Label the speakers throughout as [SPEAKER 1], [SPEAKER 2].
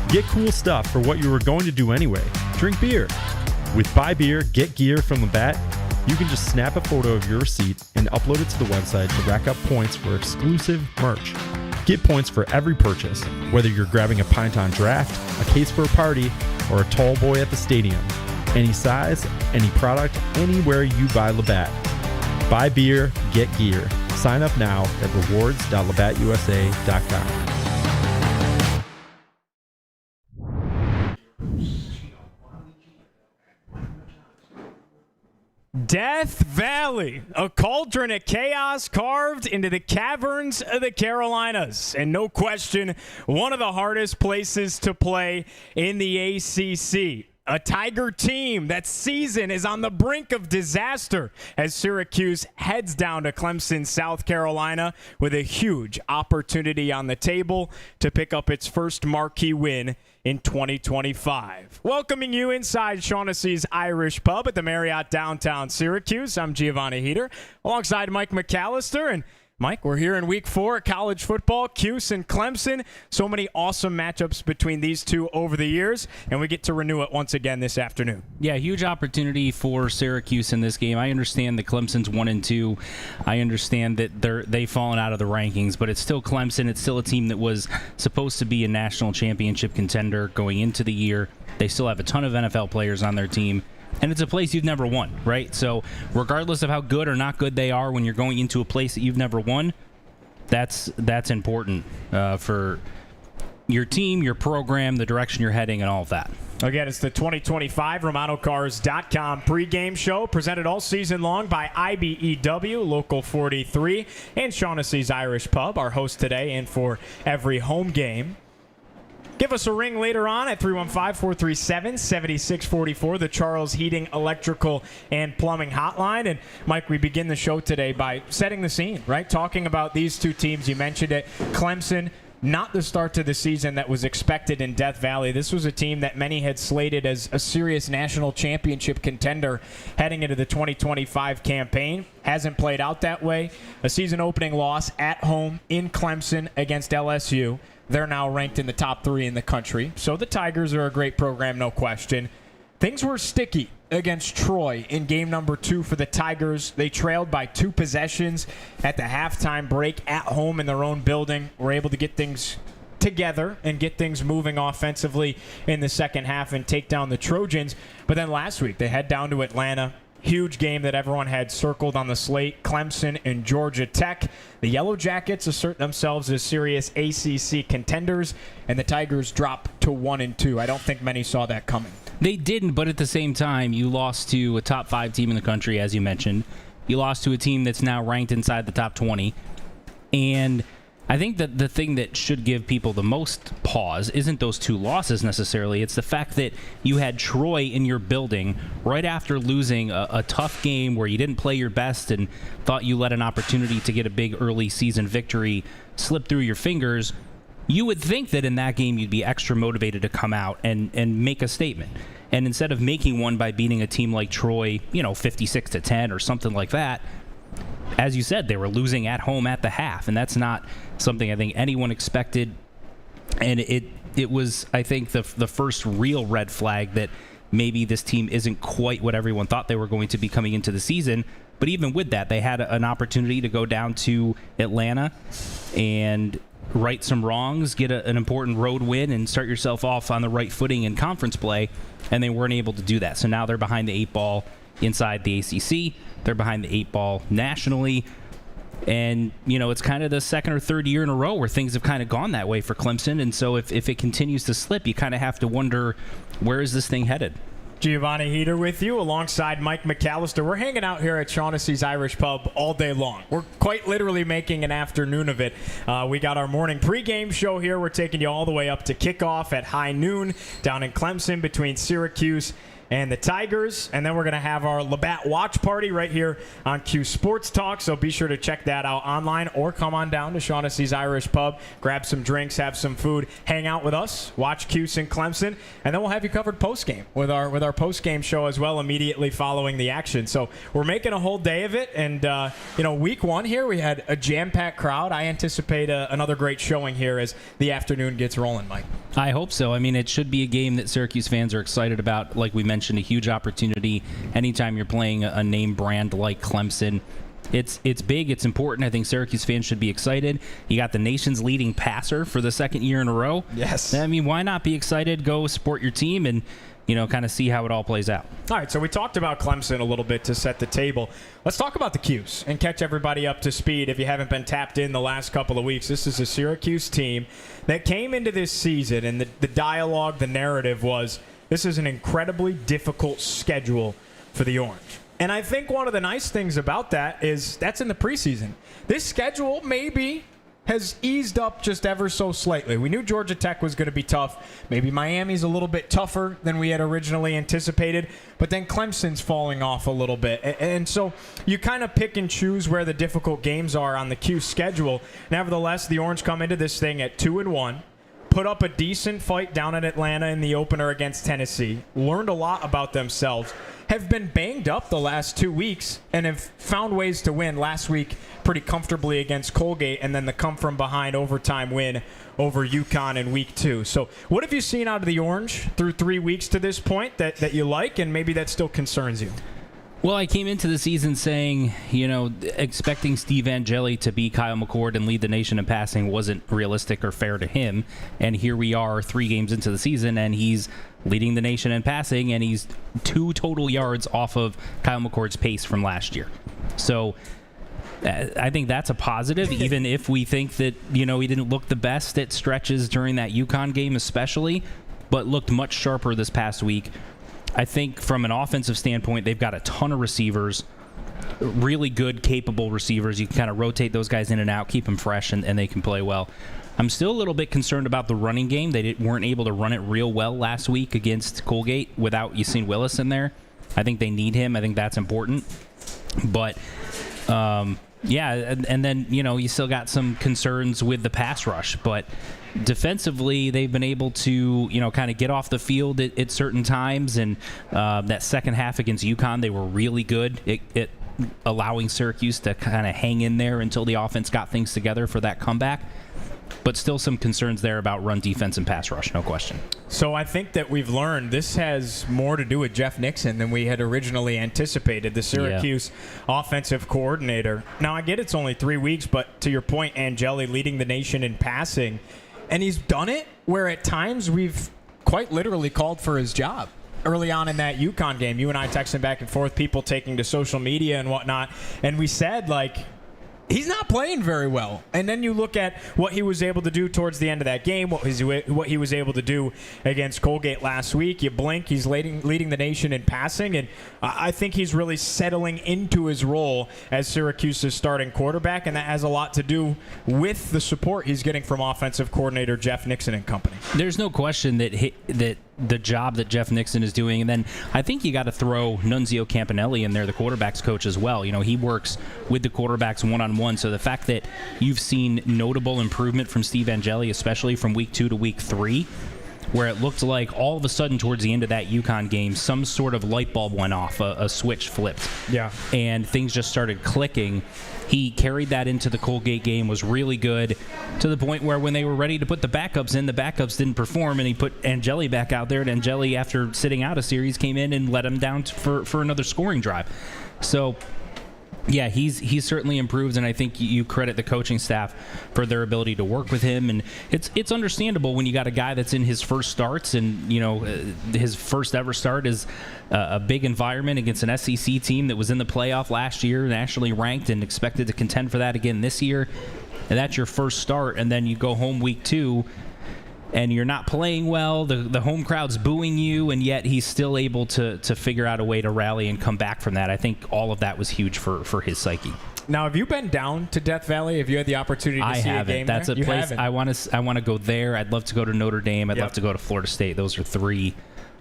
[SPEAKER 1] Get cool stuff for what you were going to do anyway. Drink beer. With Buy Beer, Get Gear from Labatt, you can just snap a photo of your receipt and upload it to the website to rack up points for exclusive merch. Get points for every purchase, whether you're grabbing a pint on draft, a case for a party, or a tall boy at the stadium. Any size, any product, anywhere you buy Labatt. Buy beer, get gear. Sign up now at rewards.labattusa.com.
[SPEAKER 2] Death Valley, a cauldron of chaos carved into the caverns of the Carolinas. And no question, one of the hardest places to play in the ACC. A Tiger team that season is on the brink of disaster as Syracuse heads down to Clemson, South Carolina, with a huge opportunity on the table to pick up its first marquee win in 2025. Welcoming you inside Shaughnessy's Irish Pub at the Marriott downtown Syracuse. I'm Giovanni Heater, alongside Mike McAllister. And Mike, we're here in week 4 of college football, Cuse and Clemson. So many awesome matchups between these two over the years, and we get to renew it once again this afternoon.
[SPEAKER 3] Yeah, huge opportunity for Syracuse in this game. I understand that Clemson's 1-2. I understand that they've fallen out of the rankings, but it's still Clemson. It's still a team that was supposed to be a national championship contender going into the year. They still have a ton of NFL players on their team. And it's a place you've never won, right? So regardless of how good or not good they are when you're going into a place that you've never won, that's important for your team, your program, the direction you're heading, and all of that.
[SPEAKER 2] Again, it's the 2025 RomanoCars.com pregame show, presented all season long by IBEW, Local 43, and Shaughnessy's Irish Pub, our host today and for every home game. Give us a ring later on at 315-437-7644, the Charles Heating, Electrical, and Plumbing Hotline. And, Mike, we begin the show today by setting the scene, right? Talking about these two teams. You mentioned it. Clemson, not the start to the season that was expected in Death Valley. This was a team that many had slated as a serious national championship contender heading into the 2025 campaign. Hasn't played out that way. A season-opening loss at home in Clemson against LSU. They're now ranked in the top 3 in the country. So the Tigers are a great program, no question. Things were sticky against Troy in game number 2 for the Tigers. They trailed by 2 possessions at the halftime break at home in their own building. Were able to get things together and get things moving offensively in the second half and take down the Trojans. But then last week, they head down to Atlanta. Huge game that everyone had circled on the slate, Clemson and Georgia Tech. The Yellow Jackets assert themselves as serious ACC contenders, and the Tigers drop to 1-2. I don't think many saw that coming.
[SPEAKER 3] They didn't, but at the same time, you lost to a top 5 team in the country, as you mentioned. You lost to a team that's now ranked inside the top 20. And I think that the thing that should give people the most pause isn't those 2 losses necessarily. It's the fact that you had Troy in your building right after losing a tough game where you didn't play your best and thought you let an opportunity to get a big early season victory slip through your fingers. You would think that in that game you'd be extra motivated to come out and make a statement. And instead of making one by beating a team like Troy, 56-10 or something like that, as you said, they were losing at home at the half, and that's not something I think anyone expected. And it was, I think, the first real red flag that maybe this team isn't quite what everyone thought they were going to be coming into the season. But even with that, they had an opportunity to go down to Atlanta and right some wrongs, get an important road win, and start yourself off on the right footing in conference play, and they weren't able to do that. So now they're behind the 8 ball inside the ACC. They're behind the 8 ball nationally. And, it's kind of the second or third year in a row where things have kind of gone that way for Clemson. And so if it continues to slip, you kind of have to wonder, where is this thing headed?
[SPEAKER 2] Giovanni Heater with you alongside Mike McAllister. We're hanging out here at Shaughnessy's Irish Pub all day long. We're quite literally making an afternoon of it. We got our morning pregame show here. We're taking you all the way up to kickoff at high noon down in Clemson between Syracuse and the Tigers. And then we're going to have our Labatt watch party right here on Cuse Sports Talk. So be sure to check that out online or come on down to Shaughnessy's Irish Pub, grab some drinks, have some food, hang out with us, watch Cuse and Clemson, and then we'll have you covered post-game with our post-game show as well immediately following the action. So we're making a whole day of it. And, week one here, we had a jam-packed crowd. I anticipate another great showing here as the afternoon gets rolling, Mike.
[SPEAKER 3] I hope so. I mean, it should be a game that Syracuse fans are excited about. Like we mentioned, a huge opportunity anytime you're playing a name brand like Clemson. It's big. It's important. I think Syracuse fans should be excited. You got the nation's leading passer for the second year in a row.
[SPEAKER 2] Yes.
[SPEAKER 3] I mean, why not be excited? Go support your team and, kind of see how it all plays out.
[SPEAKER 2] All right, so we talked about Clemson a little bit to set the table. Let's talk about the Cuse and catch everybody up to speed if you haven't been tapped in the last couple of weeks. This is a Syracuse team that came into this season, and the dialogue, the narrative was, this is an incredibly difficult schedule for the Orange. And I think one of the nice things about that is that's in the preseason. This schedule maybe has eased up just ever so slightly. We knew Georgia Tech was going to be tough. Maybe Miami's a little bit tougher than we had originally anticipated, but then Clemson's falling off a little bit. And so you kind of pick and choose where the difficult games are on the Cuse schedule. Nevertheless, the Orange come into this thing at 2-1. Put up a decent fight down in Atlanta in the opener against Tennessee. Learned a lot about themselves. Have been banged up the last 2 weeks and have found ways to win. Last week, pretty comfortably against Colgate, and then the come-from-behind overtime win over UConn in week 2. So what have you seen out of the Orange through 3 weeks to this point that you like, and maybe that still concerns you?
[SPEAKER 3] Well, I came into the season saying, expecting Steve Angeli to be Kyle McCord and lead the nation in passing wasn't realistic or fair to him. And here we are 3 games into the season, and he's leading the nation in passing, and he's 2 total yards off of Kyle McCord's pace from last year. So I think that's a positive, even if we think that, he didn't look the best at stretches during that UConn game especially, but looked much sharper this past week. I think from an offensive standpoint, they've got a ton of receivers, really good, capable receivers. You can kind of rotate those guys in and out, keep them fresh, and they can play well. I'm still a little bit concerned about the running game. They weren't able to run it real well last week against Colgate without Yassine Willis in there. I think they need him. I think that's important. But, and then, you still got some concerns with the pass rush. But defensively, they've been able to, kind of get off the field at certain times. And that second half against UConn, they were really good at allowing Syracuse to kind of hang in there until the offense got things together for that comeback. But still some concerns there about run defense and pass rush, no question.
[SPEAKER 2] So I think that we've learned this has more to do with Jeff Nixon than we had originally anticipated, the Syracuse offensive coordinator. Now, I get it's only 3 weeks, but to your point, Angeli leading the nation in passing, and he's done it where at times we've quite literally called for his job. Early on in that UConn game, you and I texting back and forth, people taking to social media and whatnot, and we said, he's not playing very well. And then you look at what he was able to do towards the end of that game, what he was able to do against Colgate last week. You blink, he's leading the nation in passing, and I think he's really settling into his role as Syracuse's starting quarterback, and that has a lot to do with the support he's getting from offensive coordinator Jeff Nixon and company.
[SPEAKER 3] There's no question that the job that Jeff Nixon is doing, and then I think you got to throw Nunzio Campanelli in there, the quarterback's coach as well. He works with the quarterbacks one-on-one, so the fact that you've seen notable improvement from Steve Angeli, especially from week 2 to week 3, where it looked like all of a sudden towards the end of that UConn game, some sort of light bulb went off, a switch flipped, and things just started clicking. He carried that into the Colgate game, was really good, to the point where when they were ready to put the backups in, the backups didn't perform, and he put Angeli back out there, and Angeli, after sitting out a series, came in and let him down for another scoring drive. So, yeah, he's certainly improved, and I think you credit the coaching staff for their ability to work with him. And it's understandable when you got a guy that's in his first starts, and his first ever start is a big environment against an SEC team that was in the playoff last year, nationally ranked, and expected to contend for that again this year. And that's your first start, and then you go home week 2. And you're not playing well, the home crowd's booing you, and yet he's still able to figure out a way to rally and come back from that. I think all of that was huge for his psyche.
[SPEAKER 2] Now, have you been down to Death Valley? Have you had the opportunity to see a game
[SPEAKER 3] That's
[SPEAKER 2] there?
[SPEAKER 3] a place I want to go there. I'd love to go to Notre Dame. I'd love to go to Florida State. Those are 3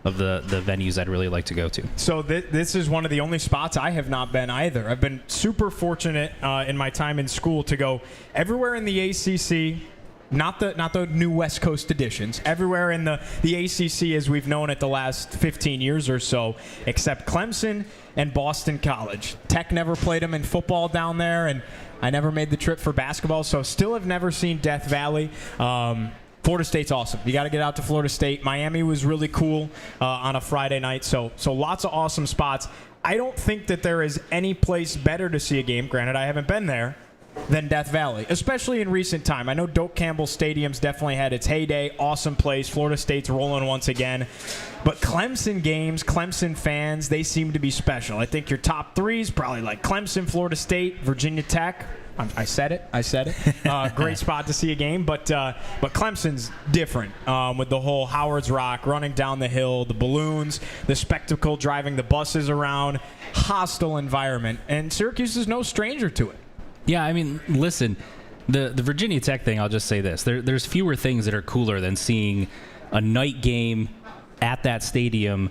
[SPEAKER 3] of the venues I'd really like to go to.
[SPEAKER 2] So this is one of the only spots I have not been either. I've been super fortunate in my time in school to go everywhere in the ACC. Not the new West Coast editions. Everywhere in the ACC as we've known it the last 15 years or so, except Clemson and Boston College. Tech never played them in football down there, and I never made the trip for basketball, so still have never seen Death Valley. Florida State's awesome. You got to get out to Florida State. Miami was really cool on a Friday night, so lots of awesome spots. I don't think that there is any place better to see a game, granted I haven't been there, than Death Valley, especially in recent time. I know Doak Campbell Stadium's definitely had its heyday. Awesome place. Florida State's rolling once again. But Clemson games, Clemson fans, they seem to be special. I think your top threes probably like Clemson, Florida State, Virginia Tech. I said it. Great spot to see a game, but Clemson's different with the whole Howard's Rock, running down the hill, the balloons, the spectacle, driving the buses around, hostile environment, and Syracuse is no stranger to it.
[SPEAKER 3] Yeah, I mean, listen, the Virginia Tech thing, I'll just say this. There's fewer things that are cooler than seeing a night game at that stadium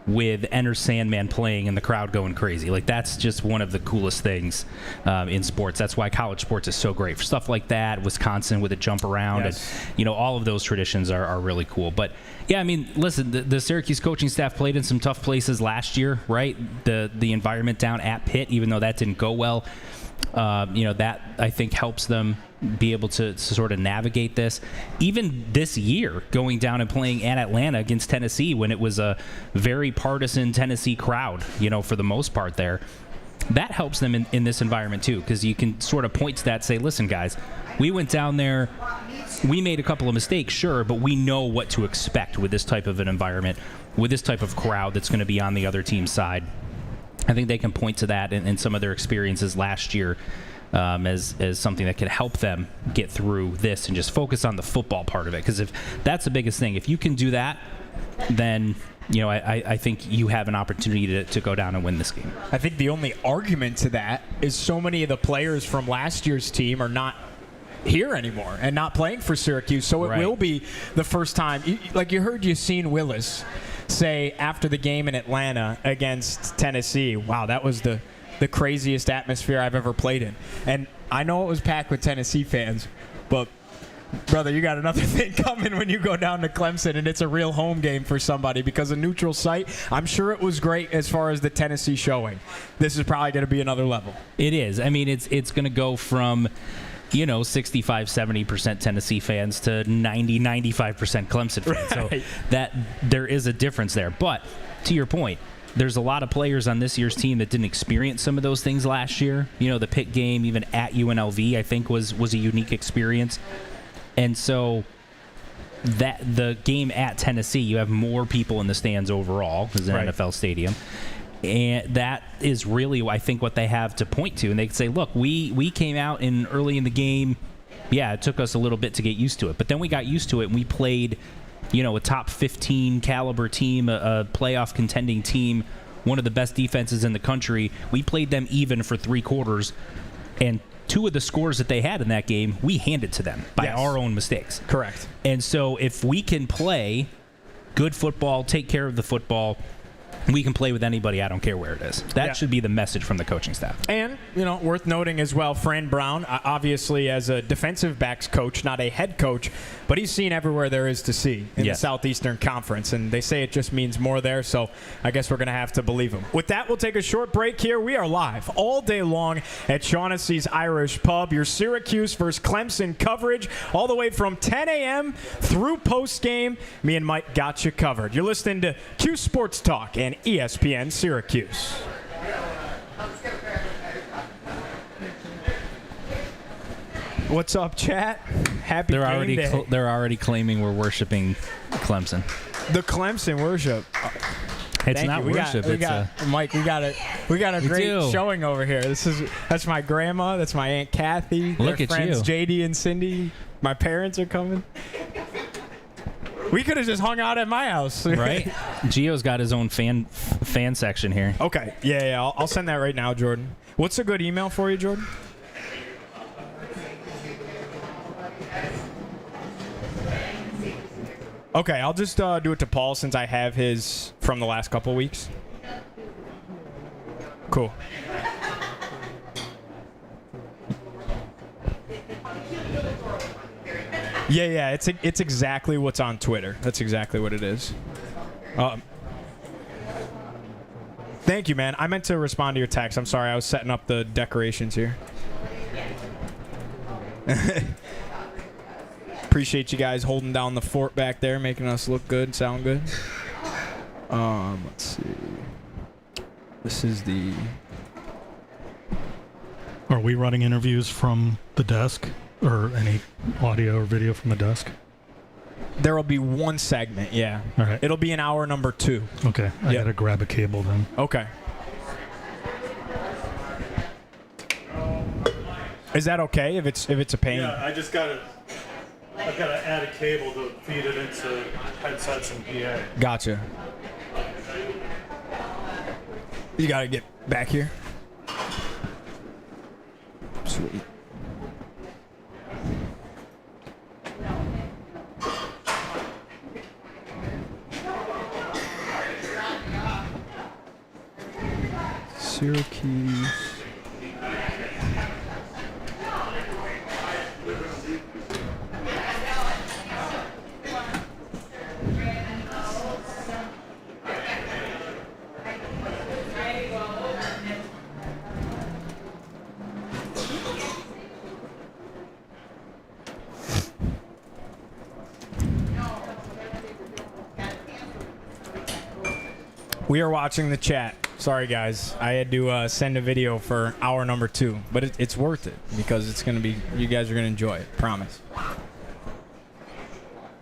[SPEAKER 3] with Enter Sandman playing and the crowd going crazy. Like, that's just one of the coolest things in sports. That's why college sports is so great. For stuff like that, Wisconsin with a jump around, yes. And, all of those traditions are really cool. But, yeah, I mean, listen, the Syracuse coaching staff played in some tough places last year, right? The environment down at Pitt, even though that didn't go well, that I think helps them be able to sort of navigate this. Even this year, going down and playing at Atlanta against Tennessee when it was a very partisan Tennessee crowd, for the most part there, that helps them in this environment too, because you can sort of point to that and say, listen, guys, we went down there, we made a couple of mistakes, sure, but we know what to expect with this type of an environment, with this type of crowd that's going to be on the other team's side. I think they can point to that in some of their experiences last year as something that could help them get through this and just focus on the football part of it. Because if that's the biggest thing, if you can do that, then I think you have an opportunity to go down and win this game.
[SPEAKER 2] I think the only argument to that is so many of the players from last year's team are not here anymore and not playing for Syracuse. So it will be the first time. Like you heard Yassine Willis say after the game in Atlanta against Tennessee, wow, that was the craziest atmosphere I've ever played in. And I know it was packed with Tennessee fans, but brother, you got another thing coming when you go down to Clemson and it's a real home game for somebody, because a neutral site, I'm sure it was great as far as the Tennessee showing. This is probably going to be another level.
[SPEAKER 3] It is. I mean, it's going to go from 65-70% Tennessee fans to 90-95% Clemson fans.
[SPEAKER 2] Right.
[SPEAKER 3] So that there is a difference there. But to your point, there's a lot of players on this year's team that didn't experience some of those things last year. The Pitt game, even at UNLV, I think was a unique experience. And so that the game at Tennessee, you have more people in the stands overall as an NFL stadium. And that is really, I think, what they have to point to. And they can say, look, we came out early in the game. Yeah, it took us a little bit to get used to it. But then we got used to it, and we played, a top 15 caliber team, a playoff contending team, one of the best defenses in the country. We played them even for 3 quarters. And 2 of the scores that they had in that game, we handed to them by our own mistakes.
[SPEAKER 2] Correct.
[SPEAKER 3] And so if we can play good football, take care of the football, we can play with anybody. I don't care where it is. That should be the message from the coaching staff.
[SPEAKER 2] And, worth noting as well, Fran Brown, obviously as a defensive backs coach, not a head coach, but he's seen everywhere there is to see in the Southeastern Conference. And they say it just means more there, so I guess we're going to have to believe him. With that, we'll take a short break here. We are live all day long at Shaughnessy's Irish Pub. Your Syracuse versus Clemson coverage all the way from 10 a.m. through postgame. Me and Mike got you covered. You're listening to Cuse Sports Talk and ESPN Syracuse. What's up, chat? Happy game day.
[SPEAKER 3] They're already claiming we're worshiping Clemson.
[SPEAKER 2] The Clemson worship.
[SPEAKER 3] It's not worship.
[SPEAKER 2] Mike, we got a great showing over here. That's my grandma. That's my Aunt Kathy.
[SPEAKER 3] Look at
[SPEAKER 2] friends,
[SPEAKER 3] you,
[SPEAKER 2] JD and Cindy. My parents are coming. We could have just hung out at my house.
[SPEAKER 3] Right? Gio's got his own fan section here.
[SPEAKER 2] Okay. Yeah. I'll send that right now, Jordan. What's a good email for you, Jordan? Okay, I'll just do it to Paul since I have his from the last couple weeks. Cool. Yeah, it's exactly what's on Twitter. That's exactly what it is. Thank you, man. I meant to respond to your text. I'm sorry. I was setting up the decorations here. Appreciate you guys holding down the fort back there, making us look good, sound good. Let's see. This is the...
[SPEAKER 4] Are we running interviews from the desk? Or any audio or video from the desk?
[SPEAKER 2] There will be one segment, yeah.
[SPEAKER 4] All right.
[SPEAKER 2] It'll be in hour number 2.
[SPEAKER 4] Okay. I gotta grab a cable then.
[SPEAKER 2] Okay. Is that okay if it's a pain?
[SPEAKER 4] Yeah, I've gotta add a cable to feed it into headsets and PA.
[SPEAKER 2] Gotcha. You gotta get back here. Sweet. Syracuse. We are watching the chat. Sorry, guys. I had to send a video for hour number 2, but it's worth it because it's going to be, you guys are going to enjoy it. Promise.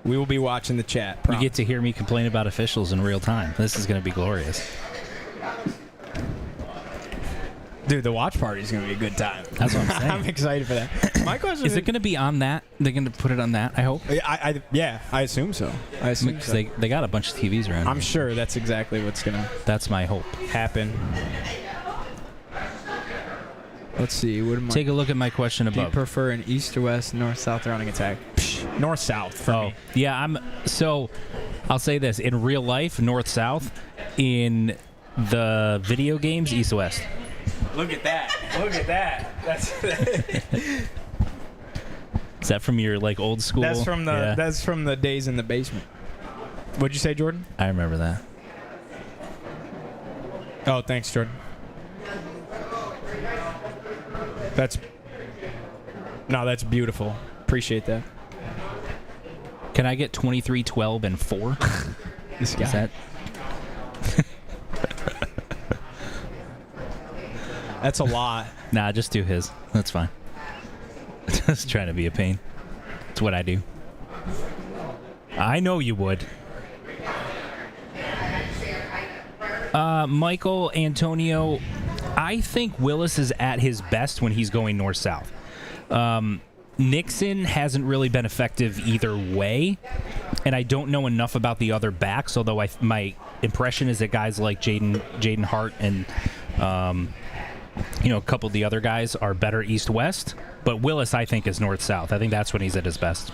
[SPEAKER 2] We will be watching the chat.
[SPEAKER 3] You get to hear me complain about officials in real time. This is going to be glorious.
[SPEAKER 2] Dude, the watch party is going to be a good time.
[SPEAKER 3] That's what I'm saying.
[SPEAKER 2] I'm excited for that. My question
[SPEAKER 3] is it going to be on that? They're going to put it on that, I hope?
[SPEAKER 2] Yeah, I assume so.
[SPEAKER 3] Because they got a bunch of TVs around
[SPEAKER 2] I'm
[SPEAKER 3] here.
[SPEAKER 2] sure that's exactly what's going to
[SPEAKER 3] That's my hope.
[SPEAKER 2] happen. Let's see.
[SPEAKER 3] Take a look at my question
[SPEAKER 2] Do you
[SPEAKER 3] above.
[SPEAKER 2] prefer an east or west, north-south running attack? North-south for me.
[SPEAKER 3] Yeah, so I'll say this. In real life, north-south. In the video games, east-west.
[SPEAKER 2] Look at that. Look at that. That's
[SPEAKER 3] Is that from your old school?
[SPEAKER 2] That's from the days in the basement. What'd you say, Jordan?
[SPEAKER 3] I remember that.
[SPEAKER 2] Oh, thanks, Jordan. That's beautiful. Appreciate that.
[SPEAKER 3] Can I get 23, 12, and 4?
[SPEAKER 2] This guy.
[SPEAKER 3] Is that?
[SPEAKER 2] That's a lot.
[SPEAKER 3] Nah, just do his. That's fine. Just trying to be a pain. It's what I do. I know you would. Michael Antonio, I think Willis is at his best when he's going north-south. Nixon hasn't really been effective either way, and I don't know enough about the other backs, although my impression is that guys like Jaden Hart and a couple of the other guys are better east-west, but Willis, I think, is north-south. I think that's when he's at his best.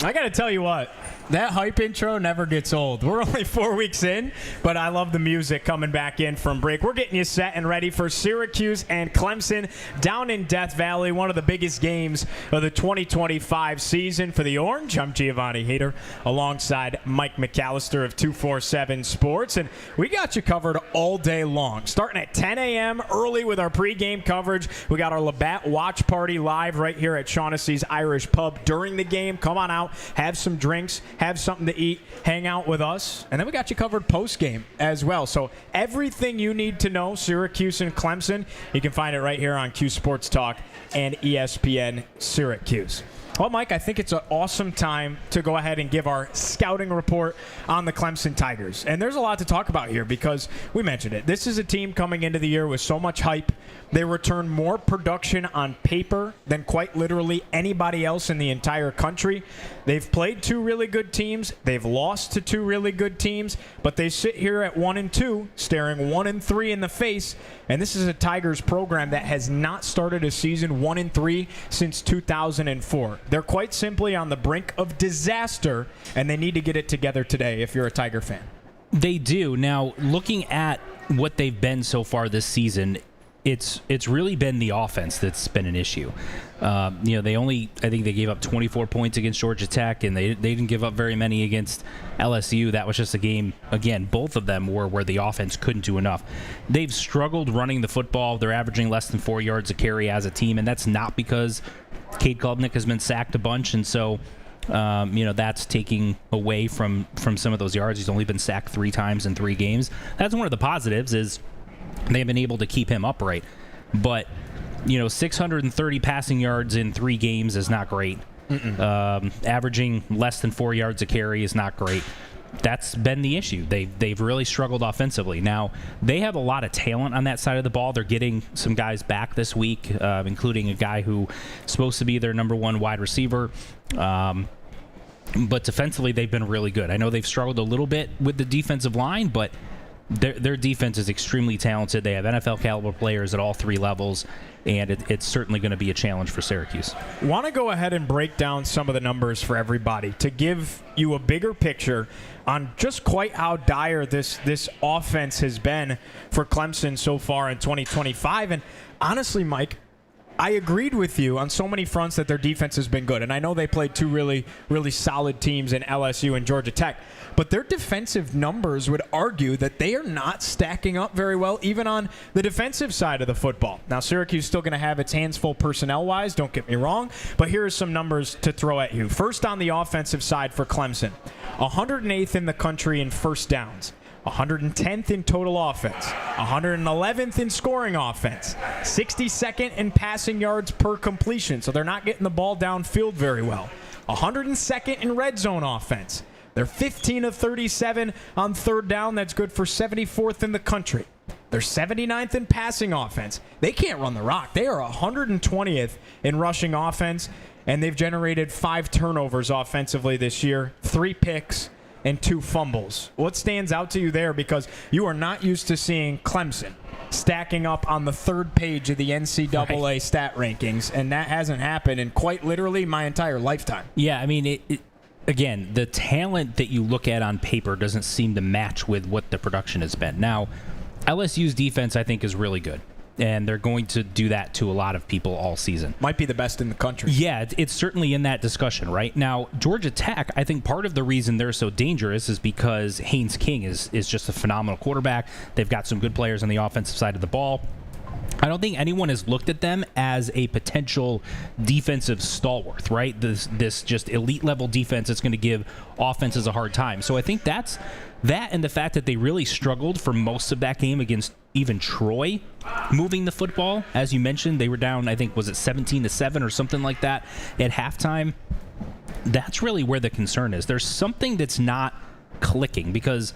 [SPEAKER 2] I got to tell you what. That hype intro never gets old. We're only 4 weeks in, but I love the music coming back in from break. We're getting you set and ready for Syracuse and Clemson down in Death Valley, one of the biggest games of the 2025 season for the Orange. I'm Giovanni Hader alongside Mike McAllister of 247 Sports, and we got you covered all day long. Starting at 10 a.m. early with our pregame coverage. We got our Labatt watch party live right here at Shaughnessy's Irish Pub during the game. Come on out, have some drinks, have something to eat, hang out with us, and then we got you covered post-game as well. So everything you need to know, Syracuse and Clemson, you can find it right here on Cuse Sports Talk and ESPN Syracuse. Well, Mike, I think it's an awesome time to go ahead and give our scouting report on the Clemson Tigers. And there's a lot to talk about here because we mentioned it. This is a team coming into the year with so much hype. They return more production on paper than quite literally anybody else in the entire country. They've played two really good teams. They've lost to two really good teams. But they sit here at 1-2, staring 1-3 in the face. And this is a Tigers program that has not started a season 1-3 since 2004. They're quite simply on the brink of disaster, and they need to get it together today if you're a Tiger fan.
[SPEAKER 3] They do. Now, looking at what they've been so far this season, it's really been the offense that's been an issue. I think they gave up 24 points against Georgia Tech, and they didn't give up very many against LSU. That was just a game, again, both of them were where the offense couldn't do enough. They've struggled running the football. They're averaging less than 4 yards a carry as a team, and that's not because Cade Klubnik has been sacked a bunch, and so that's taking away from some of those yards. He's only been sacked 3 times in 3 games. That's one of the positives is they've been able to keep him upright. But, 630 passing yards in 3 games is not great. Averaging less than 4 yards a carry is not great. That's been the issue. They've really struggled offensively. Now, they have a lot of talent on that side of the ball. They're getting some guys back this week, including a guy who is supposed to be their number 1 wide receiver. But defensively, they've been really good. I know they've struggled a little bit with the defensive line, but their defense is extremely talented. They have NFL caliber players at all 3 levels, and it's certainly going to be a challenge for Syracuse.
[SPEAKER 2] Want to go ahead and break down some of the numbers for everybody to give you a bigger picture on just quite how dire this offense has been for Clemson so far in 2025. And honestly, Mike, I agreed with you on so many fronts that their defense has been good. And I know they played 2 really, really solid teams in LSU and Georgia Tech. But their defensive numbers would argue that they are not stacking up very well, even on the defensive side of the football. Now, Syracuse is still going to have its hands full personnel-wise, don't get me wrong. But here are some numbers to throw at you. First on the offensive side for Clemson, 108th in the country in first downs. 110th in total offense, 111th in scoring offense, 62nd in passing yards per completion, so they're not getting the ball downfield very well. 102nd in red zone offense. They're 15 of 37 on third down. That's good for 74th in the country. They're 79th in passing offense. They can't run the rock. They are 120th in rushing offense, and they've generated 5 turnovers offensively this year, 3 picks, and 2 fumbles. What stands out to you there? Because you are not used to seeing Clemson stacking up on the 3rd page of the NCAA stat rankings, and that hasn't happened in quite literally my entire lifetime.
[SPEAKER 3] Yeah, I mean, again, the talent that you look at on paper doesn't seem to match with what the production has been. Now, LSU's defense, I think, is really good. And they're going to do that to a lot of people all season.
[SPEAKER 2] Might be the best in the country.
[SPEAKER 3] Yeah, it's certainly in that discussion, right? Now, Georgia Tech, I think part of the reason they're so dangerous is because Haynes King is just a phenomenal quarterback. They've got some good players on the offensive side of the ball. I don't think anyone has looked at them as a potential defensive stalwart, right? This just elite level defense that's going to give offenses a hard time. So I think that's that, and the fact that they really struggled for most of that game against even Troy moving the football. As you mentioned, they were down, I think, was it 17-7 or something like that at halftime? That's really where the concern is. There's something that's not clicking because,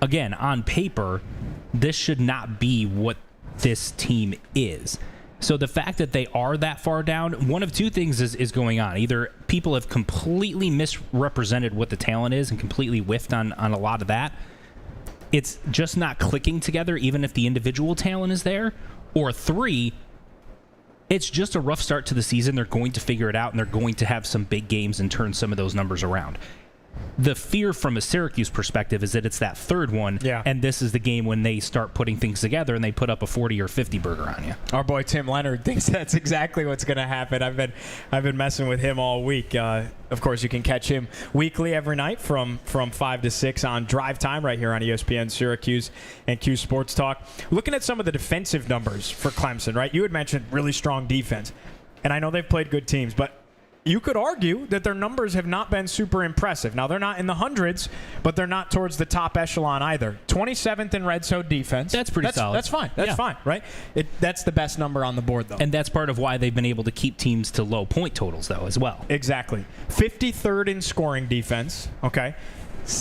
[SPEAKER 3] again, on paper, this should not be what this team is. So the fact that they are that far down, one of 2 things is going on. Either people have completely misrepresented what the talent is and completely whiffed on a lot of that. It's just not clicking together, even if the individual talent is there. Or 3, it's just a rough start to the season. They're going to figure it out, and they're going to have some big games and turn some of those numbers around. The fear from a Syracuse perspective is that it's that 3rd one, and this is the game when they start putting things together and they put up a 40 or 50 burger on you.
[SPEAKER 2] Our boy Tim Leonard thinks that's exactly what's going to happen. I've been messing with him all week. Of course, you can catch him weekly every night from 5 to 6 on Drive Time right here on ESPN Syracuse and Cuse Sports Talk. Looking at some of the defensive numbers for Clemson, right? You had mentioned really strong defense, and I know they've played good teams, but you could argue that their numbers have not been super impressive. Now, they're not in the hundreds, but they're not towards the top echelon either. 27th in red zone defense.
[SPEAKER 3] That's pretty solid.
[SPEAKER 2] That's fine. That's fine, right? That's the best number on the board, though.
[SPEAKER 3] And that's part of why they've been able to keep teams to low point totals, though, as well.
[SPEAKER 2] Exactly. 53rd in scoring defense, okay?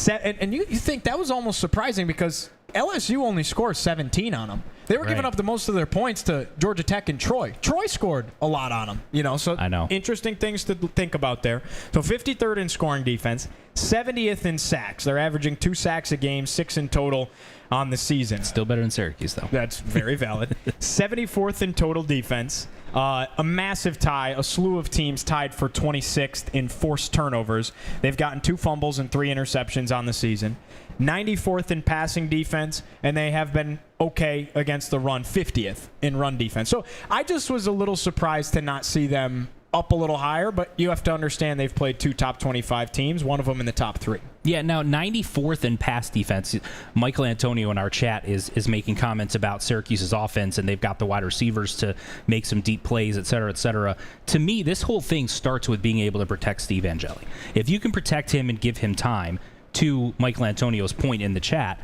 [SPEAKER 2] And you think that was almost surprising because LSU only scored 17 on them. They were giving up the most of their points to Georgia Tech and Troy. Troy scored a lot on them, so
[SPEAKER 3] I know.
[SPEAKER 2] Interesting things to think about there. So 53rd in scoring defense, 70th in sacks. They're averaging 2 sacks a game, 6 in total on the season.
[SPEAKER 3] Still better than Syracuse, though.
[SPEAKER 2] That's very valid. 74th in total defense. A massive tie. A slew of teams tied for 26th in forced turnovers. They've gotten 2 fumbles and 3 interceptions on the season. 94th in passing defense, and they have been okay against the run, 50th in run defense. So I just was a little surprised to not see them up a little higher, but you have to understand they've played 2 top 25 teams, one of them in the top 3.
[SPEAKER 3] Yeah, now 94th in pass defense. Michael Antonio in our chat is making comments about Syracuse's offense, and they've got the wide receivers to make some deep plays, et cetera, et cetera. To me, this whole thing starts with being able to protect Steve Angeli. If you can protect him and give him time, to Michael Antonio's point in the chat,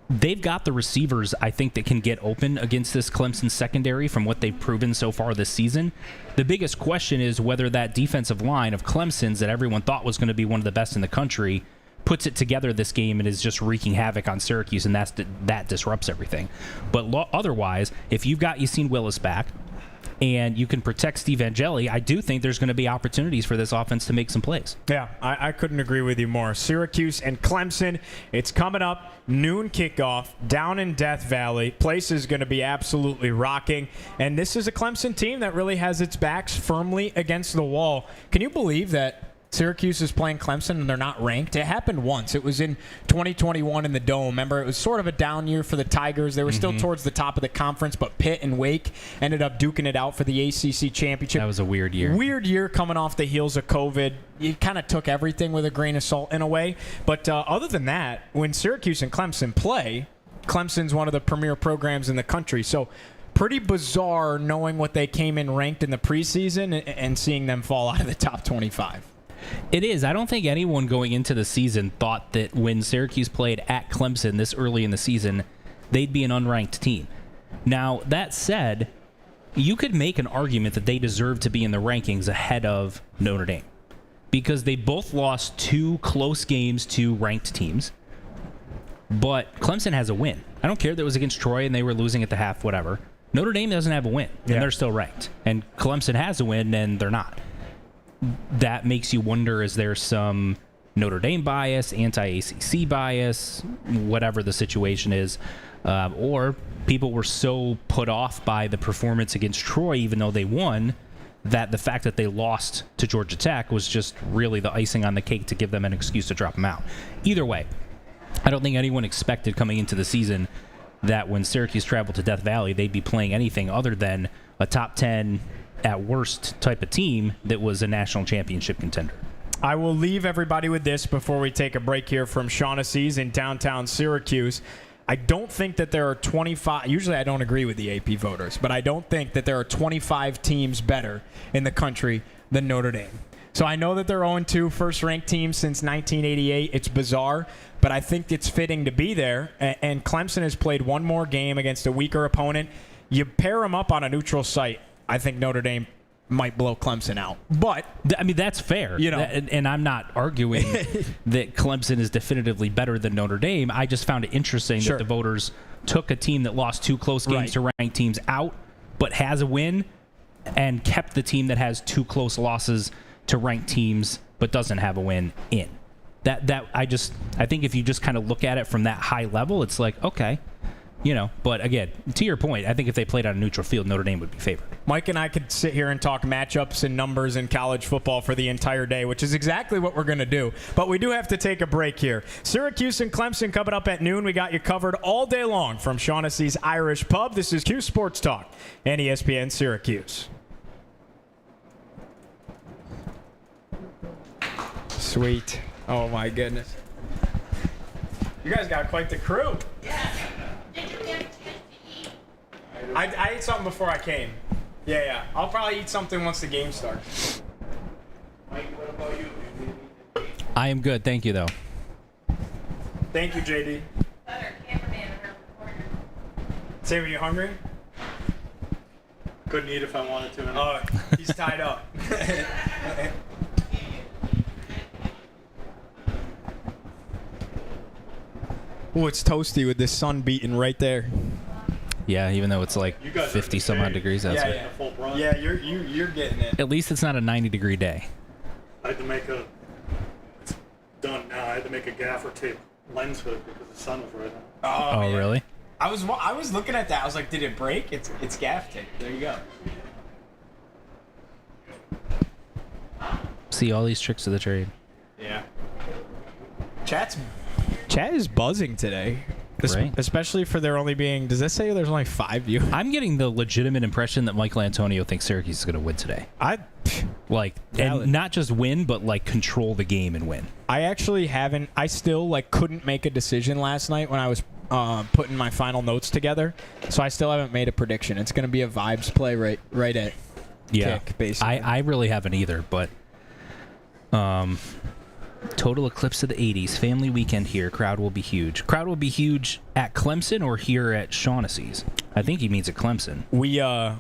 [SPEAKER 3] they've got the receivers, I think, that can get open against this Clemson secondary from what they've proven so far this season. The biggest question is whether that defensive line of Clemson's that everyone thought was going to be one of the best in the country puts it together this game and is just wreaking havoc on Syracuse, and that disrupts everything. But otherwise, if you've got Yassine Willis back, and you can protect Steve Angeli, I do think there's going to be opportunities for this offense to make some plays.
[SPEAKER 2] Yeah, I couldn't agree with you more. Syracuse and Clemson, it's coming up, noon kickoff, down in Death Valley. Place is going to be absolutely rocking. And this is a Clemson team that really has its backs firmly against the wall. Can you believe that Syracuse is playing Clemson and they're not ranked? It happened once. It was in 2021 in the Dome. Remember, it was sort of a down year for the Tigers. They were still towards the top of the conference, but Pitt and Wake ended up duking it out for the ACC championship.
[SPEAKER 3] That was a weird year.
[SPEAKER 2] Weird year coming off the heels of COVID. You kind of took everything with a grain of salt in a way. But other than that, when Syracuse and Clemson play, Clemson's one of the premier programs in the country. So pretty bizarre knowing what they came in ranked in the preseason and seeing them fall out of the top 25.
[SPEAKER 3] It is. I don't think anyone going into the season thought that when Syracuse played at Clemson this early in the season, they'd be an unranked team. Now, that said, you could make an argument that they deserve to be in the rankings ahead of Notre Dame because they both lost 2 close games to ranked teams, but Clemson has a win. I don't care that it was against Troy and they were losing at the half, whatever. Notre Dame doesn't have a win, and they're still ranked. And Clemson has a win, and they're not. That makes you wonder, is there some Notre Dame bias, anti-ACC bias, whatever the situation is, or people were so put off by the performance against Troy, even though they won, that the fact that they lost to Georgia Tech was just really the icing on the cake to give them an excuse to drop them out. Either way, I don't think anyone expected coming into the season that when Syracuse traveled to Death Valley, they'd be playing anything other than a top 10 at worst type of team that was a national championship contender.
[SPEAKER 2] I will leave everybody with this before we take a break here from Shaughnessy's in downtown Syracuse. I don't think that there are 25, usually I don't agree with the AP voters, but I don't think that there are 25 teams better in the country than Notre Dame. So I know that they're 0-2, first-ranked team since 1988. It's bizarre, but I think it's fitting to be there. And Clemson has played one more game against a weaker opponent. You pair them up on a neutral site, I think Notre Dame might blow Clemson out. But
[SPEAKER 3] I mean, that's fair. And I'm not arguing that Clemson is definitively better than Notre Dame. I just found it interesting that the voters took a team that lost 2 close games to ranked teams out, but has a win, and kept the team that has 2 close losses to ranked teams, but doesn't have a win in. I think if you just kind of look at it from that high level, it's like, okay. But again, to your point, I think if they played on a neutral field, Notre Dame would be favored.
[SPEAKER 2] Mike and I could sit here and talk matchups and numbers in college football for the entire day, which is exactly what we're going to do. But we do have to take a break here. Syracuse and Clemson coming up at noon. We got you covered all day long from Shaughnessy's Irish Pub. This is Cuse Sports Talk and ESPN Syracuse. Sweet. Oh, my goodness. You guys got quite the crew.
[SPEAKER 5] Yeah. Did you get a chance to eat?
[SPEAKER 2] I ate something before I came. Yeah. I'll probably eat something once the game starts.
[SPEAKER 3] I am good, thank you, though.
[SPEAKER 2] Thank you, JD.
[SPEAKER 5] Better cameraman around the corner.
[SPEAKER 2] Sam, are you hungry?
[SPEAKER 4] Couldn't eat if I wanted to.
[SPEAKER 2] Oh, he's tied up. Oh, it's toasty with the sun beating right there.
[SPEAKER 3] Yeah, even though it's like
[SPEAKER 4] You guys are
[SPEAKER 3] 50 some odd
[SPEAKER 4] insane.
[SPEAKER 3] degrees outside.
[SPEAKER 4] Full brunt.
[SPEAKER 2] Yeah, you're getting it.
[SPEAKER 3] At least it's not a 90-degree day.
[SPEAKER 4] I had to make a. It's done now. I had to make a gaffer tape lens hood because the sun was right on.
[SPEAKER 3] Oh,
[SPEAKER 2] yeah.
[SPEAKER 3] really?
[SPEAKER 2] I was looking at that. I was like, did it break? It's gaff tape. There you go.
[SPEAKER 3] See all these tricks of the trade.
[SPEAKER 2] Yeah. Chat is buzzing today.
[SPEAKER 3] Right.
[SPEAKER 2] Especially for there only being. Does that say there's only 5 viewers?
[SPEAKER 3] I'm getting the legitimate impression that Michael Antonio thinks Syracuse is going to win today. Like,
[SPEAKER 2] Valid.
[SPEAKER 3] and not just win, but like control the game and win.
[SPEAKER 2] I actually haven't. I still like couldn't make a decision last night when I was putting my final notes together. So I still haven't made a prediction. It's going to be a vibes play right at kick, basically.
[SPEAKER 3] I really haven't either, but total eclipse of the 80s. Family weekend here. Crowd will be huge. Crowd will be huge at Clemson or here at Shaughnessy's. I think he means at Clemson.
[SPEAKER 2] We got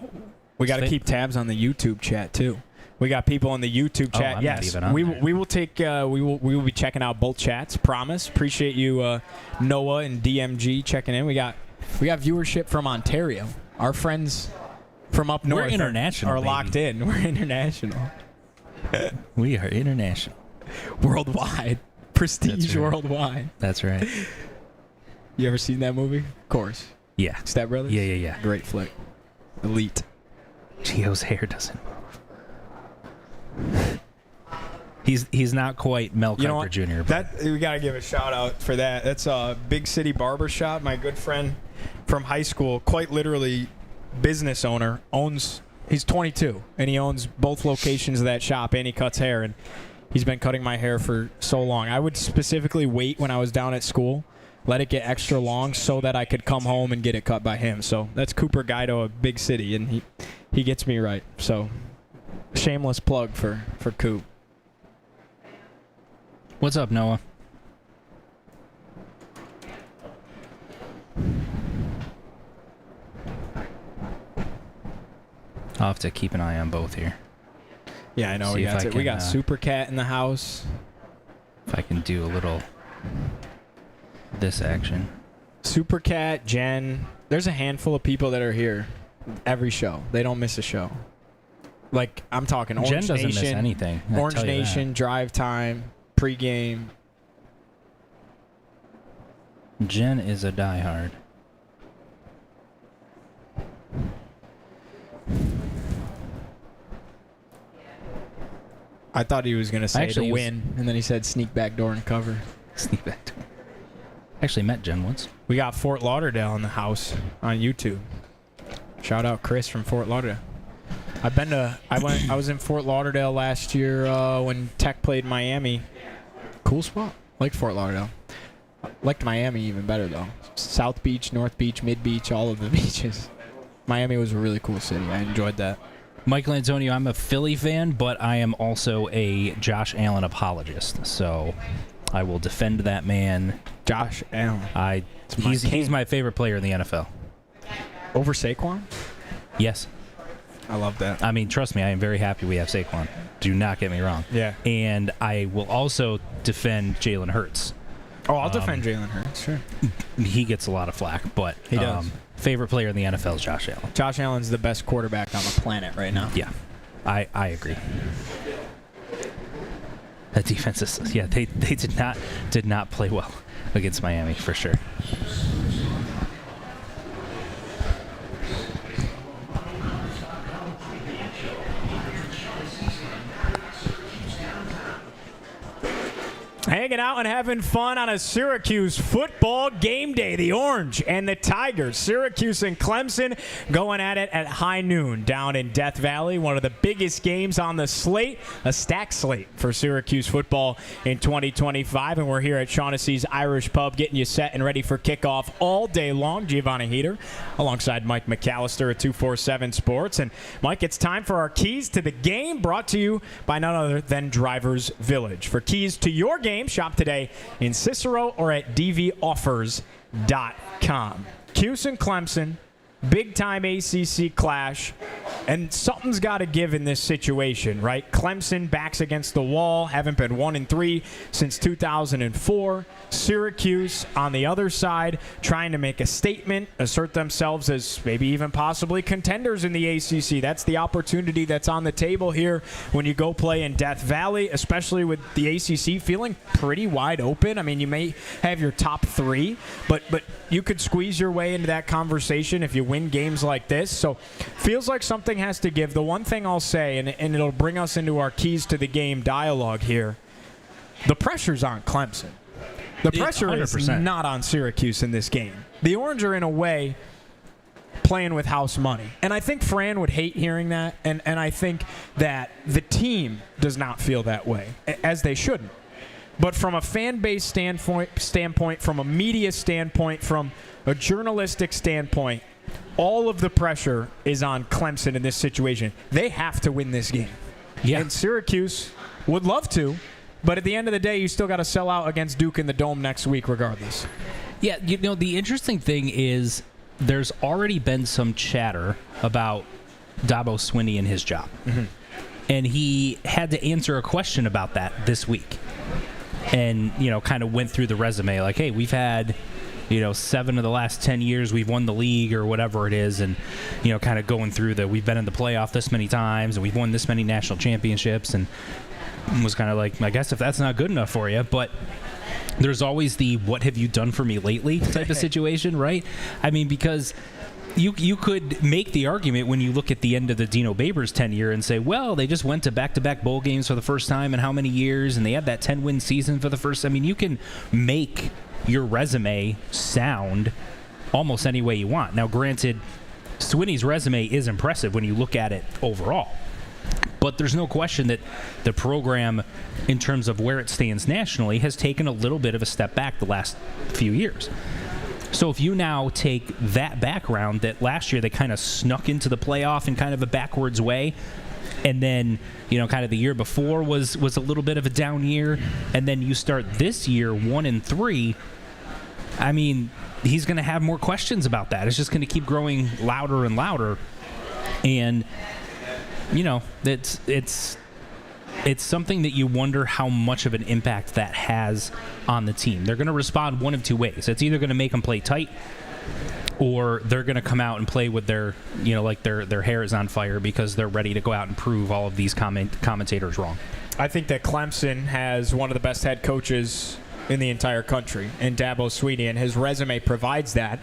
[SPEAKER 2] to keep tabs on the YouTube chat too. We got people in the YouTube
[SPEAKER 3] Oh,
[SPEAKER 2] chat.
[SPEAKER 3] I'm not
[SPEAKER 2] Yes,
[SPEAKER 3] even on
[SPEAKER 2] we
[SPEAKER 3] there.
[SPEAKER 2] we will take we will be checking out both chats. Promise. Appreciate you, Noah and DMG checking in. We got viewership from Ontario. Our friends from up north
[SPEAKER 3] international,
[SPEAKER 2] are
[SPEAKER 3] baby.
[SPEAKER 2] locked in. We're international,
[SPEAKER 3] We are international.
[SPEAKER 2] worldwide, prestige
[SPEAKER 3] That's right.
[SPEAKER 2] worldwide.
[SPEAKER 3] That's right.
[SPEAKER 2] You ever seen that movie? Of course.
[SPEAKER 3] Yeah.
[SPEAKER 2] Step Brothers.
[SPEAKER 3] Yeah.
[SPEAKER 2] Great flick. Elite.
[SPEAKER 3] Gio's hair doesn't move. He's not quite Mel
[SPEAKER 2] You know
[SPEAKER 3] Kiper
[SPEAKER 2] what?
[SPEAKER 3] Jr. but
[SPEAKER 2] That we gotta give a shout out for that. That's a Big City Barber Shop. My good friend from high school, quite literally business owner, he's 22 and he owns both locations of that shop and he cuts hair, and he's been cutting my hair for so long. I would specifically wait when I was down at school, let it get extra long so that I could come home and get it cut by him. So that's Cooper Guido of Big City, and he gets me right. So shameless plug for Coop.
[SPEAKER 3] What's up, Noah? I'll have to keep an eye on both here.
[SPEAKER 2] Yeah, I know.
[SPEAKER 3] See if I
[SPEAKER 2] We
[SPEAKER 3] can,
[SPEAKER 2] got Super Cat in the house.
[SPEAKER 3] If I can do a little this action.
[SPEAKER 2] Super Cat, Jen. There's a handful of people that are here every show. They don't miss a show. Like, I'm talking Orange
[SPEAKER 3] Jen doesn't
[SPEAKER 2] Nation,
[SPEAKER 3] miss anything. I'll
[SPEAKER 2] Orange
[SPEAKER 3] tell you that.
[SPEAKER 2] Nation, Drive Time, Pregame.
[SPEAKER 3] Jen is a diehard.
[SPEAKER 2] I thought he was going to say
[SPEAKER 3] Actually,
[SPEAKER 2] to
[SPEAKER 3] he was-
[SPEAKER 2] win, and then he said sneak back door and cover.
[SPEAKER 3] Sneak back to Actually met Jen once.
[SPEAKER 2] We got Fort Lauderdale in the house on YouTube. Shout out Chris from Fort Lauderdale. I was in Fort Lauderdale last year when Tech played Miami. Cool spot. Liked Fort Lauderdale. Liked Miami even better though. South Beach, North Beach, Mid Beach, all of the beaches. Miami was a really cool city. I enjoyed that.
[SPEAKER 3] Michael Antonio, I'm a Philly fan, but I am also a Josh Allen apologist. So I will defend that man.
[SPEAKER 2] Josh Allen.
[SPEAKER 3] He's my favorite player in the NFL.
[SPEAKER 2] Over Saquon?
[SPEAKER 3] Yes.
[SPEAKER 2] I love that.
[SPEAKER 3] I mean, trust me, I am very happy we have Saquon. Do not get me wrong.
[SPEAKER 2] Yeah.
[SPEAKER 3] And I will also defend Jalen Hurts.
[SPEAKER 2] Oh, I'll defend Jalen Hurts. Sure.
[SPEAKER 3] He gets a lot of flack, but
[SPEAKER 2] He does.
[SPEAKER 3] Favorite player in the NFL is Josh Allen.
[SPEAKER 2] Josh Allen's the best quarterback on the planet right now.
[SPEAKER 3] Yeah, I agree. That defense is they did not play well against Miami for sure.
[SPEAKER 2] Hey hanging out and having fun on a Syracuse football game day. The Orange and the Tigers, Syracuse and Clemson, going at it at high noon down in Death Valley. One of the biggest games on the slate, a stacked slate for Syracuse football in 2025. And we're here at Shaughnessy's Irish Pub getting you set and ready for kickoff all day long. Giovanni Heater alongside Mike McAllister at 247 Sports. And Mike, it's time for our keys to the game, brought to you by none other than Drivers Village. For keys to your game, shop today in Cicero or at dvoffers.com. Cuse and Clemson, big-time ACC clash, and something's got to give in this situation, right? Clemson backs against the wall, haven't been 1-3 since 2004. Syracuse on the other side trying to make a statement, assert themselves as maybe even possibly contenders in the ACC. That's the opportunity that's on the table here when you go play in Death Valley, especially with the ACC feeling pretty wide open. I mean, you may have your top three, but you could squeeze your way into that conversation if you win games like this. So feels like something has to give. The one thing I'll say, and it'll bring us into our keys to the game dialogue here, the pressure's on Clemson. The pressure is
[SPEAKER 3] 100%.
[SPEAKER 2] not on Syracuse in this game. The Orange are, in a way, playing with house money. And I think Fran would hate hearing that, and I think that the team does not feel that way, as they shouldn't. But from a fan base standpoint, from a media standpoint, from a journalistic standpoint, all of the pressure is on Clemson in this situation. They have to win this game.
[SPEAKER 3] Yeah.
[SPEAKER 2] And Syracuse would love to, but at the end of the day, you still got to sell out against Duke in the Dome next week regardless.
[SPEAKER 3] Yeah, you know, the interesting thing is there's already been some chatter about Dabo Swinney and his job. Mm-hmm. And he had to answer a question about that this week. And, you know, kind of went through the resume like, hey, we've had, 7 of the last 10 years we've won the league or whatever it is. And, kind of going through we've been in the playoff this many times and we've won this many national championships, and was kind of like, I guess if that's not good enough for you. But there's always the what have you done for me lately type of situation, right? I mean, because you could make the argument when you look at the end of the Dino Babers tenure and say, well, they just went to back-to-back bowl games for the first time in how many years, and they had that 10-win season for the first. I mean, you can make your resume sound almost any way you want. Now, granted, Swinney's resume is impressive when you look at it overall. But there's no question that the program, in terms of where it stands nationally, has taken a little bit of a step back the last few years. So if you now take that background, that last year they kind of snuck into the playoff in kind of a backwards way, and then, kind of the year before was a little bit of a down year, and then you start this year 1-3, I mean, he's going to have more questions about that. It's just going to keep growing louder and louder. And it's something that you wonder how much of an impact that has on the team. They're going to respond one of two ways. It's either going to make them play tight, or they're going to come out and play with their, like their hair is on fire because they're ready to go out and prove all of these commentators wrong.
[SPEAKER 2] I think that Clemson has one of the best head coaches in the entire country, and Dabo Swinney, and his resume provides that.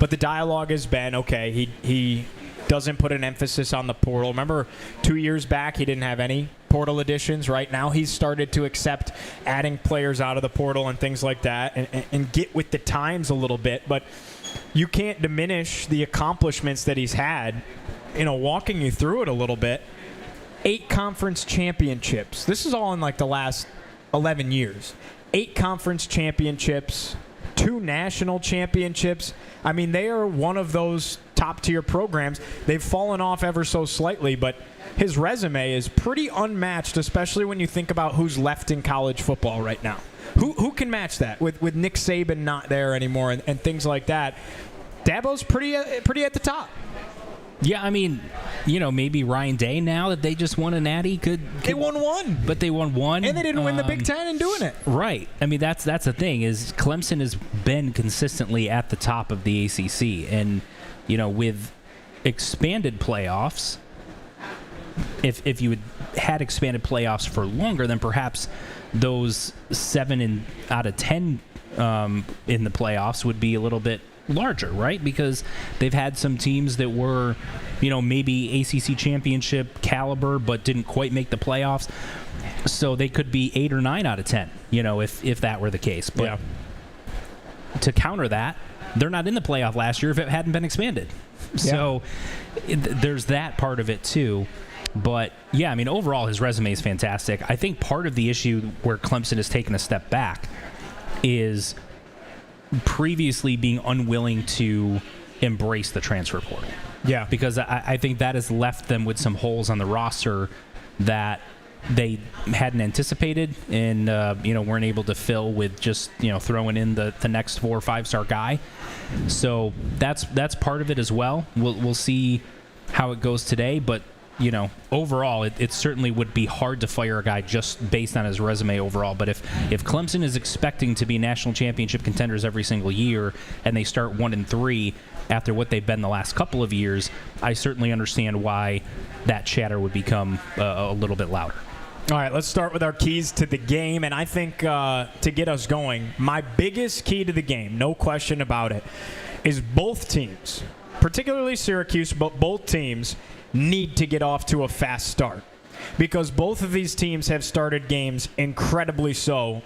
[SPEAKER 2] But the dialogue has been, okay, he doesn't put an emphasis on the portal. Remember 2 years back, he didn't have any portal additions. Right now, he's started to accept adding players out of the portal and things like that, and get with the times a little bit. But you can't diminish the accomplishments that he's had. Walking you through it a little bit, 8 conference championships. This is all in like the last 11 years. 8 conference championships, 2 national championships. I mean, they are one of those top-tier programs. They've fallen off ever so slightly, but his resume is pretty unmatched, especially when you think about who's left in college football right now. Who can match that with Nick Saban not there anymore and things like that? Dabo's pretty at the top.
[SPEAKER 3] Yeah, I mean, maybe Ryan Day, now that they just won a natty, could
[SPEAKER 2] They won one.
[SPEAKER 3] But they won one.
[SPEAKER 2] And they didn't win the Big Ten in doing it.
[SPEAKER 3] Right. I mean, that's the thing, is Clemson has been consistently at the top of the ACC. And, with expanded playoffs, if you had expanded playoffs for longer, then perhaps those 7 out of 10 in the playoffs would be a little bit larger, right? Because they've had some teams that were, maybe ACC championship caliber, but didn't quite make the playoffs. So they could be 8 or 9 out of 10, if that were the case. But to counter that, they're not in the playoff last year if it hadn't been expanded. So there's that part of it too. But, yeah, I mean, overall, his resume is fantastic. I think part of the issue where Clemson has taken a step back is previously being unwilling to embrace the transfer portal.
[SPEAKER 2] Yeah.
[SPEAKER 3] Because I think that has left them with some holes on the roster that they hadn't anticipated and, weren't able to fill with just, throwing in the next 4 or 5-star guy. So that's part of it as well. We'll see how it goes today, but overall, it certainly would be hard to fire a guy just based on his resume overall. But if Clemson is expecting to be national championship contenders every single year and they start 1-3 after what they've been the last couple of years, I certainly understand why that chatter would become a little bit louder.
[SPEAKER 2] All right, let's start with our keys to the game. And I think to get us going, my biggest key to the game, no question about it, is both teams, particularly Syracuse, but both teams need to get off to a fast start, because both of these teams have started games incredibly slow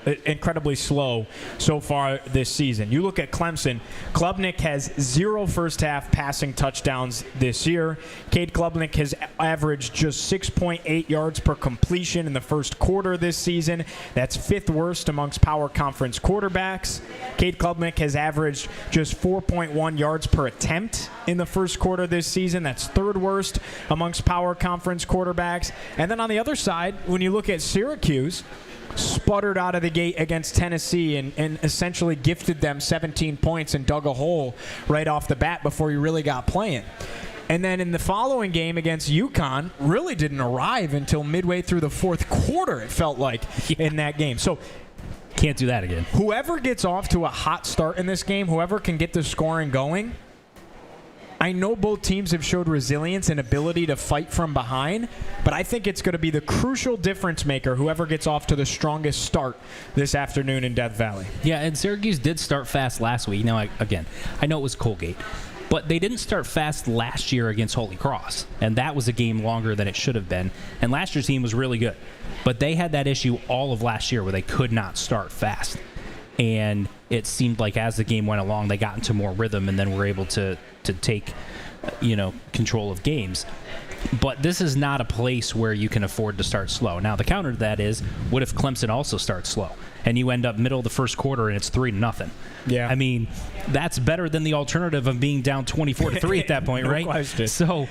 [SPEAKER 2] so far this season. You look at Clemson. Klubnik has 0 first-half passing touchdowns this year. Cade Klubnik has averaged just 6.8 yards per completion in the first quarter this season. That's 5th worst amongst power conference quarterbacks. Cade Klubnik has averaged just 4.1 yards per attempt in the first quarter this season. That's 3rd worst amongst power conference quarterbacks. And then on the other side, when you look at Syracuse, sputtered out of the gate against Tennessee and essentially gifted them 17 points and dug a hole right off the bat before you really got playing. And then in the following game against UConn, really didn't arrive until midway through the 4th quarter, it felt like, in that game. So
[SPEAKER 3] can't do that again.
[SPEAKER 2] Whoever gets off to a hot start in this game, whoever can get the scoring going, I know both teams have showed resilience and ability to fight from behind, but I think it's going to be the crucial difference maker, whoever gets off to the strongest start this afternoon in Death Valley.
[SPEAKER 3] Yeah, and Syracuse did start fast last week. Now, I know it was Colgate, but they didn't start fast last year against Holy Cross, and that was a game longer than it should have been. And last year's team was really good, but they had that issue all of last year where they could not start fast. And it seemed like as the game went along, they got into more rhythm and then were able to take, control of games. But this is not a place where you can afford to start slow. Now, the counter to that is, what if Clemson also starts slow and you end up middle of the first quarter and it's 3-0?
[SPEAKER 2] Yeah.
[SPEAKER 3] I mean, that's better than the alternative of being down 24-3 at that point,
[SPEAKER 2] no
[SPEAKER 3] right?
[SPEAKER 2] Question.
[SPEAKER 3] So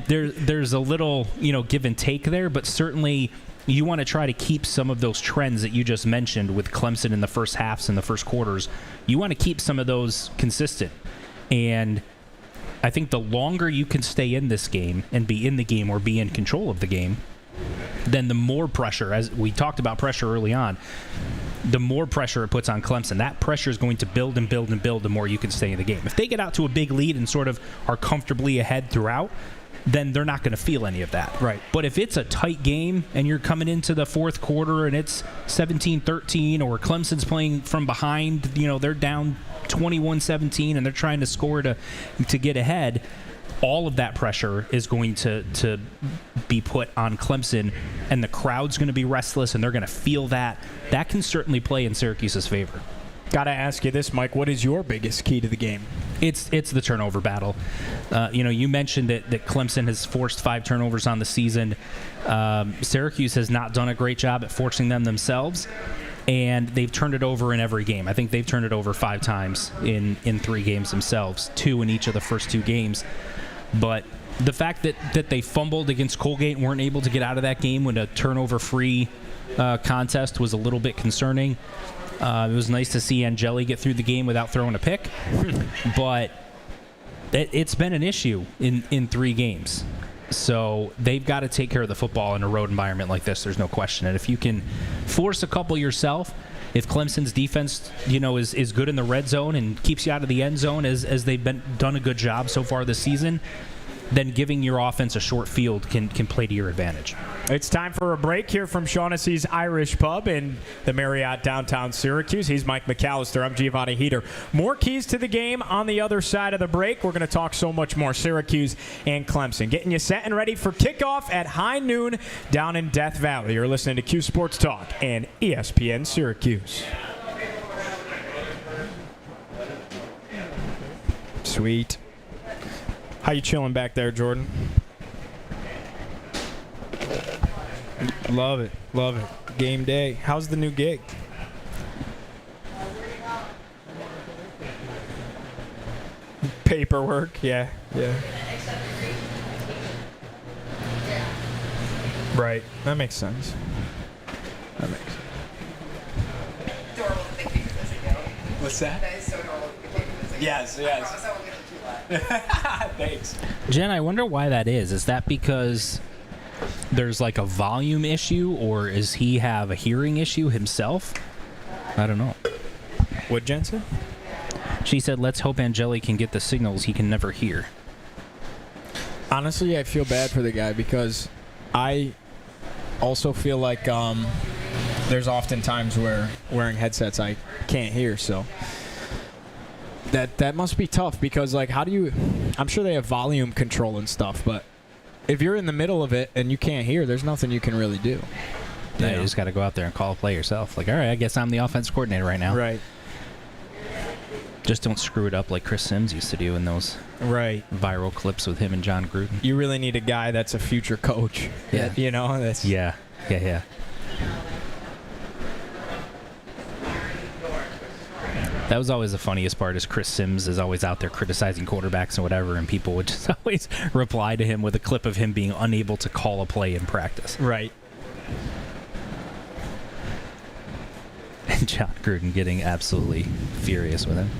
[SPEAKER 3] there's a little, give and take there, but certainly you want to try to keep some of those trends that you just mentioned with Clemson in the first halves and the first quarters. You want to keep some of those consistent. And I think the longer you can stay in this game and be in the game or be in control of the game, then the more pressure, as we talked about pressure early on, the more pressure it puts on Clemson. That pressure is going to build and build and build the more you can stay in the game. If they get out to a big lead and sort of are comfortably ahead throughout, then they're not going to feel any of that.
[SPEAKER 2] Right.
[SPEAKER 3] But if it's a tight game and you're coming into the 4th quarter and it's 17-13 or Clemson's playing from behind, they're down 21-17 and they're trying to score to get ahead, all of that pressure is going to be put on Clemson, and the crowd's going to be restless and they're going to feel that. That can certainly play in Syracuse's favor.
[SPEAKER 2] Got to ask you this, Mike. What is your biggest key to the game?
[SPEAKER 3] It's the turnover battle. You mentioned that Clemson has forced 5 turnovers on the season. Syracuse has not done a great job at forcing them themselves, and they've turned it over in every game. I think they've turned it over 5 times in 3 games themselves, 2 in each of the first 2 games. But the fact that they fumbled against Colgate and weren't able to get out of that game when a turnover-free contest was a little bit concerning. It was nice to see Angeli get through the game without throwing a pick, but it's been an issue in 3 games. So they've got to take care of the football in a road environment like this. There's no question. And if you can force a couple yourself, if Clemson's defense, is good in the red zone and keeps you out of the end zone as they've done a good job so far this season, then giving your offense a short field can play to your advantage.
[SPEAKER 2] It's time for a break here from Shaughnessy's Irish Pub in the Marriott downtown Syracuse. He's Mike McAllister. I'm Giovanni Heater. More keys to the game on the other side of the break. We're going to talk so much more Syracuse and Clemson. Getting you set and ready for kickoff at high noon down in Death Valley. You're listening to Cuse Sports Talk and ESPN Syracuse. Sweet. How you chilling back there, Jordan? Love it. Love it. Game day. How's the new gig? Paperwork. Yeah. Yeah. Right. That makes sense. That makes sense. What's that?
[SPEAKER 5] That is so normal.
[SPEAKER 2] Yes,
[SPEAKER 5] I
[SPEAKER 2] yes.
[SPEAKER 5] promise I won't get it too loud.
[SPEAKER 2] Thanks.
[SPEAKER 3] Jen, I wonder why that is. Is that because there's like a volume issue, or is he have a hearing issue himself? I don't know.
[SPEAKER 2] What, Jensen?
[SPEAKER 3] She said, let's hope Angeli can get the signals he can never hear.
[SPEAKER 2] Honestly, I feel bad for the guy because I also feel like there's often times where wearing headsets I can't hear, so that must be tough because, like, how do you... I'm sure they have volume control and stuff, but if you're in the middle of it and you can't hear, there's nothing you can really do.
[SPEAKER 3] Yeah, you just got to go out there and call a play yourself. Like, all right, I guess I'm the offense coordinator right now.
[SPEAKER 2] Right.
[SPEAKER 3] Just don't screw it up like Chris Sims used to do in those
[SPEAKER 2] Right.
[SPEAKER 3] viral clips with him and John Gruden.
[SPEAKER 2] You really need a guy that's a future coach.
[SPEAKER 3] Yeah.
[SPEAKER 2] You know? That's,
[SPEAKER 3] Yeah. That was always the funniest part, is Chris Sims is always out there criticizing quarterbacks and whatever, and people would just always reply to him with a clip of him being unable to call a play in practice.
[SPEAKER 2] Right.
[SPEAKER 3] And John Gruden getting absolutely furious with him.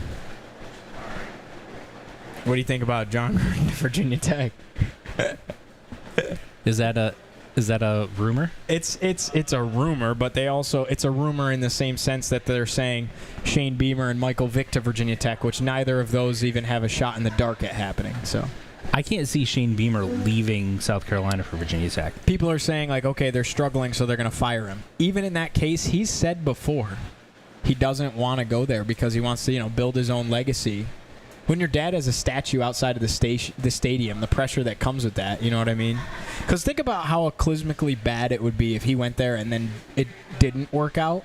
[SPEAKER 2] What do you think about John Gruden to Virginia Tech?
[SPEAKER 3] Is that a rumor?
[SPEAKER 2] It's a rumor, but they also it's a rumor in the same sense that they're saying Shane Beamer and Michael Vick to Virginia Tech, which neither of those even have a shot in the dark at happening. So
[SPEAKER 3] I can't see Shane Beamer leaving South Carolina for Virginia Tech.
[SPEAKER 2] people are saying, like, okay, they're struggling, so they're going to fire him. Even in that case, he's said before he doesn't want to go there because he wants to, build his own legacy. When your dad has a statue outside of the stadium, the pressure that comes with that, you know what I mean? Because think about how aclysmically bad it would be if he went there and then it didn't work out.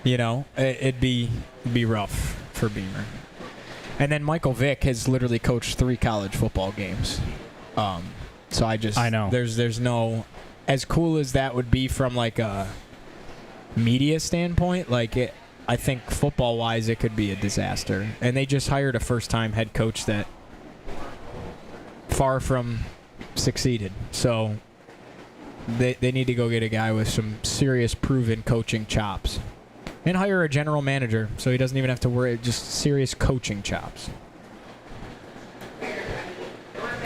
[SPEAKER 2] It'd be rough for Beamer. And then Michael Vick has literally coached 3 college football games. So I know there's no, as cool as that would be from like a media standpoint, I think football-wise, it could be a disaster. And they just hired a first-time head coach that far from succeeded. So they need to go get a guy with some serious proven coaching chops. And hire a general manager so he doesn't even have to worry, just serious coaching chops.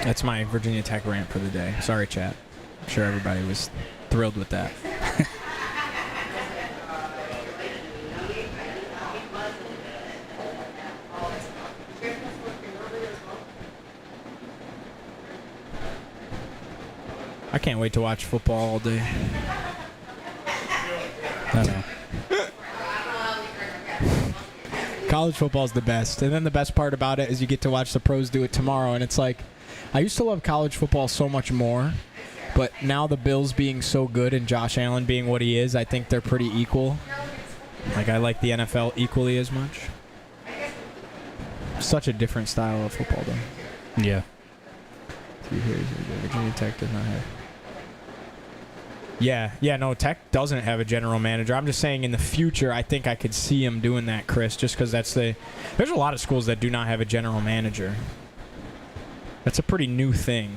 [SPEAKER 2] That's my Virginia Tech rant for the day. Sorry, chat. I'm sure everybody was thrilled with that. I can't wait to watch football all day.
[SPEAKER 3] I know.
[SPEAKER 2] College football is the best. And then the best part about it is you get to watch the pros do it tomorrow. And it's like, I used to love college football so much more. But now the Bills being so good and Josh Allen being what he is, I think they're pretty equal. Like, I like the NFL equally as much. Such a different style of football, though.
[SPEAKER 3] Yeah.
[SPEAKER 2] Virginia Tech does not have. Yeah, no, Tech doesn't have a general manager. I'm just saying in the future, I think I could see him doing that, Chris, just because there's a lot of schools that do not have a general manager. That's a pretty new thing.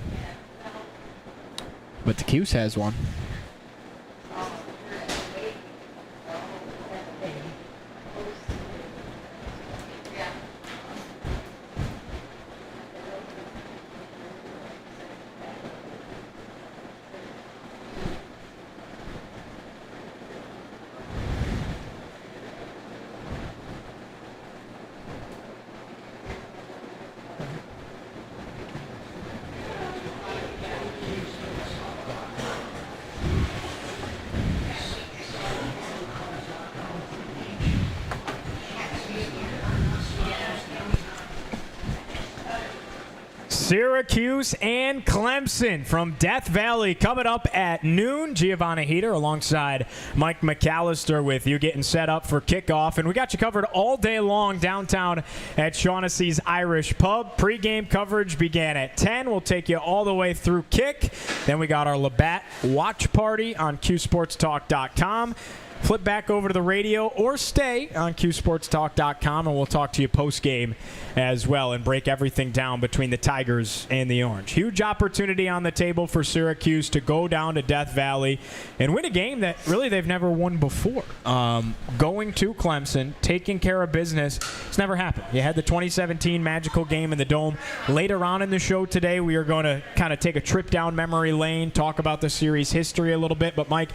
[SPEAKER 2] But the Cuse has one. Syracuse and Clemson from Death Valley coming up at noon. Giovanni Heater alongside Mike McAllister with you, getting set up for kickoff. And we got you covered all day long downtown at Shaughnessy's Irish Pub. Pre-game coverage began at 10. We'll take you all the way through kick. Then we got our Labatt watch party on QSportsTalk.com. Flip back over to the radio or stay on QSportsTalk.com, and we'll talk to you post-game as well and break everything down between the Tigers and the Orange. Huge opportunity on the table for Syracuse to go down to Death Valley and win a game that really they've never won before. Going to Clemson, taking care of business, it's never happened. You had the 2017 magical game in the Dome. Later on in the show today, we are going to kind of take a trip down memory lane, talk about the series history a little bit. But, Mike,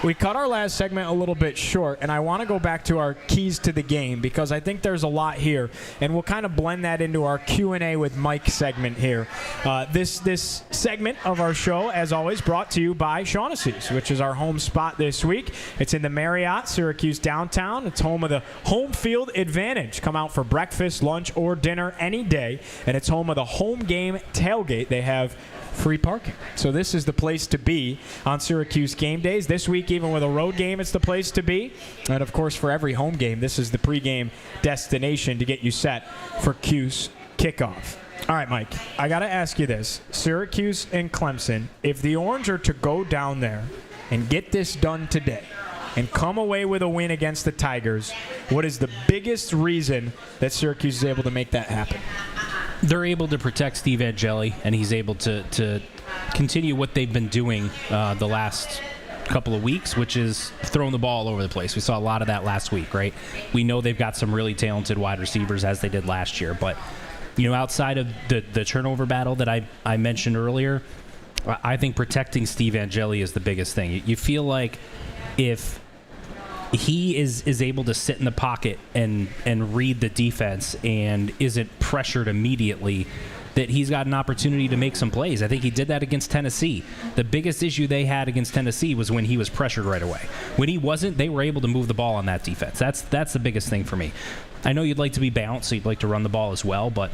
[SPEAKER 2] we cut our last segment a little bit short, and I want to go back to our keys to the game because I think there's a lot here, and we'll kind of blend that into our Q&A with Mike segment here. This segment of our show, as always, brought to you by Shaughnessy's, which is our home spot this week. It's in the Marriott, Syracuse downtown. It's home of the home field advantage. Come out for breakfast, lunch, or dinner any day, and it's home of the home game tailgate. They have free parking. So this is the place to be on Syracuse game days. This week, even with a road game, it's the place to be. And, of course, for every home game, this is the pregame destination to get you set for Cuse kickoff. All right, Mike, I got to ask you this. Syracuse and Clemson, if the Orange are to go down there and get this done today and come away with a win against the Tigers, what is the biggest reason that Syracuse is able to make that happen?
[SPEAKER 3] They're able to protect Steve Angeli, and he's able to continue what they've been doing the last couple of weeks, which is throwing the ball all over the place. We saw a lot of that last week, right? We know they've got some really talented wide receivers, as they did last year. But, you know, outside of the turnover battle that I mentioned earlier, I think protecting Steve Angeli is the biggest thing. You feel like if he is able to sit in the pocket and read the defense and isn't pressured immediately, that he's got an opportunity to make some plays. I think he did that against Tennessee. The biggest issue they had against Tennessee was when he was pressured right away. When he wasn't, they were able to move the ball on that defense. That's the biggest thing for me. I know you'd like to be balanced, so you'd like to run the ball as well, but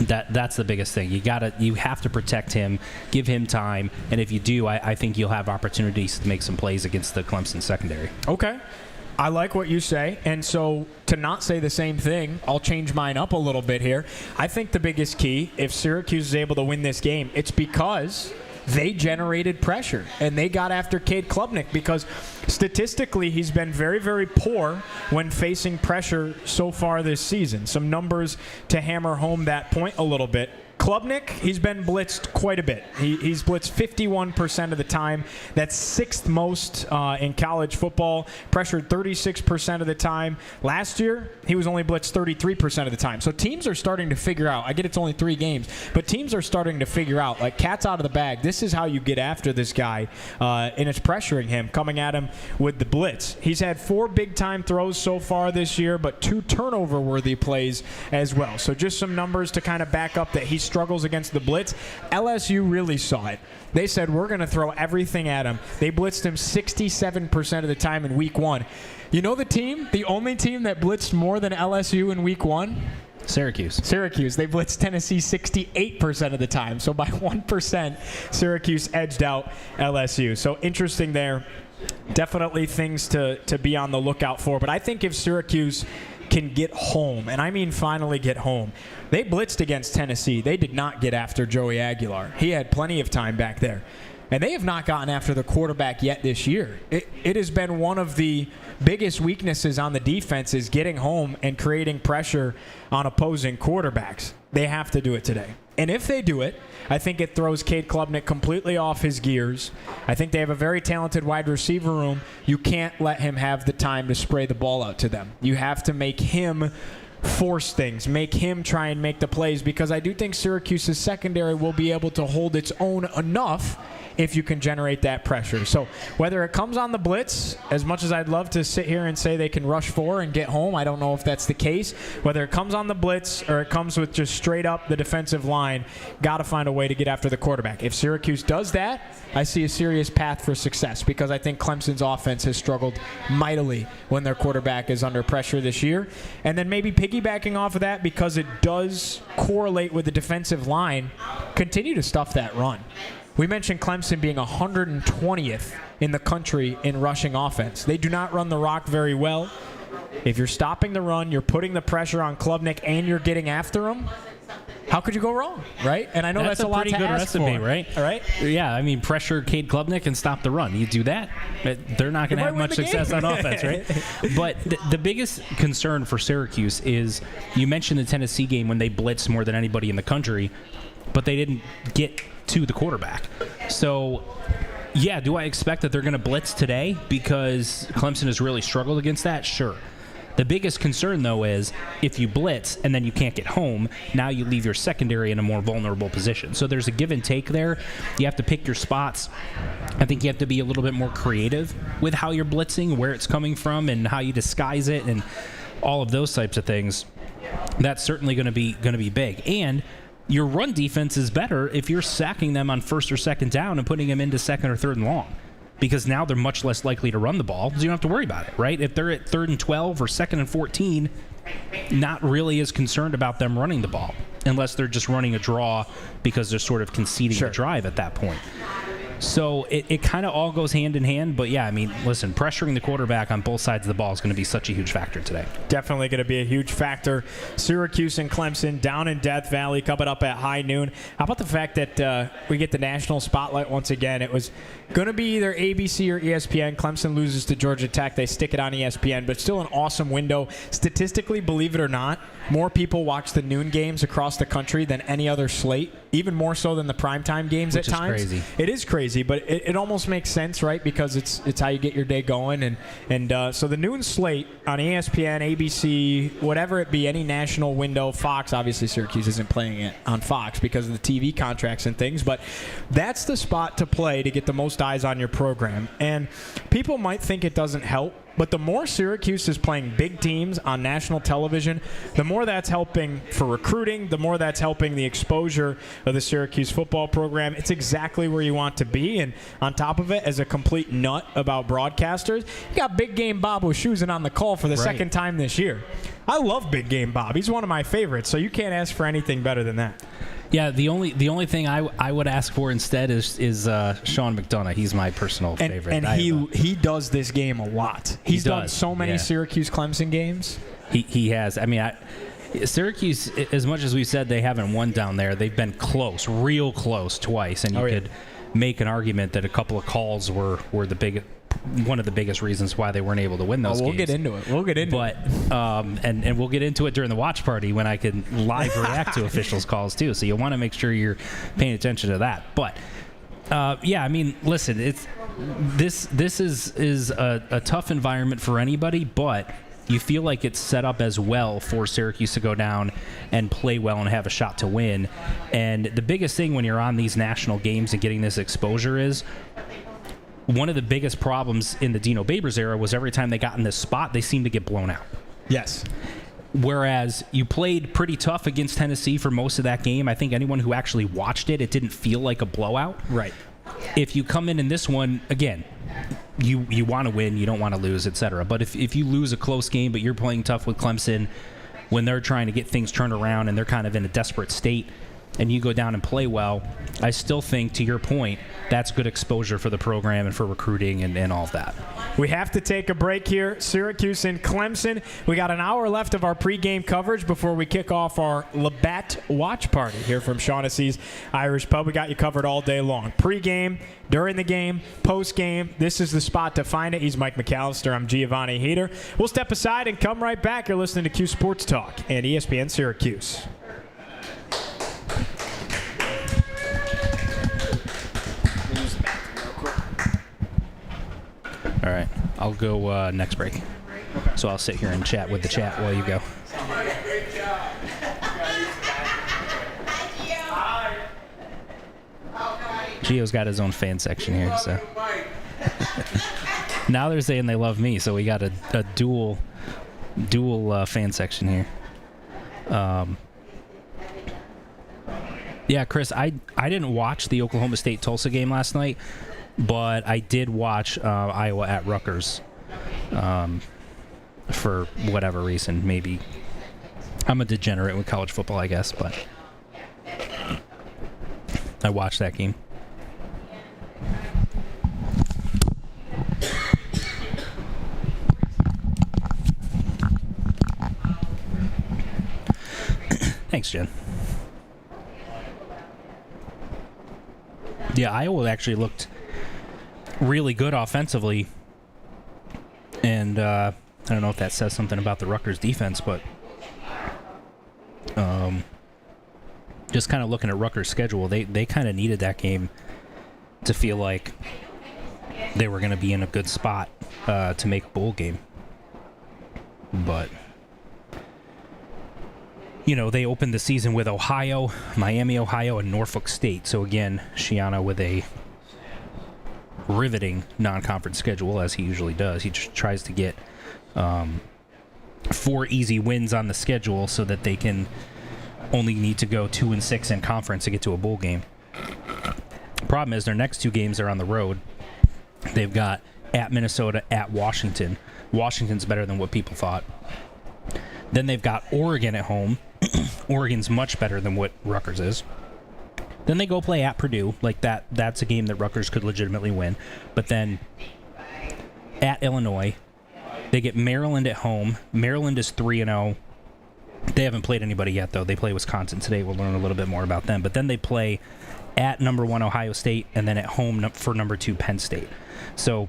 [SPEAKER 3] that's the biggest thing. You have to protect him, give him time, and if you do, I think you'll have opportunities to make some plays against the Clemson secondary.
[SPEAKER 2] Okay. I like what you say, and so to not say the same thing, I'll change mine up a little bit here. I think the biggest key, if Syracuse is able to win this game, it's because they generated pressure, and they got after Cade Klubnik because statistically he's been very, very poor when facing pressure so far this season. Some numbers to hammer home that point a little bit. Klubnik, he's been blitzed quite a bit. He's blitzed 51% of the time. That's sixth most in college football. Pressured 36% of the time. Last year, he was only blitzed 33% of the time. So teams are starting to figure out. I get it's only 3 games, but teams are starting to figure out, like, cat's out of the bag. This is how you get after this guy, and it's pressuring him, coming at him with the blitz. He's had 4 big-time throws so far this year, but 2 turnover-worthy plays as well. So just some numbers to kind of back up that he struggles against the blitz. LSU really saw it. They said, we're going to throw everything at him. They blitzed him 67% of the time in week 1. You know the only team that blitzed more than LSU in week 1?
[SPEAKER 3] Syracuse.
[SPEAKER 2] They blitzed Tennessee 68% of the time. So by 1%, Syracuse edged out LSU. So interesting there. Definitely things to be on the lookout for. But I think if Syracuse can get home, and I mean finally get home. They blitzed against Tennessee. They did not get after Joey Aguilar. He had plenty of time back there. And they have not gotten after the quarterback yet this year. It has been one of the biggest weaknesses on the defense is getting home and creating pressure on opposing quarterbacks. They have to do it today. And if they do it, I think it throws Cade Klubnik completely off his gears. I think they have a very talented wide receiver room. You can't let him have the time to spray the ball out to them. You have to make him force things, make him try and make the plays, because I do think Syracuse's secondary will be able to hold its own enough if you can generate that pressure. So whether it comes on the blitz, as much as I'd love to sit here and say they can rush 4 and get home, I don't know if that's the case. Whether it comes on the blitz or it comes with just straight up the defensive line, got to find a way to get after the quarterback. If Syracuse does that, I see a serious path for success because I think Clemson's offense has struggled mightily when their quarterback is under pressure this year. And then maybe piggybacking off of that, because it does correlate with the defensive line, continue to stuff that run. We mentioned Clemson being 120th in the country in rushing offense. They do not run the rock very well. If you're stopping the run, you're putting the pressure on Klubnik, and you're getting after him, how could you go wrong, right? And I know that's a lot
[SPEAKER 3] pretty
[SPEAKER 2] to
[SPEAKER 3] good
[SPEAKER 2] ask
[SPEAKER 3] recipe,
[SPEAKER 2] for,
[SPEAKER 3] right?
[SPEAKER 2] All right.
[SPEAKER 3] Yeah, I mean, pressure Cade Klubnik and stop the run. You do that, they're not going to have much success on offense, right? But the biggest concern for Syracuse is, you mentioned the Tennessee game when they blitzed more than anybody in the country, but they didn't get to the quarterback. So, yeah, do I expect that they're going to blitz today because Clemson has really struggled against that? Sure. The biggest concern, though, is if you blitz and then you can't get home, now you leave your secondary in a more vulnerable position. So there's a give and take there. You have to pick your spots. I think you have to be a little bit more creative with how you're blitzing, where it's coming from, and how you disguise it, and all of those types of things. That's certainly going to be big. And your run defense is better if you're sacking them on first or second down and putting them into second or third and long, because now they're much less likely to run the ball, so you don't have to worry about it, right? If they're at 3rd and 12 or 2nd and 14, not really as concerned about them running the ball, unless they're just running a draw because they're sort of conceding the drive at that point. So it kind of all goes hand in hand. But, yeah, I mean, listen, pressuring the quarterback on both sides of the ball is going to be such a huge factor today.
[SPEAKER 2] Definitely going to be a huge factor. Syracuse and Clemson down in Death Valley coming up at high noon. How about the fact that we get the national spotlight once again? It was going to be either ABC or ESPN. Clemson loses to Georgia Tech. They stick it on ESPN, but still an awesome window. Statistically, believe it or not, more people watch the noon games across the country than any other slate, even more so than the primetime games
[SPEAKER 3] Which
[SPEAKER 2] at
[SPEAKER 3] is
[SPEAKER 2] times.
[SPEAKER 3] Crazy.
[SPEAKER 2] It is crazy, but it almost makes sense, right? Because it's how you get your day going. And so the noon slate on ESPN, ABC, whatever it be, any national window, Fox, obviously Syracuse isn't playing it on Fox because of the TV contracts and things, but that's the spot to play to get the most eyes on your program. And people might think it doesn't help, but the more Syracuse is playing big teams on national television, the more that's helping for recruiting, the more that's helping the exposure of the Syracuse football program. It's exactly where you want to be. And on top of it, as a complete nut about broadcasters, you got Big Game Bob Wischusen on the call for the second time this year. I love Big Game Bob. He's one of my favorites, so you can't ask for anything better than that.
[SPEAKER 3] Yeah, the only thing I would ask for instead is Sean McDonough. He's my personal favorite.
[SPEAKER 2] And he does this game a lot. He's done so many Syracuse-Clemson games.
[SPEAKER 3] He has. I mean, Syracuse, as much as we said they haven't won down there, they've been close, real close twice. And you could make an argument that a couple of calls were one of the biggest reasons why they weren't able to win those games.
[SPEAKER 2] We'll get into it.
[SPEAKER 3] And we'll get into it during the watch party when I can live react to officials' calls too. So you want to make sure you're paying attention to that. But I mean, listen, this is a tough environment for anybody, but you feel like it's set up as well for Syracuse to go down and play well and have a shot to win. And the biggest thing when you're on these national games and getting this exposure is, one of the biggest problems in the Dino Babers era was every time they got in this spot, they seemed to get blown out.
[SPEAKER 2] Yes.
[SPEAKER 3] Whereas you played pretty tough against Tennessee for most of that game. I think anyone who actually watched it didn't feel like a blowout.
[SPEAKER 2] Right.
[SPEAKER 3] If you come in this one, again, you want to win, you don't want to lose, etc. But if you lose a close game, but you're playing tough with Clemson when they're trying to get things turned around and they're kind of in a desperate state, and you go down and play well, I still think, to your point, that's good exposure for the program and for recruiting and all of that.
[SPEAKER 2] We have to take a break here. Syracuse and Clemson. We got an hour left of our pregame coverage before we kick off our Labatt watch party here from Shaughnessy's Irish Pub. We got you covered all day long. Pregame, during the game, postgame. This is the spot to find it. He's Mike McAllister. I'm Giovanni Heater. We'll step aside and come right back. You're listening to Cuse Sports Talk and ESPN Syracuse.
[SPEAKER 3] All right, I'll go next break. So I'll sit here and chat with the chat while you go. Gio's got his own fan section here, so. Now they're saying they love me, so we got a dual fan section here. Yeah, Chris, I didn't watch the Oklahoma State-Tulsa game last night, but I did watch Iowa at Rutgers for whatever reason. Maybe I'm a degenerate with college football, I guess, but I watched that game. Thanks, Jen. Yeah, Iowa actually looked really good offensively. And I don't know if that says something about the Rutgers defense, but just kind of looking at Rutgers' schedule, they kind of needed that game to feel like they were going to be in a good spot to make a bowl game. But you know, they opened the season with Ohio, Miami, Ohio, and Norfolk State. So again, Shiana with a riveting non-conference schedule, as he usually does. He just tries to get 4 easy wins on the schedule so that they can only need to go 2-6 in conference to get to a bowl game. Problem is, their next 2 games are on the road. They've got at Minnesota, at Washington. Washington's better than what people thought. Then they've got Oregon at home. Oregon's much better than what Rutgers is. Then they go play at Purdue. Like that's a game that Rutgers could legitimately win. But then at Illinois, they get Maryland at home. Maryland is 3-0. They haven't played anybody yet, though. They play Wisconsin today. We'll learn a little bit more about them. But then they play at number 1 Ohio State and then at home for number 2 Penn State. So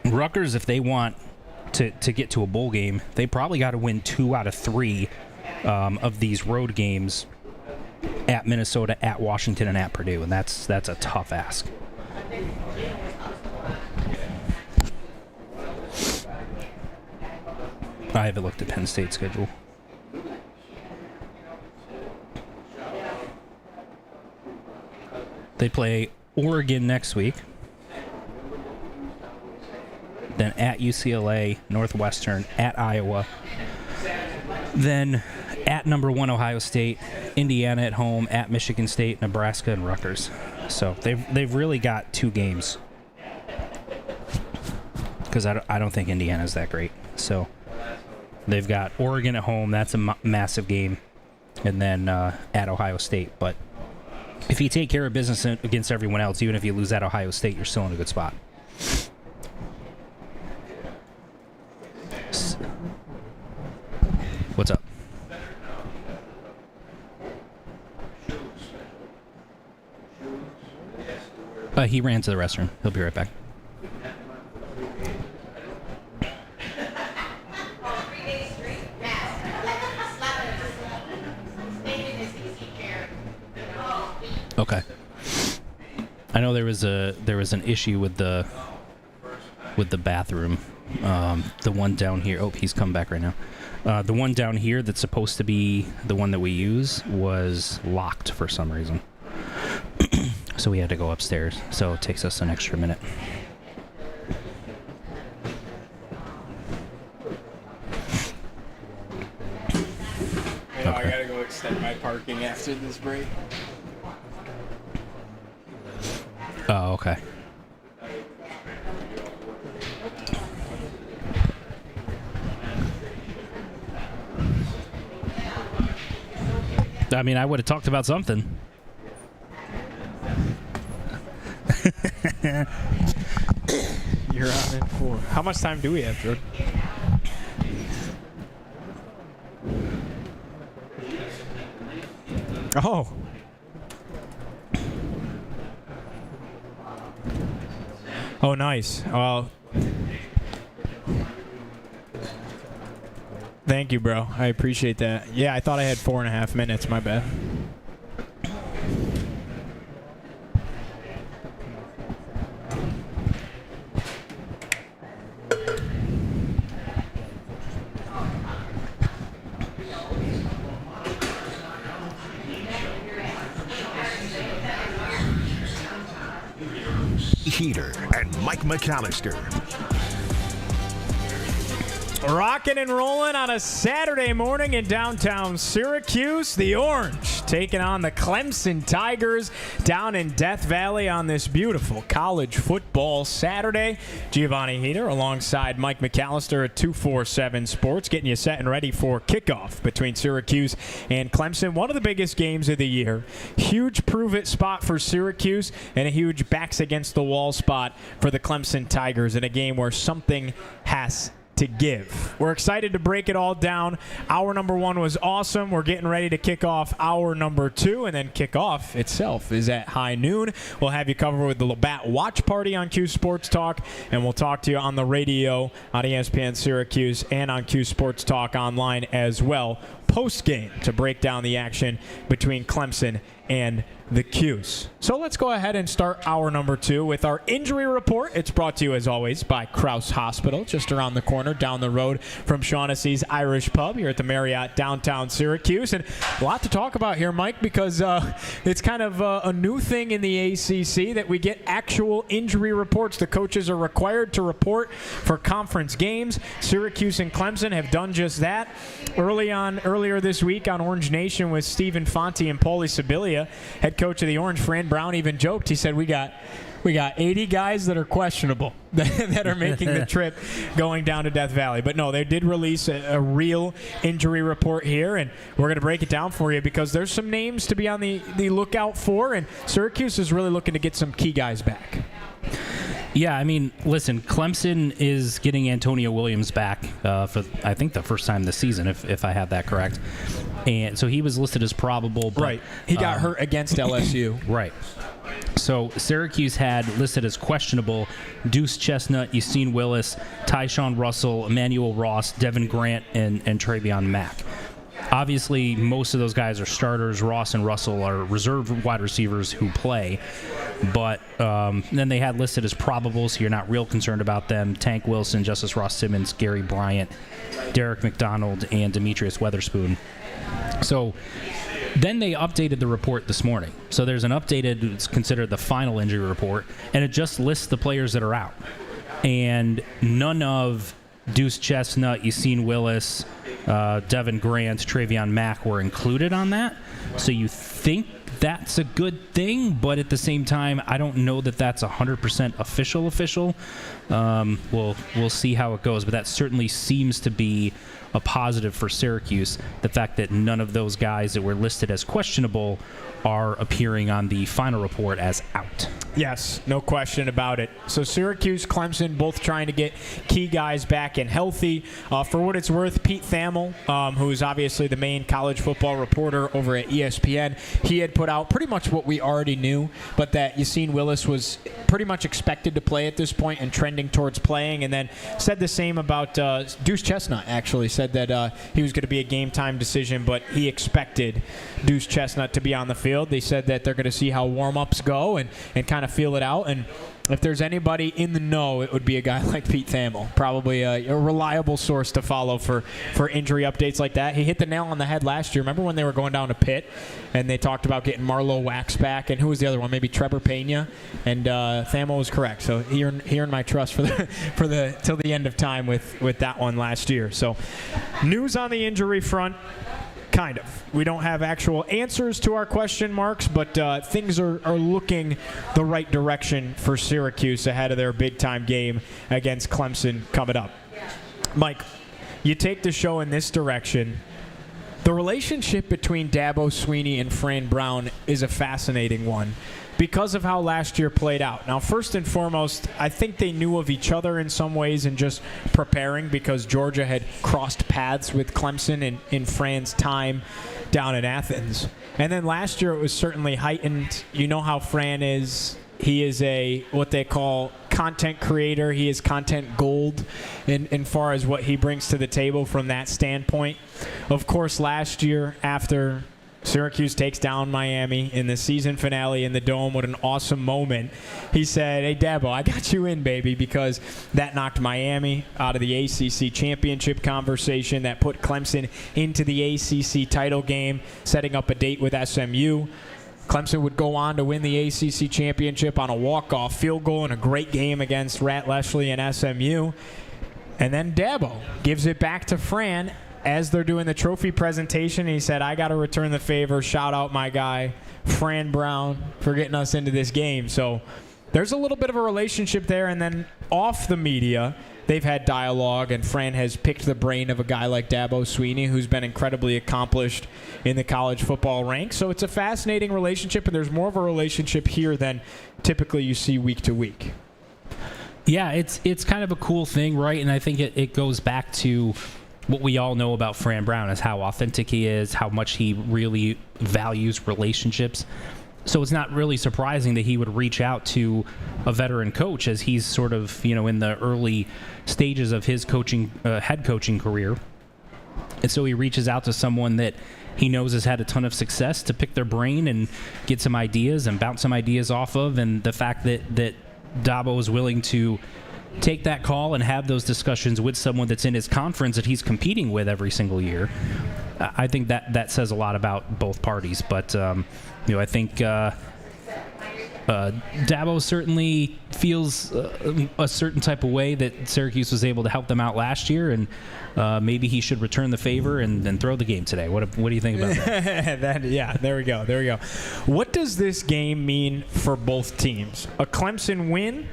[SPEAKER 3] Rutgers, if they want to get to a bowl game, they probably got to win 2 out of 3 of these road games at Minnesota, at Washington, and at Purdue, and that's a tough ask. I haven't looked at Penn State's schedule. They play Oregon next week. Then at UCLA, Northwestern, at Iowa. Then at number 1 Ohio State, Indiana at home, at Michigan State, Nebraska, and Rutgers. So they've really got 2 games. Because I don't think Indiana's that great. So they've got Oregon at home. That's a massive game. And then at Ohio State. But if you take care of business against everyone else, even if you lose at Ohio State, you're still in a good spot. What's up? He ran to the restroom. He'll be right back. Okay. I know there was an issue with the bathroom. The one down here. Oh, he's come back right now. The one down here that's supposed to be the one that we use was locked for some reason. So we had to go upstairs. So it takes us an extra minute.
[SPEAKER 2] I know, I gotta go extend my parking after this break.
[SPEAKER 3] Oh, okay. I mean, I would have talked about something.
[SPEAKER 2] You're on in 4. How much time do we have, Jordan? Oh. Oh, nice. Well, thank you, bro. I appreciate that. Yeah, I thought I had 4.5 minutes. My bad.
[SPEAKER 6] Heater and Mike McAllister.
[SPEAKER 2] Rocking and rolling on a Saturday morning in downtown Syracuse. The Orange taking on the Clemson Tigers down in Death Valley on this beautiful college football Saturday. Giovanni Heater alongside Mike McAllister at 247 Sports, getting you set and ready for kickoff between Syracuse and Clemson. One of the biggest games of the year. Huge prove-it spot for Syracuse and a huge backs against the wall spot for the Clemson Tigers in a game where something has to give. We're excited to break it all down. Hour number one was awesome. We're getting ready to kick off hour number two, and then kickoff itself is at high noon. We'll have you covered with the Labatt Watch Party on Cuse Sports Talk, and we'll talk to you on the radio on ESPN Syracuse and on Cuse Sports Talk online as well post-game to break down the action between Clemson and the Cuse. So let's go ahead and start hour number two with our injury report. It's brought to you, as always, by Krause Hospital, just around the corner, down the road from Shaughnessy's Irish Pub here at the Marriott downtown Syracuse. And a lot to talk about here, Mike, because it's kind of a new thing in the ACC that we get actual injury reports. The coaches are required to report for conference games. Syracuse and Clemson have done just that. Earlier this week on Orange Nation with Stephen Fonte and Paulie Sibilia, head coach of the Orange, Fran Brown, even joked. He said, we got 80 guys that are questionable that are making the trip going down to Death Valley. But no, they did release a real injury report here, and we're going to break it down for you because there's some names to be on the lookout for, and Syracuse is really looking to get some key guys back.
[SPEAKER 3] Yeah, I mean, listen, Clemson is getting Antonio Williams back for, I think, the first time this season, if I have that correct. And so he was listed as probable. But,
[SPEAKER 2] right. He got hurt against LSU.
[SPEAKER 3] Right. So Syracuse had listed as questionable Deuce Chestnut, Yassine Willis, Tyshawn Russell, Emmanuel Ross, Devin Grant, and Travion Mack. Obviously, most of those guys are starters. Ross and Russell are reserve wide receivers who play. But then they had listed as probables, so you're not real concerned about them. Tank Wilson, Justice Ross Simmons, Gary Bryant, Derek McDonald, and Demetrius Weatherspoon. So then they updated the report this morning. So there's an updated, it's considered the final injury report, and it just lists the players that are out. And none of Deuce Chestnut, Yassine Willis, Devin Grant, Travion Mack were included on that. So you think that's a good thing, but at the same time, I don't know that that's 100% official. We'll see how it goes, but that certainly seems to be a positive for Syracuse, the fact that none of those guys that were listed as questionable are appearing on the final report as out.
[SPEAKER 2] Yes, no question about it. So Syracuse, Clemson, both trying to get key guys back and healthy. For what it's worth, Pete Thamel, who is obviously the main college football reporter over at ESPN, he had put out pretty much what we already knew, but that Yassine Willis was pretty much expected to play at this point and trending towards playing, and then said the same about Deuce Chestnut, actually, said that he was going to be a game-time decision, but he expected Deuce Chestnut to be on the field. They said that they're going to see how warm-ups go and kind of feel it out. And if there's anybody in the know, it would be a guy like Pete Thamel, probably a reliable source to follow for injury updates like that. He hit the nail on the head last year. Remember when they were going down to Pitt and they talked about getting Marlowe Wax back, and who was the other one? Maybe Trevor Pena, and Thamel was correct. So he earned my trust for the till the end of time with that one last year. So news on the injury front. Kind of. We don't have actual answers to our question marks, but things are looking the right direction for Syracuse ahead of their big-time game against Clemson coming up. Mike, you take the show in this direction. The relationship between Dabo Swinney and Fran Brown is a fascinating one because of how last year played out. Now, first and foremost, I think they knew of each other in some ways and just preparing because Georgia had crossed paths with Clemson in Fran's time down in Athens. And then last year it was certainly heightened. You know how Fran is. He is what they call content creator. He is content gold in far as what he brings to the table from that standpoint. Of course, last year after Syracuse takes down Miami in the season finale in the Dome. What an awesome moment. He said, hey, Dabo, I got you in, baby, because that knocked Miami out of the ACC championship conversation. That put Clemson into the ACC title game, setting up a date with SMU. Clemson would go on to win the ACC championship on a walk-off field goal in a great game against Rattleshley and SMU. And then Dabo gives it back to Fran as they're doing the trophy presentation. He said, I got to return the favor. Shout out my guy, Fran Brown, for getting us into this game. So there's a little bit of a relationship there. And then off the media, they've had dialogue, and Fran has picked the brain of a guy like Dabo Sweeney, who's been incredibly accomplished in the college football ranks. So it's a fascinating relationship, and there's more of a relationship here than typically you see week to week.
[SPEAKER 3] Yeah, it's kind of a cool thing, right? And I think it goes back to what we all know about Fran Brown, is how authentic he is, how much he really values relationships. So it's not really surprising that he would reach out to a veteran coach, as he's sort of, in the early stages of his head coaching career. And so he reaches out to someone that he knows has had a ton of success to pick their brain and get some ideas and bounce some ideas off of. And the fact that Dabo is willing to take that call and have those discussions with someone that's in his conference that he's competing with every single year, I think that says a lot about both parties. But I think Dabo certainly feels a certain type of way that Syracuse was able to help them out last year, and maybe he should return the favor and throw the game today. What do you think about that?
[SPEAKER 2] There we go. What does this game mean for both teams? A Clemson win,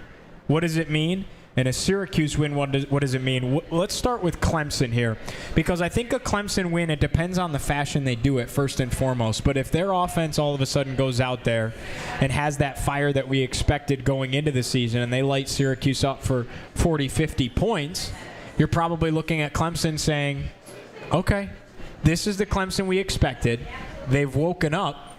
[SPEAKER 2] what does it mean? And a Syracuse win, what does it mean? Let's start with Clemson here, because I think a Clemson win, it depends on the fashion they do it, first and foremost. But if their offense all of a sudden goes out there and has that fire that we expected going into the season, and they light Syracuse up for 40, 50 points, you're probably looking at Clemson saying, okay, this is the Clemson we expected. They've woken up.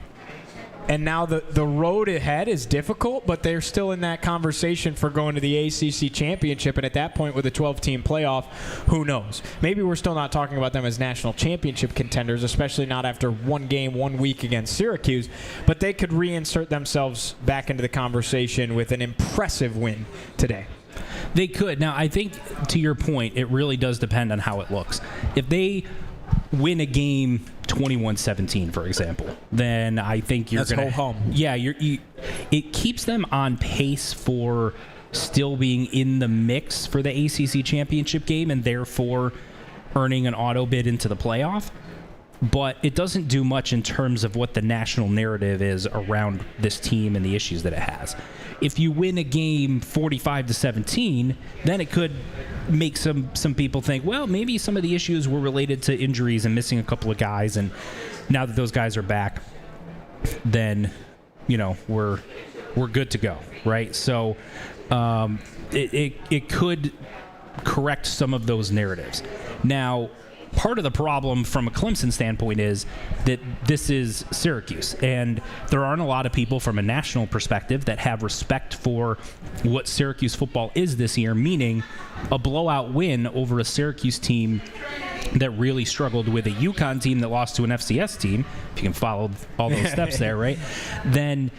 [SPEAKER 2] And now the road ahead is difficult, but they're still in that conversation for going to the ACC championship. And at that point, with a 12-team playoff, who knows? Maybe we're still not talking about them as national championship contenders, especially not after one game, 1 week against Syracuse. But they could reinsert themselves back into the conversation with an impressive win today.
[SPEAKER 3] They could. Now, I think, to your point, it really does depend on how it looks. If they win a game 21-17, for example, then I think you're going to
[SPEAKER 2] home.
[SPEAKER 3] Yeah, it keeps them on pace for still being in the mix for the ACC championship game, and therefore earning an auto bid into the playoff. But it doesn't do much in terms of what the national narrative is around this team and the issues that it has. If you win a game 45-17, then it could make some people think, well, maybe some of the issues were related to injuries and missing a couple of guys, and now that those guys are back, then we're good to go, right? So it could correct some of those narratives. Now, part of the problem from a Clemson standpoint is that this is Syracuse, and there aren't a lot of people from a national perspective that have respect for what Syracuse football is this year, meaning a blowout win over a Syracuse team that really struggled with a UConn team that lost to an FCS team, if you can follow all those steps there, right? Then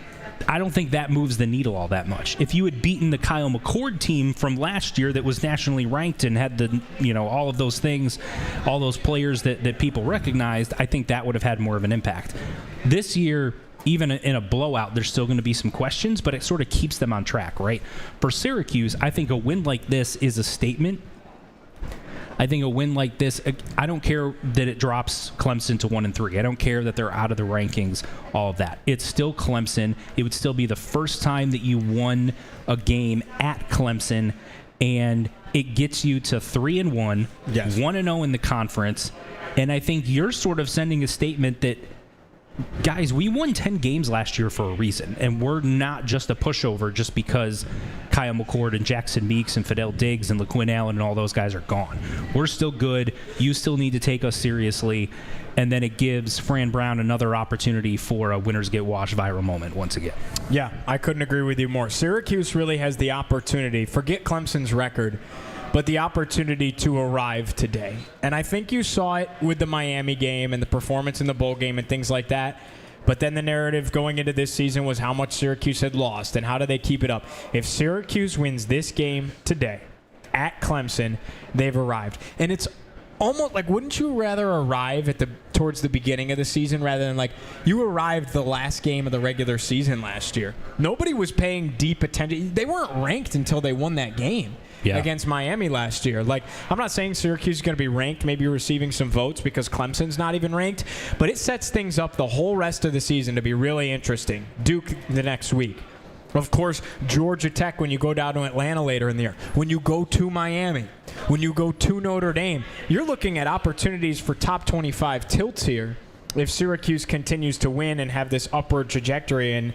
[SPEAKER 3] I don't think that moves the needle all that much. If you had beaten the Kyle McCord team from last year that was nationally ranked and had the, all of those things, all those players that people recognized, I think that would have had more of an impact. This year, even in a blowout, there's still going to be some questions, but it sort of keeps them on track, right? For Syracuse, I think a win like this is a statement. I think a win like this, I don't care that it drops Clemson to 1-3. I don't care that they're out of the rankings, all of that. It's still Clemson. It would still be the first time that you won a game at Clemson, and it gets you to 3-1,
[SPEAKER 2] yes,
[SPEAKER 3] 1-0 in the conference. And I think you're sort of sending a statement that, guys, we won 10 games last year for a reason, and we're not just a pushover just because Kyle McCord and Jackson Meeks and Fidel Diggs and LaQuinn Allen and all those guys are gone. We're still good. You still need to take us seriously. And then it gives Fran Brown another opportunity for a winners get washed viral moment once again.
[SPEAKER 2] Yeah, I couldn't agree with you more. Syracuse really has the opportunity, forget Clemson's record, but the opportunity to arrive today. And I think you saw it with the Miami game and the performance in the bowl game and things like that. But then the narrative going into this season was how much Syracuse had lost and how do they keep it up. If Syracuse wins this game today at Clemson, they've arrived. And it's almost like, wouldn't you rather arrive towards the beginning of the season rather than like you arrived the last game of the regular season last year? Nobody was paying deep attention. They weren't ranked until they won that game against Miami last year. Like, I'm not saying Syracuse is going to be ranked, maybe receiving some votes because Clemson's not even ranked, but it sets things up the whole rest of the season to be really interesting. Duke the next week. Of course, Georgia Tech when you go down to Atlanta later in the year. When you go to Miami. When you go to Notre Dame. You're looking at opportunities for top 25 tilts here if Syracuse continues to win and have this upward trajectory. And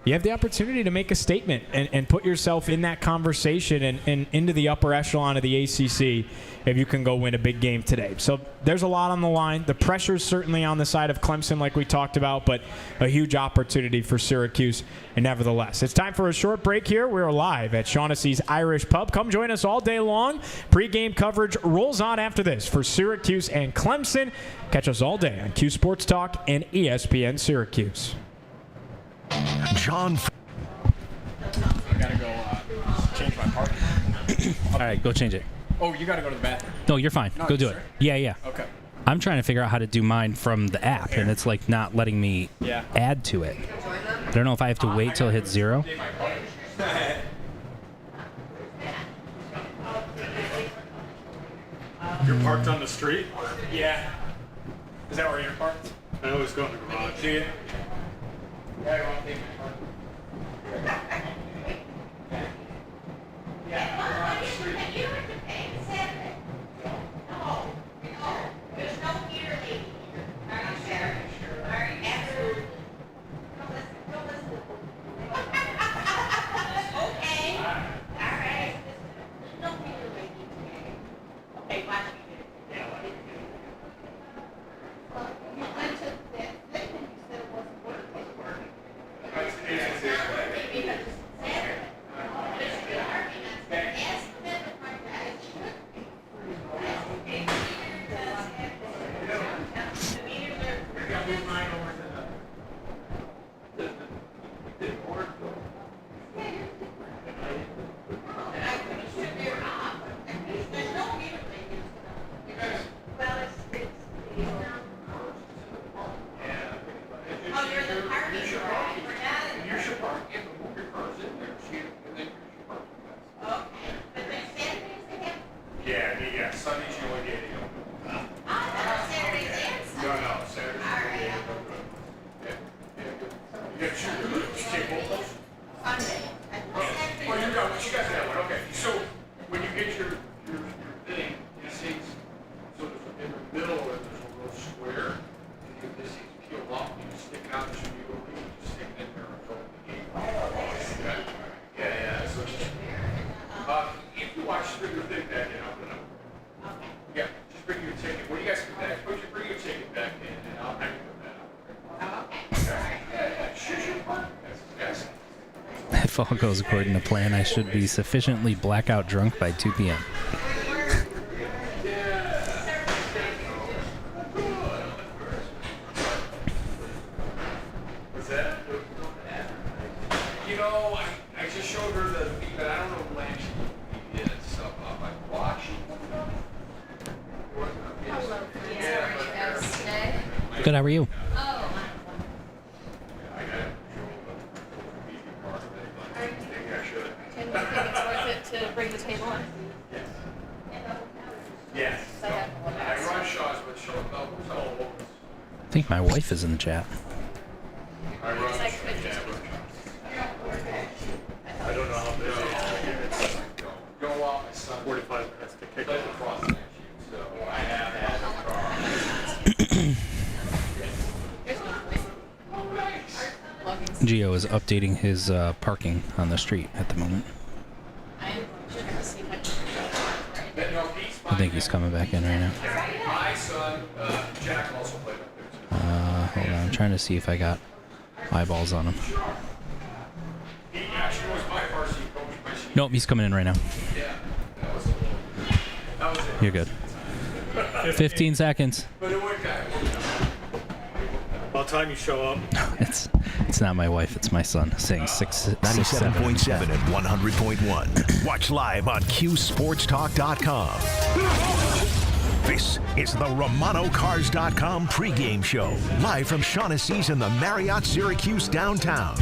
[SPEAKER 2] you have the opportunity to make a statement and put yourself in that conversation and into the upper echelon of the ACC if you can go win a big game today. So there's a lot on the line. The pressure's certainly on the side of Clemson like we talked about, but a huge opportunity for Syracuse. And nevertheless, it's time for a short break here. We're live at Shaughnessy's Irish Pub. Come join us all day long. Pre-game coverage rolls on after this for Syracuse and Clemson. Catch us all day on Cuse Sports Talk and ESPN Syracuse.
[SPEAKER 6] John.
[SPEAKER 2] I gotta go change my parking.
[SPEAKER 3] All right, go change it.
[SPEAKER 2] Oh, you gotta go to the bathroom.
[SPEAKER 3] No, you're fine.
[SPEAKER 2] No,
[SPEAKER 3] go do
[SPEAKER 2] sure?
[SPEAKER 3] it. Yeah.
[SPEAKER 2] Okay.
[SPEAKER 3] I'm trying to figure out how to do mine from the app, and it's like not letting me add to it. I don't know if I have to wait till it hits 0.
[SPEAKER 4] You're parked on the street?
[SPEAKER 2] Yeah. Is that where you're parked?
[SPEAKER 4] I always go in the garage.
[SPEAKER 2] Do you? Yeah, go on, take my park.
[SPEAKER 4] Yeah, Sunday's the only day they open. No, Saturday's the only day they open. You got two take both those? Well, you guys have one, okay. So, when you get your thing, it seems, so there's in the middle of it, there's a little square, and this thing's peeled off, and you stick it out, so you just stick it in there and open the gate. Yeah, so it's just, if you watch Bring Your Thing back in, I'll put it up. Yeah, just bring your ticket. What do you guys put that? Bring your ticket back in, and I can put that up. Okay. Yeah, shoot your part. Yes.
[SPEAKER 3] If all goes according to plan, I should be sufficiently blackout drunk by 2 p.m.
[SPEAKER 4] What's that? You know, I just showed her the thing, but I don't know when she did stuff up. I watched.
[SPEAKER 3] Good, how are you?
[SPEAKER 5] Can you think it's worth it to bring the table in?
[SPEAKER 4] Yes.
[SPEAKER 5] I
[SPEAKER 4] run shots, but she'll know.
[SPEAKER 3] I think my wife is in the chat.
[SPEAKER 4] I run shots. I don't know how big it is. Go off my son. 45 minutes to kick off. So I have had a
[SPEAKER 3] Gio is updating his parking on the street at the moment. I think he's coming back in right now.
[SPEAKER 4] My son, Jack, also played up there too.
[SPEAKER 3] Hold on, I'm trying to see if I got eyeballs on him.
[SPEAKER 4] He actually was my varsity coach.
[SPEAKER 3] Nope, he's coming in right now.
[SPEAKER 4] Yeah, that was it.
[SPEAKER 3] You're good. 15 seconds.
[SPEAKER 4] But it worked out. By the time you show up.
[SPEAKER 3] It's not my wife, it's my son saying
[SPEAKER 6] 97.7 and 100.1. Watch live on CuseSportsTalk.com. This is the RomanoCars.com pregame show, live from Shaughnessy's in the Marriott Syracuse downtown.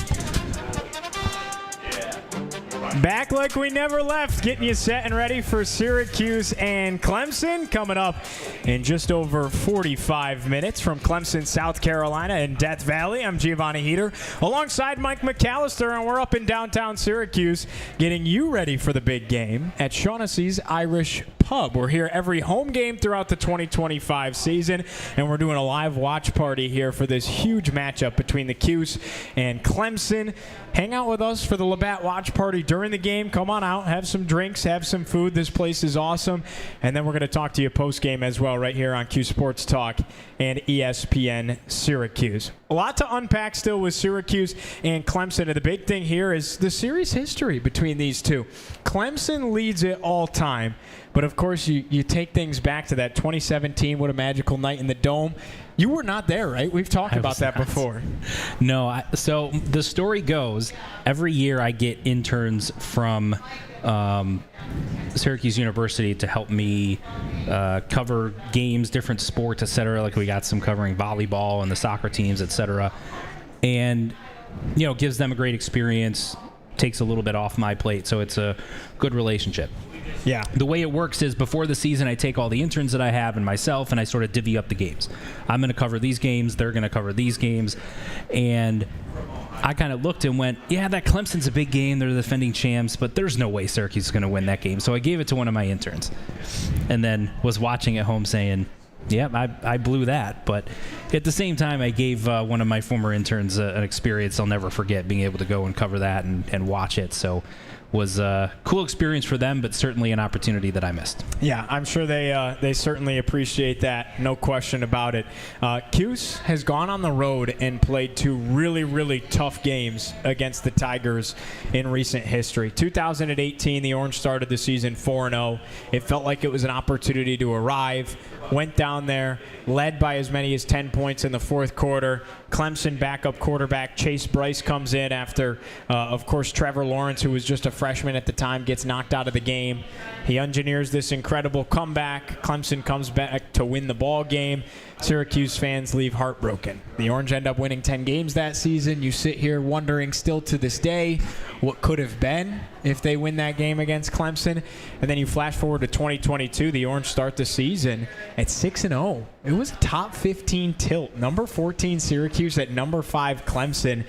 [SPEAKER 2] Back like we never left, getting you set and ready for Syracuse and Clemson coming up in just over 45 minutes from Clemson, South Carolina in Death Valley. I'm Giovanni Heater alongside Mike McAllister, and we're up in downtown Syracuse getting you ready for the big game at Shaughnessy's Irish Pub. We're here every home game throughout the 2025 season, and we're doing a live watch party here for this huge matchup between the Cuse and Clemson. Hang out with us for the Labatt watch party during the game. Come on out, have some drinks, have some food. This place is awesome. And then we're going to talk to you post-game as well right here on Cuse Sports Talk and ESPN Syracuse. A lot to unpack still with Syracuse and Clemson. And the big thing here is the series history between these two. Clemson leads it all time. But, of course, you take things back to that 2017, what a magical night in the Dome. You were not there, right? We've talked about that before.
[SPEAKER 3] No. So the story goes, every year I get interns from Syracuse University to help me cover games, different sports, et cetera. Like we got some covering volleyball and the soccer teams, et cetera. And, gives them a great experience, takes a little bit off my plate. So it's a good relationship.
[SPEAKER 2] Yeah.
[SPEAKER 3] The way it works is before the season, I take all the interns that I have and myself, and I sort of divvy up the games. I'm going to cover these games. They're going to cover these games. And I kind of looked and went, yeah, that Clemson's a big game. They're the defending champs, but there's no way Syracuse is going to win that game. So I gave it to one of my interns and then was watching at home saying, yeah, I blew that. But at the same time, I gave one of my former interns an experience I'll never forget, being able to go and cover that and watch it. So was a cool experience for them, but certainly an opportunity that I missed.
[SPEAKER 2] Yeah, I'm sure they certainly appreciate that, no question about it. Cuse has gone on the road and played two really, really tough games against the Tigers in recent history. 2018, the Orange started the season 4-0. It felt like it was an opportunity to arrive. Went down there, led by as many as 10 points in the fourth quarter. Clemson backup quarterback Chase Bryce comes in after, of course, Trevor Lawrence, who was just a freshman at the time, gets knocked out of the game. He engineers this incredible comeback. Clemson comes back to win the ball game. Syracuse fans leave heartbroken. The Orange end up winning 10 games that season. You sit here wondering still to this day what could have been if they win that game against Clemson. And then you flash forward to 2022. The Orange start the season at 6-0. It was a top 15 tilt. Number 14 Syracuse at number 5 Clemson.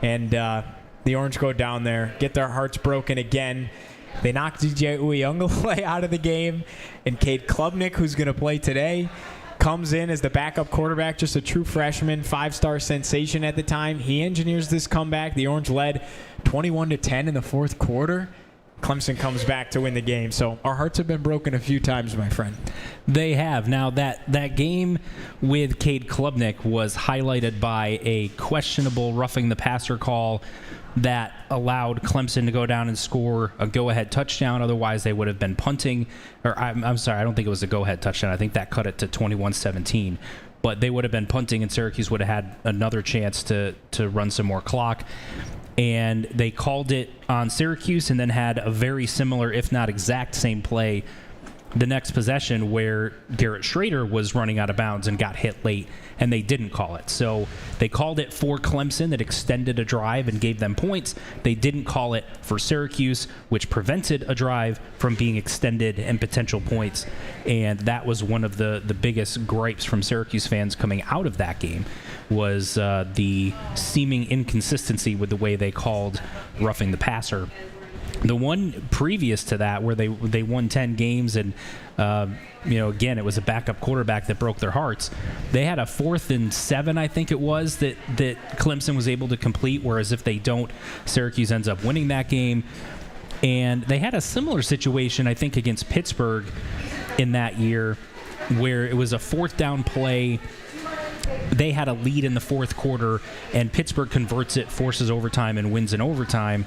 [SPEAKER 2] And the Orange go down there, get their hearts broken again. They knock DJ Uyunglele out of the game. And Cade Klubnik, who's going to play today, comes in as the backup quarterback, just a true freshman, 5-star sensation at the time. He engineers this comeback. The Orange led 21-10 in the fourth quarter. Clemson comes back to win the game. So our hearts have been broken a few times, my friend.
[SPEAKER 3] They have. Now, that game with Cade Klubnik was highlighted by a questionable roughing the passer call that allowed Clemson to go down and score a go-ahead touchdown. Otherwise, they would have been punting. Or I'm sorry, I don't think it was a go-ahead touchdown. I think that cut it to 21-17. But they would have been punting, and Syracuse would have had another chance to run some more clock. And they called it on Syracuse and then had a very similar, if not exact same play the next possession where Garrett Schrader was running out of bounds and got hit late, and they didn't call it. So they called it for Clemson that extended a drive and gave them points. They didn't call it for Syracuse, which prevented a drive from being extended and potential points. And that was one of the biggest gripes from Syracuse fans coming out of that game, was the seeming inconsistency with the way they called roughing the passer. The one previous to that, where they won 10 games and, again, it was a backup quarterback that broke their hearts. They had a 4th and 7, I think it was, that Clemson was able to complete, whereas if they don't, Syracuse ends up winning that game. And they had a similar situation, I think, against Pittsburgh in that year, where it was a 4th down play. They had a lead in the fourth quarter, and Pittsburgh converts it, forces overtime, and wins in overtime.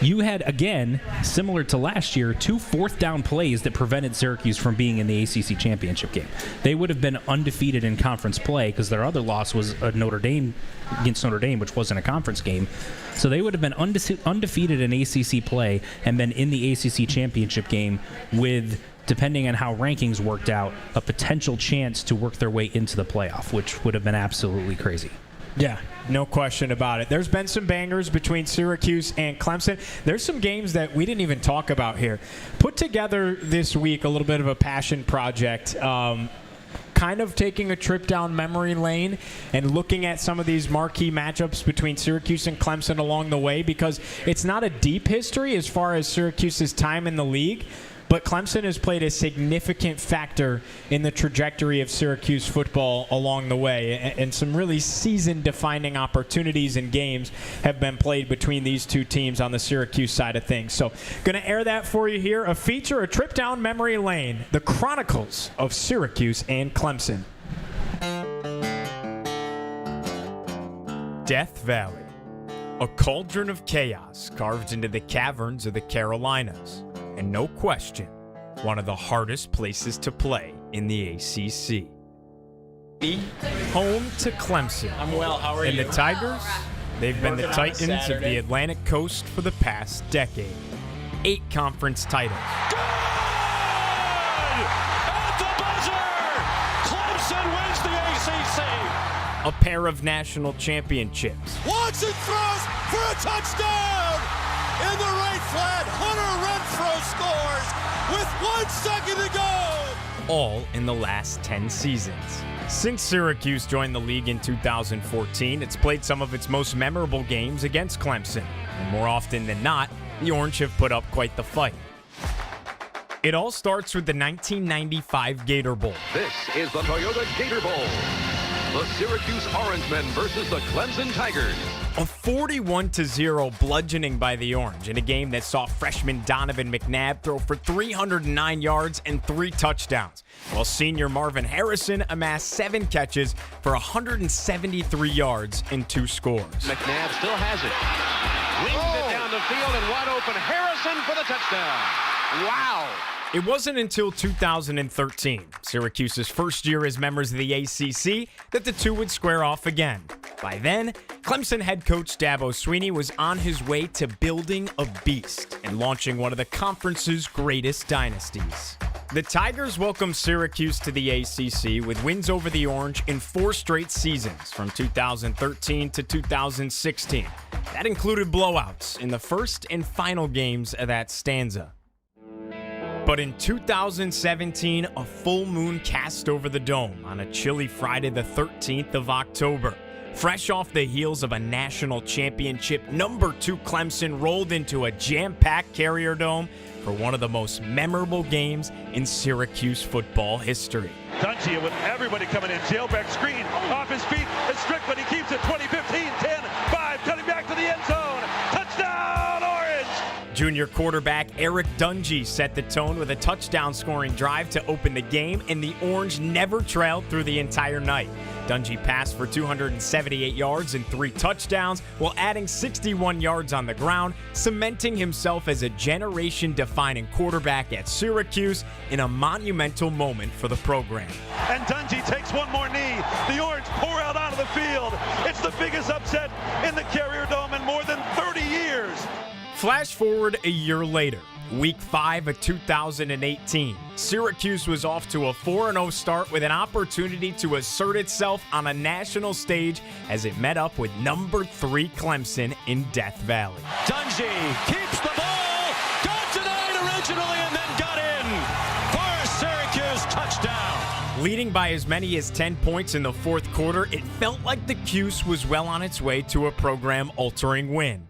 [SPEAKER 3] You had, again, similar to last year, 2 4th down plays that prevented Syracuse from being in the ACC championship game. They would have been undefeated in conference play because their other loss was against Notre Dame, which wasn't a conference game. So they would have been undefeated in ACC play and been in the ACC championship game with depending on how rankings worked out, a potential chance to work their way into the playoff, which would have been absolutely crazy.
[SPEAKER 2] Yeah, no question about it. There's been some bangers between Syracuse and Clemson. There's some games that we didn't even talk about here. Put together this week a little bit of a passion project, kind of taking a trip down memory lane and looking at some of these marquee matchups between Syracuse and Clemson along the way, because it's not a deep history as far as Syracuse's time in the league, but Clemson has played a significant factor in the trajectory of Syracuse football along the way, and some really season-defining opportunities and games have been played between these two teams on the Syracuse side of things. So going to air that for you here, a feature, a trip down memory lane, the Chronicles of Syracuse and Clemson. Death Valley, a cauldron of chaos carved into the caverns of the Carolinas. And no question, one of the hardest places to play in the ACC. Home to Clemson.
[SPEAKER 7] I'm well, how are
[SPEAKER 2] and
[SPEAKER 7] you?
[SPEAKER 2] the Tigers, they've been the
[SPEAKER 7] Working on a
[SPEAKER 2] Titans of the
[SPEAKER 7] Saturday.
[SPEAKER 2] Atlantic Coast for the past decade. 8 conference titles.
[SPEAKER 7] Good! At the buzzer! Clemson wins the ACC!
[SPEAKER 2] A pair of national championships.
[SPEAKER 7] Watson throws for a touchdown! In the right flat, Hunter Renfrow scores with 1 second to go!
[SPEAKER 2] All in the last 10 seasons. Since Syracuse joined the league in 2014, it's played some of its most memorable games against Clemson. And more often than not, the Orange have put up quite the fight. It all starts with the 1995 Gator Bowl.
[SPEAKER 8] This is the Toyota Gator Bowl. The Syracuse Orangemen versus the Clemson Tigers.
[SPEAKER 2] A 41-0 bludgeoning by the Orange in a game that saw freshman Donovan McNabb throw for 309 yards and 3 touchdowns, while senior Marvin Harrison amassed 7 catches for 173 yards and 2 scores.
[SPEAKER 8] McNabb still has it. Wings it down the field and wide open. Harrison for the touchdown. Wow.
[SPEAKER 2] It wasn't until 2013, Syracuse's first year as members of the ACC, that the two would square off again. By then, Clemson head coach Dabo Swinney was on his way to building a beast and launching one of the conference's greatest dynasties. The Tigers welcomed Syracuse to the ACC with wins over the Orange in 4 straight seasons from 2013 to 2016. That included blowouts in the first and final games of that stanza. But in 2017, a full moon cast over the dome on a chilly Friday the 13th of October. Fresh off the heels of a national championship, number 2 Clemson rolled into a jam-packed Carrier Dome for one of the most memorable games in Syracuse football history.
[SPEAKER 9] Dungy with everybody coming in. Jailback screen off his feet. It's Strickland. He keeps it 20, 15, 10, 5, cutting back to the end zone. Touchdown, Orange!
[SPEAKER 2] Junior quarterback Eric Dungy set the tone with a touchdown-scoring drive to open the game, and the Orange never trailed through the entire night. Dungy passed for 278 yards and 3 touchdowns, while adding 61 yards on the ground, cementing himself as a generation-defining quarterback at Syracuse in a monumental moment for the program.
[SPEAKER 9] And Dungy takes one more knee. The Orange pour out onto the field. It's the biggest upset in the Carrier Dome in more than 30 years.
[SPEAKER 2] Flash forward a year later, week 5 of 2018. Syracuse was off to a 4-0 start with an opportunity to assert itself on a national stage as it met up with number 3 Clemson in Death Valley.
[SPEAKER 7] Dungy keeps the ball. Got denied originally and then got in for a Syracuse touchdown.
[SPEAKER 2] Leading by as many as 10 points in the 4th quarter, it felt like the Cuse was well on its way to a program-altering win.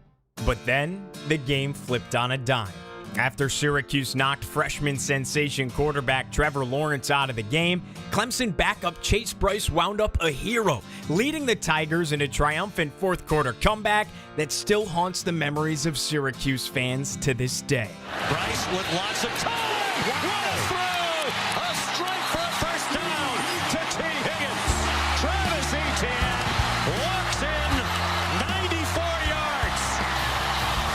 [SPEAKER 2] But then, the game flipped on a dime. After Syracuse knocked freshman sensation quarterback Trevor Lawrence out of the game, Clemson backup Chase Bryce wound up a hero, leading the Tigers in a triumphant 4th quarter comeback that still haunts the memories of Syracuse fans to this day.
[SPEAKER 7] Bryce with lots of time. What a throw! A strike for a first down to T. Higgins. Travis Etienne walks in 94 yards.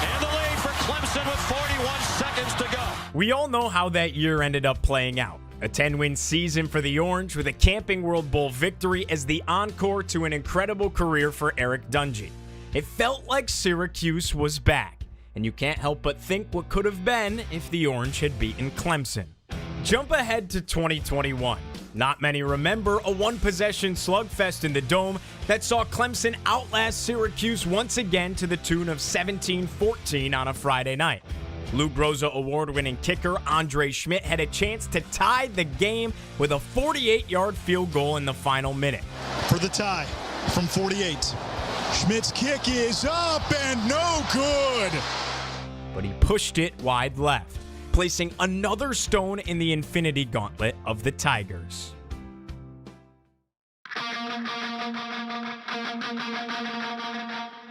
[SPEAKER 7] And the lead for Clemson with 41 seconds to go.
[SPEAKER 2] We all know how that year ended up playing out. A 10-win season for the Orange with a Camping World Bowl victory as the encore to an incredible career for Eric Dungy. It felt like Syracuse was back, and you can't help but think what could have been if the Orange had beaten Clemson. Jump ahead to 2021. Not many remember a one-possession slugfest in the Dome that saw Clemson outlast Syracuse once again to the tune of 17-14 on a Friday night. Lou Groza award-winning kicker Andre Schmidt had a chance to tie the game with a 48-yard field goal in the final minute.
[SPEAKER 10] For the tie from 48. Schmidt's kick is up and no good.
[SPEAKER 2] But he pushed it wide left, placing another stone in the infinity gauntlet of the Tigers.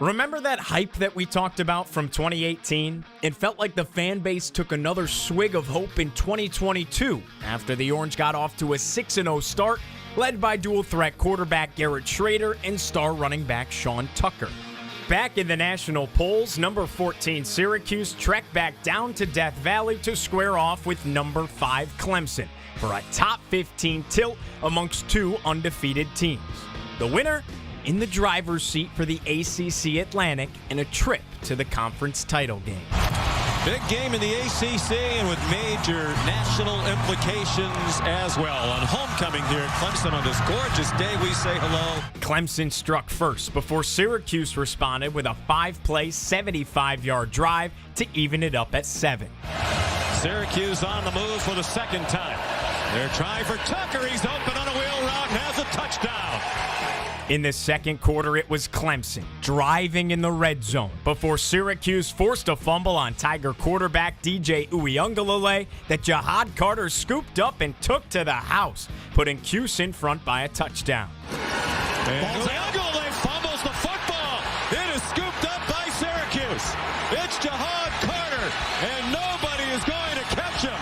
[SPEAKER 2] Remember that hype that we talked about from 2018? It felt like the fan base took another swig of hope in 2022 after the Orange got off to a 6-0 start, led by dual-threat quarterback Garrett Schrader and star running back Sean Tucker. Back in the national polls, number 14 Syracuse trekked back down to Death Valley to square off with number 5 Clemson for a top 15 tilt amongst two undefeated teams. The winner in the driver's seat for the ACC Atlantic and a trip to the conference title game.
[SPEAKER 7] Big game in the ACC and with major national implications as well. On homecoming here at Clemson on this gorgeous day, we say hello.
[SPEAKER 2] Clemson struck first before Syracuse responded with a 5-play, 75-yard drive to even it up at 7.
[SPEAKER 7] Syracuse on the move for the second time. They're trying for Tucker. He's open on a wheel route and has a touchdown.
[SPEAKER 2] In the second quarter, it was Clemson driving in the red zone before Syracuse forced a fumble on Tiger quarterback DJ Uiagalelei that Jihad Carter scooped up and took to the house, putting Cuse in front by a touchdown.
[SPEAKER 7] And Uiagalelei fumbles the football. It is scooped up by Syracuse. It's Jihad Carter, and nobody is going to catch him.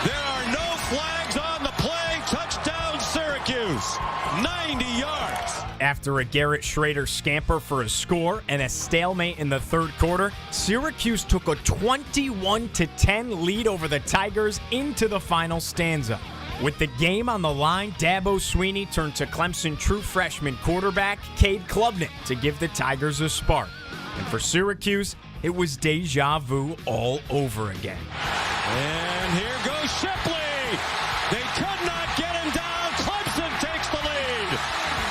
[SPEAKER 7] There are no flags on the play. Touchdown, Syracuse. 90 yards.
[SPEAKER 2] After a Garrett Schrader scamper for a score and a stalemate in the third quarter, Syracuse took a 21-10 lead over the Tigers into the final stanza. With the game on the line, Dabo Swinney turned to Clemson true freshman quarterback Cade Klubnik to give the Tigers a spark. And for Syracuse, it was deja vu all over again.
[SPEAKER 7] And here goes Shipley. They could not get him down. Clemson takes the lead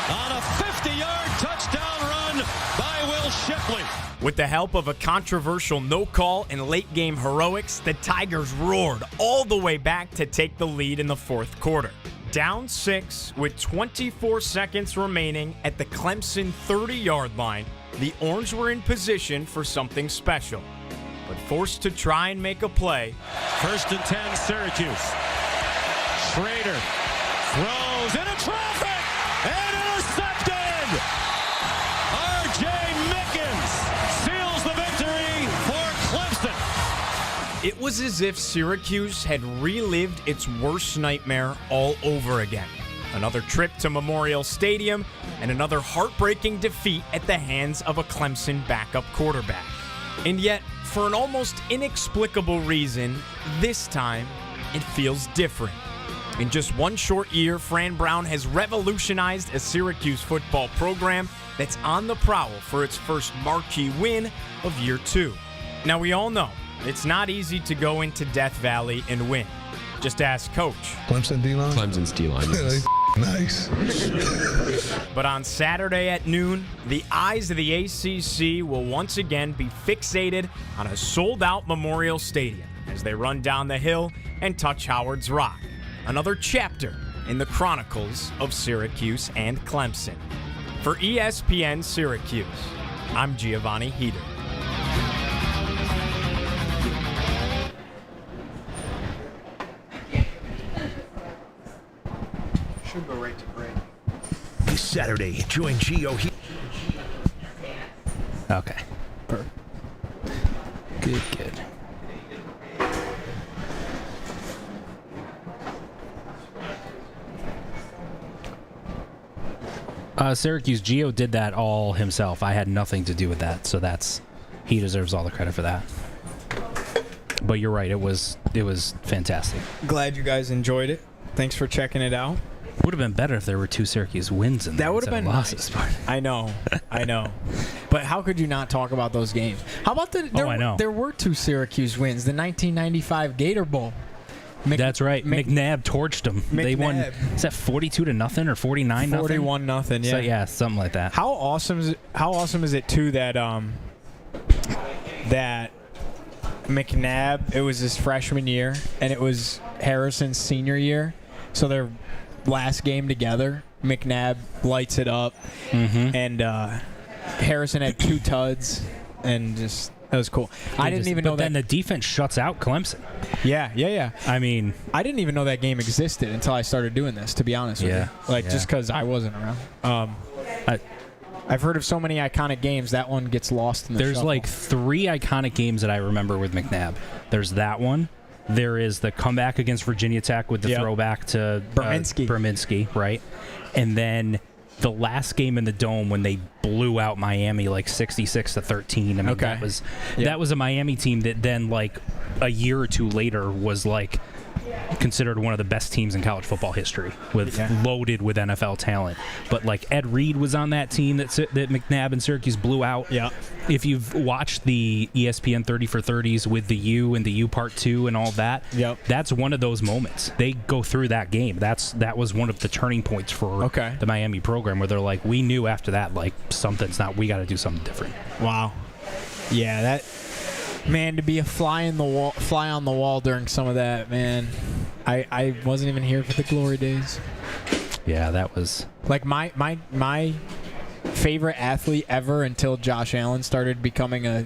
[SPEAKER 7] on a 50-yard touchdown run by Will Shipley.
[SPEAKER 2] With the help of a controversial no call and late game heroics, the Tigers roared all the way back to take the lead in the fourth quarter. Down 6 with 24 seconds remaining at the Clemson 30-yard line, the Orange were in position for something special, but forced to try and make a play.
[SPEAKER 7] 1st and 10, Syracuse. Schrader throws into traffic and intercepted. R.J. Mickens seals the victory for Clemson.
[SPEAKER 2] It was as if Syracuse had relived its worst nightmare all over again. Another trip to Memorial Stadium and another heartbreaking defeat at the hands of a Clemson backup quarterback. And yet, for an almost inexplicable reason, this time it feels different. In just one short year, Fran Brown has revolutionized a Syracuse football program that's on the prowl for its first marquee win of year 2. Now, we all know it's not easy to go into Death Valley and win. Just ask Coach.
[SPEAKER 11] Clemson D-line?
[SPEAKER 12] Clemson's D-line, yes.
[SPEAKER 11] Nice.
[SPEAKER 2] But on Saturday at noon, the eyes of the ACC will once again be fixated on a sold-out Memorial Stadium as they run down the hill and touch Howard's Rock. Another chapter in the chronicles of Syracuse and Clemson. For ESPN Syracuse, I'm Giovanni Heater.
[SPEAKER 4] Should go right to break.
[SPEAKER 6] This Saturday, join Gio.
[SPEAKER 3] Okay. Good. Syracuse, Gio did that all himself. I had nothing to do with that, so he deserves all the credit for that. But you're right, it was fantastic.
[SPEAKER 2] Glad you guys enjoyed it. Thanks for checking it out.
[SPEAKER 3] Would have been better if there were 2 Syracuse wins in there.
[SPEAKER 2] That would have been
[SPEAKER 3] losses.
[SPEAKER 2] Nice. I know. But how could you not talk about those games? How about
[SPEAKER 3] I know.
[SPEAKER 2] There were 2 Syracuse wins. The 1995 Gator Bowl.
[SPEAKER 3] That's right. McNabb torched them. They won. Is that 42-0 or 49-0?
[SPEAKER 2] 41-0. Yeah.
[SPEAKER 3] So, yeah, something like that.
[SPEAKER 2] How awesome is it too that that McNabb, it was his freshman year and it was Harrison's senior year, so their last game together, McNabb lights it up, and Harrison had 2 tuds, and just that was cool. I didn't even know that.
[SPEAKER 3] Then the defense shuts out Clemson.
[SPEAKER 2] Yeah.
[SPEAKER 3] I mean,
[SPEAKER 2] I didn't even know that game existed until I started doing this, to be honest with you. Like, just because I wasn't around. I've heard of so many iconic games. That one gets lost in the
[SPEAKER 3] There's
[SPEAKER 2] shuffle.
[SPEAKER 3] like 3 iconic games that I remember with McNabb. There's that one. There is the comeback against Virginia Tech with the throwback to Berminski, right? And then the last game in the Dome when they blew out Miami like 66-13. I mean, that was a Miami team that then like a year or 2 later was like considered one of the best teams in college football history, loaded with NFL talent. But like Ed Reed was on that team that McNabb and Syracuse blew out. Yeah. If you've watched the ESPN 30 for 30s with the U and the U Part 2 and all that, that's one of those moments. They go through that game. That was one of the turning points for the Miami program, where they're like, we knew after that, like, something's not, we got to do something different.
[SPEAKER 2] Wow. Yeah, that, man, to be a fly on the wall during some of that, man. I wasn't even here for the glory days.
[SPEAKER 3] Yeah, that was
[SPEAKER 2] like my favorite athlete ever until Josh Allen started becoming a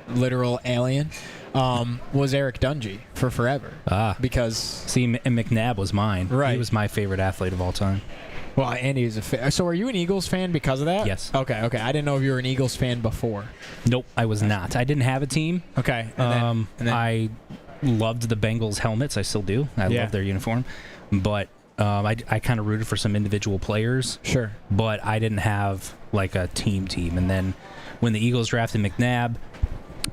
[SPEAKER 2] literal alien. Was Eric Dungy for forever. Because
[SPEAKER 3] McNabb was mine.
[SPEAKER 2] Right.
[SPEAKER 3] He was my favorite athlete of all time.
[SPEAKER 2] Well, Andy is so are you an Eagles fan because of that?
[SPEAKER 3] Yes.
[SPEAKER 2] Okay. I didn't know if you were an Eagles fan before.
[SPEAKER 3] Nope, I was not. I didn't have a team.
[SPEAKER 2] Okay.
[SPEAKER 3] And then I loved the Bengals helmets. I still do. I love their uniform. But I kind of rooted for some individual players.
[SPEAKER 2] Sure.
[SPEAKER 3] But I didn't have like a team. And then when the Eagles drafted McNabb,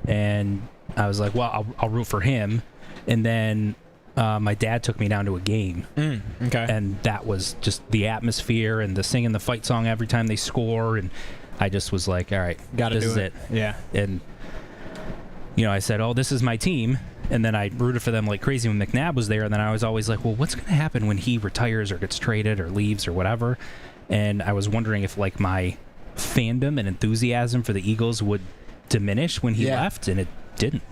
[SPEAKER 3] and I was like, well, I'll root for him. And then my dad took me down to a game.
[SPEAKER 2] Okay.
[SPEAKER 3] And that was just the atmosphere and the singing the fight song every time they score. And I just was like, all right, this is it.
[SPEAKER 2] Yeah.
[SPEAKER 3] And, I said, oh, this is my team. And then I rooted for them like crazy when McNabb was there. And then I was always like, well, what's going to happen when he retires or gets traded or leaves or whatever? And I was wondering if like my fandom and enthusiasm for the Eagles would diminish when he left, and it didn't.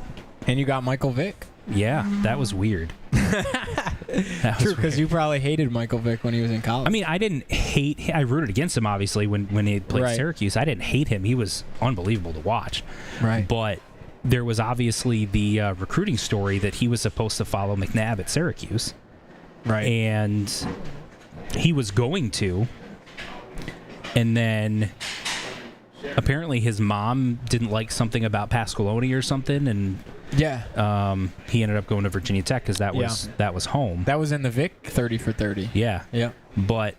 [SPEAKER 2] And you got Michael Vick.
[SPEAKER 3] Yeah, that was weird.
[SPEAKER 2] True, because you probably hated Michael Vick when he was in college.
[SPEAKER 3] I mean, I rooted against him, obviously, when he played Syracuse. I didn't hate him. He was unbelievable to watch.
[SPEAKER 2] Right.
[SPEAKER 3] But there was obviously the recruiting story that he was supposed to follow McNabb at Syracuse.
[SPEAKER 2] Right.
[SPEAKER 3] And he was going to. And then apparently his mom didn't like something about Pasqualoni or something, and he ended up going to Virginia Tech because that was home.
[SPEAKER 2] That was in the Vic 30 for 30.
[SPEAKER 3] Yeah. But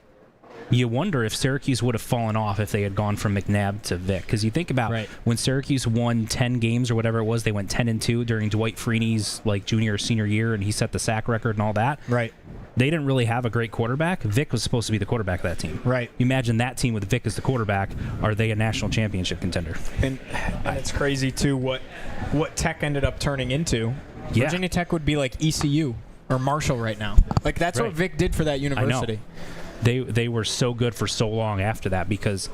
[SPEAKER 3] you wonder if Syracuse would have fallen off if they had gone from McNabb to Vic, because you think about when Syracuse won 10 games or whatever it was, they went 10-2 during Dwight Freeney's like junior or senior year, and he set the sack record and all that.
[SPEAKER 2] Right.
[SPEAKER 3] They didn't really have a great quarterback. Vic was supposed to be the quarterback of that team.
[SPEAKER 2] Right.
[SPEAKER 3] Imagine that team with Vic as the quarterback. Are they a national championship contender?
[SPEAKER 2] And it's crazy, too, what Tech ended up turning into.
[SPEAKER 3] Yeah.
[SPEAKER 2] Virginia Tech would be like ECU or Marshall right now. Like, that's what Vic did for that university.
[SPEAKER 3] I know. They were so good for so long after that because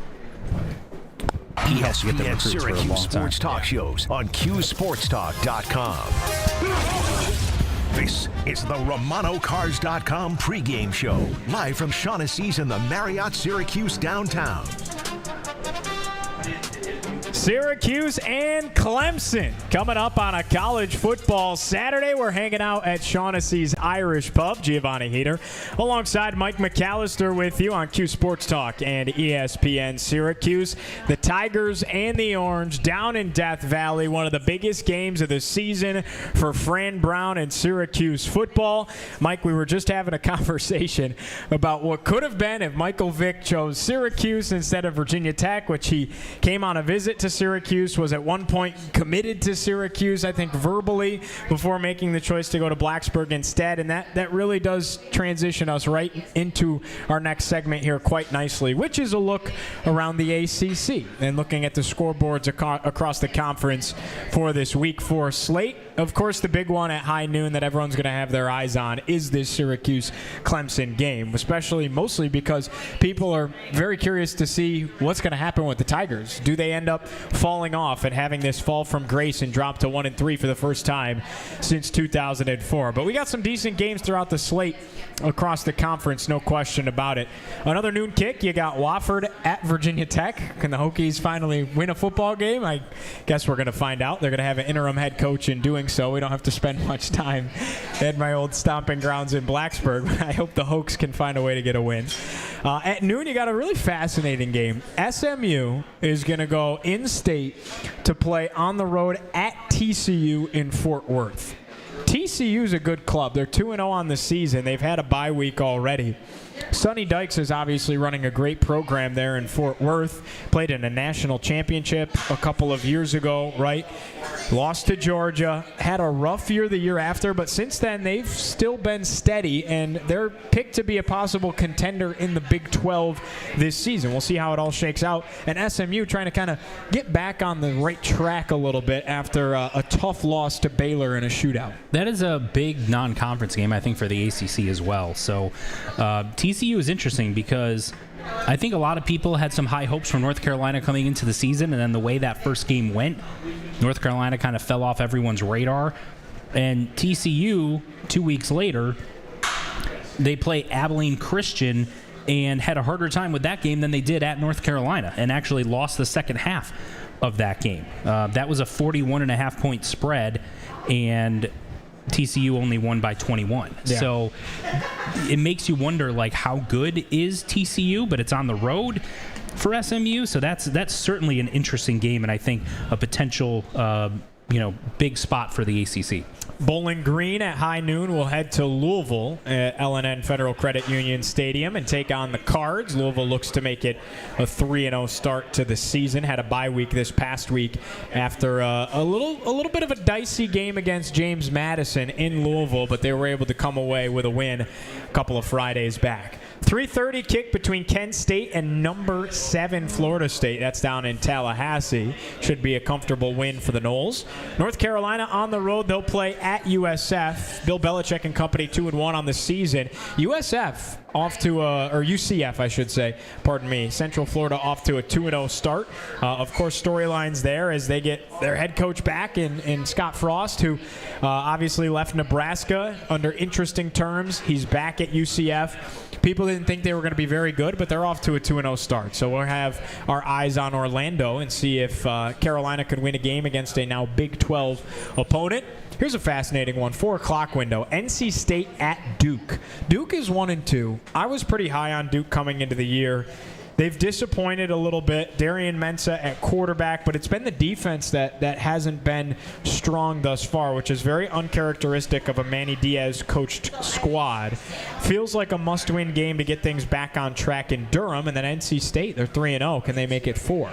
[SPEAKER 3] he has to get the recruits for a long
[SPEAKER 6] Syracuse
[SPEAKER 3] time.
[SPEAKER 6] Sports Talk shows on CuseSportsTalk.com. This is the RomanoCars.com pregame show, live from Shaughnessy's in the Marriott Syracuse downtown.
[SPEAKER 2] Syracuse and Clemson coming up on a college football Saturday. We're hanging out at Shaughnessy's Irish Pub. Giovanni Heater alongside Mike McAllister with you on Cuse Sports Talk and ESPN Syracuse. The Tigers and the Orange down in Death Valley. One of the biggest games of the season for Fran Brown and Syracuse football. Mike, we were just having a conversation about what could have been if Michael Vick chose Syracuse instead of Virginia Tech, which he came on a visit to Syracuse, was at one point committed to Syracuse, I think verbally, before making the choice to go to Blacksburg instead. And that really does transition us right into our next segment here quite nicely, which is a look around the ACC and looking at the scoreboards across the conference for this Week 4 slate. Of course, the big one at high noon that everyone's going to have their eyes on is this Syracuse-Clemson game, especially mostly because people are very curious to see what's going to happen with the Tigers. Do they end up falling off and having this fall from grace and drop to 1-3 for the first time since 2004? But we got some decent games throughout the slate across the conference, no question about it. Another noon kick, you got Wofford at Virginia Tech. Can the Hokies finally win a football game? I guess we're going to find out. They're going to have an interim head coach in doing so. We don't have to spend much time at my old stomping grounds in Blacksburg. I hope the Hokies can find a way to get a win. At noon, you got a really fascinating game. SMU is going to go in-state to play on the road at TCU in Fort Worth. TCU is a good club. They're 2-0 on the season. They've had a bye week already. Sonny Dykes is obviously running a great program there in Fort Worth. Played in a national championship a couple of years ago, right? Lost to Georgia. Had a rough year the year after, but since then they've still been steady, and they're picked to be a possible contender in the Big 12 this season. We'll see how it all shakes out. And SMU trying to kind of get back on the right track a little bit after a tough loss to Baylor in a shootout.
[SPEAKER 3] That is a big non-conference game, I think, for the ACC as well. So TCU is interesting because I think a lot of people had some high hopes from North Carolina coming into the season, and then the way that first game went, North Carolina kind of fell off everyone's radar. And TCU, 2 weeks later, they play Abilene Christian and had a harder time with that game than they did at North Carolina, and actually lost the second half of that game. That was a 41.5-point spread, and TCU only won by 21. Yeah. So it makes you wonder, like, how good is TCU? But it's on the road for SMU, so that's certainly an interesting game, and I think a potential big spot for the ACC.
[SPEAKER 2] Bowling Green at high noon will head to Louisville at L&N Federal Credit Union Stadium and take on the Cards. Louisville looks to make it a 3-0 start to the season. Had a bye week this past week after a little bit of a dicey game against James Madison in Louisville, but they were able to come away with a win a couple of Fridays back. 3:30 kick between Kent State and number 7 Florida State. That's down in Tallahassee. Should be a comfortable win for the Noles. North Carolina on the road. They'll play at USF. Bill Belichick and company 2-1 on the season. USF off to or UCF, I should say. Pardon me. Central Florida off to a 2-0 start. Of course, storylines there as they get their head coach back in Scott Frost, who obviously left Nebraska under interesting terms. He's back at UCF. People didn't think they were going to be very good, but they're off to a 2-0 start. So we'll have our eyes on Orlando and see if Carolina could win a game against a now Big 12 opponent. Here's a fascinating one. 4 o'clock window. NC State at Duke. Duke is 1-2. I was pretty high on Duke coming into the year. They've disappointed a little bit. Darian Mensah at quarterback, but it's been the defense that hasn't been strong thus far, which is very uncharacteristic of a Manny Diaz-coached squad. Feels like a must-win game to get things back on track in Durham, and then NC State, they're 3-0. Can they make it 4?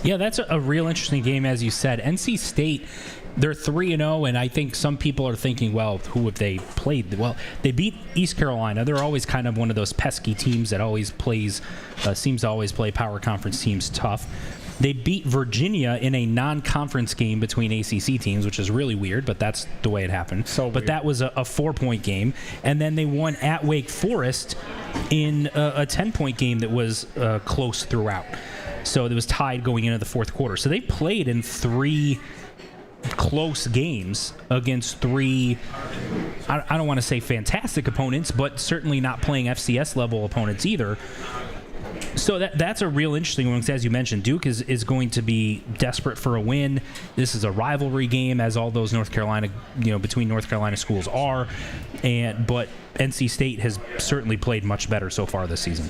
[SPEAKER 3] Yeah, that's a real interesting game, as you said. NC State, they're 3-0, and I think some people are thinking, well, who have they played? Well, they beat East Carolina. They're always kind of one of those pesky teams that always seems to always play power conference teams tough. They beat Virginia in a non-conference game between ACC teams, which is really weird, but that's the way it happened. But that was a 4-point game. And then they won at Wake Forest in a 10-point game that was close throughout. So it was tied going into the fourth quarter. So they played in 3 close games against 3, I don't want to say fantastic opponents, but certainly not playing FCS level opponents either. So that's a real interesting one, because as you mentioned, Duke is going to be desperate for a win. This is a rivalry game, as all those North Carolina, between North Carolina schools are, but NC State has certainly played much better so far this season.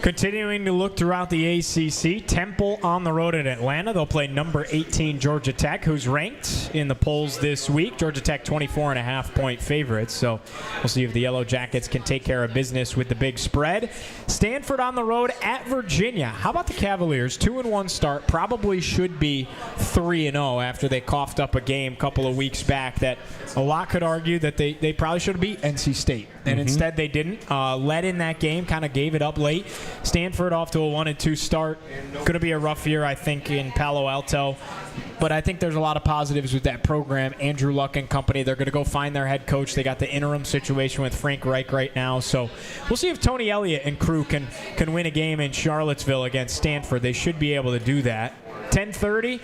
[SPEAKER 2] Continuing to look throughout the ACC, Temple on the road at Atlanta. They'll play number 18 Georgia Tech, who's ranked in the polls this week. Georgia Tech 24.5-point favorites, so we'll see if the Yellow Jackets can take care of business with the big spread. Stanford on the road at Virginia. How about the Cavaliers? 2-1 start, probably should be 3-0 after they coughed up a game a couple of weeks back that a lot could argue that they probably should have beat NC State. And instead they didn't. Led in that game, kind of gave it up late. Stanford off to a 1-2 start. Going to be a rough year, I think, in Palo Alto. But I think there's a lot of positives with that program. Andrew Luck and company, they're going to go find their head coach. They got the interim situation with Frank Reich right now. So we'll see if Tony Elliott and crew can win a game in Charlottesville against Stanford. They should be able to do that. 10:30,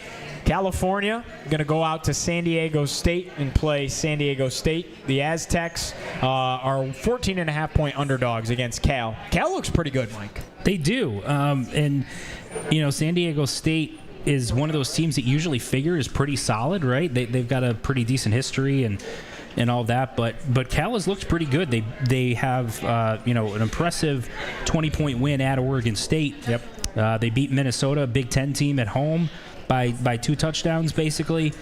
[SPEAKER 2] California going to go out to San Diego State and play San Diego State. The Aztecs are 14.5-point underdogs against Cal. Cal looks pretty good, Mike.
[SPEAKER 3] They do. And, San Diego State is one of those teams that usually figure is pretty solid, right? They've got a pretty decent history and all that, but Cal has looked pretty good. They have an impressive 20-point win at Oregon State.
[SPEAKER 2] Yep.
[SPEAKER 3] They beat Minnesota, a Big Ten team at home by 2 touchdowns basically.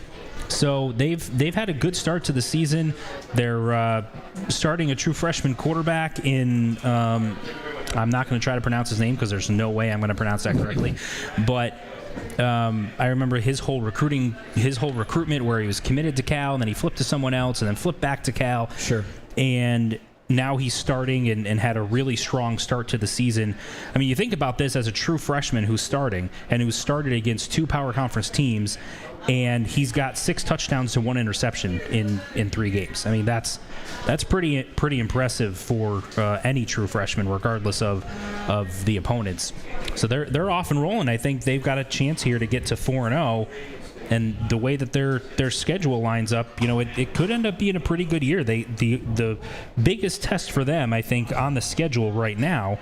[SPEAKER 3] So they've had a good start to the season. They're starting a true freshman quarterback in. I'm not going to try to pronounce his name because there's no way I'm going to pronounce that correctly, but. I remember his whole recruitment where he was committed to Cal and then he flipped to someone else and then flipped back to Cal.
[SPEAKER 2] Sure.
[SPEAKER 3] And now he's starting and had a really strong start to the season. I mean, you think about this as a true freshman who's starting and who started against 2 power conference teams, and he's got 6 touchdowns to 1 interception in 3 games. I mean, that's pretty impressive for any true freshman, regardless of the opponents. So they're off and rolling. I think they've got a chance here to get to 4-0. And the way that their schedule lines up, it could end up being a pretty good year. The biggest test for them, I think, on the schedule right now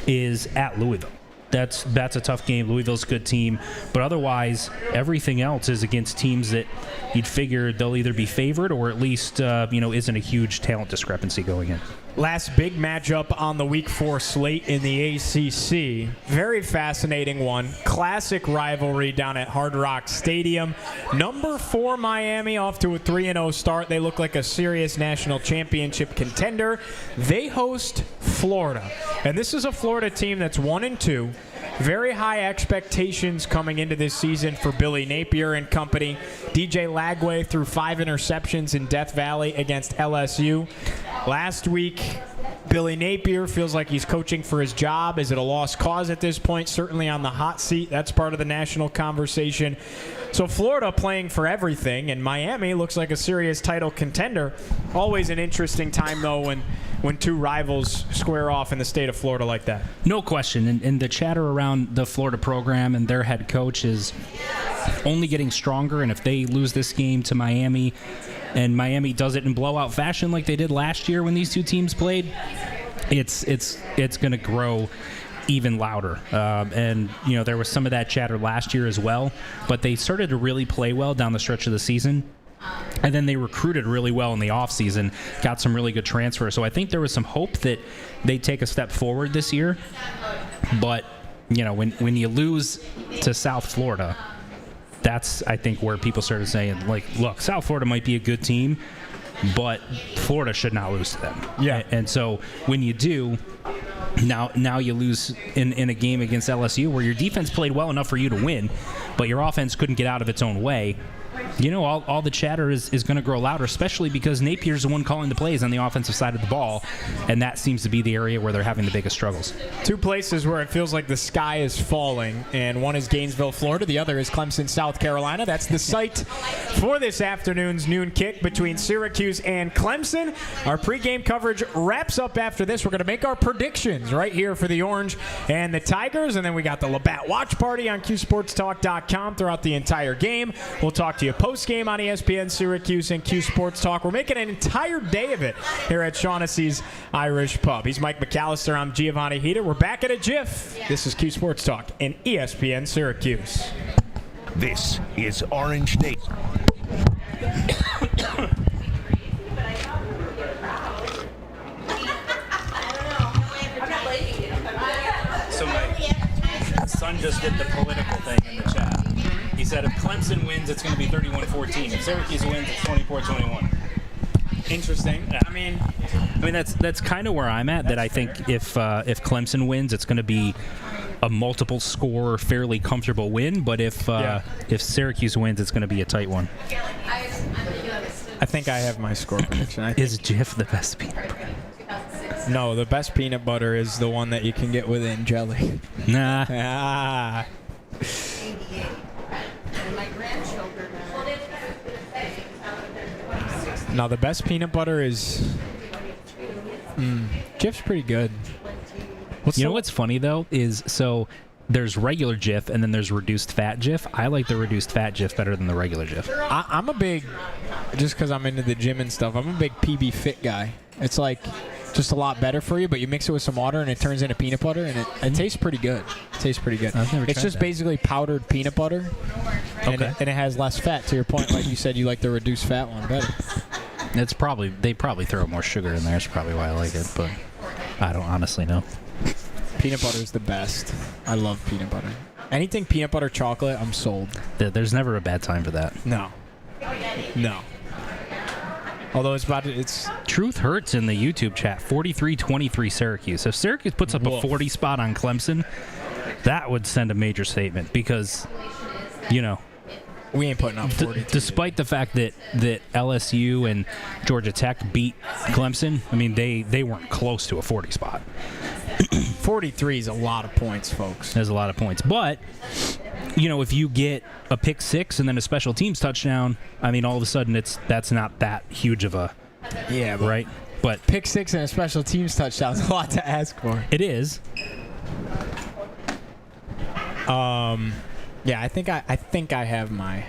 [SPEAKER 3] is at Louisville. That's a tough game. Louisville's a good team, but otherwise everything else is against teams that you'd figure they'll either be favored or at least isn't a huge talent discrepancy going in.
[SPEAKER 2] Last big matchup on the Week 4 slate in the ACC. Very fascinating one. Classic rivalry down at Hard Rock Stadium. Number 4 Miami off to a 3-0 start. They look like a serious national championship contender. They host Florida. And this is a Florida team that's 1-2. Very high expectations coming into this season for Billy Napier and company. DJ Lagway threw 5 interceptions in Death Valley against LSU. Last week, Billy Napier feels like he's coaching for his job. Is it a lost cause at this point? Certainly on the hot seat. That's part of the national conversation. So Florida playing for everything, and Miami looks like a serious title contender. Always an interesting time, though, when 2 rivals square off in the state of Florida like that.
[SPEAKER 3] No question. And the chatter around the Florida program and their head coach is only getting stronger. And if they lose this game to Miami, and Miami does it in blowout fashion like they did last year when these 2 teams played, it's going to grow even louder. And there was some of that chatter last year as well, but they started to really play well down the stretch of the season. And then they recruited really well in the offseason, got some really good transfers. So I think there was some hope that they'd take a step forward this year. But, when you lose to South Florida, that's, I think, where people started saying, look, South Florida might be a good team, but Florida should not lose to them.
[SPEAKER 2] Yeah.
[SPEAKER 3] And so when you do, now you lose in a game against LSU where your defense played well enough for you to win, but your offense couldn't get out of its own way. All the chatter is going to grow louder, especially because Napier's the one calling the plays on the offensive side of the ball, and that seems to be the area where they're having the biggest struggles.
[SPEAKER 2] 2 places where it feels like the sky is falling, and one is Gainesville, Florida. The other is Clemson, South Carolina. That's the site for this afternoon's noon kick between Syracuse and Clemson. Our pregame coverage wraps up after this. We're going to make our predictions right here for the Orange and the Tigers, and then we got the Labatt watch party on QSportsTalk.com throughout the entire game. We'll talk to you post-game on ESPN Syracuse and Q Sports Talk. We're making an entire day of it here at Shaughnessy's Irish Pub. He's Mike McAllister. I'm Giovanni Heater. We're back at a GIF. This is Q Sports Talk and ESPN Syracuse.
[SPEAKER 6] This is Orange Nation.
[SPEAKER 3] son just did the political thing in the chat. He said if Clemson wins, it's going to be 31-14. If Syracuse wins, it's 24-21.
[SPEAKER 2] Interesting.
[SPEAKER 3] I mean that's kind of where I'm at. That I think if Clemson wins, it's going to be a multiple score, fairly comfortable win. But if Syracuse wins, it's going to be a tight one.
[SPEAKER 2] I think I have my score prediction.
[SPEAKER 3] Is Jif the best peanut butter?
[SPEAKER 2] No, the best peanut butter is the one that you can get within jelly.
[SPEAKER 3] Nah.
[SPEAKER 2] Ah. No, the best peanut butter is... Jif's pretty good.
[SPEAKER 3] You know what's funny, though, is so there's regular Jif and then there's reduced fat Jif. I like the reduced fat Jif better than the regular Jif.
[SPEAKER 2] I'm a big... Just because I'm into the gym and stuff, I'm a big PB Fit guy. It's like just a lot better for you, but you mix it with some water and it turns into peanut butter, and it tastes pretty good. It tastes pretty good.
[SPEAKER 3] I've never
[SPEAKER 2] It's
[SPEAKER 3] tried
[SPEAKER 2] just
[SPEAKER 3] that.
[SPEAKER 2] basically powdered peanut butter, and,
[SPEAKER 3] Okay.
[SPEAKER 2] it has less fat. To your point, like you said, you like the reduced fat one better.
[SPEAKER 3] They probably throw more sugar in there. That's probably why I like it, but I don't honestly know.
[SPEAKER 2] Peanut butter is the best. I love peanut butter. Anything peanut butter chocolate, I'm sold.
[SPEAKER 3] There's never a bad time for that.
[SPEAKER 2] No. Although it's
[SPEAKER 3] Truth hurts in the YouTube chat. 43-23 Syracuse. If Syracuse puts up a 40 spot on Clemson, that would send a major statement because,
[SPEAKER 2] we ain't putting up 40.
[SPEAKER 3] Despite the fact that LSU and Georgia Tech beat Clemson, I mean, they weren't close to a 40 spot.
[SPEAKER 2] 43 is a lot of points, folks.
[SPEAKER 3] There's a lot of points. But, if you get a pick six and then a special teams touchdown, I mean, all of a sudden that's not that huge of a...
[SPEAKER 2] Yeah,
[SPEAKER 3] right? But
[SPEAKER 2] pick six and a special teams touchdown is a lot to ask for.
[SPEAKER 3] It is.
[SPEAKER 2] Yeah, I think I have my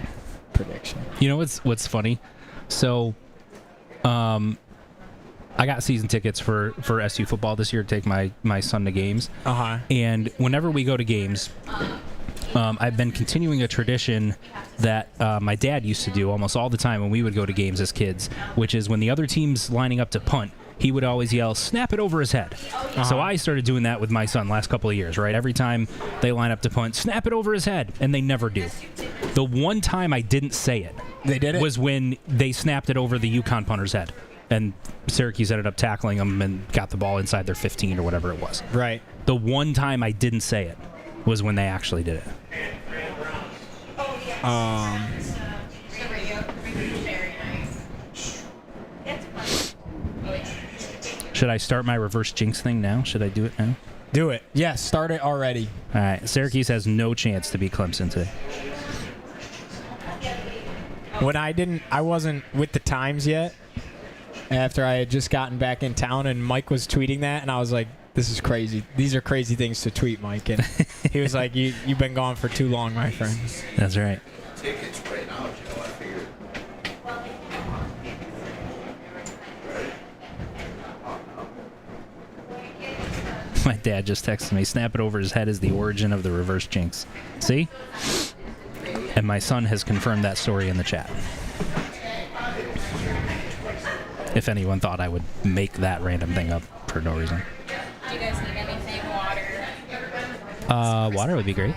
[SPEAKER 2] prediction.
[SPEAKER 3] You know what's funny? So, I got season tickets for SU football this year to take my son to games. And whenever we go to games, I've been continuing a tradition that my dad used to do almost all the time when we would go to games as kids, which is when the other team's lining up to punt, he would always yell, "Snap it over his head." So I started doing that with my son last couple of years, right? Every time they line up to punt, "Snap it over his head," and they never do. The one time I didn't say it,
[SPEAKER 2] they did it?
[SPEAKER 3] was when they snapped it over the UConn punter's head. And Syracuse ended up tackling them and got the ball inside their 15 or whatever it was.
[SPEAKER 2] Right.
[SPEAKER 3] The one time I didn't say it was when they actually did it. Should I start my reverse jinx thing now? Should I do it now?
[SPEAKER 2] Do it. Yes, start it already.
[SPEAKER 3] All right. Syracuse has no chance to beat Clemson today.
[SPEAKER 2] When I wasn't with the Times yet. After I had just gotten back in town, and Mike was tweeting that, and I was like, "This is crazy. These are crazy things to tweet, Mike." And he was like, "You've been gone for too long, my friend."
[SPEAKER 3] That's right.
[SPEAKER 11] Tickets right now, Joe. I figured.
[SPEAKER 3] My dad just texted me, "Snap it over his head is the origin of the reverse jinx." See? And my son has confirmed that story in the chat. If anyone thought I would make that random thing up for no reason.
[SPEAKER 5] Do you guys need anything? Water?
[SPEAKER 3] Water would be great.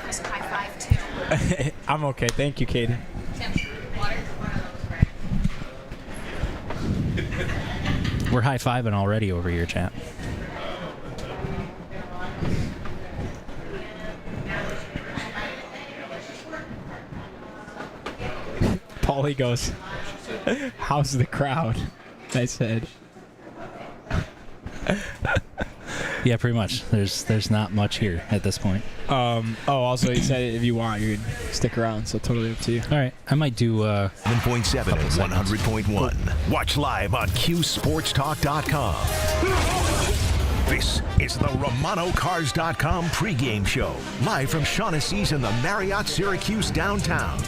[SPEAKER 5] Chris, high five too.
[SPEAKER 2] I'm okay. Thank you, Katie.
[SPEAKER 5] Tim, water?
[SPEAKER 3] We're high-fiving already over here, chat.
[SPEAKER 2] Paulie goes, "How's the crowd?" I said.
[SPEAKER 3] Yeah, pretty much. There's not much here at this point.
[SPEAKER 2] Also, he said if you want, you can stick around, so totally up to you.
[SPEAKER 3] All right. I might do
[SPEAKER 6] 7.7 and 100.1. Watch live on CuseSportsTalk.com. This is the RomanoCars.com pregame show, live from Shaughnessy's in the Marriott Syracuse downtown.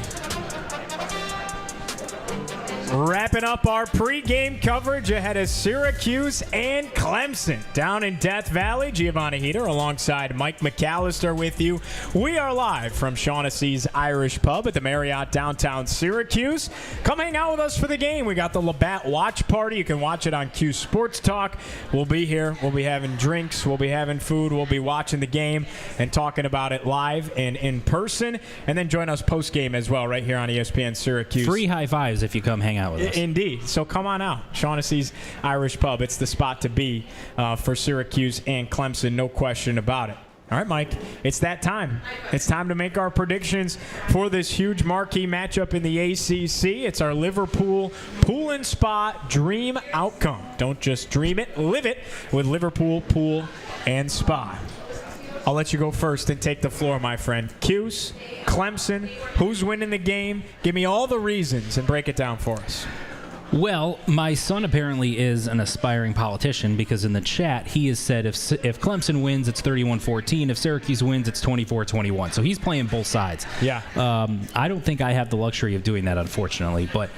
[SPEAKER 2] Wrapping up our pregame coverage ahead of Syracuse and Clemson down in Death Valley. Giovanni Heater alongside Mike McAllister with you. We are live from Shaughnessy's Irish Pub at the Marriott downtown Syracuse. Come hang out with us for the game. We got the Labatt watch party. You can watch it on Cuse Sports Talk. We'll be here. We'll be having drinks. We'll be having food. We'll be watching the game and talking about it live and in person. And then join us post-game as well right here on ESPN Syracuse.
[SPEAKER 3] Free high fives if you come hang out with us.
[SPEAKER 2] Indeed. So come on out. Shaughnessy's Irish Pub. It's the spot to be for Syracuse and Clemson. No question about it. All right, Mike, it's that time. It's time to make our predictions for this huge marquee matchup in the ACC. It's our Liverpool Pool and Spa Dream Outcome. Don't just dream it, live it with Liverpool Pool and Spa. I'll let you go first and take the floor, my friend. Cuse, Clemson, who's winning the game? Give me all the reasons and break it down for us.
[SPEAKER 3] Well, my son apparently is an aspiring politician because in the chat he has said if Clemson wins, it's 31-14. If Syracuse wins, it's 24-21. So he's playing both sides.
[SPEAKER 2] Yeah.
[SPEAKER 3] I don't think I have the luxury of doing that, unfortunately. But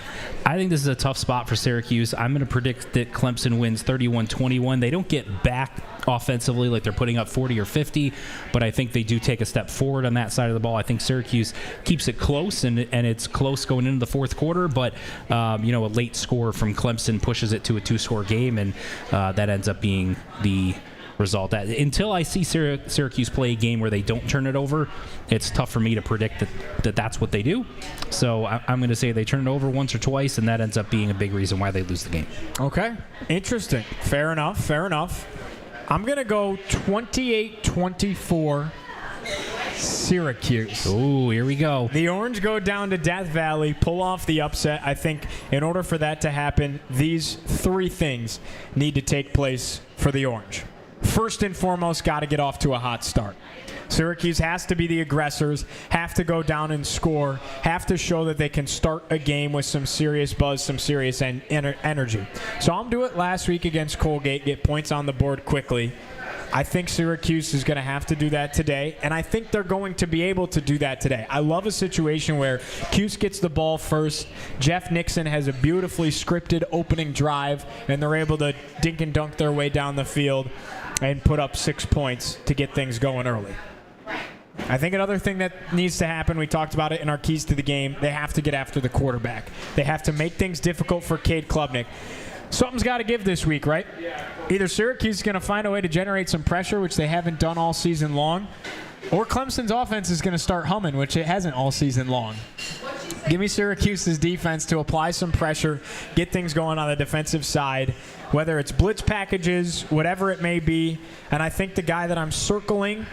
[SPEAKER 3] I think this is a tough spot for Syracuse. I'm going to predict that Clemson wins 31-21. They don't get back offensively like they're putting up 40 or 50, but I think they do take a step forward on that side of the ball. I think Syracuse keeps it close, and it's close going into the fourth quarter, but a late score from Clemson pushes it to a two-score game, and that ends up being the result. Until I see Syracuse play a game where they don't turn it over, it's tough for me to predict that that's what they do. So I'm going to say they turn it over once or twice, and that ends up being a big reason why they lose the game.
[SPEAKER 2] Okay. Interesting. Fair enough. I'm going to go 28-24 Syracuse.
[SPEAKER 3] Oh, here we go.
[SPEAKER 2] The Orange go down to Death Valley, pull off the upset. I think in order for that to happen, these three things need to take place for the Orange. First and foremost, got to get off to a hot start. Syracuse has to be the aggressors, have to go down and score, have to show that they can start a game with some serious buzz, some serious energy. So I'm doing it last week against Colgate, get points on the board quickly. I think Syracuse is going to have to do that today, and I think they're going to be able to do that today. I love a situation where Cuse gets the ball first, Jeff Nixon has a beautifully scripted opening drive, and they're able to dink and dunk their way down the field and put up 6 points to get things going early. I think another thing that needs to happen, we talked about it in our keys to the game, they have to get after the quarterback. They have to make things difficult for Cade Klubnik. Something's got to give this week, right? Either Syracuse is going to find a way to generate some pressure, which they haven't done all season long, or Clemson's offense is going to start humming, which it hasn't all season long. Give me Syracuse's defense to apply some pressure, get things going on the defensive side, whether it's blitz packages, whatever it may be. And I think the guy that I'm circling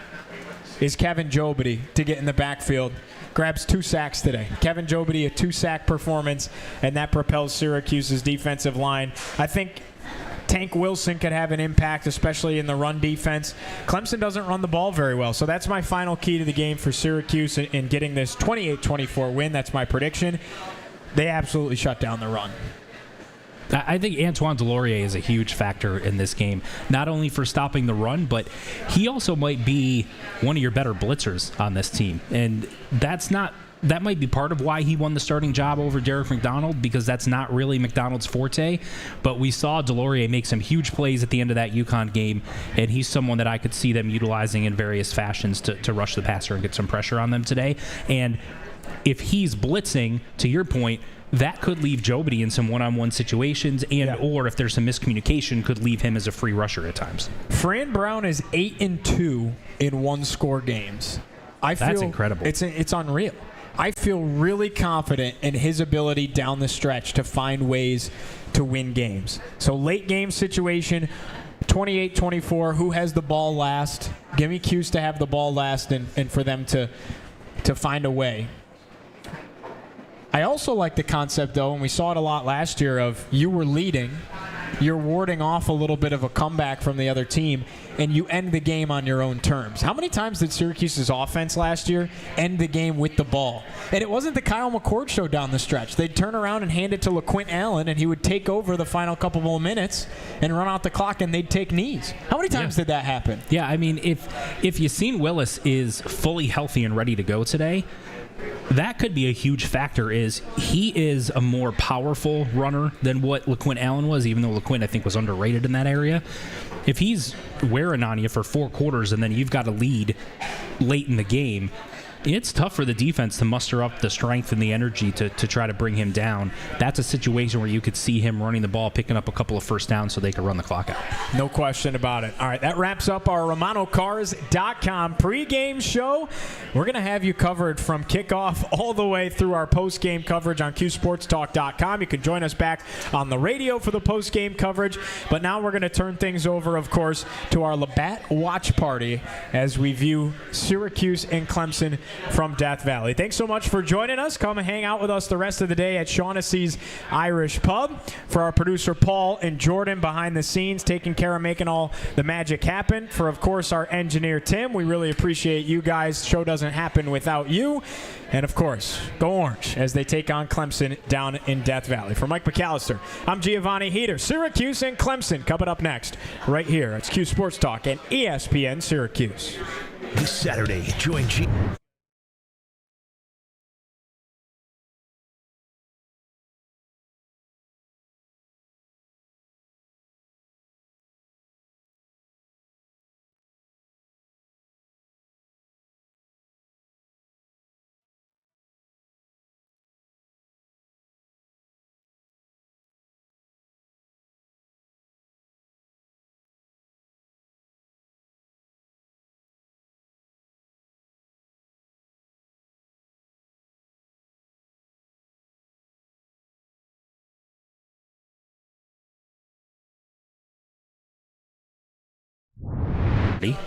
[SPEAKER 2] is Kevin Jobity to get in the backfield. Grabs 2 sacks today. Kevin Jobity, a 2-sack performance, and that propels Syracuse's defensive line. I think Tank Wilson could have an impact, especially in the run defense. Clemson doesn't run the ball very well, so that's my final key to the game for Syracuse in getting this 28-24 win. That's my prediction. They absolutely shut down the run.
[SPEAKER 3] I think Antoine Delorier is a huge factor in this game, not only for stopping the run, but he also might be one of your better blitzers on this team. And that might be part of why he won the starting job over Derek McDonald, because that's not really McDonald's forte. But we saw Delorier make some huge plays at the end of that UConn game, and he's someone that I could see them utilizing in various fashions to rush the passer and get some pressure on them today. And if he's blitzing, to your point, that could leave Jobity in some one-on-one situations, or if there's some miscommunication, could leave him as a free rusher at times.
[SPEAKER 2] Fran Brown is 8-2 in one-score games.
[SPEAKER 3] That's incredible.
[SPEAKER 2] It's unreal. I feel really confident in his ability down the stretch to find ways to win games. So late game situation, 28-24. Who has the ball last? Give me Cuse to have the ball last and for them to find a way. I also like the concept, though, and we saw it a lot last year, of you were leading, you're warding off a little bit of a comeback from the other team, and you end the game on your own terms. How many times did Syracuse's offense last year end the game with the ball? And it wasn't the Kyle McCord show down the stretch. They'd turn around and hand it to LaQuint Allen, and he would take over the final couple more minutes and run out the clock, and they'd take knees. How many times did that happen?
[SPEAKER 3] Yeah, I mean, if Yassine Willis is fully healthy and ready to go today, that could be a huge factor. Is he is a more powerful runner than what LaQuint Allen was, even though LaQuint, I think, was underrated in that area. If he's wearing on you for 4 quarters and then you've got a lead late in the game, it's tough for the defense to muster up the strength and the energy to try to bring him down. That's a situation where you could see him running the ball, picking up a couple of first downs so they could run the clock out.
[SPEAKER 2] No question about it. All right, that wraps up our RomanoCars.com pregame show. We're going to have you covered from kickoff all the way through our postgame coverage on CuseSportsTalk.com. You can join us back on the radio for the postgame coverage. But now we're going to turn things over, of course, to our Labatt watch party as we view Syracuse and Clemson from Death Valley. Thanks so much for joining us. Come and hang out with us the rest of the day at Shaughnessy's Irish Pub. For our producer Paul and Jordan behind the scenes, taking care of making all the magic happen. For, of course, our engineer Tim, we really appreciate you guys. Show doesn't happen without you. And, of course, go Orange as they take on Clemson down in Death Valley. For Mike McAllister, I'm Giovanni Heater. Syracuse and Clemson coming up next right here. It's Cuse Sports Talk and ESPN Syracuse.
[SPEAKER 6] This Saturday, join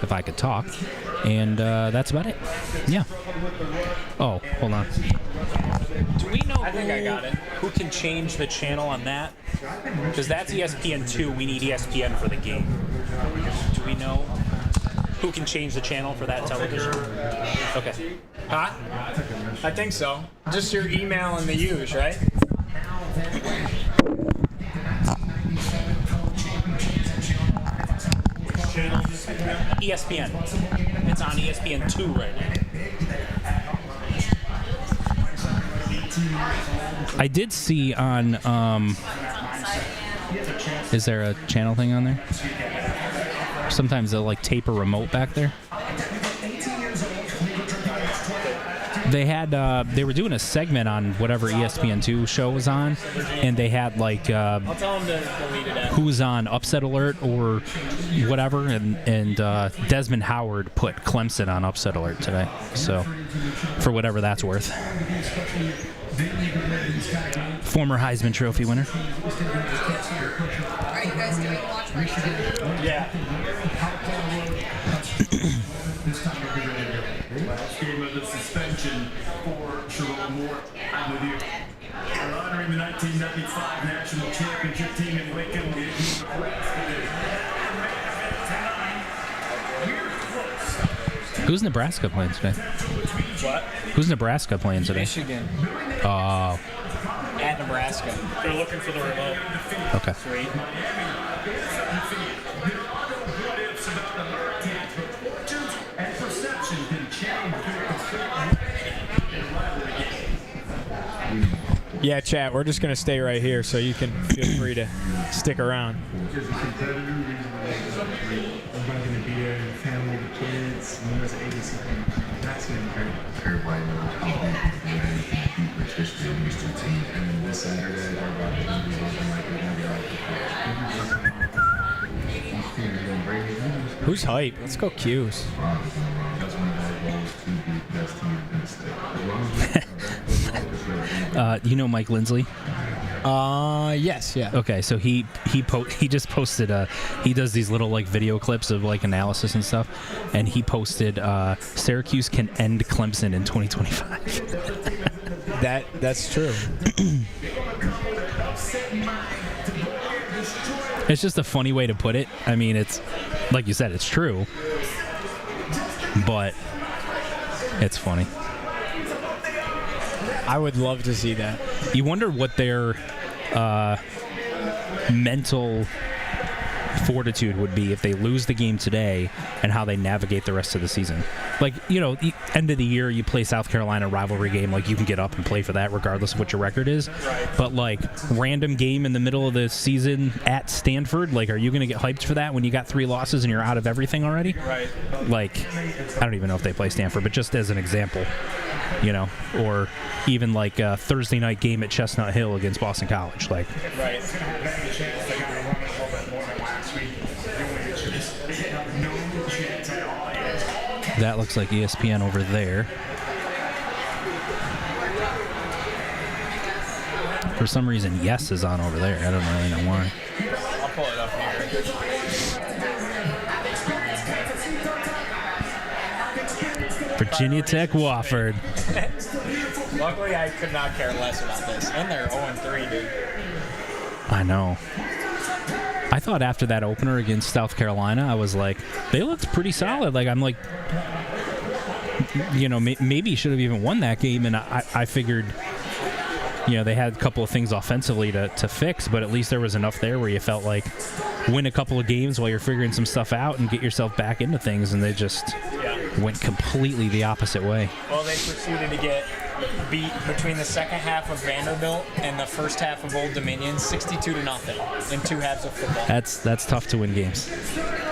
[SPEAKER 3] if I could talk, and that's about it. Yeah. Oh, hold on.
[SPEAKER 12] Do we know who can change the channel on that? Because that's ESPN2. We need ESPN for the game. Do we know who can change the channel for that television? Okay.
[SPEAKER 2] Huh? I think so. Just your email and the use, right?
[SPEAKER 12] ESPN. It's on ESPN2 right now.
[SPEAKER 3] I did see on, is there a channel thing on there? Sometimes they'll like tape a remote back there. They had, they were doing a segment on whatever ESPN2 show was on, and they had like,
[SPEAKER 2] I'll tell them to delete it.
[SPEAKER 3] who was on Upset Alert or whatever, and Desmond Howard put Clemson on Upset Alert today. So, for whatever that's worth. Former Heisman Trophy winner.
[SPEAKER 5] Are you guys doing a watch party too?
[SPEAKER 2] Yeah.
[SPEAKER 10] Last game of the suspension for Sherrone Moore. I'm with you. We're honoring the 1995 national championship team in Lincoln.
[SPEAKER 3] Who's Nebraska playing today?
[SPEAKER 2] What?
[SPEAKER 3] Who's Nebraska playing today?
[SPEAKER 2] Michigan.
[SPEAKER 3] Oh.
[SPEAKER 2] At Nebraska. They're looking for the remote.
[SPEAKER 3] Okay.
[SPEAKER 2] Sweet. Yeah, chat, we're just going to stay right here, so you can feel free to stick around. Who's hype? Let's go Cuse.
[SPEAKER 3] You know Mike Lindsley?
[SPEAKER 2] Yes, yeah.
[SPEAKER 3] Okay, so he just posted he does these little like video clips of like analysis and stuff, and he posted Syracuse can end Clemson in 2025.
[SPEAKER 2] That's true.
[SPEAKER 3] It's just a funny way to put it. I mean, it's like you said, it's true, but it's funny.
[SPEAKER 2] I would love to see that.
[SPEAKER 3] You wonder what their mental fortitude would be if they lose the game today and how they navigate the rest of the season. Like, you know, the end of the year, you play South Carolina rivalry game, like you can get up and play for that regardless of what your record is.
[SPEAKER 2] Right.
[SPEAKER 3] But like random game in the middle of the season at Stanford, like, are you going to get hyped for that when you got 3 losses and you're out of everything already?
[SPEAKER 2] Right.
[SPEAKER 3] Like, I don't even know if they play Stanford, but just as an example, you know, or even like a Thursday night game at Chestnut Hill against Boston College, like.
[SPEAKER 2] Right.
[SPEAKER 3] That looks like ESPN over there. For some reason, Yes is on over there. I don't really know why.
[SPEAKER 2] I'll pull it up here.
[SPEAKER 3] Virginia Tech, Wofford.
[SPEAKER 2] Luckily, I could not care less about this. And they're 0-3, dude.
[SPEAKER 3] I know. I thought after that opener against South Carolina, I was like, they looked pretty solid. Like, I'm like, you know, maybe should have even won that game. And I figured, you know, they had a couple of things offensively to fix, but at least there was enough there where you felt like win a couple of games while you're figuring some stuff out and get yourself back into things. And they just went completely the opposite way.
[SPEAKER 2] Well, they proceeded to get beat between the second half of Vanderbilt and the first half of Old Dominion, 62-0 in 2 halves of football.
[SPEAKER 3] That's tough to win games.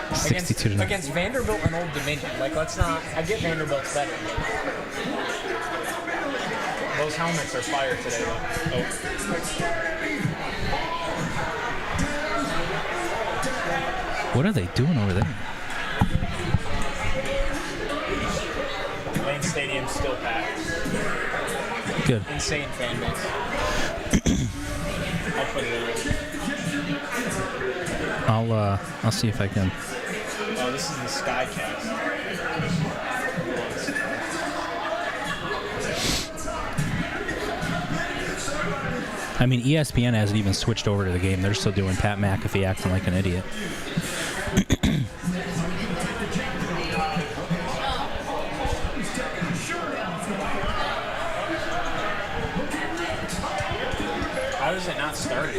[SPEAKER 3] 62-0
[SPEAKER 2] against Vanderbilt and Old Dominion. Like, let's not. I get Vanderbilt's better. Those helmets are fire today, though.
[SPEAKER 3] What are they doing over there?
[SPEAKER 2] Lane Stadium's still packed.
[SPEAKER 3] Good.
[SPEAKER 2] Insane fan base. I'll put it in.
[SPEAKER 3] I'll see if I can.
[SPEAKER 2] Oh, this is the Skycast.
[SPEAKER 3] I mean, ESPN hasn't even switched over to the game. They're still doing Pat McAfee acting like an idiot.
[SPEAKER 2] How does it not start?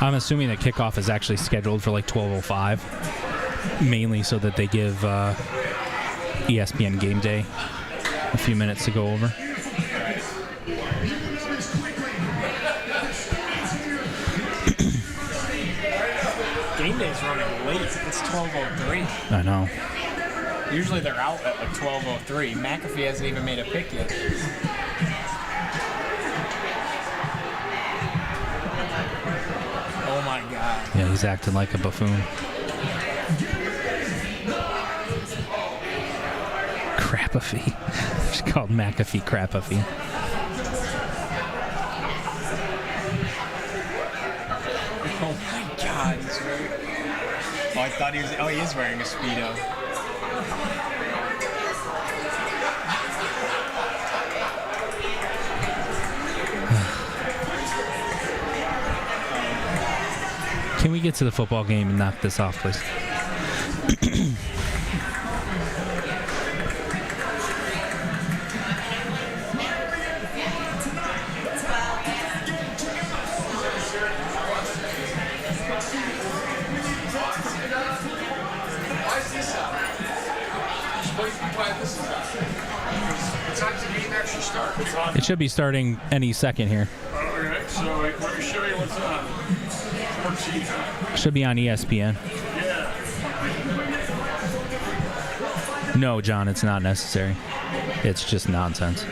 [SPEAKER 3] I'm assuming that kickoff is actually scheduled for like 12:05, mainly so that they give ESPN Game Day a few minutes to go over.
[SPEAKER 2] Game Day's running late. It's 12:03.
[SPEAKER 3] I know.
[SPEAKER 2] Usually they're out at like 12:03. McAfee hasn't even made a pick yet. Oh my God.
[SPEAKER 3] Yeah, he's acting like a buffoon. Crapafee. It's called McAfee Crapafee.
[SPEAKER 2] Oh my God. He's wearing... Oh, I thought he was... Oh, he is wearing a Speedo.
[SPEAKER 3] Can we get to the football game and knock this off, please? It should be starting any second here.
[SPEAKER 10] Okay, so let me show you what's on.
[SPEAKER 3] Should be on ESPN.
[SPEAKER 10] Yeah.
[SPEAKER 3] No, John, it's not necessary. It's just nonsense.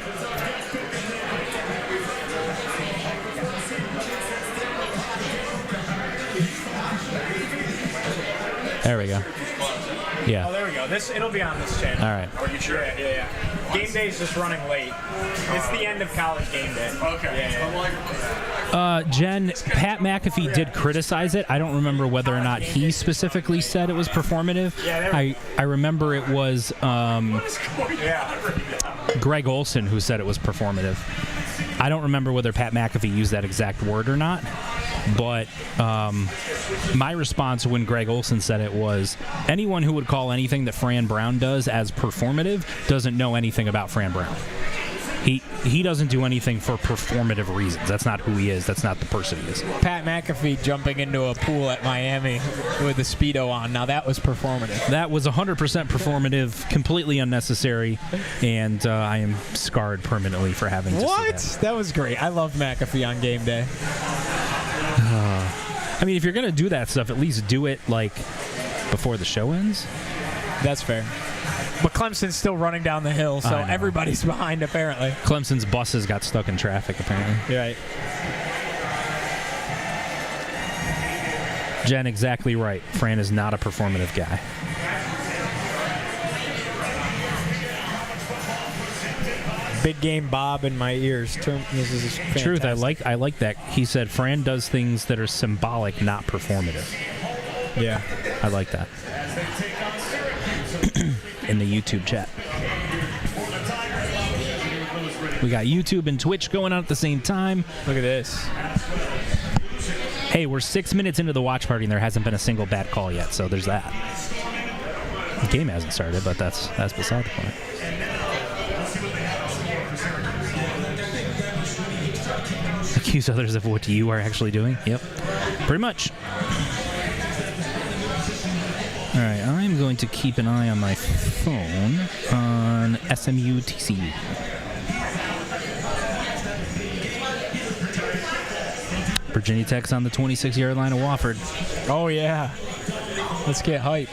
[SPEAKER 3] There we go. Yeah.
[SPEAKER 2] Oh, there we go. It'll be on this channel.
[SPEAKER 3] All right.
[SPEAKER 2] Are you sure? Yeah. Game Day's just running late. It's the end of college game day.
[SPEAKER 10] Okay.
[SPEAKER 3] Jen, Pat McAfee did criticize it. I don't remember whether or not he specifically said it was performative. I remember it was Greg Olson who said it was performative. I don't remember whether Pat McAfee used that exact word or not. But my response when Greg Olson said it was, anyone who would call anything that Fran Brown does as performative doesn't know anything about Fran Brown. He doesn't do anything for performative reasons. That's not who he is. That's not the person he is.
[SPEAKER 2] Pat McAfee jumping into a pool at Miami with the Speedo on. Now that was performative.
[SPEAKER 3] That was 100% performative, completely unnecessary, and I am scarred permanently for having to see that.
[SPEAKER 2] That was great. I love McAfee on game day.
[SPEAKER 3] I mean, if you're going to do that stuff, at least do it, like, before the show ends.
[SPEAKER 2] That's fair. But Clemson's still running down the hill, so everybody's behind, apparently.
[SPEAKER 3] Clemson's buses got stuck in traffic, apparently.
[SPEAKER 2] You're right.
[SPEAKER 3] Jen, exactly right. Fran is not a performative guy.
[SPEAKER 2] Big game Bob in my ears. This is fantastic.
[SPEAKER 3] Truth, I like that. He said Fran does things that are symbolic, not performative.
[SPEAKER 2] Yeah.
[SPEAKER 3] I like that. In the YouTube chat. We got YouTube and Twitch going on at the same time.
[SPEAKER 2] Look at this.
[SPEAKER 3] Hey, we're 6 minutes into the watch party and there hasn't been a single bad call yet, so there's that. The game hasn't started, but that's beside the point. Accuse others of what you are actually doing. Yep. Pretty much. All right, I'm going to keep an eye on my phone on SMU TCU. Virginia Tech's on the 26-yard line of Wofford.
[SPEAKER 2] Oh, yeah. Let's get hype.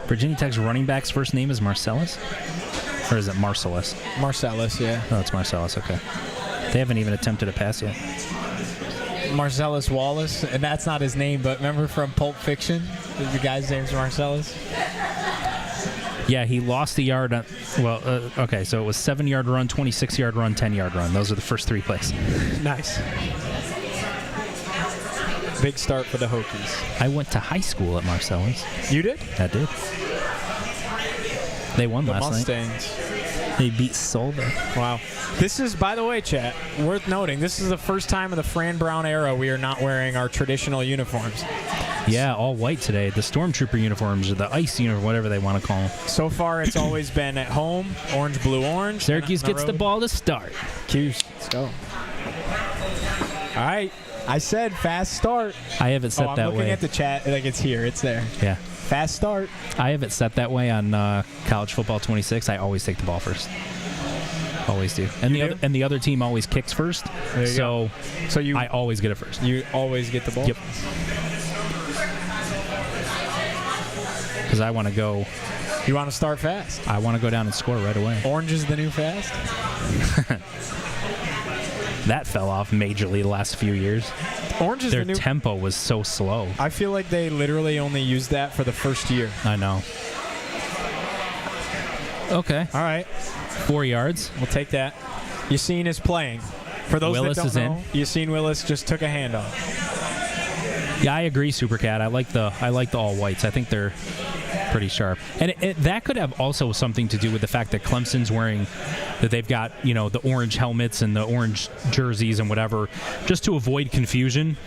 [SPEAKER 3] Virginia Tech's running back's first name is Marcellus? Or is it Marcellus?
[SPEAKER 2] Marcellus, yeah.
[SPEAKER 3] Oh, it's Marcellus, okay. They haven't even attempted a pass yet.
[SPEAKER 2] Marcellus Wallace, and that's not his name, but remember from Pulp Fiction? The guy's name's Marcellus?
[SPEAKER 3] Yeah, he lost the yard on... Well, okay, so it was 7-yard run, 26-yard run, 10-yard run. Those are the first 3 plays.
[SPEAKER 2] Nice. Big start for the Hokies.
[SPEAKER 3] I went to high school at Marcellus.
[SPEAKER 2] You did?
[SPEAKER 3] I did. They won last
[SPEAKER 2] Mustangs.
[SPEAKER 3] night. They beat Solva.
[SPEAKER 2] Wow. This is, by the way, chat, worth noting, this is the first time of the Fran Brown era we are not wearing our traditional uniforms.
[SPEAKER 3] Yeah, all white today. The Stormtrooper uniforms or the ice uniform, whatever they want to call them.
[SPEAKER 2] So far, it's always been at home, orange, blue, orange.
[SPEAKER 3] Syracuse gets the ball to start.
[SPEAKER 2] Cuse, let's go. All right. I said fast start.
[SPEAKER 3] I have it set that way.
[SPEAKER 2] I'm looking at the chat like it's here. It's there.
[SPEAKER 3] Yeah.
[SPEAKER 2] Fast start.
[SPEAKER 3] I have it set that way on College Football 26. I always take the ball first. Always do. And the other team always kicks first. So I always get it first.
[SPEAKER 2] You always get the ball?
[SPEAKER 3] Yep. Because I want to go.
[SPEAKER 2] You want to start fast?
[SPEAKER 3] I want to go down and score right away.
[SPEAKER 2] Orange is the new fast?
[SPEAKER 3] That fell off majorly the last few years.
[SPEAKER 2] Orange is
[SPEAKER 3] Their
[SPEAKER 2] the new
[SPEAKER 3] tempo was so slow.
[SPEAKER 2] I feel like they literally only used that for the first year.
[SPEAKER 3] I know. Okay.
[SPEAKER 2] All right.
[SPEAKER 3] 4 yards.
[SPEAKER 2] We'll take that. Yassine is playing. For those
[SPEAKER 3] Willis
[SPEAKER 2] that
[SPEAKER 3] is
[SPEAKER 2] don't know,
[SPEAKER 3] in.
[SPEAKER 2] Yassine Willis just took a handoff.
[SPEAKER 3] Yeah, I agree, Supercat. I like the all whites. I think they're pretty sharp. And that could have also something to do with the fact that Clemson's wearing, that they've got, the orange helmets and the orange jerseys and whatever, just to avoid confusion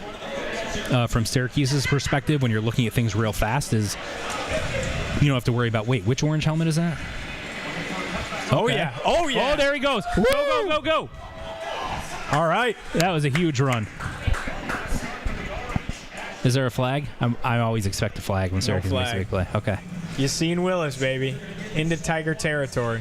[SPEAKER 3] from Syracuse's perspective when you're looking at things real fast is you don't have to worry about, wait, which orange helmet is that? Okay.
[SPEAKER 2] Oh, yeah. Oh, yeah.
[SPEAKER 3] Oh, there he goes. Woo! Go.
[SPEAKER 2] All right.
[SPEAKER 3] That was a huge run. Is there a flag? I always expect a flag when Syracuse makes a big play. Okay.
[SPEAKER 2] Yassine Willis, baby. Into Tiger territory.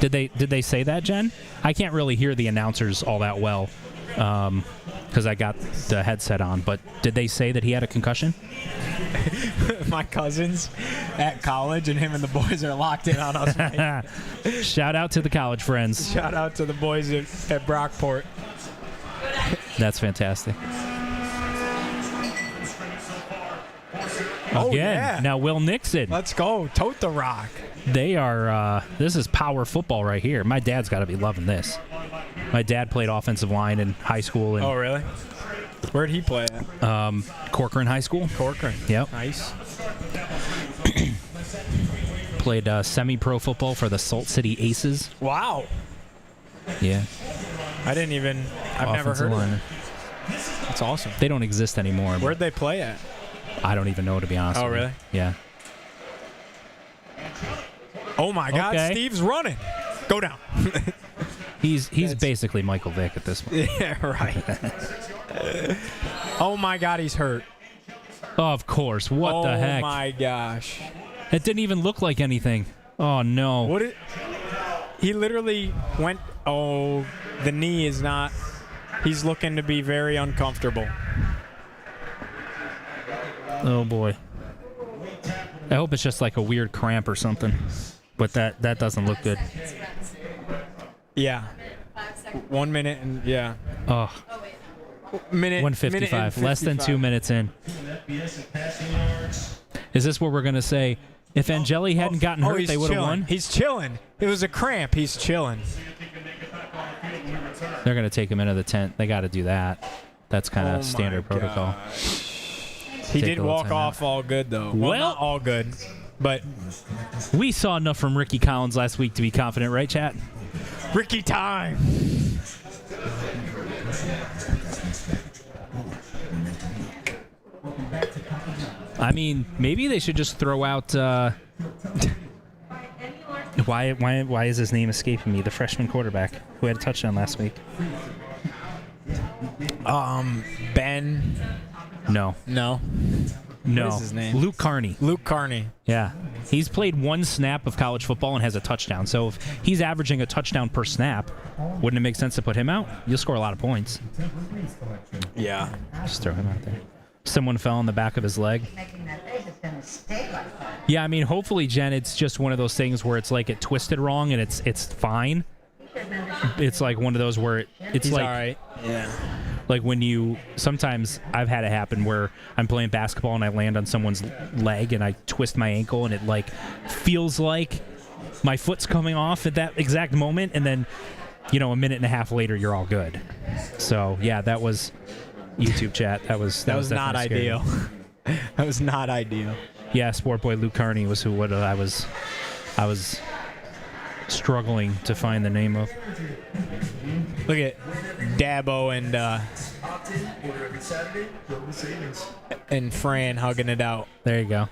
[SPEAKER 3] Did they say that, Jen? I can't really hear the announcers all that well because I got the headset on. But did they say that he had a concussion?
[SPEAKER 2] My cousins at college and him and the boys are locked in on us. Right?
[SPEAKER 3] Shout out to the college friends.
[SPEAKER 2] Shout out to the boys at Brockport.
[SPEAKER 3] That's fantastic.
[SPEAKER 2] Oh,
[SPEAKER 3] Again,
[SPEAKER 2] yeah.
[SPEAKER 3] Now Will Nixon.
[SPEAKER 2] Let's go. Tote the rock.
[SPEAKER 3] They are, this is power football right here. My dad's got to be loving this. My dad played offensive line in high school. And,
[SPEAKER 2] oh, really? Where'd he play at?
[SPEAKER 3] Corcoran High School.
[SPEAKER 2] Corcoran.
[SPEAKER 3] Yep.
[SPEAKER 2] Nice.
[SPEAKER 3] Played semi-pro football for the Salt City Aces.
[SPEAKER 2] Wow.
[SPEAKER 3] Yeah.
[SPEAKER 2] I've never heard of it. That's awesome.
[SPEAKER 3] They don't exist anymore.
[SPEAKER 2] Where'd they play at?
[SPEAKER 3] I don't even know, to be honest with you.
[SPEAKER 2] Oh, really?
[SPEAKER 3] Yeah.
[SPEAKER 2] Oh, my God.
[SPEAKER 3] Okay.
[SPEAKER 2] Steve's running. Go down.
[SPEAKER 3] He's basically Michael Vick at this point.
[SPEAKER 2] Yeah, right. Oh, my God, he's hurt.
[SPEAKER 3] Oh, of course. What the heck?
[SPEAKER 2] Oh, my gosh.
[SPEAKER 3] It didn't even look like anything. Oh, no.
[SPEAKER 2] He literally went, the knee is not, he's looking to be very uncomfortable.
[SPEAKER 3] Oh, boy. I hope it's just like a weird cramp or something. But that doesn't look good.
[SPEAKER 2] Yeah. 1 minute and, yeah.
[SPEAKER 3] Oh.
[SPEAKER 2] Minute
[SPEAKER 3] 155.
[SPEAKER 2] minute
[SPEAKER 3] Less than 2 minutes in. Is this where we're going to say, if Angeli hadn't gotten hurt, they would have won?
[SPEAKER 2] He's chilling. It was a cramp. He's chilling.
[SPEAKER 3] They're going to take him into the tent. They got to do that. That's kind of standard protocol.
[SPEAKER 2] He did walk off all good, though. Well, not all good, but
[SPEAKER 3] we saw enough from Ricky Collins last week to be confident, right, chat?
[SPEAKER 2] Ricky time.
[SPEAKER 3] I mean, maybe they should just throw out. Why is his name escaping me? The freshman quarterback who had a touchdown last week.
[SPEAKER 2] Ben.
[SPEAKER 3] No.
[SPEAKER 2] What is his name?
[SPEAKER 3] Luke Carney.
[SPEAKER 2] Luke Carney.
[SPEAKER 3] Yeah. He's played one snap of college football and has a touchdown. So if he's averaging a touchdown per snap, wouldn't it make sense to put him out? You'll score a lot of points.
[SPEAKER 2] Yeah.
[SPEAKER 3] Just throw him out there. Someone fell on the back of his leg. Yeah, I mean, hopefully, Jen, it's just one of those things where it's like it twisted wrong and it's fine. It's like one of those where it's
[SPEAKER 2] He's
[SPEAKER 3] like,
[SPEAKER 2] all right. Yeah.
[SPEAKER 3] like when sometimes I've had it happen where I'm playing basketball and I land on someone's leg and I twist my ankle and it like feels like my foot's coming off at that exact moment, and then a minute and a half later you're all good. So yeah, that was YouTube chat. That was
[SPEAKER 2] not ideal. That was not ideal.
[SPEAKER 3] Yeah, Sport Boy Luke Carney was what I was struggling to find the name of.
[SPEAKER 2] Look at Dabo and Fran hugging it out.
[SPEAKER 3] There you go.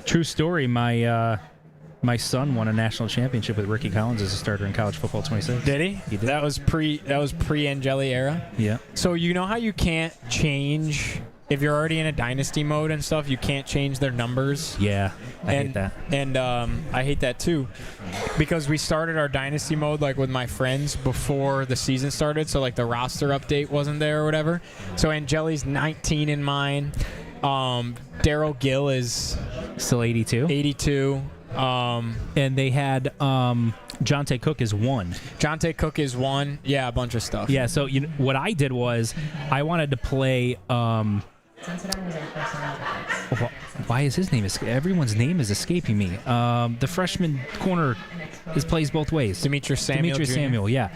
[SPEAKER 3] True story. My son won a national championship with Ricky Collins as a starter in college football 26.
[SPEAKER 2] Did he?
[SPEAKER 3] He did.
[SPEAKER 2] That was pre-Angeli era?
[SPEAKER 3] Yeah.
[SPEAKER 2] So you know how you can't change, if you're already in a dynasty mode and stuff, you can't change their numbers?
[SPEAKER 3] Yeah, I hate that.
[SPEAKER 2] And I hate that too, because we started our dynasty mode like with my friends before the season started, so like the roster update wasn't there or whatever. So Angeli's 19 in mine. Daryl Gill is
[SPEAKER 3] still 82.
[SPEAKER 2] 82.
[SPEAKER 3] And they had Jonte Cook is 1.
[SPEAKER 2] Jonte Cook is 1. Yeah, a bunch of stuff.
[SPEAKER 3] Yeah, so what I did was I wanted to play. Why is his name? Everyone's name is escaping me. The freshman corner plays both ways.
[SPEAKER 2] Demetrius Samuel.
[SPEAKER 3] Yeah.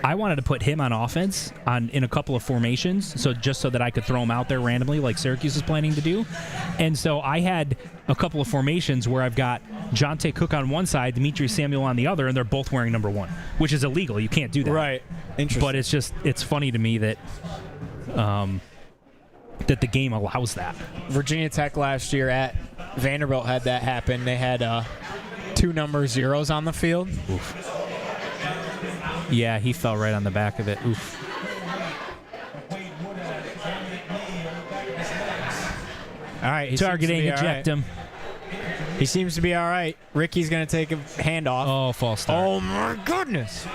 [SPEAKER 3] I wanted to put him on offense in a couple of formations, so that I could throw him out there randomly, like Syracuse is planning to do. And so I had a couple of formations where I've got Jonte Cook on one side, Demetrius Samuel on the other, and they're both wearing number 1, which is illegal. You can't do that.
[SPEAKER 2] Right. Interesting.
[SPEAKER 3] But it's funny to me that that the game allows that.
[SPEAKER 2] Virginia Tech last year at Vanderbilt had that happen. They had 2 number 0s on the field.
[SPEAKER 3] Oof. Yeah, he fell right on the back of it. Oof.
[SPEAKER 2] All right.
[SPEAKER 3] Target aim, eject him.
[SPEAKER 2] He seems to be all right. Ricky's going to take a handoff.
[SPEAKER 3] Oh, false start.
[SPEAKER 2] Oh, my goodness.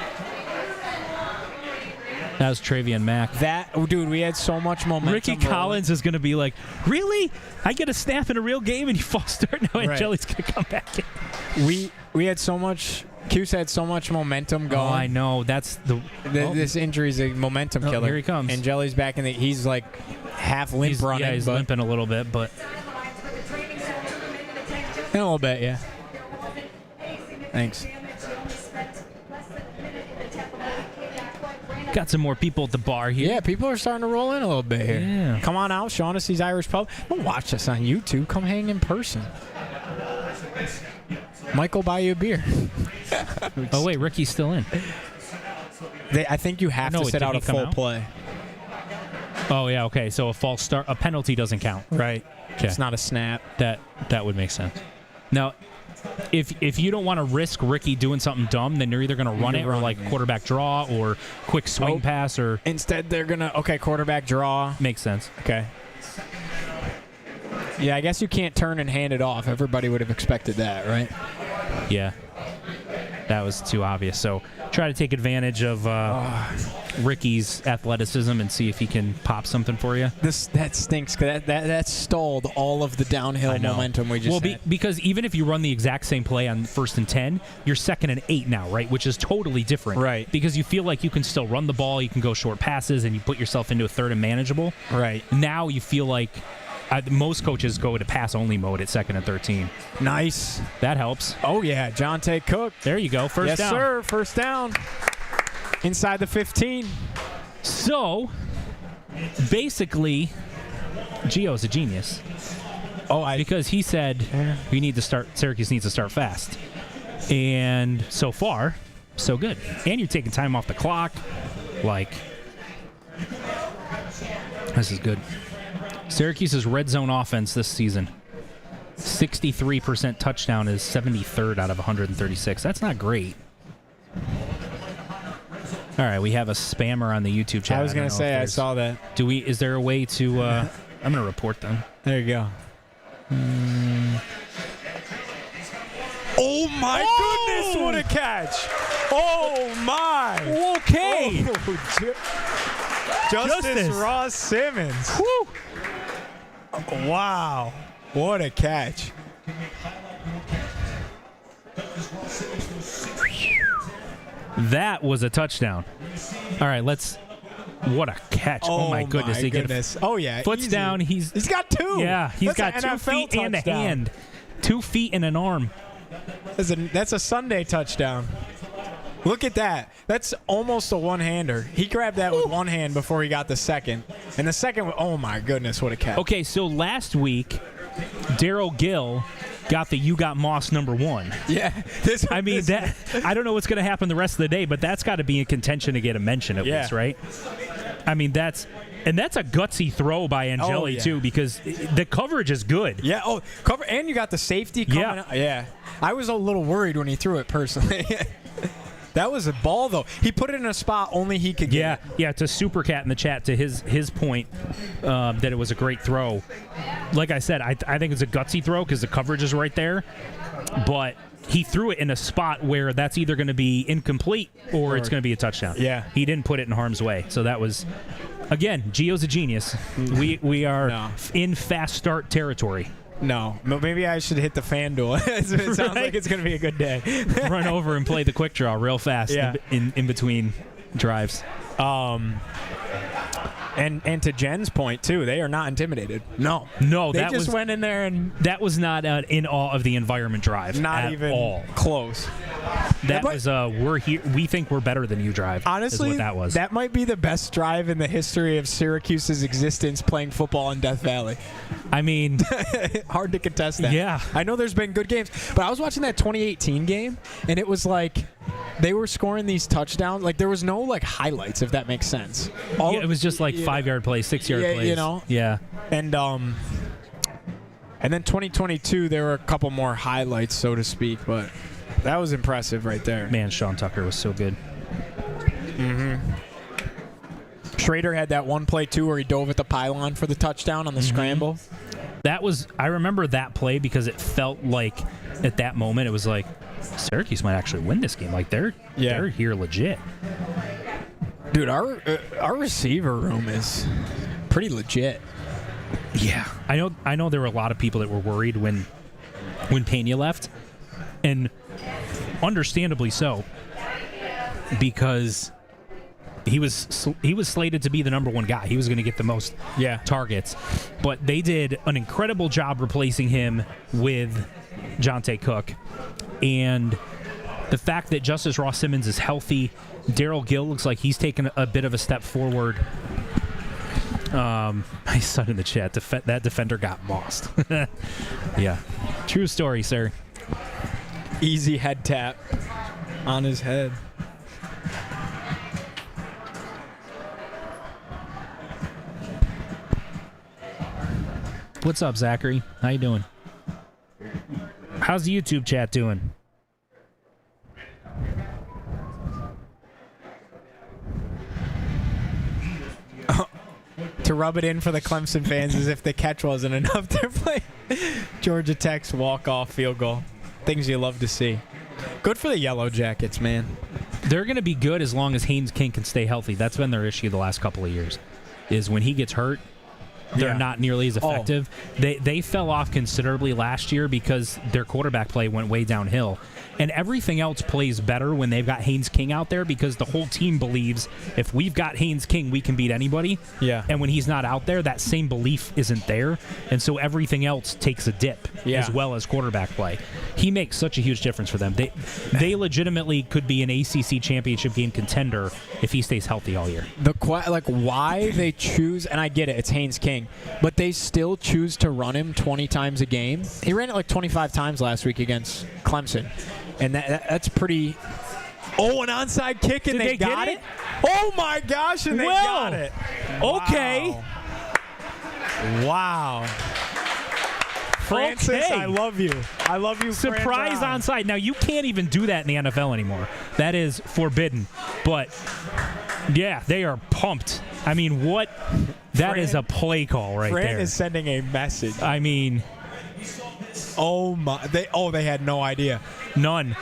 [SPEAKER 3] That was Travion Mack.
[SPEAKER 2] Dude, we had so much momentum.
[SPEAKER 3] Ricky Collins is going to be like, really? I get a snap in a real game and you false start? Now Angeli's going to come back in.
[SPEAKER 2] We had so much. Cuse had so much momentum going.
[SPEAKER 3] Oh, I know. That's
[SPEAKER 2] this injury is a momentum killer.
[SPEAKER 3] Here he comes.
[SPEAKER 2] Angeli's back in he's like half limp running.
[SPEAKER 3] Yeah, he's limping a little bit, but.
[SPEAKER 2] In a little bit, yeah. Thanks.
[SPEAKER 3] Got some more people at the bar here.
[SPEAKER 2] Yeah, people are starting to roll in a little bit here.
[SPEAKER 3] Yeah.
[SPEAKER 2] Come on out, Shaughnessy's Irish Pub. Don't watch us on YouTube. Come hang in person. Mike will buy you a beer.
[SPEAKER 3] Oh, wait, Ricky's still in.
[SPEAKER 2] I think you have to sit out a full play.
[SPEAKER 3] Oh, yeah, okay. So a false start, a penalty doesn't count.
[SPEAKER 2] Right.
[SPEAKER 3] Okay.
[SPEAKER 2] It's not a snap.
[SPEAKER 3] That would make sense. Now, if you don't want to risk Ricky doing something dumb, then you're either going to run it or like quarterback draw or quick swing pass or.
[SPEAKER 2] Instead, they're gonna quarterback draw.
[SPEAKER 3] Makes sense.
[SPEAKER 2] Okay. Yeah, I guess you can't turn and hand it off. Everybody would have expected that, right?
[SPEAKER 3] Yeah. That was too obvious. So try to take advantage of Ricky's athleticism and see if he can pop something for you.
[SPEAKER 2] That stinks. That stalled all of the downhill momentum we just had.
[SPEAKER 3] Because even if you run the exact same play on 1st and 10, you're 2nd and 8 now, right? Which is totally different.
[SPEAKER 2] Right.
[SPEAKER 3] Because you feel like you can still run the ball, you can go short passes, and you put yourself into a 3rd and manageable.
[SPEAKER 2] Right.
[SPEAKER 3] Now you feel like most coaches go to pass-only mode at 2nd and 13.
[SPEAKER 2] Nice.
[SPEAKER 3] That helps.
[SPEAKER 2] Oh, yeah. Jonte Cook.
[SPEAKER 3] There you go. First down.
[SPEAKER 2] Yes, sir. First down. Inside the 15.
[SPEAKER 3] So, basically, Gio's a genius. Because he said Syracuse needs to start fast. And so far, so good. And you're taking time off the clock. This is good. Syracuse's red zone offense this season, 63% touchdown is 73rd out of 136. That's not great. All right, we have a spammer on the YouTube chat.
[SPEAKER 2] I was going to say, I saw that.
[SPEAKER 3] Is there a way to, I'm going to report them.
[SPEAKER 2] There you go. Oh, my goodness, what a catch. Oh, my.
[SPEAKER 3] Okay.
[SPEAKER 2] Justice Ross Simmons.
[SPEAKER 3] Woo.
[SPEAKER 2] Wow. What a catch.
[SPEAKER 3] That was a touchdown. All right, what a catch. Oh my goodness.
[SPEAKER 2] Oh, yeah.
[SPEAKER 3] Foot's
[SPEAKER 2] easy.
[SPEAKER 3] down. He's
[SPEAKER 2] got 2.
[SPEAKER 3] Yeah, he's got 2
[SPEAKER 2] NFL
[SPEAKER 3] feet and a
[SPEAKER 2] touchdown.
[SPEAKER 3] hand. 2 feet and an arm.
[SPEAKER 2] That's a Sunday touchdown. Look at that. That's almost a one-hander. He grabbed that with one hand before he got the second. And the second, oh my goodness, what a catch.
[SPEAKER 3] Okay, so last week, Daryl Gill got the You Got Moss #1.
[SPEAKER 2] Yeah.
[SPEAKER 3] I don't know what's going to happen the rest of the day, but that's got to be in contention to get a mention at least, right? I mean, that's a gutsy throw by Angeli, too, because the coverage is good.
[SPEAKER 2] Yeah, cover, and you got the safety coming out. Yeah. I was a little worried when he threw it, personally. That was a ball, though. He put it in a spot only he could get.
[SPEAKER 3] Yeah, to Supercat in the chat, to his point that it was a great throw. Like I said, I think it's a gutsy throw because the coverage is right there. But he threw it in a spot where that's either going to be incomplete or it's going to be a touchdown.
[SPEAKER 2] Yeah.
[SPEAKER 3] He didn't put it in harm's way. So that was, again, Gio's a genius. We are in fast start territory.
[SPEAKER 2] No, maybe I should hit the FanDuel. It sounds like it's going to be a good day.
[SPEAKER 3] Run over and play the quick draw real fast in between drives.
[SPEAKER 2] And to Jen's point, too, they are not intimidated. No, they just went in there and...
[SPEAKER 3] That was not in awe of the environment drive.
[SPEAKER 2] Not even
[SPEAKER 3] all.
[SPEAKER 2] Close.
[SPEAKER 3] That was we're here. We think we're better than you drive.
[SPEAKER 2] Honestly,
[SPEAKER 3] is what that was.
[SPEAKER 2] That might be the best drive in the history of Syracuse's existence playing football in Death Valley.
[SPEAKER 3] I mean,
[SPEAKER 2] hard to contest that.
[SPEAKER 3] Yeah,
[SPEAKER 2] I know there's been good games, but I was watching that 2018 game, and it was like they were scoring these touchdowns. Like there was no like highlights, if that makes sense.
[SPEAKER 3] It was just like 5-yard plays, 6-yard plays.
[SPEAKER 2] You know.
[SPEAKER 3] Yeah.
[SPEAKER 2] And then 2022, there were a couple more highlights, so to speak, but that was impressive right there.
[SPEAKER 3] Man, Sean Tucker was so good.
[SPEAKER 2] Mm-hmm. Schrader had that one play, too, where he dove at the pylon for the touchdown on the scramble.
[SPEAKER 3] I remember that play because it felt like at that moment it was like Syracuse might actually win this game. Like they're here legit.
[SPEAKER 2] Dude, our receiver room is pretty legit.
[SPEAKER 3] Yeah. I know there were a lot of people that were worried when Pena left. And understandably so. Because he was slated to be the #1 guy. He was going to get the most targets. But they did an incredible job replacing him with Jonte Cook. And the fact that Justice Ross Simmons is healthy, Daryl Gill looks like he's taken a bit of a step forward. My son in the chat, that defender got mossed. Yeah. True story, sir.
[SPEAKER 2] Easy head tap on his head.
[SPEAKER 3] What's up, Zachary? How you doing? How's the YouTube chat doing?
[SPEAKER 2] To rub it in for the Clemson fans as if the catch wasn't enough to play. Georgia Tech's walk-off field goal. Things you love to see. Good for the Yellow Jackets, man.
[SPEAKER 3] They're going to be good as long as Haynes King can stay healthy. That's been their issue the last couple of years, is when he gets hurt, they're not nearly as effective. They fell off considerably last year because their quarterback play went way downhill. And everything else plays better when they've got Haynes King out there because the whole team believes if we've got Haynes King, we can beat anybody.
[SPEAKER 2] Yeah.
[SPEAKER 3] And when he's not out there, that same belief isn't there. And so everything else takes a dip as well as quarterback play. He makes such a huge difference for them. They legitimately could be an ACC championship game contender if he stays healthy all year.
[SPEAKER 2] Why they choose, and I get it, it's Haynes King, but they still choose to run him 20 times a game. He ran it like 25 times last week against Clemson. And that's pretty. Oh, an onside kick, and they got it? Oh, my gosh, and they got it.
[SPEAKER 3] Okay.
[SPEAKER 2] Wow. Francis,
[SPEAKER 3] Okay.
[SPEAKER 2] I love you. I love you,
[SPEAKER 3] Surprise onside. Now, you can't even do that in the NFL anymore. That is forbidden. But, yeah, they are pumped. I mean, what? That is a play call right there.
[SPEAKER 2] Fran is sending a message.
[SPEAKER 3] I mean,
[SPEAKER 2] oh my! They had no idea.
[SPEAKER 3] None.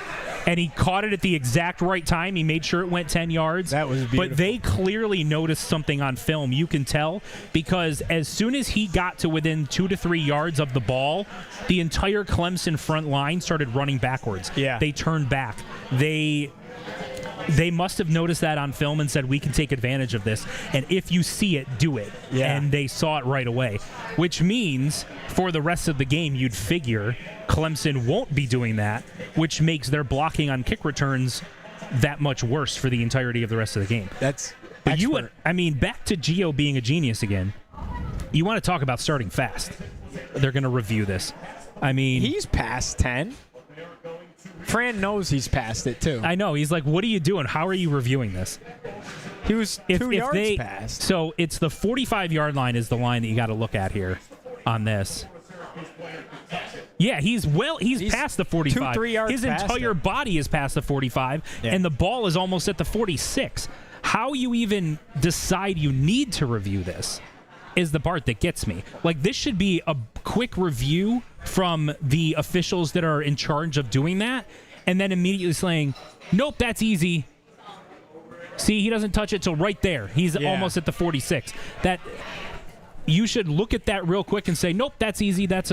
[SPEAKER 3] And he caught it at the exact right time. He made sure it went 10 yards.
[SPEAKER 2] That was beautiful.
[SPEAKER 3] But they clearly noticed something on film. You can tell because as soon as he got to within 2 to 3 yards of the ball, the entire Clemson front line started running backwards.
[SPEAKER 2] Yeah.
[SPEAKER 3] They turned back. They must have noticed that on film and said, we can take advantage of this. And if you see it, do it.
[SPEAKER 2] Yeah.
[SPEAKER 3] And they saw it right away, which means for the rest of the game, you'd figure Clemson won't be doing that, which makes their blocking on kick returns that much worse for the entirety of the rest of the game.
[SPEAKER 2] That's
[SPEAKER 3] But back to Gio being a genius again. You want to talk about starting fast. They're going to review this. I mean,
[SPEAKER 2] he's past 10. Fran knows he's past it, too.
[SPEAKER 3] I know. He's like, what are you doing? How are you reviewing this?
[SPEAKER 2] He was 2 yards past.
[SPEAKER 3] So it's the 45-yard line is the line that you got to look at here on this. Yeah, he's past the 45.
[SPEAKER 2] 2-3 yards
[SPEAKER 3] His
[SPEAKER 2] past
[SPEAKER 3] entire
[SPEAKER 2] it.
[SPEAKER 3] body is past the 45, and the ball is almost at the 46. How you even decide you need to review this is the part that gets me. Like, this should be a quick review from the officials that are in charge of doing that, and then immediately saying, nope, that's easy. See, he doesn't touch it till right there. He's almost at the 46. That you should look at that real quick and say, nope, that's easy, that's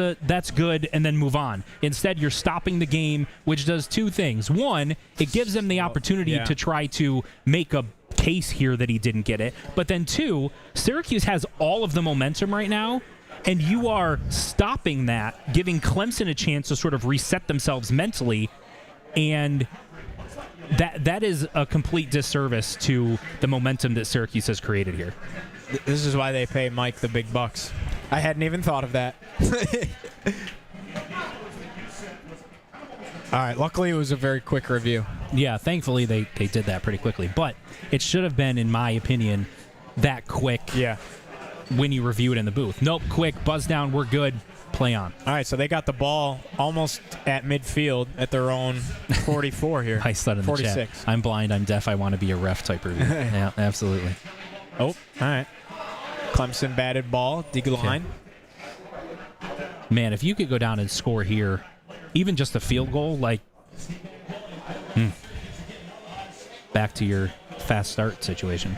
[SPEAKER 3] good, and then move on. Instead, you're stopping the game, which does two things. One, it gives them the opportunity to try to make a case here that he didn't get it. But then two, Syracuse has all of the momentum right now, and you are stopping that, giving Clemson a chance to sort of reset themselves mentally, and that is a complete disservice to the momentum that Syracuse has created here.
[SPEAKER 2] This is why they pay Mike the big bucks. I hadn't even thought of that. All right, luckily it was a very quick review.
[SPEAKER 3] Yeah, thankfully they did that pretty quickly. But it should have been, in my opinion, that quick when you review it in the booth. Nope, quick, buzz down, we're good, play on.
[SPEAKER 2] All right, so they got the ball almost at midfield at their own 44 here.
[SPEAKER 3] I said in the
[SPEAKER 2] 46.
[SPEAKER 3] chat, I'm blind, I'm deaf, I want to be a ref type review. Yeah, absolutely.
[SPEAKER 2] Oh, all right. Clemson batted ball, dig line.
[SPEAKER 3] Man, if you could go down and score here, even just a field goal, like, back to your fast start situation.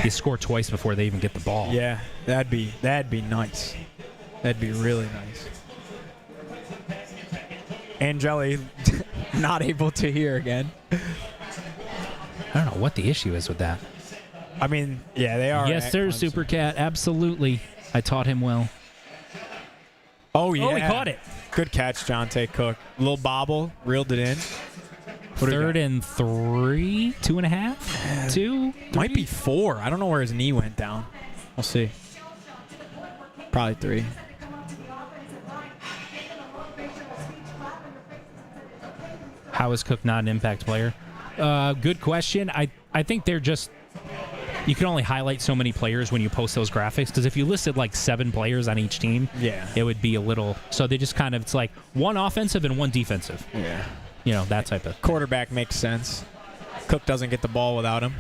[SPEAKER 3] You score twice before they even get the ball.
[SPEAKER 2] Yeah, that'd be nice. That'd be really nice. Angeli not able to hear again.
[SPEAKER 3] I don't know what the issue is with that.
[SPEAKER 2] I mean, yeah, they are.
[SPEAKER 3] Yes, sir, Super Cat. Absolutely. I taught him well.
[SPEAKER 2] Oh, yeah.
[SPEAKER 3] Oh, he caught it.
[SPEAKER 2] Good catch, Jonte Cook. Little bobble, reeled it in.
[SPEAKER 3] Third and 3, 2.5, 2.
[SPEAKER 2] Might be 4. I don't know where his knee went down. We'll see. Probably 3.
[SPEAKER 3] How is Cook not an impact player? Good question. I think they're just you can only highlight so many players when you post those graphics, because if you listed like 7 players on each team, it would be a little. So they just kind of, it's like one offensive and one defensive.
[SPEAKER 2] Yeah.
[SPEAKER 3] You know, that type of.
[SPEAKER 2] Quarterback makes sense. Cook doesn't get the ball without him.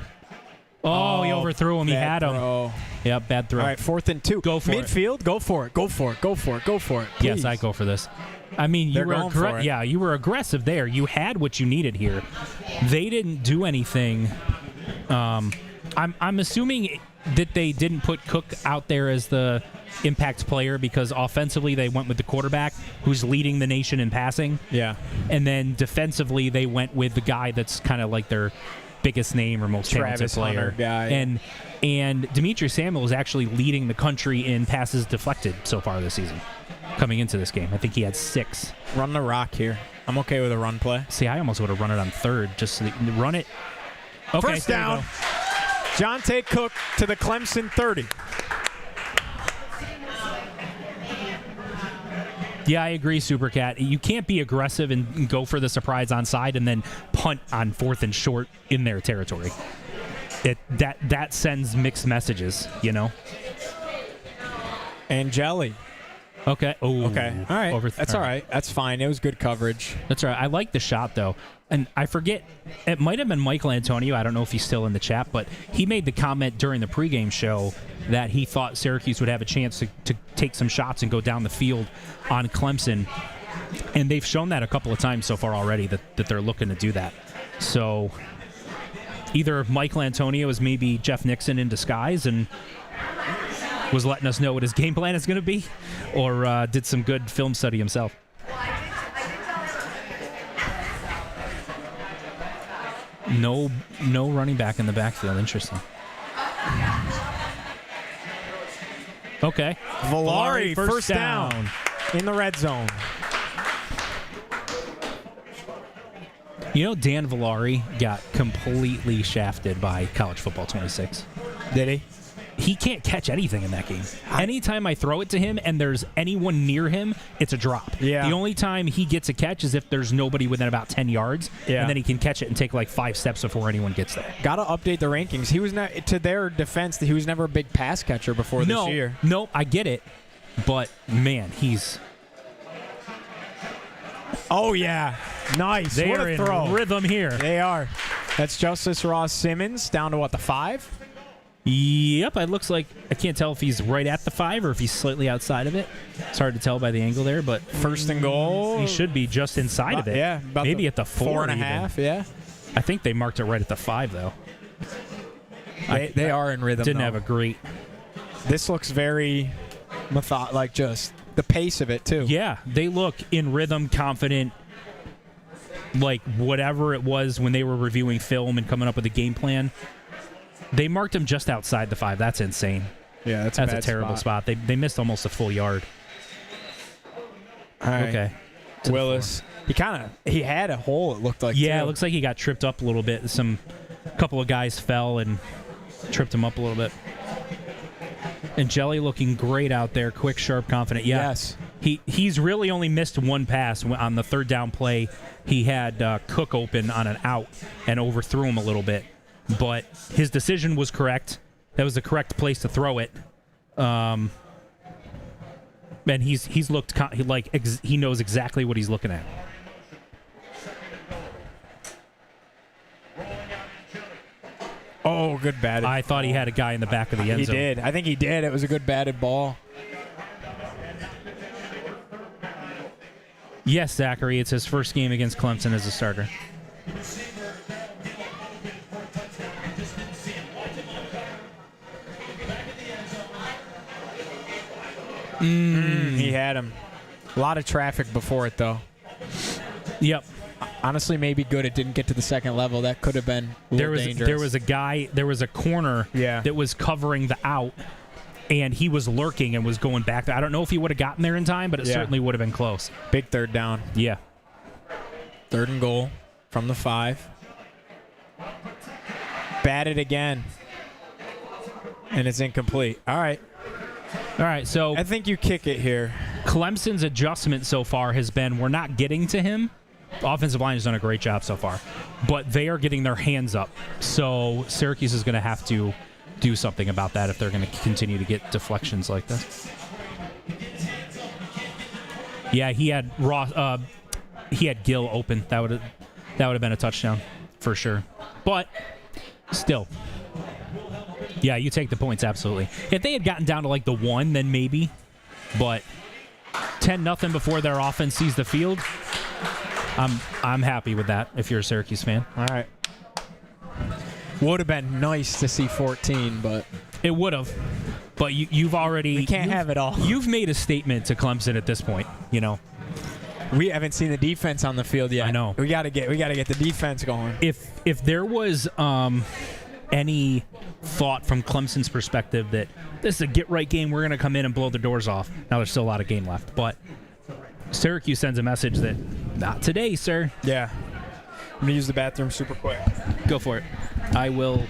[SPEAKER 3] Oh, he overthrew him. He had him.
[SPEAKER 2] Throw.
[SPEAKER 3] Yep, bad throw.
[SPEAKER 2] All right, 4th and 2.
[SPEAKER 3] Go for it.
[SPEAKER 2] Midfield, go for it. Go for it. Go for it. Go for it.
[SPEAKER 3] Yes,
[SPEAKER 2] Please.
[SPEAKER 3] I go for this. I mean, you
[SPEAKER 2] They're going for it.
[SPEAKER 3] Yeah, you were aggressive there. You had what you needed here. They didn't do anything. I'm assuming that they didn't put Cook out there as the impact player because offensively they went with the quarterback who's leading the nation in passing.
[SPEAKER 2] Yeah.
[SPEAKER 3] And then defensively they went with the guy that's kind of like their biggest name or most talented player.
[SPEAKER 2] Guy.
[SPEAKER 3] And Demetri Samuel is actually leading the country in passes deflected so far this season. Coming into this game, I think he had 6.
[SPEAKER 2] Run the rock here. I'm okay with a run play.
[SPEAKER 3] See, I almost would have run it on 3rd. Just run it. Okay,
[SPEAKER 2] First down. Jonte Cook to the Clemson 30.
[SPEAKER 3] Yeah, I agree, Supercat. You can't be aggressive and go for the surprise onside and then punt on 4th and short in their territory. That sends mixed messages, you know?
[SPEAKER 2] Angeli.
[SPEAKER 3] Okay. Oh,
[SPEAKER 2] okay. All right. That's all right. That's fine. It was good coverage.
[SPEAKER 3] That's all right. I like the shot, though. And I forget, it might have been Michael Antonio. I don't know if he's still in the chat, but he made the comment during the pregame show that he thought Syracuse would have a chance to take some shots and go down the field on Clemson. And they've shown that a couple of times so far already that they're looking to do that. So either Michael Antonio is maybe Jeff Nixon in disguise and was letting us know what his game plan is going to be, or did some good film study himself. No running back in the backfield. Interesting. Okay.
[SPEAKER 2] Villari, first down in the red zone.
[SPEAKER 3] You know, Dan Villari got completely shafted by College Football 26.
[SPEAKER 2] Did he?
[SPEAKER 3] He can't catch anything in that game. Anytime I throw it to him and there's anyone near him, it's a drop.
[SPEAKER 2] Yeah.
[SPEAKER 3] The only time he gets a catch is if there's nobody within about 10 yards, and then he can catch it and take like 5 steps before anyone gets there.
[SPEAKER 2] Got to update the rankings. He was not, to their defense, he was never a big pass catcher before this year.
[SPEAKER 3] No, I get it, but man, he's.
[SPEAKER 2] Oh yeah, nice.
[SPEAKER 3] They
[SPEAKER 2] what
[SPEAKER 3] are
[SPEAKER 2] a throw.
[SPEAKER 3] in rhythm here.
[SPEAKER 2] They are. That's Justice Ross Simmons down to what, the 5?
[SPEAKER 3] Yep, it looks like I can't tell if he's right at the 5 or if he's slightly outside of it. It's hard to tell by the angle there, but
[SPEAKER 2] first and goal.
[SPEAKER 3] He should be just inside of it.
[SPEAKER 2] Yeah,
[SPEAKER 3] maybe at the
[SPEAKER 2] 4.5. Yeah,
[SPEAKER 3] I think they marked it right at the 5 though.
[SPEAKER 2] They are in rhythm.
[SPEAKER 3] Didn't
[SPEAKER 2] though.
[SPEAKER 3] have a great.
[SPEAKER 2] This looks very like just the pace of it too.
[SPEAKER 3] Yeah, they look in rhythm, confident. Like whatever it was when they were reviewing film and coming up with a game plan. They marked him just outside the 5. That's insane.
[SPEAKER 2] Yeah, that's
[SPEAKER 3] a terrible spot. They missed almost a full yard.
[SPEAKER 2] All right.
[SPEAKER 3] Okay.
[SPEAKER 2] Willis. He had a hole, it looked like.
[SPEAKER 3] Yeah,
[SPEAKER 2] too.
[SPEAKER 3] it looks like he got tripped up a little bit. A couple of guys fell and tripped him up a little bit. And Jelly looking great out there. Quick, sharp, confident. Yeah.
[SPEAKER 2] Yes.
[SPEAKER 3] He's really only missed one pass on the 3rd down play. He had Cook open on an out and overthrew him a little bit. But his decision was correct. That was the correct place to throw it. And he's looked like he knows exactly what he's looking at.
[SPEAKER 2] Oh, good batted.
[SPEAKER 3] I thought he had a guy in the back of the end zone.
[SPEAKER 2] He did. I think he did. It was a good batted ball.
[SPEAKER 3] Yes, Zachary. It's his first game against Clemson as a starter.
[SPEAKER 2] He had him. A lot of traffic before it, though.
[SPEAKER 3] Yep.
[SPEAKER 2] Honestly, maybe good it didn't get to the second level. That could have been dangerous.
[SPEAKER 3] There was a guy, there was a corner that was covering the out, and he was lurking and was going back there. I don't know if he would have gotten there in time, but it certainly would have been close.
[SPEAKER 2] Big 3rd down.
[SPEAKER 3] Yeah.
[SPEAKER 2] 3rd and goal from the 5. Batted again. And it's incomplete. All right.
[SPEAKER 3] So
[SPEAKER 2] I think you kick it here.
[SPEAKER 3] Clemson's adjustment so far has been we're not getting to him. The offensive line has done a great job so far, but they are getting their hands up. So Syracuse is going to have to do something about that if they're going to continue to get deflections like this. Yeah, he had Gill open. That would have been a touchdown for sure. But still, yeah, you take the points absolutely. If they had gotten down to like the 1, then maybe. But 10-0 before their offense sees the field. I'm happy with that. If you're a Syracuse fan,
[SPEAKER 2] all right. Would have been nice to see 14, but
[SPEAKER 3] it would have. But you've already...
[SPEAKER 2] We can't have it all.
[SPEAKER 3] You've made a statement to Clemson at this point, you know.
[SPEAKER 2] We haven't seen the defense on the field yet.
[SPEAKER 3] I know.
[SPEAKER 2] We got to get the defense going.
[SPEAKER 3] If there was any thought from Clemson's perspective that this is a get-right game, we're going to come in and blow the doors off. Now there's still a lot of game left. But Syracuse sends a message that, not today, sir.
[SPEAKER 2] Yeah. I'm going to use the bathroom super quick.
[SPEAKER 3] Go for it. I will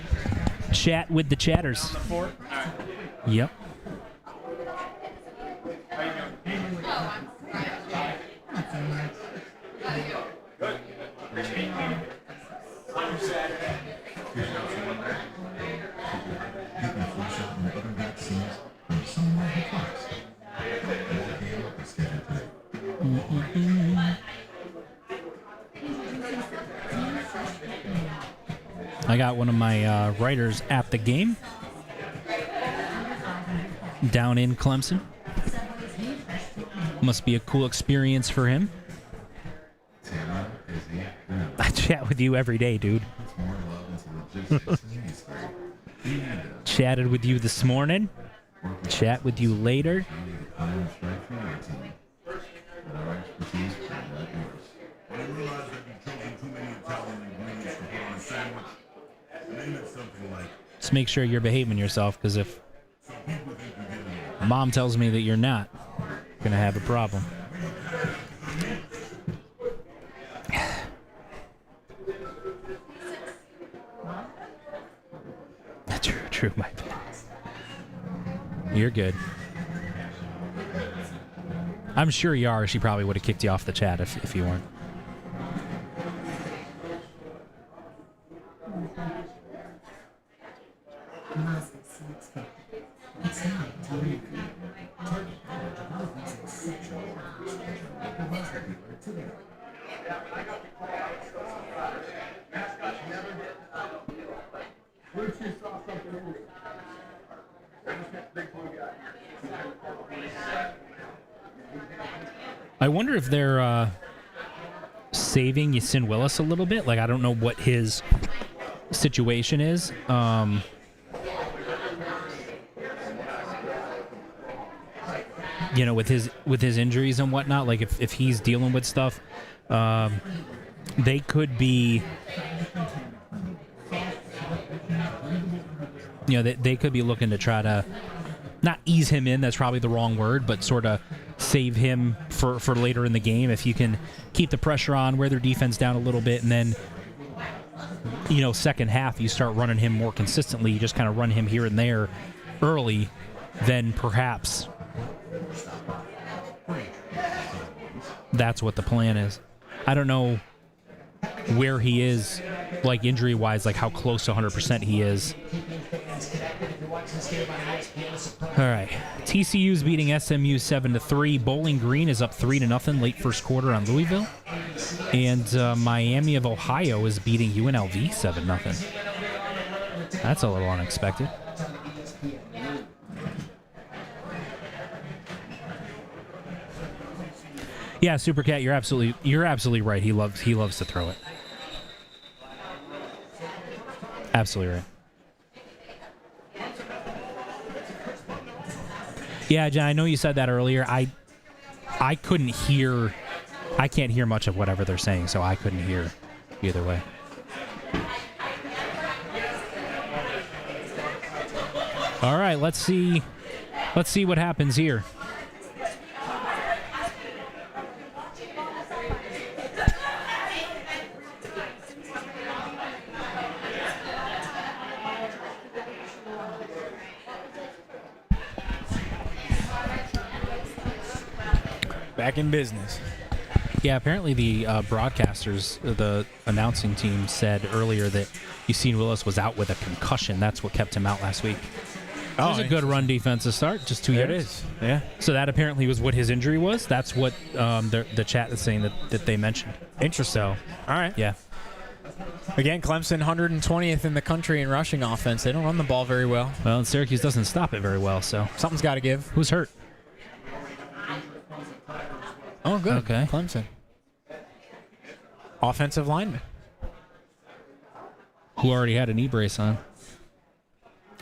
[SPEAKER 3] chat with the chatters. Yep. I got one of my writers at the game down in Clemson. Must be a cool experience for him. I chat with you every day, dude. Chatted with you this morning. Chat with you later. Just make sure you're behaving yourself, because if Mom tells me that you're not, I'm going to have a problem. True, my bad. You're good. I'm sure you are. She probably would have kicked you off the chat if you weren't. I wonder if they're saving Yasin Willis a little bit. Like, I don't know what his situation is. You know, with his injuries and whatnot. Like, if he's dealing with stuff, they could be. You know, they could be looking to try to not ease him in. That's probably the wrong word, but sort of save him for later in the game. If you can keep the pressure on, wear their defense down a little bit, and then, you know, second half you start running him more consistently. You just kind of run him here and there early, then perhaps that's what the plan is. I don't know where he is, like, injury-wise, like how close to 100% he is. All right. TCU's beating SMU 7-3. Bowling Green is up 3-0 late first quarter on Louisville. And Miami of Ohio is beating UNLV 7-0. That's a little unexpected. Yeah, Supercat, you're absolutely right. He loves to throw it. Absolutely right. Yeah, Jen, I know you said that earlier. I couldn't hear. I can't hear much of whatever they're saying, so I couldn't hear either way. All right, let's see what happens here.
[SPEAKER 2] Back in business.
[SPEAKER 3] Yeah, apparently the broadcasters, the announcing team said earlier that Yassine Willis was out with a concussion. That's what kept him out last week. It was a good run defense to start, just 2 years.
[SPEAKER 2] It is, yeah.
[SPEAKER 3] So that apparently was what his injury was. That's what the chat is saying that they mentioned.
[SPEAKER 2] Interesting.
[SPEAKER 3] So,
[SPEAKER 2] all right.
[SPEAKER 3] Yeah.
[SPEAKER 2] Again, Clemson 120th in the country in rushing offense. They don't run the ball very well.
[SPEAKER 3] Well, and Syracuse doesn't stop it very well, so.
[SPEAKER 2] Something's got to give.
[SPEAKER 3] Who's hurt?
[SPEAKER 2] Oh, good.
[SPEAKER 3] Okay.
[SPEAKER 2] Clemson. Offensive lineman.
[SPEAKER 3] Who already had a knee brace on.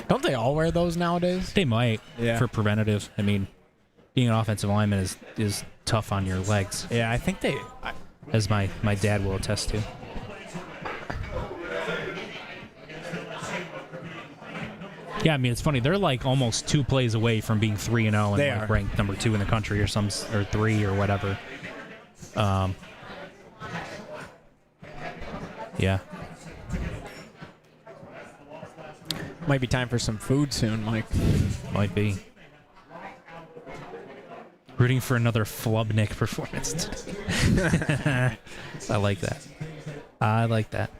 [SPEAKER 2] Don't they all wear those nowadays?
[SPEAKER 3] They might,
[SPEAKER 2] Yeah.
[SPEAKER 3] for preventative. I mean, being an offensive lineman is tough on your legs.
[SPEAKER 2] Yeah, I think they...
[SPEAKER 3] As my dad will attest to. Yeah, I mean, it's funny. They're like almost 2 plays away from being 3-0 and
[SPEAKER 2] They
[SPEAKER 3] like
[SPEAKER 2] are.
[SPEAKER 3] ranked number 2 in the country or 3 or whatever. Yeah.
[SPEAKER 2] Might be time for some food soon, Mike.
[SPEAKER 3] Might be. Rooting for another Flubnik performance today. I like that. I like that.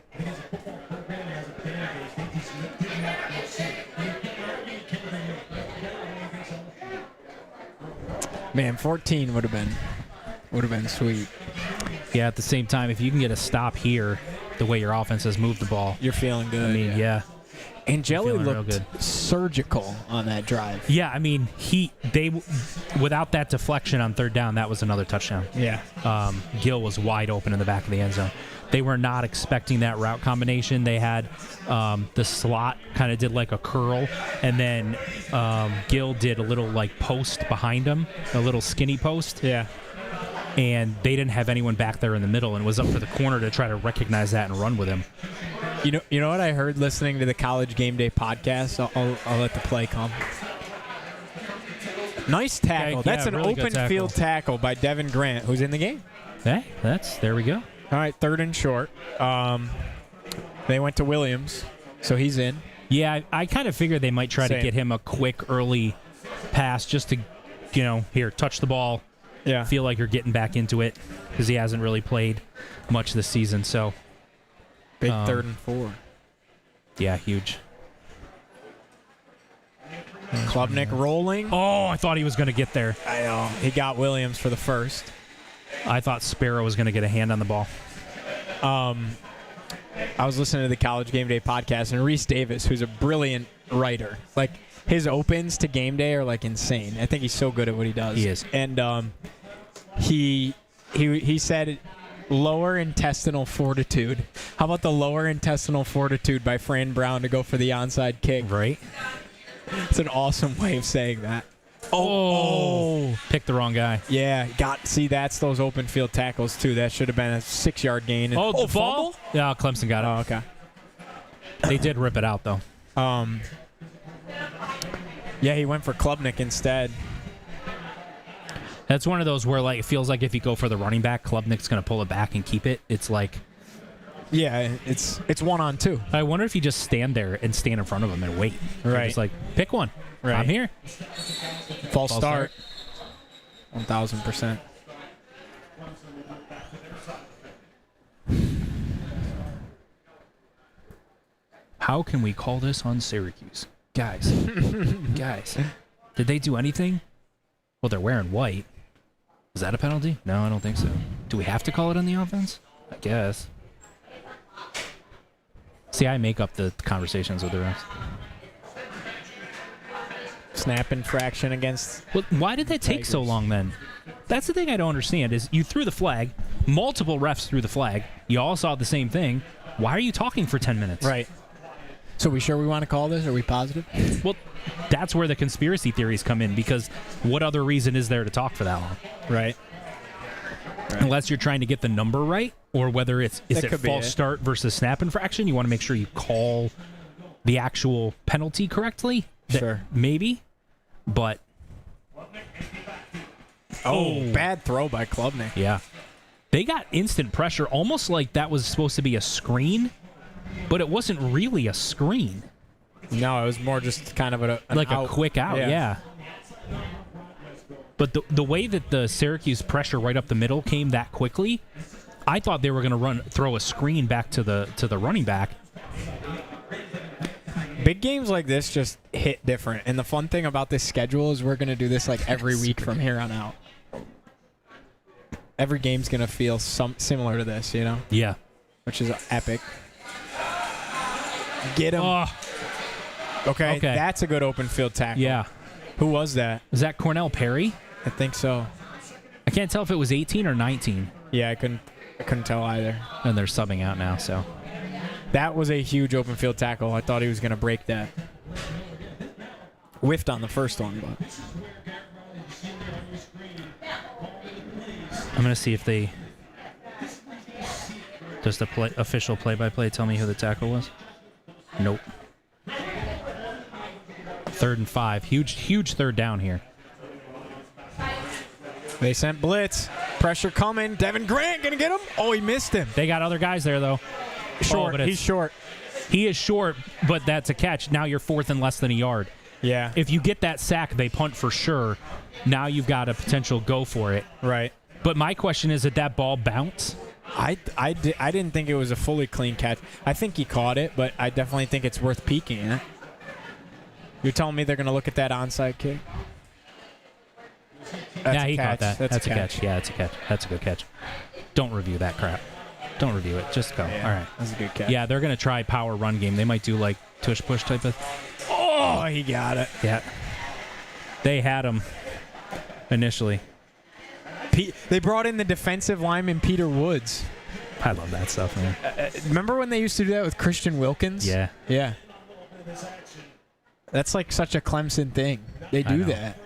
[SPEAKER 2] Man, 14 would have been sweet.
[SPEAKER 3] Yeah, at the same time, if you can get a stop here, the way your offense has moved the ball,
[SPEAKER 2] You're feeling good.
[SPEAKER 3] I mean, yeah.
[SPEAKER 2] And Jelly
[SPEAKER 3] Feeling real
[SPEAKER 2] looked
[SPEAKER 3] good.
[SPEAKER 2] surgical on that drive.
[SPEAKER 3] Yeah, I mean, without that deflection on 3rd down, that was another touchdown.
[SPEAKER 2] Yeah.
[SPEAKER 3] Gill was wide open in the back of the end zone. They were not expecting that route combination. They had the slot kind of did like a curl, and then Gill did a little like post behind him, a little skinny post.
[SPEAKER 2] Yeah.
[SPEAKER 3] And they didn't have anyone back there in the middle, and it was up for the corner to try to recognize that and run with him.
[SPEAKER 2] You know what I heard listening to the College Game Day podcast? I'll let the play come. Nice tackle.
[SPEAKER 3] Okay,
[SPEAKER 2] That's
[SPEAKER 3] yeah,
[SPEAKER 2] an
[SPEAKER 3] really
[SPEAKER 2] open
[SPEAKER 3] good tackle.
[SPEAKER 2] field tackle by Devin Grant, who's in the game.
[SPEAKER 3] Hey, there we go.
[SPEAKER 2] All right, 3rd and short. They went to Williams, so he's in.
[SPEAKER 3] Yeah, I kind of figured they might try to
[SPEAKER 2] Same.
[SPEAKER 3] get him a quick early pass just to, here, touch the ball.
[SPEAKER 2] Yeah.
[SPEAKER 3] Feel like you're getting back into it because he hasn't really played much this season. So
[SPEAKER 2] Big 3rd and 4.
[SPEAKER 3] yeah, huge.
[SPEAKER 2] Klubnik rolling.
[SPEAKER 3] Oh, I thought he was going to get there.
[SPEAKER 2] I know. He got Williams for the first.
[SPEAKER 3] I thought Sparrow was going to get a hand on the ball.
[SPEAKER 2] I was listening to the College Game Day podcast, and Reese Davis, who's a brilliant writer, like his opens to Game Day are like insane. I think he's so good at what he does.
[SPEAKER 3] He is.
[SPEAKER 2] And he said lower intestinal fortitude. How about the lower intestinal fortitude by Fran Brown to go for the onside kick?
[SPEAKER 3] Right.
[SPEAKER 2] It's an awesome way of saying that.
[SPEAKER 3] Oh. Picked the wrong guy.
[SPEAKER 2] Yeah, that's those open field tackles too. That should have been a 6-yard gain.
[SPEAKER 3] The ball?
[SPEAKER 2] Fumble?
[SPEAKER 3] Yeah, Clemson got it.
[SPEAKER 2] Oh, okay.
[SPEAKER 3] They did rip it out, though.
[SPEAKER 2] Yeah, he went for Klubnik instead.
[SPEAKER 3] That's one of those where like it feels like if you go for the running back, Klubnik's going to pull it back and keep it. It's like...
[SPEAKER 2] Yeah, it's 1-on-2.
[SPEAKER 3] I wonder if you just stand there and stand in front of him and wait.
[SPEAKER 2] Right.
[SPEAKER 3] Just like, pick one.
[SPEAKER 2] Right.
[SPEAKER 3] I'm here.
[SPEAKER 2] False start. 1,000%.
[SPEAKER 3] How can we call this on Syracuse? Guys. Guys. Did they do anything? Well, they're wearing white. Is that a penalty? No, I don't think so. Do we have to call it on the offense? I guess. See, I make up the conversations with the refs.
[SPEAKER 2] Snap infraction against...
[SPEAKER 3] Well, why did that take so long then? That's the thing I don't understand is you threw the flag. Multiple refs threw the flag. You all saw the same thing. Why are you talking for 10 minutes?
[SPEAKER 2] Right. So we sure we want to call this? Are we positive?
[SPEAKER 3] Well, that's where the conspiracy theories come in because what other reason is there to talk for that long?
[SPEAKER 2] Right.
[SPEAKER 3] Unless you're trying to get the number right or whether is it false start versus snap infraction. You want to make sure you call the actual penalty correctly.
[SPEAKER 2] Sure.
[SPEAKER 3] Maybe. But.
[SPEAKER 2] Oh, bad throw by Klubnik.
[SPEAKER 3] Yeah. They got instant pressure almost like that was supposed to be a screen. But it wasn't really a screen.
[SPEAKER 2] No, it was more just kind of
[SPEAKER 3] a quick out, yeah. But the way that the Syracuse pressure right up the middle came that quickly, I thought they were going to throw a screen back to the running back.
[SPEAKER 2] Big games like this just hit different. And the fun thing about this schedule is we're going to do this like every week from here on out. Every game's going to feel similar to this, you know?
[SPEAKER 3] Yeah.
[SPEAKER 2] Which is epic. Get him.
[SPEAKER 3] Oh.
[SPEAKER 2] Okay, that's a good open field tackle.
[SPEAKER 3] Yeah.
[SPEAKER 2] Who was that?
[SPEAKER 3] Was that Cornell Perry?
[SPEAKER 2] I think so.
[SPEAKER 3] I can't tell if it was 18 or 19.
[SPEAKER 2] Yeah, I couldn't tell either.
[SPEAKER 3] And they're subbing out now, so.
[SPEAKER 2] That was a huge open field tackle. I thought he was going to break that. Whiffed on the first one, but.
[SPEAKER 3] I'm going to see if they. Does the official play-by-play tell me who the tackle was? Nope. 3rd and 5. Huge third down here.
[SPEAKER 2] They sent blitz. Pressure coming. Devin Grant going to get him. Oh, he missed him.
[SPEAKER 3] They got other guys there, though.
[SPEAKER 2] Short. He's short.
[SPEAKER 3] He is short, but that's a catch. Now you're 4th and less than a yard.
[SPEAKER 2] Yeah.
[SPEAKER 3] If you get that sack, they punt for sure. Now you've got a potential go for it.
[SPEAKER 2] Right.
[SPEAKER 3] But my question is, did that ball bounce?
[SPEAKER 2] I didn't think it was a fully clean catch. I think he caught it, but I definitely think it's worth peeking at. You're telling me they're going to look at that onside kick?
[SPEAKER 3] Yeah, he caught that. That's a catch. Yeah, it's a catch. That's a good catch. Don't review that crap. Don't review it. Just go.
[SPEAKER 2] Yeah,
[SPEAKER 3] all right.
[SPEAKER 2] That's a good catch.
[SPEAKER 3] Yeah, they're going to try power run game. They might do like tush-push type of.
[SPEAKER 2] Oh, he got it.
[SPEAKER 3] Yeah. They had him initially.
[SPEAKER 2] They brought in the defensive lineman Peter Woods.
[SPEAKER 3] I love that stuff, man.
[SPEAKER 2] Remember when they used to do that with Christian Wilkins?
[SPEAKER 3] Yeah.
[SPEAKER 2] Yeah. That's like such a Clemson thing. They do that.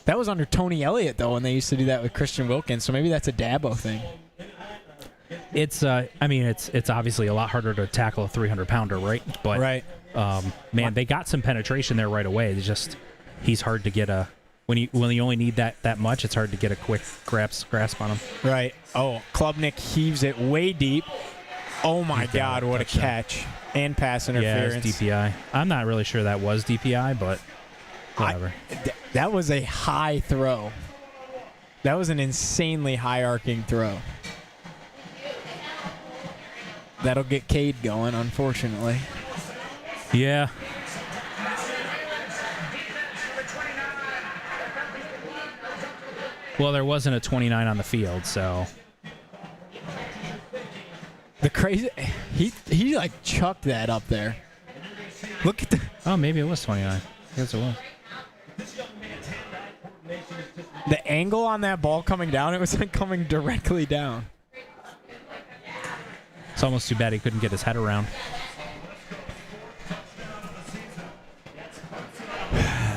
[SPEAKER 2] That was under Tony Elliott, though, when they used to do that with Christian Wilkins. So maybe that's a Dabo thing.
[SPEAKER 3] It's, it's obviously a lot harder to tackle a 300-pounder, right? But,
[SPEAKER 2] right.
[SPEAKER 3] Man, they got some penetration there right away. It's just, he's hard to get a. When you only need that much, it's hard to get a quick grasp on him.
[SPEAKER 2] Right. Oh, Klubnik heaves it way deep. Oh, my God, what a catch. And pass interference.
[SPEAKER 3] Yeah, it's DPI. I'm not really sure that was DPI, but whatever.
[SPEAKER 2] That was a high throw. That was an insanely high-arcing throw. That'll get Cade going, unfortunately.
[SPEAKER 3] Yeah. Well, there wasn't a 29 on the field, so.
[SPEAKER 2] The crazy, he like chucked that up there. Look at the.
[SPEAKER 3] Oh, maybe it was 29. I guess it was.
[SPEAKER 2] The angle on that ball coming down, it was like coming directly down.
[SPEAKER 3] It's almost too bad he couldn't get his head around.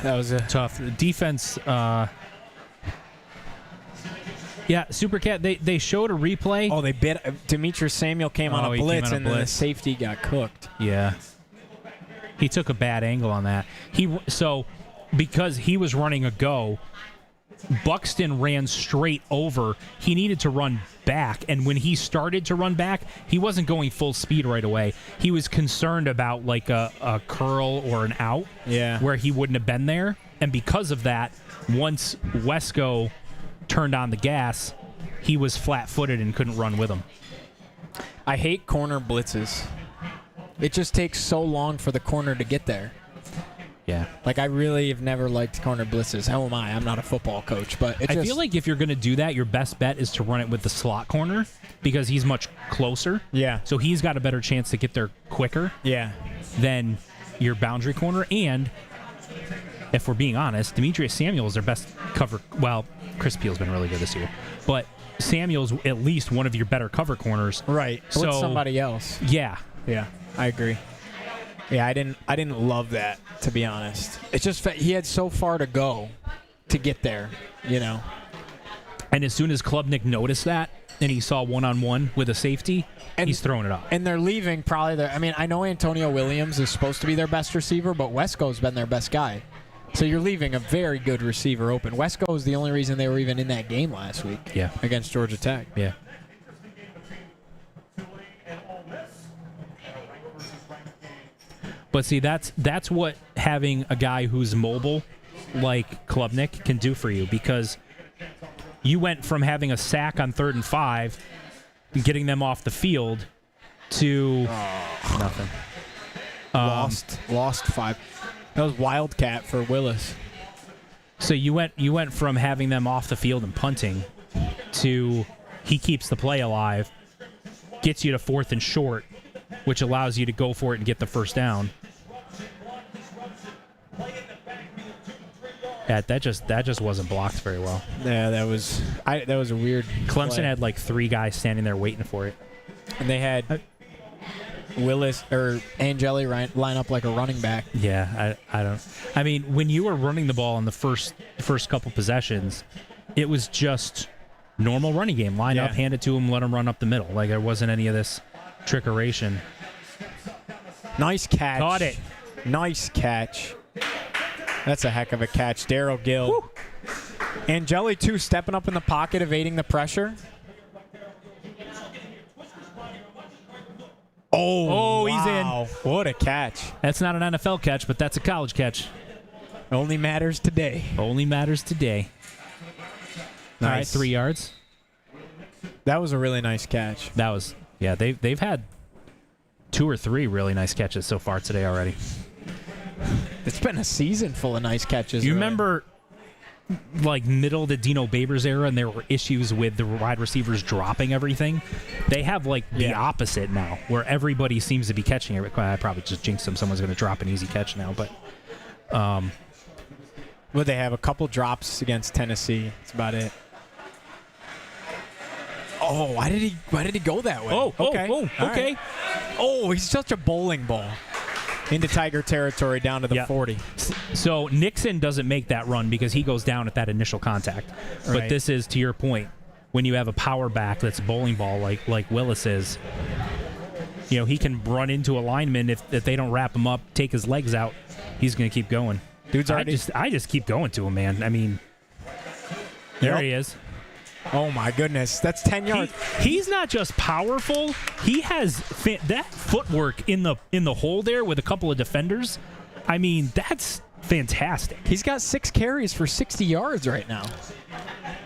[SPEAKER 2] That was a
[SPEAKER 3] tough defense. Yeah, Supercat, they showed a replay.
[SPEAKER 2] Oh, they bit. Demetrius Samuel came on a blitz, and then the safety got cooked.
[SPEAKER 3] Yeah. He took a bad angle on that. Because he was running a go, Buxton ran straight over. He needed to run back, and when he started to run back, he wasn't going full speed right away. He was concerned about like a curl or an out where he wouldn't have been there, and because of that, once Wesco turned on the gas, he was flat-footed and couldn't run with him.
[SPEAKER 2] I hate corner blitzes. It just takes so long for the corner to get there.
[SPEAKER 3] Yeah.
[SPEAKER 2] Like, I really have never liked corner blitzes. How am I? I'm not a football coach, but
[SPEAKER 3] I feel like if you're going to do that, your best bet is to run it with the slot corner because he's much closer.
[SPEAKER 2] Yeah.
[SPEAKER 3] So he's got a better chance to get there quicker.
[SPEAKER 2] Yeah.
[SPEAKER 3] Than your boundary corner. And if we're being honest, Demetrius Samuel is their best cover. Well, Chris Peel's been really good this year, but Samuel's at least one of your better cover corners.
[SPEAKER 2] Right. So with somebody else.
[SPEAKER 3] Yeah.
[SPEAKER 2] Yeah, I agree. Yeah, I didn't love that, to be honest. It's just he had so far to go to get there, you know.
[SPEAKER 3] And as soon as Klubnik noticed that and he saw one-on-one with a safety, he's throwing it up.
[SPEAKER 2] And they're leaving probably I know Antonio Williams is supposed to be their best receiver, but Wesco's been their best guy. So you're leaving a very good receiver open. Wesco is the only reason they were even in that game last week.
[SPEAKER 3] Yeah.
[SPEAKER 2] Against Georgia Tech.
[SPEAKER 3] Yeah. But see, that's what having a guy who's mobile like Klubnik can do for you, because you went from having a sack on 3rd and 5 and getting them off the field to nothing.
[SPEAKER 2] Lost 5. That was Wildcat for Willis.
[SPEAKER 3] So you went from having them off the field and punting to he keeps the play alive, gets you to 4th and short, which allows you to go for it and get the first down. That just wasn't blocked very well.
[SPEAKER 2] Yeah, that was a weird
[SPEAKER 3] Clemson
[SPEAKER 2] play.
[SPEAKER 3] had like 3 guys standing there waiting for it.
[SPEAKER 2] And they had Willis or Angeli line up like a running back.
[SPEAKER 3] Yeah, I mean, when you were running the ball in the first couple possessions, it was just normal running game. Line up, hand it to him, let him run up the middle. Like there wasn't any of this trickeration.
[SPEAKER 2] Nice catch.
[SPEAKER 3] Caught it.
[SPEAKER 2] Nice catch. That's a heck of a catch. Daryl Gill. Woo. Angeli, too, stepping up in the pocket, evading the pressure. Oh,
[SPEAKER 3] he's in.
[SPEAKER 2] What a catch.
[SPEAKER 3] That's not an NFL catch, but that's a college catch.
[SPEAKER 2] Only matters today.
[SPEAKER 3] Only matters today.
[SPEAKER 2] Nice.
[SPEAKER 3] All right, 3 yards.
[SPEAKER 2] That was a really nice catch.
[SPEAKER 3] That was, yeah, they've had 2 or 3 really nice catches so far today already.
[SPEAKER 2] It's been a season full of nice catches.
[SPEAKER 3] You remember, like, middle to Dino Babers era, and there were issues with the wide receivers dropping everything? They have, like, the opposite now, where everybody seems to be catching it. I probably just jinxed them. Someone's going to drop an easy catch now, but...
[SPEAKER 2] Well, they have a couple drops against Tennessee. That's about it. Oh, why did he go that way?
[SPEAKER 3] Okay.
[SPEAKER 2] Right. Oh, he's such a bowling ball. Into Tiger territory down to the 40.
[SPEAKER 3] So Nixon doesn't make that run because he goes down at that initial contact.
[SPEAKER 2] Right.
[SPEAKER 3] But this is, to your point, when you have a power back that's a bowling ball like Willis is, you know, he can run into a lineman if they don't wrap him up, take his legs out, he's going to keep going.
[SPEAKER 2] Dude's already...
[SPEAKER 3] I just keep going to him, man. I mean, there he is.
[SPEAKER 2] Oh, my goodness. That's 10 yards.
[SPEAKER 3] He's not just powerful. He has that footwork in the hole there with a couple of defenders. I mean, that's fantastic.
[SPEAKER 2] He's got 6 carries for 60 yards right now.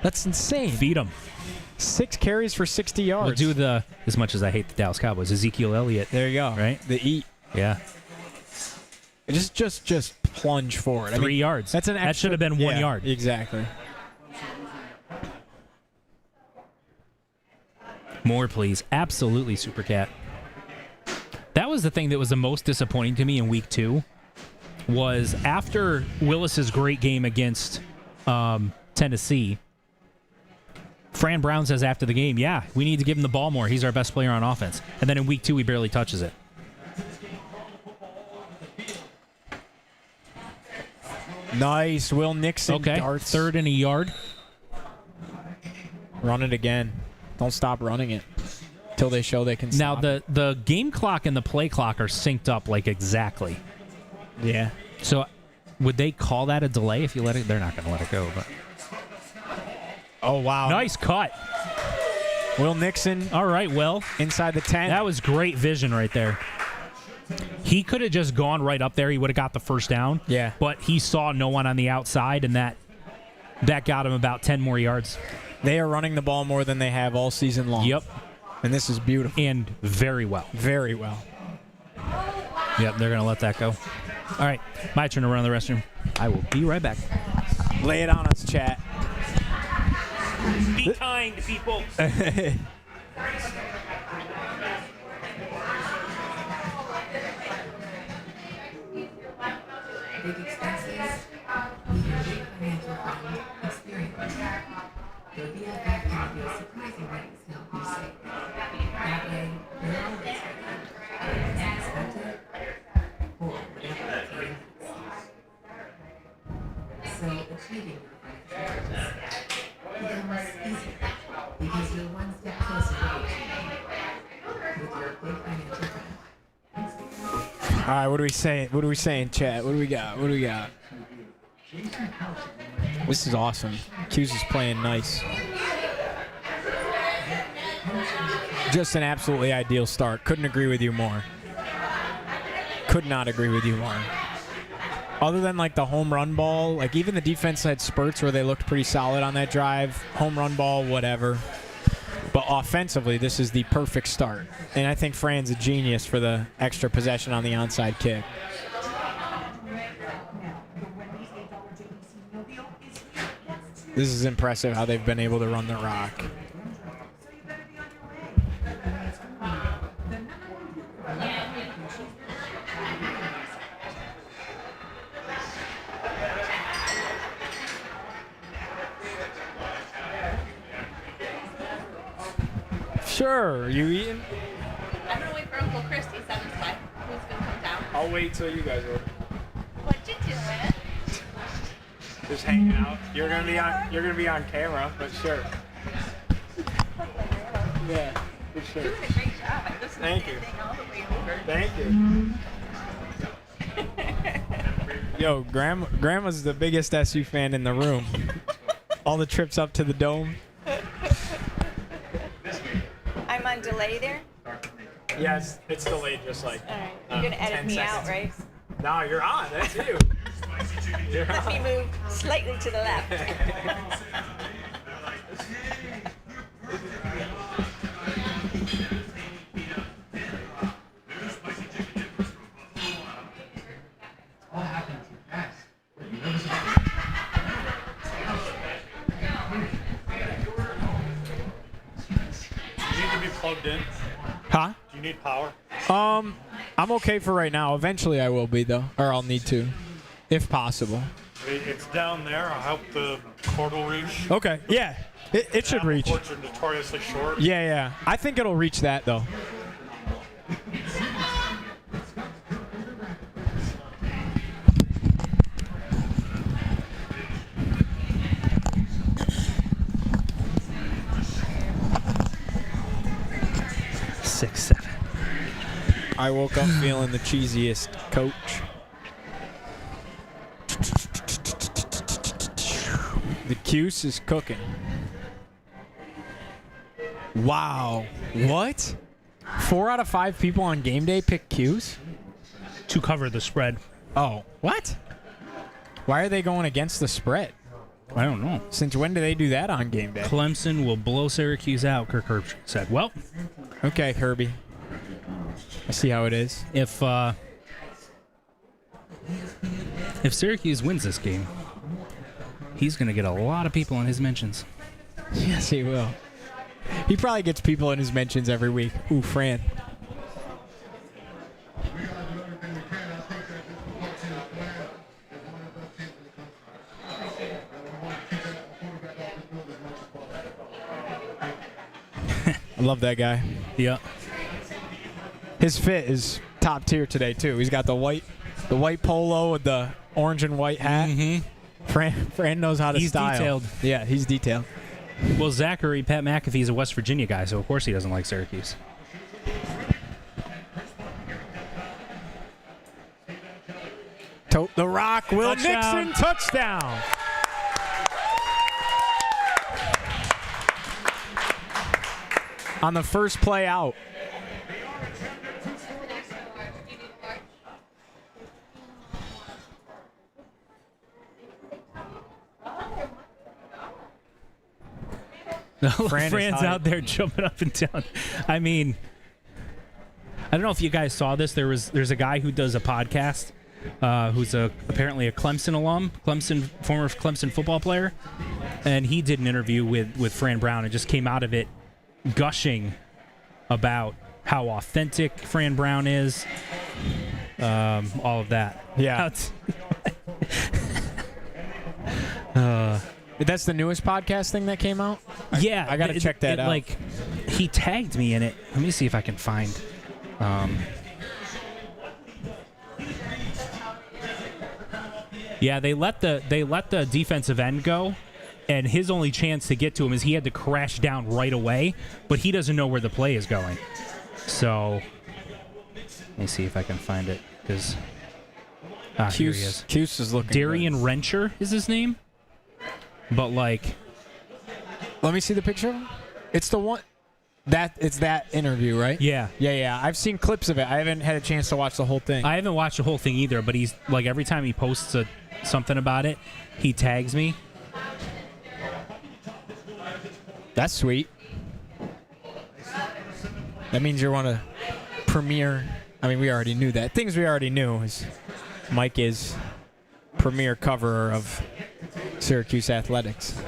[SPEAKER 2] That's insane.
[SPEAKER 3] Feed him.
[SPEAKER 2] 6 carries for 60 yards.
[SPEAKER 3] We'll do as much as I hate the Dallas Cowboys, Ezekiel Elliott.
[SPEAKER 2] There you go.
[SPEAKER 3] Right?
[SPEAKER 2] The eat.
[SPEAKER 3] Yeah.
[SPEAKER 2] Just plunge forward.
[SPEAKER 3] 3 yards.
[SPEAKER 2] That's an extra,
[SPEAKER 3] that should have been 1 yard.
[SPEAKER 2] Exactly.
[SPEAKER 3] More, please. Absolutely, Super Cat. That was the thing that was the most disappointing to me in week 2, was after Willis's great game against Tennessee, Fran Brown says after the game, yeah, we need to give him the ball more. He's our best player on offense. And then in week 2, he barely touches it.
[SPEAKER 2] Nice. Will Nixon darts.
[SPEAKER 3] 3rd and a yard.
[SPEAKER 2] Run it again. Don't stop running it until they show they can stop.
[SPEAKER 3] Now, the game clock and the play clock are synced up, like, exactly.
[SPEAKER 2] Yeah.
[SPEAKER 3] So would they call that a delay if you let it? They're not going to let it go. But
[SPEAKER 2] oh, wow.
[SPEAKER 3] Nice cut.
[SPEAKER 2] Will Nixon.
[SPEAKER 3] All right, Will.
[SPEAKER 2] Inside the 10.
[SPEAKER 3] That was great vision right there. He could have just gone right up there. He would have got the first down.
[SPEAKER 2] Yeah.
[SPEAKER 3] But he saw no one on the outside, and that got him about 10 more yards.
[SPEAKER 2] They are running the ball more than they have all season long.
[SPEAKER 3] Yep.
[SPEAKER 2] And this is beautiful.
[SPEAKER 3] And very well.
[SPEAKER 2] Very well.
[SPEAKER 3] Yep, they're going to let that go. All right, my turn to run to the restroom. I will be right back.
[SPEAKER 2] Lay it on us, chat.
[SPEAKER 3] Be kind, people.
[SPEAKER 5] Big expenses, big financial fund experience. Their BFF can be a surprising rates to help you save. That way, you're always ready. As expected, or whatever the case is. So, achieving your financial goals becomes easier because you're one step closer to achieving with your big financial fund.
[SPEAKER 2] All right, what are we saying? What are we saying, chat? What do we got? What do we got? This is awesome. Cuse is playing nice. Just an absolutely ideal start. Couldn't agree with you more. Could not agree with you more. other than like the home run ball, like even the defense had spurts where they looked pretty solid on that drive. Home run ball, whatever. But offensively, this is the perfect start. And I think Fran's a genius for the extra possession on the onside kick. This is impressive how they've been able to run the rock. Sure, you eating?
[SPEAKER 13] I'm gonna wait for Uncle Chris. He's on his way. Who's gonna come down?
[SPEAKER 2] I'll wait till you guys order.
[SPEAKER 13] What you doing?
[SPEAKER 2] Just hanging out. You're gonna be on camera, but sure. Yeah, for sure.
[SPEAKER 13] Doing a great job. I listened
[SPEAKER 2] Thank
[SPEAKER 13] to
[SPEAKER 2] you.
[SPEAKER 13] the thing all the way over.
[SPEAKER 2] Thank you. Yo, Grandma's the biggest SU fan in the room. All the trips up to the dome.
[SPEAKER 13] I'm on delay there.
[SPEAKER 2] Yes, it's delayed just like.
[SPEAKER 13] All right. You're gonna edit
[SPEAKER 2] 10
[SPEAKER 13] me
[SPEAKER 2] seconds.
[SPEAKER 13] out, right?
[SPEAKER 2] No, you're on. That's you. You're
[SPEAKER 13] Let me
[SPEAKER 2] on.
[SPEAKER 13] move slightly to the left.
[SPEAKER 9] Plugged in.
[SPEAKER 2] Huh?
[SPEAKER 9] Do you need power?
[SPEAKER 2] I'm okay for right now. Eventually I will be though, or I'll need to, if possible.
[SPEAKER 9] It's down there. I hope the cord will reach.
[SPEAKER 2] Okay. Yeah. It should reach.
[SPEAKER 9] Cords are notoriously short.
[SPEAKER 2] Yeah. I think it'll reach that though. I woke up feeling the cheesiest, coach. The Cuse is cooking. Wow. What? 4 out of 5 people on game day pick Cuse?
[SPEAKER 3] To cover the spread.
[SPEAKER 2] Oh, what? Why are they going against the spread?
[SPEAKER 3] I don't know.
[SPEAKER 2] Since when do they do that on game day?
[SPEAKER 3] Clemson will blow Syracuse out, Kirk Herbstreit said. Well,
[SPEAKER 2] okay, Herbie. I see how it is.
[SPEAKER 3] If Syracuse wins this game, he's going to get a lot of people in his mentions.
[SPEAKER 2] Yes, he will. He probably gets people in his mentions every week. Ooh, Fran. I love that guy.
[SPEAKER 3] Yeah.
[SPEAKER 2] His fit is top tier today too. He's got the white polo with the orange and white hat.
[SPEAKER 3] Mm-hmm.
[SPEAKER 2] Fran knows how to style.
[SPEAKER 3] He's detailed.
[SPEAKER 2] Yeah, he's detailed.
[SPEAKER 3] Well, Zachary, Pat McAfee's a West Virginia guy, so of course he doesn't like Syracuse.
[SPEAKER 2] Tote the rock. Will
[SPEAKER 3] Touchdown.
[SPEAKER 2] Nixon touchdown. On the first play out.
[SPEAKER 3] Fran's out there jumping up and down. I mean, I don't know if you guys saw this. There's a guy who does a podcast who's apparently a Clemson alum, former Clemson football player, and he did an interview with Fran Brown and just came out of it gushing about how authentic Fran Brown is, all of that.
[SPEAKER 2] Yeah. That's the newest podcast thing that came out?
[SPEAKER 3] Yeah.
[SPEAKER 2] I got to check that out.
[SPEAKER 3] Like, he tagged me in it. Let me see if I can find. Yeah, they let the defensive end go, and his only chance to get to him is he had to crash down right away, but he doesn't know where the play is going. So, let me see if I can find it, because here he is.
[SPEAKER 2] Cuse is looking
[SPEAKER 3] Darian
[SPEAKER 2] good.
[SPEAKER 3] Rencher is his name, but like,
[SPEAKER 2] let me see the picture of him. It's the one. It's that interview, right?
[SPEAKER 3] Yeah.
[SPEAKER 2] Yeah. I've seen clips of it. I haven't had a chance to watch the whole thing.
[SPEAKER 3] I haven't watched the whole thing either, but he's like every time he posts something about it, he tags me.
[SPEAKER 2] That's sweet. That means you're one of premier. I mean, we already knew that. Things we already knew is Mike is premier coverer of Syracuse athletics.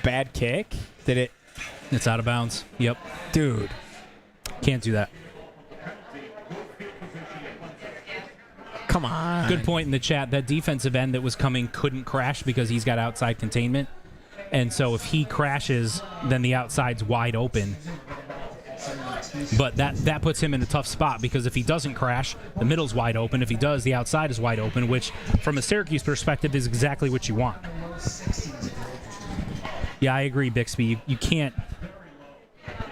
[SPEAKER 2] Bad kick? Did it?
[SPEAKER 3] It's out of bounds. Yep.
[SPEAKER 2] Dude.
[SPEAKER 3] Can't do that.
[SPEAKER 2] Come on.
[SPEAKER 3] Good point in the chat. That defensive end that was coming couldn't crash because he's got outside containment. And so if he crashes, then the outside's wide open. But that puts him in a tough spot because if he doesn't crash, the middle's wide open. If he does, the outside is wide open, which from a Syracuse perspective is exactly what you want. Yeah, I agree, Bixby. You can't.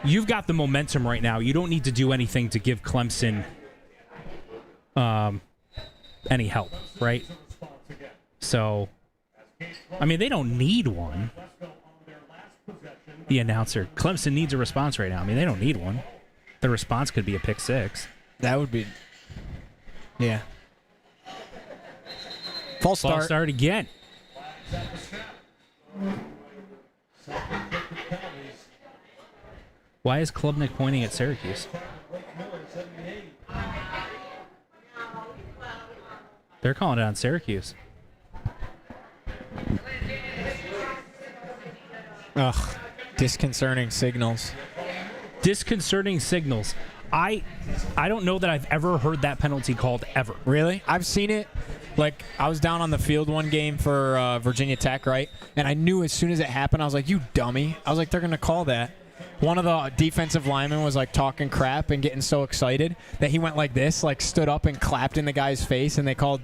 [SPEAKER 3] You've got the momentum right now. You don't need to do anything to give Clemson any help, right? So, I mean, they don't need one. The announcer, Clemson needs a response right now. I mean, they don't need one. The response could be a pick six.
[SPEAKER 2] That would be. Yeah. False start
[SPEAKER 3] again. Why is Klubnik pointing at Syracuse? They're calling it on Syracuse.
[SPEAKER 2] Ugh. Disconcerting signals.
[SPEAKER 3] Disconcerting signals. I don't know that I've ever heard that penalty called ever.
[SPEAKER 2] Really? I've seen it. Like, I was down on the field one game for Virginia Tech, right? And I knew as soon as it happened, I was like, you dummy. I was like, they're going to call that. One of the defensive linemen was, like, talking crap and getting so excited that he went like this, like, stood up and clapped in the guy's face, and they called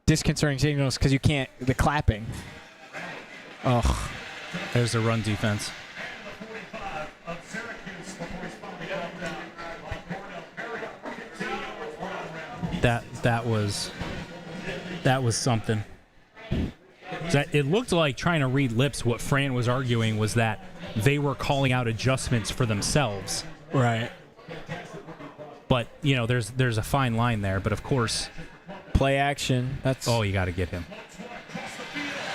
[SPEAKER 2] disconcerting signals because you can't, the clapping. Ugh.
[SPEAKER 3] There's the run defense. That was something. It looked like, trying to read lips, what Fran was arguing was that they were calling out adjustments for themselves.
[SPEAKER 2] Right.
[SPEAKER 3] But, you know, there's a fine line there. But, of course,
[SPEAKER 2] play action. That's.
[SPEAKER 3] Oh, you got to get him.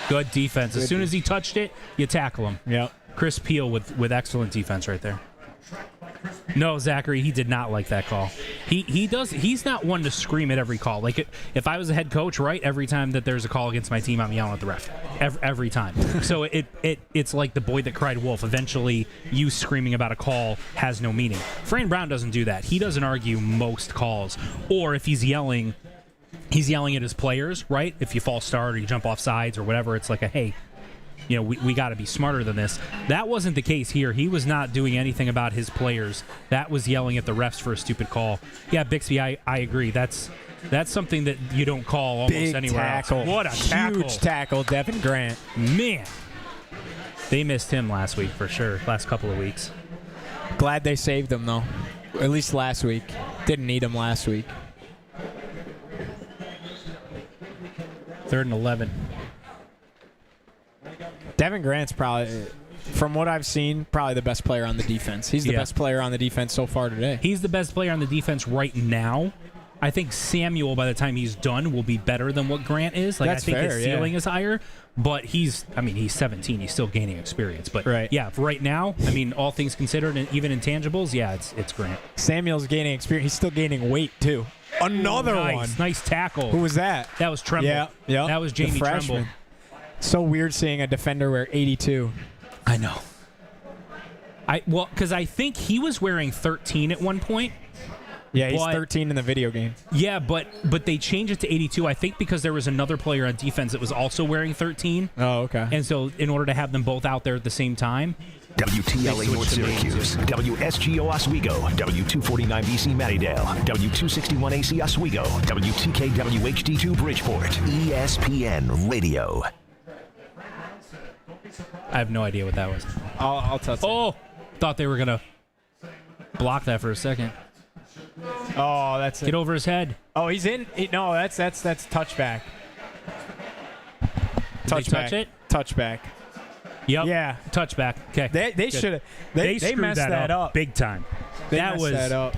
[SPEAKER 3] Good defense. As soon as he touched it, you tackle him.
[SPEAKER 2] Yep.
[SPEAKER 3] Chris Peel with excellent defense right there. No, Zachary, he did not like that call. He's not one to scream at every call. Like, if I was a head coach, right, every time that there's a call against my team, I'm yelling at the ref. Every time. So it's like the boy that cried wolf. Eventually, you screaming about a call has no meaning. Fran Brown doesn't do that. He doesn't argue most calls. Or if he's yelling at his players, right? If you false start or you jump off sides or whatever, it's like hey, you know, we got to be smarter than this. That wasn't the case here. He was not doing anything about his players. That was yelling at the refs for a stupid call. Yeah, Bixby, I agree. That's something that you don't call almost
[SPEAKER 2] big
[SPEAKER 3] anywhere
[SPEAKER 2] tackle.
[SPEAKER 3] else. What a tackle.
[SPEAKER 2] Huge tackle, Devin Grant.
[SPEAKER 3] Man. They missed him last week for sure, last couple of weeks.
[SPEAKER 2] Glad they saved him, though. At least last week. Didn't need him last week.
[SPEAKER 3] 3rd and 11.
[SPEAKER 2] Devin Grant's probably, from what I've seen, probably the best player on the defense. He's the best player on the defense so far today.
[SPEAKER 3] He's the best player on the defense right now. I think Samuel, by the time he's done, will be better than what Grant is. Like,
[SPEAKER 2] That's
[SPEAKER 3] I think
[SPEAKER 2] fair,
[SPEAKER 3] his ceiling is higher, but he's 17. He's still gaining experience. But right now, I mean, all things considered, and even intangibles, it's Grant.
[SPEAKER 2] Samuel's gaining experience. He's still gaining weight, too. Another one.
[SPEAKER 3] Nice tackle.
[SPEAKER 2] Who was that?
[SPEAKER 3] That was Tremble.
[SPEAKER 2] Yeah.
[SPEAKER 3] That was Jamie Tremble.
[SPEAKER 2] So weird seeing a defender wear 82.
[SPEAKER 3] I know. Because I think he was wearing 13 at one point.
[SPEAKER 2] Yeah, he's 13 in the video game.
[SPEAKER 3] Yeah, but they changed it to 82, I think, because there was another player on defense that was also wearing 13.
[SPEAKER 2] Oh, okay.
[SPEAKER 3] And so in order to have them both out there at the same time.
[SPEAKER 6] WTLA North Syracuse, WSGO Oswego, W249BC Mattydale, W261AC Oswego, WTKWHD2 Bridgeport, ESPN Radio.
[SPEAKER 3] I have no idea what that was.
[SPEAKER 2] I'll tell you.
[SPEAKER 3] Oh, thought they were going to block that for a second.
[SPEAKER 2] Oh, that's
[SPEAKER 3] Get over his head.
[SPEAKER 2] Oh, he's in. No, that's touchback.
[SPEAKER 3] Did they touch it?
[SPEAKER 2] Touchback.
[SPEAKER 3] Yep.
[SPEAKER 2] Yeah.
[SPEAKER 3] Touchback. Okay.
[SPEAKER 2] They should have. They
[SPEAKER 3] screwed
[SPEAKER 2] messed that up
[SPEAKER 3] big time.
[SPEAKER 2] They
[SPEAKER 3] that
[SPEAKER 2] messed
[SPEAKER 3] was
[SPEAKER 2] that up.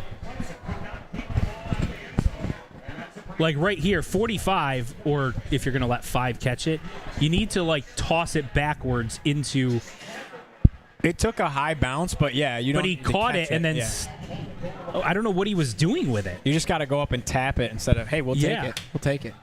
[SPEAKER 3] like right here, 45, or if you're going to let 5 catch it, you need to like toss it backwards into.
[SPEAKER 2] It took a high bounce, but yeah, you don't.
[SPEAKER 3] But he
[SPEAKER 2] need to
[SPEAKER 3] caught
[SPEAKER 2] catch
[SPEAKER 3] it and then I don't know what he was doing with it.
[SPEAKER 2] You just got to go up and tap it instead of, hey, we'll take it. We'll take it.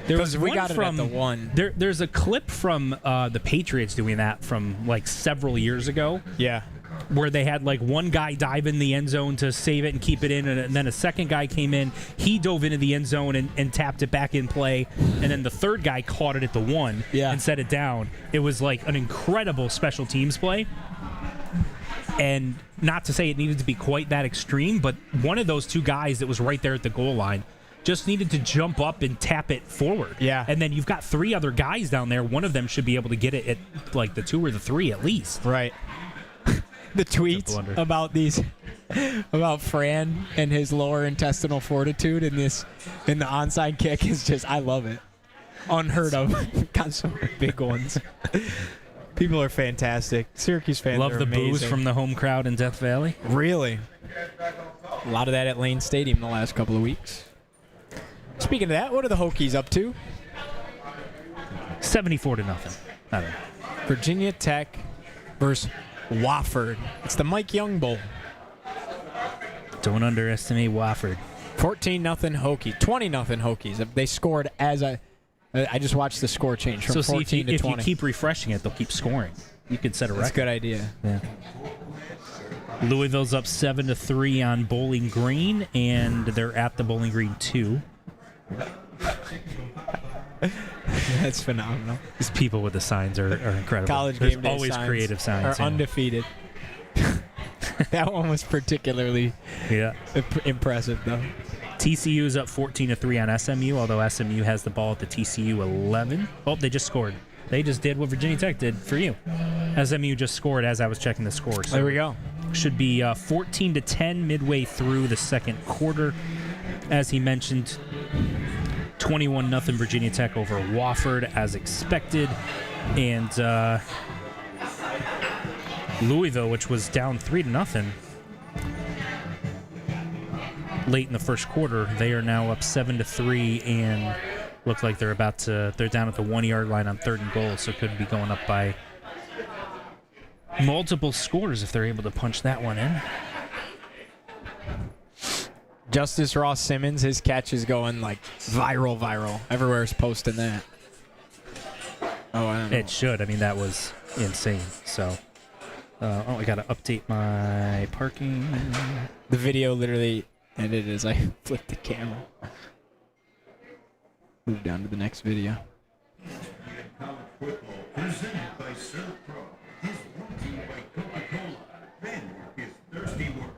[SPEAKER 3] There was
[SPEAKER 2] we
[SPEAKER 3] one
[SPEAKER 2] got
[SPEAKER 3] from,
[SPEAKER 2] it at the 1.
[SPEAKER 3] There's a clip from the Patriots doing that from like several years ago.
[SPEAKER 2] Yeah.
[SPEAKER 3] Where they had like one guy dive in the end zone to save it and keep it in, and then a second guy came in. He dove into the end zone and tapped it back in play, and then the third guy caught it at the 1 and set it down. It was like an incredible special teams play. And not to say it needed to be quite that extreme, but one of those 2 guys that was right there at the goal line just needed to jump up and tap it forward.
[SPEAKER 2] Yeah.
[SPEAKER 3] And then you've got 3 other guys down there. One of them should be able to get it at like the 2 or the 3 at least.
[SPEAKER 2] Right. The tweets about Fran and his lower intestinal fortitude in the onside kick is just, I love it. Unheard of. Got some big ones. People are fantastic. Syracuse fans
[SPEAKER 3] Love
[SPEAKER 2] are
[SPEAKER 3] the
[SPEAKER 2] amazing.
[SPEAKER 3] boos from the home crowd in Death Valley.
[SPEAKER 2] Really? A lot of that at Lane Stadium the last couple of weeks. Speaking of that, what are the Hokies up to?
[SPEAKER 3] 74-0. I don't know.
[SPEAKER 2] Virginia Tech versus Wofford. It's the Mike Young Bowl.
[SPEAKER 3] Don't underestimate Wofford.
[SPEAKER 2] 14-0 Hokies. 20-0 Hokies. They scored as I just watched the score change from 14 to 20.
[SPEAKER 3] If you keep refreshing it, they'll keep scoring. You could set a record.
[SPEAKER 2] That's a good idea.
[SPEAKER 3] Yeah. Louisville's up 7-3 on Bowling Green, and they're at the Bowling Green 2.
[SPEAKER 2] That's phenomenal.
[SPEAKER 3] These people with the signs are incredible.
[SPEAKER 2] College
[SPEAKER 3] There's
[SPEAKER 2] game day
[SPEAKER 3] always
[SPEAKER 2] signs
[SPEAKER 3] creative signs.
[SPEAKER 2] are undefeated. That one was particularly impressive, though.
[SPEAKER 3] TCU is up 14-3 on SMU, although SMU has the ball at the TCU 11. Oh, they just scored. They just did what Virginia Tech did for you. SMU just scored as I was checking the score. So
[SPEAKER 2] there we go.
[SPEAKER 3] Should be 14-10 midway through the second quarter. As he mentioned, 21-0 Virginia Tech over Wofford as expected. And Louisville, which was down 3-0 late in the first quarter, they are now up 7-3 and look like they're down at the 1-yard line on 3rd and goal, so could be going up by multiple scores if they're able to punch that one in.
[SPEAKER 2] Justice Ross Simmons, his catch is going like viral. Everywhere's posting that. Oh, I don't know.
[SPEAKER 3] It should. I mean, that was insane. So, I got to update my parking.
[SPEAKER 2] The video literally ended as I flipped the camera. Move down to the next video.
[SPEAKER 10] College football presented by Surf Pro. Is brought to you by Coca-Cola. Ben is thirsty work.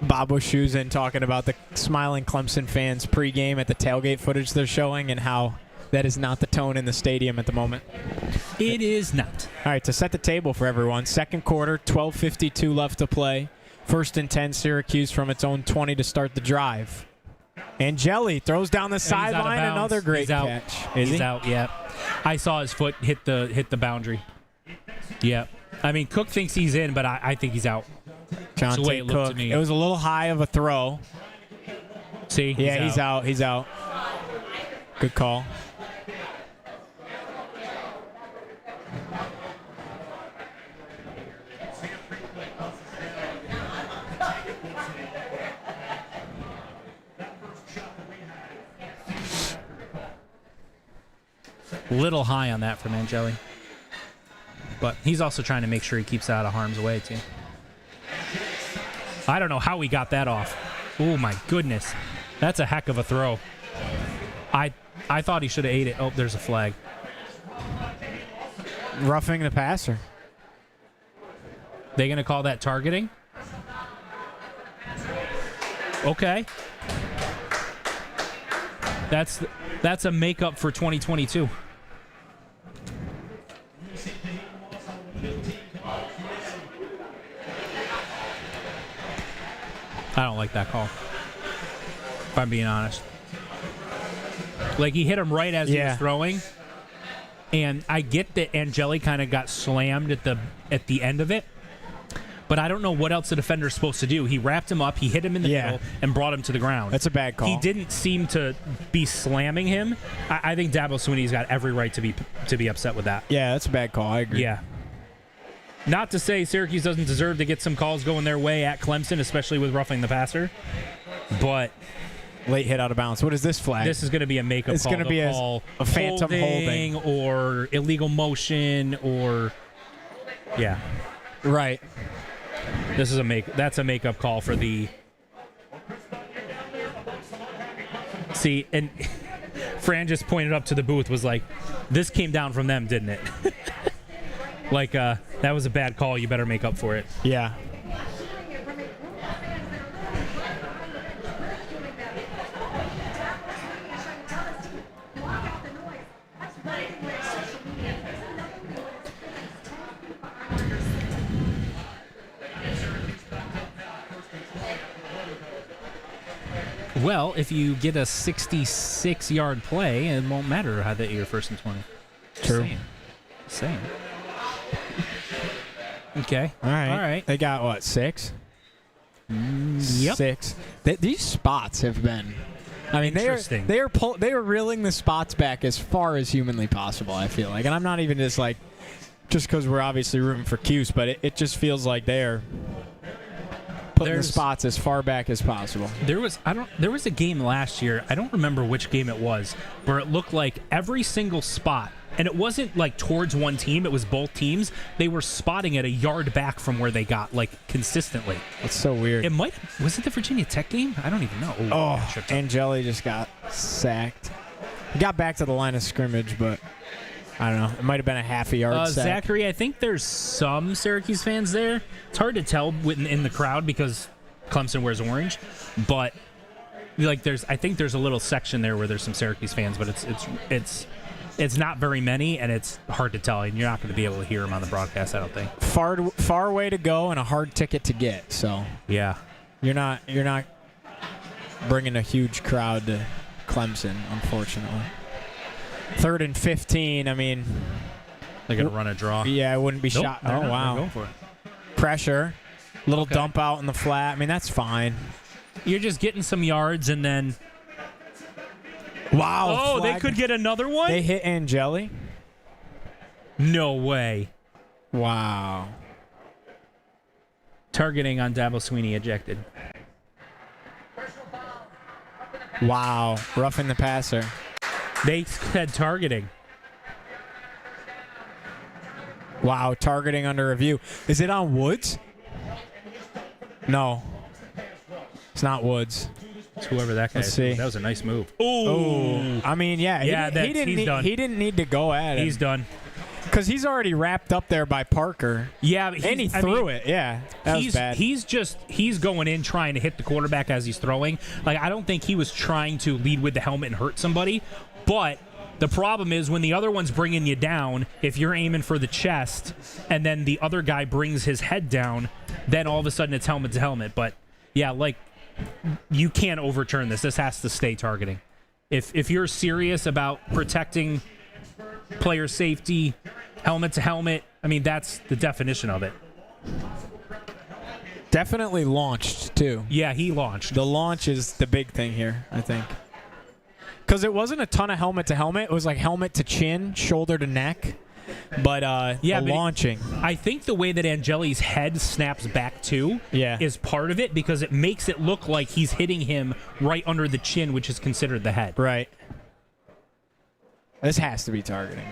[SPEAKER 2] Bob Wischusen talking about the smiling Clemson fans pregame at the tailgate footage they're showing and how that is not the tone in the stadium at the moment.
[SPEAKER 3] It is not.
[SPEAKER 2] All right, to set the table for everyone, second quarter, 12:52 left to play. 1st and 10, Syracuse from its own 20 to start the drive. Angeli throws down the sideline, another great catch.
[SPEAKER 3] He's out, yeah. I saw his foot hit the boundary. Yeah. I mean, Cook thinks he's in, but I think he's out. That's the way it looked to me.
[SPEAKER 2] It was a little high of a throw.
[SPEAKER 3] See?
[SPEAKER 2] He's out. He's out. Good call.
[SPEAKER 3] Little high on that from Angeli. But he's also trying to make sure he keeps out of harm's way, too. I don't know how he got that off. Oh, my goodness. That's a heck of a throw. I thought he should have ate it. Oh, there's a flag.
[SPEAKER 2] Roughing the passer.
[SPEAKER 3] They going to call that targeting? Okay. That's a makeup for 2022. I don't like that call, if I'm being honest. Like, he hit him right as he was throwing. And I get that Angeli kind of got slammed at the end of it. But I don't know what else the defender's supposed to do. He wrapped him up, he hit him in the middle, and brought him to the ground.
[SPEAKER 2] That's a bad call.
[SPEAKER 3] He didn't seem to be slamming him. I think Dabo Swinney's got every right to be upset with that.
[SPEAKER 2] Yeah, that's a bad call. I agree.
[SPEAKER 3] Yeah. Not to say Syracuse doesn't deserve to get some calls going their way at Clemson, especially with roughing the passer. But
[SPEAKER 2] late hit out of bounds. What is this flag?
[SPEAKER 3] This is going to be a makeup call.
[SPEAKER 2] It's going to be a phantom holding
[SPEAKER 3] or illegal motion or
[SPEAKER 2] right.
[SPEAKER 3] This is that's a makeup call for the. See, and Fran just pointed up to the booth, was like, "This came down from them, didn't it?" Like, that was a bad call. You better make up for it.
[SPEAKER 2] Yeah.
[SPEAKER 3] Well, if you get a 66-yard play, it won't matter how that you're first and 20.
[SPEAKER 2] True.
[SPEAKER 3] Same. Okay.
[SPEAKER 2] All right.
[SPEAKER 3] All right.
[SPEAKER 2] They got what, 6?
[SPEAKER 3] Yep.
[SPEAKER 2] 6. These spots have been. I mean,
[SPEAKER 3] interesting.
[SPEAKER 2] They are reeling the spots back as far as humanly possible. I feel like, and I'm not even just because we're obviously rooting for Cuse, but it just feels like they're putting the spots as far back as possible.
[SPEAKER 3] There was a game last year. I don't remember which game it was, where it looked like every single spot. And it wasn't like towards one team, it was both teams. They were spotting at a yard back from where they got, like, consistently.
[SPEAKER 2] It's so weird.
[SPEAKER 3] Was it the Virginia Tech game? I don't even know.
[SPEAKER 2] Angeli just got sacked. He got back to the line of scrimmage, but I don't know. It might have been a half a yard sack.
[SPEAKER 3] Zachary, I think there's some Syracuse fans there. It's hard to tell in the crowd because Clemson wears orange, but like I think there's a little section there where there's some Syracuse fans, but it's not very many, and it's hard to tell, and you're not going to be able to hear them on the broadcast, I don't think.
[SPEAKER 2] Far way to go and a hard ticket to get. So
[SPEAKER 3] yeah,
[SPEAKER 2] you're not bringing a huge crowd to Clemson, unfortunately. 3rd and 15. I mean,
[SPEAKER 3] they're going to run a draw.
[SPEAKER 2] Yeah, I wouldn't be shot. Oh wow,
[SPEAKER 3] going for it.
[SPEAKER 2] Pressure, little dump out in the flat. I mean, that's fine.
[SPEAKER 3] You're just getting some yards, and then.
[SPEAKER 2] Wow.
[SPEAKER 3] Oh, they could get another one?
[SPEAKER 2] They hit Angeli?
[SPEAKER 3] No way.
[SPEAKER 2] Wow.
[SPEAKER 3] Targeting on Dabo Swinney ejected.
[SPEAKER 2] Wow. Roughing the passer.
[SPEAKER 3] They said targeting.
[SPEAKER 2] Wow. Targeting under review. Is it on Woods? No. It's not Woods.
[SPEAKER 3] It's whoever that guy is.
[SPEAKER 2] See.
[SPEAKER 3] That was a nice move.
[SPEAKER 2] Ooh. I mean, yeah. He didn't need to go at it.
[SPEAKER 3] He's done.
[SPEAKER 2] Because he's already wrapped up there by Parker.
[SPEAKER 3] Yeah.
[SPEAKER 2] And he threw it. Yeah. That was bad.
[SPEAKER 3] He's going in trying to hit the quarterback as he's throwing. Like, I don't think he was trying to lead with the helmet and hurt somebody. But the problem is when the other one's bringing you down, if you're aiming for the chest and then the other guy brings his head down, then all of a sudden it's helmet to helmet. But, yeah, like, you can't overturn this. This has to stay targeting. If you're serious about protecting player safety, helmet to helmet, I mean, that's the definition of it.
[SPEAKER 2] Definitely launched, too.
[SPEAKER 3] Yeah, he launched.
[SPEAKER 2] The launch is the big thing here, I think. Because it wasn't a ton of helmet to helmet. It was like helmet to chin, shoulder to neck. But launching.
[SPEAKER 3] I think the way that Angeli's head snaps back too is part of it because it makes it look like he's hitting him right under the chin, which is considered the head.
[SPEAKER 2] Right. This has to be targeting.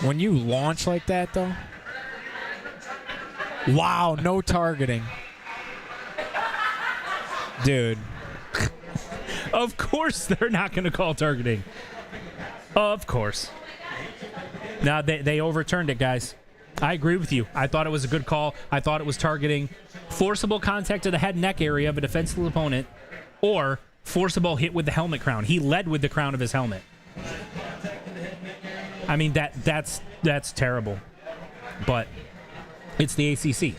[SPEAKER 2] When you launch like that, though. Wow, no targeting. Dude.
[SPEAKER 3] Of course they're not going to call targeting. Of course. Now, they overturned it, guys. I agree with you. I thought it was a good call. I thought it was targeting forcible contact to the head and neck area of a defensive opponent or forcible hit with the helmet crown. He led with the crown of his helmet. I mean, that's terrible. But it's the ACC.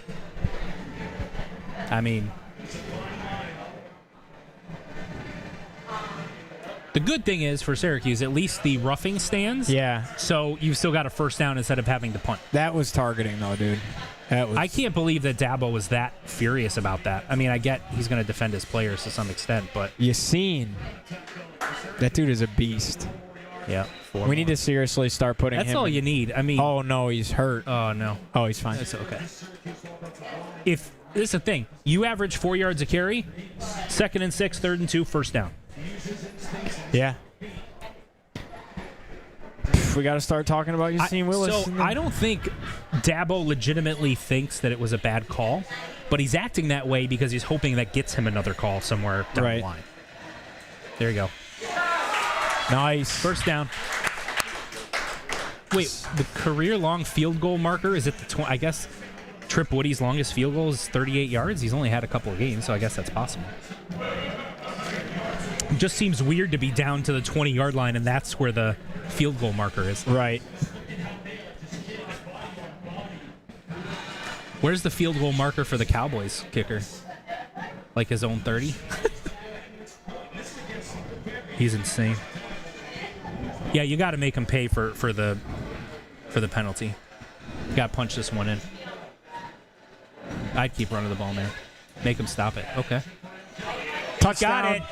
[SPEAKER 3] I mean, the good thing is for Syracuse, at least the roughing stands.
[SPEAKER 2] Yeah.
[SPEAKER 3] So you've still got a first down instead of having to punt.
[SPEAKER 2] That was targeting, though, dude.
[SPEAKER 3] I can't believe that Dabo was that furious about that. I mean, I get he's going to defend his players to some extent, but
[SPEAKER 2] You seen. That dude is a beast.
[SPEAKER 3] yeah,
[SPEAKER 2] We need to seriously start putting
[SPEAKER 3] That's
[SPEAKER 2] him
[SPEAKER 3] all
[SPEAKER 2] in-
[SPEAKER 3] you need. I mean,
[SPEAKER 2] Oh, no, he's hurt.
[SPEAKER 3] oh no,
[SPEAKER 2] Oh, he's fine.
[SPEAKER 3] it's okay. If this is the thing, you average 4 yards a carry, 2nd and 6, 3rd and 2, first down.
[SPEAKER 2] Yeah. We got to start talking about Yassine Willis.
[SPEAKER 3] So I don't think Dabo legitimately thinks that it was a bad call, but he's acting that way because he's hoping that gets him another call somewhere down the line. There you go.
[SPEAKER 2] Nice.
[SPEAKER 3] First down. Wait, the career-long field goal marker, is it the I guess Trip Woody's longest field goal is 38 yards. He's only had a couple of games, so I guess that's possible. It just seems weird to be down to the 20-yard line, and that's where the field goal marker is.
[SPEAKER 2] Right.
[SPEAKER 3] Where's the field goal marker for the Cowboys kicker? Like his own 30? He's insane. Yeah, you got to make him pay for the penalty. You got to punch this one in. I'd keep running the ball, man. Make him stop it. Okay.
[SPEAKER 2] Touchdown.
[SPEAKER 3] Got it.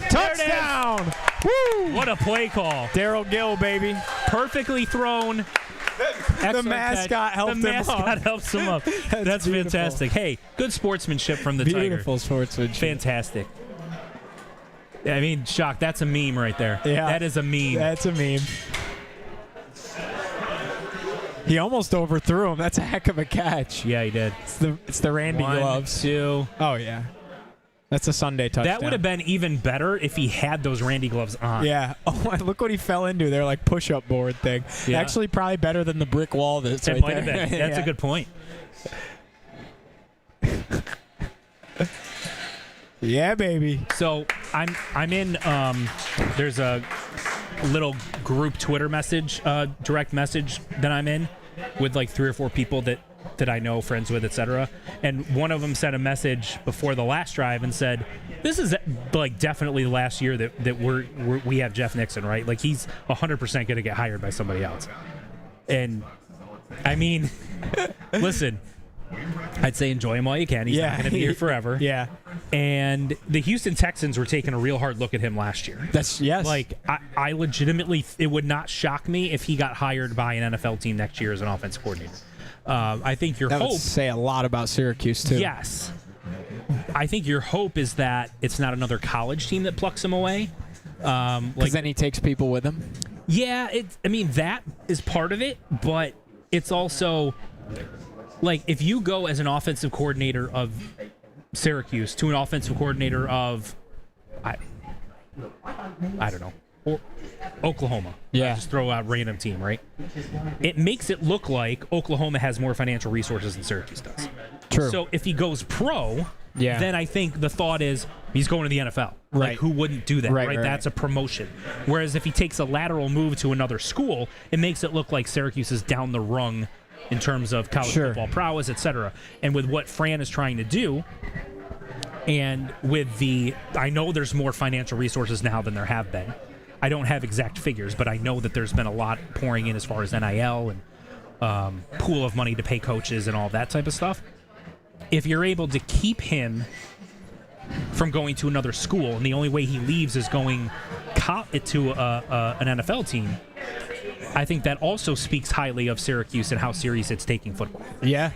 [SPEAKER 2] Touchdown. Woo!
[SPEAKER 3] What a play call.
[SPEAKER 2] Daryl Gill, baby.
[SPEAKER 3] Perfectly thrown.
[SPEAKER 2] The mascot helped him
[SPEAKER 3] The mascot
[SPEAKER 2] up.
[SPEAKER 3] helps him up. That's
[SPEAKER 2] beautiful.
[SPEAKER 3] fantastic. Hey, good sportsmanship from the Tiger.
[SPEAKER 2] Beautiful sportsmanship.
[SPEAKER 3] Fantastic. I mean, Shock, that's a meme right there.
[SPEAKER 2] Yeah.
[SPEAKER 3] That is a meme.
[SPEAKER 2] That's a meme. He almost overthrew him. That's a heck of a catch.
[SPEAKER 3] Yeah, he did.
[SPEAKER 2] It's the Randy
[SPEAKER 3] 1,
[SPEAKER 2] gloves.
[SPEAKER 3] 2.
[SPEAKER 2] Oh, yeah. That's a Sunday touchdown.
[SPEAKER 3] That would have been even better if he had those Randy gloves on.
[SPEAKER 2] Yeah. Oh, look what he fell into. They're like push-up board thing.
[SPEAKER 3] Yeah.
[SPEAKER 2] Actually, probably better than the brick wall that's
[SPEAKER 3] It
[SPEAKER 2] right
[SPEAKER 3] might
[SPEAKER 2] there.
[SPEAKER 3] have been. That's
[SPEAKER 2] Yeah.
[SPEAKER 3] a good point.
[SPEAKER 2] Yeah, baby.
[SPEAKER 3] So I'm in. There's a little group Twitter message, direct message that I'm in with like 3 or 4 people that I know, friends with, etc. And one of them sent a message before the last drive and said, "This is like definitely the last year that we have Jeff Nixon, right? Like he's 100% going to get hired by somebody else." And I mean, listen. I'd say enjoy him while you can. He's not going to be here forever.
[SPEAKER 2] Yeah.
[SPEAKER 3] And the Houston Texans were taking a real hard look at him last year.
[SPEAKER 2] Yes.
[SPEAKER 3] Like, I legitimately, it would not shock me if he got hired by an NFL team next year as an offensive coordinator. I think your
[SPEAKER 2] that
[SPEAKER 3] hope...
[SPEAKER 2] would say a lot about Syracuse, too.
[SPEAKER 3] Yes. I think your hope is that it's not another college team that plucks him away.
[SPEAKER 2] Because then he takes people with him?
[SPEAKER 3] Yeah, I mean, that is part of it, but it's also... Like, if you go as an offensive coordinator of Syracuse to an offensive coordinator of, I don't know, or Oklahoma.
[SPEAKER 2] Yeah.
[SPEAKER 3] Just throw out random team, right? It makes it look like Oklahoma has more financial resources than Syracuse does.
[SPEAKER 2] True.
[SPEAKER 3] So if he goes pro,
[SPEAKER 2] Yeah.
[SPEAKER 3] then I think the thought is he's going to the NFL.
[SPEAKER 2] Right.
[SPEAKER 3] Like, who wouldn't do that,
[SPEAKER 2] Right,
[SPEAKER 3] right?
[SPEAKER 2] right.
[SPEAKER 3] That's a promotion. Whereas if he takes a lateral move to another school, it makes it look like Syracuse is down the rung in terms of college football prowess, etc. And with what Fran is trying to do, and with I know there's more financial resources now than there have been. I don't have exact figures, but I know that there's been a lot pouring in as far as NIL and pool of money to pay coaches and all that type of stuff. If you're able to keep him from going to another school, and the only way he leaves is going to an NFL team, I think that also speaks highly of Syracuse and how serious it's taking football.
[SPEAKER 2] Yeah.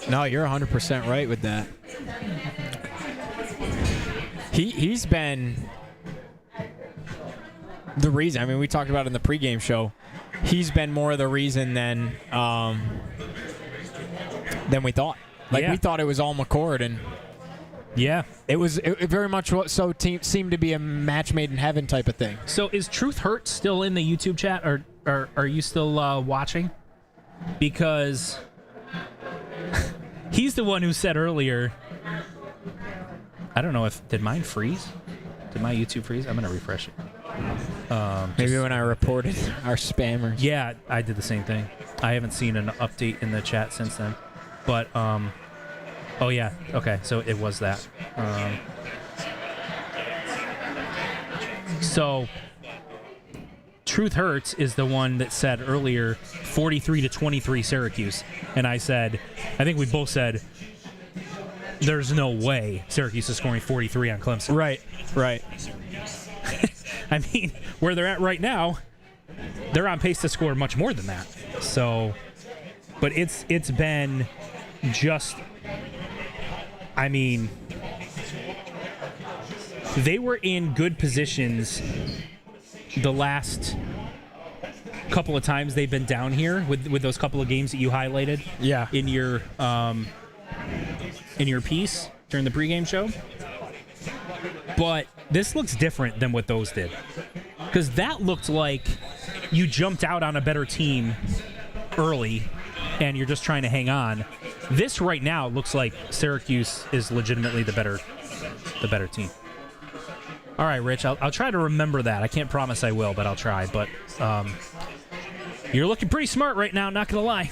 [SPEAKER 2] No, you're 100% right with that. He's been the reason. I mean, we talked about it in the pregame show. He's been more the reason than we thought. Like, we thought it was all McCord, and
[SPEAKER 3] yeah,
[SPEAKER 2] it very much seemed to be a match made in heaven type of thing.
[SPEAKER 3] So is Truth Hurt still in the YouTube chat, or are you still watching? Because he's the one who said earlier, I don't know did mine freeze? Did my YouTube freeze? I'm going to refresh it.
[SPEAKER 2] Maybe when I reported our spammers.
[SPEAKER 3] Yeah, I did the same thing. I haven't seen an update in the chat since then. But Oh, yeah. Okay, so it was that. So, Truth Hurts is the one that said earlier 43-23 Syracuse. And I think we both said, there's no way Syracuse is scoring 43 on Clemson.
[SPEAKER 2] Right.
[SPEAKER 3] I mean, where they're at right now, they're on pace to score much more than that. So, but it's been just, I mean, they were in good positions the last couple of times they've been down here with those couple of games that you highlighted.
[SPEAKER 2] Yeah.
[SPEAKER 3] In your piece during the pregame show. But this looks different than what those did. Because that looked like you jumped out on a better team early and you're just trying to hang on. This right now looks like Syracuse is legitimately the better team. All right, Rich, I'll try to remember that. I can't promise I will, but I'll try. But you're looking pretty smart right now, not going to lie.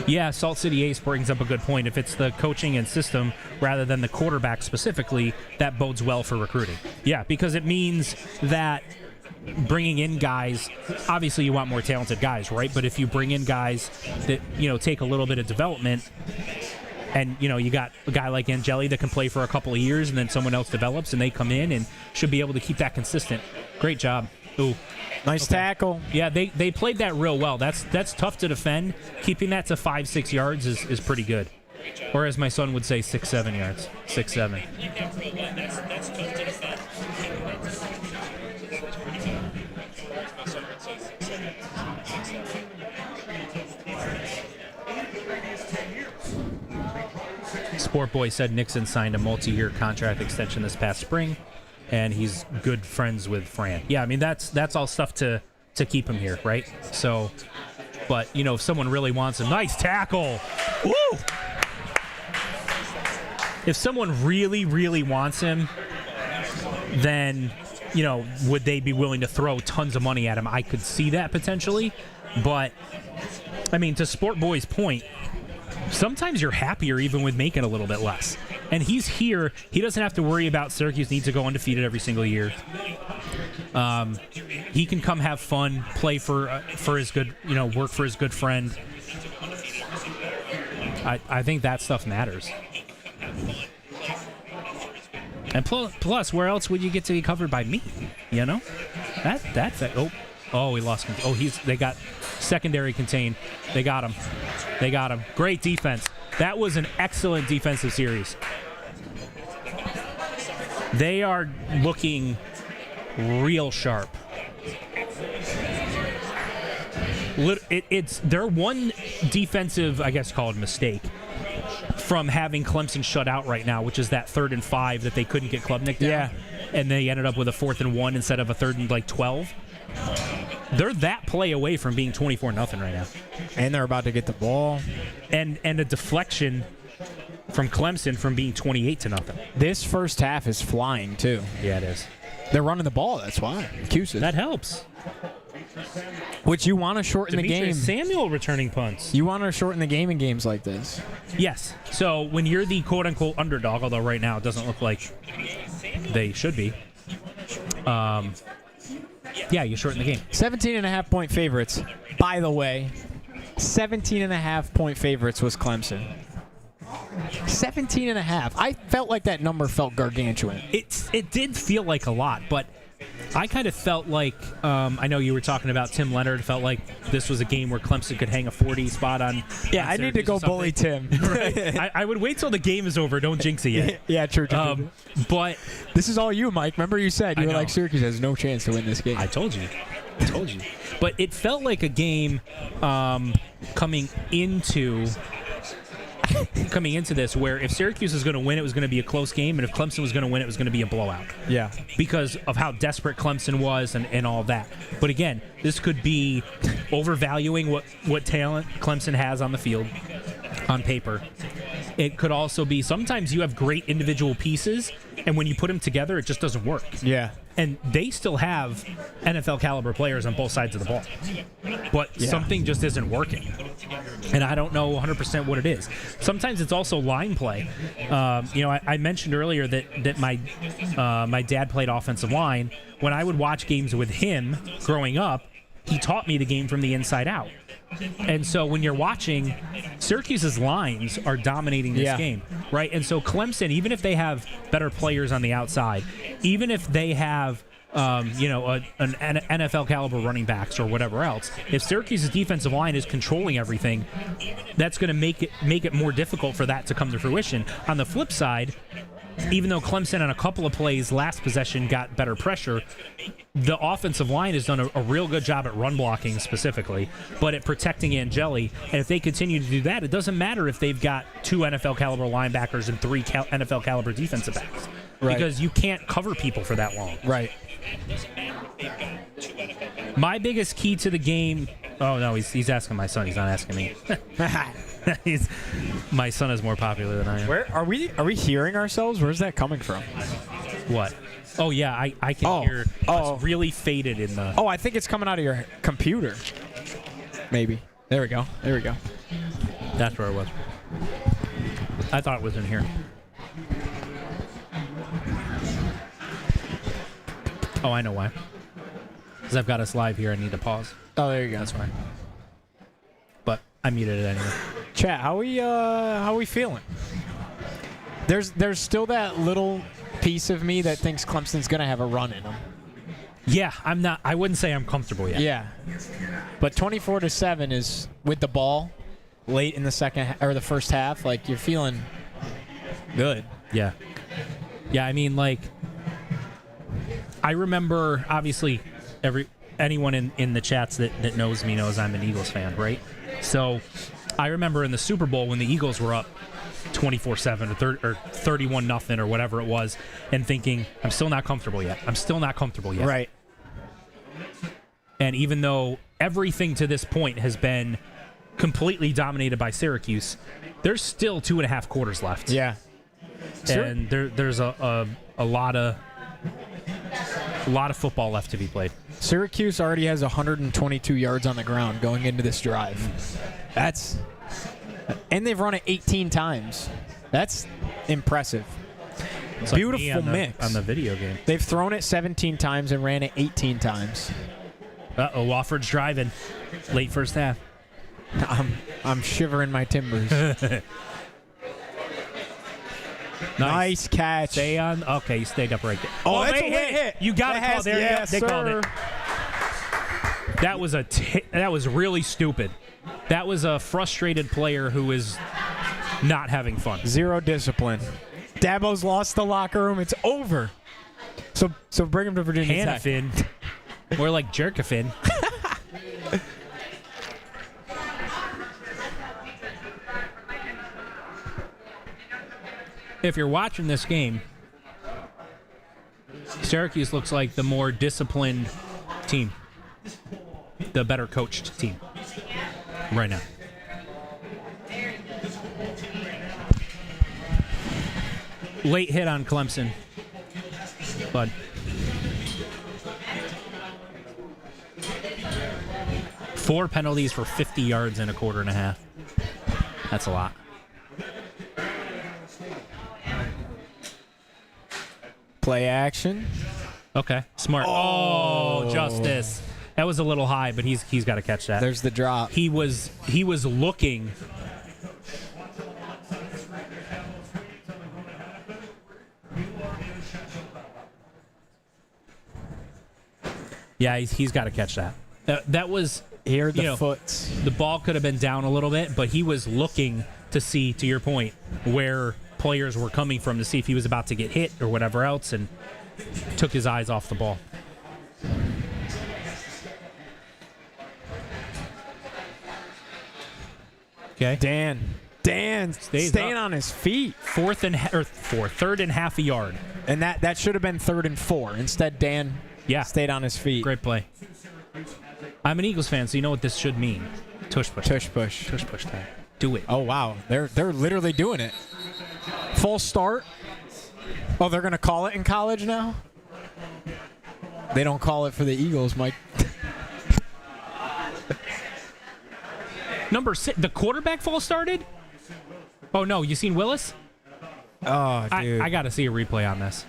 [SPEAKER 3] Yeah, Salt City Ace brings up a good point. If it's the coaching and system rather than the quarterback specifically, that bodes well for recruiting. Yeah, because it means that bringing in guys, obviously you want more talented guys, right? But if you bring in guys that, take a little bit of development and, you got a guy like Angeli that can play for a couple of years and then someone else develops and they come in and should be able to keep that consistent. Great job. Ooh.
[SPEAKER 2] Nice tackle.
[SPEAKER 3] Yeah, they played that real well. That's tough to defend. Keeping that to 5-6 yards is pretty good. Or as my son would say, 6-7 yards. 6-7.
[SPEAKER 12] That's tough to defend.
[SPEAKER 3] Sport Boy said Nixon signed a multi-year contract extension this past spring, and he's good friends with Fran. Yeah, I mean, that's all stuff to keep him here, right? So, but, if someone really wants a nice tackle, woo! If someone really, really wants him, then, would they be willing to throw tons of money at him? I could see that potentially, but, I mean, to Sport Boy's point, sometimes you're happier even with making a little bit less. And he's here. He doesn't have to worry about Syracuse needs to go undefeated every single year. He can come have fun, play for his good, work for his good friend. I think that stuff matters. And plus, where else would you get to be covered by me? That's it. Oh, we lost him. Oh, they got secondary contained. They got him. Great defense. That was an excellent defensive series. They are looking real sharp. It's their one defensive, I guess, called mistake from having Clemson shut out right now, which is that 3rd and 5 that they couldn't get Klubnik down.
[SPEAKER 2] Yeah.
[SPEAKER 3] And they ended up with a 4th and 1 instead of a 3rd and 12. They're that play away from being 24-0 right now.
[SPEAKER 2] And they're about to get the ball.
[SPEAKER 3] And a deflection from Clemson from being 28-0.
[SPEAKER 2] This first half is flying, too.
[SPEAKER 3] Yeah, it is.
[SPEAKER 2] They're running the ball, that's why. Cuse.
[SPEAKER 3] That helps.
[SPEAKER 2] Which you want to shorten the game.
[SPEAKER 3] Samuel returning punts.
[SPEAKER 2] You want to shorten the game in games like this.
[SPEAKER 3] Yes. So when you're the quote-unquote underdog, although right now it doesn't look like they should be, yeah, you shorten the game.
[SPEAKER 2] 17.5-point favorites. By the way, 17.5-point favorites was Clemson. 17.5. I felt like that number felt gargantuan.
[SPEAKER 3] It did feel like a lot, but I kind of felt like, I know you were talking about Tim Leonard, felt like this was a game where Clemson could hang a 40 spot on.
[SPEAKER 2] Yeah, I need to go bully Tim.
[SPEAKER 3] Right? I would wait till the game is over. Don't jinx it yet.
[SPEAKER 2] Yeah, true.
[SPEAKER 3] But
[SPEAKER 2] this is all you, Mike. Remember you said you were like, Syracuse has no chance to win this game.
[SPEAKER 3] I told you. But it felt like a game coming into this where if Syracuse was going to win, it was going to be a close game, and if Clemson was going to win, it was going to be a blowout.
[SPEAKER 2] Yeah.
[SPEAKER 3] Because of how desperate Clemson was and all that. But again, this could be overvaluing what talent Clemson has on the field, on paper. It could also be sometimes you have great individual pieces, and when you put them together, it just doesn't work.
[SPEAKER 2] Yeah.
[SPEAKER 3] And they still have NFL caliber players on both sides of the ball. But something just isn't working. And I don't know 100% what it is. Sometimes it's also line play. I mentioned earlier that my dad played offensive line. When I would watch games with him growing up, he taught me the game from the inside out. And so when you're watching, Syracuse's lines are dominating this game, right? And so Clemson, even if they have better players on the outside, even if they have an NFL caliber running backs or whatever else, if Syracuse's defensive line is controlling everything, that's going to make it more difficult for that to come to fruition. On the flip side, even though Clemson on a couple of plays last possession got better pressure, the offensive line has done a real good job at run blocking specifically, but at protecting Angeli. And if they continue to do that, it doesn't matter if they've got 2 NFL caliber linebackers and 3 NFL caliber defensive backs, because you can't cover people for that long.
[SPEAKER 2] Right.
[SPEAKER 3] My biggest key to the game. Oh no, he's asking my son. He's not asking me. My son is more popular than I am.
[SPEAKER 2] Where are we? Are we hearing ourselves? Where's that coming from?
[SPEAKER 3] What? Oh yeah, I can hear. It's really faded in the.
[SPEAKER 2] Oh, I think it's coming out of your computer. Maybe. There we go. There we go.
[SPEAKER 3] That's where it was. I thought it was in here. Oh, I know why. Because I've got us live here. I need to pause.
[SPEAKER 2] Oh, there you go.
[SPEAKER 3] That's fine. But I muted it anyway.
[SPEAKER 2] Chat, how we feeling? There's still that little piece of me that thinks Clemson's gonna have a run in them.
[SPEAKER 3] Yeah, I'm not. I wouldn't say I'm comfortable yet.
[SPEAKER 2] Yeah, but 24-7 is with the ball late in the second or the first half. Like you're feeling good.
[SPEAKER 3] Yeah. Yeah, I mean, like, I remember obviously anyone in the chats that knows me knows I'm an Eagles fan, right? So I remember in the Super Bowl when the Eagles were up 24-7 or 31-0 or whatever it was, and thinking, I'm still not comfortable yet.
[SPEAKER 2] Right.
[SPEAKER 3] And even though everything to this point has been completely dominated by Syracuse, there's still 2.5 quarters left.
[SPEAKER 2] Yeah.
[SPEAKER 3] And there's a lot of football left to be played.
[SPEAKER 2] Syracuse already has 122 yards on the ground going into this drive. And they've run it 18 times. That's impressive.
[SPEAKER 3] It's
[SPEAKER 2] beautiful
[SPEAKER 3] like
[SPEAKER 2] mix
[SPEAKER 3] on the video game.
[SPEAKER 2] They've thrown it 17 times and ran it 18 times.
[SPEAKER 3] Wofford's driving late first half.
[SPEAKER 2] I'm shivering my timbers. Nice catch.
[SPEAKER 3] Stay on. Okay, you stayed up right there.
[SPEAKER 2] Oh, that's a hit.
[SPEAKER 3] You got to call there.
[SPEAKER 2] Yes,
[SPEAKER 3] they called it. That was that was really stupid. That was a frustrated player who is not having fun.
[SPEAKER 2] Zero discipline. Dabo's lost the locker room. It's over. So bring him to Virginia Tech.
[SPEAKER 3] Hannafin. More like Jerkafin. If you're watching this game, Syracuse looks like the more disciplined team, the better coached team right now. Late hit on Clemson, but four penalties for 50 yards in a quarter and a half. That's a lot.
[SPEAKER 2] Play action.
[SPEAKER 3] Okay, smart. Oh, Justice. That was a little high, but he's got to catch that.
[SPEAKER 2] There's the drop.
[SPEAKER 3] He was looking. Yeah, he's got to catch that. That was
[SPEAKER 2] here. The foots.
[SPEAKER 3] The ball could have been down a little bit, but he was looking to see, to your point, where players were coming from to see if he was about to get hit or whatever else, and took his eyes off the ball. Okay.
[SPEAKER 2] Dan staying on his feet.
[SPEAKER 3] Third and half a yard.
[SPEAKER 2] And that should have been 3rd and 4. Instead, Dan stayed on his feet.
[SPEAKER 3] Great play. I'm an Eagles fan, so you know what this should mean. Tush push.
[SPEAKER 2] Tush push.
[SPEAKER 3] Tush push time. Do it.
[SPEAKER 2] Oh, wow. They're literally doing it. Full start. Oh, they're going to call it in college now? They don't call it for the Eagles, Mike.
[SPEAKER 3] Number 6. The quarterback false started? Oh, no. You seen Willis?
[SPEAKER 2] Oh, dude.
[SPEAKER 3] I got to see a replay on this.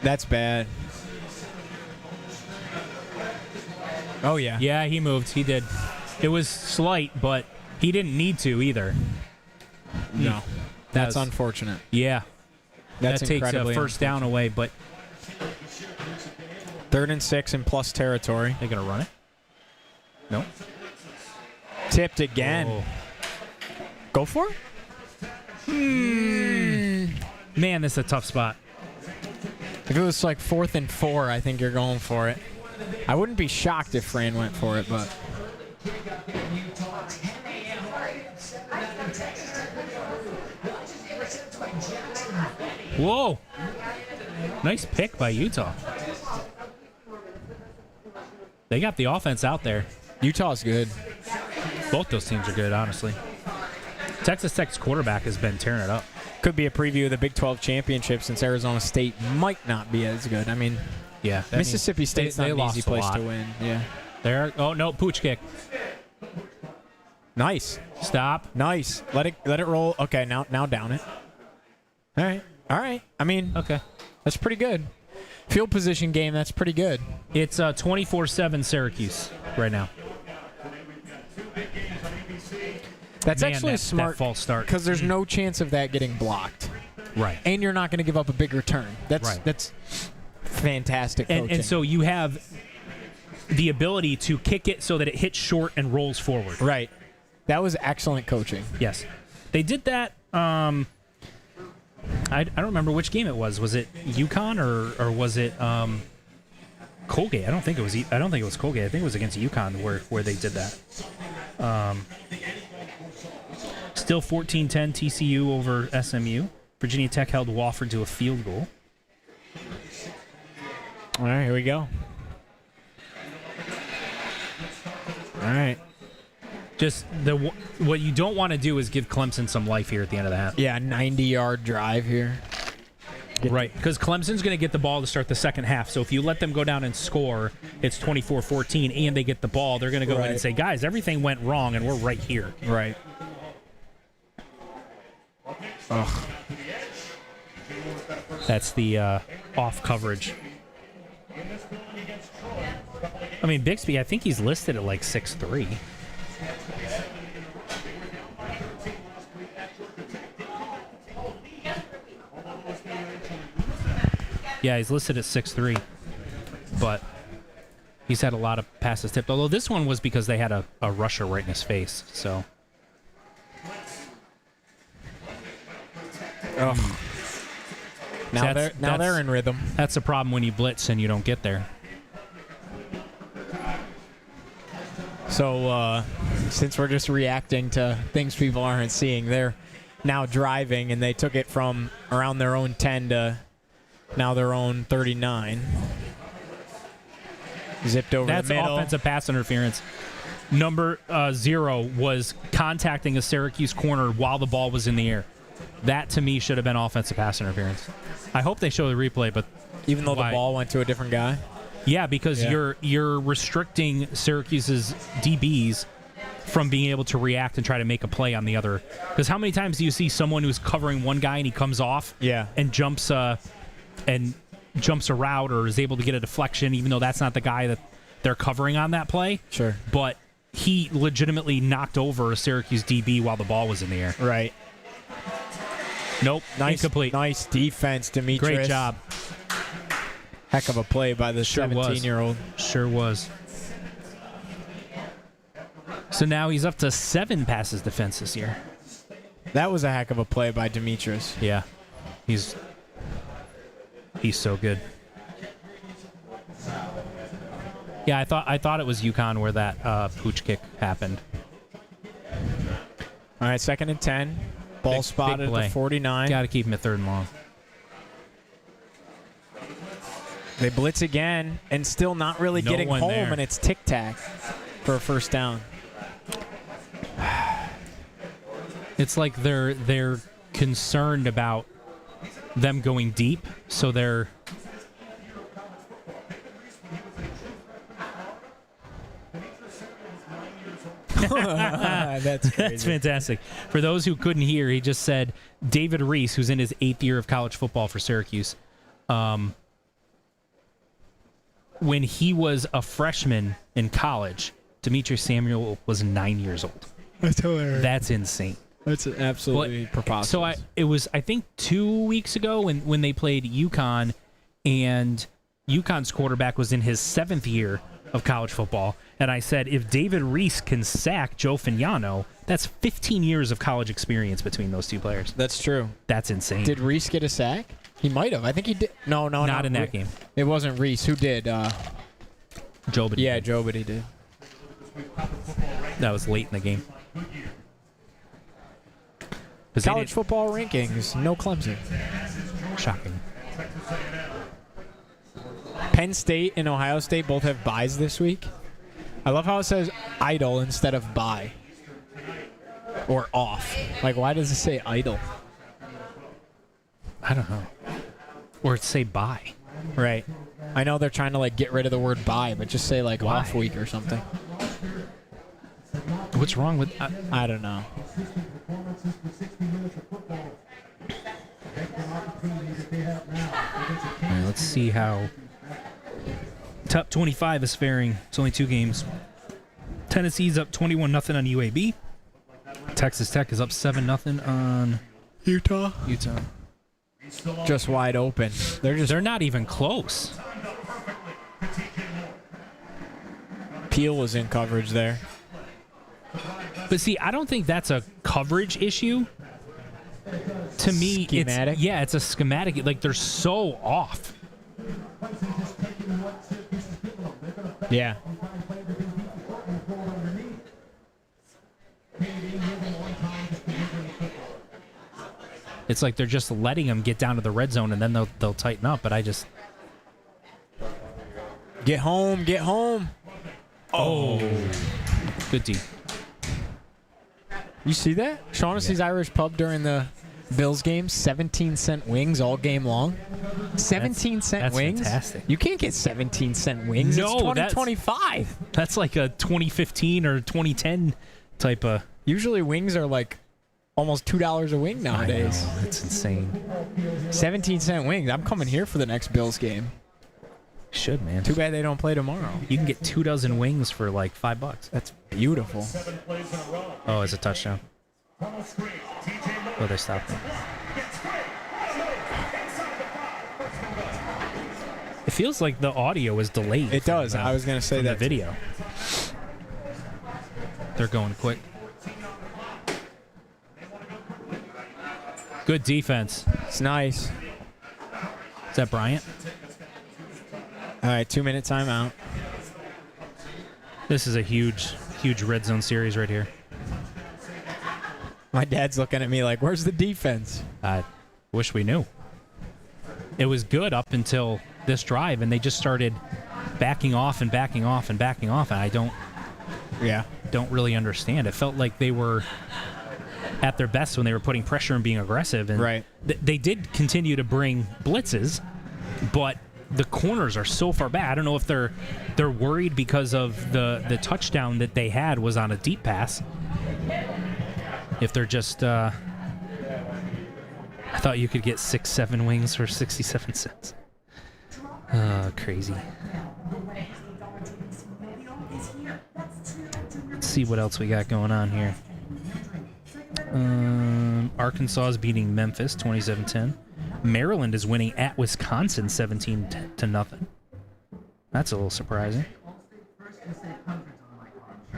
[SPEAKER 2] That's bad. Oh, yeah.
[SPEAKER 3] Yeah, he moved. He did. It was slight, but he didn't need to either.
[SPEAKER 2] No. That's unfortunate.
[SPEAKER 3] Yeah.
[SPEAKER 2] That's
[SPEAKER 3] that takes a
[SPEAKER 2] incredibly
[SPEAKER 3] first down away, but
[SPEAKER 2] 3rd and 6 in plus territory.
[SPEAKER 3] They're going to run it? No.
[SPEAKER 2] Tipped again.
[SPEAKER 3] Oh.
[SPEAKER 2] Go for it?
[SPEAKER 3] Man, this is a tough spot.
[SPEAKER 2] If it was like 4th and 4, I think you're going for it. I wouldn't be shocked if Fran went for it, but...
[SPEAKER 3] Whoa. Nice pick by Utah. They got the offense out there.
[SPEAKER 2] Utah's good.
[SPEAKER 3] Both those teams are good, honestly. Texas Tech's quarterback has been tearing it up.
[SPEAKER 2] Could be a preview of the Big 12 championship since Arizona State might not be as good. I mean,
[SPEAKER 3] yeah,
[SPEAKER 2] Mississippi State's not an easy place to win. Yeah.
[SPEAKER 3] There. Oh no, pooch kick.
[SPEAKER 2] Nice.
[SPEAKER 3] Stop.
[SPEAKER 2] Nice. Let it roll. Okay, now down it. All right. I mean,
[SPEAKER 3] okay,
[SPEAKER 2] that's pretty good. Field position game. That's pretty good.
[SPEAKER 3] It's 24-7 Syracuse right now.
[SPEAKER 2] That's actually
[SPEAKER 3] that
[SPEAKER 2] smart.
[SPEAKER 3] That false start
[SPEAKER 2] because there's no chance of that getting blocked.
[SPEAKER 3] Right.
[SPEAKER 2] And you're not going to give up a big return. That's fantastic coaching.
[SPEAKER 3] And so you have the ability to kick it so that it hits short and rolls forward.
[SPEAKER 2] Right. That was excellent coaching.
[SPEAKER 3] Yes. They did that. I don't remember which game it was. Was it UConn or was it Colgate? I don't think it was Colgate. I think it was against UConn where they did that. Still 14-10 TCU over SMU. Virginia Tech held Wofford to a field goal.
[SPEAKER 2] All right, here we go. All right.
[SPEAKER 3] Just what you don't want to do is give Clemson some life here at the end of the half.
[SPEAKER 2] Yeah, 90-yard drive here.
[SPEAKER 3] Right, because Clemson's going to get the ball to start the second half. So if you let them go down and score, it's 24-14, and they get the ball, they're going to go in and say, guys, everything went wrong, and we're right here.
[SPEAKER 2] Right. Ugh.
[SPEAKER 3] That's the off coverage. I mean, Bixby, I think he's listed at like 6'3". Yeah, he's listed at 6'3", but he's had a lot of passes tipped. Although this one was because they had a rusher right in his face. So,
[SPEAKER 2] now they're in rhythm.
[SPEAKER 3] That's a problem when you blitz and you don't get there.
[SPEAKER 2] So, since we're just reacting to things people aren't seeing, they're now driving, and they took it from around their own 10 to now their own 39. Zipped over
[SPEAKER 3] That's
[SPEAKER 2] the middle.
[SPEAKER 3] Offensive pass interference. Number 0 was contacting a Syracuse corner while the ball was in the air. That, to me, should have been offensive pass interference. I hope they show the replay, but
[SPEAKER 2] even though the ball went to a different guy?
[SPEAKER 3] Yeah, because you're restricting Syracuse's DBs from being able to react and try to make a play on the other. Because how many times do you see someone who's covering one guy and he comes off and jumps a route or is able to get a deflection, even though that's not the guy that they're covering on that play?
[SPEAKER 2] Sure.
[SPEAKER 3] But he legitimately knocked over a Syracuse DB while the ball was in the air.
[SPEAKER 2] Right.
[SPEAKER 3] Nope.
[SPEAKER 2] Nice,
[SPEAKER 3] incomplete.
[SPEAKER 2] Nice defense, Demetrius.
[SPEAKER 3] Great job.
[SPEAKER 2] Heck of a play by the 17-year-old.
[SPEAKER 3] Sure was. So now he's up to 7 passes defense this year.
[SPEAKER 2] That was a heck of a play by Demetrius.
[SPEAKER 3] Yeah. He's so good. Yeah, I thought it was UConn where that pooch kick happened.
[SPEAKER 2] All right, 2nd and 10. Ball spotted at the 49.
[SPEAKER 3] Got to keep him at 3rd and long.
[SPEAKER 2] They blitz again and still not really getting home, and it's tic-tac for a first down.
[SPEAKER 3] It's like they're concerned about them going deep, so they're
[SPEAKER 2] That's crazy.
[SPEAKER 3] That's fantastic. For those who couldn't hear, he just said David Reese, who's in his 8th year of college football for Syracuse, when he was a freshman in college, Demetrius Samuel was 9 years old.
[SPEAKER 2] That's hilarious.
[SPEAKER 3] That's insane.
[SPEAKER 2] That's absolutely preposterous.
[SPEAKER 3] So it was, I think, 2 weeks ago when they played UConn, and UConn's quarterback was in his 7th year of college football, and I said, if David Reese can sack Joe Fignano, that's 15 years of college experience between those two players.
[SPEAKER 2] That's true.
[SPEAKER 3] That's insane.
[SPEAKER 2] Did Reese get a sack? He might have. I think he did. No,
[SPEAKER 3] not in that game.
[SPEAKER 2] It wasn't Reese. Who did?
[SPEAKER 3] Jobity.
[SPEAKER 2] Yeah, Jobity did.
[SPEAKER 3] That was late in the game.
[SPEAKER 2] College football rankings, no Clemson.
[SPEAKER 3] Shocking.
[SPEAKER 2] Penn State and Ohio State both have byes this week. I love how it says idle instead of bye. Or off. Like, why does it say idle?
[SPEAKER 3] I don't know. Or say bye.
[SPEAKER 2] Right. I know they're trying to, like, get rid of the word bye, but just say, like,
[SPEAKER 3] Why?
[SPEAKER 2] off week or something.
[SPEAKER 3] What's wrong with...
[SPEAKER 2] I don't know.
[SPEAKER 3] All right, let's see how top 25 is faring. It's only 2 games. Tennessee's up 21-0 on UAB. Texas Tech is up 7-0 on
[SPEAKER 2] Utah. Just wide open.
[SPEAKER 3] They're not even close.
[SPEAKER 2] Peel was in coverage there.
[SPEAKER 3] But see, I don't think that's a coverage issue. To me,
[SPEAKER 2] schematic?
[SPEAKER 3] It's a schematic. Like, they're so off.
[SPEAKER 2] Yeah.
[SPEAKER 3] It's like they're just letting them get down to the red zone, and then they'll tighten up. But I just...
[SPEAKER 2] Get home, get home.
[SPEAKER 3] Oh. Good D.
[SPEAKER 2] You see that? Shaughnessy's Irish Pub during the Bills game, 17-cent wings all game long. 17-cent
[SPEAKER 3] that's
[SPEAKER 2] wings?
[SPEAKER 3] Fantastic.
[SPEAKER 2] You can't get 17-cent wings.
[SPEAKER 3] No,
[SPEAKER 2] it's 2025.
[SPEAKER 3] That's like a 2015 or 2010 type of...
[SPEAKER 2] Usually wings are like almost $2 a wing nowadays.
[SPEAKER 3] I know, that's insane.
[SPEAKER 2] 17-cent wings. I'm coming here for the next Bills game.
[SPEAKER 3] Should, man.
[SPEAKER 2] Too bad they don't play tomorrow.
[SPEAKER 3] You can get 2 dozen wings for like $5.
[SPEAKER 2] That's beautiful.
[SPEAKER 3] Oh, it's a touchdown. Oh, they stopped it. It feels like the audio is delayed.
[SPEAKER 2] It does. I was going to say that.
[SPEAKER 3] The video. They're going quick. Good defense.
[SPEAKER 2] It's nice.
[SPEAKER 3] Is that Bryant?
[SPEAKER 2] All right, 2-minute timeout.
[SPEAKER 3] This is a huge red zone series right here.
[SPEAKER 2] My dad's looking at me like, where's the defense?
[SPEAKER 3] I wish we knew. It was good up until this drive, and they just started backing off and backing off and backing off, and I don't really understand. It felt like they were at their best when they were putting pressure and being aggressive. And
[SPEAKER 2] right.
[SPEAKER 3] They did continue to bring blitzes, but the corners are so far back. I don't know if they're worried because of the touchdown that they had was on a deep pass. If they're just... I thought you could get 6-7 wings for 67 cents. Crazy. Let's see what else we got going on here. Arkansas is beating Memphis 27-10. Maryland is winning at Wisconsin 17-0. That's a little surprising.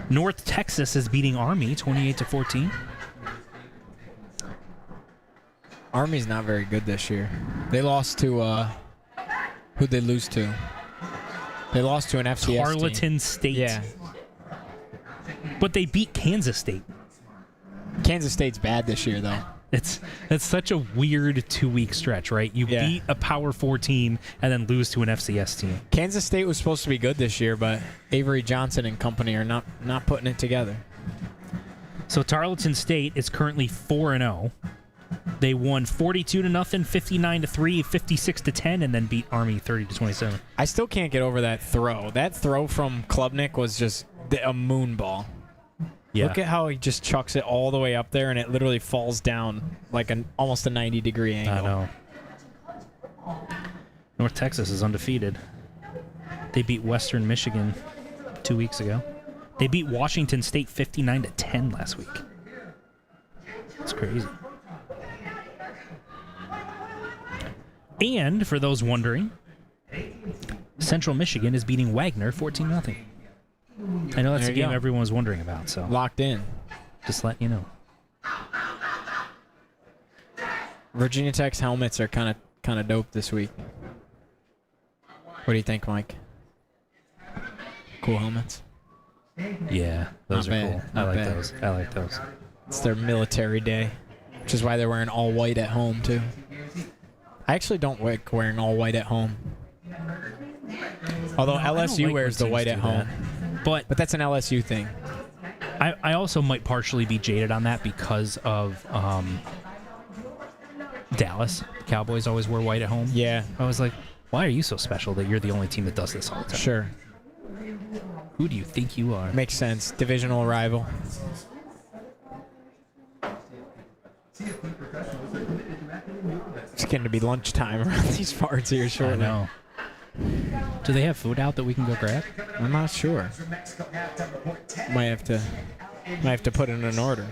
[SPEAKER 3] North Texas is beating Army 28-14.
[SPEAKER 2] Army's not very good this year. They lost to who'd they lose to? They lost to an FCS
[SPEAKER 3] Tarleton
[SPEAKER 2] team.
[SPEAKER 3] State.
[SPEAKER 2] Yeah.
[SPEAKER 3] But they beat Kansas State.
[SPEAKER 2] Kansas State's bad this year, though.
[SPEAKER 3] It's such a weird 2-week stretch, right? You beat a Power 4 team and then lose to an FCS team.
[SPEAKER 2] Kansas State was supposed to be good this year, but Avery Johnson and company are not putting it together.
[SPEAKER 3] So Tarleton State is currently 4-0. They won 42-0, 59-3, 56-10, and then beat Army 30-27.
[SPEAKER 2] I still can't get over that throw. That throw from Klubnik was just a moon ball.
[SPEAKER 3] Yeah.
[SPEAKER 2] Look at how he just chucks it all the way up there, and it literally falls down like almost a 90-degree angle.
[SPEAKER 3] I know. North Texas is undefeated. They beat Western Michigan 2 weeks ago. They beat Washington State 59-10 last week. It's crazy. And for those wondering, Central Michigan is beating Wagner 14-0. I know that's a game everyone was wondering about. So
[SPEAKER 2] locked in.
[SPEAKER 3] Just letting you know.
[SPEAKER 2] Virginia Tech's helmets are kind of dope this week. What do you think, Mike? Cool helmets.
[SPEAKER 3] Yeah, those
[SPEAKER 2] Not
[SPEAKER 3] are
[SPEAKER 2] bad.
[SPEAKER 3] cool.
[SPEAKER 2] Not
[SPEAKER 3] I
[SPEAKER 2] bad.
[SPEAKER 3] like those.
[SPEAKER 2] It's their military day, which is why they're wearing all white at home too. I actually don't like wearing all white at home. Although
[SPEAKER 3] No, I don't
[SPEAKER 2] LSU
[SPEAKER 3] like
[SPEAKER 2] wears the
[SPEAKER 3] when
[SPEAKER 2] white
[SPEAKER 3] teams
[SPEAKER 2] at
[SPEAKER 3] do
[SPEAKER 2] home.
[SPEAKER 3] But
[SPEAKER 2] that's an LSU thing.
[SPEAKER 3] I also might partially be jaded on that because of Dallas. The Cowboys always wear white at home.
[SPEAKER 2] Yeah.
[SPEAKER 3] I was like, why are you so special that you're the only team that does this all the time?
[SPEAKER 2] Sure.
[SPEAKER 3] Who do you think you are?
[SPEAKER 2] Makes sense. Divisional rival. It's getting to be lunchtime around these parts here shortly.
[SPEAKER 3] I know. Do they have food out that we can go grab?
[SPEAKER 2] I'm not sure. Might have to put in an order.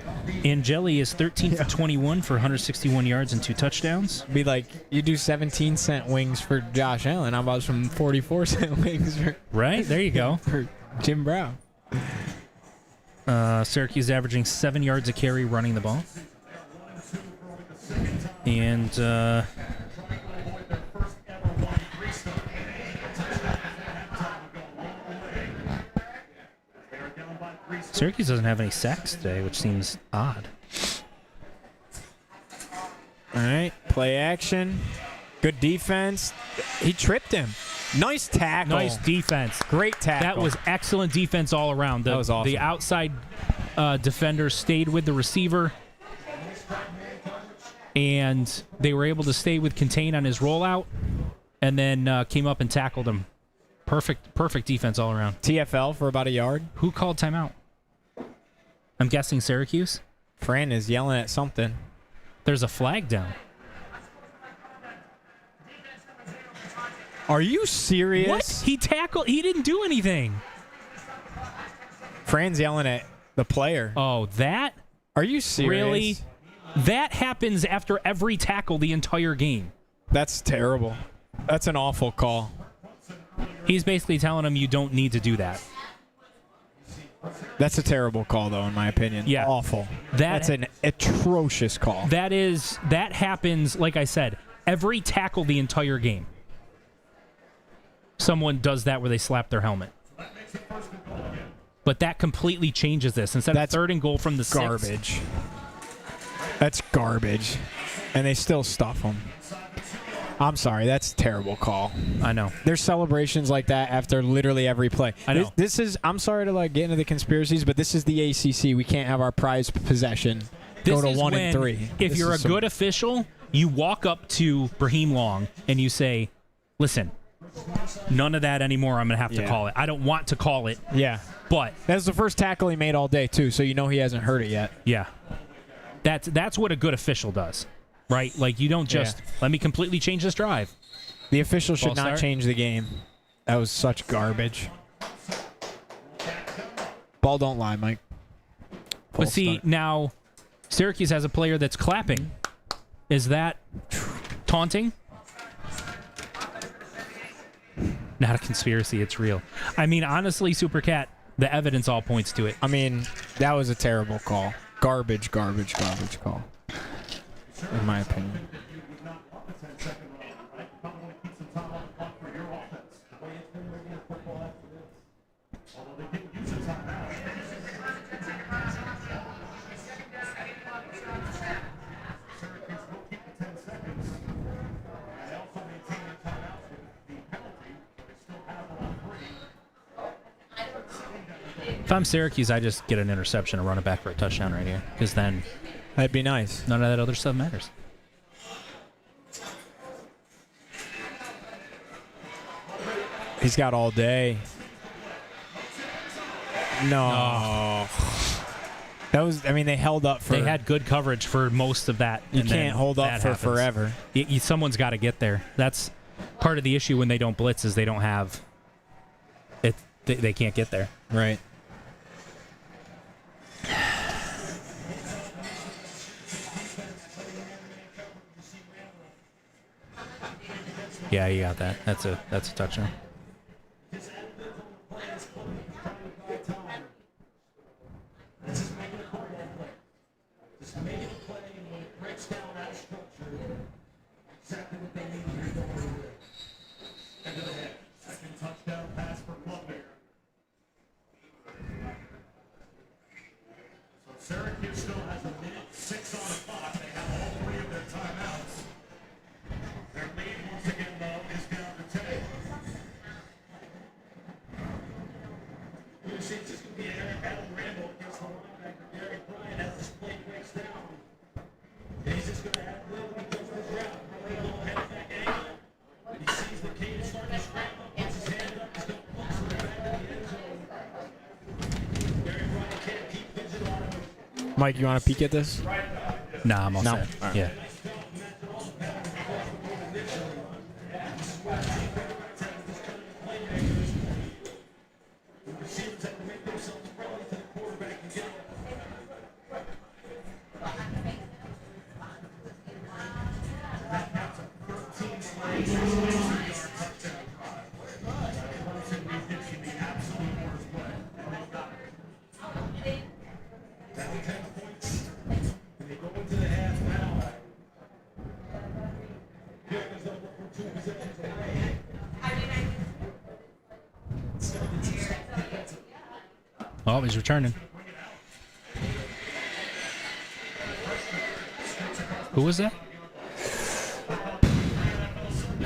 [SPEAKER 3] Angeli is 13 for 21 for 161 yards and 2 touchdowns.
[SPEAKER 2] Be like, you do 17-cent wings for Josh Allen. How about some 44-cent wings for
[SPEAKER 3] Right? There you go.
[SPEAKER 2] for Jim Brown?
[SPEAKER 3] Syracuse averaging 7 yards a carry running the ball. And Syracuse doesn't have any sacks today, which seems odd.
[SPEAKER 2] All right, play action. Good defense. He tripped him. Nice tackle.
[SPEAKER 3] Nice defense.
[SPEAKER 2] Great tackle.
[SPEAKER 3] That was excellent defense all around.
[SPEAKER 2] That was awesome.
[SPEAKER 3] The outside defender stayed with the receiver, and they were able to stay with Contain on his rollout, and then came up and tackled him. Perfect defense all around.
[SPEAKER 2] TFL for about a yard.
[SPEAKER 3] Who called timeout? I'm guessing Syracuse.
[SPEAKER 2] Fran is yelling at something.
[SPEAKER 3] There's a flag down.
[SPEAKER 2] Are you serious?
[SPEAKER 3] What? He tackled. He didn't do anything.
[SPEAKER 2] Fran's yelling at the player.
[SPEAKER 3] Oh, that?
[SPEAKER 2] Are you serious?
[SPEAKER 3] Really? That happens after every tackle the entire game.
[SPEAKER 2] That's terrible. That's an awful call.
[SPEAKER 3] He's basically telling him you don't need to do that.
[SPEAKER 2] That's a terrible call, though, in my opinion.
[SPEAKER 3] Yeah.
[SPEAKER 2] Awful.
[SPEAKER 3] That-
[SPEAKER 2] That's an atrocious call.
[SPEAKER 3] That happens, like I said, every tackle the entire game. Someone does that where they slap their helmet. But that completely changes this. Instead of 3rd and goal from the 6.
[SPEAKER 2] Garbage. That's garbage. And they still stuff them. I'm sorry, that's a terrible call.
[SPEAKER 3] I know.
[SPEAKER 2] There's celebrations like that after literally every play.
[SPEAKER 3] I know.
[SPEAKER 2] This is, I'm sorry to get into the conspiracies, but this is the ACC. We can't have our prized possession go to 1 and 3.
[SPEAKER 3] If you're a good official, you walk up to Raheem Long and you say, listen, none of that anymore. I'm going to have to call it. I don't want to call it.
[SPEAKER 2] Yeah.
[SPEAKER 3] But
[SPEAKER 2] that's the first tackle he made all day, too, so you know he hasn't heard it yet.
[SPEAKER 3] yeah. That's what a good official does. Right? Like, you don't just, let me completely change this drive.
[SPEAKER 2] The official should
[SPEAKER 3] False
[SPEAKER 2] not
[SPEAKER 3] start?
[SPEAKER 2] change the game. That was such garbage. Ball don't lie, Mike.
[SPEAKER 3] But see, now Syracuse has a player that's clapping. Is that taunting? Not a conspiracy. It's real. I mean, honestly, Super Cat, the evidence all points to it.
[SPEAKER 2] I mean, that was a terrible call. Garbage call. In my opinion.
[SPEAKER 3] If I'm Syracuse, I just get an interception and run it back for a touchdown right here. Because then
[SPEAKER 2] that'd be nice.
[SPEAKER 3] None of that other stuff matters.
[SPEAKER 2] He's got all day. No. That was, I mean, they held up for.
[SPEAKER 3] They had good coverage for most of that.
[SPEAKER 2] You
[SPEAKER 3] and
[SPEAKER 2] can't
[SPEAKER 3] then
[SPEAKER 2] hold up
[SPEAKER 3] that
[SPEAKER 2] for
[SPEAKER 3] happens.
[SPEAKER 2] forever.
[SPEAKER 3] Someone's got to get there. That's part of the issue when they don't blitz is they don't have it. They can't get there.
[SPEAKER 2] Right.
[SPEAKER 3] Yeah, you got that. That's a touchdown.
[SPEAKER 10] Syracuse still has a minute 6 on the clock. They have all 3 of their timeouts. Their lead, once again, though, is down to 10. This is just going to be a very battle ramble against the linebacker, Gary Bryant, as this play breaks down. And he's just going to have Will because of his route. A little head back angle. He sees the Cade starting to scramble, puts his hand up, he's going to push it back to the end zone. Gary Bryant can't keep vision on him.
[SPEAKER 2] Mike, you want to peek at this?
[SPEAKER 3] Nah, I'm all
[SPEAKER 2] No.
[SPEAKER 3] set.
[SPEAKER 2] All right.
[SPEAKER 3] Yeah. Oh, he's returning. Who was that?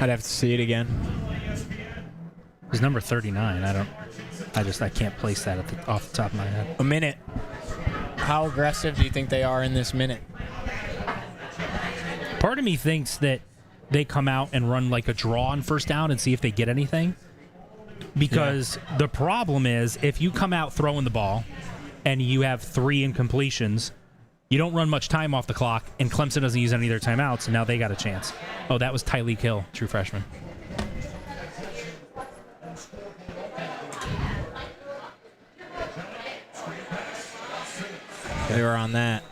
[SPEAKER 2] I'd have to see it again.
[SPEAKER 3] It was number 39. I can't place that off the top of my head.
[SPEAKER 2] A minute. How aggressive do you think they are in this minute?
[SPEAKER 3] Part of me thinks that they come out and run like a draw on first down and see if they get anything. Because the problem is, if you come out throwing the ball and you have 3 incompletions, you don't run much time off the clock, and Clemson doesn't use any of their timeouts, and now they got a chance. Oh, that was Tyreek Hill, true freshman.
[SPEAKER 2] They were on that.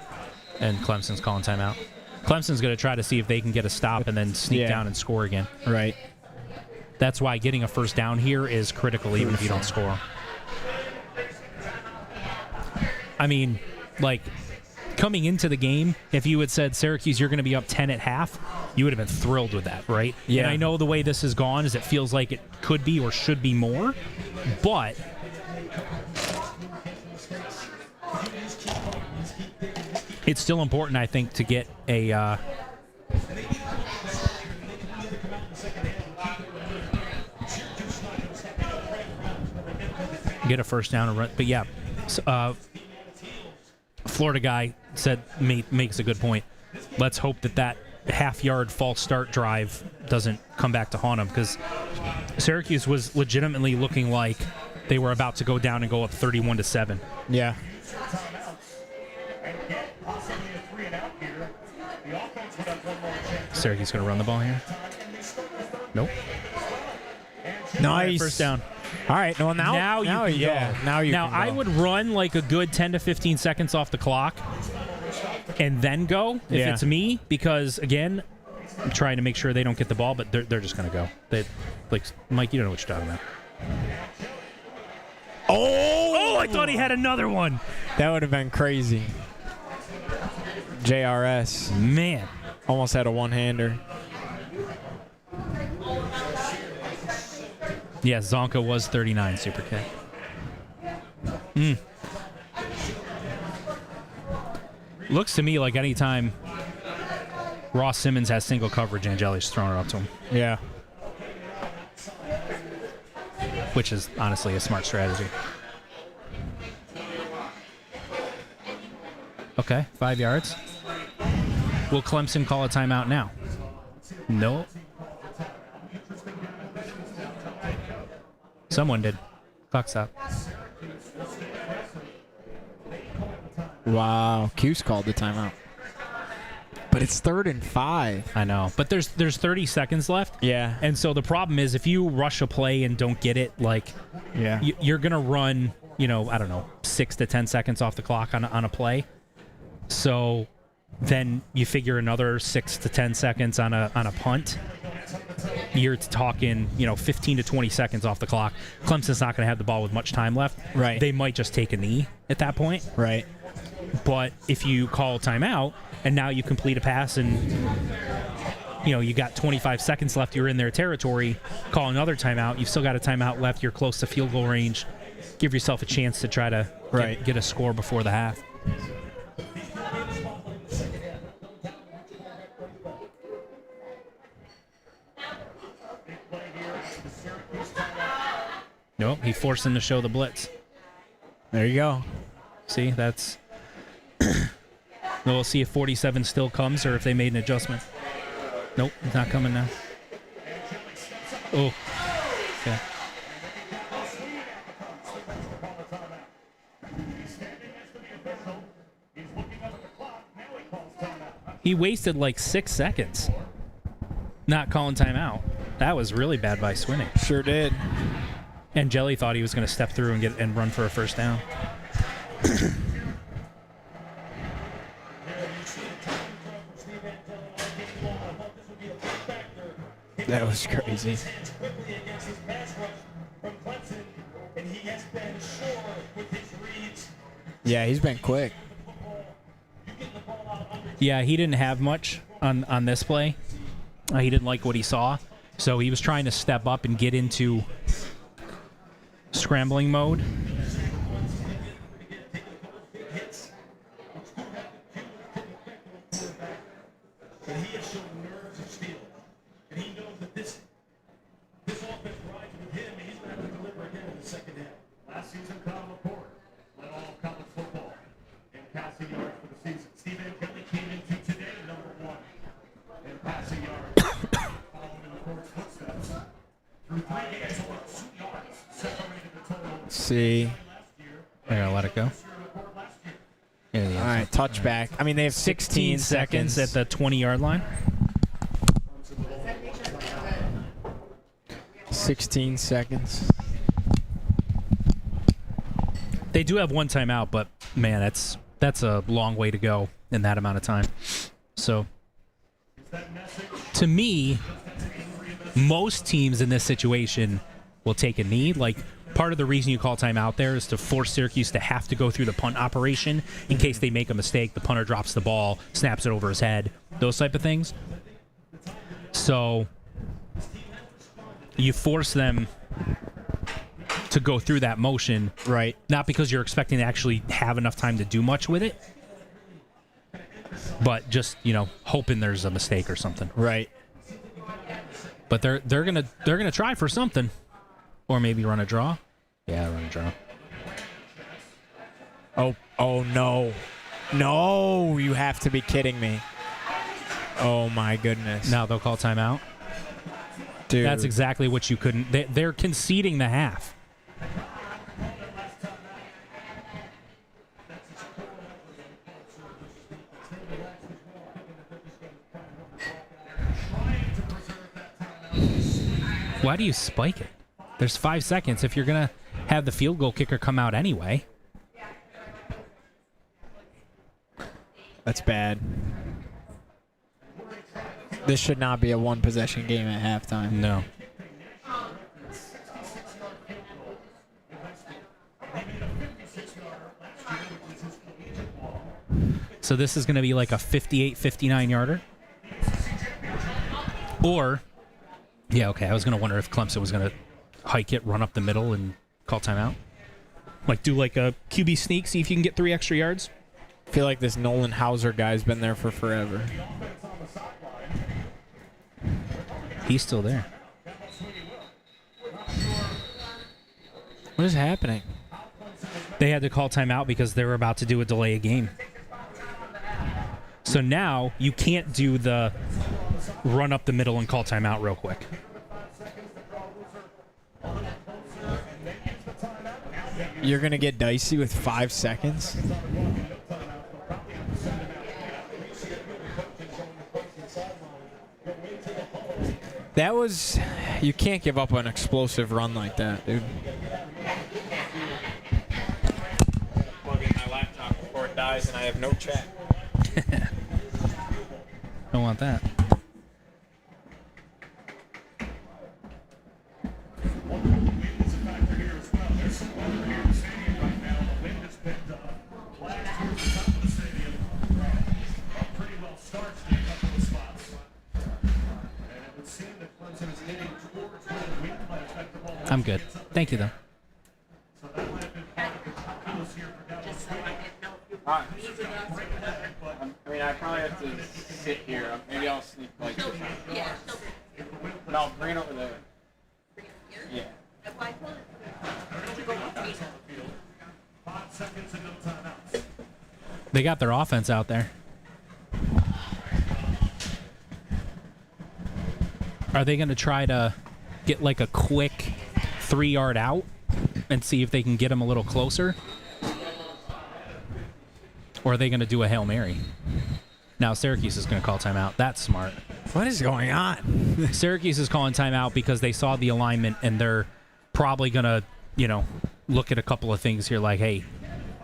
[SPEAKER 3] And Clemson's calling timeout. Clemson's going to try to see if they can get a stop and then sneak down and score again.
[SPEAKER 2] Right.
[SPEAKER 3] That's why getting a first down here is critical, even if you don't score. I mean, like, coming into the game, if you had said, Syracuse, you're going to be up 10 at half, you would have been thrilled with that, right?
[SPEAKER 2] Yeah.
[SPEAKER 3] And I know the way this has gone is it feels like it could be or should be more, but it's still important, I think, to get a first down and run. But yeah, Florida guy said makes a good point. Let's hope that half-yard false start drive doesn't come back to haunt them, because Syracuse was legitimately looking like they were about to go down and go up 31-7.
[SPEAKER 2] Yeah.
[SPEAKER 3] Syracuse going to run the ball here? Nope.
[SPEAKER 2] Nice.
[SPEAKER 3] First down.
[SPEAKER 2] All right. Well, now you can go. Now
[SPEAKER 3] I would run like a good 10 to 15 seconds off the clock and then go if it's me, because again, I'm trying to make sure they don't get the ball, but they're just going to go. Like Mike, you don't know what you're talking about. Oh, I thought he had another one.
[SPEAKER 2] That would have been crazy. JRS.
[SPEAKER 3] Man.
[SPEAKER 2] Almost had a one-hander.
[SPEAKER 3] Yeah, Zonka was 39 super kick. Looks to me like anytime Ross Simmons has single coverage, Angeli's throwing it up to him.
[SPEAKER 2] Yeah.
[SPEAKER 3] Which is honestly a smart strategy. Okay, 5 yards. Will Clemson call a timeout now? No. Someone did. Clock stop.
[SPEAKER 14] Wow. Cuse called the timeout. But it's 3rd and 5.
[SPEAKER 3] I know. But there's 30 seconds left.
[SPEAKER 14] Yeah.
[SPEAKER 3] And so the problem is if you rush a play and don't get it, like,
[SPEAKER 14] yeah,
[SPEAKER 3] you're going to run, I don't know, 6 to 10 seconds off the clock on a play. So then you figure another 6 to 10 seconds on a punt. You're talking, 15 to 20 seconds off the clock. Clemson's not going to have the ball with much time left.
[SPEAKER 14] Right.
[SPEAKER 3] They might just take a knee at that point.
[SPEAKER 14] Right.
[SPEAKER 3] But if you call timeout and now you complete a pass and you got 25 seconds left, you're in their territory, call another timeout, you've still got a timeout left, you're close to field goal range, give yourself a chance to try to get a score before the half. Nope, he forced him to show the blitz.
[SPEAKER 14] There you go.
[SPEAKER 3] See, that's... We'll see if 47 still comes or if they made an adjustment. Nope, it's not coming now. Oh, okay. He wasted like 6 seconds not calling timeout. That was really bad by Swinning.
[SPEAKER 14] Sure did.
[SPEAKER 3] And Jelly thought he was going to step through and run for a first down.
[SPEAKER 14] That was crazy. Yeah, he's been quick.
[SPEAKER 3] Yeah, he didn't have much on this play. He didn't like what he saw, so he was trying to step up and get into scrambling mode.
[SPEAKER 14] See.
[SPEAKER 3] I gotta let it go.
[SPEAKER 14] All right, touchback. I mean, they have 16 seconds
[SPEAKER 3] at the 20-yard line.
[SPEAKER 14] 16 seconds.
[SPEAKER 3] They do have one timeout, but man, that's a long way to go in that amount of time. So, to me, most teams in this situation will take a knee. Like, part of the reason you call timeout there is to force Syracuse to have to go through the punt operation in case they make a mistake. The punter drops the ball, snaps it over his head, those type of things. So you force them to go through that motion,
[SPEAKER 14] right?
[SPEAKER 3] Not because you're expecting to actually have enough time to do much with it, but just hoping there's a mistake or something,
[SPEAKER 14] right?
[SPEAKER 3] But they're gonna try for something. Or maybe run a draw. Yeah, run a draw.
[SPEAKER 14] Oh no. No, you have to be kidding me. Oh my goodness.
[SPEAKER 3] Now they'll call timeout.
[SPEAKER 14] Dude.
[SPEAKER 3] That's exactly what you couldn't. They're conceding the half. Why do you spike it? There's 5 seconds if you're going to have the field goal kicker come out anyway.
[SPEAKER 14] That's bad. This should not be a one-possession game at halftime.
[SPEAKER 3] No. So this is going to be like a 58, 59-yarder? Or, yeah, okay, I was going to wonder if Clemson was going to hike it, run up the middle, and call timeout. Like, do like a QB sneak, see if you can get 3 extra yards.
[SPEAKER 14] I feel like this Nolan Hauser guy's been there for forever.
[SPEAKER 3] He's still there.
[SPEAKER 14] What is happening?
[SPEAKER 3] They had to call timeout because they were about to do a delay a game. So now you can't do the run up the middle and call timeout real quick.
[SPEAKER 14] You're going to get dicey with 5 seconds? That was... You can't give up an explosive run like that, dude. Plug in my laptop before it dies and I have no chat.
[SPEAKER 3] Don't want that. I'm good. Thank you, though.
[SPEAKER 14] I mean, I probably have to sit here. Maybe I'll sneak like this. No, bring it over there. Yeah.
[SPEAKER 3] They got their offense out there. Are they going to try to get like a quick 3-yard out and see if they can get him a little closer? Or are they going to do a Hail Mary? Now Syracuse is going to call timeout. That's smart.
[SPEAKER 14] What is going on?
[SPEAKER 3] Syracuse is calling timeout because they saw the alignment and they're probably going to, look at a couple of things here like, hey,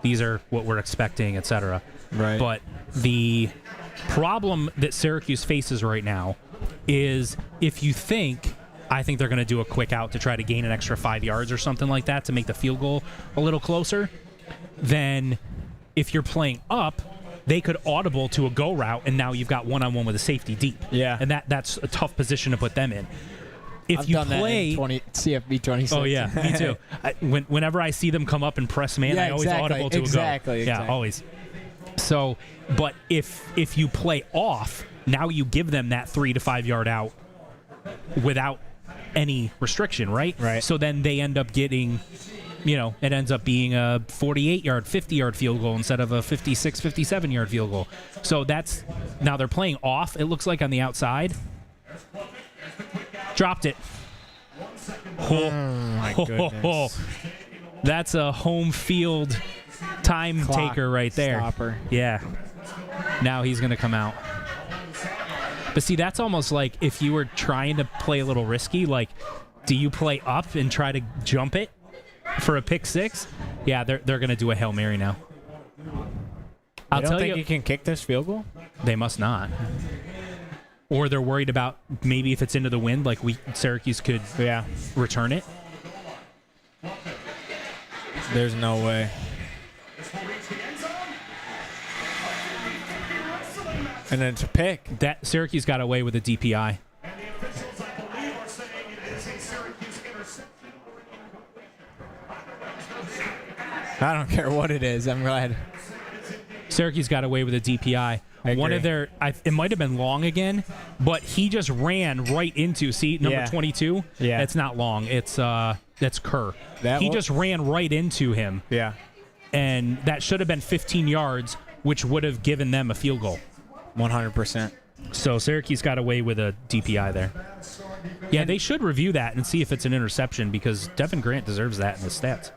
[SPEAKER 3] these are what we're expecting, etc.
[SPEAKER 14] Right.
[SPEAKER 3] But the problem that Syracuse faces right now is if you think, I think they're going to do a quick out to try to gain an extra 5 yards or something like that to make the field goal a little closer, then if you're playing up, they could audible to a go route, and now you've got one-on-one with a safety deep.
[SPEAKER 14] Yeah.
[SPEAKER 3] And that's a tough position to put them in. If
[SPEAKER 14] I've
[SPEAKER 3] you
[SPEAKER 14] done
[SPEAKER 3] play
[SPEAKER 14] that in CFB 26.
[SPEAKER 3] Oh yeah, me too. Whenever I see them come up and press man, I always audible to a go. Yeah, always. So, but if you play off, now you give them that 3 to 5 yard out without any restriction, right?
[SPEAKER 14] Right.
[SPEAKER 3] So then they end up getting, it ends up being a 48-yard, 50-yard field goal instead of a 56, 57-yard field goal. So now they're playing off, it looks like, on the outside. Dropped it.
[SPEAKER 14] Oh, my goodness.
[SPEAKER 3] That's a home field time
[SPEAKER 14] Clock
[SPEAKER 3] taker right there.
[SPEAKER 14] Stopper.
[SPEAKER 3] Yeah. Now he's going to come out. But see, that's almost like if you were trying to play a little risky, like, do you play up and try to jump it for a pick six? Yeah, they're going to do a Hail Mary now.
[SPEAKER 14] I don't think you can kick this field goal?
[SPEAKER 3] They must not. Or they're worried about maybe if it's into the wind, like Syracuse could return it.
[SPEAKER 14] There's no way. And then it's a pick.
[SPEAKER 3] That Syracuse got away with a DPI.
[SPEAKER 14] I don't care what it is. I'm glad.
[SPEAKER 3] Syracuse got away with a DPI. One of their, it might have been Long again, but he just ran right into, number 22?
[SPEAKER 14] Yeah.
[SPEAKER 3] It's not Long. That's Kerr. He just ran right into him.
[SPEAKER 14] Yeah.
[SPEAKER 3] And that should have been 15 yards, which would have given them a field goal.
[SPEAKER 14] 100%.
[SPEAKER 3] So Syracuse got away with a DPI there. Yeah, they should review that and see if it's an interception because Devin Grant deserves that in the stats.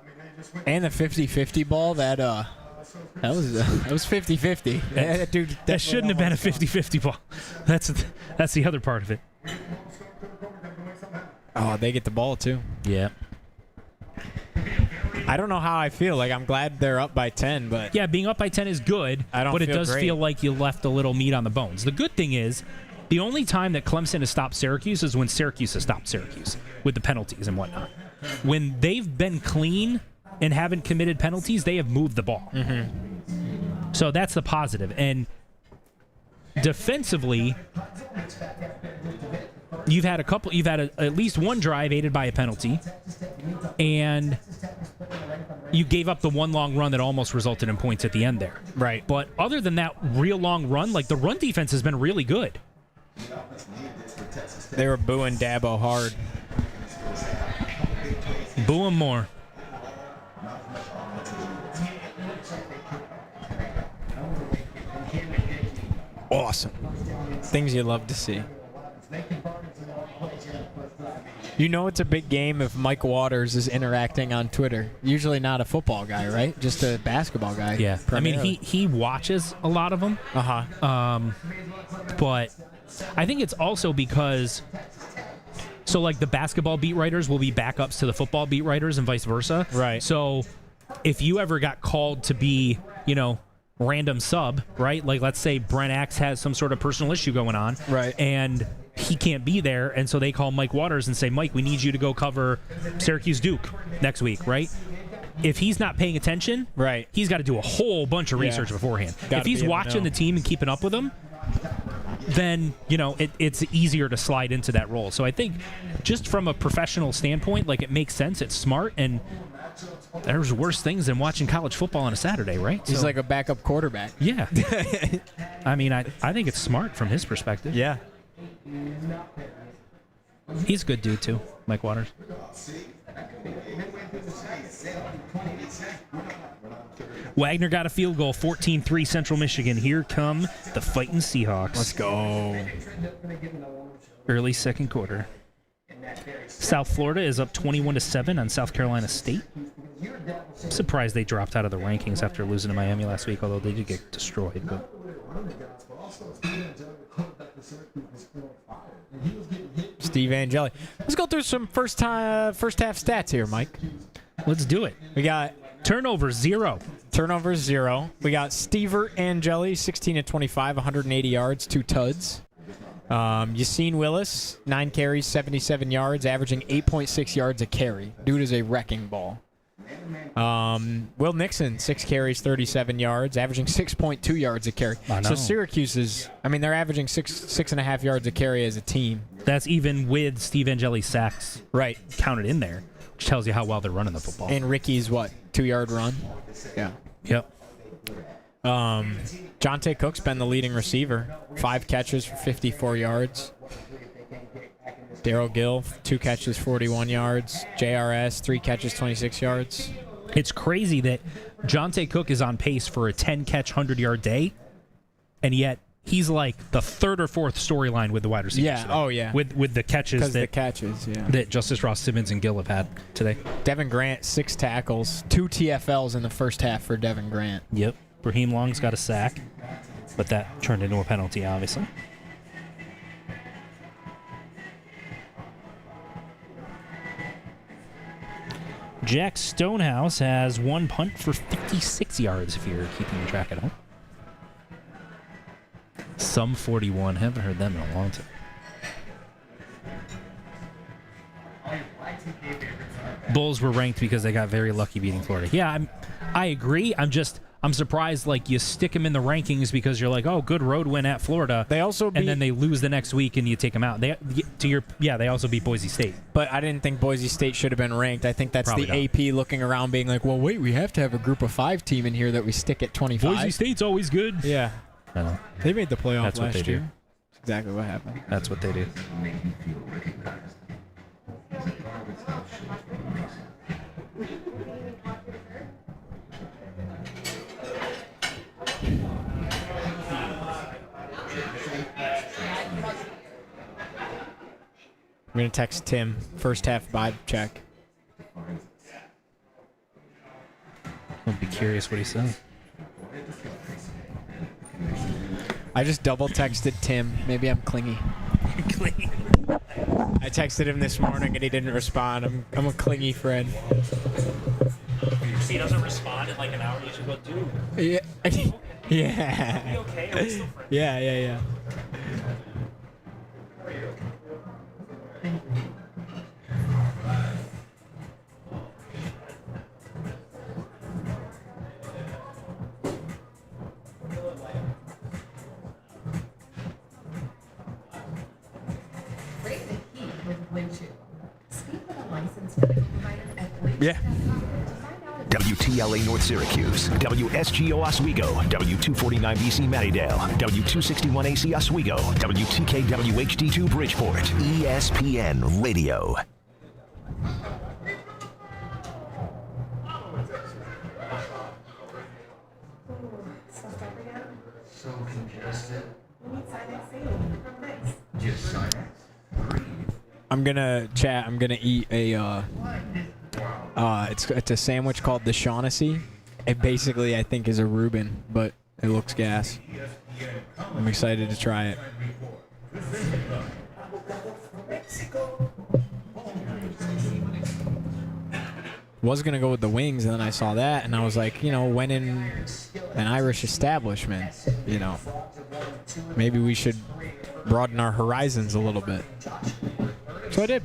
[SPEAKER 14] And the 50-50 ball, that was 50-50.
[SPEAKER 3] That shouldn't have been a 50-50 ball. That's the other part of it.
[SPEAKER 14] Oh, they get the ball too.
[SPEAKER 3] Yeah.
[SPEAKER 14] I don't know how I feel. Like, I'm glad they're up by 10, but
[SPEAKER 3] yeah, being up by 10 is good. But it does feel like you left a little meat on the bones. The good thing is, the only time that Clemson has stopped Syracuse is when Syracuse has stopped Syracuse with the penalties and whatnot. When they've been clean and haven't committed penalties, they have moved the ball.
[SPEAKER 14] Mm-hmm.
[SPEAKER 3] So that's the positive. And defensively, you've had at least one drive aided by a penalty, and you gave up the one long run that almost resulted in points at the end there.
[SPEAKER 14] Right.
[SPEAKER 3] But other than that real long run, like the run defense has been really good.
[SPEAKER 14] They were booing Dabo hard.
[SPEAKER 3] Boo him more.
[SPEAKER 14] Awesome. Things you love to see. You know it's a big game if Mike Waters is interacting on Twitter. Usually not a football guy, right? Just a basketball guy.
[SPEAKER 3] Yeah.
[SPEAKER 14] primarily.
[SPEAKER 3] I mean, he watches a lot of them.
[SPEAKER 14] Uh-huh.
[SPEAKER 3] But I think it's also because So, like, the basketball beat writers will be backups to the football beat writers and vice versa.
[SPEAKER 2] Right.
[SPEAKER 3] So, if you ever got called to be, random sub, right? Like, let's say Brent Axe has some sort of personal issue going on.
[SPEAKER 2] Right.
[SPEAKER 3] And he can't be there, and so they call Mike Waters and say, Mike, we need you to go cover Syracuse Duke next week, right? If he's not paying attention,
[SPEAKER 2] right,
[SPEAKER 3] he's got to do a whole bunch of research beforehand. If he's watching the team and keeping up with them, then, it's easier to slide into that role. So I think just from a professional standpoint, like, it makes sense. It's smart, and there's worse things than watching college football on a Saturday, right?
[SPEAKER 2] He's like a backup quarterback.
[SPEAKER 3] Yeah. I mean, I think it's smart from his perspective.
[SPEAKER 2] Yeah.
[SPEAKER 3] He's a good dude, too, Mike Waters. Wagner got a field goal, 14-3 Central Michigan. Here come the fighting Seahawks.
[SPEAKER 2] Let's go.
[SPEAKER 3] Early second quarter. South Florida is up 21-7 on South Carolina State. I'm surprised they dropped out of the rankings after losing to Miami last week, although they did get destroyed. But
[SPEAKER 2] Steve Angeli. Let's go through some first half stats here, Mike.
[SPEAKER 3] Let's do it.
[SPEAKER 2] We got
[SPEAKER 3] turnover 0.
[SPEAKER 2] Turnover 0. We got Stever Angeli, 16-25, 180 yards, 2 tuds. Yassine Willis, 9 carries, 77 yards, averaging 8.6 yards a carry. Dude is a wrecking ball. Will Nixon, 6 carries, 37 yards, averaging 6.2 yards a carry. So Syracuse is, they're averaging 6.5 yards a carry as a team.
[SPEAKER 3] That's even with Steve Angeli's sacks counted in there, which tells you how well they're running the football.
[SPEAKER 2] And Ricky's, 2-yard run? Yeah.
[SPEAKER 3] Yep.
[SPEAKER 2] Jonte Cook's been the leading receiver. 5 catches for 54 yards. Darryl Gill, 2 catches, 41 yards. JRS, 3 catches, 26 yards.
[SPEAKER 3] It's crazy that Jonte Cook is on pace for a 10-catch, 100-yard day, and yet he's like the 3rd or 4th storyline with the wide receivers.
[SPEAKER 2] Yeah,
[SPEAKER 3] today.
[SPEAKER 2] yeah.
[SPEAKER 3] With the catches that Justice Ross Simmons and Gill have had today.
[SPEAKER 2] Devin Grant, 6 tackles, 2 TFLs in the first half for Devin Grant.
[SPEAKER 3] Yep. Raheem Long's got a sack, but that turned into a penalty, obviously. Jack Stonehouse has 1 punt for 56 yards, if you're keeping track at home. Some 41. Haven't heard them in a long time. Bulls were ranked because they got very lucky beating Florida. Yeah, I agree. I'm surprised, like, you stick them in the rankings because you're like, oh, good road win at Florida.
[SPEAKER 2] They also
[SPEAKER 3] and then they lose the next week and you take them out. They also beat Boise State.
[SPEAKER 2] But I didn't think Boise State should have been ranked. I think that's the AP looking around being like, well, wait, we have to have a group of 5 team in here that we stick at 25.
[SPEAKER 3] Boise State's always good.
[SPEAKER 2] Yeah.
[SPEAKER 3] I know.
[SPEAKER 2] They made the playoff
[SPEAKER 3] That's what
[SPEAKER 2] last
[SPEAKER 3] they
[SPEAKER 2] year.
[SPEAKER 3] do.
[SPEAKER 2] That's exactly what happened.
[SPEAKER 3] That's what they do.
[SPEAKER 2] I'm going to text Tim. First half vibe check.
[SPEAKER 3] I'll be curious what he said.
[SPEAKER 2] I just double texted Tim. Maybe I'm clingy.
[SPEAKER 3] Clingy.
[SPEAKER 2] I texted him this morning and he didn't respond. I'm a clingy friend.
[SPEAKER 12] If he doesn't respond in like an hour, you should go, dude.
[SPEAKER 2] Yeah.
[SPEAKER 12] Yeah. Are we okay? Are we still friends?
[SPEAKER 2] Yeah.
[SPEAKER 5] Rate the heat with Blue Chew. Speak with a licensed medical provider at Blue Chew.
[SPEAKER 2] Yeah.
[SPEAKER 6] WTLA North Syracuse, WSGO Oswego, W249BC Mattydale, W261AC Oswego, WTKWHD2 Bridgeport, ESPN Radio.
[SPEAKER 11] So congested. We need Sinex. Just Sinex.
[SPEAKER 2] I'm gonna eat a it's a sandwich called the Shaughnessy. It basically I think is a Reuben, but it looks gas. I'm excited to try it.
[SPEAKER 15] was going to go with the wings, and then I saw that, and I was like, you know, when in an Irish establishment, you know, maybe we should broaden our horizons a little bit. So I did.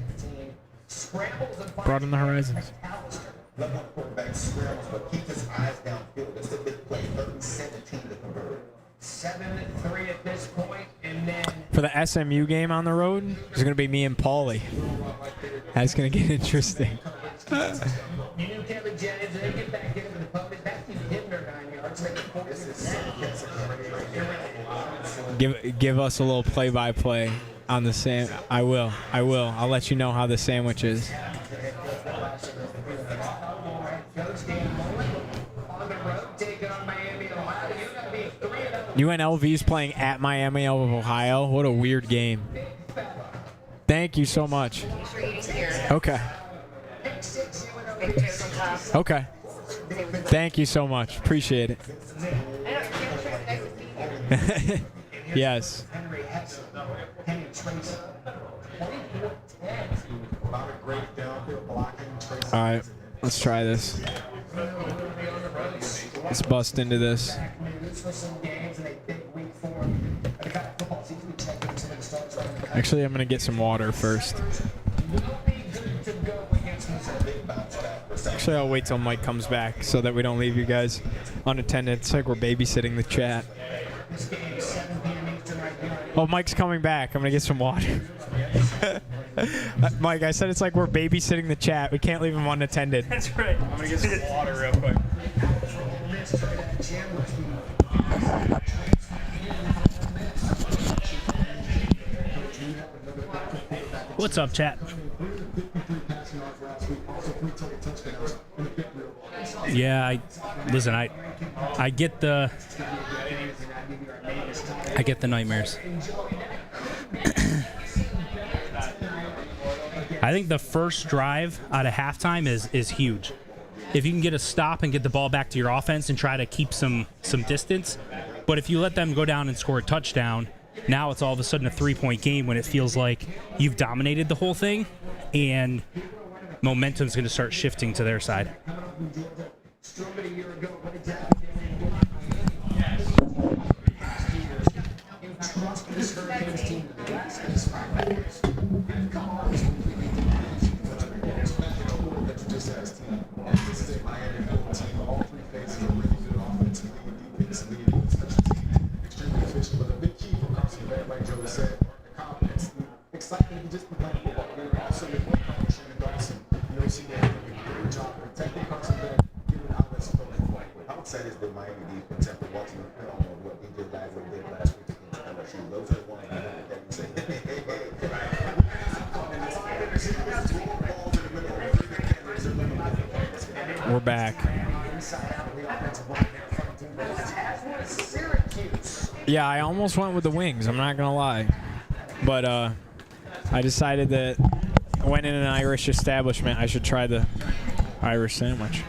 [SPEAKER 15] Broaden the horizons.
[SPEAKER 16] Quarterback scrambles, but keep his eyes downfield. It's a big play. 3rd-and-17 to convert. 7-3 at this point, and then
[SPEAKER 15] For the SMU game on the road, it's going to be me and Paulie. That's going to get interesting.
[SPEAKER 16] you knew Kevin Jennings, and they get back into the pub. Back to him their 9 yards.
[SPEAKER 15] Give us a little play-by-play on the same. I will. I'll let you know how the sandwich is. UNLV's playing at Miami of Ohio. What a weird game. Thank you so much. Okay. Okay. Thank you so much. Appreciate it. Yes. All right. Let's try this. Let's bust into this. Actually, I'm going to get some water first. Actually, I'll wait till Mike comes back so that we don't leave you guys unattended. It's like we're babysitting the chat. Oh, Mike's coming back. I'm going to get some water. Mike, I said it's like we're babysitting the chat. We can't leave him unattended.
[SPEAKER 2] That's right.
[SPEAKER 15] I'm going to get some water real quick.
[SPEAKER 3] What's up, chat? Yeah, I get the nightmares. I think the first drive out of halftime is huge. If you can get a stop and get the ball back to your offense and try to keep some distance, but if you let them go down and score a touchdown, now it's all of a sudden a 3-point game when it feels like you've dominated the whole thing, and momentum's going to start shifting to their side.
[SPEAKER 15] We're back. Yeah, I almost went with the wings. I'm not going to lie. But I decided that when in an Irish establishment, I should try the Irish sandwich.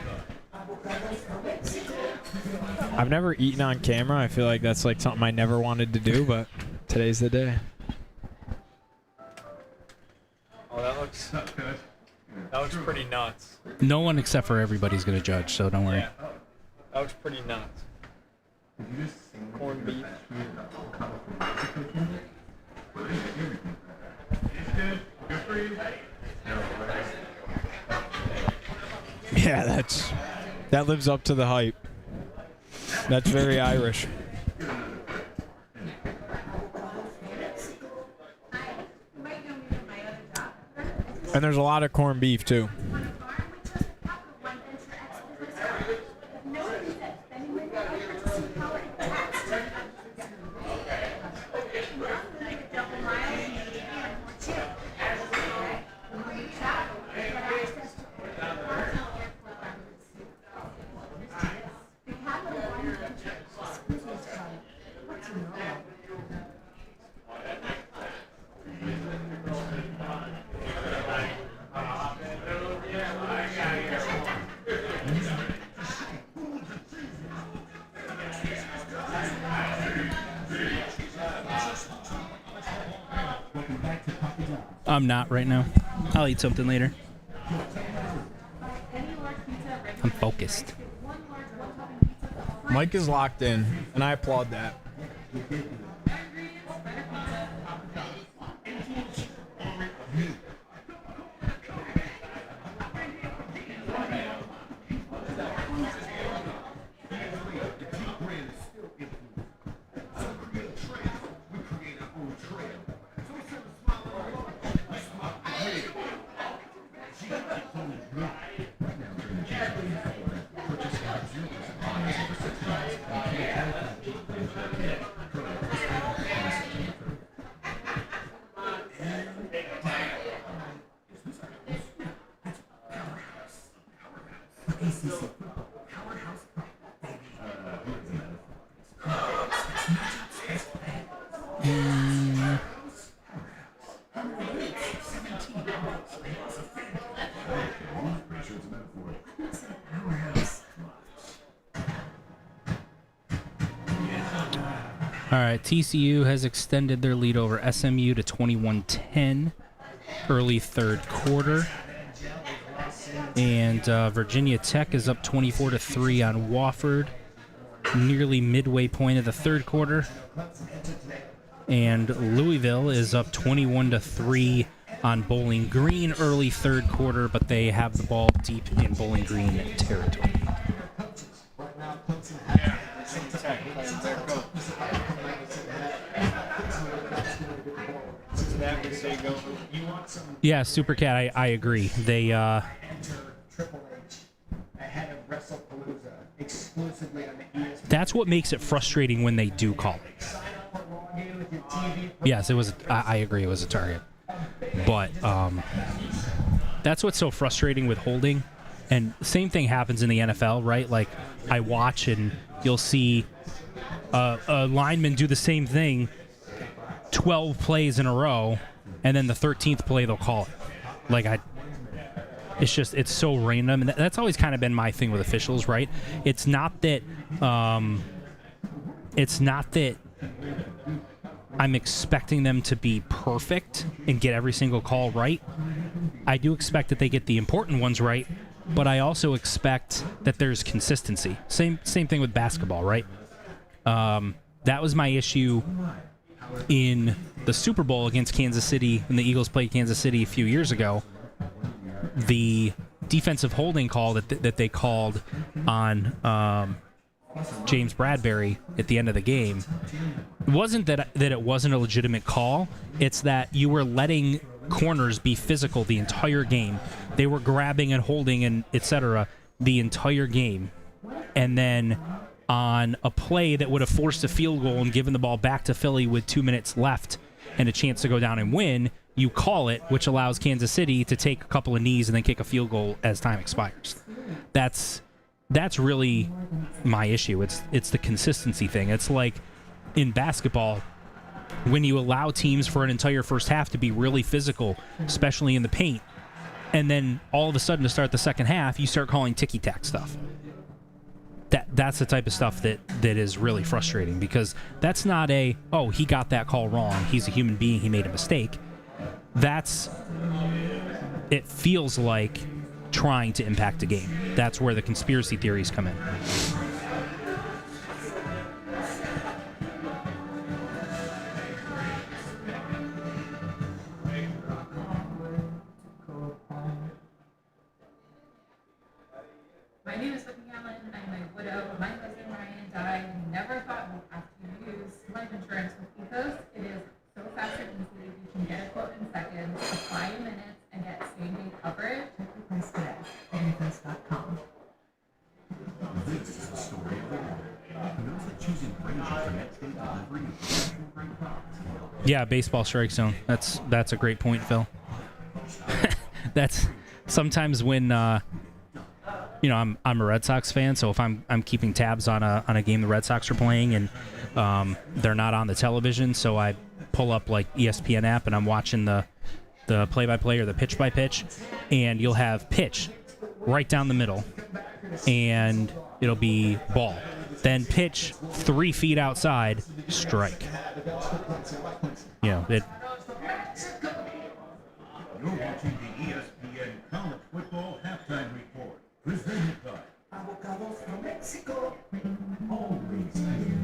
[SPEAKER 15] I've never eaten on camera. I feel like that's like something I never wanted to do, but today's the day.
[SPEAKER 1] Oh, that looks pretty nuts.
[SPEAKER 3] No one except for everybody's going to judge, so don't worry.
[SPEAKER 1] Yeah. That looks pretty nuts. Corned beef.
[SPEAKER 15] Yeah, that lives up to the hype. That's very Irish. And there's a lot of corned beef too.
[SPEAKER 3] I'm not right now. I'll eat something later. focused.
[SPEAKER 15] Mike is locked in, and I applaud that.
[SPEAKER 3] All right, TCU has extended their lead over SMU to 21-10 early third quarter. And Virginia Tech is up 24-3 on Wofford, nearly midway point of the third quarter. And Louisville is up 21-3 on Bowling Green early third quarter, but they have the ball deep in Bowling Green territory. Yeah, Super Cat, I agree. They that's what makes it frustrating when they do call it. Yes, it was. I agree, it was a target. But that's what's so frustrating with holding. And same thing happens in the NFL, right? Like, I watch and you'll see a lineman do the same thing 12 plays in a row, and then the 13th play they'll call it. Like, it's so random, and that's always kind of been my thing with officials, right? It's not that I'm expecting them to be perfect and get every single call right. I do expect that they get the important ones right, but I also expect that there's consistency. Same thing with basketball, right? That was my issue in the Super Bowl against Kansas City when the Eagles played Kansas City a few years ago. The defensive holding call that they called on James Bradbury at the end of the game wasn't that it wasn't a legitimate call. It's that you were letting corners be physical the entire game. They were grabbing and holding and etc. the entire game. And then on a play that would have forced a field goal and given the ball back to Philly with 2 minutes left and a chance to go down and win, you call it, which allows Kansas City to take a couple of knees and then kick a field goal as time expires. That's really my issue. It's the consistency thing. It's like in basketball, when you allow teams for an entire first half to be really physical, especially in the paint, and then all of a sudden to start the second half, you start calling ticky-tack stuff. That's the type of stuff that is really frustrating, because that's not he got that call wrong. He's a human being. He made a mistake. It feels like trying to impact a game. That's where the conspiracy theories come in.
[SPEAKER 5] My name is Whitney Allen. I'm a widow. My husband Ryan died. Never thought after you use life insurance with Ethos, it is so fast and easy. You can get a quote in seconds, apply in minutes, and get same-day coverage. Check the price today at ethos.com.
[SPEAKER 11] This is the story of the world. Who knows that choosing Granger for next day delivery of professional grade products?
[SPEAKER 3] Yeah, baseball strike zone. That's a great point, Phil. That's sometimes when I'm a Red Sox fan, so if I'm keeping tabs on a game the Red Sox are playing and they're not on the television, so I pull up like ESPN app and I'm watching the play-by-play or the pitch-by-pitch, and you'll have pitch right down the middle, and it'll be ball. Then pitch 3 feet outside, strike.
[SPEAKER 11] You're watching the ESPN College Football Halftime Report, presented by Bravos from Mexico. Always here.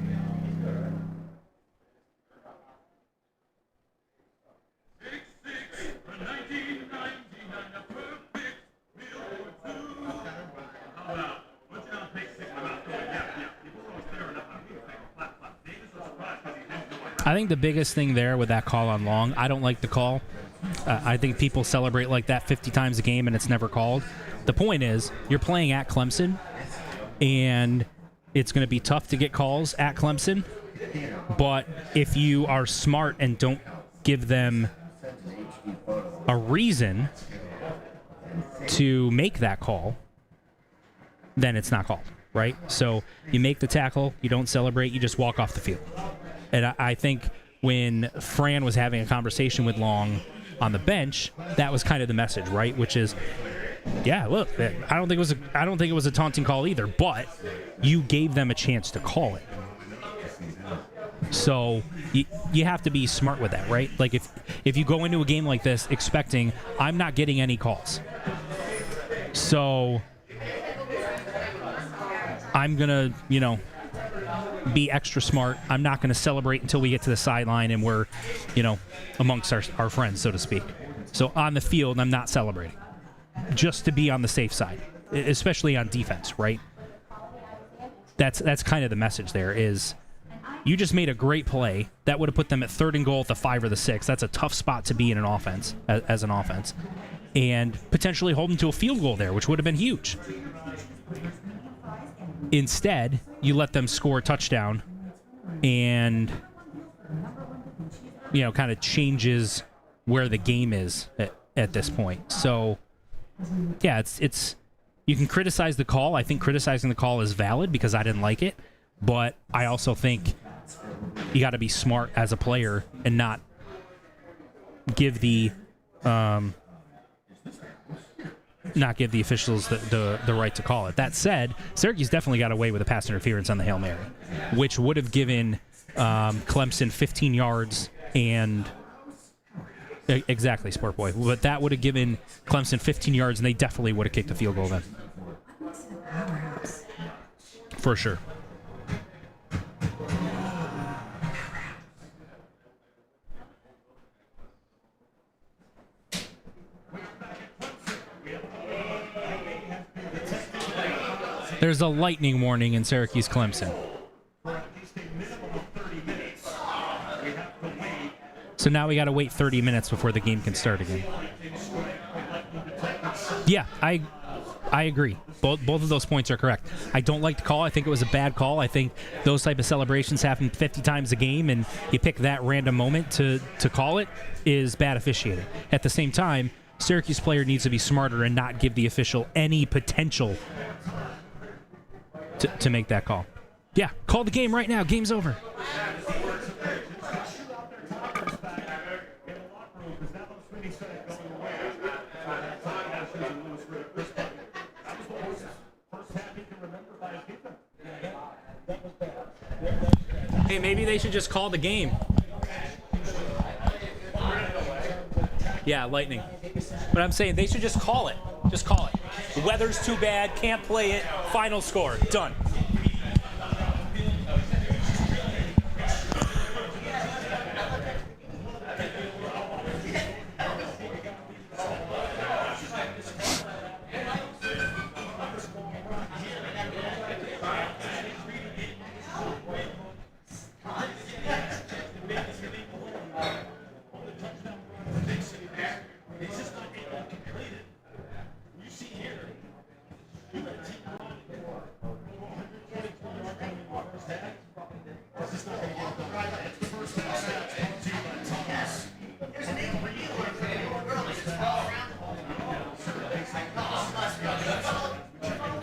[SPEAKER 3] I think the biggest thing there with that call on Long, I don't like the call. I think people celebrate like that 50 times a game and it's never called. The point is, you're playing at Clemson, and it's going to be tough to get calls at Clemson. But if you are smart and don't give them a reason to make that call, then it's not called, right? So you make the tackle, you don't celebrate, you just walk off the field. And I think when Fran was having a conversation with Long on the bench, that was kind of the message, right? Which is, yeah, look, I don't think it was a taunting call either, but you gave them a chance to call it. So you have to be smart with that, right? Like if you go into a game like this expecting I'm not getting any calls, so I'm gonna, be extra smart. I'm not going to celebrate until we get to the sideline and we're, amongst our friends, so to speak. So on the field, I'm not celebrating, just to be on the safe side, especially on defense, right? That's kind of the message there is you just made a great play. That would have put them at 3rd and goal at the 5 or the 6. That's a tough spot to be in an offense, as an offense. And potentially hold them to a field goal there, which would have been huge. Instead, you let them score a touchdown and, kind of changes where the game is at this point. So, yeah, it's you can criticize the call. I think criticizing the call is valid because I didn't like it. But I also think you got to be smart as a player and not give the officials the right to call it. That said, Syracuse definitely got away with a pass interference on the Hail Mary, which would have given Clemson 15 yards and exactly, Sport Boy. But that would have given Clemson 15 yards, and they definitely would have kicked a field goal then. For sure. There's a lightning warning in Syracuse, Clemson. So now we got to wait 30 minutes before the game can start again. Yeah, I agree. Both of those points are correct. I don't like the call. I think it was a bad call. I think those type of celebrations happen 50 times a game, and you pick that random moment to call it is bad officiating. At the same time, Syracuse player needs to be smarter and not give the official any potential to make that call. Yeah, call the game right now. Game's over. Hey, maybe they should just call the game. Yeah, lightning. But I'm saying they should just call it. Just call it. The weather's too bad, can't play it. Final score. Done.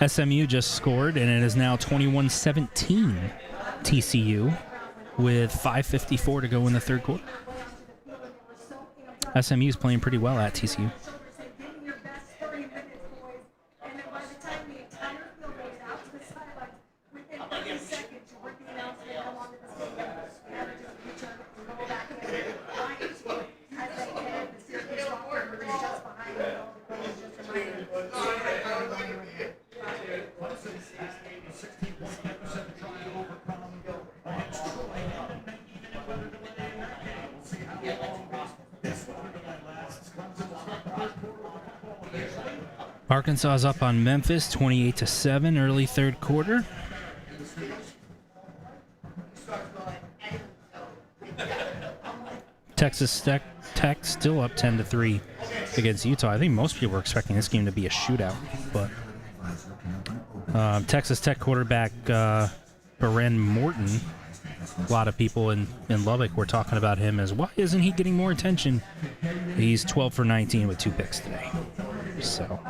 [SPEAKER 3] SMU just scored, and it is now 21-17 TCU with 5:54 to go in the third quarter. SMU is playing pretty well at TCU. Arkansas is up on Memphis 28-7 early third quarter. Texas Tech still up 10-3 against Utah. I think most people were expecting this game to be a shootout, but Texas Tech quarterback Beren Morton, a lot of people in Lubbock were talking about him as, why isn't he getting more attention? He's 12 for 19 with 2 picks today. So,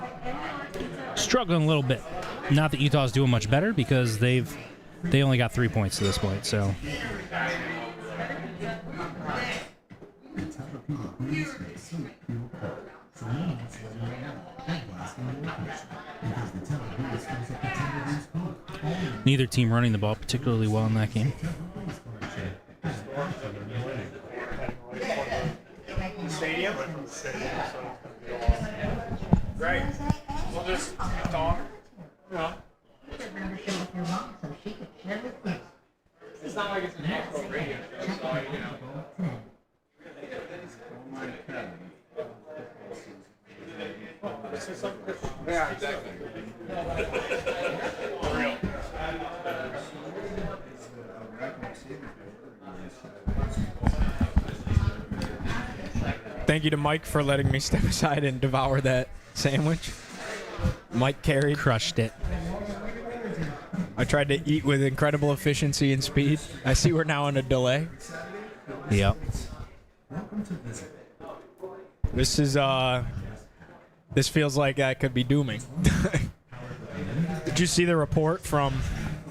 [SPEAKER 3] struggling a little bit. Not that Utah's doing much better because they only got 3 points to this point, so. Neither team running the ball particularly well in that game.
[SPEAKER 14] Stadium? Right. We'll just talk. Yeah. It's not like it's an actual radio show, so, you know. Yeah, exactly. Real.
[SPEAKER 15] Thank you to Mike for letting me step aside and devour that sandwich. Mike carried.
[SPEAKER 3] Crushed it.
[SPEAKER 15] I tried to eat with incredible efficiency and speed. I see we're now on a delay.
[SPEAKER 3] Yep.
[SPEAKER 15] This is, this feels like that could be dooming. Did you see the report from,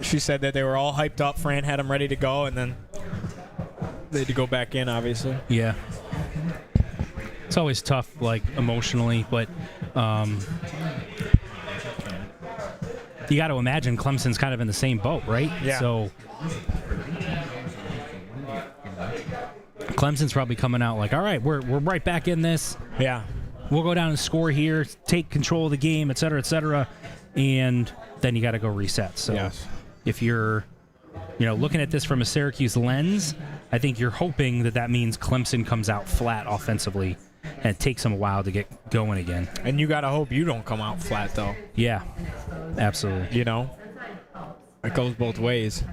[SPEAKER 15] she said that they were all hyped up, Fran had them ready to go, and then they had to go back in, obviously.
[SPEAKER 3] Yeah. It's always tough, like, emotionally, but you got to imagine Clemson's kind of in the same boat, right?
[SPEAKER 15] Yeah.
[SPEAKER 3] So Clemson's probably coming out like, all right, we're right back in this.
[SPEAKER 15] Yeah.
[SPEAKER 3] We'll go down and score here, take control of the game, et cetera, and then you got to go reset. So
[SPEAKER 15] yes.
[SPEAKER 3] If you're, looking at this from a Syracuse lens, I think you're hoping that means Clemson comes out flat offensively, and it takes them a while to get going again.
[SPEAKER 15] And you got to hope you don't come out flat, though.
[SPEAKER 3] Yeah, absolutely.
[SPEAKER 15] It goes both ways.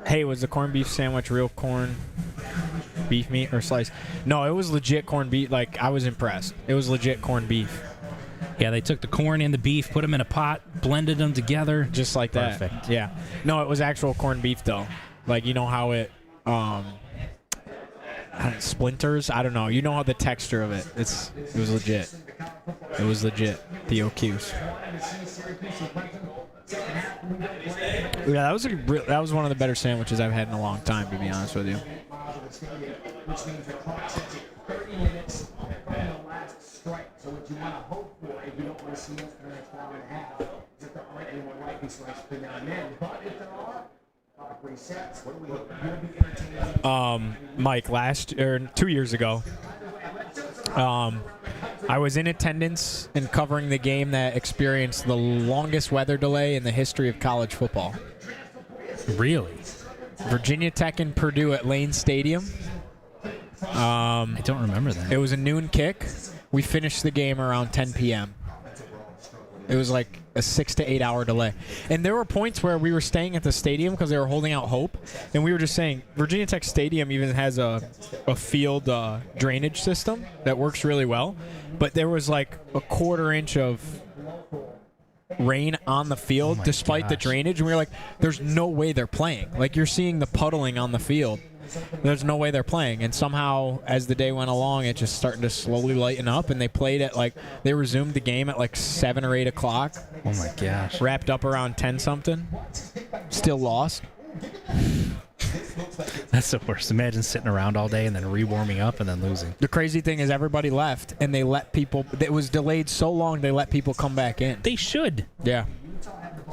[SPEAKER 15] Hey, was the corned beef sandwich real corn beef meat or slice? No, it was legit corned beef. Like, I was impressed. It was legit corned beef.
[SPEAKER 3] Yeah, they took the corn and the beef, put them in a pot, blended them together.
[SPEAKER 15] Just like that.
[SPEAKER 3] Perfect.
[SPEAKER 15] Yeah. No, it was actual corned beef, though. Like, you know how it splinters? I don't know. You know how the texture of it. It was legit. It was legit. Theo Cuse. Yeah, that was one of the better sandwiches I've had in a long time, to be honest with you.
[SPEAKER 10] So what you want to hope for, if you don't want to see us for the next hour and a half, is if there aren't any more lightning strikes between now and then. But if there are, resets. What do we hope? You'll be entertaining.
[SPEAKER 15] Mike, 2 years ago, I was in attendance and covering the game that experienced the longest weather delay in the history of college football.
[SPEAKER 3] Really?
[SPEAKER 15] Virginia Tech and Purdue at Lane Stadium.
[SPEAKER 3] I don't remember that.
[SPEAKER 15] It was a noon kick. We finished the game around 10 p.m. It was like a 6 to 8 hour delay. And there were points where we were staying at the stadium because they were holding out hope. And we were just saying, Virginia Tech Stadium even has a field drainage system that works really well. But there was like a quarter inch of rain on the field despite the drainage. And we were like, there's no way they're playing. Like, you're seeing the puddling on the field. There's no way they're playing. And somehow, as the day went along, it just started to slowly lighten up. And they played at they resumed the game at 7 or 8 o'clock.
[SPEAKER 3] Oh my gosh.
[SPEAKER 15] Wrapped up around 10-something. Still lost.
[SPEAKER 3] That's the worst. Imagine sitting around all day and then re-warming up and then losing.
[SPEAKER 15] The crazy thing is everybody left, and they let people. It was delayed so long they let people come back in.
[SPEAKER 3] They should.
[SPEAKER 15] Yeah.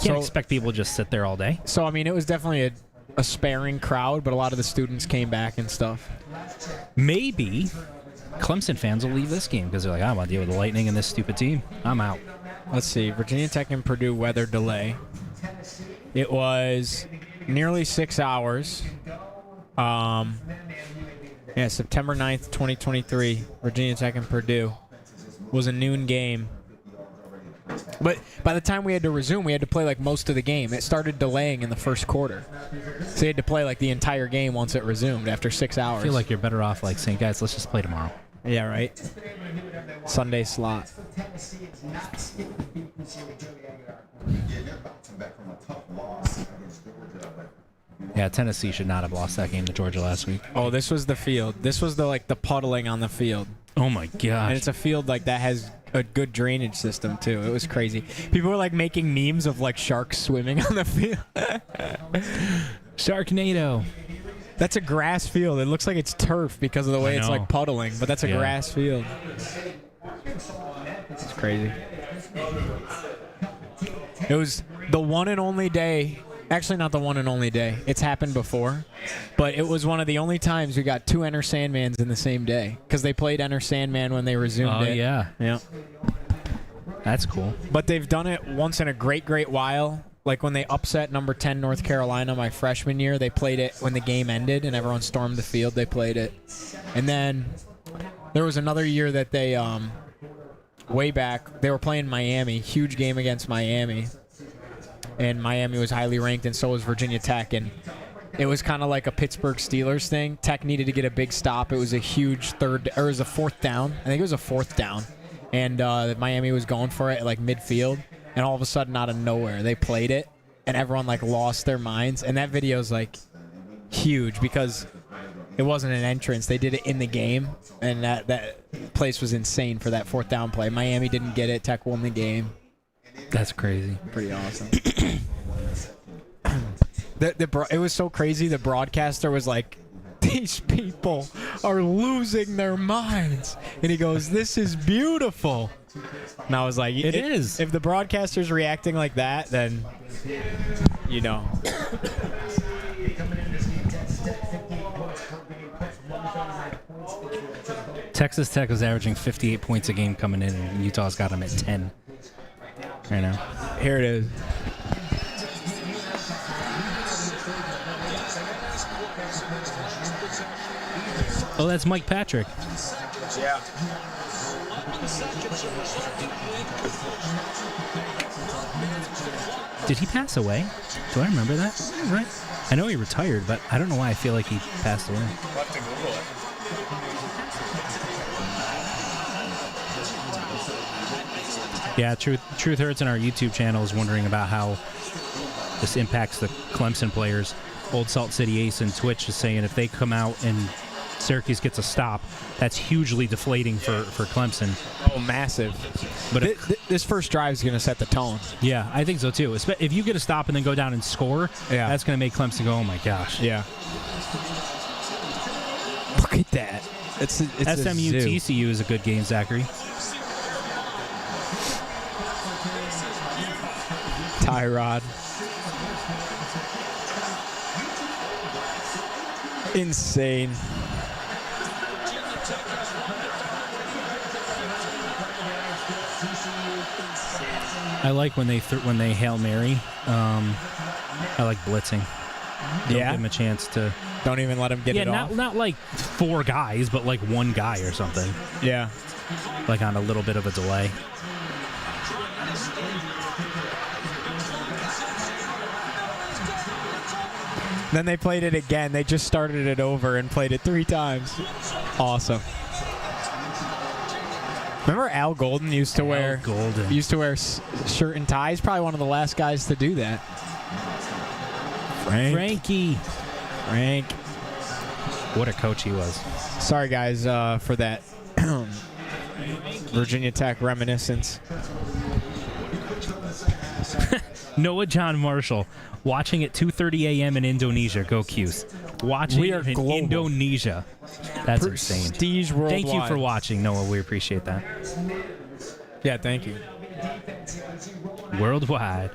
[SPEAKER 3] Can't expect people to just sit there all day.
[SPEAKER 15] So, I mean, it was definitely a sparing crowd, but a lot of the students came back and stuff.
[SPEAKER 3] Maybe Clemson fans will leave this game because they're like, I want to deal with the Lightning and this stupid team. I'm out.
[SPEAKER 15] Let's see. Virginia Tech and Purdue weather delay. It was nearly 6 hours. September 9th, 2023, Virginia Tech and Purdue. was a noon game. But by the time we had to resume, we had to play like most of the game. It started delaying in the first quarter. So you had to play like the entire game once it resumed after 6 hours.
[SPEAKER 3] I feel like you're better off like saying, guys, let's just play tomorrow.
[SPEAKER 15] Yeah, right. Sunday slot.
[SPEAKER 3] Yeah, Tennessee should not have lost that game to Georgia last week.
[SPEAKER 15] Oh, this was the field. This was the puddling on the field.
[SPEAKER 3] Oh my gosh.
[SPEAKER 15] And it's a field like that has a good drainage system too. It was crazy. People were like making memes of like sharks swimming on the field.
[SPEAKER 3] Sharknado.
[SPEAKER 15] That's a grass field. It looks like it's turf because of the way it's like puddling, but that's a grass field. It's crazy. It was the one and only day. Actually, not the one and only day. It's happened before, but it was one of the only times we got 2 Enter Sandmans in the same day because they played Enter Sandman when they resumed it.
[SPEAKER 3] Oh, yeah.
[SPEAKER 15] Yeah.
[SPEAKER 3] That's cool.
[SPEAKER 15] But they've done it once in a great, great while. Like when they upset number 10 North Carolina my freshman year, they played it when the game ended and everyone stormed the field. They played it. And then there was another year that they, way back, they were playing Miami. Huge game against Miami. And Miami was highly ranked, and so was Virginia Tech. And it was kind of like a Pittsburgh Steelers thing. Tech needed to get a big stop. It was a huge it was a 4th down. I think it was a 4th down. And Miami was going for it at like midfield. And all of a sudden, out of nowhere, they played it, and everyone like lost their minds. And that video is like huge because it wasn't an entrance. They did it in the game, and that place was insane for that 4th down play. Miami didn't get it. Tech won the game.
[SPEAKER 3] That's crazy.
[SPEAKER 15] Pretty awesome. It was so crazy. The broadcaster was like, "These people are losing their minds," and he goes, "This is beautiful." And I was like,
[SPEAKER 3] It is.
[SPEAKER 15] If the broadcaster's reacting like that, then you know.
[SPEAKER 3] Texas Tech was averaging 58 points a game coming in, and Utah's got them at 10 right now.
[SPEAKER 15] Here it is.
[SPEAKER 3] Oh, that's Mike Patrick.
[SPEAKER 14] Yeah.
[SPEAKER 3] Did he pass away? Do I remember that? Right. I know he retired, but I don't know why I feel like he passed away.
[SPEAKER 14] We'll have to Google it.
[SPEAKER 3] Yeah, Truth Hurts on our YouTube channel is wondering about how this impacts the Clemson players. Old Salt City Ace and Twitch is saying if they come out and Syracuse gets a stop, that's hugely deflating for Clemson.
[SPEAKER 15] Oh, massive.
[SPEAKER 3] But
[SPEAKER 15] this first drive is going to set the tone.
[SPEAKER 3] Yeah, I think so too. If you get a stop and then go down and score, that's going to make Clemson go, oh my gosh.
[SPEAKER 15] Yeah. Look at that. It's
[SPEAKER 3] SMU TCU is a good game, Zachary.
[SPEAKER 15] Tyrod. Insane.
[SPEAKER 3] I like when they Hail Mary. I like blitzing. Don't give them a chance to.
[SPEAKER 15] Don't even let them get it off.
[SPEAKER 3] Not like 4 guys, but like 1 guy or something.
[SPEAKER 15] Yeah.
[SPEAKER 3] Like on a little bit of a delay.
[SPEAKER 15] Then they played it again. They just started it over and played it 3 times. Awesome. Remember Al Golden used to wear shirt and tie? He's probably one of the last guys to do that.
[SPEAKER 3] Frankie.
[SPEAKER 15] Frank.
[SPEAKER 3] What a coach he was.
[SPEAKER 15] Sorry, guys, for that Virginia Tech reminiscence.
[SPEAKER 3] Noah John Marshall watching at 2:30 a.m. in Indonesia. Go Cuse. Watching
[SPEAKER 15] We are
[SPEAKER 3] in
[SPEAKER 15] global.
[SPEAKER 3] Indonesia. That's insane.
[SPEAKER 15] Prestige worldwide.
[SPEAKER 3] Thank you for watching, Noah. We appreciate that.
[SPEAKER 15] Yeah, thank you.
[SPEAKER 3] Worldwide.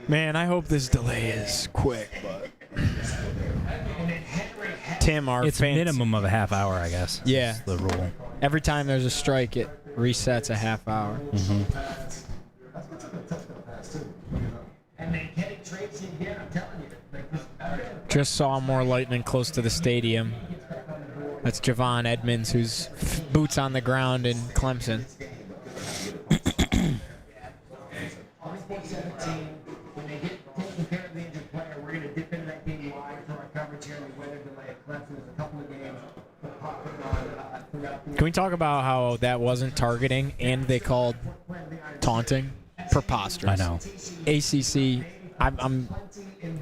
[SPEAKER 15] Man, I hope this delay is quick, but Tim, our
[SPEAKER 3] It's
[SPEAKER 15] fans,
[SPEAKER 3] minimum of a half hour, I guess.
[SPEAKER 15] Yeah.
[SPEAKER 3] Is the rule.
[SPEAKER 15] Every time there's a strike, it resets a half hour.
[SPEAKER 3] Mm-hmm.
[SPEAKER 15] Just saw more lightning close to the stadium. That's Giovanni Edmonds, who's boots on the ground in Clemson. Can we talk about how that wasn't targeting and they called taunting? Preposterous.
[SPEAKER 3] I know.
[SPEAKER 15] ACC, I'm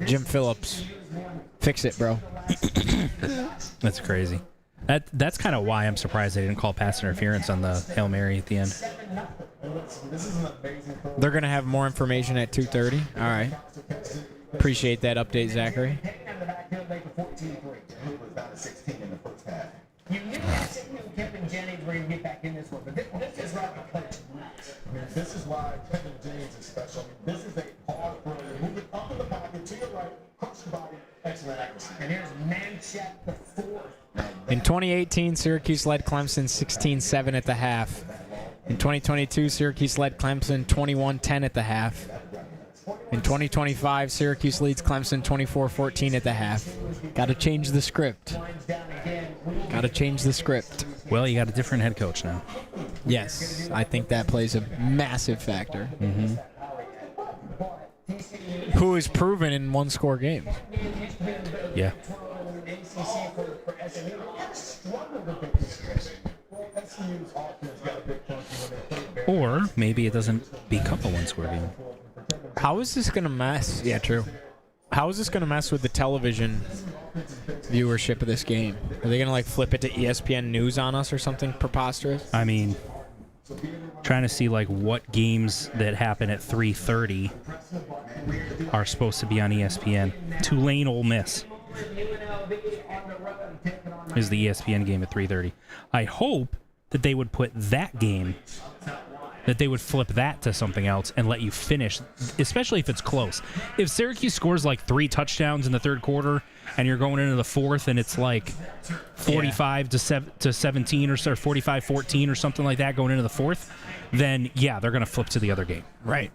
[SPEAKER 15] Jim Phillips. Fix it, bro.
[SPEAKER 3] That's crazy. That's kind of why I'm surprised they didn't call pass interference on the Hail Mary at the end.
[SPEAKER 15] They're going to have more information at 2:30. All right. Appreciate that update, Zachary.
[SPEAKER 16] You knew Kevin Jennings were going to get back in this one, but this is why the coach moves. This is why Kevin Jennings is special. This is a hard throw. You move it up in the pocket to your right, cross your body, excellent accuracy. And here's Manchek the fourth.
[SPEAKER 15] In 2018, Syracuse led Clemson 16-7 at the half. In 2022, Syracuse led Clemson 21-10 at the half. In 2025, Syracuse leads Clemson 24-14 at the half. Got to change the script. Got to change the script.
[SPEAKER 3] Well, you got a different head coach now.
[SPEAKER 15] Yes, I think that plays a massive factor.
[SPEAKER 3] Mm-hmm.
[SPEAKER 15] Who is proven in one-score games.
[SPEAKER 3] Yeah. Or maybe it doesn't become a one-score game.
[SPEAKER 15] How is this going to mess? Yeah, true. How is this going to mess with the television viewership of this game? Are they going to like flip it to ESPN News on us or something preposterous?
[SPEAKER 3] I mean, trying to see like what games that happen at 3:30 are supposed to be on ESPN. Tulane Ole Miss is the ESPN game at 3:30. I hope that they would put that game, that they would flip that to something else and let you finish, especially if it's close. If Syracuse scores like 3 touchdowns in the third quarter and you're going into the fourth and it's like 45 to 17 or 45-14 or something like that going into the fourth, then yeah, they're going to flip to the other game.
[SPEAKER 15] Right.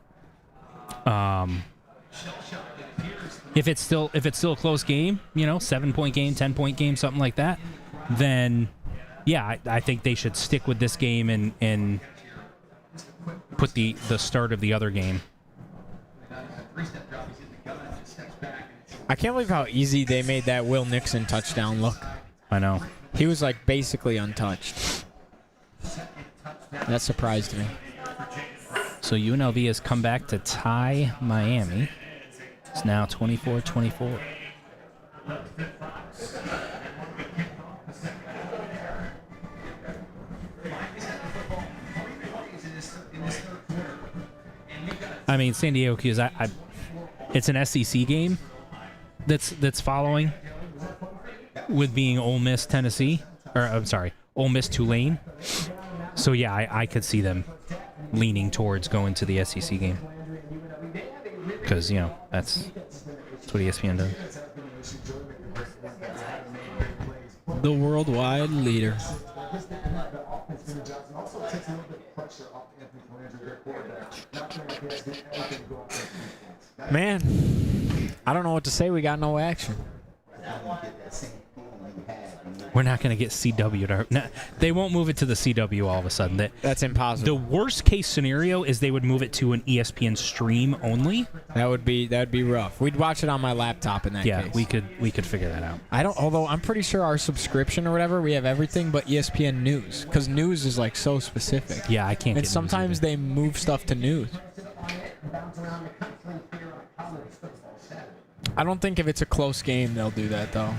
[SPEAKER 3] If it's still a close game, 7-point game, 10-point game, something like that, then yeah, I think they should stick with this game and put the start of the other game.
[SPEAKER 15] I can't believe how easy they made that Will Nixon touchdown look.
[SPEAKER 3] I know.
[SPEAKER 15] He was like basically untouched. That surprised me.
[SPEAKER 3] So UNLV has come back to tie Miami. It's now 24-24. I mean, San Diego Cuse, it's an SEC game that's following with being Ole Miss Tennessee, or I'm sorry, Ole Miss Tulane. So yeah, I could see them leaning towards going to the SEC game because that's what ESPN does.
[SPEAKER 15] The worldwide leader. Man, I don't know what to say. We got no action.
[SPEAKER 3] We're not going to get CW. They won't move it to the CW all of a sudden.
[SPEAKER 15] That's impossible.
[SPEAKER 3] The worst case scenario is they would move it to an ESPN stream only.
[SPEAKER 15] That would be rough. We'd watch it on my laptop in that case.
[SPEAKER 3] Yeah, we could figure that out.
[SPEAKER 15] Although I'm pretty sure our subscription or whatever, we have everything but ESPN News because news is like so specific.
[SPEAKER 3] Yeah, I can't.
[SPEAKER 15] And sometimes they move stuff to news. I don't think if it's a close game they'll do that though.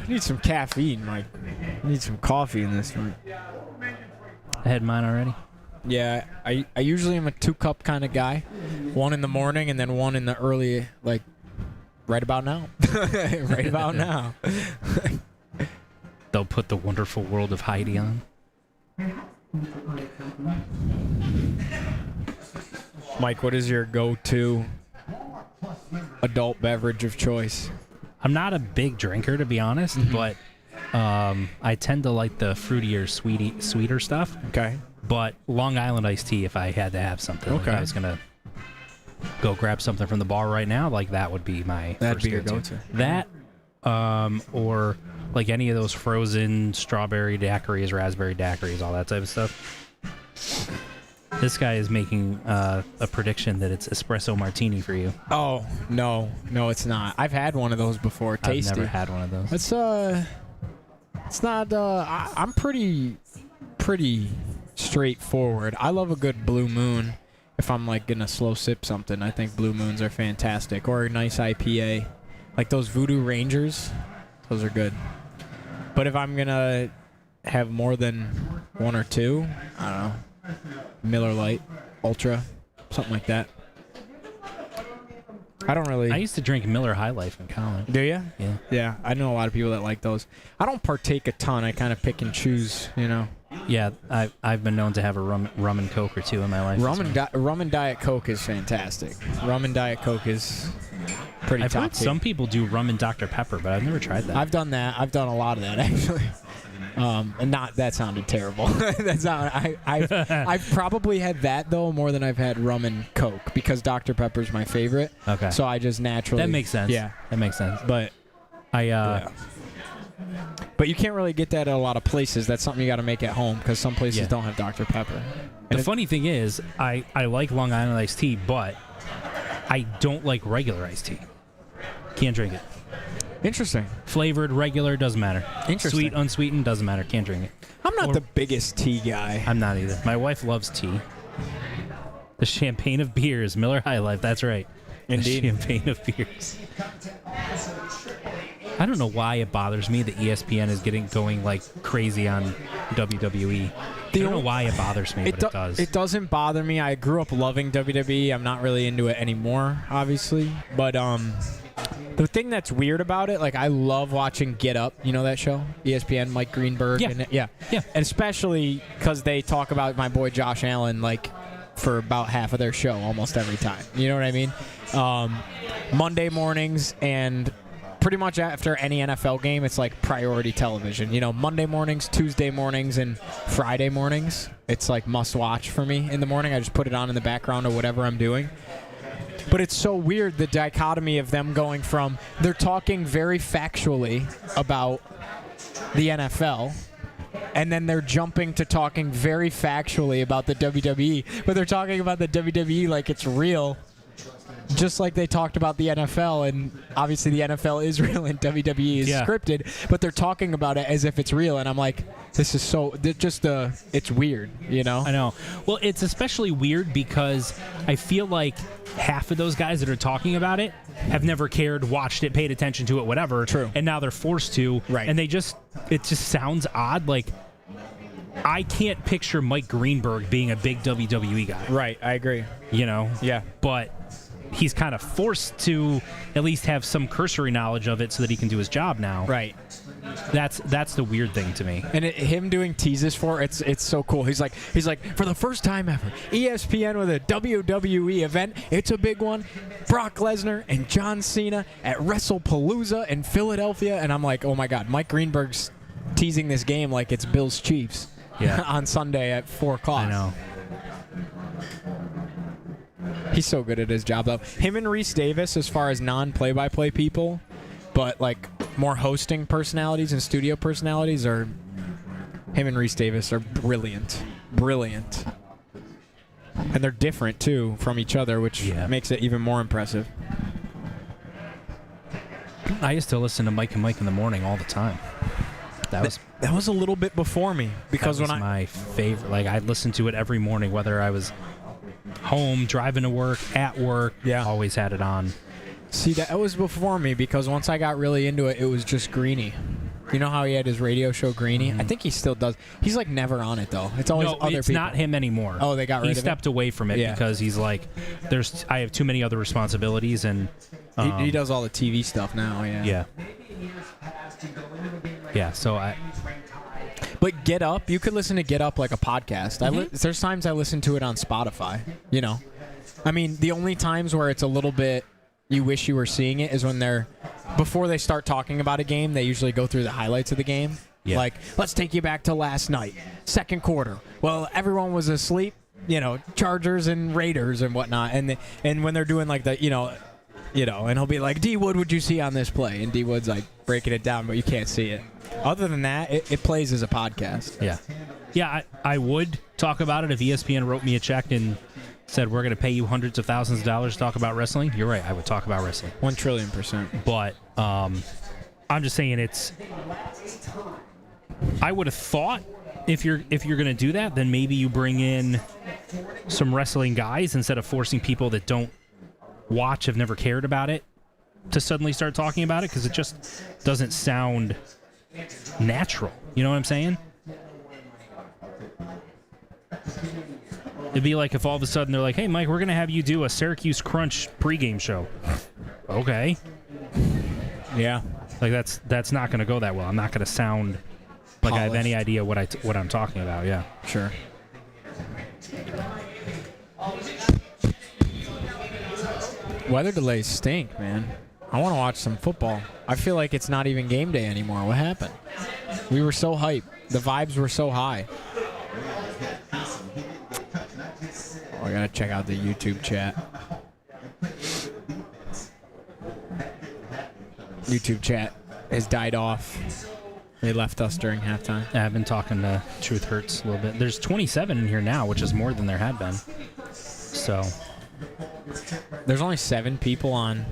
[SPEAKER 15] Need some caffeine, Mike. Need some coffee in this one.
[SPEAKER 3] I had mine already.
[SPEAKER 15] Yeah, I usually am a 2-cup kind of guy. One in the morning and then one in the early, like, right about now. Right about now.
[SPEAKER 3] they'll put The Wonderful World of Heidi on.
[SPEAKER 15] Mike, what is your go-to adult beverage of choice?
[SPEAKER 3] I'm not a big drinker, to be honest, but I tend to like the fruitier, sweeter stuff.
[SPEAKER 15] Okay.
[SPEAKER 3] But Long Island iced tea, if I had to have something.
[SPEAKER 15] Okay.
[SPEAKER 3] Like I was going to go grab something from the bar right now, like that would be my
[SPEAKER 15] That'd
[SPEAKER 3] first
[SPEAKER 15] be your
[SPEAKER 3] go-to.
[SPEAKER 15] go-to.
[SPEAKER 3] That, or like any of those frozen strawberry daiquiris, raspberry daiquiris, all that type of stuff. This guy is making a prediction that it's espresso martini for you.
[SPEAKER 15] Oh, no, it's not. I've had one of those before. Tasty.
[SPEAKER 3] I've never had one of those.
[SPEAKER 15] It's not. I'm pretty straightforward. I love a good Blue Moon. If I'm like gonna slow sip something, I think Blue Moons are fantastic. Or a nice IPA, like those Voodoo Rangers. Those are good. But if I'm gonna have more than one or two, I don't know. Miller Lite, Ultra, something like that. I don't really.
[SPEAKER 3] I used to drink Miller High Life in college.
[SPEAKER 15] Do you?
[SPEAKER 3] Yeah.
[SPEAKER 15] Yeah, I know a lot of people that like those. I don't partake a ton. I kind of pick and choose, you know.
[SPEAKER 3] Yeah, I've been known to have a rum and Coke or two in my life.
[SPEAKER 15] Rum and Diet Coke is fantastic. Rum and Diet Coke is pretty
[SPEAKER 3] I've
[SPEAKER 15] top
[SPEAKER 3] heard
[SPEAKER 15] tier.
[SPEAKER 3] some people do rum and Dr. Pepper, but I've never tried that.
[SPEAKER 15] I've done that. I've done a lot of that actually. And not that sounded terrible. I've probably had that though more than I've had rum and Coke because Dr. Pepper's my favorite.
[SPEAKER 3] Okay.
[SPEAKER 15] So I just naturally.
[SPEAKER 3] That makes sense.
[SPEAKER 15] Yeah,
[SPEAKER 3] that makes sense.
[SPEAKER 15] But But you can't really get that at a lot of places. That's something you got to make at home because some places don't have Dr. Pepper.
[SPEAKER 3] The funny thing is, I like Long Island iced tea, but I don't like regular iced tea. Can't drink it.
[SPEAKER 15] Interesting.
[SPEAKER 3] Flavored, regular, doesn't matter.
[SPEAKER 15] Interesting.
[SPEAKER 3] Sweet, unsweetened, doesn't matter. Can't drink it.
[SPEAKER 15] I'm not the biggest tea guy.
[SPEAKER 3] I'm not either. My wife loves tea. The champagne of beers, Miller High Life. That's right.
[SPEAKER 15] Indeed.
[SPEAKER 3] The champagne of beers. I don't know why it bothers me that ESPN is going like crazy on WWE. I don't know why it bothers me, but it does.
[SPEAKER 15] It doesn't bother me. I grew up loving WWE. I'm not really into it anymore, obviously. But the thing that's weird about it, like I love watching Get Up. You know that show? ESPN, Mike Greenberg.
[SPEAKER 3] Yeah.
[SPEAKER 15] And And especially because they talk about my boy Josh Allen like for about half of their show almost every time. You know what I mean? Monday mornings and pretty much after any NFL game, it's like priority television. You know, Monday mornings, Tuesday mornings, and Friday mornings. It's like must watch for me in the morning. I just put it on in the background of whatever I'm doing. But it's so weird, the dichotomy of them going from, they're talking very factually about the NFL, and then they're jumping to talking very factually about the WWE, but they're talking about the WWE like it's real, just like they talked about the NFL, and obviously the NFL is real and WWE is scripted, but they're talking about it as if it's real, and I'm like, this is so, it's weird, you know?
[SPEAKER 3] I know. Well, it's especially weird because I feel like half of those guys that are talking about it have never cared, watched it, paid attention to it, whatever.
[SPEAKER 15] True.
[SPEAKER 3] And now they're forced to.
[SPEAKER 15] Right.
[SPEAKER 3] And it just sounds odd. Like, I can't picture Mike Greenberg being a big WWE guy.
[SPEAKER 15] Right, I agree.
[SPEAKER 3] You know?
[SPEAKER 15] Yeah.
[SPEAKER 3] But he's kind of forced to at least have some cursory knowledge of it so that he can do his job now.
[SPEAKER 15] Right.
[SPEAKER 3] That's the weird thing to me.
[SPEAKER 15] And him doing teases for it's so cool. He's like for the first time ever, ESPN with a WWE event. It's a big one. Brock Lesnar and John Cena at WrestlePalooza in Philadelphia, and I'm like, oh my God, Mike Greenberg's teasing this game like it's Bills Chiefs on Sunday at 4:00.
[SPEAKER 3] I know.
[SPEAKER 15] He's so good at his job though. Him and Reese Davis, as far as non-play-by-play people, but like more hosting personalities and studio personalities, are him and Reese Davis are brilliant. And they're different too from each other, which makes it even more impressive.
[SPEAKER 3] I used to listen to Mike and Mike in the morning all the time. That
[SPEAKER 15] was a little bit before me because
[SPEAKER 3] that was my favorite. Like I'd listen to it every morning, whether I was home, driving to work, at work.
[SPEAKER 15] Yeah,
[SPEAKER 3] always had it on.
[SPEAKER 15] See, that was before me because once I got really into it, it was just Greeny. You know how he had his radio show, Greeny? I think he still does. He's like never on it though. It's always other people.
[SPEAKER 3] It's not him anymore.
[SPEAKER 15] Oh, they got rid of it?
[SPEAKER 3] He stepped away from it because he's like, I have too many other responsibilities, and
[SPEAKER 15] he does all the TV stuff now. Yeah.
[SPEAKER 3] Yeah, so
[SPEAKER 15] But Get Up, you could listen to Get Up like a podcast. There's times I listen to it on Spotify, you know. I mean, the only times where it's a little bit you wish you were seeing it is when before they start talking about a game, they usually go through the highlights of the game.
[SPEAKER 3] Yeah.
[SPEAKER 15] Like, let's take you back to last night, second quarter. Well, everyone was asleep, you know, Chargers and Raiders and whatnot. And when they're doing like the, you know, and he'll be like, D Wood, what'd you see on this play? And D Wood's like breaking it down, but you can't see it. Other than that, it plays as a podcast.
[SPEAKER 3] Yeah. Yeah, I would talk about it if ESPN wrote me a check and said we're going to pay you hundreds of thousands of dollars to talk about wrestling. You're right. I would talk about wrestling.
[SPEAKER 15] 1 trillion%.
[SPEAKER 3] But I'm just saying I would have thought if you're going to do that, then maybe you bring in some wrestling guys instead of forcing people that don't watch, have never cared about it, to suddenly start talking about it, because it just doesn't sound natural. You know what I'm saying? It'd be like if all of a sudden they're like, hey, Mike, we're going to have you do a Syracuse Crunch pregame show. Okay.
[SPEAKER 15] Yeah.
[SPEAKER 3] Like, that's not going to go that well. I'm not going to sound like I have any idea what I'm talking about. Yeah.
[SPEAKER 15] Sure. Weather delays stink, man. I want to watch some football. I feel like it's not even game day anymore. What happened? We were so hyped. The vibes were so high. Oh, I got to check out the YouTube chat. YouTube chat has died off. They left us during halftime.
[SPEAKER 3] I've been talking to Truth Hurts a little bit. There's 27 in here now, which is more than there had been. So
[SPEAKER 15] there's only 7 people on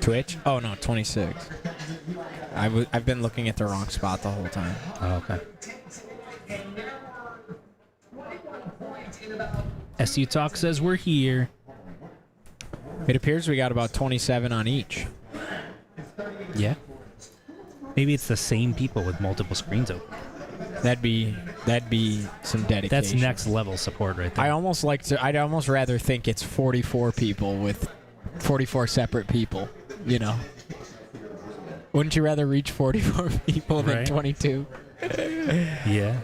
[SPEAKER 15] Twitch. Oh no, 26. I've been looking at the wrong spot the whole time.
[SPEAKER 3] Oh, okay. SU Talk says we're here.
[SPEAKER 15] It appears we got about 27 on each.
[SPEAKER 3] Yeah. Maybe it's the same people with multiple screens open.
[SPEAKER 15] That'd be some dedication.
[SPEAKER 3] That's next level support right there.
[SPEAKER 15] I'd almost rather think it's 44 people with 44 separate people, you know. Wouldn't you rather reach 44 people than 22?
[SPEAKER 3] Yeah.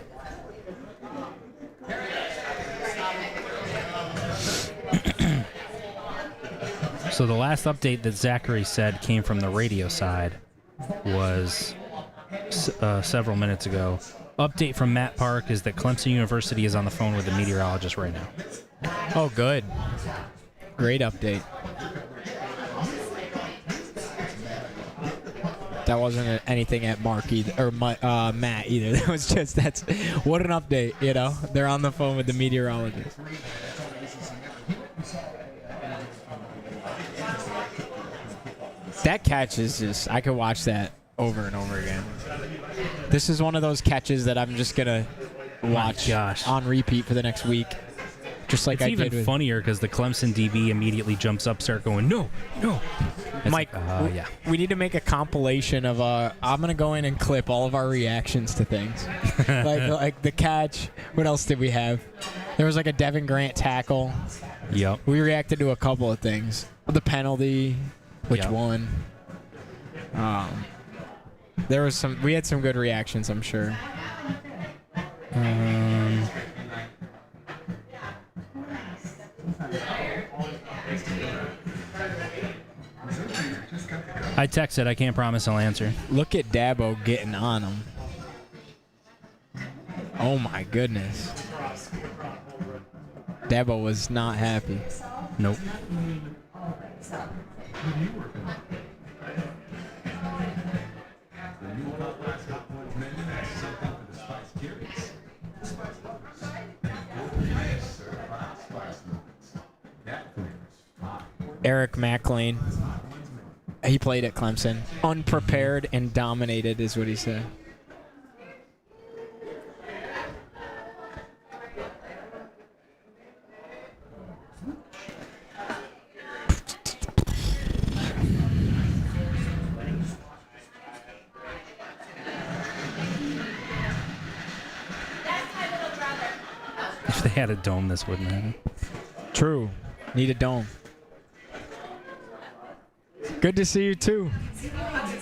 [SPEAKER 3] So the last update that Zachary said came from the radio side was several minutes ago. Update from Matt Park is that Clemson University is on the phone with a meteorologist right now.
[SPEAKER 15] Oh, good. Great update. That wasn't anything at Mark either, or Matt either. That was just, what an update, you know? They're on the phone with the meteorologist. That catch is just, I could watch that over and over again. This is one of those catches that I'm just going to watch on repeat for the next week. Just like
[SPEAKER 3] it's even funnier because the Clemson DB immediately jumps up, start going, no. It's
[SPEAKER 15] Mike, we need to make a compilation of, I'm going to go in and clip all of our reactions to things. like the catch. What else did we have? There was like a Devin Grant tackle.
[SPEAKER 3] Yep.
[SPEAKER 15] We reacted to a couple of things. The penalty. Which one? There was some. We had some good reactions, I'm sure.
[SPEAKER 3] I texted. I can't promise I'll answer.
[SPEAKER 15] Look at Dabo getting on him. Oh my goodness. Dabo was not happy.
[SPEAKER 3] Nope.
[SPEAKER 15] Eric McLean. He played at Clemson. Unprepared and dominated is what he said.
[SPEAKER 3] If they had a dome, this wouldn't happen.
[SPEAKER 15] True. Need a dome. Good to see you, too.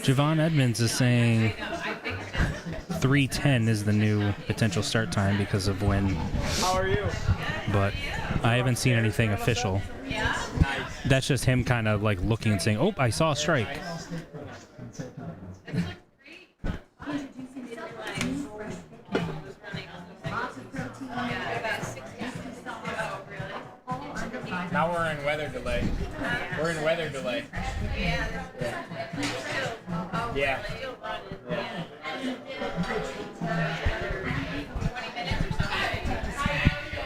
[SPEAKER 3] Javon Edmonds is saying 3:10 is the new potential start time because of when.
[SPEAKER 2] How are you?
[SPEAKER 3] But I haven't seen anything official. That's just him kind of like looking and saying, "Oh, I saw a strike."
[SPEAKER 2] Now we're in weather delay. We're in weather delay. Yeah.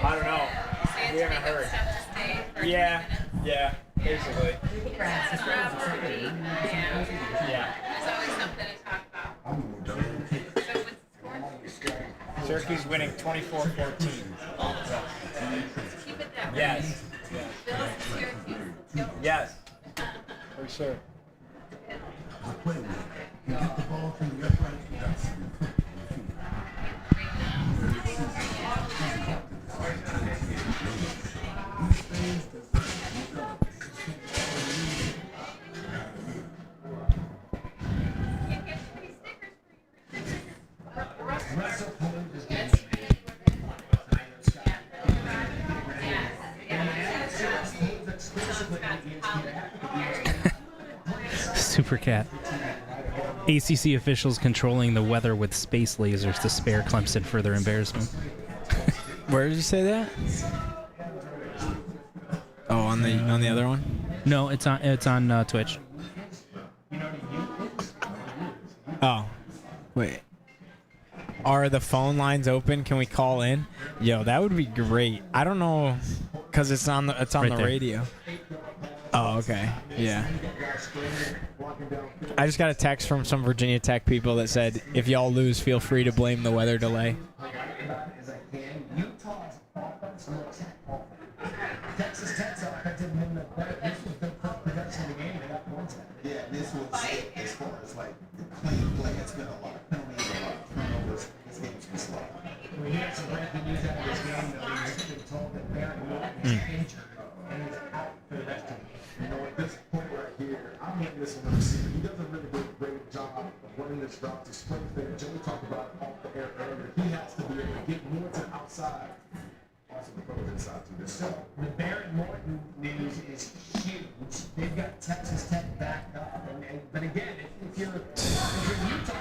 [SPEAKER 2] I don't know. We haven't heard. Yeah, basically. Yeah. Syracuse winning 24-14. Yes. Yes. For sure.
[SPEAKER 3] Super Cat. ACC officials controlling the weather with space lasers to spare Clemson further embarrassment.
[SPEAKER 15] Where did you say that? Oh, on the other one?
[SPEAKER 3] No, it's on Twitch.
[SPEAKER 15] Oh, wait. Are the phone lines open? Can we call in? Yo, that would be great. I don't know, cause it's on the
[SPEAKER 3] Right there.
[SPEAKER 15] radio. Oh, okay. Yeah. I just got a text from some Virginia Tech people that said, if y'all lose, feel free to blame the weather delay.
[SPEAKER 16] Texas Tech's offensive this was the first possession of the game. They got points at it. Yeah, this was as far as like the clean play. It's been a lot of penalties, a lot of turnovers. This game's been slow. We had some breaking news out of this game that we've been told that Barrett Morton is injured and is out for the rest of the game. You know, at this point right here, I'm hitting this one receiver. He does a really great job of running this route to spring thing. Joey talked about it off the air earlier. He has to be able to get more to the outside. Also, the pros inside too. So the Barrett Morton news is huge. They've got Texas Tech backed up, but again, if you're Utah,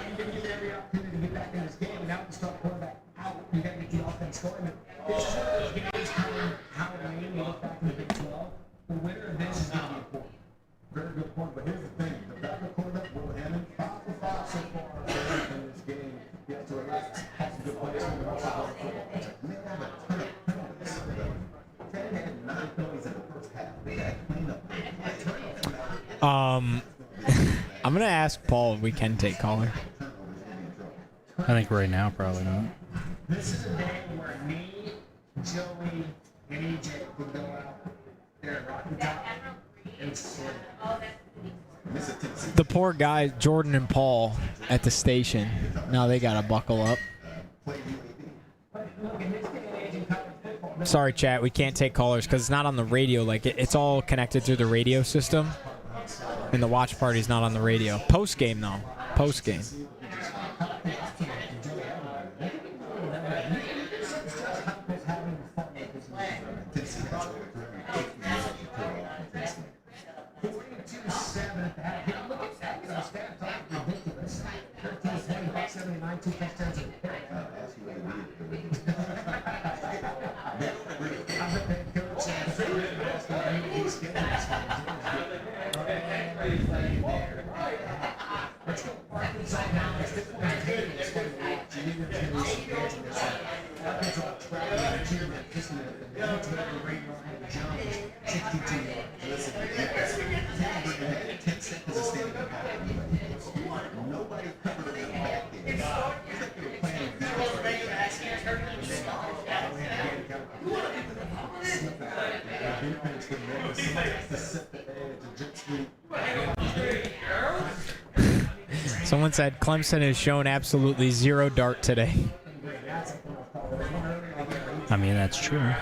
[SPEAKER 16] you're going to get every opportunity to get back in this game. And now to start quarterback out, you got to get the offense going. This is one of those games coming Halloween. You look back in the Big 12. The winner of this is going to be important. Very good point. But here's the thing: the backup quarterback Will Hammond, 5 for 5 so far in this game. He has to relax. Has some good plays from the rest of the football. Man, I have a ton of penalties. Tech had 9 penalties in the first half. They had cleanup.
[SPEAKER 15] I'm gonna ask Paul if we can take caller.
[SPEAKER 3] I think right now probably not.
[SPEAKER 16] This is a day where me, Joey, and EJ can go out there at Rocky Top and sling.
[SPEAKER 15] The poor guys, Jordan and Paul, at the station. Now they gotta buckle up. Sorry, chat. We can't take callers because it's not on the radio. Like it's all connected through the radio system, and the watch party's not on the radio. Post game though. Post game. Someone said Clemson has shown absolutely zero dart today.
[SPEAKER 3] I mean, that's true.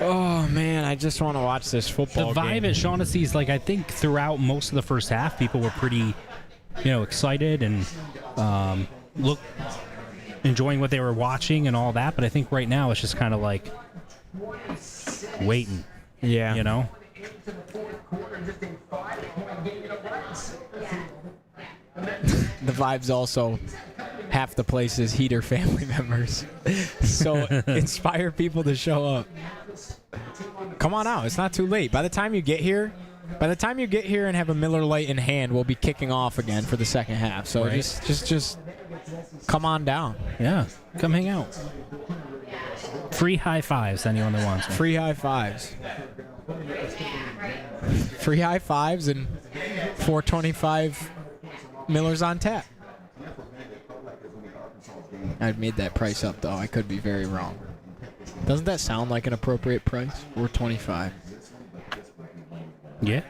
[SPEAKER 15] Oh, man, I just want to watch this football
[SPEAKER 3] The vibe
[SPEAKER 15] game.
[SPEAKER 3] at Shaughnessy's, like, I think throughout most of the first half, people were pretty, excited and enjoying what they were watching and all that. But I think right now it's just kind of like waiting.
[SPEAKER 15] Yeah.
[SPEAKER 3] You know?
[SPEAKER 15] The vibe's also half the place is Heater family members. So inspire people to show up. Come on out. It's not too late. By the time you get here and have a Miller Lite in hand, we'll be kicking off again for the second half. So
[SPEAKER 3] Right.
[SPEAKER 15] just come on down.
[SPEAKER 3] Yeah. Come hang out. Free high fives, anyone that wants one.
[SPEAKER 15] Free high fives. Free high fives and 425 Millers on tap. I've made that price up, though. I could be very wrong. Doesn't that sound like an appropriate price? 425.
[SPEAKER 3] Yeah.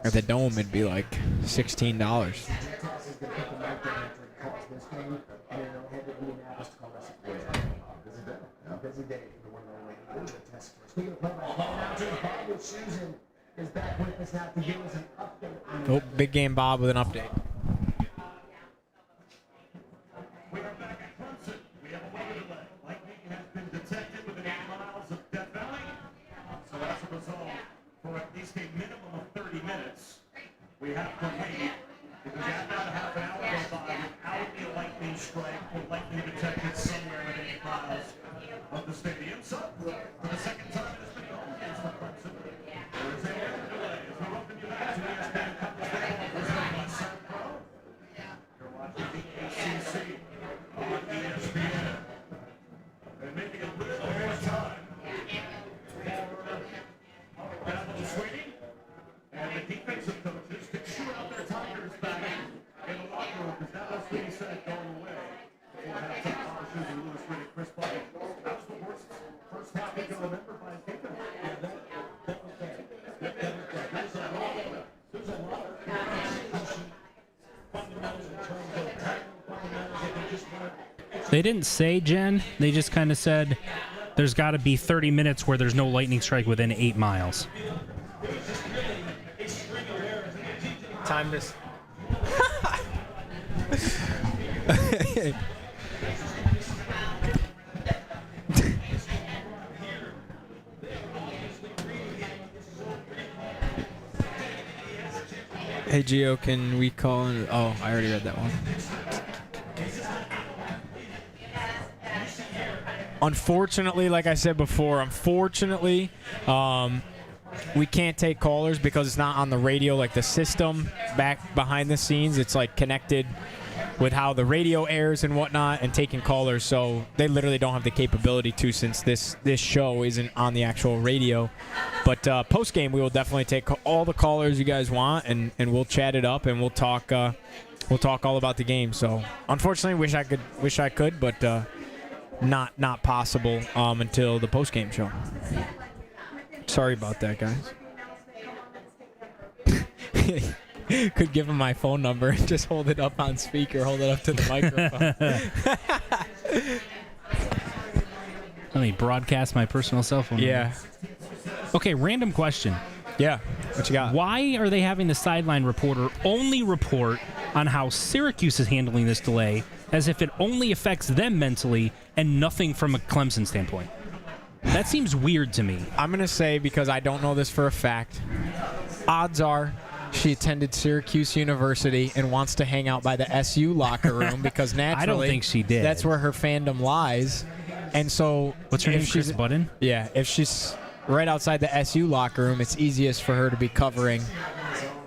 [SPEAKER 15] At the Dome, it'd be like $16. Oh, Big Game Bob with an update.
[SPEAKER 10] We are back at Clemson. We have a weather delay. Lightning has been detected within 8 miles of Death Valley. So as a result, for at least a minimum of 30 minutes, we have to wait. Because after half an hour goes by without a lightning strike or lightning detected somewhere within 8 miles of the stadium. So, for the second time, it's been going against the Clemson. There is a weather delay as we welcome you back to ESPN Compass Football presented by Sun Pro. You're watching the ACC on ESPN. They're making a little more time for Capital Sweeney and the defensive coaches to chew out their Tigers back in the locker room, because that was Sweeney said going away before halftime. Thomas Shoes and Lewis Riddick, Chris Bucket. That was the worst first half we can remember by his defense. There's a lot of fundamentals in terms of technical fundamentals that they just weren't.
[SPEAKER 3] They didn't say, Jen. They just kind of said there's got to be 30 minutes where there's no lightning strike within 8 miles.
[SPEAKER 15] Time to... Hey, Gio, can we call in? Oh, I already read that one. Unfortunately, like I said before, we can't take callers because it's not on the radio. Like the system back behind the scenes, it's like connected with how the radio airs and whatnot and taking callers. So they literally don't have the capability to, since this show isn't on the actual radio. But post-game, we will definitely take all the callers you guys want, and we'll chat it up, and we'll talk all about the game. So unfortunately, wish I could, but not possible until the post-game show. Sorry about that, guys. Could give him my phone number and just hold it up on speaker, hold it up to the microphone.
[SPEAKER 3] Let me broadcast my personal cell phone number.
[SPEAKER 15] Yeah.
[SPEAKER 3] Okay, random question.
[SPEAKER 15] Yeah. What you got?
[SPEAKER 3] Why are they having the sideline reporter only report on how Syracuse is handling this delay as if it only affects them mentally and nothing from a Clemson standpoint? That seems weird to me.
[SPEAKER 15] I'm going to say, because I don't know this for a fact, odds are she attended Syracuse University and wants to hang out by the SU locker room because naturally
[SPEAKER 3] I don't think she did.
[SPEAKER 15] That's where her fandom lies. And so
[SPEAKER 3] what's her name? Chris Budden?
[SPEAKER 15] Yeah, if she's right outside the SU locker room, it's easiest for her to be covering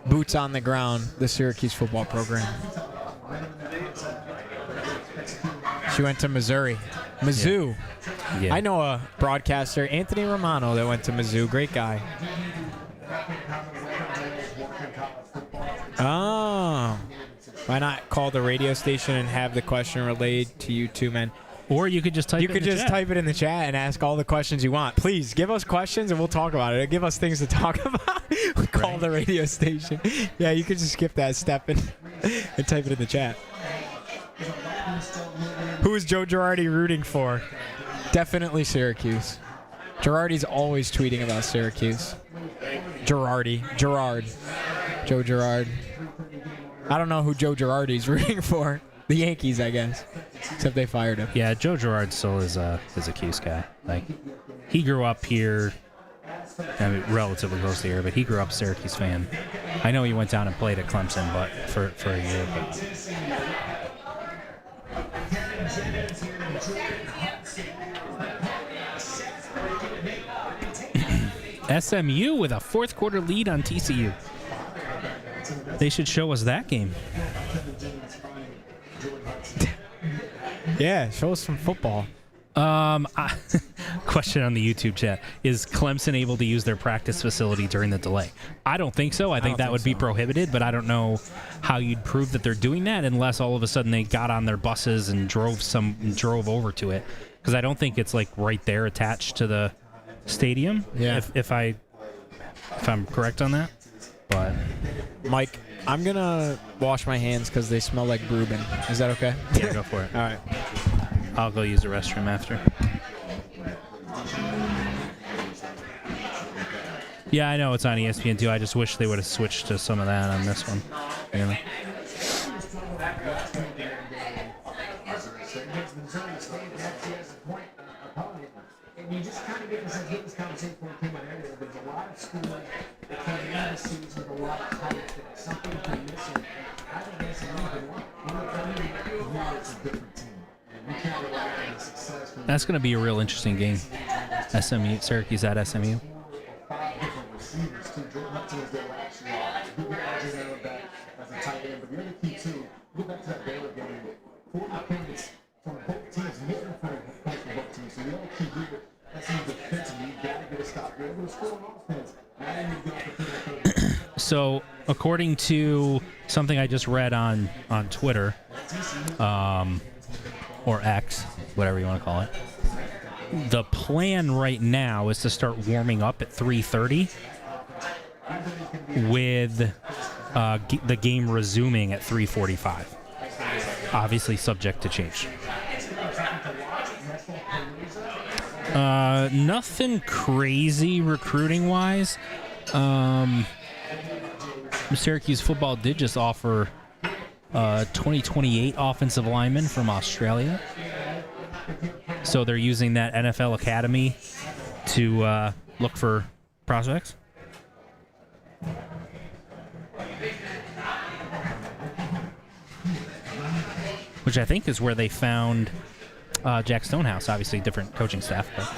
[SPEAKER 15] boots on the ground the Syracuse football program. She went to Missouri. Mizzou.
[SPEAKER 3] Yeah.
[SPEAKER 15] I know a broadcaster, Anthony Romano, that went to Mizzou. Great guy. Oh. Why not call the radio station and have the question relayed to you two men?
[SPEAKER 3] Or you could just type
[SPEAKER 15] type it in the chat and ask all the questions you want. Please, give us questions and we'll talk about it. Give us things to talk about. Call the radio station. Yeah, you could just skip that step and type it in the chat. Who is Joe Girardi rooting for? Definitely Syracuse. Girardi's always tweeting about Syracuse. Gerard. Joe Girard. I don't know who Joe Girardi's rooting for. The Yankees, I guess. Except they fired him.
[SPEAKER 3] Yeah, Joe Girard still is a Cuse guy. Like, he grew up here, I mean, relatively close to here, but he grew up a Syracuse fan. I know he went down and played at Clemson, but for a year. But. SMU with a fourth quarter lead on TCU. They should show us that game.
[SPEAKER 15] Yeah, show us some football.
[SPEAKER 3] Question on the YouTube chat. Is Clemson able to use their practice facility during the delay? I don't think so. I think that would be prohibited, but I don't know how you'd prove that they're doing that unless all of a sudden they got on their buses and drove over to it. Because I don't think it's like right there attached to the stadium.
[SPEAKER 15] Yeah.
[SPEAKER 3] If I'm correct on that. But
[SPEAKER 15] Mike, I'm gonna wash my hands because they smell like Reuben. Is that okay?
[SPEAKER 3] Yeah, go for it.
[SPEAKER 15] All right.
[SPEAKER 3] I'll go use the restroom after. Yeah, I know it's on ESPN too. I just wish they would have switched to some of that on this one. Really.
[SPEAKER 16] And you just kind of get this conversation when it came out earlier. There's a lot of schools that came into the season with a lot of hype that something's been missing. I think that's an even one. It's a different team. And you can't rely on the success from
[SPEAKER 3] That's going to be a real interesting game. SMU, Syracuse at SMU.
[SPEAKER 16] 5 different receivers, too. Jordan Hudson was there last year. Good Alexander back as a tight end. But the other key, too, go back to that Baylor game. 40 points from both teams, more than 40 points from both teams. So the other key here, that's in defensively. You got to get a stop. You're able to score on offense. Now you got to put it.
[SPEAKER 3] So, according to something I just read on Twitter, or X, whatever you want to call it, the plan right now is to start warming up at 3:30 with the game resuming at 3:45. Obviously subject to change. Nothing crazy recruiting-wise. Syracuse football did just offer 2028 offensive lineman from Australia. So they're using that NFL Academy to look for prospects. Which I think is where they found Jack Stonehouse. Obviously, different coaching staff. But.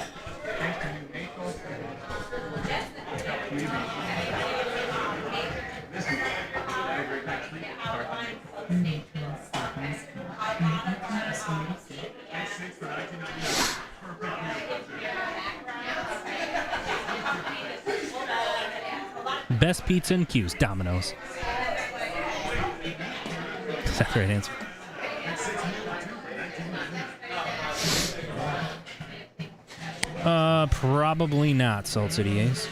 [SPEAKER 3] Best pizza in Cuse, Domino's. Is that the right answer? Probably not, Salt City Ace.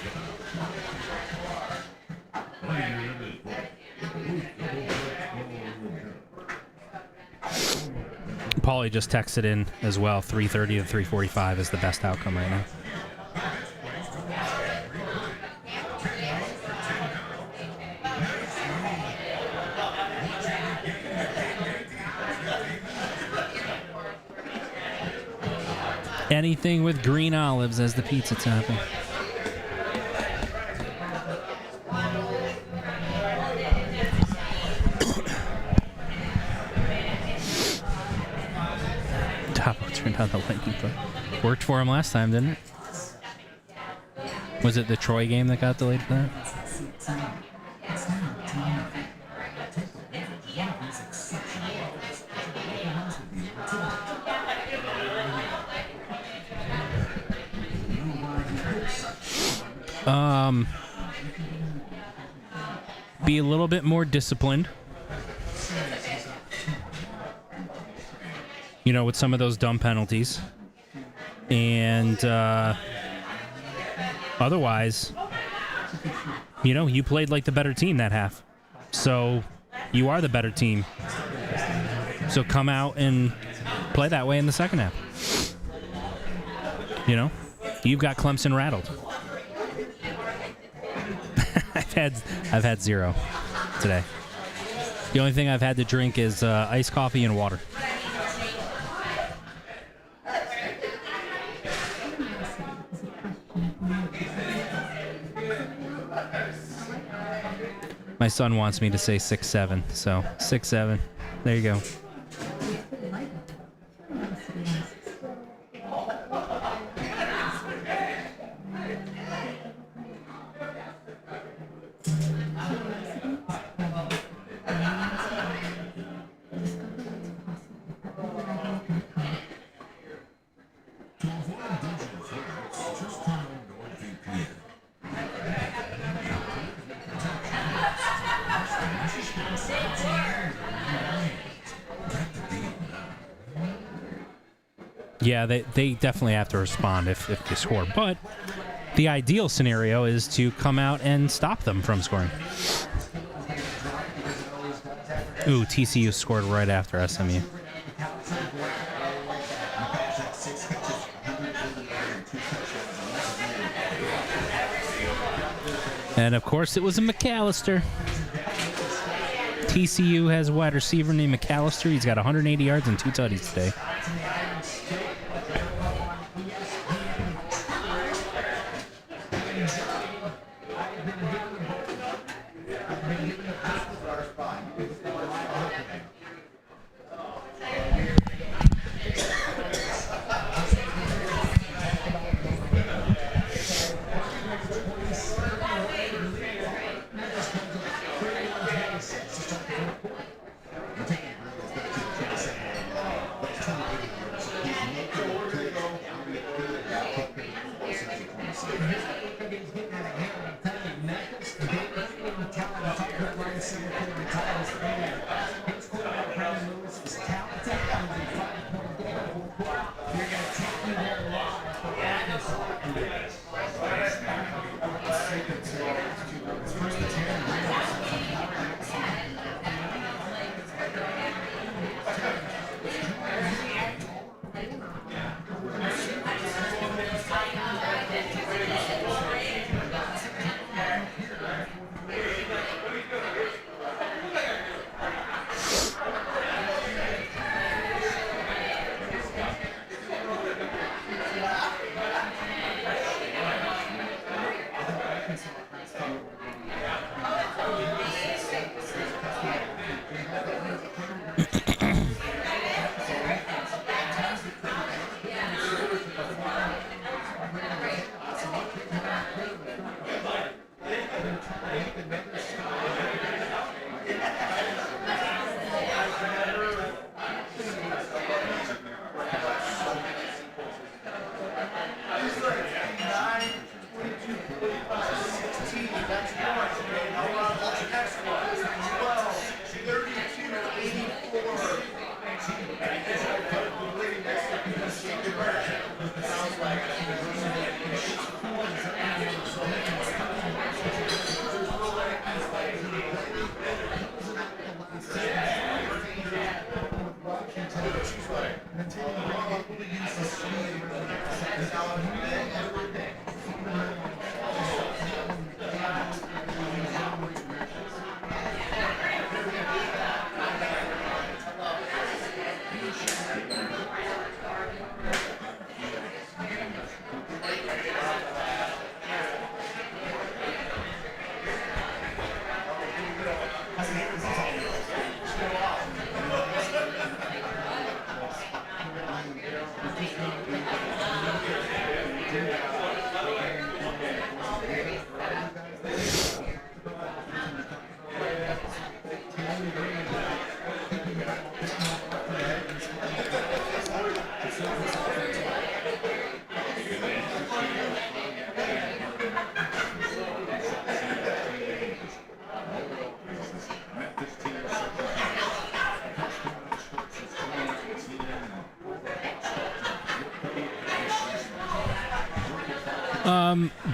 [SPEAKER 3] Paulie just texted in as well. 3:30 to 3:45 is the best outcome right now. Anything with green olives as the pizza topping. Topo turned on the lightning bug. Worked for him last time, didn't it? Was it the Troy game that got delayed for that? Be a little bit more disciplined. You know, with some of those dumb penalties. And otherwise, you know, you played like the better team that half. So you are the better team. So come out and play that way in the second half. You know, you've got Clemson rattled. I've had 0 today. The only thing I've had to drink is iced coffee and water. My son wants me to say 6'7", so 6'7". There you go. Yeah, they definitely have to respond if they score. But the ideal scenario is to come out and stop them from scoring. Ooh, TCU scored right after SMU. And of course, it was a McAllister. TCU has a wide receiver named McAllister. He's got 180 yards and 2 tutties today.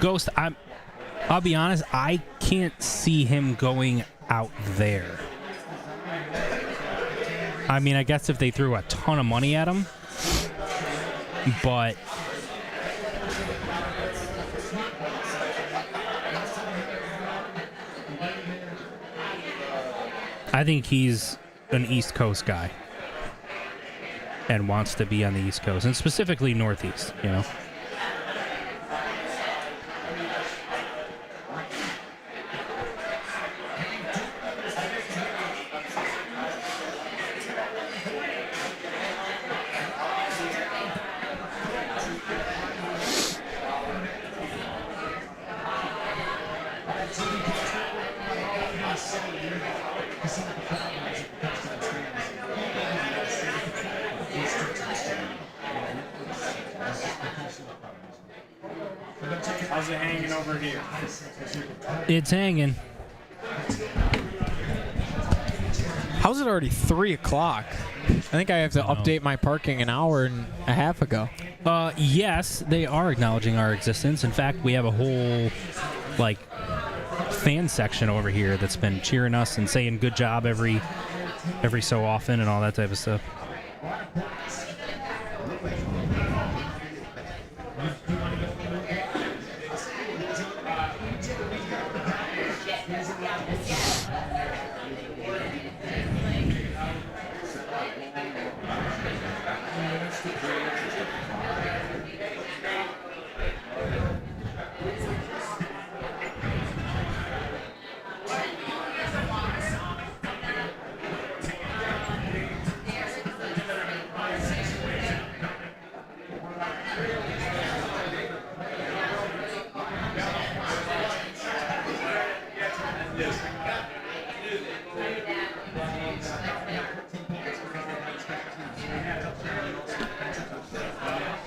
[SPEAKER 3] Ghost, I'll be honest, I can't see him going out there. I mean, I guess if they threw a ton of money at him, but I think he's an East Coast guy and wants to be on the East Coast, and specifically Northeast, you know.
[SPEAKER 2] How's it hanging over here?
[SPEAKER 3] It's hanging.
[SPEAKER 15] How's it already 3 o'clock? I think I have to update my parking an hour and a half ago.
[SPEAKER 3] Yes, they are acknowledging our existence. In fact, we have a whole, like, fan section over here that's been cheering us and saying good job every so often and all that type of stuff.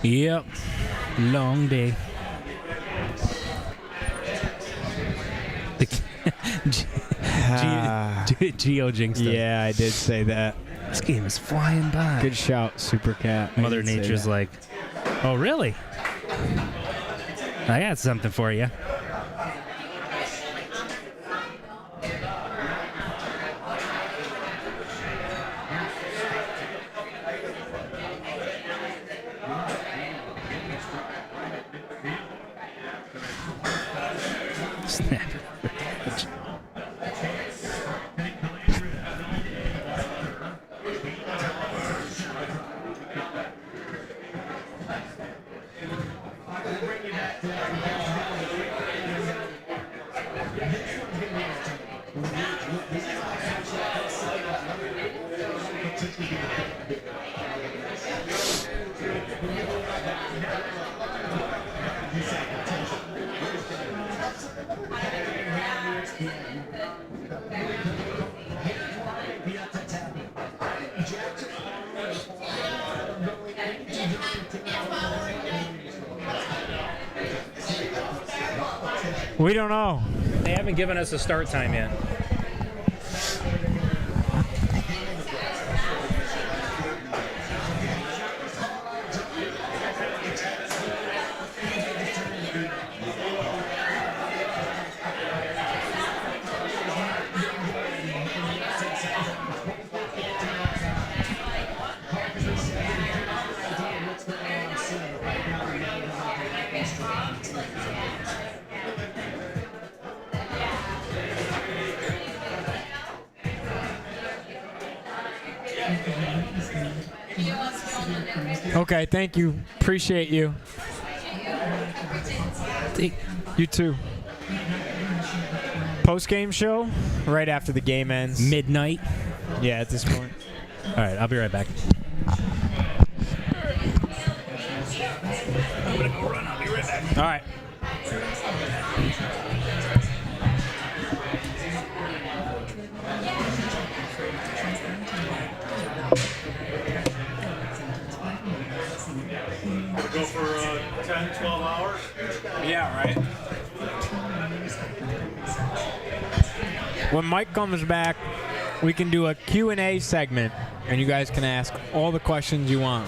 [SPEAKER 3] Yep. Long day. Geo jinxed us.
[SPEAKER 15] Yeah, I did say that.
[SPEAKER 3] This game is flying by.
[SPEAKER 15] Good shout, Super Cat.
[SPEAKER 3] Mother Nature's like, oh, really? I got something for you. Snap.
[SPEAKER 15] We don't know.
[SPEAKER 3] They haven't given us a start time yet.
[SPEAKER 15] Okay, thank you. Appreciate you. You too. Post-game show right after the game ends.
[SPEAKER 3] Midnight.
[SPEAKER 15] Yeah, at this point.
[SPEAKER 3] All right, I'll be right back.
[SPEAKER 10] I'm gonna go run. I'll be right back.
[SPEAKER 15] All right.
[SPEAKER 10] Go for 10, 12 hours?
[SPEAKER 15] Yeah, right. When Mike comes back, we can do a Q&A segment, and you guys can ask all the questions you want.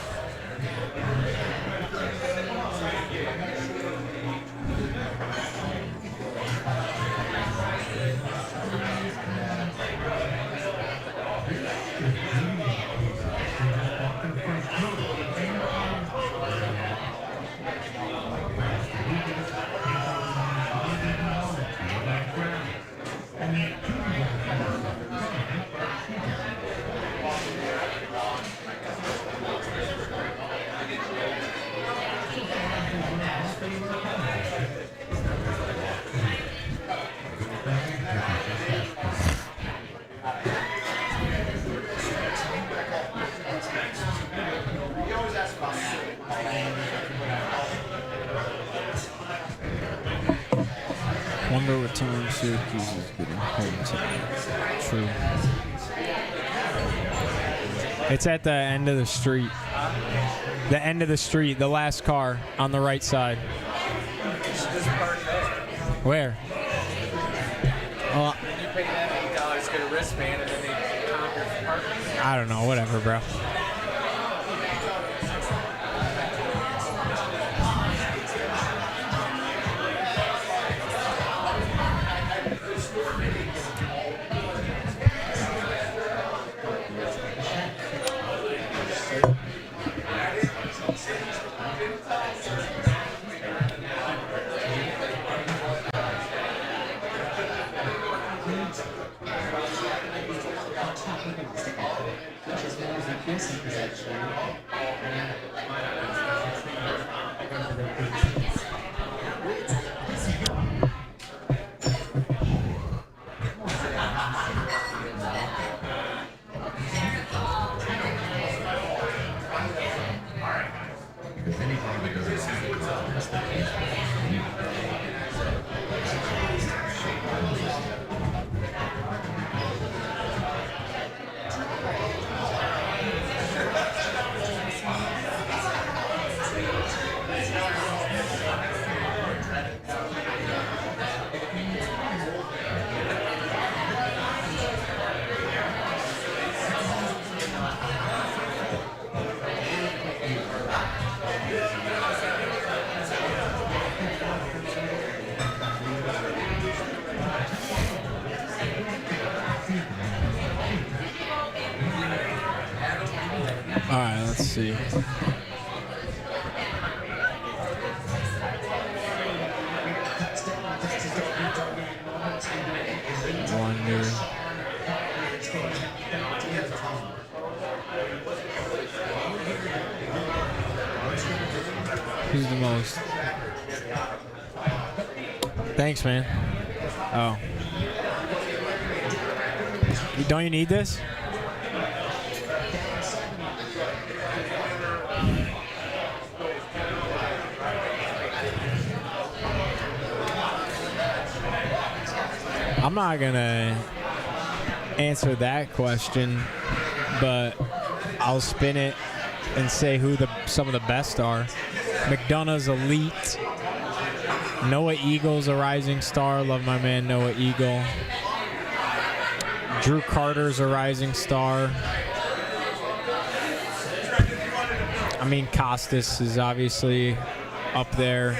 [SPEAKER 15] What time Syracuse is getting home tonight? True. It's at the end of the street. The end of the street, the last car on the right side. Where? Well,
[SPEAKER 14] You pay them $8 to get a wristband, and then they count your parking.
[SPEAKER 15] I don't know. Whatever, bro. All right, let's see. Wonder. Who's the most? Thanks, man. Oh. Don't you need this? I'm not gonna answer that question, but I'll spin it and say who some of the best are. McDonough's elite. Noah Eagle's a rising star. Love my man Noah Eagle. Drew Carter's a rising star. I mean, Costas is obviously up there.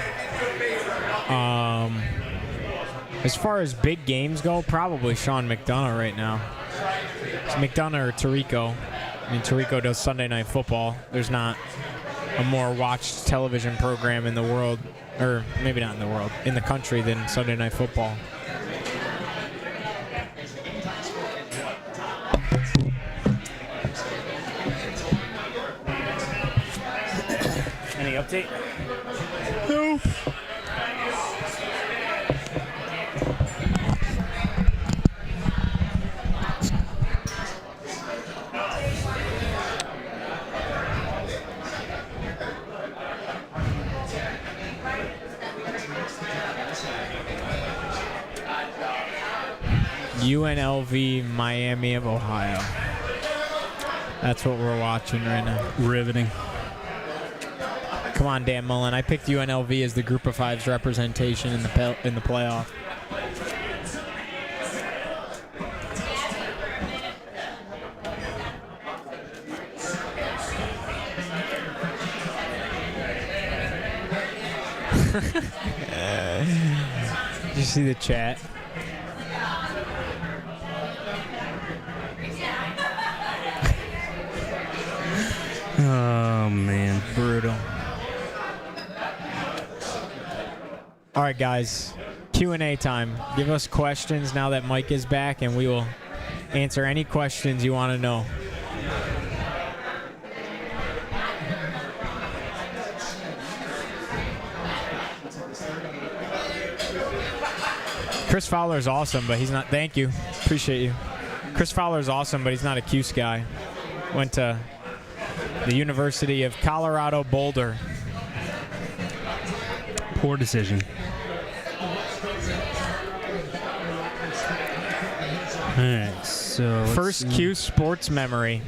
[SPEAKER 15] As far as big games go, probably Sean McDonough right now. It's McDonough or Tirico. I mean, Tirico does Sunday Night Football. There's not a more watched television program in the world, or maybe not in the world, in the country than Sunday Night Football.
[SPEAKER 12] Any update?
[SPEAKER 15] Nope. UNLV Miami of Ohio. That's what we're watching right now.
[SPEAKER 3] Riveting.
[SPEAKER 15] Come on, Dan Mullen. I picked UNLV as the Group of Fives representation in the playoff. Did you see the chat?
[SPEAKER 3] Oh, man.
[SPEAKER 15] Brutal. All right, guys. Q&A time. Give us questions now that Mike is back, and we will answer any questions you want to know. Chris Fowler's awesome, but he's not. Thank you. Appreciate you. Chris Fowler's awesome, but he's not a Cuse guy. Went to the University of Colorado Boulder.
[SPEAKER 3] Poor decision. So
[SPEAKER 15] first Cuse sports memory.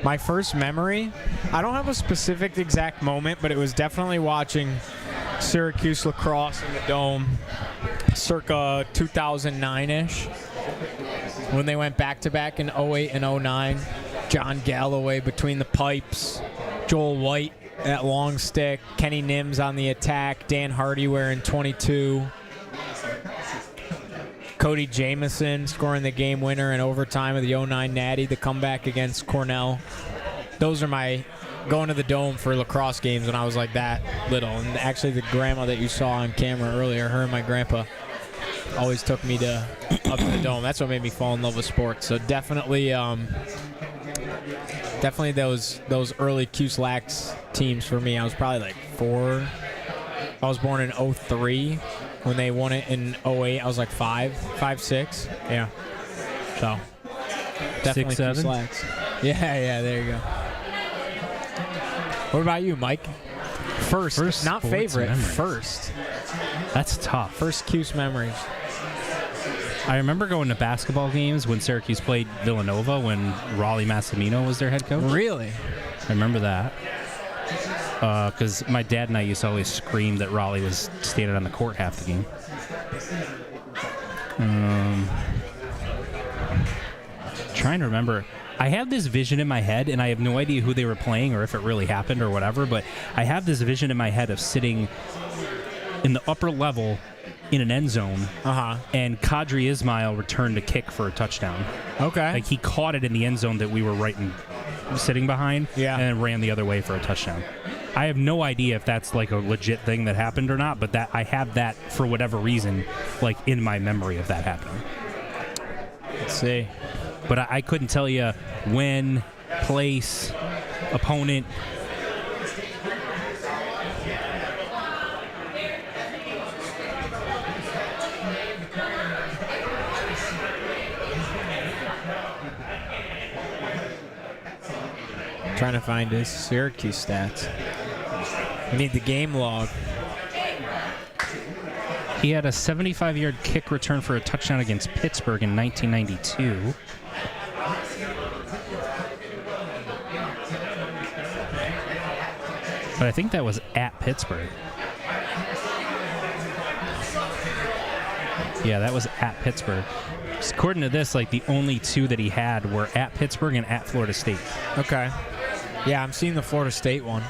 [SPEAKER 15] My first memory, I don't have a specific exact moment, but it was definitely watching Syracuse lacrosse in the Dome circa 2009-ish when they went back-to-back in 08 and 09. John Galloway between the pipes, Joel White at long stick, Kenny Nims on the attack, Dan Hardy wearing 22. Cody Jamieson scoring the game winner in overtime of the 09 Natty, the comeback against Cornell. Those are my going to the Dome for lacrosse games when I was like that little. And actually the grandma that you saw on camera earlier, her and my grandpa always took me up to the Dome. That's what made me fall in love with sports. So definitely those early Cuse Lax teams for me. I was probably like 4. I was born in 03. When they won it in 08, I was like 5, 6. Yeah. So, definitely
[SPEAKER 3] 6, 7?
[SPEAKER 15] Lax. Yeah, there you go. What about you, Mike? First not favorite,
[SPEAKER 3] memories.
[SPEAKER 15] first.
[SPEAKER 3] That's tough.
[SPEAKER 15] First Cuse memories.
[SPEAKER 3] I remember going to basketball games when Syracuse played Villanova when Raleigh Massimino was their head coach.
[SPEAKER 15] Really?
[SPEAKER 3] I remember that. Because my dad and I used to always scream that Raleigh was standing on the court half the game. Trying to remember. I have this vision in my head, and I have no idea who they were playing or if it really happened or whatever, but I have this vision in my head of sitting in the upper level in an end zone, and Kadri Ismail returned a kick for a touchdown.
[SPEAKER 15] Okay.
[SPEAKER 3] Like he caught it in the end zone that we were sitting behind, and then ran the other way for a touchdown. I have no idea if that's like a legit thing that happened or not, but that I have that for whatever reason, like in my memory of that happening.
[SPEAKER 15] Let's see.
[SPEAKER 3] But I couldn't tell you when, place, opponent.
[SPEAKER 15] Trying to find his Syracuse stats. We need the game log.
[SPEAKER 3] He had a 75-yard kick return for a touchdown against Pittsburgh in 1992. But I think that was at Pittsburgh. Yeah, that was at Pittsburgh. According to this, like the only 2 that he had were at Pittsburgh and at Florida State.
[SPEAKER 15] Okay. Yeah, I'm seeing the Florida State one.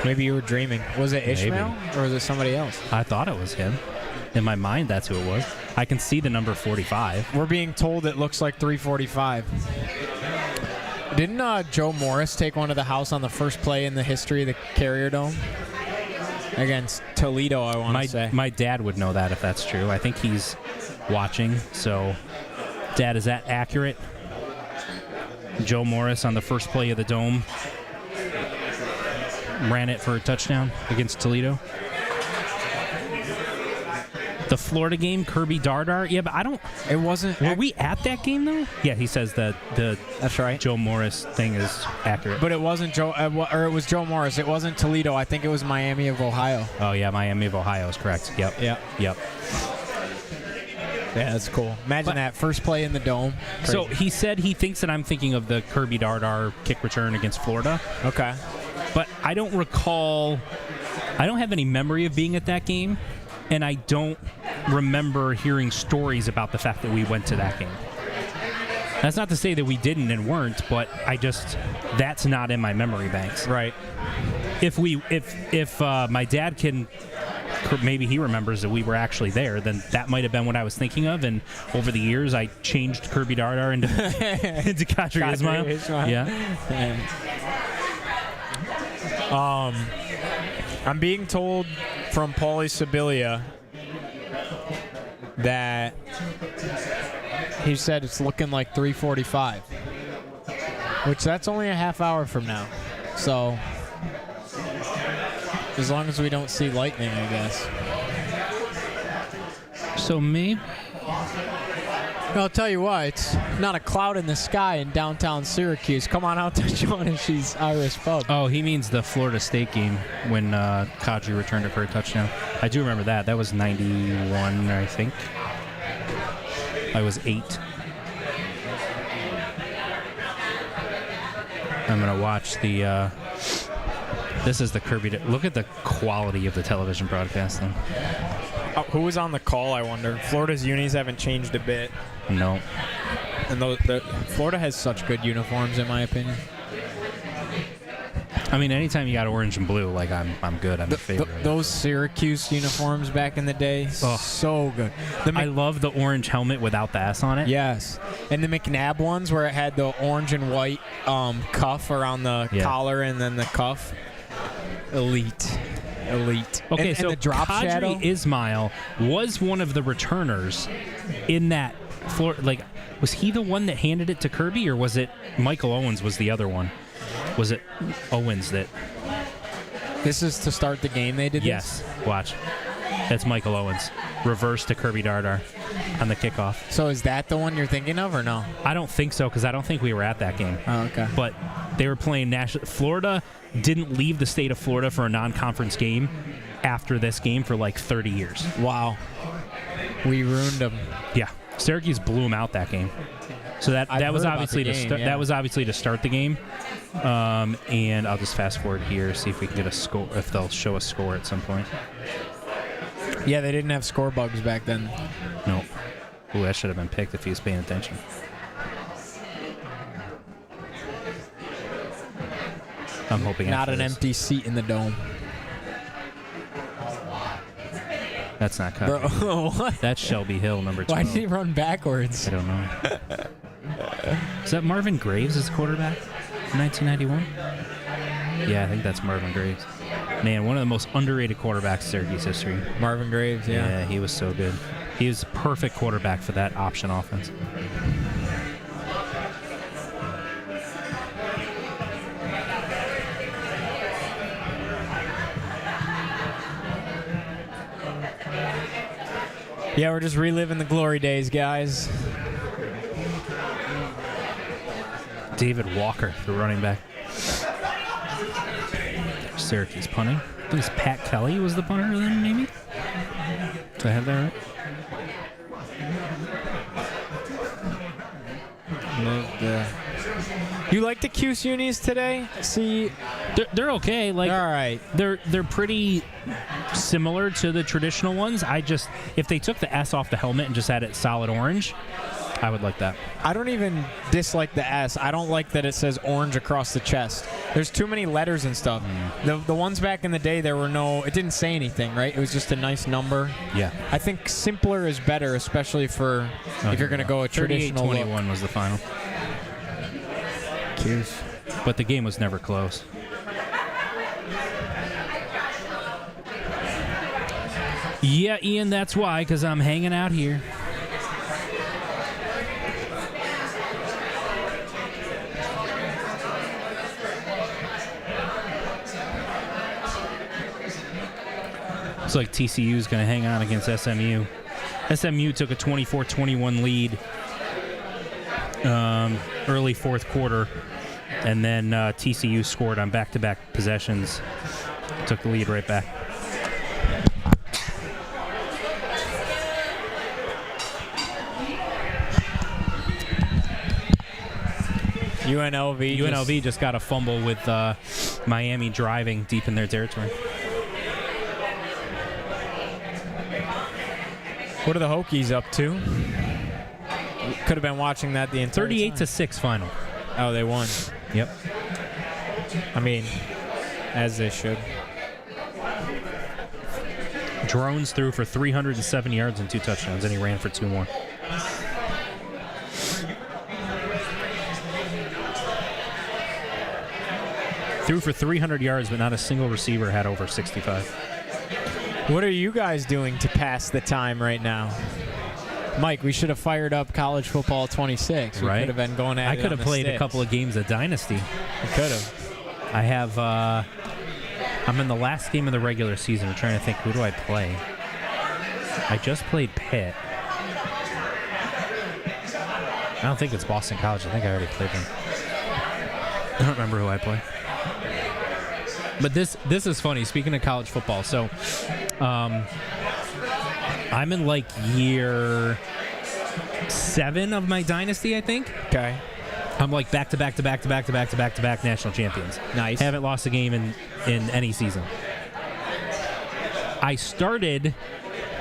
[SPEAKER 15] Maybe you were dreaming. Was it Ishmael or was it somebody else?
[SPEAKER 3] I thought it was him. In my mind, that's who it was. I can see the number 45.
[SPEAKER 15] We're being told it looks like 345. Didn't Joe Morris take one to the house on the first play in the history of the Carrier Dome? Against Toledo, I want to say.
[SPEAKER 3] My dad would know that if that's true. I think he's watching. So, Dad, is that accurate? Joe Morris on the first play of the Dome ran it for a touchdown against Toledo. The Florida game, Kirby Dardar. Yeah, but I don't.
[SPEAKER 15] It wasn't.
[SPEAKER 3] Were we at that game though? Yeah, he says that
[SPEAKER 15] that's right.
[SPEAKER 3] Joe Morris thing is accurate.
[SPEAKER 15] But it wasn't Joe, or it was Joe Morris. It wasn't Toledo. I think it was Miami of Ohio.
[SPEAKER 3] Oh yeah, Miami of Ohio is correct. Yep.
[SPEAKER 15] Yep. Yeah, that's cool. Imagine that first play in the Dome. Crazy.
[SPEAKER 3] So he said he thinks that I'm thinking of the Kirby Dardar kick return against Florida.
[SPEAKER 15] Okay.
[SPEAKER 3] But I don't recall. I don't have any memory of being at that game. And I don't remember hearing stories about the fact that we went to that game. That's not to say that we didn't and weren't, but that's not in my memory banks.
[SPEAKER 15] Right.
[SPEAKER 3] If my dad can, maybe he remembers that we were actually there, then that might have been what I was thinking of. And over the years, I changed Kirby Dardar into Kadri Ismail. Yeah.
[SPEAKER 15] I'm being told from Paulie Sibilia that he said it's looking like 3:45, which that's only a half hour from now. So as long as we don't see lightning, I guess.
[SPEAKER 3] So maybe.
[SPEAKER 15] I'll tell you what, it's not a cloud in the sky in downtown Syracuse. Come on out to Johnny's Irish Pub.
[SPEAKER 3] Oh, he means the Florida State game when Kadri returned it for a touchdown. I do remember that. That was 91, I think. I was 8. I'm going to watch the... this is the Kirby... Look at the quality of the television broadcasting.
[SPEAKER 15] Who was on the call, I wonder? Florida's unis haven't changed a bit.
[SPEAKER 3] No.
[SPEAKER 15] And Florida has such good uniforms, in my opinion.
[SPEAKER 3] I mean, anytime you got orange and blue, like I'm good. I'm a favorite.
[SPEAKER 15] Those Syracuse uniforms back in the day, so good.
[SPEAKER 3] I love the orange helmet without the S on it.
[SPEAKER 15] Yes, and the McNabb ones where it had the orange and white cuff around the collar and then the cuff. Elite.
[SPEAKER 3] Okay, so
[SPEAKER 15] the drop
[SPEAKER 3] Kadri
[SPEAKER 15] shadow.
[SPEAKER 3] Ismail was one of the returners in that floor. Like, was he the one that handed it to Kirby, or was it Michael Owens was the other one? Was it Owens that...
[SPEAKER 15] This is to start the game they did
[SPEAKER 3] Yes. Watch. That's Michael Owens. Reverse to Kirby Dardar on the kickoff.
[SPEAKER 15] So is that the one you're thinking of or no?
[SPEAKER 3] I don't think so, because I don't think we were at that game.
[SPEAKER 15] Oh, okay.
[SPEAKER 3] But they were playing national... Florida didn't leave the state of Florida for a non-conference game after this game for like 30 years.
[SPEAKER 15] Wow. We ruined them.
[SPEAKER 3] Yeah. Syracuse blew them out that game. So that was obviously that was obviously to start the game, and I'll just fast forward here, see if we can get a score, if they'll show a score at some point.
[SPEAKER 15] Yeah, they didn't have score bugs back then.
[SPEAKER 3] No. Ooh, that should have been picked if he was paying attention. I'm hoping
[SPEAKER 15] not an empty seat in the dome.
[SPEAKER 3] That's not
[SPEAKER 15] Bro, what?
[SPEAKER 3] That's Shelby Hill, number 12.
[SPEAKER 15] Why did he run backwards?
[SPEAKER 3] I don't know. Is that Marvin Graves as quarterback in 1991? Yeah, I think that's Marvin Graves. Man, one of the most underrated quarterbacks in Syracuse history.
[SPEAKER 15] Marvin Graves, yeah.
[SPEAKER 3] Yeah, he was so good. He was a perfect quarterback for that option offense.
[SPEAKER 15] Yeah, we're just reliving the glory days, guys.
[SPEAKER 3] David Walker, the running back. Syracuse punting. I think Pat Kelly was the punter then, maybe? Did I have that right?
[SPEAKER 15] You like the Cuse unis today? See,
[SPEAKER 3] they're okay. Like,
[SPEAKER 15] all right,
[SPEAKER 3] they're pretty similar to the traditional ones. If they took the S off the helmet and just had it solid orange, I would like that.
[SPEAKER 15] I don't even dislike the S. I don't like that it says orange across the chest. There's too many letters and stuff. The ones back in the day, it didn't say anything, right? It was just a nice number.
[SPEAKER 3] Yeah.
[SPEAKER 15] I think simpler is better, especially for if you're going to go a traditional
[SPEAKER 3] 38-21 was the final.
[SPEAKER 15] Cuse.
[SPEAKER 3] But the game was never close. Yeah, Ian, that's why, because I'm hanging out here. Looks like TCU is going to hang on against SMU. SMU took a 24-21 lead early fourth quarter, and then TCU scored on back-to-back possessions. Took the lead right back. UNLV just got a fumble with Miami driving deep in their territory.
[SPEAKER 15] What are the Hokies up to? Could have been watching that the entire
[SPEAKER 3] 38-6 final.
[SPEAKER 15] Oh, they won.
[SPEAKER 3] Yep.
[SPEAKER 15] I mean, as they should.
[SPEAKER 3] Drones threw for 307 yards and 2 touchdowns, and he ran for 2 more. Threw for 300 yards, but not a single receiver had over 65.
[SPEAKER 15] What are you guys doing to pass the time right now? Mike, we should have fired up College Football 26. We
[SPEAKER 3] right?
[SPEAKER 15] could have been going at
[SPEAKER 3] I
[SPEAKER 15] it
[SPEAKER 3] could
[SPEAKER 15] on
[SPEAKER 3] have
[SPEAKER 15] the
[SPEAKER 3] played
[SPEAKER 15] sticks.
[SPEAKER 3] a couple of games of Dynasty.
[SPEAKER 15] You could have.
[SPEAKER 3] I have, I'm in the last game of the regular season. I'm trying to think, who do I play? I just played Pitt. I don't think it's Boston College. I think I already played them. I don't remember who I play. But this is funny. Speaking of college football, so I'm in like year 7 of my dynasty, I think.
[SPEAKER 15] Okay.
[SPEAKER 3] I'm like back-to-back national champions.
[SPEAKER 15] Nice.
[SPEAKER 3] Haven't lost a game in any season. I started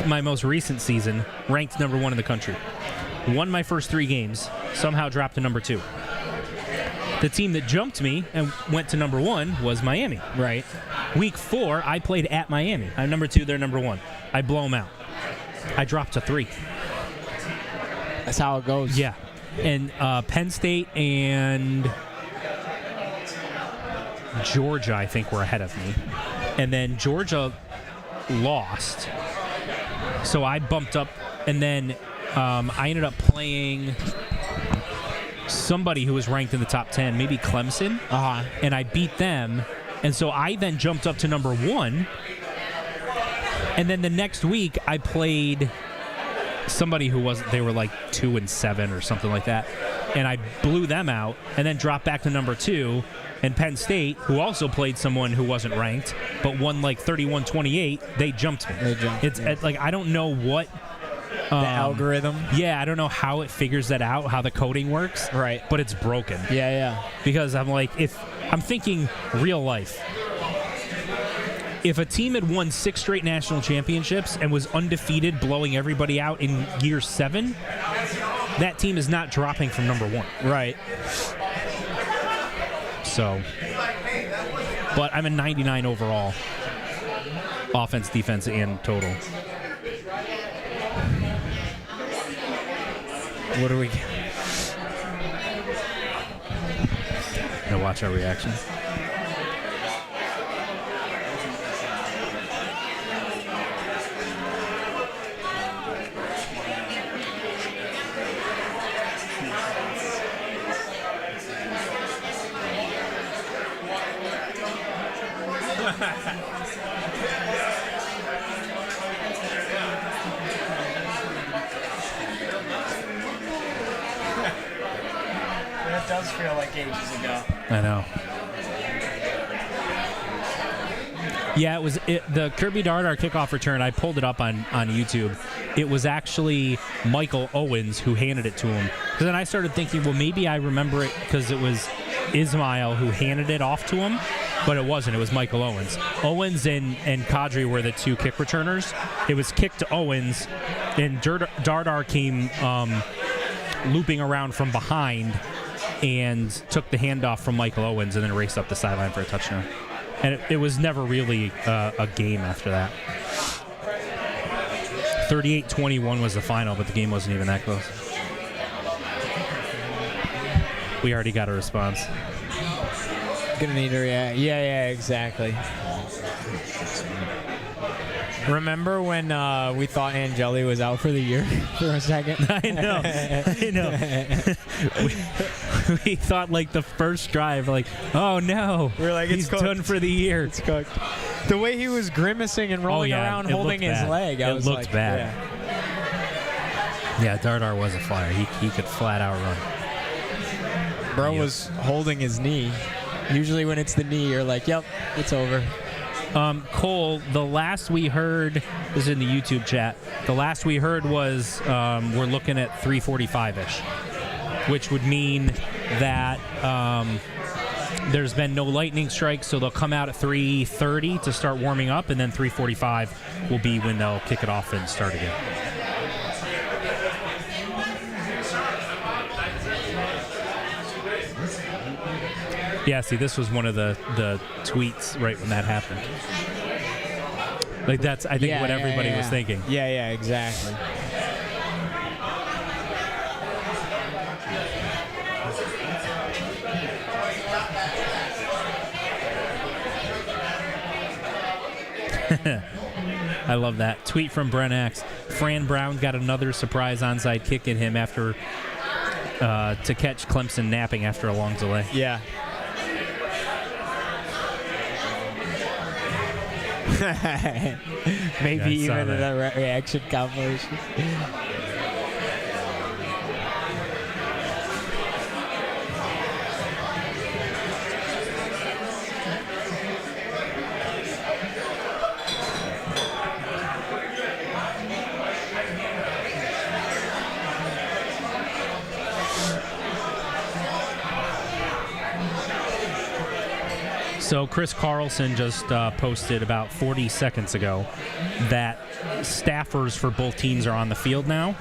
[SPEAKER 3] my most recent season ranked number 1 in the country. Won my first 3 games, somehow dropped to number 2. The team that jumped me and went to number 1 was Miami.
[SPEAKER 15] Right.
[SPEAKER 3] Week 4, I played at Miami. I'm number 2, they're number 1. I blow them out. I dropped to 3.
[SPEAKER 15] That's how it goes.
[SPEAKER 3] Yeah. And Penn State and Georgia, I think, were ahead of me. And then Georgia lost. So I bumped up, and then I ended up playing somebody who was ranked in the top 10, maybe Clemson, and I beat them. And so I then jumped up to number 1. And then the next week, I played somebody who wasn't, they were like 2-7 or something like that. And I blew them out and then dropped back to number 2. And Penn State, who also played someone who wasn't ranked, but won like 31-28, they jumped me. It's like, I don't know what
[SPEAKER 15] the algorithm.
[SPEAKER 3] Yeah, I don't know how it figures that out, how the coding works.
[SPEAKER 15] Right.
[SPEAKER 3] But it's broken.
[SPEAKER 15] Yeah.
[SPEAKER 3] Because I'm like, if I'm thinking real life, if a team had won 6 straight national championships and was undefeated, blowing everybody out in year 7, that team is not dropping from number 1.
[SPEAKER 15] Right.
[SPEAKER 3] So, but I'm a 99 overall, offense, defense, and total.
[SPEAKER 15] What do we?
[SPEAKER 3] Now watch our reaction.
[SPEAKER 14] It does feel like ages ago.
[SPEAKER 3] I know. Yeah, it was the Kirby Dardar kickoff return. I pulled it up on YouTube. It was actually Michael Owens who handed it to him. Because then I started thinking, well, maybe I remember it because it was Ismail who handed it off to him, but it wasn't. It was Michael Owens. Owens and Kadri were the 2 kick returners. It was kicked to Owens, and Dardar came looping around from behind and took the handoff from Michael Owens and then raced up the sideline for a touchdown. And it was never really a game after that. 38-21 was the final, but the game wasn't even that close. We already got a response.
[SPEAKER 15] Gonna need to react. Yeah, exactly. Remember when we thought Angeli was out for the year for a second?
[SPEAKER 3] I know. We thought like the first drive, like, oh no,
[SPEAKER 15] we're like,
[SPEAKER 3] he's done for the year.
[SPEAKER 15] It's cooked. The way he was grimacing and rolling around holding his leg, I was
[SPEAKER 3] looked
[SPEAKER 15] like,
[SPEAKER 3] bad. Yeah, Dardar was a flyer. He could flat out run.
[SPEAKER 15] Bro was holding his knee. Usually when it's the knee, you're like, yep, it's over.
[SPEAKER 3] Cole, the last we heard, this is in the YouTube chat, the last we heard was we're looking at 3:45-ish, which would mean that there's been no lightning strikes, so they'll come out at 3:30 to start warming up, and then 3:45 will be when they'll kick it off and start again. Yeah, see, this was one of the tweets right when that happened. Like, that's, I think, what everybody was thinking.
[SPEAKER 15] Yeah, exactly.
[SPEAKER 3] I love that. Tweet from Brent X. Fran Brown got another surprise onside kick at him after to catch Clemson napping after a long delay.
[SPEAKER 15] Yeah. Maybe even in a reaction compilation.
[SPEAKER 3] So Chris Carlson just posted about 40 seconds ago that staffers for both teams are on the field now,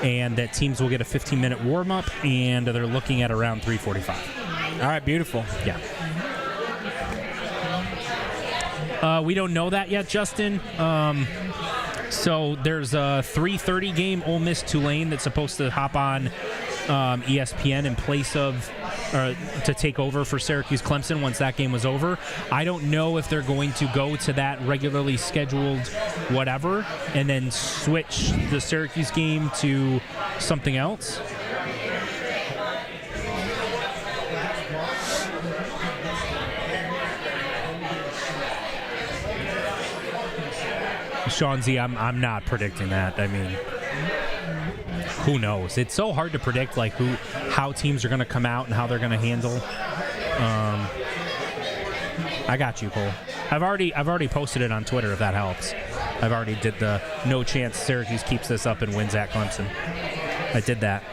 [SPEAKER 3] and that teams will get a 15-minute warm-up, and they're looking at around 3:45.
[SPEAKER 15] All right, beautiful.
[SPEAKER 3] Yeah. We don't know that yet, Justin. So there's a 3:30 game, Ole Miss Tulane, that's supposed to hop on ESPN in place of to take over for Syracuse Clemson once that game was over. I don't know if they're going to go to that regularly scheduled whatever and then switch the Syracuse game to something else. Sean Z, I'm not predicting that. I mean, who knows? It's so hard to predict like how teams are going to come out and how they're going to handle. I got you, Cole. I've already posted it on Twitter if that helps. I've already did the no chance Syracuse keeps this up and wins at Clemson. I did that.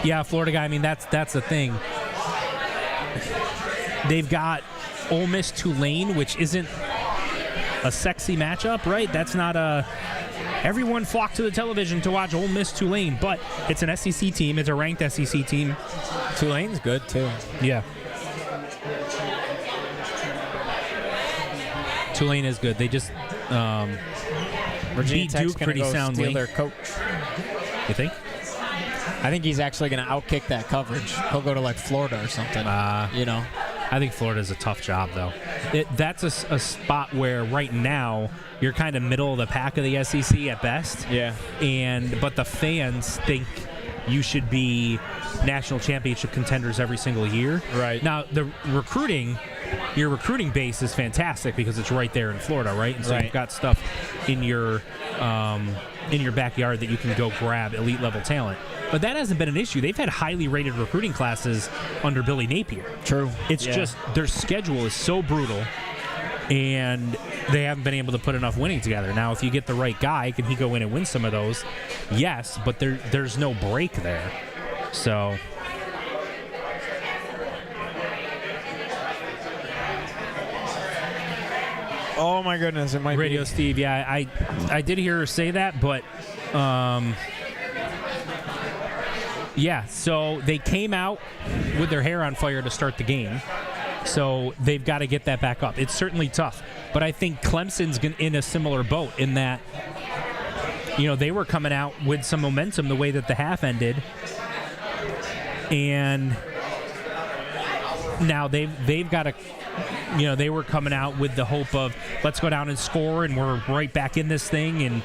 [SPEAKER 3] Yeah, Florida guy. I mean, that's the thing. They've got Ole Miss Tulane, which isn't a sexy matchup, right? That's not a. Everyone flocked to the television to watch Ole Miss Tulane, but it's an SEC team. It's a ranked SEC team.
[SPEAKER 15] Tulane's good too.
[SPEAKER 3] Yeah. Tulane is good. They just
[SPEAKER 15] Virginia
[SPEAKER 3] beat
[SPEAKER 15] Tech's
[SPEAKER 3] Duke
[SPEAKER 15] gonna
[SPEAKER 3] pretty
[SPEAKER 15] go
[SPEAKER 3] soundly.
[SPEAKER 15] steal their coach.
[SPEAKER 3] You think?
[SPEAKER 15] I think he's actually going to outkick that coverage. He'll go to like Florida or something. You know,
[SPEAKER 3] I think Florida's a tough job though. That's a spot where right now you're kind of middle of the pack of the SEC at best.
[SPEAKER 15] Yeah.
[SPEAKER 3] But the fans think you should be national championship contenders every single year.
[SPEAKER 15] Right.
[SPEAKER 3] Now your recruiting base is fantastic because it's right there in Florida, right? And so
[SPEAKER 15] Right.
[SPEAKER 3] you've got stuff in your backyard that you can go grab elite level talent. But that hasn't been an issue. They've had highly rated recruiting classes under Billy Napier.
[SPEAKER 15] True.
[SPEAKER 3] It's just their schedule is so brutal, and they haven't been able to put enough winning together. Now, if you get the right guy, can he go in and win some of those? Yes, but there's no break there. So.
[SPEAKER 15] Oh my goodness, it might
[SPEAKER 3] Radio
[SPEAKER 15] be.
[SPEAKER 3] Steve, yeah, I did hear her say that, but yeah, so they came out with their hair on fire to start the game. So they've got to get that back up. It's certainly tough, but I think Clemson's in a similar boat in that, you know, they were coming out with some momentum the way that the half ended, and now they've got to. You know, they were coming out with the hope of let's go down and score, and we're right back in this thing, and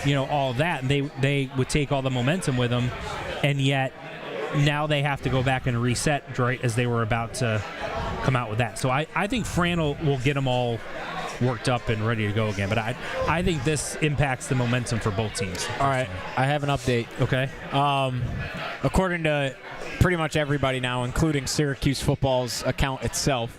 [SPEAKER 3] you know, all of that. And they would take all the momentum with them, and yet now they have to go back and reset right as they were about to come out with that. So I think Fran will get them all worked up and ready to go again. But I think this impacts the momentum for both teams.
[SPEAKER 15] All right, I have an update.
[SPEAKER 3] Okay.
[SPEAKER 15] According to pretty much everybody now, including Syracuse football's account itself,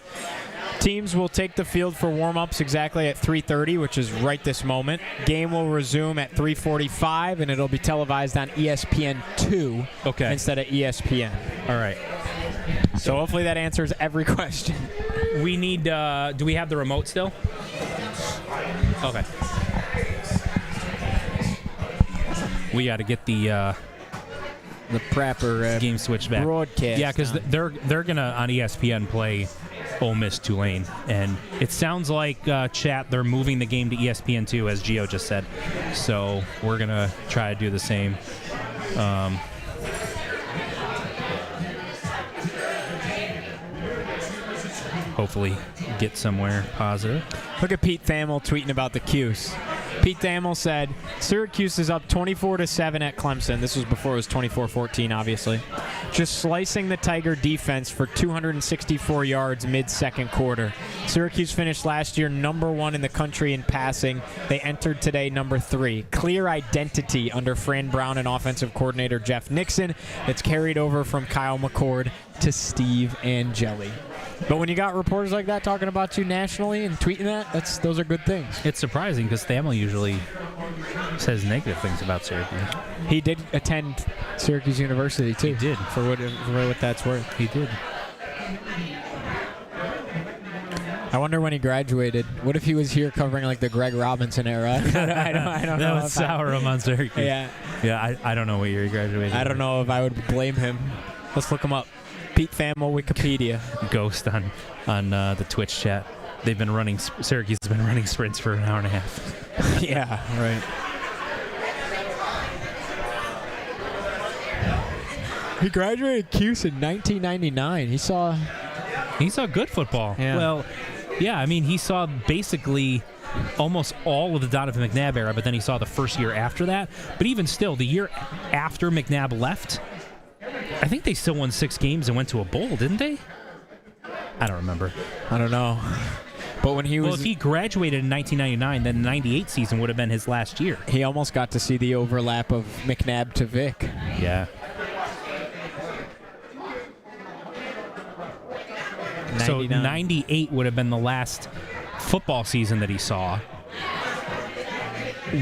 [SPEAKER 15] teams will take the field for warm-ups exactly at 3:30, which is right this moment. Game will resume at 3:45, and it'll be televised on ESPN2 instead of ESPN.
[SPEAKER 3] All right.
[SPEAKER 15] So hopefully that answers every question.
[SPEAKER 3] We need, do we have the remote still? Okay. We got to get the
[SPEAKER 15] proper
[SPEAKER 3] game switch back.
[SPEAKER 15] Broadcast.
[SPEAKER 3] Yeah, because they're gonna on ESPN play Ole Miss Tulane, and it sounds like chat they're moving the game to ESPN2 as Gio just said. So we're gonna try to do the same. Hopefully, get somewhere positive.
[SPEAKER 15] Look at Pete Thamel tweeting about the Cuse. Pete Thamel said, Syracuse is up 24-7 at Clemson. This was before it was 24-14, obviously. just slicing the Tiger defense for 264 yards mid-second quarter. Syracuse finished last year #1 in the country in passing. They entered today #3. Clear identity under Fran Brown and offensive coordinator Jeff Nixon. It's carried over from Kyle McCord to Steve Angeli. But when you got reporters like that talking about you nationally and tweeting that, those are good things.
[SPEAKER 3] It's surprising because Thamel usually says negative things about Syracuse.
[SPEAKER 15] He did attend Syracuse University, too.
[SPEAKER 3] He did.
[SPEAKER 15] For what that's worth.
[SPEAKER 3] He did.
[SPEAKER 15] I wonder when he graduated. What if he was here covering like the Greg Robinson era? I don't know.
[SPEAKER 3] That would sour him on Syracuse.
[SPEAKER 15] Yeah.
[SPEAKER 3] Yeah, I don't know what year he graduated.
[SPEAKER 15] I don't know if I would blame him. Let's look him up. Pete Thamel, Wikipedia.
[SPEAKER 3] Ghost on the Twitch chat. They've been running. Syracuse has been running sprints for an hour and a half.
[SPEAKER 15] Yeah, right. He graduated Cuse in 1999. He saw
[SPEAKER 3] good football.
[SPEAKER 15] Yeah.
[SPEAKER 3] Well, yeah. I mean, he saw basically almost all of the Donovan McNabb era, but then he saw the first year after that. But even still, the year after McNabb left, I think they still won 6 games and went to a bowl, didn't they? I don't remember.
[SPEAKER 15] I don't know. But when he was...
[SPEAKER 3] Well, if he graduated in 1999, then the 98 season would have been his last year.
[SPEAKER 15] He almost got to see the overlap of McNabb to Vic.
[SPEAKER 3] Yeah. So 98 would have been the last football season that he saw,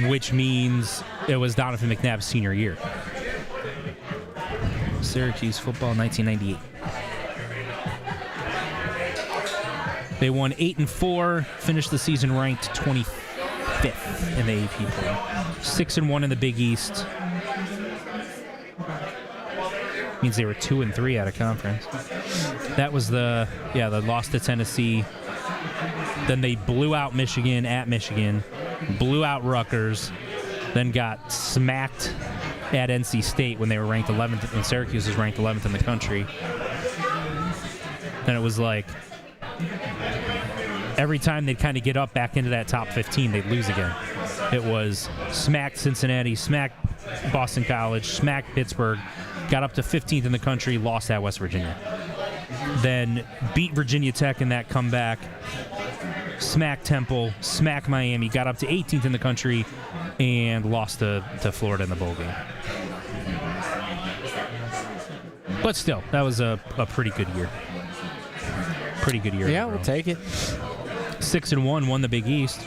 [SPEAKER 3] which means it was Donovan McNabb's senior year. Syracuse football, 1998. They won 8-4, finished the season ranked 25th in the AP poll, 6-1 in the Big East. Means they were 2-3 out of conference. That was the loss to Tennessee. Then they blew out Michigan at Michigan, blew out Rutgers, then got smacked at NC State when they were ranked 11th, when Syracuse was ranked 11th in the country. Then it was like every time they'd kind of get up back into that top 15, they'd lose again. It was smacked Cincinnati, smacked Boston College, smacked Pittsburgh, got up to 15th in the country, lost at West Virginia. Then beat Virginia Tech in that comeback, smacked Temple, smacked Miami, got up to 18th in the country, and lost to Florida in the bowl game. But still, that was a pretty good year. Pretty good year.
[SPEAKER 15] Yeah, we'll take it.
[SPEAKER 3] 6-1, won the Big East.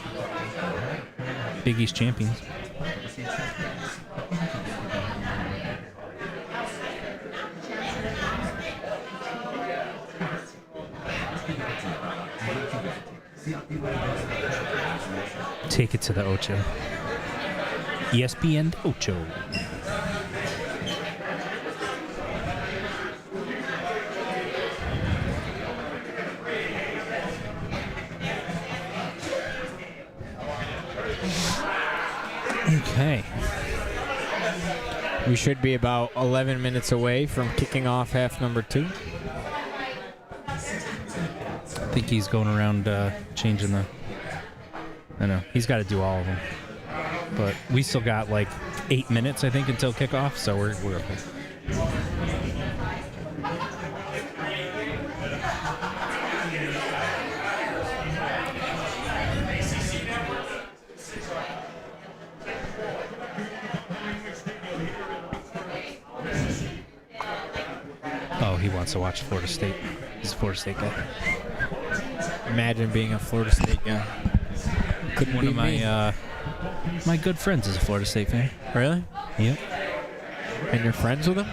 [SPEAKER 3] Big East champions. Take it to the Ocho. ESPN Ocho. Okay.
[SPEAKER 15] We should be about 11 minutes away from kicking off half number 2.
[SPEAKER 3] I think he's going around changing the... I know. He's got to do all of them. But we still got like 8 minutes, I think, until kickoff, so we're okay. Oh, he wants to watch Florida State. He's a Florida State guy.
[SPEAKER 15] Imagine being a Florida State guy. Couldn't
[SPEAKER 3] One
[SPEAKER 15] be
[SPEAKER 3] of
[SPEAKER 15] me.
[SPEAKER 3] my good friends is a Florida State fan.
[SPEAKER 15] Really?
[SPEAKER 3] Yep.
[SPEAKER 15] And you're friends with him?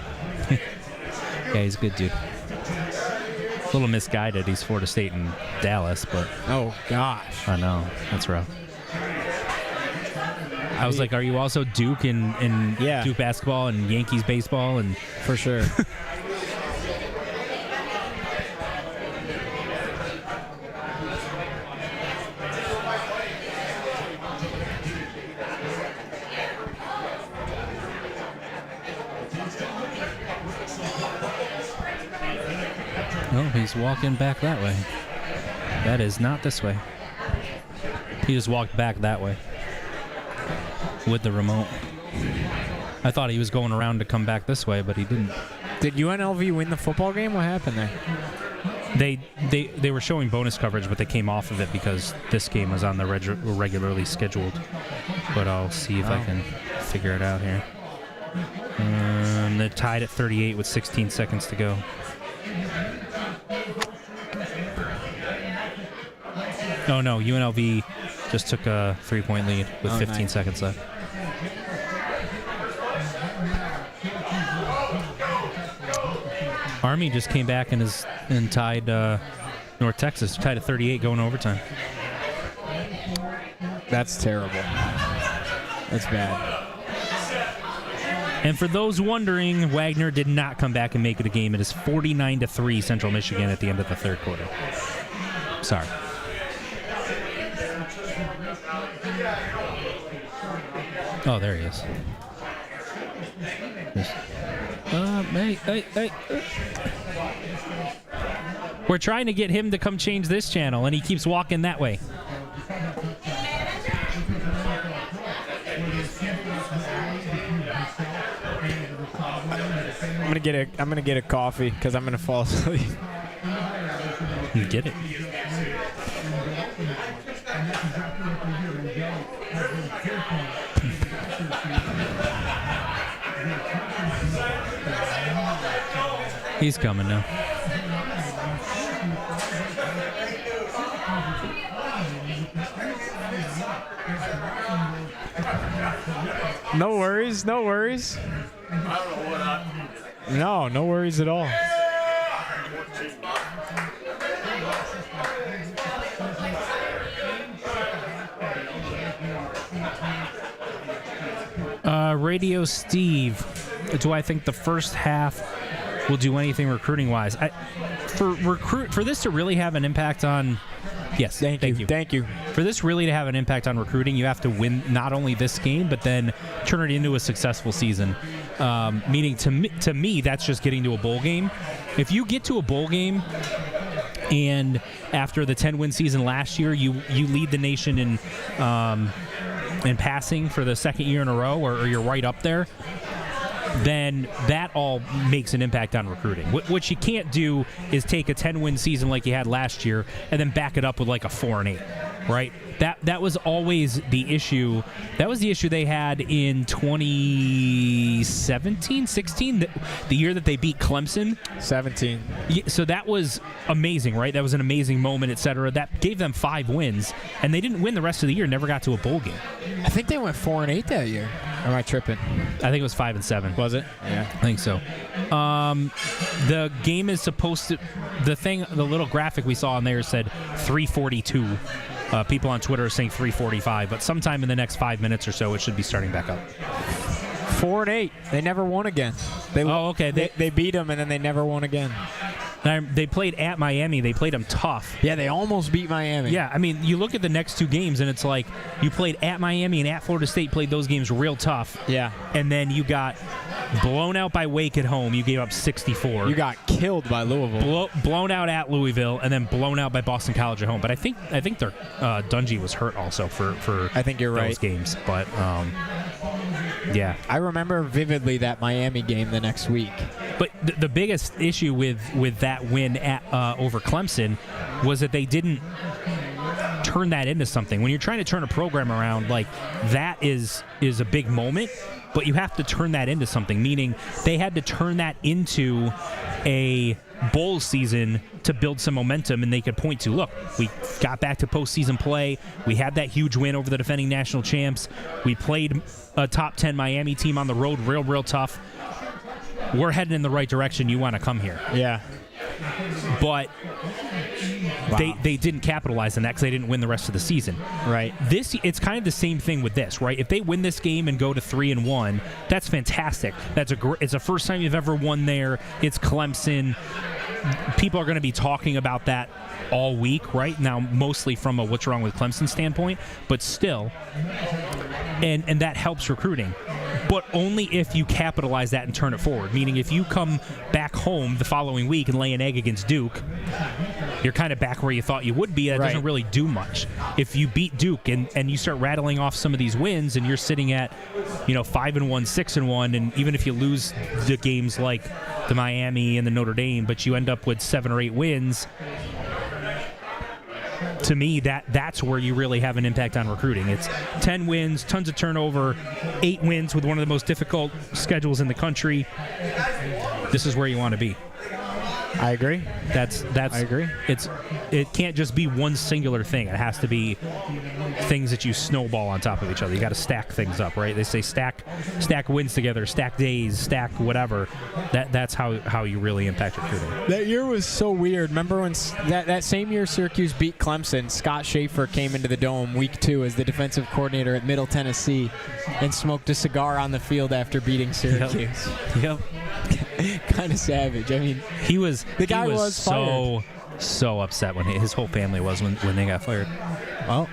[SPEAKER 3] Yeah, he's a good dude. A little misguided. He's Florida State and Dallas, but...
[SPEAKER 15] Oh, gosh.
[SPEAKER 3] I know. That's rough. I was like, are you also Duke and
[SPEAKER 15] Yeah.
[SPEAKER 3] Duke basketball and Yankees baseball? And
[SPEAKER 15] For sure.
[SPEAKER 3] Oh, he's walking back that way. That is not this way. He just walked back that way with the remote. I thought he was going around to come back this way, but he didn't.
[SPEAKER 15] Did UNLV win the football game? What happened there?
[SPEAKER 3] They were showing bonus coverage, but they came off of it because this game was on the regularly scheduled. But I'll see if I can figure it out here. They're tied at 38 with 16 seconds to go. Oh no, UNLV just took a 3-point lead with 15 seconds left. Army just came back and tied North Texas, tied at 38 going to overtime.
[SPEAKER 15] That's terrible. That's bad.
[SPEAKER 3] And for those wondering, Wagner did not come back and make it a game. It is 49-3 Central Michigan at the end of the third quarter. Sorry. Oh, there he is. Hey. We're trying to get him to come change this channel, and he keeps walking that way.
[SPEAKER 15] I'm gonna get a coffee because I'm gonna fall asleep.
[SPEAKER 3] You get it. He's coming now.
[SPEAKER 15] No worries. No worries. No worries at all.
[SPEAKER 3] Radio Steve, do I think the first half will do anything recruiting wise? For this to really have an impact on Thank you. For this really to have an impact on recruiting, you have to win not only this game, but then turn it into a successful season. Meaning, to me, that's just getting to a bowl game. If you get to a bowl game, and after the 10-win season last year, you lead the nation in passing for the second year in a row, or you're right up there, then that all makes an impact on recruiting. What you can't do is take a 10-win season like you had last year and then back it up with like a 4-8, right? That was always the issue. That was the issue they had in 2017, 16, the year that they beat Clemson.
[SPEAKER 15] 17.
[SPEAKER 3] Yeah, so that was amazing, right? That was an amazing moment, etc. That gave them 5 wins, and they didn't win the rest of the year, never got to a bowl game.
[SPEAKER 15] I think they went 4-8 that year. Or am I tripping?
[SPEAKER 3] I think it was 5-7.
[SPEAKER 15] Was it?
[SPEAKER 3] Yeah, I think so. The game is supposed to. The little graphic we saw on there said 3:42. People on Twitter are saying 3:45, but sometime in the next 5 minutes or so, it should be starting back up.
[SPEAKER 15] 4-8. They never won again.
[SPEAKER 3] Okay.
[SPEAKER 15] They beat them, and then they never won again.
[SPEAKER 3] They played at Miami. They played them tough.
[SPEAKER 15] Yeah, they almost beat Miami.
[SPEAKER 3] Yeah, I mean, you look at the next 2 games, and it's like you played at Miami and at Florida State, played those games real tough.
[SPEAKER 15] Yeah.
[SPEAKER 3] And then you got blown out by Wake at home. You gave up 64.
[SPEAKER 15] You got killed by Louisville.
[SPEAKER 3] Blown out at Louisville, and then blown out by Boston College at home. But I think their Dungy was hurt also for
[SPEAKER 15] I think you're
[SPEAKER 3] those games. But yeah,
[SPEAKER 15] I remember vividly that Miami game the next week.
[SPEAKER 3] But the biggest issue with that win over Clemson was that they didn't turn that into something. When you're trying to turn a program around, like that is a big moment, but you have to turn that into something, meaning they had to turn that into a bowl season to build some momentum, and they could point to, look, we got back to postseason play. We had that huge win over the defending national champs. We played a top 10 Miami team on the road real tough. We're heading in the right direction. You want to come here.
[SPEAKER 15] Yeah.
[SPEAKER 3] But they didn't capitalize on that because they didn't win the rest of the season.
[SPEAKER 15] Right.
[SPEAKER 3] It's kind of the same thing with this, right? If they win this game and go to 3-1, that's fantastic. It's the first time you've ever won there. It's Clemson. People are going to be talking about that all week, right? Now, mostly from a what's wrong with Clemson standpoint, but still. And that helps recruiting. But only if you capitalize that and turn it forward. Meaning if you come back home the following week and lay an egg against Duke, you're kind of back where you thought you would be. That doesn't really do much. If you beat Duke and you start rattling off some of these wins and you're sitting at 5-1, 6-1, and even if you lose the games like the Miami and the Notre Dame, but you end up with 7 or 8 wins. To me, that's where you really have an impact on recruiting. It's 10 wins, tons of turnover, 8 wins with one of the most difficult schedules in the country. This is where you want to be.
[SPEAKER 15] I agree.
[SPEAKER 3] That's.
[SPEAKER 15] I agree.
[SPEAKER 3] It can't just be one singular thing. It has to be things that you snowball on top of each other. You got to stack things up, right? They say stack wins together, stack days, stack whatever. That's how you really impact recruiting.
[SPEAKER 15] That year was so weird. Remember when that same year Syracuse beat Clemson, Scott Schaefer came into the Dome week 2 as the defensive coordinator at Middle Tennessee and smoked a cigar on the field after beating Syracuse.
[SPEAKER 3] Yep.
[SPEAKER 15] Kind of savage. I mean, the guy was
[SPEAKER 3] so upset when his whole family was when they got fired.
[SPEAKER 15] Well,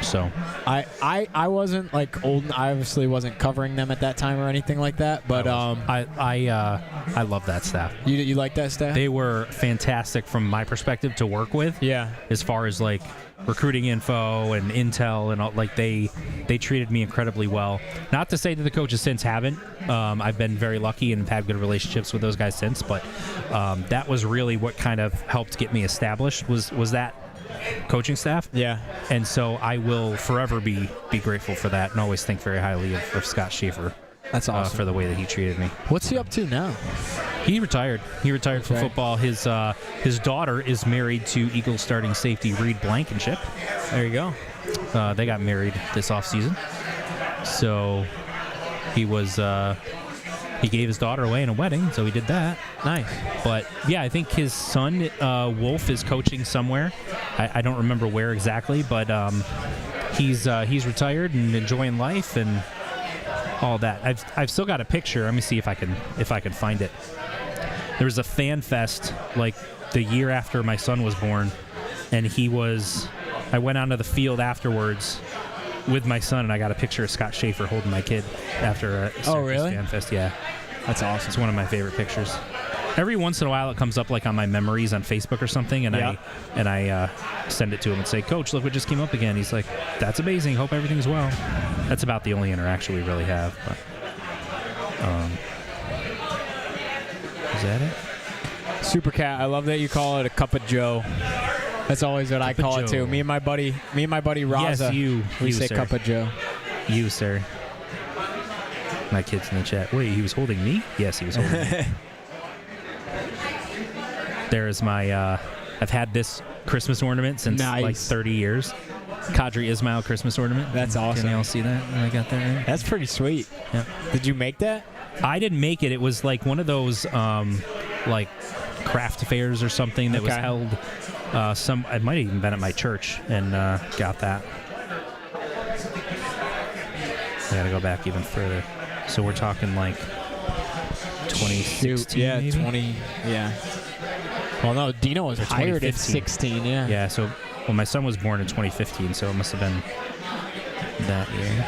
[SPEAKER 3] so
[SPEAKER 15] I wasn't like old. I obviously wasn't covering them at that time or anything like that. But
[SPEAKER 3] I love that staff.
[SPEAKER 15] You like that staff?
[SPEAKER 3] They were fantastic from my perspective to work with.
[SPEAKER 15] Yeah.
[SPEAKER 3] As far as like recruiting info and intel and all, like they treated me incredibly well. Not to say that the coaches since haven't. I've been very lucky and had good relationships with those guys since, but that was really what kind of helped get me established was that coaching staff.
[SPEAKER 15] Yeah.
[SPEAKER 3] And so I will forever be grateful for that and always think very highly of Scott Schaefer.
[SPEAKER 15] That's awesome.
[SPEAKER 3] For the way that he treated me.
[SPEAKER 15] What's he up to now?
[SPEAKER 3] He retired. He retired from football. His daughter is married to Eagles starting safety Reed Blankenship.
[SPEAKER 15] There you go.
[SPEAKER 3] They got married this offseason. So he gave his daughter away in a wedding, so he did that.
[SPEAKER 15] Nice.
[SPEAKER 3] But yeah, I think his son Wolf is coaching somewhere. I don't remember where exactly, but he's retired and enjoying life and all that. I've still got a picture. Let me see if I can find it. There was a fan fest like the year after my son was born, and I went onto the field afterwards with my son, and I got a picture of Scott Schaefer holding my kid after a
[SPEAKER 15] really?
[SPEAKER 3] fan fest. Yeah,
[SPEAKER 15] that's awesome.
[SPEAKER 3] It's one of my favorite pictures. Every once in a while, it comes up like on my memories on Facebook or something, and I send it to him and say, "Coach, look what just came up again." He's like, "That's amazing. Hope everything's well." That's about the only interaction we really have. But, is that it?
[SPEAKER 15] Super Cat, I love that you call it a cup of Joe. That's always what I call it too. Me and my buddy Raza.
[SPEAKER 3] Yes,
[SPEAKER 15] we say
[SPEAKER 3] sir.
[SPEAKER 15] cup of Joe.
[SPEAKER 3] You, sir. My kid's in the chat. Wait, he was holding me? Yes, he was holding me. There is my, I've had this Christmas ornament since like 30 years. Kadri Ismail Christmas ornament.
[SPEAKER 15] That's awesome.
[SPEAKER 3] Can you all see that? I got that right?
[SPEAKER 15] That's pretty sweet.
[SPEAKER 3] Yeah.
[SPEAKER 15] Did you make that?
[SPEAKER 3] I didn't make it. It was like one of those like craft fairs or something that was held. It might have even been at my church, and got that. I got to go back even further. So we're talking like 2016.
[SPEAKER 15] Yeah,
[SPEAKER 3] maybe?
[SPEAKER 15] 20. Yeah. Well, no, Dino was hired at 16. Yeah.
[SPEAKER 3] Yeah. So, well, my son was born in 2015, so it must have been that year.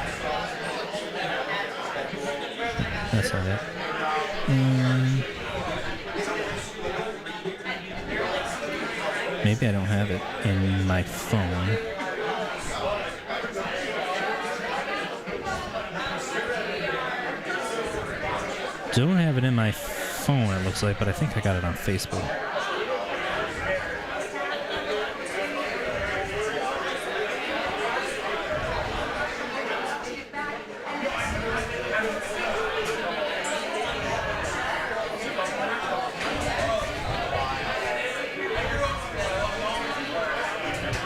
[SPEAKER 3] That's not it. Maybe I don't have it in my phone. Don't have it in my phone, it looks like, but I think I got it on Facebook.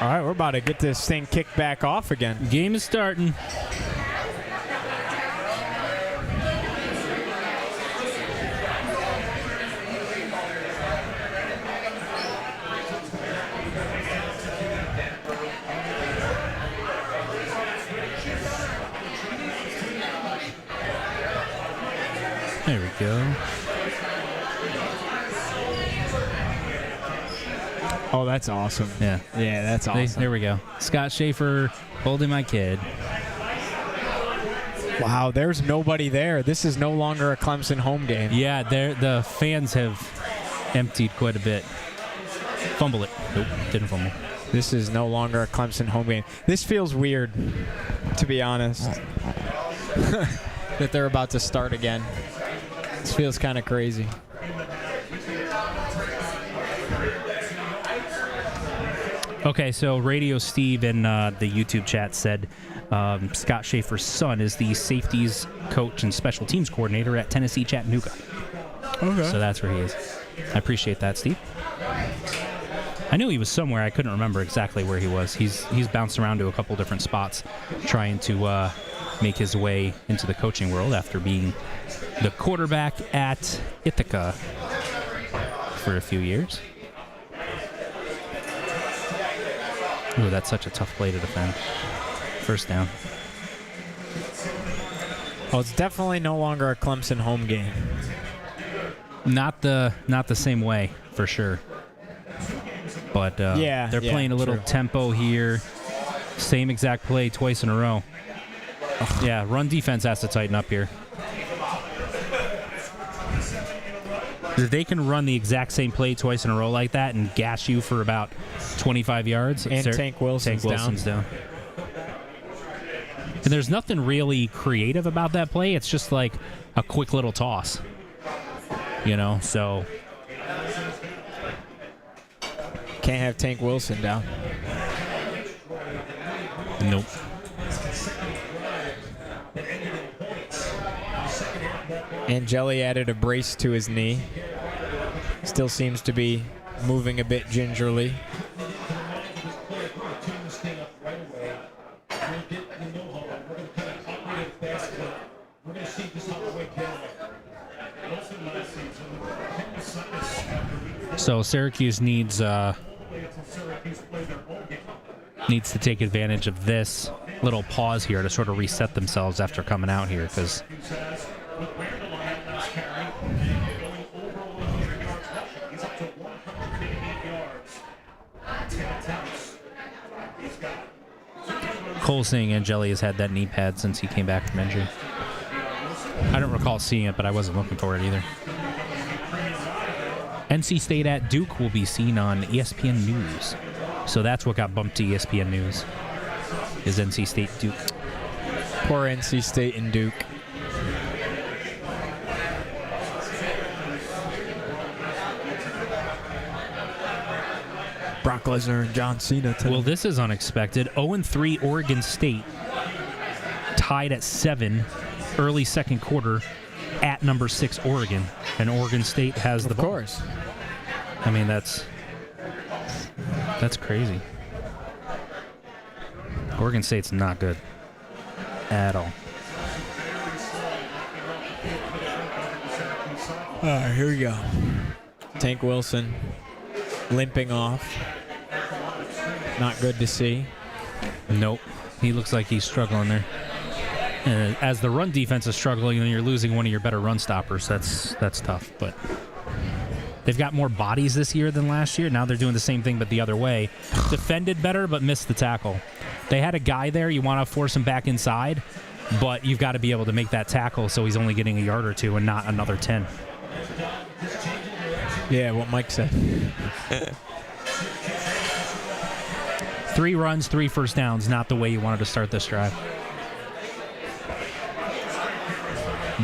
[SPEAKER 15] All right, we're about to get this thing kicked back off again.
[SPEAKER 3] Game is starting. There we go.
[SPEAKER 15] Oh, that's awesome.
[SPEAKER 3] Yeah.
[SPEAKER 15] Yeah, that's awesome.
[SPEAKER 3] There we go. Scott Schaefer holding my kid.
[SPEAKER 15] Wow, there's nobody there. This is no longer a Clemson home game.
[SPEAKER 3] Yeah, the fans have emptied quite a bit. Fumble it. Nope, didn't fumble.
[SPEAKER 15] This is no longer a Clemson home game. This feels weird, to be honest, that they're about to start again. This feels kind of crazy.
[SPEAKER 3] Okay, so Radio Steve in the YouTube chat said Scott Schaefer's son is the safeties coach and special teams coordinator at Tennessee Chattanooga.
[SPEAKER 15] Okay.
[SPEAKER 3] So that's where he is. I appreciate that, Steve. I knew he was somewhere. I couldn't remember exactly where he was. He's bounced around to a couple different spots trying to make his way into the coaching world after being the quarterback at Ithaca for a few years. Ooh, that's such a tough play to defend. First down.
[SPEAKER 15] Oh, it's definitely no longer a Clemson home game.
[SPEAKER 3] Not the same way, for sure. But they're playing a little tempo here. Same exact play twice in a row. Yeah, run defense has to tighten up here. If they can run the exact same play twice in a row like that and gash you for about 25 yards.
[SPEAKER 15] And Tank Wilson's down.
[SPEAKER 3] And there's nothing really creative about that play. It's just like a quick little toss. You know, so...
[SPEAKER 15] Can't have Tank Wilson down.
[SPEAKER 3] Nope.
[SPEAKER 15] And Jelly added a brace to his knee. Still seems to be moving a bit gingerly.
[SPEAKER 3] So Syracuse needs to take advantage of this little pause here to sort of reset themselves after coming out here, because Cole saying Angeli has had that knee pad since he came back from injury. I don't recall seeing it, but I wasn't looking for it either. NC State at Duke will be seen on ESPN News. So that's what got bumped to ESPN News, is NC State Duke.
[SPEAKER 15] Poor NC State and Duke. Brock Lesnar and John Cena today.
[SPEAKER 3] Well, this is unexpected. 0-3 Oregon State tied at 7 early second quarter at number 6 Oregon. And Oregon State has the ball.
[SPEAKER 15] Of course.
[SPEAKER 3] I mean, that's crazy. Oregon State's not good at all.
[SPEAKER 15] All right, here we go. Tank Wilson limping off. Not good to see.
[SPEAKER 3] Nope. He looks like he's struggling there. And as the run defense is struggling, then you're losing one of your better run stoppers. That's tough. But they've got more bodies this year than last year. Now they're doing the same thing, but the other way. Defended better, but missed the tackle. They had a guy there. You want to force him back inside, but you've got to be able to make that tackle so he's only getting a yard or two and not another 10.
[SPEAKER 15] Yeah, what Mike said.
[SPEAKER 3] 3 runs, 3 first downs, not the way you wanted to start this drive.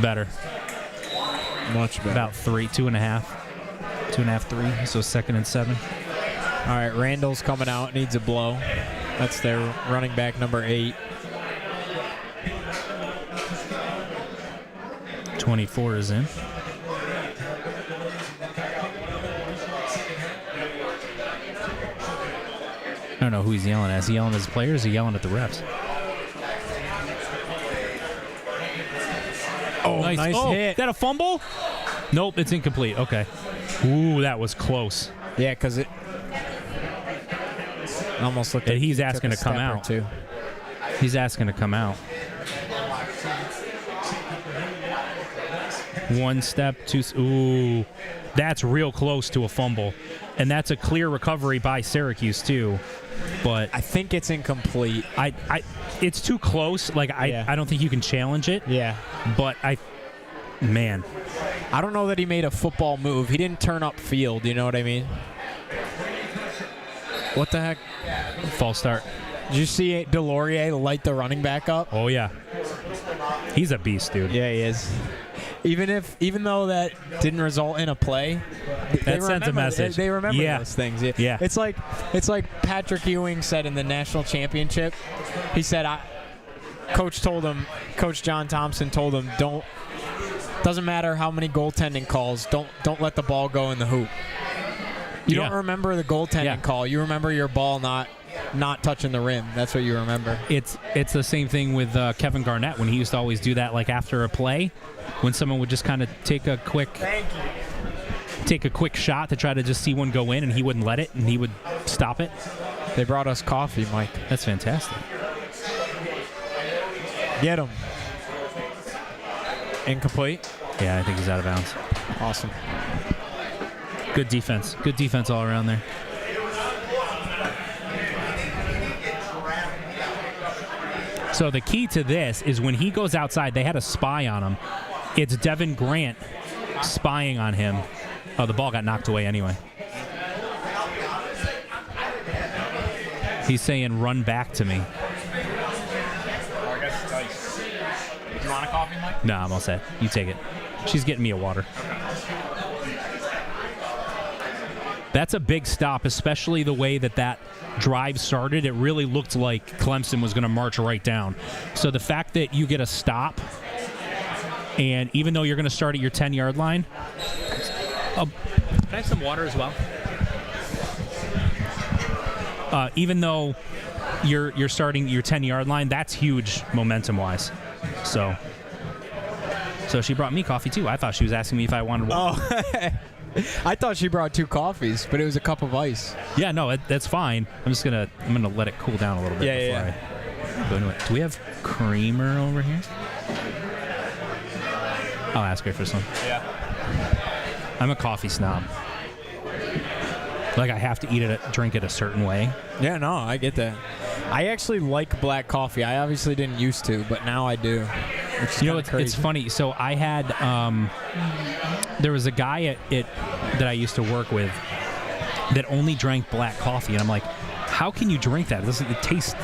[SPEAKER 3] Better.
[SPEAKER 15] Much better.
[SPEAKER 3] About 3, 2.5. 2.5, 3. So 2nd and 7.
[SPEAKER 15] All right, Randall's coming out. Needs a blow. That's their running back, number 8.
[SPEAKER 3] 24 is in. I don't know who he's yelling at. Is he yelling at his players or is he yelling at the refs?
[SPEAKER 15] Oh, nice hit.
[SPEAKER 3] Is that a fumble? Nope, it's incomplete. Okay. Ooh, that was close.
[SPEAKER 15] Yeah, because it almost looked like
[SPEAKER 3] he's asking to come out.
[SPEAKER 15] Too.
[SPEAKER 3] He's asking to come out. 1 step, 2. Ooh, that's real close to a fumble. And that's a clear recovery by Syracuse, too. But
[SPEAKER 15] I think it's incomplete.
[SPEAKER 3] It's too close. Like, I don't think you can challenge it.
[SPEAKER 15] Yeah.
[SPEAKER 3] But man.
[SPEAKER 15] I don't know that he made a football move. He didn't turn up field, you know what I mean? What the heck?
[SPEAKER 3] False start.
[SPEAKER 15] Did you see Delorier light the running back up?
[SPEAKER 3] Oh, yeah. He's a beast, dude.
[SPEAKER 15] Yeah, he is. even though that didn't result in a play,
[SPEAKER 3] That sends a message.
[SPEAKER 15] They remember
[SPEAKER 3] Yeah.
[SPEAKER 15] those things.
[SPEAKER 3] Yeah.
[SPEAKER 15] It's like Patrick Ewing said in the national championship. He said, Coach John Thompson told him, doesn't matter how many goaltending calls, don't let the ball go in the hoop. You don't remember the goaltending call. You remember your ball not touching the rim. That's what you remember.
[SPEAKER 3] It's the same thing with Kevin Garnett when he used to always do that, like after a play, when someone would just kind of take a quick shot to try to just see one go in, and he wouldn't let it, and he would stop it.
[SPEAKER 15] They brought us coffee, Mike.
[SPEAKER 3] That's fantastic.
[SPEAKER 15] Get him. Incomplete.
[SPEAKER 3] Yeah, I think he's out of bounds.
[SPEAKER 15] Awesome.
[SPEAKER 3] Good defense. Good defense all around there. So the key to this is when he goes outside, they had a spy on him. It's Devin Grant spying on him. Oh, the ball got knocked away anyway. He's saying, run back to me.
[SPEAKER 14] You want a coffee, Mike?
[SPEAKER 3] No, I'm all set. You take it. She's getting me a water. That's a big stop, especially the way that drive started. It really looked like Clemson was going to march right down. So the fact that you get a stop, and even though you're going to start at your 10-yard line.
[SPEAKER 12] Can I have some water as well?
[SPEAKER 3] Even though you're starting your 10-yard line, that's huge momentum-wise. So she brought me coffee, too. I thought she was asking me if I wanted water.
[SPEAKER 15] Oh, I thought she brought 2 coffees, but it was a cup of ice.
[SPEAKER 3] Yeah, no, that's fine. I'm gonna let it cool down a little bit before I go into it. Do we have creamer over here? I'll ask her for some.
[SPEAKER 14] Yeah.
[SPEAKER 3] I'm a coffee snob. Like, I have to drink it a certain way.
[SPEAKER 15] Yeah, no, I get that. I actually like black coffee. I obviously didn't used to, but now I do.
[SPEAKER 3] It's funny. So I had there was a guy that I used to work with that only drank black coffee, and I'm like, how can you drink that? It tastes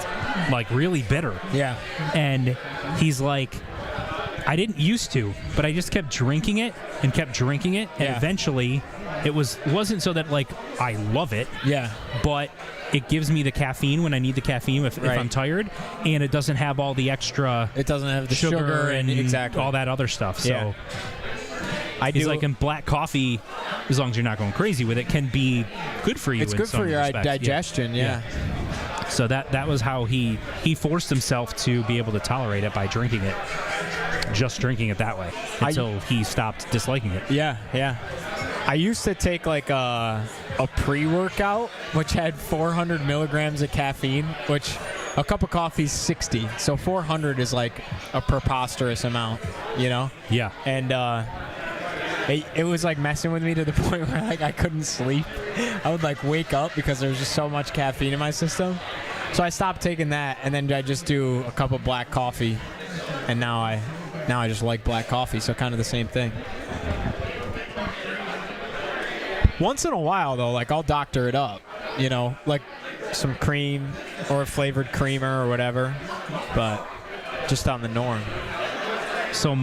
[SPEAKER 3] like really bitter.
[SPEAKER 15] Yeah.
[SPEAKER 3] And he's like, I didn't used to, but I just kept drinking it, and eventually it wasn't so that like I love it.
[SPEAKER 15] Yeah.
[SPEAKER 3] But it gives me the caffeine when I need the caffeine if I'm tired, and it doesn't have all the extra.
[SPEAKER 15] It doesn't have the sugar
[SPEAKER 3] and
[SPEAKER 15] exactly
[SPEAKER 3] all that other stuff. So
[SPEAKER 15] yeah.
[SPEAKER 3] He's like, in black coffee, as long as you're not going crazy with it, can be good for you.
[SPEAKER 15] It's good for your digestion. Yeah.
[SPEAKER 3] So that was how he forced himself to be able to tolerate it by drinking it. Just drinking it that way until he stopped disliking it.
[SPEAKER 15] Yeah, yeah. I used to take like a pre-workout, which had 400 milligrams of caffeine, which a cup of coffee is 60. So 400 is like a preposterous amount, you know?
[SPEAKER 3] Yeah.
[SPEAKER 15] And it was like messing with me to the point where like I couldn't sleep. I would like wake up because there was just so much caffeine in my system. So I stopped taking that, and then I just do a cup of black coffee, and now I just like black coffee, so kind of the same thing. Once in a while, though, like I'll doctor it up, you know, like some cream or a flavored creamer or whatever, but just on the norm.
[SPEAKER 3] So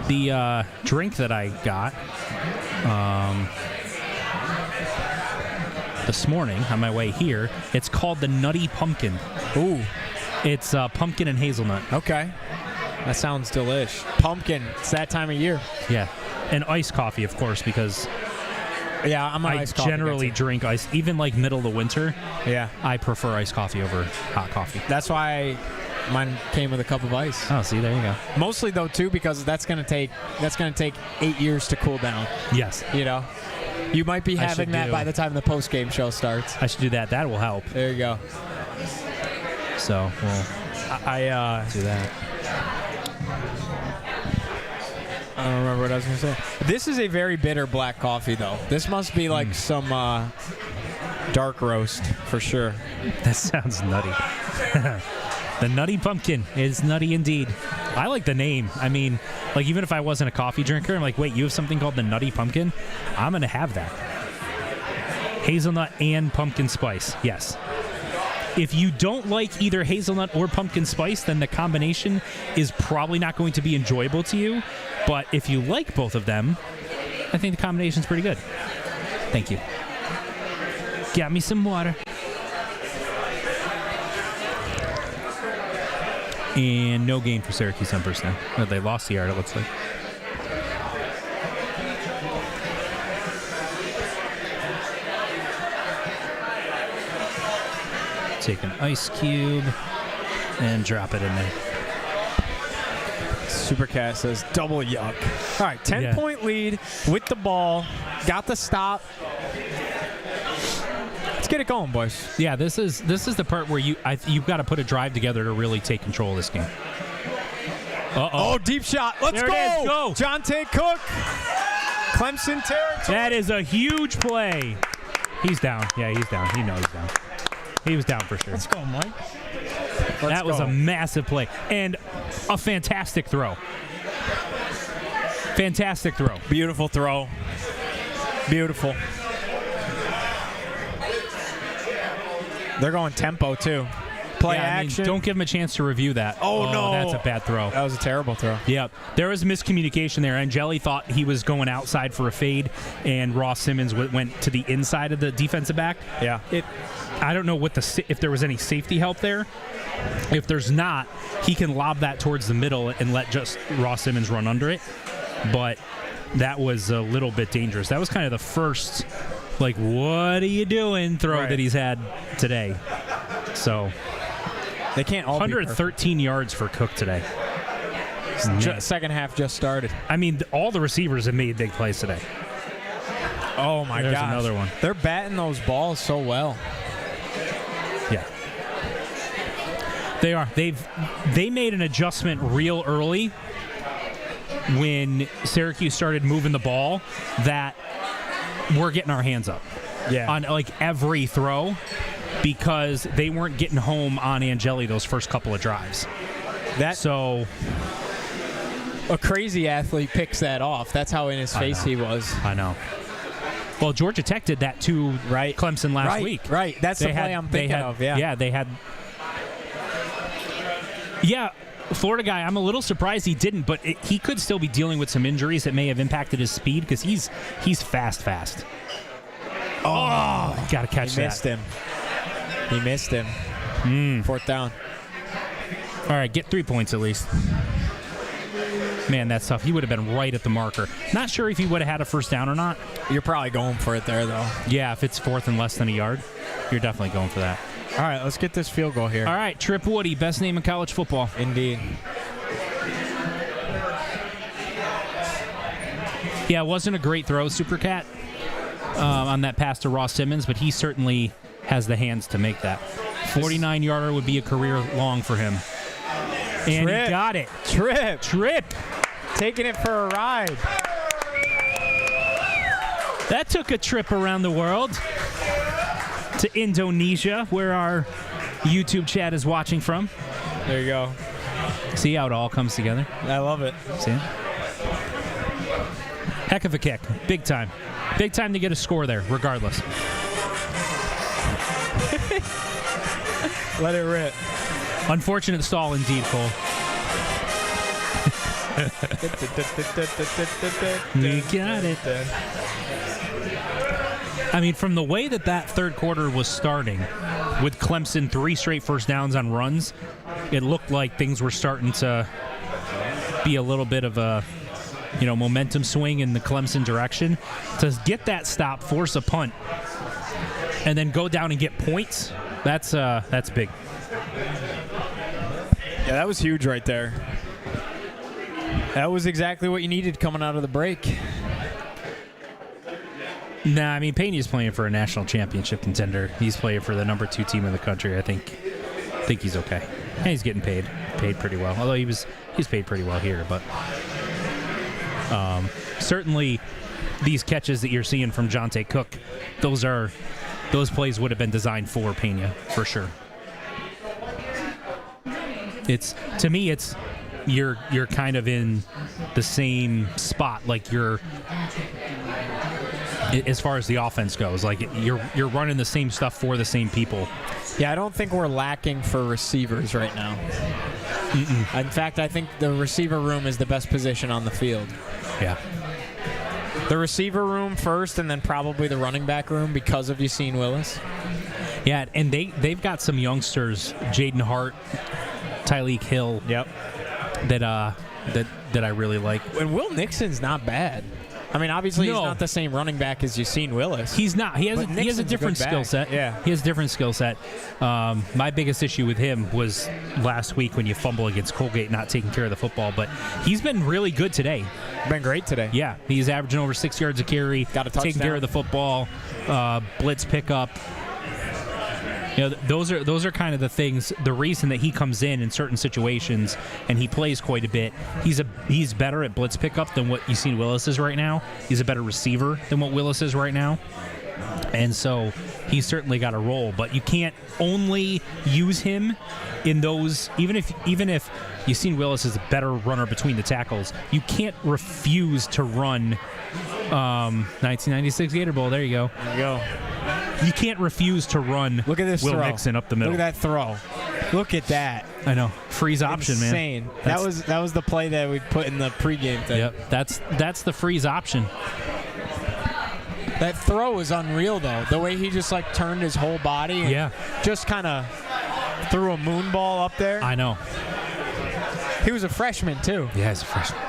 [SPEAKER 3] the drink that I got this morning on my way here, it's called the Nutty Pumpkin.
[SPEAKER 15] Ooh.
[SPEAKER 3] It's pumpkin and hazelnut.
[SPEAKER 15] Okay. That sounds delish. Pumpkin. It's that time of year.
[SPEAKER 3] Yeah. And iced coffee, of course, because
[SPEAKER 15] I'm an iced coffee.
[SPEAKER 3] I generally drink ice, even like middle of the winter.
[SPEAKER 15] Yeah.
[SPEAKER 3] I prefer iced coffee over hot coffee.
[SPEAKER 15] That's why mine came with a cup of ice.
[SPEAKER 3] Oh, see, there you go.
[SPEAKER 15] Mostly though too, because that's gonna take 8 years to cool down.
[SPEAKER 3] Yes.
[SPEAKER 15] You know, you might be having that by the time the post game show starts.
[SPEAKER 3] I should do that. That will help.
[SPEAKER 15] There you go.
[SPEAKER 3] So
[SPEAKER 15] I
[SPEAKER 3] do that.
[SPEAKER 15] I don't remember what I was going to say. This is a very bitter black coffee, though. This must be like some dark roast for sure.
[SPEAKER 3] That sounds nutty. The Nutty Pumpkin is nutty indeed. I like the name. I mean, like even if I wasn't a coffee drinker, I'm like, wait, you have something called the Nutty Pumpkin? I'm going to have that. Hazelnut and pumpkin spice. Yes. if you don't like either hazelnut or pumpkin spice, then the combination is probably not going to be enjoyable to you. But if you like both of them, I think the combination's pretty good. Thank you. Got me some water. And no gain for Syracuse on first down. Oh, they lost the yard, it looks like. Take an ice cube and drop it in there.
[SPEAKER 15] Supercat says double yuck. All right, 10-point lead with the ball. Got the stop. Let's get it going, boys.
[SPEAKER 3] Yeah, this is the part where you've got to put a drive together to really take control of this game.
[SPEAKER 15] Oh, deep shot. Let's
[SPEAKER 3] there
[SPEAKER 15] go.
[SPEAKER 3] It is. Go.
[SPEAKER 15] Jonte Cook. Clemson territory.
[SPEAKER 3] That is a huge play. He's down. Yeah, he's down. He knows he's down. He was down for sure.
[SPEAKER 15] Let's go, Mike.
[SPEAKER 3] That was a massive play and a fantastic throw. Fantastic throw.
[SPEAKER 15] Beautiful throw. Beautiful. They're going tempo, too. Play action.
[SPEAKER 3] Don't give him a chance to review that.
[SPEAKER 15] Oh, no.
[SPEAKER 3] That's a bad throw.
[SPEAKER 15] That was a terrible throw.
[SPEAKER 3] Yeah. There was miscommunication there. Angeli thought he was going outside for a fade, and Ross Simmons went to the inside of the defensive back.
[SPEAKER 15] Yeah.
[SPEAKER 3] I don't know if there was any safety help there. If there's not, he can lob that towards the middle and let just Ross Simmons run under it. But that was a little bit dangerous. That was kind of the first, like, what are you doing throw that he's had today. So
[SPEAKER 15] they can't all
[SPEAKER 3] 113 yards for Cook today.
[SPEAKER 15] Second half just started.
[SPEAKER 3] I mean, all the receivers have made big plays today.
[SPEAKER 15] Oh, my God.
[SPEAKER 3] There's another one.
[SPEAKER 15] They're batting those balls so well.
[SPEAKER 3] Yeah. They are. They made an adjustment real early when Syracuse started moving the ball that we're getting our hands up on like every throw because they weren't getting home on Angeli those first couple of drives.
[SPEAKER 15] So a crazy athlete picks that off. That's how in his face he was.
[SPEAKER 3] I know. Well, Georgia Tech did that to Clemson last week.
[SPEAKER 15] Right. That's the play I'm thinking of. Yeah.
[SPEAKER 3] Yeah, they had. Yeah, Florida guy, I'm a little surprised he didn't, but he could still be dealing with some injuries that may have impacted his speed because he's fast. Oh, got to catch that.
[SPEAKER 15] He missed him. Fourth down.
[SPEAKER 3] All right, get 3 points at least. Man, that's tough. He would have been right at the marker. Not sure if he would have had a first down or not.
[SPEAKER 15] You're probably going for it there, though.
[SPEAKER 3] Yeah, if it's fourth and less than a yard, you're definitely going for that.
[SPEAKER 15] All right, let's get this field goal here.
[SPEAKER 3] All right, Trip Woody, best name in college football.
[SPEAKER 15] Indeed.
[SPEAKER 3] Yeah, it wasn't a great throw, Supercat, on that pass to Ross Simmons, but he certainly has the hands to make that. 49-yarder would be a career long for him. And he got it.
[SPEAKER 15] Trip. Taking it for a ride.
[SPEAKER 3] That took a trip around the world to Indonesia, where our YouTube chat is watching from.
[SPEAKER 15] There you go.
[SPEAKER 3] See how it all comes together?
[SPEAKER 15] I love it.
[SPEAKER 3] See it? Heck of a kick. Big time. Big time to get a score there, regardless.
[SPEAKER 15] Let it rip.
[SPEAKER 3] Unfortunate stall indeed, Cole. You got it. I mean, from the way that third quarter was starting, with Clemson 3 straight first downs on runs, it looked like things were starting to be a little bit of a, momentum swing in the Clemson direction. To get that stop, force a punt, and then go down and get points, that's big.
[SPEAKER 15] Yeah, that was huge right there. That was exactly what you needed coming out of the break.
[SPEAKER 3] Nah, I mean, Pena's playing for a national championship contender. He's playing for the number 2 team in the country. I think he's okay. And he's getting paid pretty well. Although he's paid pretty well here, but certainly these catches that you're seeing from Jonte Cook, those plays would have been designed for Pena for sure. To me, you're kind of in the same spot, like you're as far as the offense goes. Like you're running the same stuff for the same people.
[SPEAKER 15] Yeah, I don't think we're lacking for receivers right now. In fact, I think the receiver room is the best position on the field.
[SPEAKER 3] Yeah.
[SPEAKER 15] The receiver room first, and then probably the running back room because of Yassine Willis.
[SPEAKER 3] Yeah, and they've got some youngsters, Jaden Hart, Tyleek Hill.
[SPEAKER 15] Yep.
[SPEAKER 3] That I really like.
[SPEAKER 15] And Will Nixon's not bad. I mean, obviously he's not the same running back as Yassine Willis.
[SPEAKER 3] He's not. He has a different skill set.
[SPEAKER 15] Yeah.
[SPEAKER 3] He has a different skill set. My biggest issue with him was last week when you fumble against Colgate, not taking care of the football. But he's been really good today.
[SPEAKER 15] Been great today.
[SPEAKER 3] Yeah, he's averaging over 6 yards a carry.
[SPEAKER 15] Got a touchdown.
[SPEAKER 3] Taking care of the football. Blitz pickup. You know, those are kind of the things. The reason that he comes in certain situations and he plays quite a bit. He's better at blitz pickup than what Yassine Willis is right now. He's a better receiver than what Willis is right now, and so he's certainly got a role. But you can't only use him in those. Even if Yassine Willis is a better runner between the tackles, you can't refuse to run. 1996 Gator Bowl. There you go.
[SPEAKER 15] There you go.
[SPEAKER 3] You can't refuse to run.
[SPEAKER 15] Look at this
[SPEAKER 3] Will
[SPEAKER 15] throw.
[SPEAKER 3] Nixon up the middle.
[SPEAKER 15] Look at that throw. Look at that.
[SPEAKER 3] I know. Freeze option,
[SPEAKER 15] Insane.
[SPEAKER 3] man.
[SPEAKER 15] That was the play that we put in the pregame thing.
[SPEAKER 3] Yep. That's the freeze option.
[SPEAKER 15] That throw is unreal, though. The way he just like turned his whole body. And just kind of threw a moon ball up there.
[SPEAKER 3] I know.
[SPEAKER 15] He was a freshman too.
[SPEAKER 3] Yeah, he's a freshman.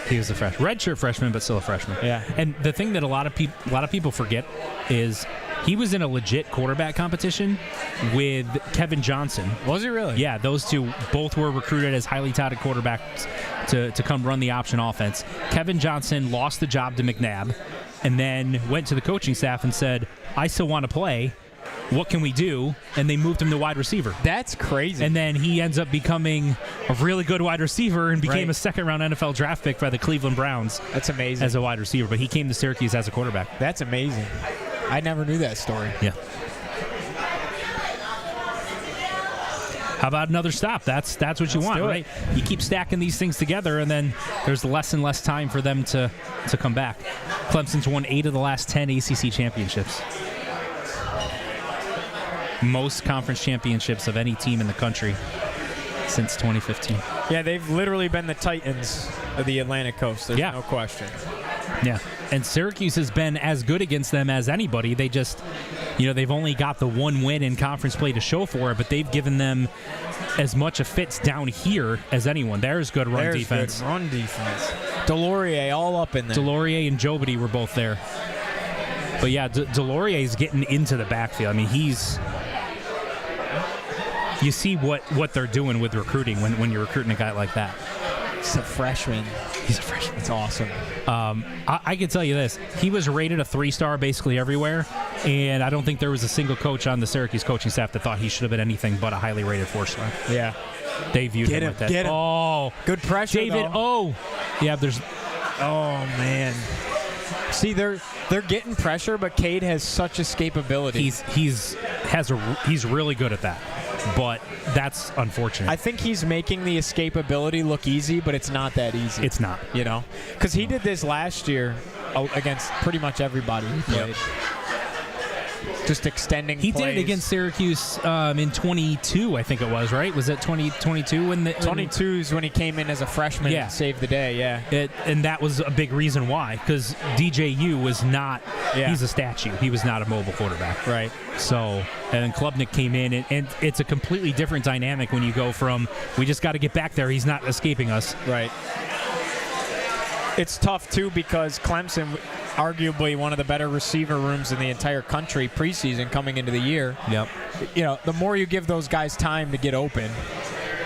[SPEAKER 3] He was a freshman, redshirt freshman, but still a freshman.
[SPEAKER 15] Yeah.
[SPEAKER 3] And the thing that a lot of people forget is he was in a legit quarterback competition with Kevin Johnson.
[SPEAKER 15] Was he really?
[SPEAKER 3] Yeah, those two both were recruited as highly touted quarterbacks to come run the option offense. Kevin Johnson lost the job to McNabb and then went to the coaching staff and said, I still want to play. What can we do? And they moved him to wide receiver.
[SPEAKER 15] That's crazy.
[SPEAKER 3] And then he ends up becoming a really good wide receiver and became a second-round NFL draft pick by the Cleveland Browns.
[SPEAKER 15] That's amazing.
[SPEAKER 3] As a wide receiver, but he came to Syracuse as a quarterback.
[SPEAKER 15] That's amazing. I never knew that story.
[SPEAKER 3] Yeah. How about another stop? That's what you want, right? You keep stacking these things together, and then there's less and less time for them to come back. Clemson's won 8 of the last 10 ACC championships. Most conference championships of any team in the country since 2015.
[SPEAKER 15] Yeah, they've literally been the Titans of the Atlantic Coast. There's no question.
[SPEAKER 3] Yeah, and Syracuse has been as good against them as anybody. They just, they've only got the one win in conference play to show for it, but they've given them as much of fits down here as anyone. There's good run defense.
[SPEAKER 15] Good run defense. Delorier all up in there.
[SPEAKER 3] Delorier and Jobity were both there. But yeah, Delorier's getting into the backfield. I mean, you see what they're doing with recruiting when you're recruiting a guy like that.
[SPEAKER 15] He's a freshman.
[SPEAKER 3] He's a freshman.
[SPEAKER 15] It's awesome.
[SPEAKER 3] I can tell you this. He was rated a 3-star basically everywhere, and I don't think there was a single coach on the Syracuse coaching staff that thought he should have been anything but a highly rated 4-star.
[SPEAKER 15] Yeah.
[SPEAKER 3] They viewed him like that.
[SPEAKER 15] Get him.
[SPEAKER 3] Oh.
[SPEAKER 15] Good pressure,
[SPEAKER 3] David
[SPEAKER 15] though.
[SPEAKER 3] Yeah, there's...
[SPEAKER 15] Oh, man. See, they're getting pressure, but Cade has such escapability.
[SPEAKER 3] He's really good at that. But that's unfortunate.
[SPEAKER 15] I think he's making the escapability look easy, but it's not that easy.
[SPEAKER 3] It's not.
[SPEAKER 15] Because he did this last year against pretty much everybody he played.
[SPEAKER 3] Yep.
[SPEAKER 15] Just extending
[SPEAKER 3] He
[SPEAKER 15] plays.
[SPEAKER 3] did it against Syracuse in 22, I think it was, right? Was it 2022 when the
[SPEAKER 15] 22 is when he came in as a freshman and saved the day, yeah.
[SPEAKER 3] And that was a big reason why, because DJU was not, he's a statue. He was not a mobile quarterback.
[SPEAKER 15] Right.
[SPEAKER 3] So, and then Klubnik came in, and it's a completely different dynamic when you go from, we just got to get back there, he's not escaping us.
[SPEAKER 15] Right. It's tough, too, because Clemson, arguably one of the better receiver rooms in the entire country preseason coming into the year.
[SPEAKER 3] Yep.
[SPEAKER 15] The more you give those guys time to get open,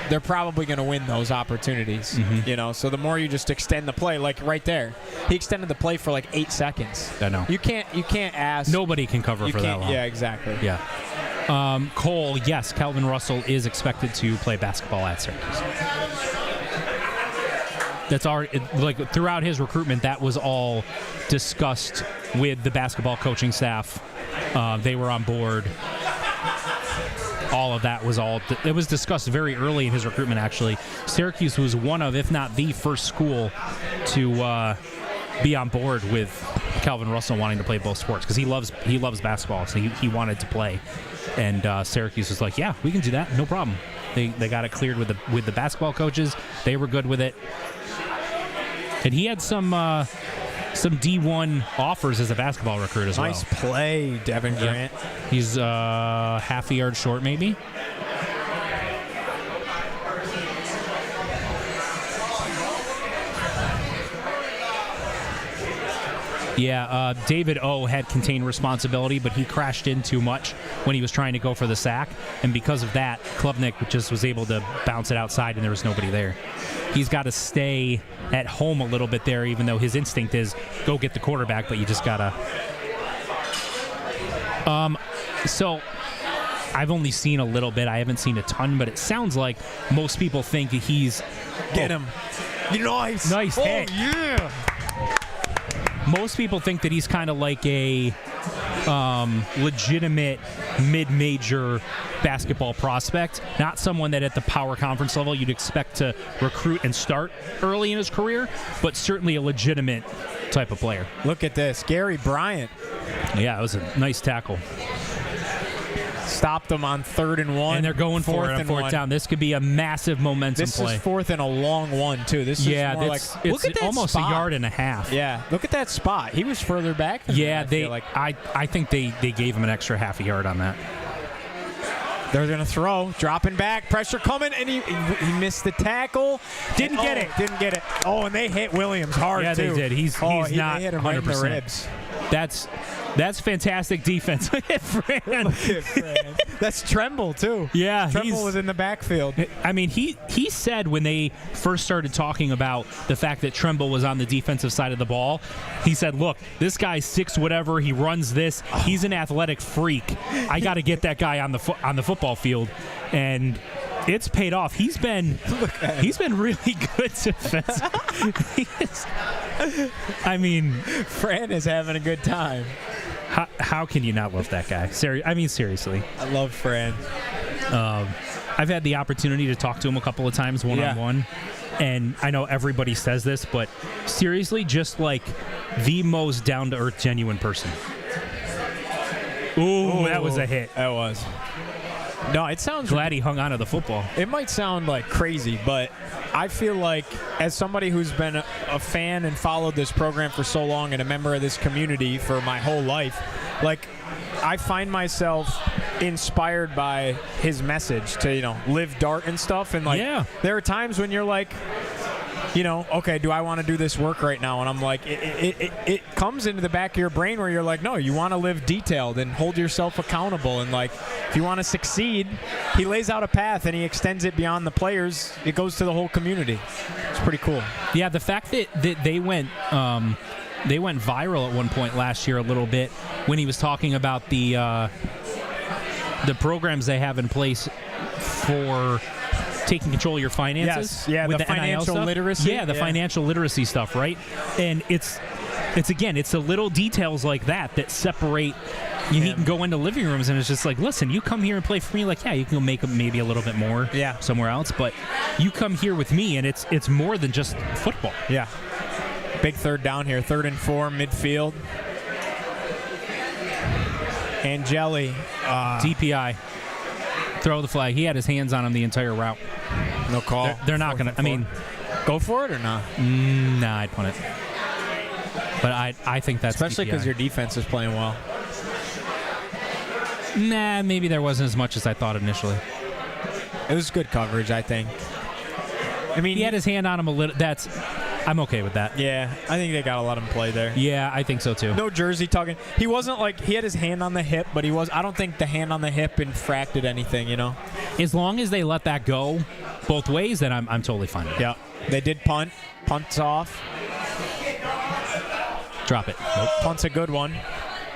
[SPEAKER 15] they're probably going to win those opportunities.
[SPEAKER 3] Mm-hmm.
[SPEAKER 15] So the more you just extend the play, like right there, he extended the play for like 8 seconds.
[SPEAKER 3] I know.
[SPEAKER 15] You can't ask.
[SPEAKER 3] Nobody can cover for that long.
[SPEAKER 15] Yeah, exactly.
[SPEAKER 3] Yeah. Cole, yes, Calvin Russell is expected to play basketball at Syracuse. That's already, like, throughout his recruitment, that was all discussed with the basketball coaching staff. They were on board. All of that was it was discussed very early in his recruitment, actually. Syracuse was one of, if not the first school to be on board with Calvin Russell wanting to play both sports because he loves basketball, so he wanted to play. And Syracuse was like, yeah, we can do that, no problem. They got it cleared with the basketball coaches. They were good with it. And he had some D1 offers as a basketball recruit as well.
[SPEAKER 15] Nice play, Devin Grant.
[SPEAKER 3] He's half a yard short, maybe. Yeah, David O had contained responsibility, but he crashed in too much when he was trying to go for the sack. And because of that, Klubnik just was able to bounce it outside, and there was nobody there. He's got to stay at home a little bit there, even though his instinct is go get the quarterback, but you just got to... So I've only seen a little bit. I haven't seen a ton, but it sounds like most people think he's...
[SPEAKER 15] Get him. Nice.
[SPEAKER 3] Nice hit.
[SPEAKER 15] Yeah.
[SPEAKER 3] Most people think that he's kind of like a legitimate mid-major basketball prospect, not someone that at the power conference level you'd expect to recruit and start early in his career, but certainly a legitimate type of player.
[SPEAKER 15] Look at this. Gary Bryant.
[SPEAKER 3] Yeah, it was a nice tackle.
[SPEAKER 15] Stopped them on 3rd and 1.
[SPEAKER 3] And they're going for it on 4th down. This could be a massive momentum play.
[SPEAKER 15] This is 4th and a long one, too. This is more like...
[SPEAKER 3] Look at that almost
[SPEAKER 15] spot.
[SPEAKER 3] a yard and a half.
[SPEAKER 15] Yeah, look at that spot. He was further back than
[SPEAKER 3] that,
[SPEAKER 15] I
[SPEAKER 3] think they gave him an extra half a yard on that.
[SPEAKER 15] They're going to throw. Dropping back. Pressure coming, and he missed the tackle. Didn't get it. Oh, and they hit Williams hard,
[SPEAKER 3] too. Yeah, they did. He's not
[SPEAKER 15] they hit him
[SPEAKER 3] 100%.
[SPEAKER 15] right in the ribs.
[SPEAKER 3] That's fantastic defense. Look at Fran.
[SPEAKER 15] That's Tremble, too.
[SPEAKER 3] Yeah.
[SPEAKER 15] Tremble was in the backfield.
[SPEAKER 3] I mean, he said when they first started talking about the fact that Tremble was on the defensive side of the ball, he said, look, this guy's 6 whatever. He runs this. He's an athletic freak. I got to get that guy on the football field. And it's paid off. He's been really good defensively. I mean,
[SPEAKER 15] Fran is having a good time.
[SPEAKER 3] How can you not love that guy? Seriously.
[SPEAKER 15] I love Fran.
[SPEAKER 3] I've had the opportunity to talk to him a couple of times one-on-one, and I know everybody says this, but seriously, just like the most down-to-earth, genuine person. Ooh, that was a hit.
[SPEAKER 15] That was. No, it sounds...
[SPEAKER 3] Glad he hung on to the football.
[SPEAKER 15] It might sound like crazy, but I feel like as somebody who's been a fan and followed this program for so long and a member of this community for my whole life, like I find myself inspired by his message to, live Dart and stuff. And there are times when you're like, okay, do I want to do this work right now? And I'm like, it comes into the back of your brain where you're like, no, you want to live detailed and hold yourself accountable. And like, if you want to succeed, he lays out a path and he extends it beyond the players. It goes to the whole community. It's pretty cool.
[SPEAKER 3] Yeah, the fact that they went viral at one point last year a little bit when he was talking about the programs they have in place for taking control of your finances.
[SPEAKER 15] Yes, yeah,
[SPEAKER 3] with
[SPEAKER 15] the financial literacy.
[SPEAKER 3] Yeah, the financial literacy stuff, right? And it's the little details like that separate. He can go into living rooms and it's just like, listen, you come here and play for me. Like, yeah, you can go make maybe a little bit more somewhere else, but you come here with me, and it's more than just football.
[SPEAKER 15] Yeah. Big 3rd down here, 3rd and 4, midfield. Angeli.
[SPEAKER 3] DPI. Throw the flag. He had his hands on him the entire route.
[SPEAKER 15] No call.
[SPEAKER 3] They're not going to.
[SPEAKER 15] Go for it or not?
[SPEAKER 3] Nah, I'd punt it. But I think that's
[SPEAKER 15] especially because your defense is playing well.
[SPEAKER 3] Nah, maybe there wasn't as much as I thought initially.
[SPEAKER 15] It was good coverage, I think.
[SPEAKER 3] I mean, he had his hand on him a little. I'm okay with that.
[SPEAKER 15] Yeah, I think they got to let him play there.
[SPEAKER 3] Yeah, I think so too.
[SPEAKER 15] No jersey tugging. He wasn't like he had his hand on the hip, but I don't think the hand on the hip infracted anything.
[SPEAKER 3] As long as they let that go both ways, then I'm totally fine with it.
[SPEAKER 15] Yeah, they did punt. Punt's off.
[SPEAKER 3] Drop it. Nope.
[SPEAKER 15] Punt's a good one.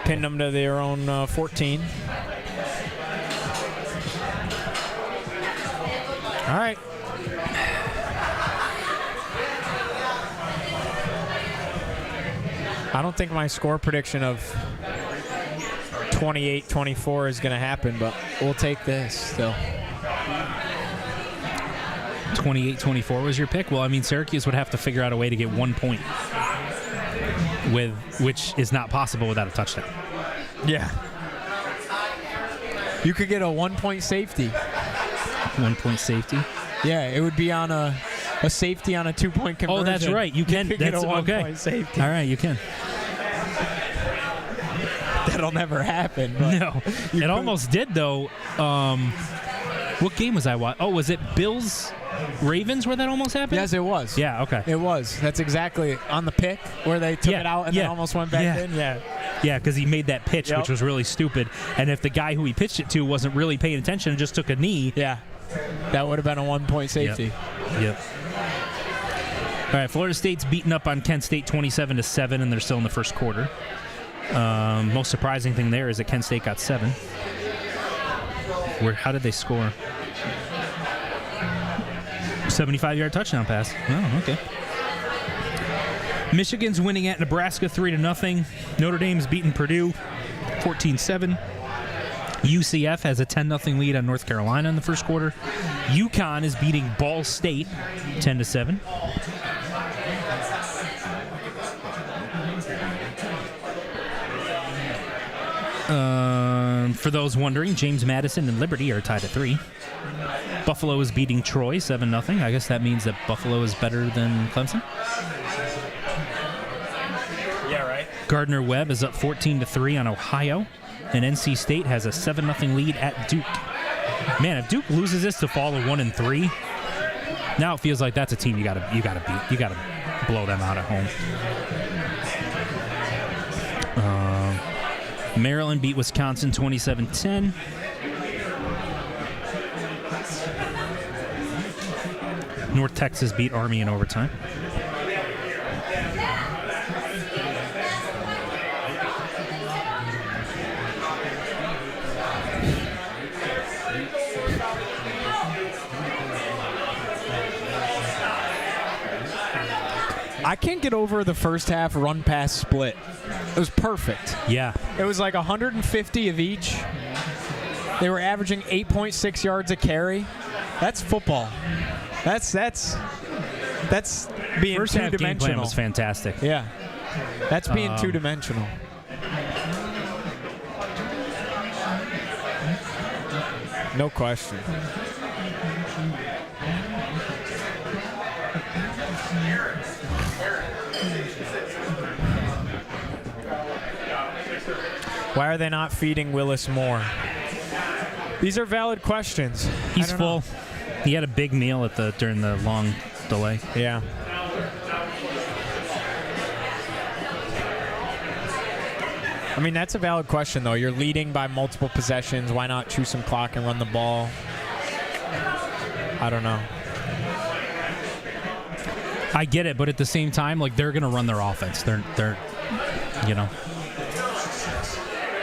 [SPEAKER 15] Pinned them to their own 14. All right. I don't think my score prediction of 28-24 is going to happen, but we'll take this still.
[SPEAKER 3] 28-24 was your pick? Well, I mean, Syracuse would have to figure out a way to get 1 point. which is not possible without a touchdown.
[SPEAKER 15] Yeah. You could get a 1-point safety.
[SPEAKER 3] 1-point safety?
[SPEAKER 15] Yeah, it would be on a safety on a 2-point conversion.
[SPEAKER 3] Oh, that's right. You can.
[SPEAKER 15] could
[SPEAKER 3] That's
[SPEAKER 15] get a 1-point
[SPEAKER 3] okay.
[SPEAKER 15] safety.
[SPEAKER 3] All right, you can.
[SPEAKER 15] That'll never happen. But
[SPEAKER 3] No, it almost did though. What game was I watching? Oh, was it Bills Ravens where that almost happened?
[SPEAKER 15] Yes, it was.
[SPEAKER 3] Yeah. Okay.
[SPEAKER 15] It was. That's exactly on the pick where they took it out and then almost went back in. Yeah.
[SPEAKER 3] Yeah, because he made that pitch, which was really stupid. And if the guy who he pitched it to wasn't really paying attention and just took a knee,
[SPEAKER 15] that would have been a 1-point safety.
[SPEAKER 3] Yep. All right, Florida State's beating up on Kent State 27-7, and they're still in the first quarter. Most surprising thing there is that Kent State got 7. How did they score? 75-yard touchdown pass. Oh, okay. Michigan's winning at Nebraska 3-0. Notre Dame's beating Purdue 14-7. UCF has a 10-0 lead on North Carolina in the first quarter. UConn is beating Ball State 10-7. For those wondering, James Madison and Liberty are tied at 3. Buffalo is beating Troy 7-0. I guess that means that Buffalo is better than Clemson.
[SPEAKER 2] Yeah, right.
[SPEAKER 3] Gardner Webb is up 14-3 on Ohio, and NC State has a 7-0 lead at Duke. Man, if Duke loses this to fall to 1-3, now it feels like that's a team you gotta beat. You gotta blow them out at home. Maryland beat Wisconsin 27-10. North Texas beat Army in overtime.
[SPEAKER 15] I can't get over the first half run-pass split. It was perfect.
[SPEAKER 3] Yeah.
[SPEAKER 15] It was like 150 of each. They were averaging 8.6 yards a carry. That's football. That's being
[SPEAKER 3] First half
[SPEAKER 15] two-dimensional.
[SPEAKER 3] game plan was fantastic.
[SPEAKER 15] Yeah. That's being two-dimensional. No question. Why are they not feeding Willis more? These are valid questions.
[SPEAKER 3] He's full. He had a big meal during the long delay.
[SPEAKER 15] Yeah. I mean, that's a valid question, though. You're leading by multiple possessions. Why not chew some clock and run the ball? I don't know.
[SPEAKER 3] I get it, but at the same time, like, they're going to run their offense. They're, you know.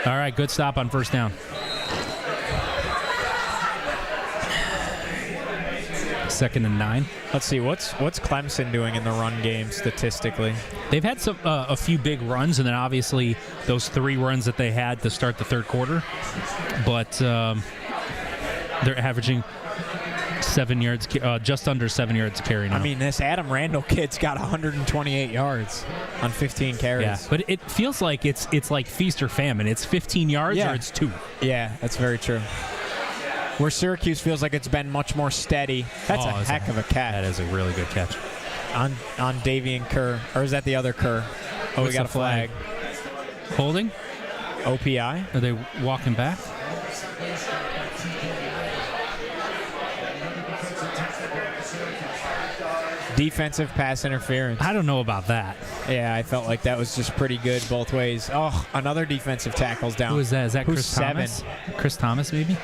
[SPEAKER 3] All right, good stop on first down. Second and 9.
[SPEAKER 15] Let's see, what's Clemson doing in the run game statistically?
[SPEAKER 3] They've had a few big runs, and then obviously those 3 runs that they had to start the third quarter. But they're averaging 7 yards, just under 7 yards a carry now.
[SPEAKER 15] I mean, this Adam Randall kid's got 128 yards on 15 carries.
[SPEAKER 3] Yeah, but it feels like it's like feast or famine. It's 15 yards or it's 2.
[SPEAKER 15] Yeah, that's very true. Where Syracuse feels like it's been much more steady. That's a heck of a catch.
[SPEAKER 3] That is a really good catch.
[SPEAKER 15] On Davian Kerr. Or is that the other Kerr? Oh, we got a flag.
[SPEAKER 3] Holding?
[SPEAKER 15] OPI?
[SPEAKER 3] Are they walking back?
[SPEAKER 15] Defensive pass interference.
[SPEAKER 3] I don't know about that.
[SPEAKER 15] Yeah, I felt like that was just pretty good both ways. Oh, another defensive tackle's down.
[SPEAKER 3] Who is that? Is that
[SPEAKER 15] Who's
[SPEAKER 3] Chris
[SPEAKER 15] 7?
[SPEAKER 3] Thomas? Chris Thomas, maybe?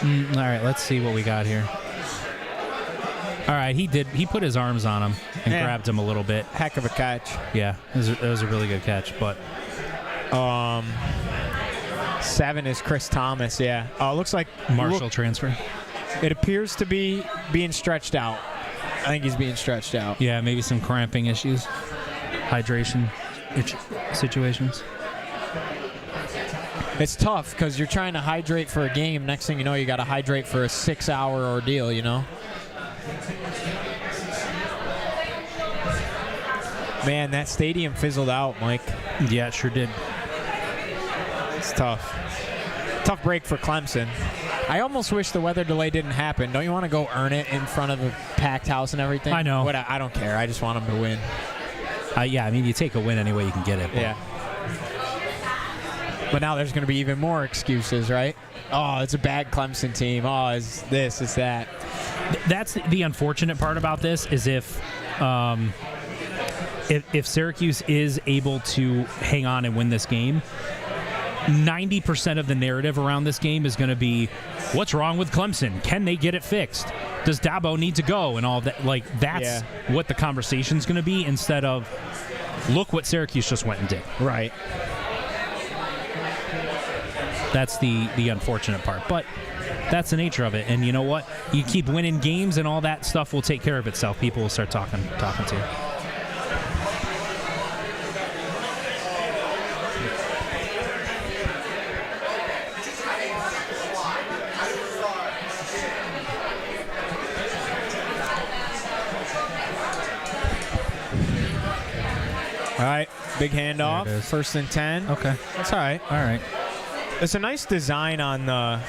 [SPEAKER 3] All right, let's see what we got here. All right, he put his arms on him and grabbed him a little bit.
[SPEAKER 15] Heck of a catch.
[SPEAKER 3] Yeah, it was a really good catch, but
[SPEAKER 15] 7 is Chris Thomas, yeah. Oh, it looks like
[SPEAKER 3] Marshall transfer.
[SPEAKER 15] It appears to be being stretched out. I think he's being stretched out.
[SPEAKER 3] Yeah, maybe some cramping issues, hydration situations.
[SPEAKER 15] It's tough because you're trying to hydrate for a game. Next thing you know, you got to hydrate for a 6-hour ordeal, you know? Man, that stadium fizzled out, Mike.
[SPEAKER 3] Yeah, it sure did.
[SPEAKER 15] It's tough. Tough break for Clemson. I almost wish the weather delay didn't happen. Don't you want to go earn it in front of a packed house and everything?
[SPEAKER 3] I know.
[SPEAKER 15] I don't care. I just want them to win.
[SPEAKER 3] Yeah, I mean, you take a win any way you can get it.
[SPEAKER 15] Yeah. But now there's going to be even more excuses, right? Oh, it's a bad Clemson team. Oh, it's this, it's that.
[SPEAKER 3] That's the unfortunate part about this is if Syracuse is able to hang on and win this game, 90% of the narrative around this game is going to be, what's wrong with Clemson? Can they get it fixed? Does Dabo need to go? And all of that. Like, that's what the conversation's going to be instead of, look what Syracuse just went and did.
[SPEAKER 15] Right.
[SPEAKER 3] That's the unfortunate part. But that's the nature of it. And you know what? You keep winning games and all that stuff will take care of itself. People will start talking to you.
[SPEAKER 15] All right, big handoff. First and 10.
[SPEAKER 3] Okay.
[SPEAKER 15] That's all right.
[SPEAKER 3] All right.
[SPEAKER 15] It's a nice design on the...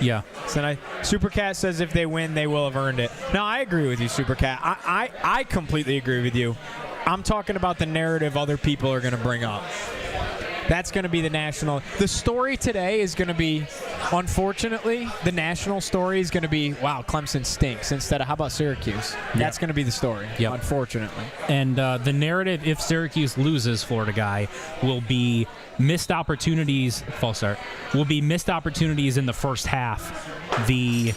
[SPEAKER 3] Yeah.
[SPEAKER 15] So Supercat says if they win, they will have earned it. No, I agree with you, Supercat. I completely agree with you. I'm talking about the narrative other people are going to bring up. That's going to be the national. The story today is going to be, unfortunately, the national story is going to be, wow, Clemson stinks, instead of how about Syracuse? That's going to be the story, unfortunately.
[SPEAKER 3] And the narrative, if Syracuse loses Florida Guy, will be missed opportunities. False start. Will be missed opportunities in the first half. The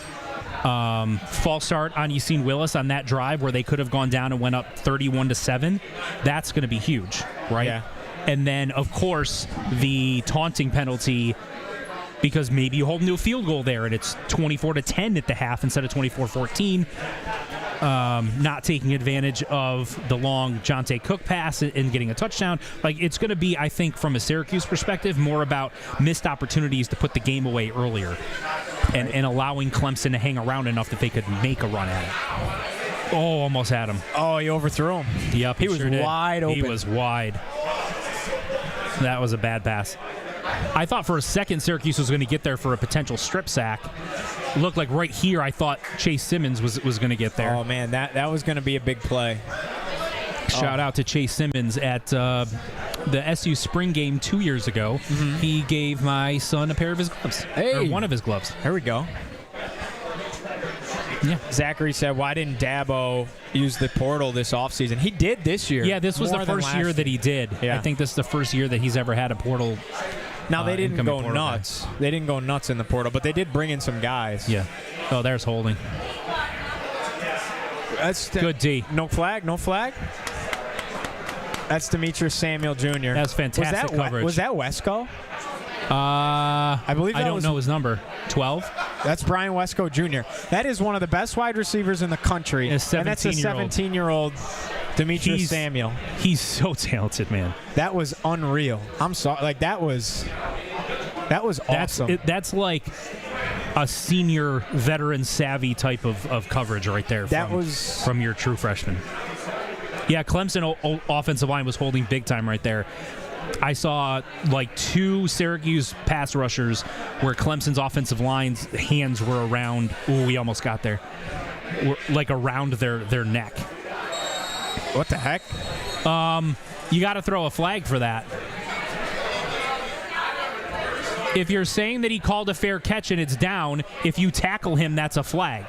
[SPEAKER 3] false start on Yassine Willis on that drive where they could have gone down and went up 31-7. That's going to be huge, right?
[SPEAKER 15] Yeah.
[SPEAKER 3] And then, of course, the taunting penalty, because maybe you hold a new field goal there and it's 24-10 at the half instead of 24-14. Not taking advantage of the long Jonte Cook pass and getting a touchdown. Like, it's going to be, I think, from a Syracuse perspective, more about missed opportunities to put the game away earlier and allowing Clemson to hang around enough that they could make a run at it. Oh, almost had him.
[SPEAKER 15] Oh, he overthrew him.
[SPEAKER 3] Yep,
[SPEAKER 15] he was
[SPEAKER 3] sure did.
[SPEAKER 15] wide open.
[SPEAKER 3] He was wide. That was a bad pass. I thought for a second Syracuse was going to get there for a potential strip sack. Looked like right here I thought Chase Simmons was going to get there.
[SPEAKER 15] Oh, man, that was going to be a big play.
[SPEAKER 3] Shout out to Chase Simmons at the SU spring game 2 years ago.
[SPEAKER 15] Mm-hmm.
[SPEAKER 3] He gave my son a pair of his gloves.
[SPEAKER 15] Hey.
[SPEAKER 3] Or one of his gloves.
[SPEAKER 15] There we go.
[SPEAKER 3] Yeah.
[SPEAKER 15] Zachary said, why didn't Dabo use the portal this offseason? He did this year.
[SPEAKER 3] Yeah, this was the first year that he did.
[SPEAKER 15] Yeah.
[SPEAKER 3] I think this is the first year that he's ever had a portal.
[SPEAKER 15] Now, they didn't go
[SPEAKER 3] portal
[SPEAKER 15] nuts. They didn't go nuts in the portal, but they did bring in some guys.
[SPEAKER 3] Yeah. Oh, there's holding.
[SPEAKER 15] That's
[SPEAKER 3] good D.
[SPEAKER 15] No flag? No flag? That's Demetrius Samuel Jr.
[SPEAKER 3] That's fantastic coverage.
[SPEAKER 15] Was that Wesco?
[SPEAKER 3] I
[SPEAKER 15] believe
[SPEAKER 3] I don't know his number. 12?
[SPEAKER 15] That's Brian Wesco Jr. That is one of the best wide receivers in the country. And that's a 17-year-old Demetrius Samuel.
[SPEAKER 3] He's so talented, man.
[SPEAKER 15] That was unreal. I'm sorry. Like, that was awesome.
[SPEAKER 3] That's like a senior veteran savvy type of coverage right there from your true freshman. Yeah, Clemson offensive line was holding big time right there. I saw like 2 Syracuse pass rushers where Clemson's offensive line's hands were around. Ooh, we almost got there. Like around their neck.
[SPEAKER 15] What the heck?
[SPEAKER 3] You got to throw a flag for that. If you're saying that he called a fair catch and it's down, if you tackle him, that's a flag.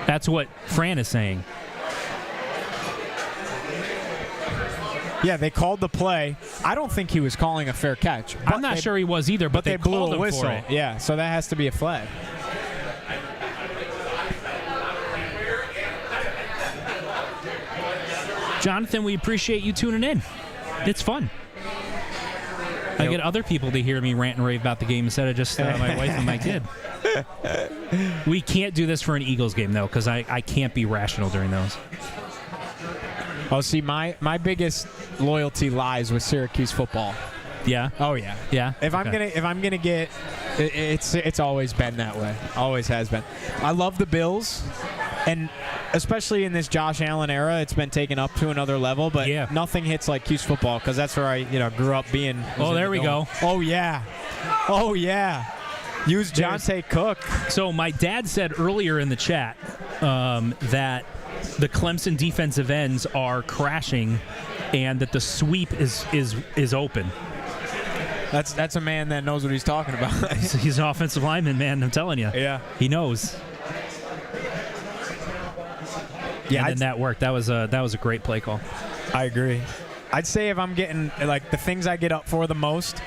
[SPEAKER 3] That's what Fran is saying.
[SPEAKER 15] Yeah, they called the play. I don't think he was calling a fair catch.
[SPEAKER 3] I'm not sure he was either, but they
[SPEAKER 15] blew
[SPEAKER 3] called
[SPEAKER 15] a
[SPEAKER 3] him
[SPEAKER 15] whistle.
[SPEAKER 3] for it.
[SPEAKER 15] Yeah, so that has to be a flag.
[SPEAKER 3] Jonathan, we appreciate you tuning in. It's fun. I get other people to hear me rant and rave about the game instead of just my wife and my kid. We can't do this for an Eagles game, though, because I can't be rational during those.
[SPEAKER 15] Oh, see, my biggest loyalty lies with Syracuse football.
[SPEAKER 3] Yeah.
[SPEAKER 15] Oh yeah.
[SPEAKER 3] Yeah.
[SPEAKER 15] If I'm gonna get, it's always been that way. Always has been. I love the Bills, and especially in this Josh Allen era, it's been taken up to another level. But nothing hits like Cuse football because that's where I grew up being.
[SPEAKER 3] Oh, there we go.
[SPEAKER 15] Oh yeah. Oh yeah. Use Jonte Cook.
[SPEAKER 3] So my dad said earlier in the chat that the Clemson defensive ends are crashing, and that the sweep is open.
[SPEAKER 15] That's a man that knows what he's talking about.
[SPEAKER 3] He's an offensive lineman, man. I'm telling you.
[SPEAKER 15] Yeah,
[SPEAKER 3] he knows.
[SPEAKER 15] Yeah,
[SPEAKER 3] and then that worked. That was a great play call.
[SPEAKER 15] I agree. I'd say if I'm getting like the things I get up for the most,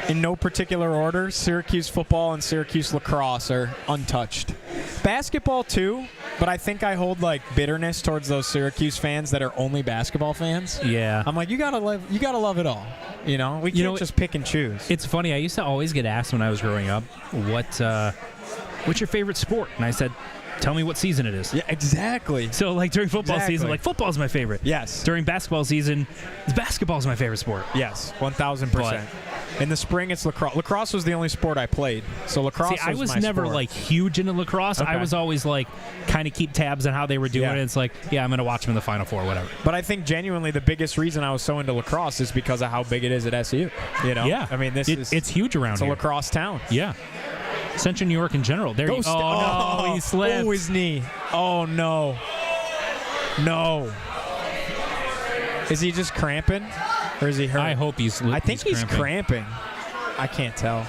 [SPEAKER 15] in no particular order, Syracuse football and Syracuse lacrosse are untouched. Basketball too, but I think I hold like bitterness towards those Syracuse fans that are only basketball fans.
[SPEAKER 3] Yeah,
[SPEAKER 15] I'm like, you gotta love it all. We can't just pick and choose.
[SPEAKER 3] It's funny. I used to always get asked when I was growing up, what's your favorite sport? And I said, tell me what season it is.
[SPEAKER 15] Yeah, exactly.
[SPEAKER 3] So like during football season, like football's my favorite.
[SPEAKER 15] Yes.
[SPEAKER 3] During basketball season, basketball's my favorite sport.
[SPEAKER 15] Yes, 1,000%. In the spring, it's lacrosse. Lacrosse was the only sport I played. So lacrosse
[SPEAKER 3] I was
[SPEAKER 15] my
[SPEAKER 3] never
[SPEAKER 15] sport.
[SPEAKER 3] like huge into lacrosse.
[SPEAKER 15] Okay.
[SPEAKER 3] I was always like kind of keep tabs on how they were doing it. It's like, yeah, I'm going to watch them in the Final Four, whatever.
[SPEAKER 15] But I think genuinely the biggest reason I was so into lacrosse is because of how big it is at SU.
[SPEAKER 3] Yeah.
[SPEAKER 15] I mean,
[SPEAKER 3] it's huge around here.
[SPEAKER 15] It's a lacrosse town.
[SPEAKER 3] Yeah. Central New York in general. There you go. Oh, no, he slipped.
[SPEAKER 15] Oh, his knee. Oh, no. No. Is he just cramping? Or is he hurt?
[SPEAKER 3] I hope he's
[SPEAKER 15] I think he's cramping. I can't tell.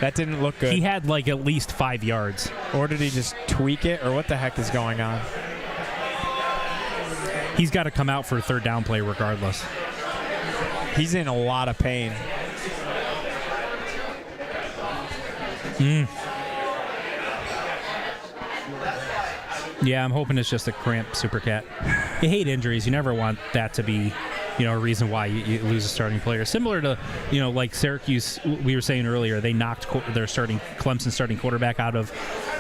[SPEAKER 15] That didn't look good.
[SPEAKER 3] He had like at least 5 yards.
[SPEAKER 15] Or did he just tweak it? Or what the heck is going on?
[SPEAKER 3] He's got to come out for a third down play regardless.
[SPEAKER 15] He's in a lot of pain.
[SPEAKER 3] Yeah, I'm hoping it's just a cramp super cat. You hate injuries. You never want that to be, a reason why you lose a starting player. Similar to, like Syracuse, we were saying earlier, they knocked their Clemson starting quarterback out of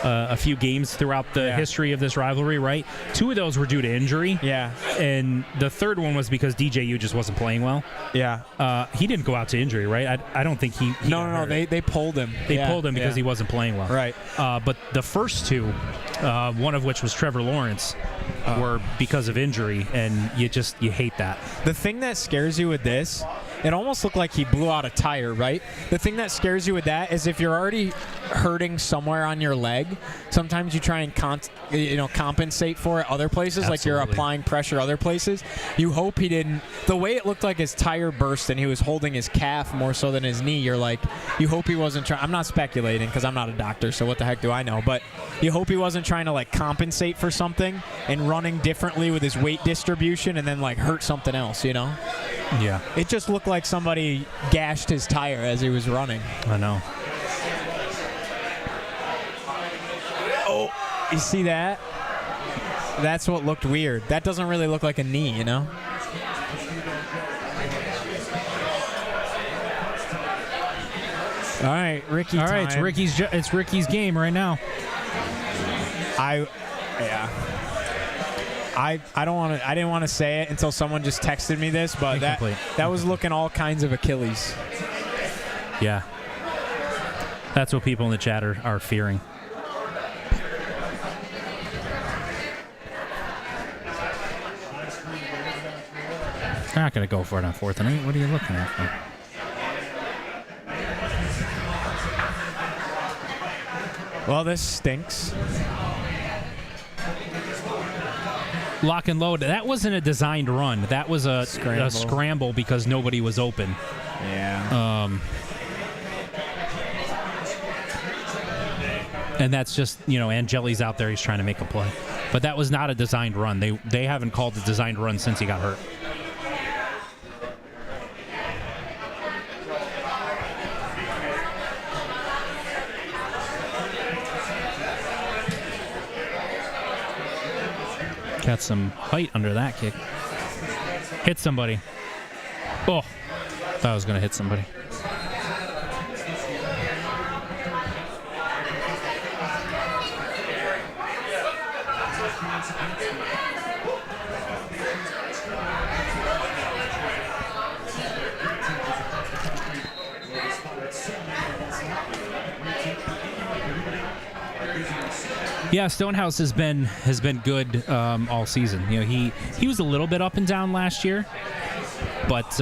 [SPEAKER 3] a few games throughout the history of this rivalry, right? 2 of those were due to injury.
[SPEAKER 15] Yeah.
[SPEAKER 3] And the third one was because DJU just wasn't playing well.
[SPEAKER 15] Yeah.
[SPEAKER 3] He didn't go out to injury, right? I don't think he
[SPEAKER 15] No, they pulled him.
[SPEAKER 3] They pulled him because he wasn't playing well.
[SPEAKER 15] Right.
[SPEAKER 3] But the first 2, one of which was Trevor Lawrence, were because of injury, and you hate that.
[SPEAKER 15] The thing that scares you with this, it almost looked like he blew out a tire, right? The thing that scares you with that is if you're already hurting somewhere on your leg, sometimes you try and compensate for it other places.
[SPEAKER 3] Absolutely.
[SPEAKER 15] Like you're applying pressure other places. You hope he didn't. The way it looked like his tire burst and he was holding his calf more so than his knee, you're like, you hope he wasn't trying. I'm not speculating because I'm not a doctor, so what the heck do I know? But you hope he wasn't trying to like compensate for something and running differently with his weight distribution and then like hurt something else,
[SPEAKER 3] Yeah.
[SPEAKER 15] It just looked like somebody gashed his tire as he was running.
[SPEAKER 3] I know.
[SPEAKER 15] Oh, you see that? That's what looked weird. That doesn't really look like a knee, All right, Ricky.
[SPEAKER 3] All right,
[SPEAKER 15] time.
[SPEAKER 3] it's Ricky's game right now.
[SPEAKER 15] I didn't want to say it until someone just texted me this, but that was looking all kinds of Achilles.
[SPEAKER 3] Yeah. That's what people in the chat are fearing. They're not going to go for it on 4th and 8. What are you looking at?
[SPEAKER 15] Well, this stinks.
[SPEAKER 3] Lock and load. That wasn't a designed run. That was a scramble because nobody was open.
[SPEAKER 15] Yeah.
[SPEAKER 3] And that's just, Angeli's out there. He's trying to make a play. But that was not a designed run. They haven't called a designed run since he got hurt. Got some height under that kick. Hit somebody. Oh, thought I was going to hit somebody. Yeah, Stonehouse has been good all season. You know, he was a little bit up and down last year, but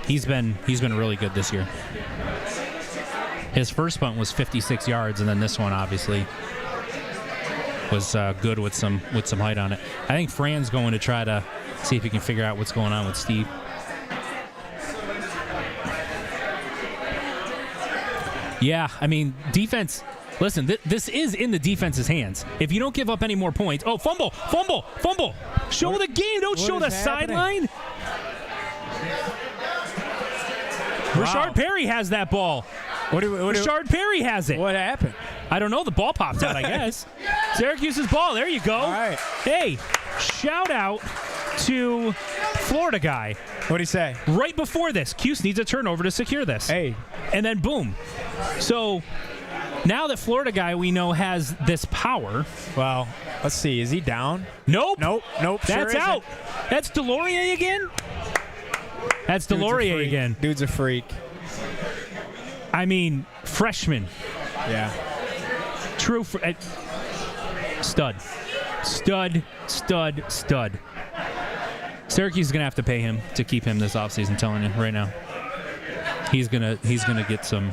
[SPEAKER 3] he's been really good this year. His first punt was 56 yards, and then this one obviously was good with some height on it. I think Fran's going to try to see if he can figure out what's going on with Steve. Yeah, I mean, defense. Listen, this is in the defense's hands. If you don't give up any more points. Oh, fumble. Show the game. Don't show the sideline. Rashard Perry has that ball. Rashard Perry has it.
[SPEAKER 15] What happened?
[SPEAKER 3] I don't know. The ball popped out, I guess. Syracuse's ball. There you go.
[SPEAKER 15] All right.
[SPEAKER 3] Hey, shout out to Florida guy.
[SPEAKER 15] What'd he say?
[SPEAKER 3] Right before this, Cuse needs a turnover to secure this.
[SPEAKER 15] Hey.
[SPEAKER 3] And then boom. So now that Florida guy we know has this power.
[SPEAKER 15] Well, let's see. Is he down?
[SPEAKER 3] Nope.
[SPEAKER 15] Sure
[SPEAKER 3] That's out. That's Delorier again? That's Delorier again.
[SPEAKER 15] Dude's a freak.
[SPEAKER 3] I mean, freshman.
[SPEAKER 15] Yeah.
[SPEAKER 3] True. Stud. Syracuse is going to have to pay him to keep him this offseason, telling you right now. He's gonna get some.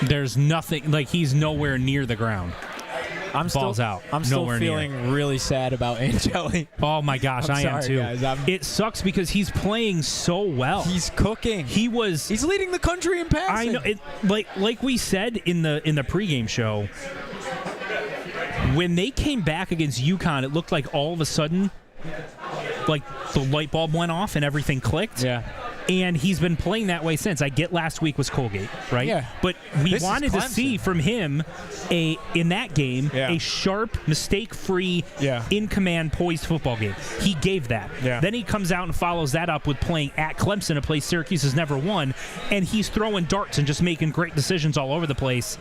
[SPEAKER 3] There's nothing, like, he's nowhere near the ground.
[SPEAKER 15] I'm still feeling really sad about Angeli.
[SPEAKER 3] Oh my gosh, I am too.
[SPEAKER 15] Guys,
[SPEAKER 3] it sucks because he's playing so well.
[SPEAKER 15] He's cooking.
[SPEAKER 3] He's
[SPEAKER 15] leading the country in passing.
[SPEAKER 3] I know. Like we said in the pregame show, when they came back against UConn, it looked like all of a sudden, like the light bulb went off and everything clicked.
[SPEAKER 15] Yeah.
[SPEAKER 3] And he's been playing that way since. I get last week was Colgate, right?
[SPEAKER 15] Yeah.
[SPEAKER 3] But we wanted to see from him in that game a sharp, mistake-free, in-command, poised football game. He gave that.
[SPEAKER 15] Yeah.
[SPEAKER 3] Then he comes out and follows that up with playing at Clemson, a place Syracuse has never won, and he's throwing darts and just making great decisions all over the place.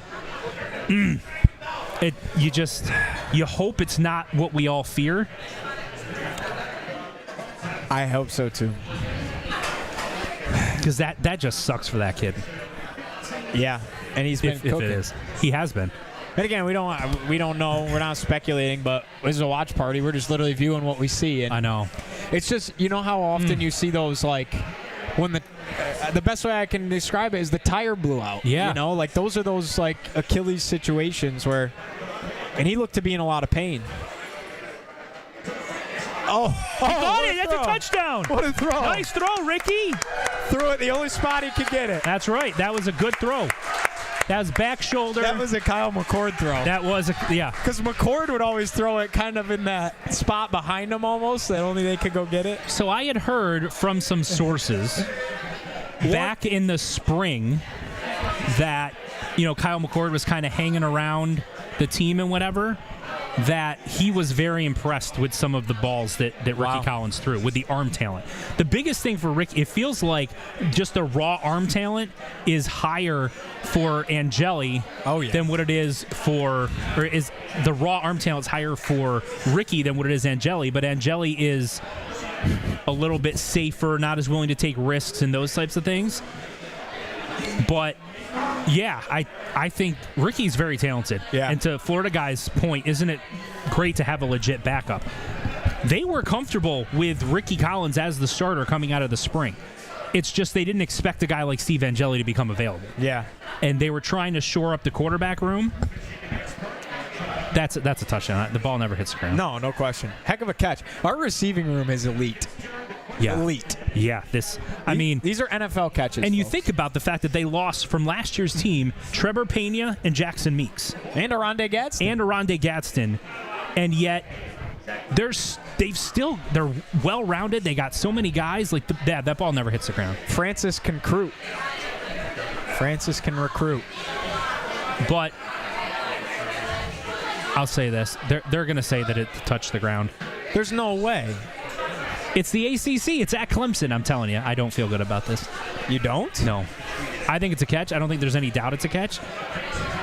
[SPEAKER 3] You hope it's not what we all fear.
[SPEAKER 15] I hope so too.
[SPEAKER 3] Because that just sucks for that kid.
[SPEAKER 15] Yeah, and he's been cooking.
[SPEAKER 3] If it is. He has been.
[SPEAKER 15] But again, we don't know. We're not speculating, but this is a watch party. We're just literally viewing what we see. And
[SPEAKER 3] I know.
[SPEAKER 15] It's just, you know how often you see those, like, when the best way I can describe it is the tire blew out.
[SPEAKER 3] Yeah.
[SPEAKER 15] You know, like those are those, like, Achilles situations where, and he looked to be in a lot of pain. Oh,
[SPEAKER 3] he got it. That's a touchdown.
[SPEAKER 15] What a throw.
[SPEAKER 3] Nice throw, Ricky.
[SPEAKER 15] Threw it the only spot he could get it.
[SPEAKER 3] That's right. That was a good throw. That was back shoulder.
[SPEAKER 15] That was a Kyle McCord throw.
[SPEAKER 3] That was yeah.
[SPEAKER 15] Because McCord would always throw it kind of in that spot behind him almost, that only they could go get it.
[SPEAKER 3] So I had heard from some sources back in the spring that, Kyle McCord was kind of hanging around the team and whatever, that he was very impressed with some of the balls that Ricky Collins threw, with the arm talent. The biggest thing for Rick, it feels like just the raw arm talent is higher for Angeli than what it is for, or is the raw arm talent is higher for Ricky than what it is Angeli, but Angeli is a little bit safer, not as willing to take risks and those types of things. But yeah, I think Ricky's very talented.
[SPEAKER 15] Yeah.
[SPEAKER 3] And to Florida guy's point, isn't it great to have a legit backup? They were comfortable with Ricky Collins as the starter coming out of the spring. It's just they didn't expect a guy like Steve Angeli to become available.
[SPEAKER 15] Yeah.
[SPEAKER 3] And they were trying to shore up the quarterback room. That's a touchdown. The ball never hits the ground.
[SPEAKER 15] No question. Heck of a catch. Our receiving room is elite.
[SPEAKER 3] Yeah.
[SPEAKER 15] Elite.
[SPEAKER 3] Yeah, these
[SPEAKER 15] are NFL catches.
[SPEAKER 3] And you
[SPEAKER 15] folks.
[SPEAKER 3] think about the fact that they lost from last year's team, Trevor Pena and Jackson Meeks.
[SPEAKER 15] And Aronde Gadsden. And yet they're well-rounded. They got so many guys. Like that ball never hits the ground. Francis can recruit.
[SPEAKER 3] But I'll say this. They're going to say that it touched the ground.
[SPEAKER 15] There's no way.
[SPEAKER 3] It's the ACC. It's at Clemson. I'm telling you, I don't feel good about this.
[SPEAKER 15] You don't?
[SPEAKER 3] No. I think it's a catch. I don't think there's any doubt it's a catch.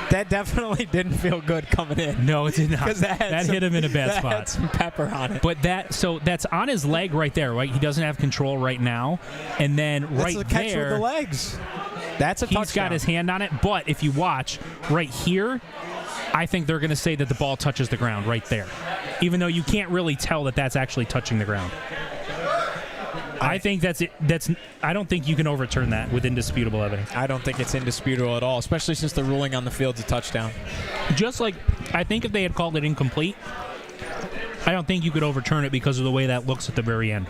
[SPEAKER 15] That definitely didn't feel good coming in.
[SPEAKER 3] No, it did not.
[SPEAKER 15] That
[SPEAKER 3] hit him in a bad spot.
[SPEAKER 15] Had some pepper on it.
[SPEAKER 3] But that's on his leg right there, right? He doesn't have control right now. And then
[SPEAKER 15] that's
[SPEAKER 3] right
[SPEAKER 15] a catch
[SPEAKER 3] there.
[SPEAKER 15] with the legs. That's a touchdown.
[SPEAKER 3] He's got his hand on it, but if you watch right here, I think they're going to say that the ball touches the ground right there, even though you can't really tell that that's actually touching the ground. I think that's it. I don't think you can overturn that with indisputable evidence.
[SPEAKER 15] I don't think it's indisputable at all, especially since the ruling on the field's a touchdown.
[SPEAKER 3] Just like I think if they had called it incomplete, I don't think you could overturn it because of the way that looks at the very end.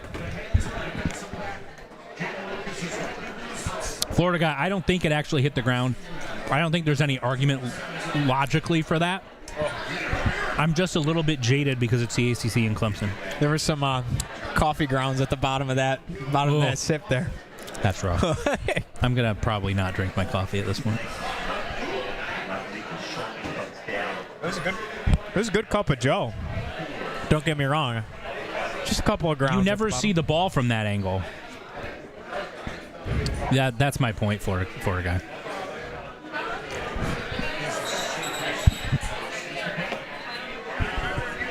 [SPEAKER 3] Florida guy, I don't think it actually hit the ground. I don't think there's any argument logically for that. I'm just a little bit jaded because it's the ACC in Clemson.
[SPEAKER 15] There were some coffee grounds at the bottom of that sip there.
[SPEAKER 3] That's rough. I'm going to probably not drink my coffee at this point.
[SPEAKER 15] It was a good cup of Joe. Don't get me wrong. Just a couple of grounds.
[SPEAKER 3] You never see the ball from that angle. Yeah, that's my point for a guy.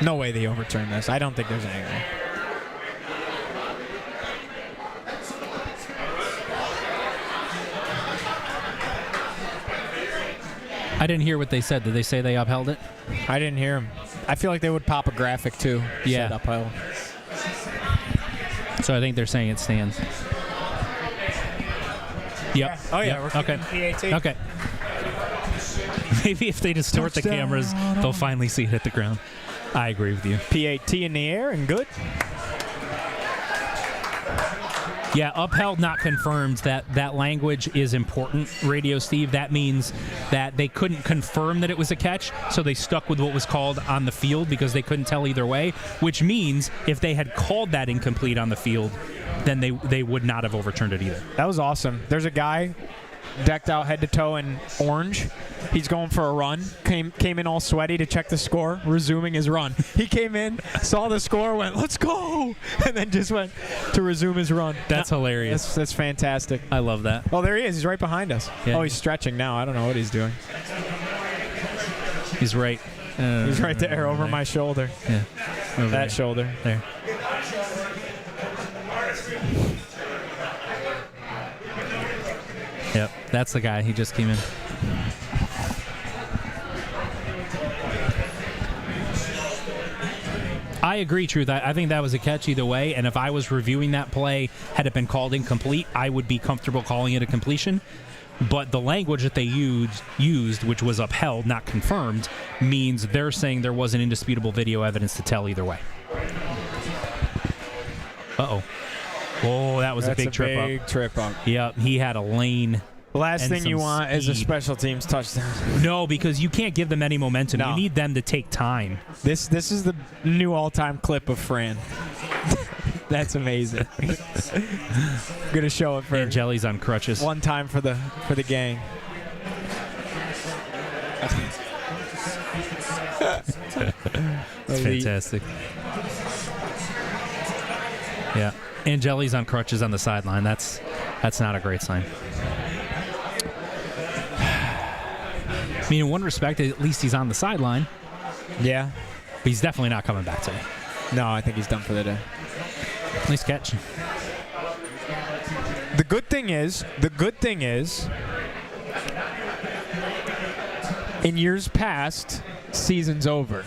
[SPEAKER 15] No way they overturn this. I don't think there's any way.
[SPEAKER 3] I didn't hear what they said. Did they say they upheld it?
[SPEAKER 15] I didn't hear them. I feel like they would pop a graphic too.
[SPEAKER 3] Yeah.
[SPEAKER 15] Said upheld.
[SPEAKER 3] So I think they're saying it stands. Yep.
[SPEAKER 15] Oh yeah.
[SPEAKER 3] Yep.
[SPEAKER 15] We're
[SPEAKER 3] Okay.
[SPEAKER 15] PAT.
[SPEAKER 3] Okay. Maybe if they distort the cameras, they'll finally see it hit the ground. I agree with you.
[SPEAKER 15] PAT in the air and good.
[SPEAKER 3] Yeah, upheld, not confirmed. That language is important, Radio Steve. That means that they couldn't confirm that it was a catch, so they stuck with what was called on the field because they couldn't tell either way, which means if they had called that incomplete on the field, then they would not have overturned it either.
[SPEAKER 15] That was awesome. There's a guy decked out head to toe in orange. He's going for a run. Came in all sweaty to check the score, resuming his run. He came in, saw the score, went, "Let's go," and then just went to resume his run.
[SPEAKER 3] That's hilarious.
[SPEAKER 15] That's fantastic.
[SPEAKER 3] I love that.
[SPEAKER 15] Oh, there he is. He's right behind us.
[SPEAKER 3] Yeah.
[SPEAKER 15] Oh, he's stretching now. I don't know what he's doing.
[SPEAKER 3] He's right.
[SPEAKER 15] He's right there over my shoulder.
[SPEAKER 3] Yeah. Over
[SPEAKER 15] that
[SPEAKER 3] there.
[SPEAKER 15] shoulder.
[SPEAKER 3] There. Yep, that's the guy. He just came in. I agree, Truth. I think that was a catch either way, and if I was reviewing that play, had it been called incomplete, I would be comfortable calling it a completion. But the language that they used, which was upheld, not confirmed, means they're saying there wasn't indisputable video evidence to tell either way. Uh-oh. Oh, that was a big trip up.
[SPEAKER 15] Big trip up.
[SPEAKER 3] Yep, he had a lane.
[SPEAKER 15] The last thing you want is a
[SPEAKER 3] speed.
[SPEAKER 15] special teams touchdown.
[SPEAKER 3] No, because you can't give them any momentum.
[SPEAKER 15] No.
[SPEAKER 3] You need them to take time.
[SPEAKER 15] This is the new all-time clip of Fran. That's amazing. Gonna show it for
[SPEAKER 3] And Jelly's on crutches.
[SPEAKER 15] one time for the gang.
[SPEAKER 3] It's fantastic. Yeah. And Jelly's on crutches on the sideline. That's not a great sign. I mean, in one respect, at least he's on the sideline.
[SPEAKER 15] Yeah.
[SPEAKER 3] But he's definitely not coming back today.
[SPEAKER 15] No, I think he's done for the day.
[SPEAKER 3] Nice catch.
[SPEAKER 15] The good thing is, in years past, season's over.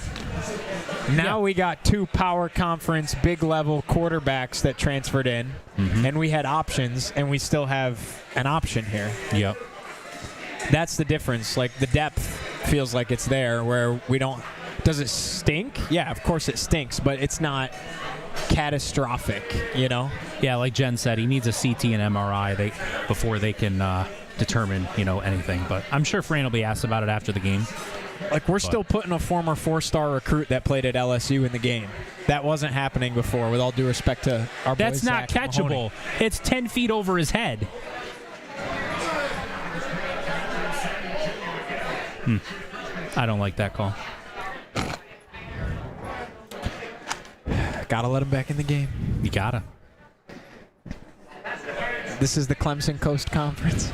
[SPEAKER 15] Now we got two power conference, big level quarterbacks that transferred in, and we had options, and we still have an option here.
[SPEAKER 3] Yep.
[SPEAKER 15] That's the difference. Like, the depth feels like it's there, where we don't. Does it stink? Yeah, of course it stinks, but it's not catastrophic, you know?
[SPEAKER 3] Yeah, like Jen said, he needs a CT and MRI before they can determine, anything. But I'm sure Fran will be asked about it after the game.
[SPEAKER 15] Like, we're still putting a former 4-star recruit that played at LSU in the game. That wasn't happening before, with all due respect to our boy
[SPEAKER 3] That's not
[SPEAKER 15] Zach
[SPEAKER 3] catchable.
[SPEAKER 15] Mahoney.
[SPEAKER 3] It's 10 feet over his head. I don't like that call.
[SPEAKER 15] Gotta let him back in the game.
[SPEAKER 3] You gotta.
[SPEAKER 15] This is the Clemson Coast Conference.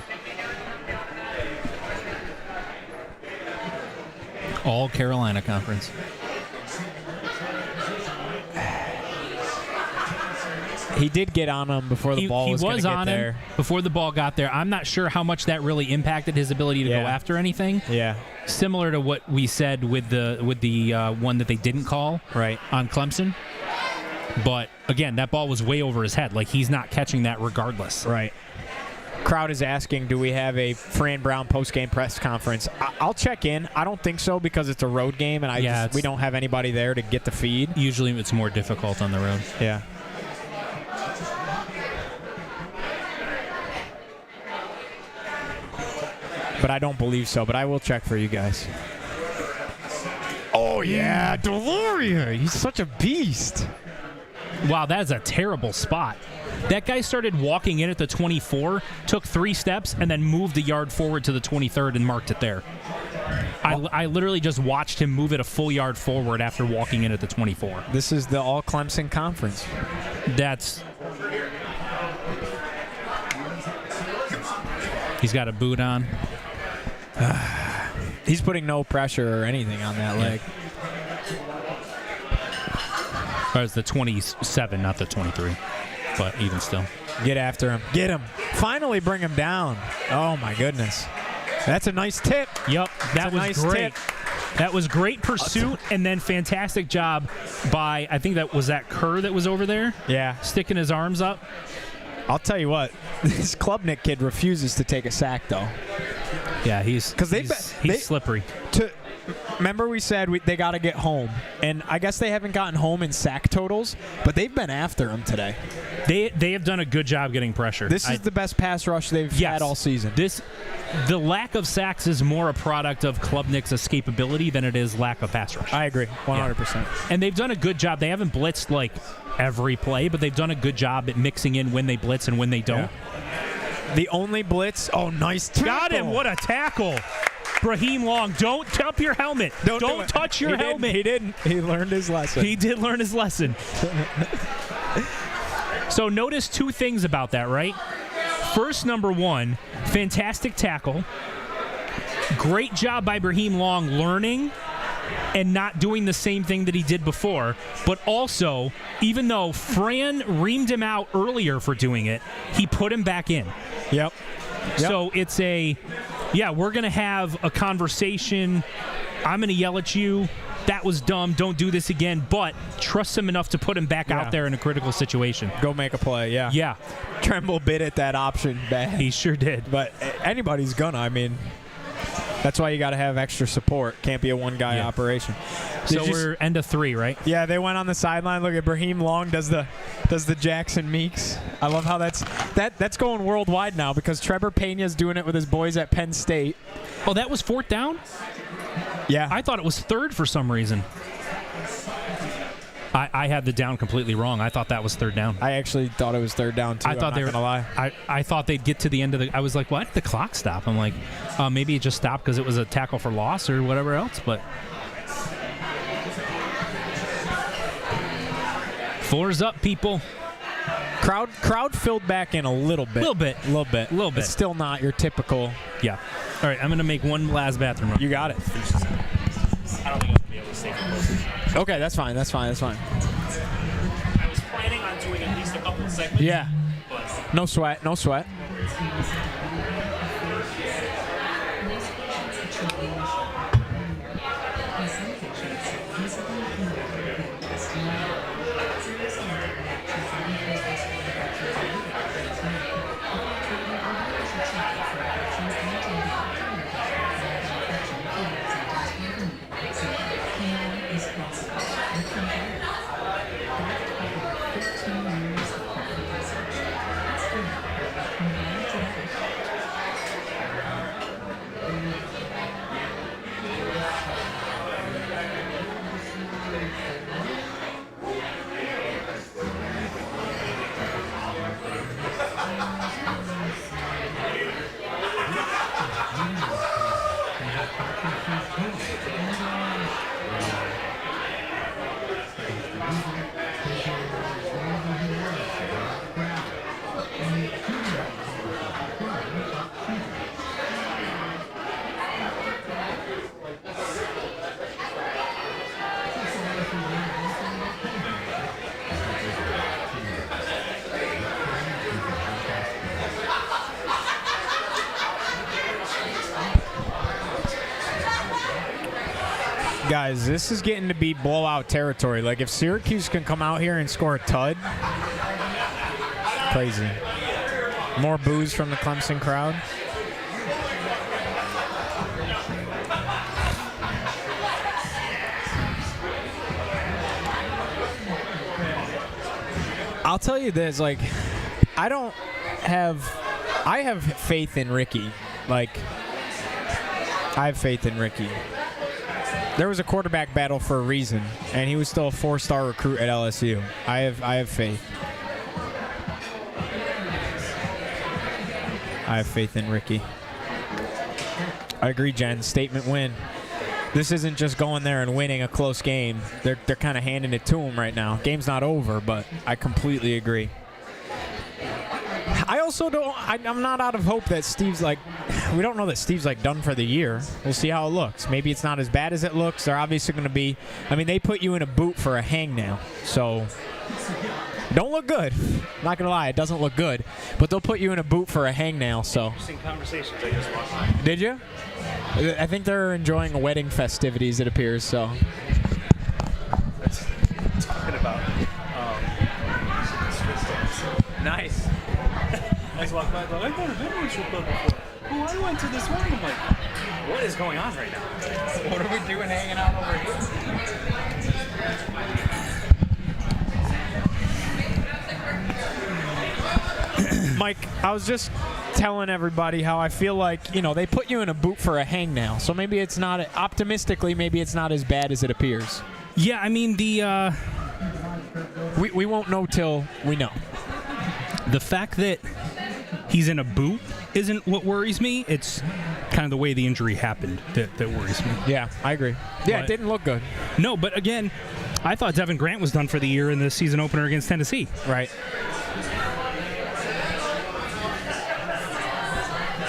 [SPEAKER 3] All Carolina Conference.
[SPEAKER 15] He did get on him before the ball was going to get
[SPEAKER 3] on
[SPEAKER 15] there.
[SPEAKER 3] him before the ball got there. I'm not sure how much that really impacted his ability to go after anything.
[SPEAKER 15] Yeah.
[SPEAKER 3] Similar to what we said with the one that they didn't call on Clemson. But, again, that ball was way over his head. Like, he's not catching that regardless.
[SPEAKER 15] Right. Crowd is asking, do we have a Fran Brown post-game press conference? I'll check in. I don't think so because it's a road game, and we don't have anybody there to get the feed.
[SPEAKER 3] Usually it's more difficult on the road.
[SPEAKER 15] Yeah. But I don't believe so, but I will check for you guys. Oh, yeah, Deloria. He's such a beast.
[SPEAKER 3] Wow, that is a terrible spot. That guy started walking in at the 24, took 3 steps, and then moved a yard forward to the 23rd and marked it there. I literally just watched him move it a full yard forward after walking in at the 24.
[SPEAKER 15] This is the All-Clemson Conference.
[SPEAKER 3] He's got a boot on.
[SPEAKER 15] He's putting no pressure or anything on that leg.
[SPEAKER 3] Or it's the 27, not the 23. But even still.
[SPEAKER 15] Get after him. Get him. Finally bring him down. Oh, my goodness. That's a nice tip.
[SPEAKER 3] Yep, that was
[SPEAKER 15] nice
[SPEAKER 3] great.
[SPEAKER 15] tip.
[SPEAKER 3] That was great pursuit, and then fantastic job by, I think that was Kerr that was over there.
[SPEAKER 15] Yeah.
[SPEAKER 3] Sticking his arms up.
[SPEAKER 15] I'll tell you what, this Klubnik kid refuses to take a sack, though.
[SPEAKER 3] Yeah, he's slippery.
[SPEAKER 15] Remember we said they got to get home, and I guess they haven't gotten home in sack totals, but they've been after him today.
[SPEAKER 3] They have done a good job getting pressure.
[SPEAKER 15] This is the best pass rush they've had all season.
[SPEAKER 3] The lack of sacks is more a product of Klubnik's escapability than it is lack of pass rush.
[SPEAKER 15] I agree, 100%.
[SPEAKER 3] Yeah. And they've done a good job. They haven't blitzed like every play, but they've done a good job at mixing in when they blitz and when they don't.
[SPEAKER 15] Yeah. The only blitz, nice tackle.
[SPEAKER 3] Got him, what a tackle. Raheem Long, don't tap your helmet. Don't touch your helmet.
[SPEAKER 15] He didn't. He learned his lesson.
[SPEAKER 3] He did learn his lesson. So notice 2 things about that, right? First, number 1, fantastic tackle. Great job by Raheem Long learning and not doing the same thing that he did before. But also, even though Fran reamed him out earlier for doing it, he put him back in.
[SPEAKER 15] Yep.
[SPEAKER 3] So it's we're going to have a conversation. I'm going to yell at you. That was dumb. Don't do this again. But trust him enough to put him back out there in a critical situation.
[SPEAKER 15] Go make a play, yeah.
[SPEAKER 3] Yeah.
[SPEAKER 15] Tremble bit at that option bad.
[SPEAKER 3] He sure did.
[SPEAKER 15] But anybody's gonna. I mean, that's why you got to have extra support. Can't be a one-guy operation.
[SPEAKER 3] So we're end of 3, right?
[SPEAKER 15] Yeah, they went on the sideline. Look at Raheem Long does the Jackson Meeks. I love how that's going worldwide now because Trevor Pena's doing it with his boys at Penn State.
[SPEAKER 3] Oh, that was 4th down?
[SPEAKER 15] Yeah.
[SPEAKER 3] I thought it was 3rd for some reason. I had the down completely wrong. I thought that was 3rd down.
[SPEAKER 15] I actually thought it was 3rd down too.
[SPEAKER 3] I thought
[SPEAKER 15] I'm not gonna lie.
[SPEAKER 3] I thought they'd get to the end of the. I was like, why did the clock stop? I'm like, maybe it just stopped because it was a tackle for loss or whatever else. But 4's up, people.
[SPEAKER 15] Crowd filled back in a little bit.
[SPEAKER 3] Little bit.
[SPEAKER 15] It's still not your typical.
[SPEAKER 3] Yeah. All right, I'm gonna make one last bathroom run.
[SPEAKER 15] You got it.
[SPEAKER 12] I don't think I'm gonna be able to save it.
[SPEAKER 15] Okay, that's fine.
[SPEAKER 12] I was planning on doing at least a couple of segments.
[SPEAKER 15] Yeah.
[SPEAKER 12] But
[SPEAKER 15] No sweat. Guys, this is getting to be blowout territory. Like, if Syracuse can come out here and score a tud, crazy. More boos from the Clemson crowd. I'll tell you this, like, I have faith in Ricky. Like, I have faith in Ricky. There was a quarterback battle for a reason, and he was still a 4-star recruit at LSU. I have faith. I have faith in Ricky. I agree, Jen. Statement win. This isn't just going there and winning a close game. They're kind of handing it to him right now. Game's not over, but I completely agree. I also don't. I'm not out of hope that Steve's like. We don't know that Steve's like done for the year. We'll see how it looks. Maybe it's not as bad as it looks. They're obviously going to be. I mean, they put you in a boot for a hangnail, so don't look good. Not gonna lie, it doesn't look good. But they'll put you in a boot for a hangnail. So.
[SPEAKER 12] Interesting conversations I just watched.
[SPEAKER 15] Did you? I think they're enjoying wedding festivities. It appears so.
[SPEAKER 12] Talking about. Nice. I just walked by and thought, I've never been to a strip club before. Oh, I went to this one. I'm like, what is going on right now?
[SPEAKER 14] What are we doing hanging out over
[SPEAKER 15] here? Mike, I was just telling everybody how I feel like, they put you in a boot for a hangnail. So maybe it's not, optimistically, maybe it's not as bad as it appears.
[SPEAKER 3] Yeah, I mean,
[SPEAKER 15] we won't know till we know.
[SPEAKER 3] The fact that he's in a boot isn't what worries me. It's kind of the way the injury happened that worries me.
[SPEAKER 15] Yeah, I agree. Yeah, it didn't look good.
[SPEAKER 3] No, but again, I thought Devin Grant was done for the year in the season opener against Tennessee.
[SPEAKER 15] Right.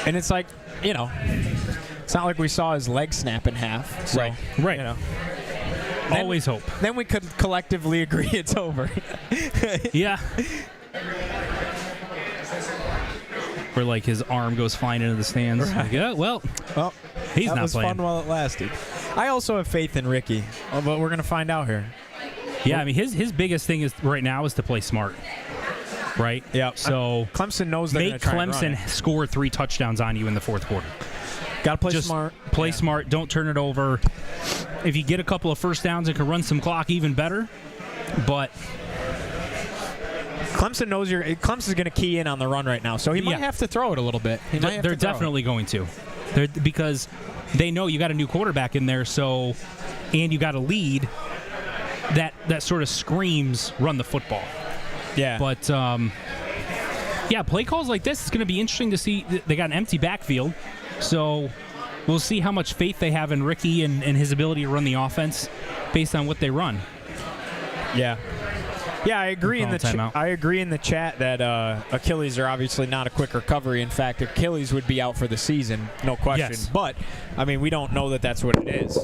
[SPEAKER 15] And it's like, it's not like we saw his leg snap in half. So,
[SPEAKER 3] right. Always hope.
[SPEAKER 15] Then we could collectively agree it's over.
[SPEAKER 3] Yeah. Where like his arm goes flying into the stands.
[SPEAKER 15] Right.
[SPEAKER 3] Like, yeah, well, he's not playing.
[SPEAKER 15] That was fun while it lasted. I also have faith in Ricky, but we're gonna find out here.
[SPEAKER 3] Yeah, I mean his biggest thing is right now is to play smart. Right.
[SPEAKER 15] Yeah.
[SPEAKER 3] So
[SPEAKER 15] Clemson knows they're
[SPEAKER 3] make Clemson score 3 touchdowns on you in the fourth quarter.
[SPEAKER 15] Got to play
[SPEAKER 3] Just
[SPEAKER 15] smart.
[SPEAKER 3] Play smart. Don't turn it over. If you get a couple of first downs and can run some clock, even better. But
[SPEAKER 15] Clemson knows Clemson's going to key in on the run right now, so he might have to throw it a little bit.
[SPEAKER 3] They're definitely going to. Because they know you got a new quarterback in there, and you got a lead that sort of screams run the football.
[SPEAKER 15] Yeah.
[SPEAKER 3] But play calls like this, it's going to be interesting to see. They got an empty backfield, so we'll see how much faith they have in Ricky and his ability to run the offense based on what they run.
[SPEAKER 15] Yeah. Yeah, I agree in the chat that Achilles are obviously not a quick recovery. In fact, Achilles would be out for the season, no question.
[SPEAKER 3] Yes.
[SPEAKER 15] But I mean, we don't know that that's what it is.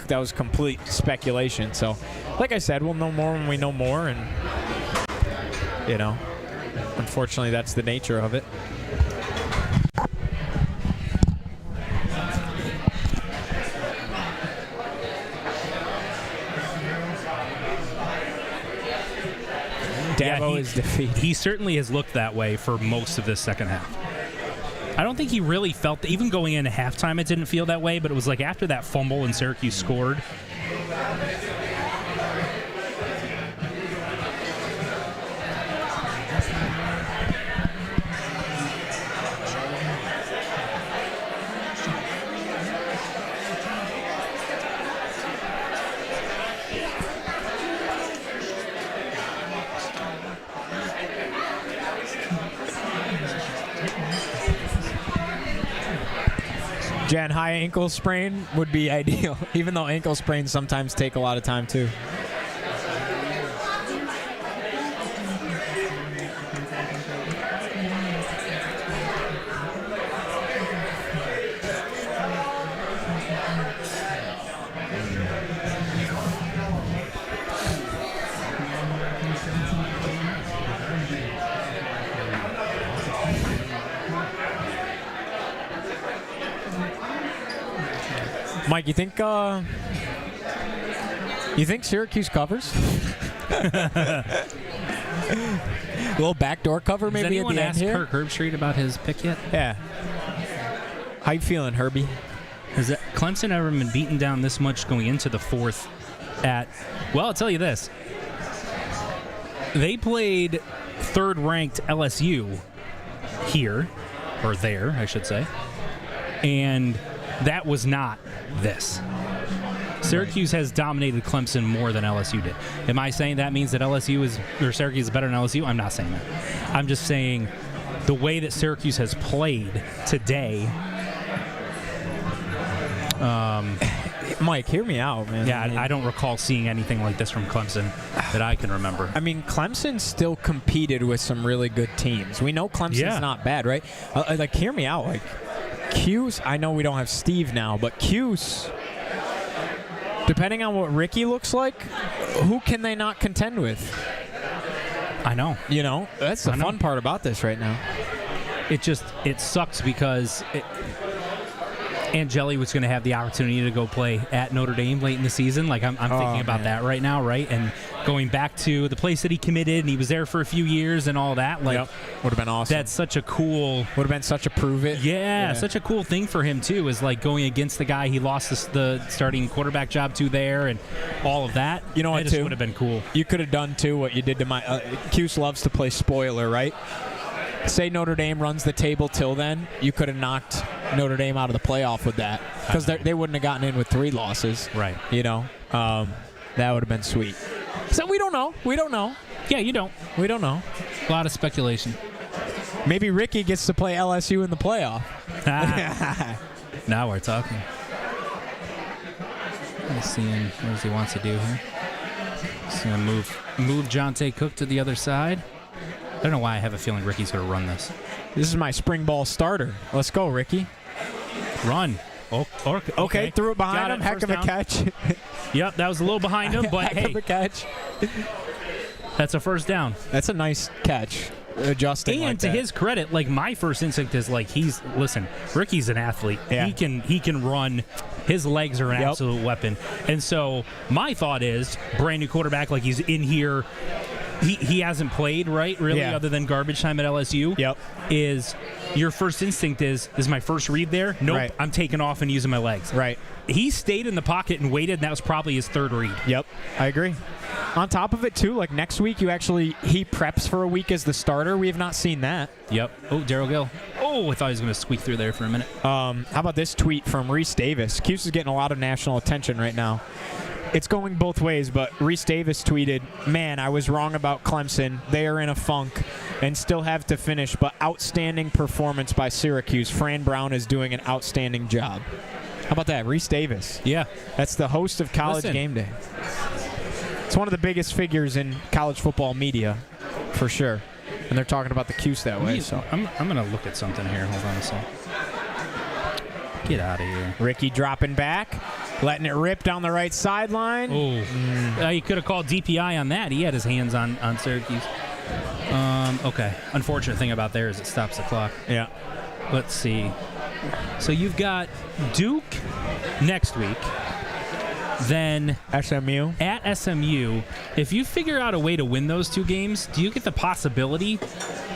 [SPEAKER 15] That was complete speculation. So, like I said, we'll know more when we know more, and unfortunately, that's the nature of it. Dabo is defeated.
[SPEAKER 3] He certainly has looked that way for most of this second half. I don't think he really felt, even going into halftime, it didn't feel that way, but it was like after that fumble and Syracuse scored.
[SPEAKER 15] Jan, high ankle sprain would be ideal, even though ankle sprains sometimes take a lot of time too. Mike, you think You think Syracuse covers? A little backdoor cover maybe
[SPEAKER 3] Has anyone
[SPEAKER 15] at the
[SPEAKER 3] asked
[SPEAKER 15] end here?
[SPEAKER 3] Kirk Herbstreit about his pick yet?
[SPEAKER 15] Yeah. How you feeling, Herbie?
[SPEAKER 3] Has Clemson ever been beaten down this much going into the fourth at, well, I'll tell you this. They played third-ranked LSU here, or there, I should say, and that was not this. Syracuse has dominated Clemson more than LSU did. Am I saying that means that Syracuse is better than LSU? I'm not saying that. I'm just saying the way that Syracuse has played today.
[SPEAKER 15] Mike, hear me out, man.
[SPEAKER 3] Yeah, I don't recall seeing anything like this from Clemson that I can remember.
[SPEAKER 15] I mean, Clemson still competed with some really good teams. We know Clemson's not bad, right? Like, hear me out. Like, Cuse, I know we don't have Steve now, but Cuse, depending on what Ricky looks like, who can they not contend with?
[SPEAKER 3] I know.
[SPEAKER 15] You know, that's the fun part about this right now.
[SPEAKER 3] It sucks because Angeli was going to have the opportunity to go play at Notre Dame late in the season. Like, I'm thinking about that right now, right? And going back to the place that he committed, and he was there for a few years and all that. Like,
[SPEAKER 15] would have been awesome.
[SPEAKER 3] That's such a cool.
[SPEAKER 15] Would have been such a prove it.
[SPEAKER 3] Yeah, such a cool thing for him too. Is like going against the guy he lost the starting quarterback job to there, and all of that.
[SPEAKER 15] You know what?
[SPEAKER 3] It would have been cool.
[SPEAKER 15] You could have done too what you did to my. Cuse loves to play spoiler, right? Say Notre Dame runs the table till then, you could have knocked Notre Dame out of the playoff with that, because they wouldn't have gotten in with 3 losses.
[SPEAKER 3] Right.
[SPEAKER 15] You know, that would have been sweet. So we don't know. We don't know.
[SPEAKER 3] Yeah, you don't.
[SPEAKER 15] We don't know.
[SPEAKER 3] A lot of speculation.
[SPEAKER 15] Maybe Ricky gets to play LSU in the playoff.
[SPEAKER 3] Now we're talking. Let's see what he wants to do here. He's going to move Jonte Cook to the other side. I don't know why I have a feeling Ricky's going to run this.
[SPEAKER 15] This is my spring ball starter. Let's go, Ricky.
[SPEAKER 3] Run.
[SPEAKER 15] Okay, threw it behind him. Heck of a catch.
[SPEAKER 3] Yep, that was a little behind him, but
[SPEAKER 15] Heck of a catch.
[SPEAKER 3] That's a first down.
[SPEAKER 15] That's a nice catch. Adjusting
[SPEAKER 3] and
[SPEAKER 15] like
[SPEAKER 3] to
[SPEAKER 15] that.
[SPEAKER 3] his credit, like, my first instinct is like, Ricky's an athlete.
[SPEAKER 15] Yeah.
[SPEAKER 3] He can run. His legs are an absolute weapon. And so my thought is, brand new quarterback, like, he's in here. He hasn't played, right, really, other than garbage time at LSU.
[SPEAKER 15] Yep.
[SPEAKER 3] Is your first instinct is my first read there? Nope,
[SPEAKER 15] right.
[SPEAKER 3] I'm taking off and using my legs.
[SPEAKER 15] Right.
[SPEAKER 3] He stayed in the pocket and waited, and that was probably his third read.
[SPEAKER 15] Yep, I agree. On top of it, too, like next week, he preps for a week as the starter. We have not seen that.
[SPEAKER 3] Yep. Oh, Darryl Gill. Oh, I thought he was going to squeak through there for a minute.
[SPEAKER 15] How about this tweet from Reese Davis? Cuse is getting a lot of national attention right now. It's going both ways, but Reese Davis tweeted, "Man, I was wrong about Clemson. They are in a funk and still have to finish, but outstanding performance by Syracuse. Fran Brown is doing an outstanding job." How about that? Reese Davis.
[SPEAKER 3] Yeah.
[SPEAKER 15] That's the host of College Game Day. It's one of the biggest figures in college football media, for sure. And they're talking about the Cuse that way. So
[SPEAKER 3] I'm going to look at something here. Hold on a second. Get out of here.
[SPEAKER 15] Ricky dropping back, letting it rip down the right sideline.
[SPEAKER 3] Oh, he could have called DPI on that. He had his hands on Syracuse. Okay. Unfortunate thing about there is it stops the clock.
[SPEAKER 15] Yeah.
[SPEAKER 3] Let's see. So you've got Duke next week. Then
[SPEAKER 15] SMU.
[SPEAKER 3] At SMU. If you figure out a way to win those 2 games, do you get the possibility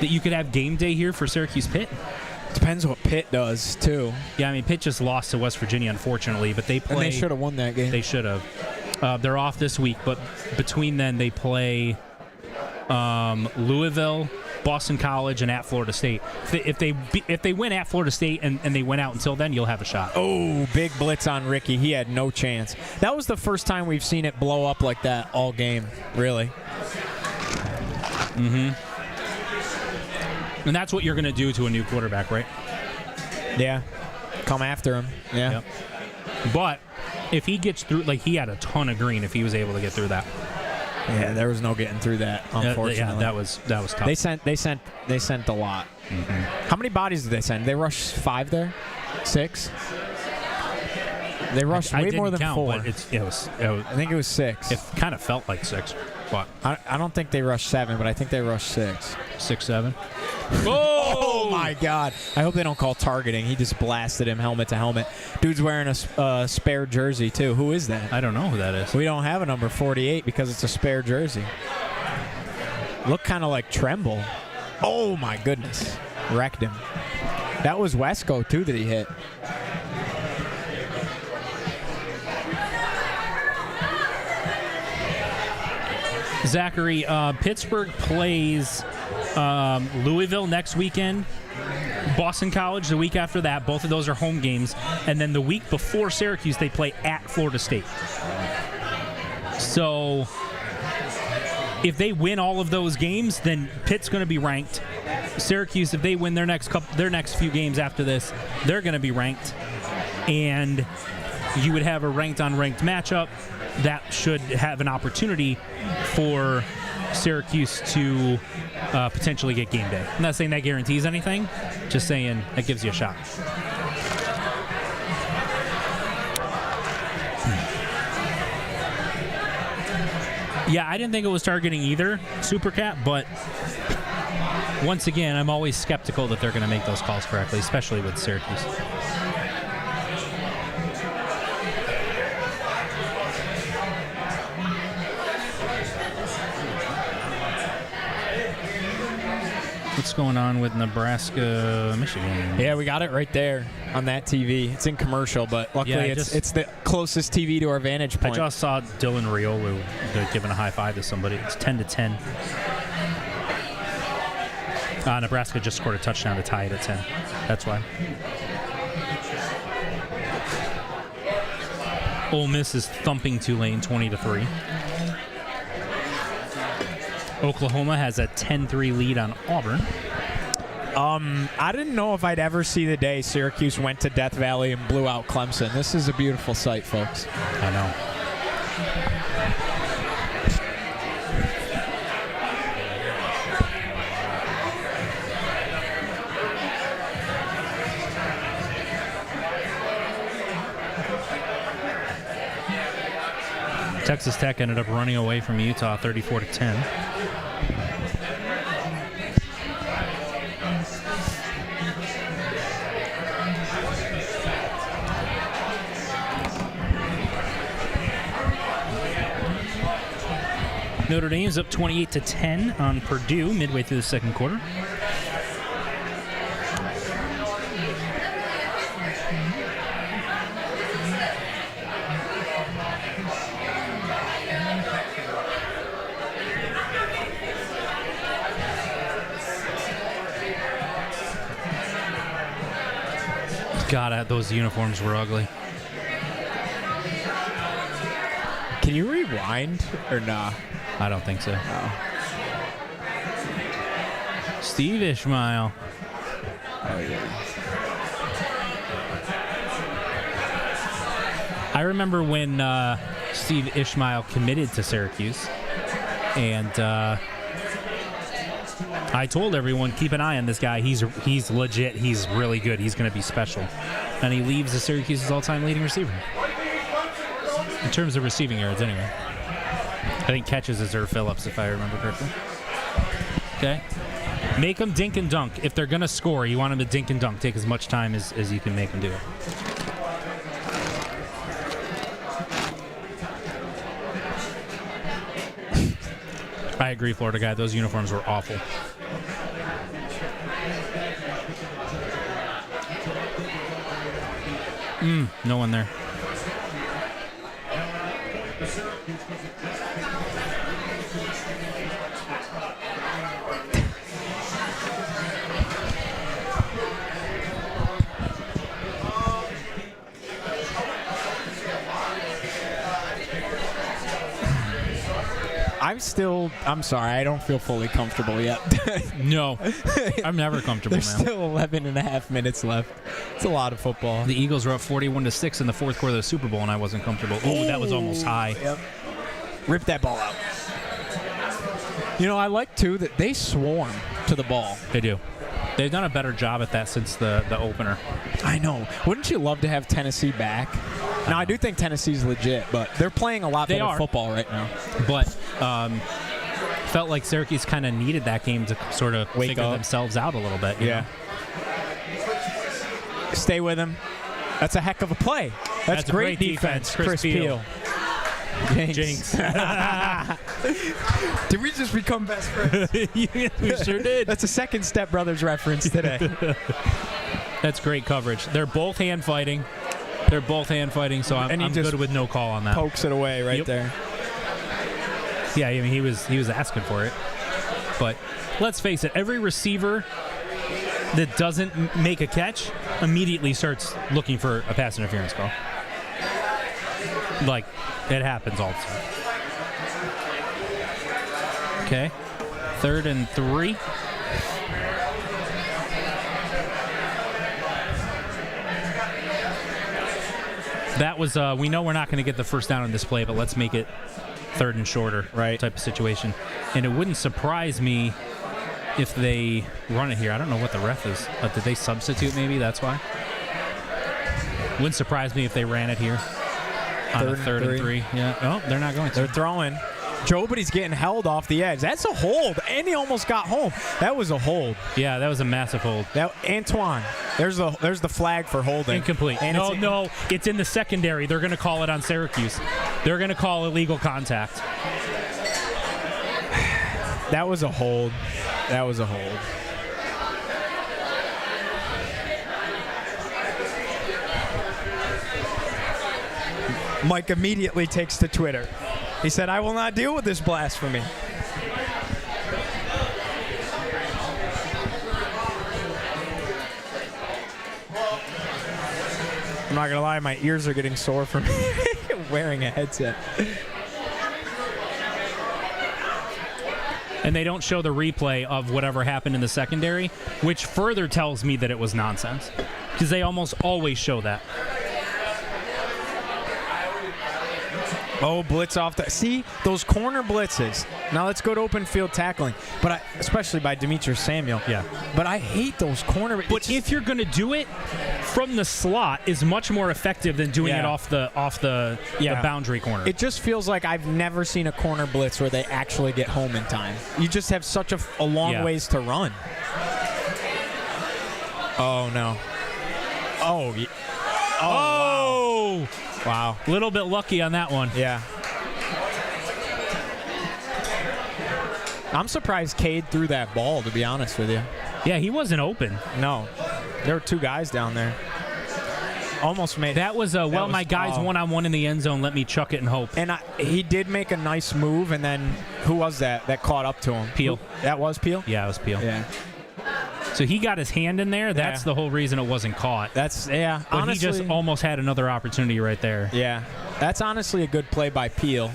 [SPEAKER 3] that you could have game day here for Syracuse Pitt?
[SPEAKER 15] Depends what Pitt does, too.
[SPEAKER 3] Yeah, I mean, Pitt just lost to West Virginia, unfortunately, but they play.
[SPEAKER 15] And they should have won that game.
[SPEAKER 3] They should have. They're off this week, but between then they play Louisville, Boston College, and at Florida State. If they win at Florida State and they win out until then, you'll have a shot.
[SPEAKER 15] Oh, big blitz on Ricky. He had no chance. That was the first time we've seen it blow up like that all game, really.
[SPEAKER 3] Mm-hmm. And that's what you're going to do to a new quarterback, right?
[SPEAKER 15] Yeah. Come after him. Yeah.
[SPEAKER 3] Yep. But if he gets through, like, he had a ton of green if he was able to get through that.
[SPEAKER 15] Yeah, there was no getting through that, unfortunately.
[SPEAKER 3] Yeah, that was tough.
[SPEAKER 15] They sent a lot.
[SPEAKER 3] Mm-hmm.
[SPEAKER 15] How many bodies did they send? They rushed 5 there? 6? They rushed way more than 4.
[SPEAKER 3] But it was,
[SPEAKER 15] I think it was 6.
[SPEAKER 3] It kind of felt like 6. But
[SPEAKER 15] I don't think they rushed 7, but I think they rushed 6.
[SPEAKER 3] 6, 7. Oh,
[SPEAKER 15] Oh, my God. I hope they don't call targeting. He just blasted him helmet to helmet. Dude's wearing a spare jersey, too. Who is that?
[SPEAKER 3] I don't know who that is.
[SPEAKER 15] We don't have a number 48 because it's a spare jersey. Looked kind of like Tremble. Oh, my goodness. Wrecked him. That was Wesco, too, that he hit.
[SPEAKER 3] Zachary, Pittsburgh plays Louisville next weekend, Boston College the week after that. Both of those are home games. And then the week before Syracuse, they play at Florida State. So if they win all of those games, then Pitt's going to be ranked. Syracuse, if they win their next few games after this, they're going to be ranked. And you would have a ranked-on-ranked matchup that should have an opportunity for Syracuse to potentially get game day. I'm not saying that guarantees anything, just saying that gives you a shot. Yeah, I didn't think it was targeting either, Supercat, but once again, I'm always skeptical that they're going to make those calls correctly, especially with Syracuse. What's going on with Nebraska, Michigan?
[SPEAKER 15] Yeah, we got it right there on that TV. It's in commercial, but luckily it's the closest TV to our vantage point.
[SPEAKER 3] I just saw Dylan Riolu giving a high five to somebody. It's 10-10. Nebraska just scored a touchdown to tie it at 10. That's why. Ole Miss is thumping Tulane 20-3. Oklahoma has a 10-3 lead on Auburn.
[SPEAKER 15] I didn't know if I'd ever see the day Syracuse went to Death Valley and blew out Clemson. This is a beautiful sight, folks.
[SPEAKER 3] I know. Texas Tech ended up running away from Utah 34-10. Notre Dame's up 28-10 on Purdue midway through the second quarter. God, those uniforms were ugly.
[SPEAKER 15] Can you rewind or nah?
[SPEAKER 3] I don't think so.
[SPEAKER 15] Oh.
[SPEAKER 3] Steve Ishmael.
[SPEAKER 15] Oh, yeah.
[SPEAKER 3] I remember when Steve Ishmael committed to Syracuse, and I told everyone, keep an eye on this guy. He's legit. He's really good. He's going to be special. And he leaves as Syracuse's all-time leading receiver. In terms of receiving yards, anyway. I think catches is Irv Phillips, if I remember correctly. Okay. Make them dink and dunk. If they're going to score, you want them to dink and dunk. Take as much time as you can make them do it. I agree, Florida guy. Those uniforms were awful. No one there.
[SPEAKER 15] I'm sorry, I don't feel fully comfortable yet.
[SPEAKER 3] No, I'm never comfortable,
[SPEAKER 15] There's
[SPEAKER 3] man.
[SPEAKER 15] still 11 and a half minutes left. It's a lot of football.
[SPEAKER 3] The Eagles were up 41-6 in the fourth quarter of the Super Bowl, and I wasn't comfortable. Oh, that was almost high.
[SPEAKER 15] Yep. Rip that ball out. You know, I like, too, that they swarm to the ball.
[SPEAKER 3] They do. They've done a better job at that since the opener.
[SPEAKER 15] I know. Wouldn't you love to have Tennessee back? Now, I do think Tennessee's legit, but they're playing a lot better football right now.
[SPEAKER 3] But Felt like Syracuse kind of needed that game to sort of
[SPEAKER 15] Wake
[SPEAKER 3] figure
[SPEAKER 15] up.
[SPEAKER 3] themselves out a little bit. you know?
[SPEAKER 15] Stay with him. That's a heck of a play. That's
[SPEAKER 3] a
[SPEAKER 15] great
[SPEAKER 3] great
[SPEAKER 15] defense.
[SPEAKER 3] defense. Chris Peel.
[SPEAKER 15] Jinx. Did we just become best friends?
[SPEAKER 3] We sure did.
[SPEAKER 15] That's a second Step Brothers reference today.
[SPEAKER 3] That's great coverage. They're both hand fighting. So
[SPEAKER 15] And he
[SPEAKER 3] I'm
[SPEAKER 15] just
[SPEAKER 3] good with no call on that.
[SPEAKER 15] Pokes it away right there.
[SPEAKER 3] Yeah, I mean he was asking for it. But let's face it, every receiver that doesn't make a catch immediately starts looking for a pass interference call. Like, it happens all the time. Okay. 3rd and 3. That was, we know we're not going to get the first down on this play, but let's make it 3rd and shorter type of situation. And it wouldn't surprise me if they run it here. I don't know what the ref is. Did they substitute maybe? That's why. Wouldn't surprise me if they ran it here on a 3rd and 3. Yeah. Oh, they're not going to.
[SPEAKER 15] They're throwing. Jobody's getting held off the edge. That's a hold. And he almost got home. That was a hold.
[SPEAKER 3] Yeah, that was a massive hold.
[SPEAKER 15] Antoine, there's the flag for holding.
[SPEAKER 3] Incomplete.
[SPEAKER 15] And
[SPEAKER 3] No, it's in the secondary. They're going to call it on Syracuse. They're going to call illegal contact.
[SPEAKER 15] That was a hold. That was a hold. Mike immediately takes to Twitter. He said, "I will not deal with this blasphemy." I'm not gonna lie, my ears are getting sore from wearing a headset.
[SPEAKER 3] And they don't show the replay of whatever happened in the secondary, which further tells me that it was nonsense. Because they almost always show that.
[SPEAKER 15] Oh, blitz off the... See, those corner blitzes. Now let's go to open field tackling. But especially by Demetrius Samuel.
[SPEAKER 3] Yeah.
[SPEAKER 15] But I hate those corner...
[SPEAKER 3] But if you're going to do it from the slot is much more effective than doing it off the boundary corner.
[SPEAKER 15] It just feels like I've never seen a corner blitz where they actually get home in time. You just have such a long ways to run. Oh, no. Oh,
[SPEAKER 3] Oh!
[SPEAKER 15] Wow.
[SPEAKER 3] A little bit lucky on that one.
[SPEAKER 15] Yeah. I'm surprised Cade threw that ball, to be honest with you.
[SPEAKER 3] Yeah, he wasn't open.
[SPEAKER 15] No. There were two guys down there. Almost made
[SPEAKER 3] that was my guy's one-on-one in the end zone. Let me chuck it and hope.
[SPEAKER 15] And he did make a nice move, and then who was that caught up to him?
[SPEAKER 3] Peel.
[SPEAKER 15] That was Peel?
[SPEAKER 3] Yeah, it was Peel.
[SPEAKER 15] Yeah.
[SPEAKER 3] So he got his hand in there. That's the whole reason it wasn't caught.
[SPEAKER 15] But
[SPEAKER 3] honestly, he just almost had another opportunity right there.
[SPEAKER 15] Yeah. That's honestly a good play by Peel.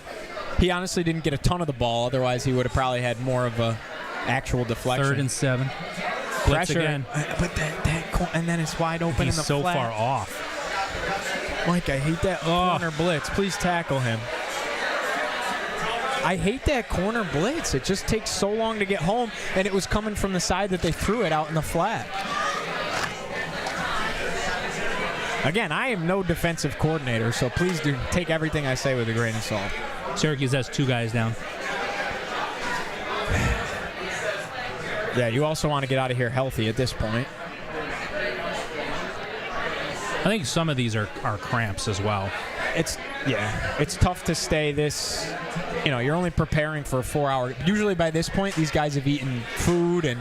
[SPEAKER 15] He honestly didn't get a ton of the ball. Otherwise, he would have probably had more of a actual deflection.
[SPEAKER 3] 3rd and 7. Blitz
[SPEAKER 15] Pressure
[SPEAKER 3] again.
[SPEAKER 15] But and then it's wide open in the
[SPEAKER 3] so
[SPEAKER 15] flat.
[SPEAKER 3] far off.
[SPEAKER 15] Mike, I hate that corner blitz. Please tackle him. I hate that corner blitz. It just takes so long to get home, and it was coming from the side that they threw it out in the flat. Again, I am no defensive coordinator, so please do take everything I say with a grain of salt.
[SPEAKER 3] Syracuse has 2 guys down.
[SPEAKER 15] Yeah, you also want to get out of here healthy at this point.
[SPEAKER 3] I think some of these are cramps as well.
[SPEAKER 15] It's tough to stay this. You're only preparing for a 4-hour. Usually by this point, these guys have eaten food and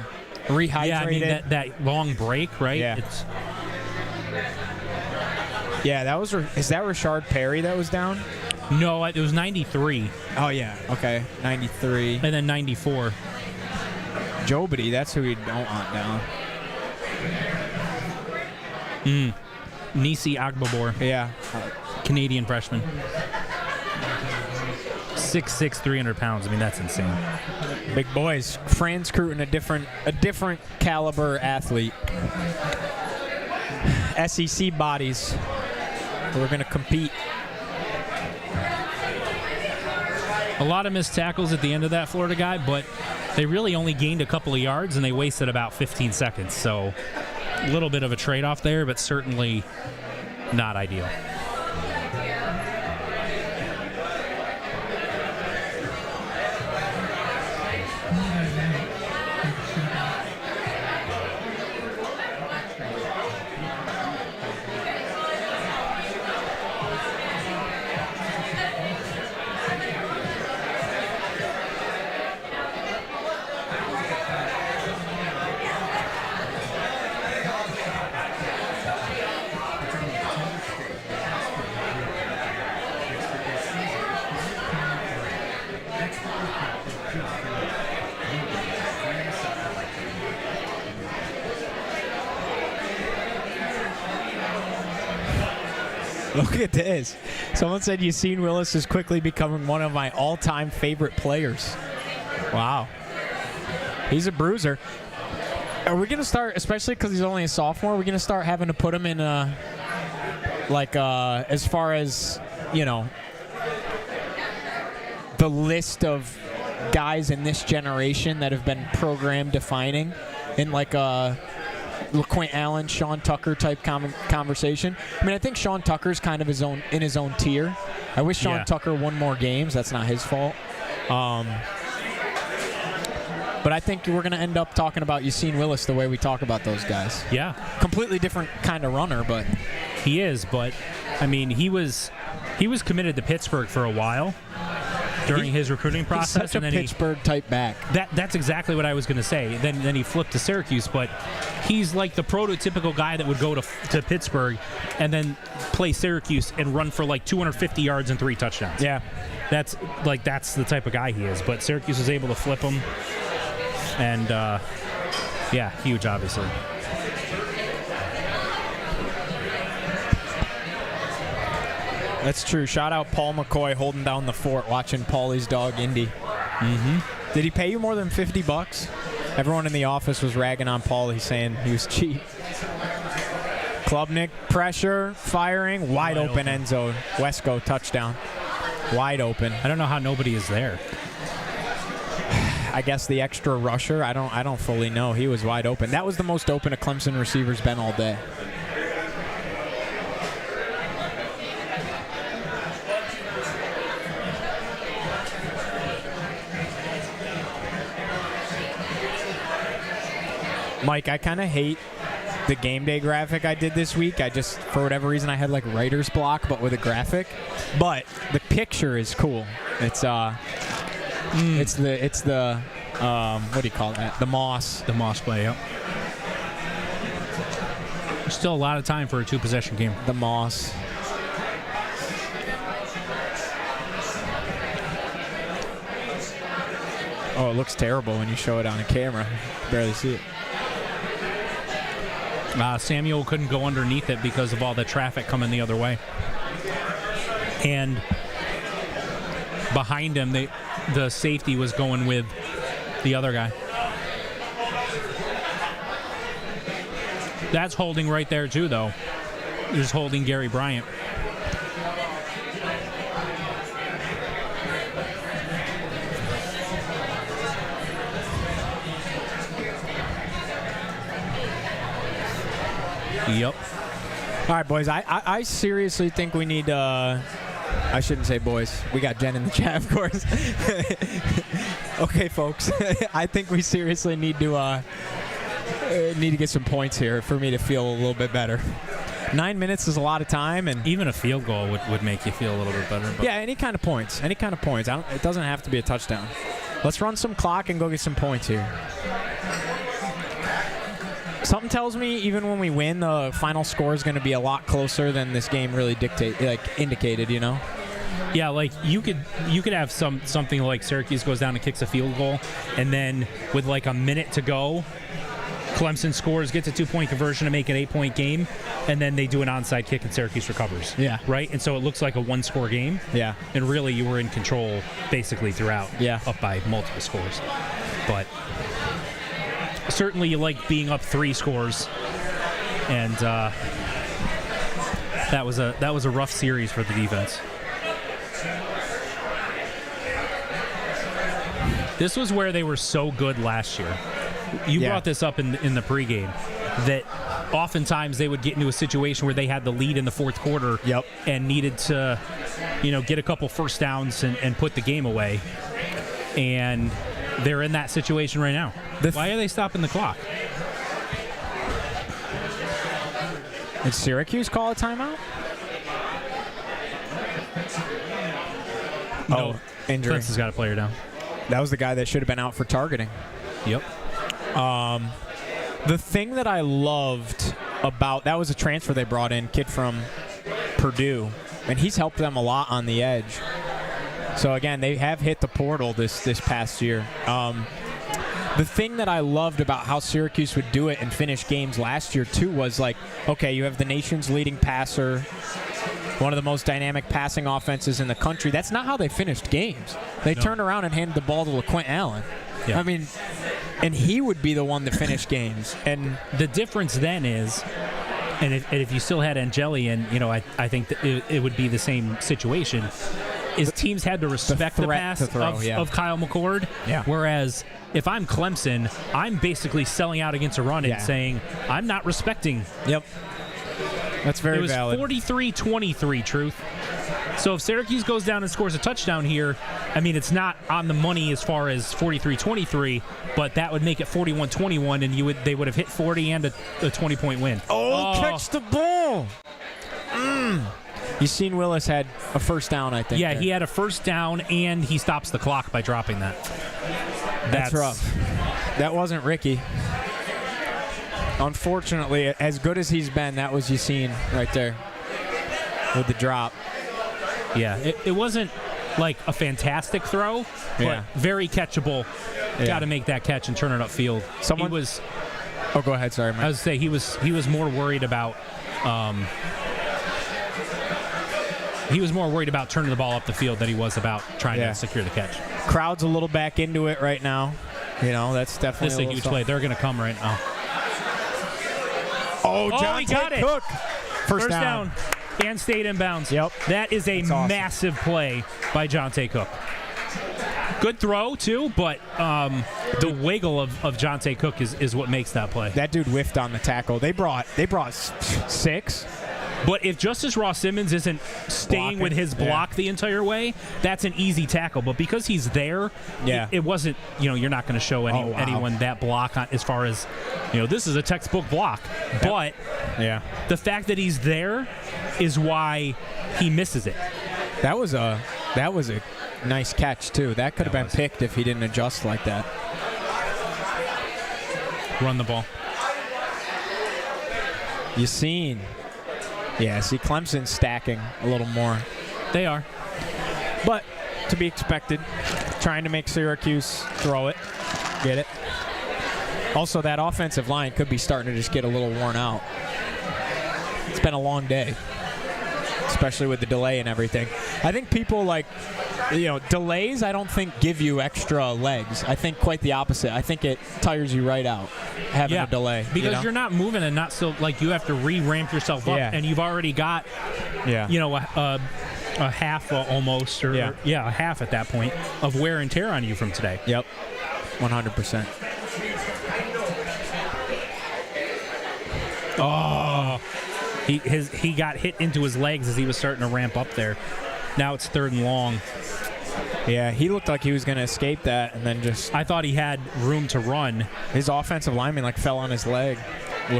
[SPEAKER 15] rehydrated.
[SPEAKER 3] Yeah, I mean that long break, right?
[SPEAKER 15] Yeah. That was. Is that Rashard Perry that was down?
[SPEAKER 3] No, it was 93.
[SPEAKER 15] Oh yeah. Okay, 93.
[SPEAKER 3] And then 94.
[SPEAKER 15] Jobody, that's who we don't want down.
[SPEAKER 3] Nisi Agbabor.
[SPEAKER 15] Yeah.
[SPEAKER 3] Canadian freshman. 6'6", 300 pounds. I mean, that's insane.
[SPEAKER 15] Big boys. Franz Cruton, a different caliber athlete. SEC bodies. We're going to compete.
[SPEAKER 3] A lot of missed tackles at the end of that Florida guy, but they really only gained a couple of yards, and they wasted about 15 seconds. So a little bit of a trade-off there, but certainly not ideal.
[SPEAKER 15] Look at this. Someone said Yassine Willis is quickly becoming one of my all-time favorite players. Wow. He's a bruiser. Are we going to start, especially because he's only a sophomore, we're going to start having to put him in, as far as, you know, the list of guys in this generation that have been program defining in like a LaQuint Allen, Sean Tucker type conversation. I mean, I think Sean Tucker's kind of in his own tier. I wish Sean Tucker won more games. That's not his fault. But I think we're going to end up talking about Yassine Willis the way we talk about those guys.
[SPEAKER 3] Yeah.
[SPEAKER 15] Completely different kind of runner, but
[SPEAKER 3] he is. But I mean, he was committed to Pittsburgh for a while during his recruiting process.
[SPEAKER 15] He's such a Pittsburgh type back.
[SPEAKER 3] That's exactly what I was going to say. Then he flipped to Syracuse, but he's like the prototypical guy that would go to Pittsburgh and then play Syracuse and run for like 250 yards and 3 touchdowns.
[SPEAKER 15] Yeah.
[SPEAKER 3] That's the type of guy he is. But Syracuse was able to flip him. And, huge, obviously.
[SPEAKER 15] That's true. Shout out Paul McCoy holding down the fort, watching Paulie's dog, Indy.
[SPEAKER 3] Mm-hmm.
[SPEAKER 15] Did he pay you more than $50? Everyone in the office was ragging on Paulie, saying he was cheap. Klubnik, pressure, firing, wide open end zone. Wesco, touchdown. Wide open.
[SPEAKER 3] I don't know how nobody is there.
[SPEAKER 15] I guess the extra rusher, I don't fully know. He was wide open. That was the most open a Clemson receiver's been all day. Mike, I kind of hate the game day graphic I did this week. I just, for whatever reason, I had like writer's block, but with a graphic. But the picture is cool. It's the what do you call that? The Moss.
[SPEAKER 3] The Moss play, yep. There's still a lot of time for a 2-possession game.
[SPEAKER 15] The Moss. Oh, it looks terrible when you show it on a camera. Barely see it.
[SPEAKER 3] Samuel couldn't go underneath it because of all the traffic coming the other way. And behind him, the safety was going with the other guy. That's holding right there, too, though. There's holding Gary Bryant. Yep.
[SPEAKER 15] All right, boys. I seriously think we need. I shouldn't say boys. We got Jen in the chat, of course. Okay, folks. I think we seriously need to get some points here for me to feel a little bit better. 9 minutes is a lot of time, and
[SPEAKER 3] even a field goal would make you feel a little bit better. But
[SPEAKER 15] yeah, any kind of points. Any kind of points. It doesn't have to be a touchdown. Let's run some clock and go get some points here. Something tells me even when we win, the final score is going to be a lot closer than this game really indicated, you know?
[SPEAKER 3] Yeah, like you could have something like Syracuse goes down and kicks a field goal, and then with like a minute to go, Clemson scores, gets a 2-point conversion to make an 8-point game, and then they do an onside kick and Syracuse recovers.
[SPEAKER 15] Yeah.
[SPEAKER 3] Right? And so it looks like a 1-score game.
[SPEAKER 15] Yeah.
[SPEAKER 3] And really you were in control basically throughout.
[SPEAKER 15] Yeah.
[SPEAKER 3] Up by multiple scores. But certainly you like being up 3 scores, and that was a rough series for the defense. This was where they were so good last year. You brought this up in the pregame, that oftentimes they would get into a situation where they had the lead in the fourth quarter and needed to, get a couple first downs and put the game away. And they're in that situation right now. Why are they stopping the clock?
[SPEAKER 15] Did Syracuse call a timeout?
[SPEAKER 3] No,
[SPEAKER 15] injury.
[SPEAKER 3] Clemson's got a player down.
[SPEAKER 15] That was the guy that should have been out for targeting.
[SPEAKER 3] Yep.
[SPEAKER 15] The thing that I loved about that was a transfer they brought in, kid from Purdue, and he's helped them a lot on the edge. So again, they have hit the portal this past year. The thing that I loved about how Syracuse would do it and finish games last year too was like, okay, you have the nation's leading passer one of the most dynamic passing offenses in the country. That's not how they finished games. They turned around and handed the ball to LaQuint Allen.
[SPEAKER 3] Yeah.
[SPEAKER 15] I mean, and he would be the one to finish games. And
[SPEAKER 3] the difference then is, and if you still had Angeli, and I think that it would be the same situation, is teams had to respect the pass of Kyle McCord.
[SPEAKER 15] Yeah.
[SPEAKER 3] Whereas if I'm Clemson, I'm basically selling out against a run and saying, I'm not respecting.
[SPEAKER 15] Yep. That's very valid.
[SPEAKER 3] It was 43-23, Truth. So if Syracuse goes down and scores a touchdown here, I mean, it's not on the money as far as 43-23, but that would make it 41-21, and they would have hit 40 and a 20-point win.
[SPEAKER 15] Oh, catch the ball! You seen Willis had a first down, I think.
[SPEAKER 3] Yeah,
[SPEAKER 15] there.
[SPEAKER 3] he had a first down, and he stops the clock by dropping that.
[SPEAKER 15] That's rough. That wasn't Ricky. Unfortunately, as good as he's been, that was Yassine right there with the drop.
[SPEAKER 3] Yeah, it wasn't like a fantastic throw, but very catchable.
[SPEAKER 15] Yeah.
[SPEAKER 3] Got to make that catch and turn it upfield.
[SPEAKER 15] Someone
[SPEAKER 3] was.
[SPEAKER 15] Oh, go ahead. Sorry, Mike.
[SPEAKER 3] I was say he was more worried about. He was more worried about turning the ball up the field than he was about trying to secure the catch.
[SPEAKER 15] Crowd's a little back into it right now. That's definitely
[SPEAKER 3] this is a huge play. They're going to come right now.
[SPEAKER 15] Oh, John
[SPEAKER 3] he got it.
[SPEAKER 15] Cook. First
[SPEAKER 3] down. And stayed inbounds.
[SPEAKER 15] Yep.
[SPEAKER 3] That is a massive play by Jonte Cook. Good throw, too, but the wiggle of Jonte Cook is what makes that play.
[SPEAKER 15] That dude whiffed on the tackle. They brought 6.
[SPEAKER 3] But if Justice Ross Simmons isn't staying with his block the entire way, that's an easy tackle. But because he's there, it wasn't, you're not going to show anyone that block as far as, this is a textbook block. Yep. But the fact that he's there is why he misses it.
[SPEAKER 15] That was a nice catch, too. That could have been picked if he didn't adjust like that.
[SPEAKER 3] Run the ball.
[SPEAKER 15] Yassine. Yeah, see, Clemson's stacking a little more.
[SPEAKER 3] They are.
[SPEAKER 15] But to be expected, trying to make Syracuse throw it, get it. Also, that offensive line could be starting to just get a little worn out. It's been a long day, especially with the delay and everything. I think people delays I don't think give you extra legs. I think quite the opposite. I think it tires you right out having a delay.
[SPEAKER 3] Because you're not moving and not so, you have to re-ramp yourself up, and you've already got, a half almost, or a half at that point of wear and tear on you from today.
[SPEAKER 15] Yep, 100%.
[SPEAKER 3] Oh, he got hit into his legs as he was starting to ramp up there. Now it's 3rd and long.
[SPEAKER 15] Yeah, he looked like he was going to escape that, and then
[SPEAKER 3] I thought he had room to run.
[SPEAKER 15] His offensive lineman fell on his leg.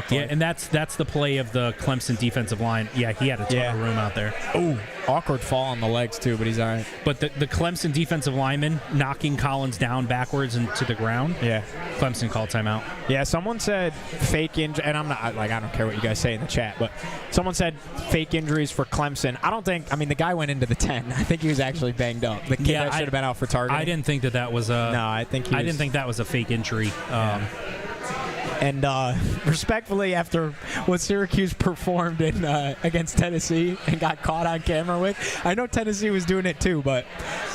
[SPEAKER 3] And that's the play of the Clemson defensive line. Yeah, he had a ton of room out there.
[SPEAKER 15] Oh, awkward fall on the legs too, but he's all right.
[SPEAKER 3] But the Clemson defensive lineman knocking Collins down backwards and to the ground.
[SPEAKER 15] Yeah,
[SPEAKER 3] Clemson called timeout.
[SPEAKER 15] Yeah, someone said fake injury, and I'm not I don't care what you guys say in the chat, but someone said fake injuries for Clemson. I don't think. I mean, the guy went into the 10. I think he was actually banged up. The kid that should have been out for targeting.
[SPEAKER 3] I didn't think that was a.
[SPEAKER 15] No, I didn't
[SPEAKER 3] think that was a fake injury.
[SPEAKER 15] And respectfully, after what Syracuse performed against Tennessee and got caught on camera with, I know Tennessee was doing it too, but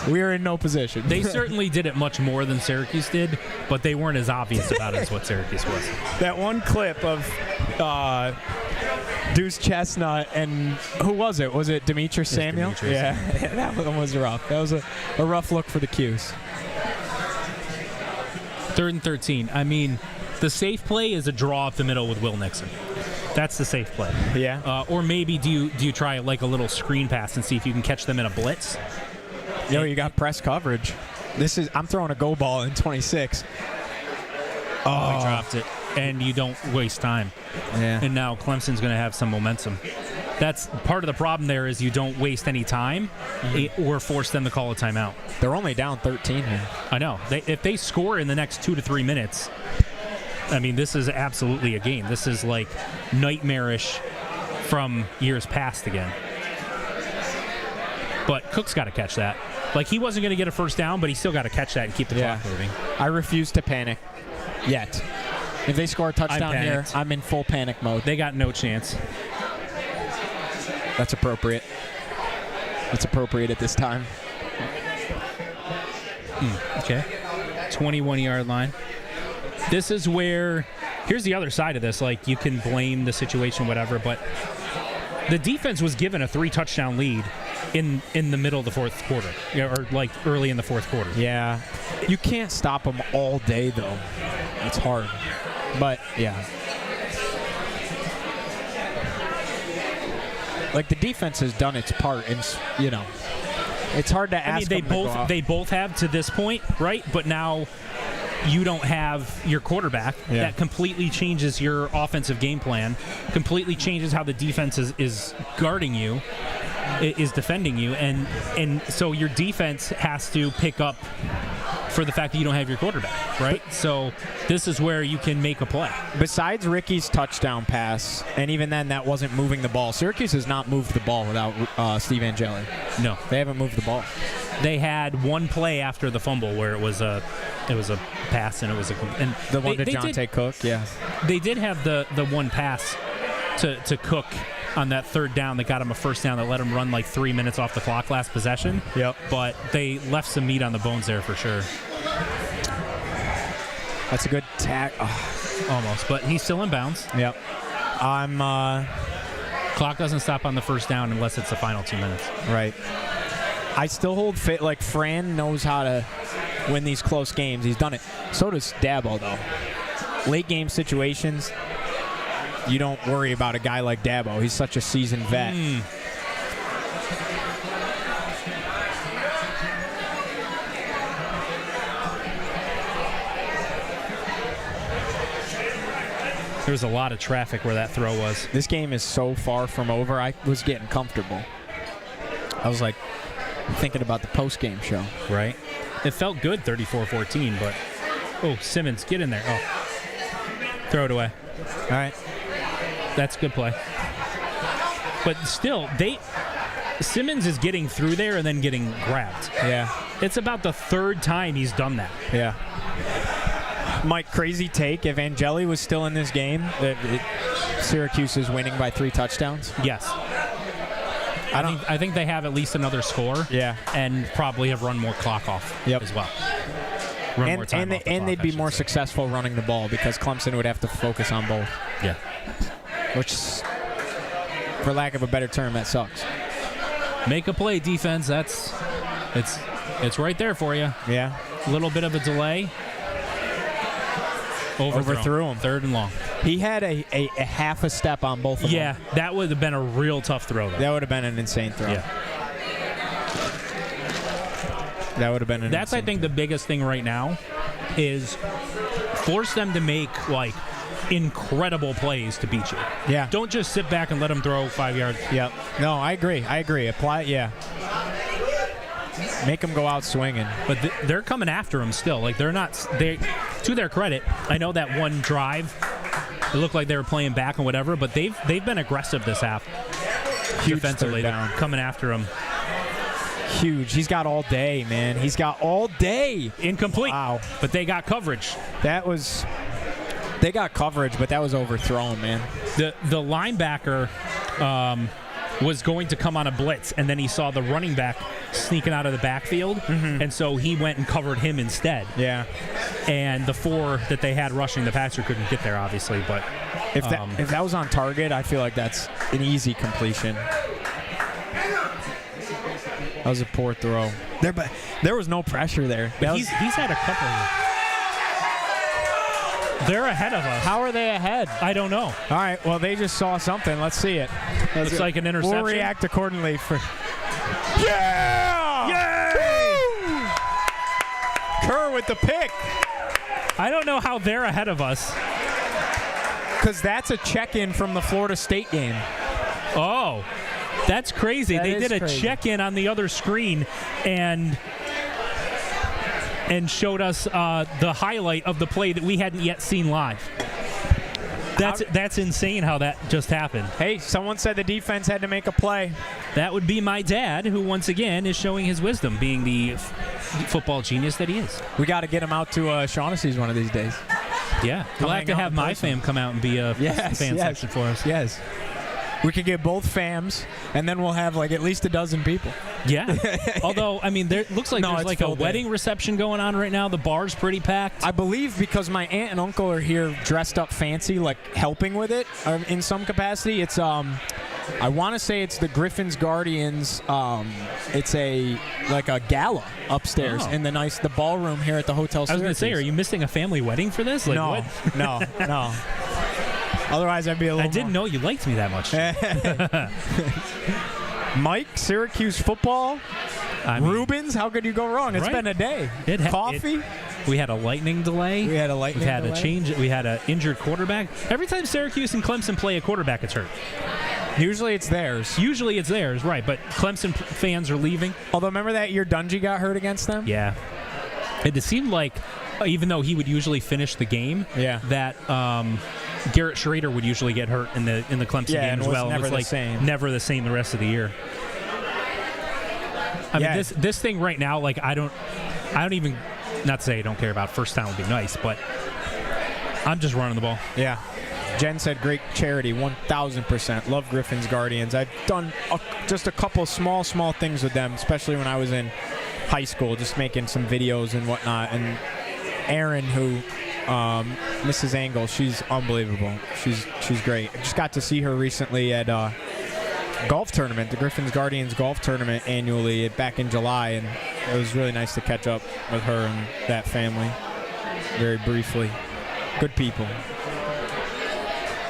[SPEAKER 15] we were in no position.
[SPEAKER 3] They certainly did it much more than Syracuse did, but they weren't as obvious about it as what Syracuse was.
[SPEAKER 15] That one clip of Deuce Chestnut and who was it? Was it Demetrius Samuel? Yeah, that one was rough. That was a rough look for the Cuse.
[SPEAKER 3] 3rd and 13. I mean, the safe play is a draw up the middle with Will Nixon. That's the safe play.
[SPEAKER 15] Yeah.
[SPEAKER 3] Or maybe do you try a little screen pass and see if you can catch them in a blitz?
[SPEAKER 15] You got press coverage. I'm throwing a go ball in 26.
[SPEAKER 3] Oh, he dropped it, and you don't waste time.
[SPEAKER 15] Yeah.
[SPEAKER 3] And now Clemson's going to have some momentum. That's part of the problem there is you don't waste any time or force them to call a timeout.
[SPEAKER 15] They're only down 13 here.
[SPEAKER 3] I know. If they score in the next 2 to 3 minutes, I mean, this is absolutely a game. This is nightmarish from years past again. But Cook's got to catch that. He wasn't going to get a first down, but he still got to catch that and keep the clock moving.
[SPEAKER 15] I refuse to panic yet. If they score a touchdown here, I'm in full panic mode.
[SPEAKER 3] They got no chance.
[SPEAKER 15] That's appropriate. It's appropriate at this time.
[SPEAKER 3] Okay. 21-yard line. This is where, here's the other side of this. Like, you can blame the situation, whatever, but the defense was given a 3-touchdown lead in the middle of the fourth quarter, or like early in the fourth quarter.
[SPEAKER 15] Yeah. You can't stop them all day, though. It's hard. But, yeah. Like, the defense has done its part, and, you know, it's hard to ask them to go out.
[SPEAKER 3] They both have to this point, right? But now you don't have your quarterback.
[SPEAKER 15] Yeah.
[SPEAKER 3] That completely changes your offensive game plan, completely changes how the defense is guarding you, is defending you, and so your defense has to pick up for the fact that you don't have your quarterback, right? So this is where you can make a play.
[SPEAKER 15] Besides Ricky's touchdown pass, and even then that wasn't moving the ball, Syracuse has not moved the ball without Steve Angeli.
[SPEAKER 3] No.
[SPEAKER 15] They haven't moved the ball.
[SPEAKER 3] They had one play after the fumble where it was a pass, and it was and
[SPEAKER 15] the one to Jonte Cook, yeah.
[SPEAKER 3] They did have the one pass to Cook on that third down that got him a first down that let him run like 3 minutes off the clock last possession.
[SPEAKER 15] Yep.
[SPEAKER 3] But they left some meat on the bones there for sure.
[SPEAKER 15] That's a good tack.
[SPEAKER 3] Oh. Almost, but he's still in bounds.
[SPEAKER 15] Yep.
[SPEAKER 3] Clock doesn't stop on the first down unless it's the final 2 minutes.
[SPEAKER 15] Right. I still hold fit. Like, Fran knows how to win these close games. He's done it. So does Dabo, though. Late game situations, you don't worry about a guy like Dabo. He's such a seasoned vet.
[SPEAKER 3] There was a lot of traffic where that throw was.
[SPEAKER 15] This game is so far from over. I was getting comfortable. I was like thinking about the post-game show.
[SPEAKER 3] Right. It felt good, 34-14, but oh, Simmons, get in there. Oh, throw it away.
[SPEAKER 15] All right.
[SPEAKER 3] That's a good play. But still, Simmons is getting through there and then getting grabbed.
[SPEAKER 15] Yeah.
[SPEAKER 3] It's about the third time he's done that.
[SPEAKER 15] Yeah. Mike, crazy take. If Angeli was still in this game, Syracuse is winning by 3 touchdowns?
[SPEAKER 3] Yes. I think they have at least another score.
[SPEAKER 15] Yeah.
[SPEAKER 3] And probably have run more clock off as well.
[SPEAKER 15] And they'd be more successful running the ball because Clemson would have to focus on both.
[SPEAKER 3] Yeah.
[SPEAKER 15] Which, for lack of a better term, that sucks.
[SPEAKER 3] Make a play, defense. It's right there for you.
[SPEAKER 15] Yeah.
[SPEAKER 3] A little bit of a delay.
[SPEAKER 15] Overthrew him.
[SPEAKER 3] Third and long.
[SPEAKER 15] He had a half a step on both of them.
[SPEAKER 3] Yeah, that would have been a real tough throw, though.
[SPEAKER 15] That would have been an insane throw.
[SPEAKER 3] Yeah.
[SPEAKER 15] That would have been an
[SPEAKER 3] That's, I think, the biggest thing right now is force them to make, like, incredible plays to beat you.
[SPEAKER 15] Yeah.
[SPEAKER 3] Don't just sit back and let them throw 5 yards.
[SPEAKER 15] Yep. No, I agree. Apply it, yeah. Make them go out swinging.
[SPEAKER 3] But they're coming after him still. Like, to their credit, I know that one drive, it looked like they were playing back and whatever, but they've been aggressive this half.
[SPEAKER 15] Huge
[SPEAKER 3] defensively,
[SPEAKER 15] down.
[SPEAKER 3] Coming after him.
[SPEAKER 15] Huge. He's got all day, man. He's got all day.
[SPEAKER 3] Incomplete.
[SPEAKER 15] Wow.
[SPEAKER 3] But they got coverage.
[SPEAKER 15] They got coverage, but that was overthrown, man.
[SPEAKER 3] The linebacker was going to come on a blitz, and then he saw the running back sneaking out of the backfield, and so he went and covered him instead.
[SPEAKER 15] Yeah.
[SPEAKER 3] And the 4 that they had rushing the passer couldn't get there, obviously. But
[SPEAKER 15] if that was on target, I feel like that's an easy completion. That was a poor throw. There was no pressure there.
[SPEAKER 3] But he's had a couple of. They're ahead of us.
[SPEAKER 15] How are they ahead?
[SPEAKER 3] I don't know.
[SPEAKER 15] All right, well, they just saw something. Let's see it.
[SPEAKER 3] Looks like an interception.
[SPEAKER 15] We'll react accordingly. Yeah! Yay! Kerr with the pick.
[SPEAKER 3] I don't know how they're ahead of us.
[SPEAKER 15] Because that's a check-in from the Florida State game.
[SPEAKER 3] Oh, that's crazy. They did a check-in on the other screen and showed us the highlight of the play that we hadn't yet seen live. That's insane how that just happened.
[SPEAKER 15] Hey, someone said the defense had to make a play.
[SPEAKER 3] That would be my dad, who once again is showing his wisdom, being the football genius that he is.
[SPEAKER 15] We got to get him out to Shaughnessy's one of these days.
[SPEAKER 3] Yeah, we'll have to have my fam come out and be a fan section for us.
[SPEAKER 15] Yes. We could get both fams, and then we'll have like at least a dozen people.
[SPEAKER 3] Yeah. Although, I mean, there looks like there's
[SPEAKER 15] it's
[SPEAKER 3] like a
[SPEAKER 15] filled
[SPEAKER 3] wedding reception going on right now. The bar's pretty packed.
[SPEAKER 15] I believe because my aunt and uncle are here dressed up fancy, like helping with it in some capacity. It's I want to say it's the Griffins Guardians. It's a gala upstairs in the ballroom here at the Hotel Syracuse.
[SPEAKER 3] I was going to say, are you missing a family wedding for this? Like,
[SPEAKER 15] no,
[SPEAKER 3] what?
[SPEAKER 15] no. Otherwise, I'd be a little.
[SPEAKER 3] I didn't know you liked me that much.
[SPEAKER 15] Mike, Syracuse football. Rubens, how could you go wrong? It's been a day. Coffee.
[SPEAKER 3] We had a lightning delay. We had
[SPEAKER 15] delay.
[SPEAKER 3] a change. We had an injured quarterback. Every time Syracuse and Clemson play, a quarterback gets hurt.
[SPEAKER 15] Usually it's theirs. Right, but Clemson fans are leaving.
[SPEAKER 3] Although,
[SPEAKER 15] remember that year Dungy got hurt against them?
[SPEAKER 3] Yeah. It seemed like, even though he would usually finish the game, that Garrett Schrader would usually get hurt in the Clemson game as well.
[SPEAKER 15] Never
[SPEAKER 3] it was never the same the rest of the year. I mean, this thing right now, like I don't even, not to say I don't care about first down would be nice, but I'm just running the ball.
[SPEAKER 15] Yeah. Jen said great charity, 1,000%. Love Griffins Guardians. I've done just a couple small things with them, especially when I was in high school, just making some videos and whatnot. And Erin, who Mrs. Angle, she's unbelievable. She's great. I just got to see her recently at golf tournament, the Griffins Guardians golf tournament annually back in July, and it was really nice to catch up with her and that family very briefly. Good people.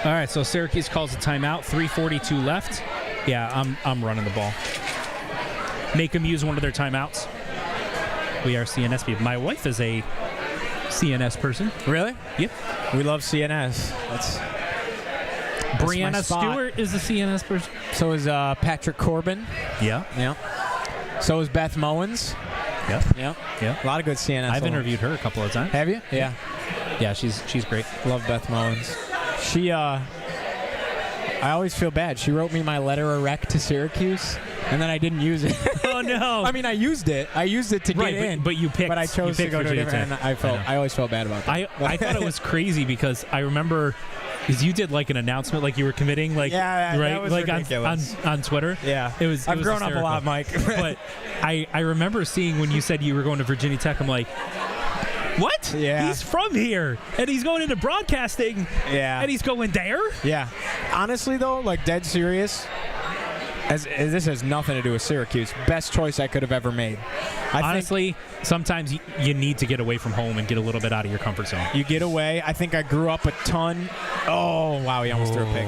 [SPEAKER 3] All right, so Syracuse calls a timeout. 3:42 left. Yeah, I'm running the ball. Make them use one of their timeouts. We are CNS people. My wife is a CNS person.
[SPEAKER 15] Really?
[SPEAKER 3] Yep.
[SPEAKER 15] We love CNS. That's
[SPEAKER 3] Brianna Stewart is a CNS person.
[SPEAKER 15] So is Patrick Corbin.
[SPEAKER 3] Yeah.
[SPEAKER 15] Yeah. So is Beth Mowens.
[SPEAKER 3] Yep.
[SPEAKER 15] Yep.
[SPEAKER 3] Yeah.
[SPEAKER 15] A lot of good CNS.
[SPEAKER 3] I've interviewed her a couple of times.
[SPEAKER 15] Have you? Yeah.
[SPEAKER 3] Yeah, she's great.
[SPEAKER 15] Love Beth Mowens. She I always feel bad. She wrote me my letter of rec to Syracuse, and then I didn't use it.
[SPEAKER 3] Oh no!
[SPEAKER 15] I mean, I used it. I used it to get in.
[SPEAKER 3] But you picked.
[SPEAKER 15] But I chose to go to a different. And I always felt bad about that.
[SPEAKER 3] I thought it was crazy because I remember, because you did like an announcement, like you were committing, like right,
[SPEAKER 15] that was
[SPEAKER 3] like
[SPEAKER 15] ridiculous.
[SPEAKER 3] on Twitter.
[SPEAKER 15] Yeah,
[SPEAKER 3] it was.
[SPEAKER 15] I've grown
[SPEAKER 3] hysterical.
[SPEAKER 15] up a lot, Mike.
[SPEAKER 3] But I remember seeing when you said you were going to Virginia Tech. I'm like, what?
[SPEAKER 15] Yeah.
[SPEAKER 3] He's from here, and he's going into broadcasting.
[SPEAKER 15] Yeah.
[SPEAKER 3] And he's going there.
[SPEAKER 15] Yeah. Honestly, though, like dead serious. As this has nothing to do with Syracuse. Best choice I could have ever made.
[SPEAKER 3] Honestly, sometimes you need to get away from home and get a little bit out of your comfort zone.
[SPEAKER 15] You get away. I think I grew up a ton. Oh, wow, he almost threw a pick.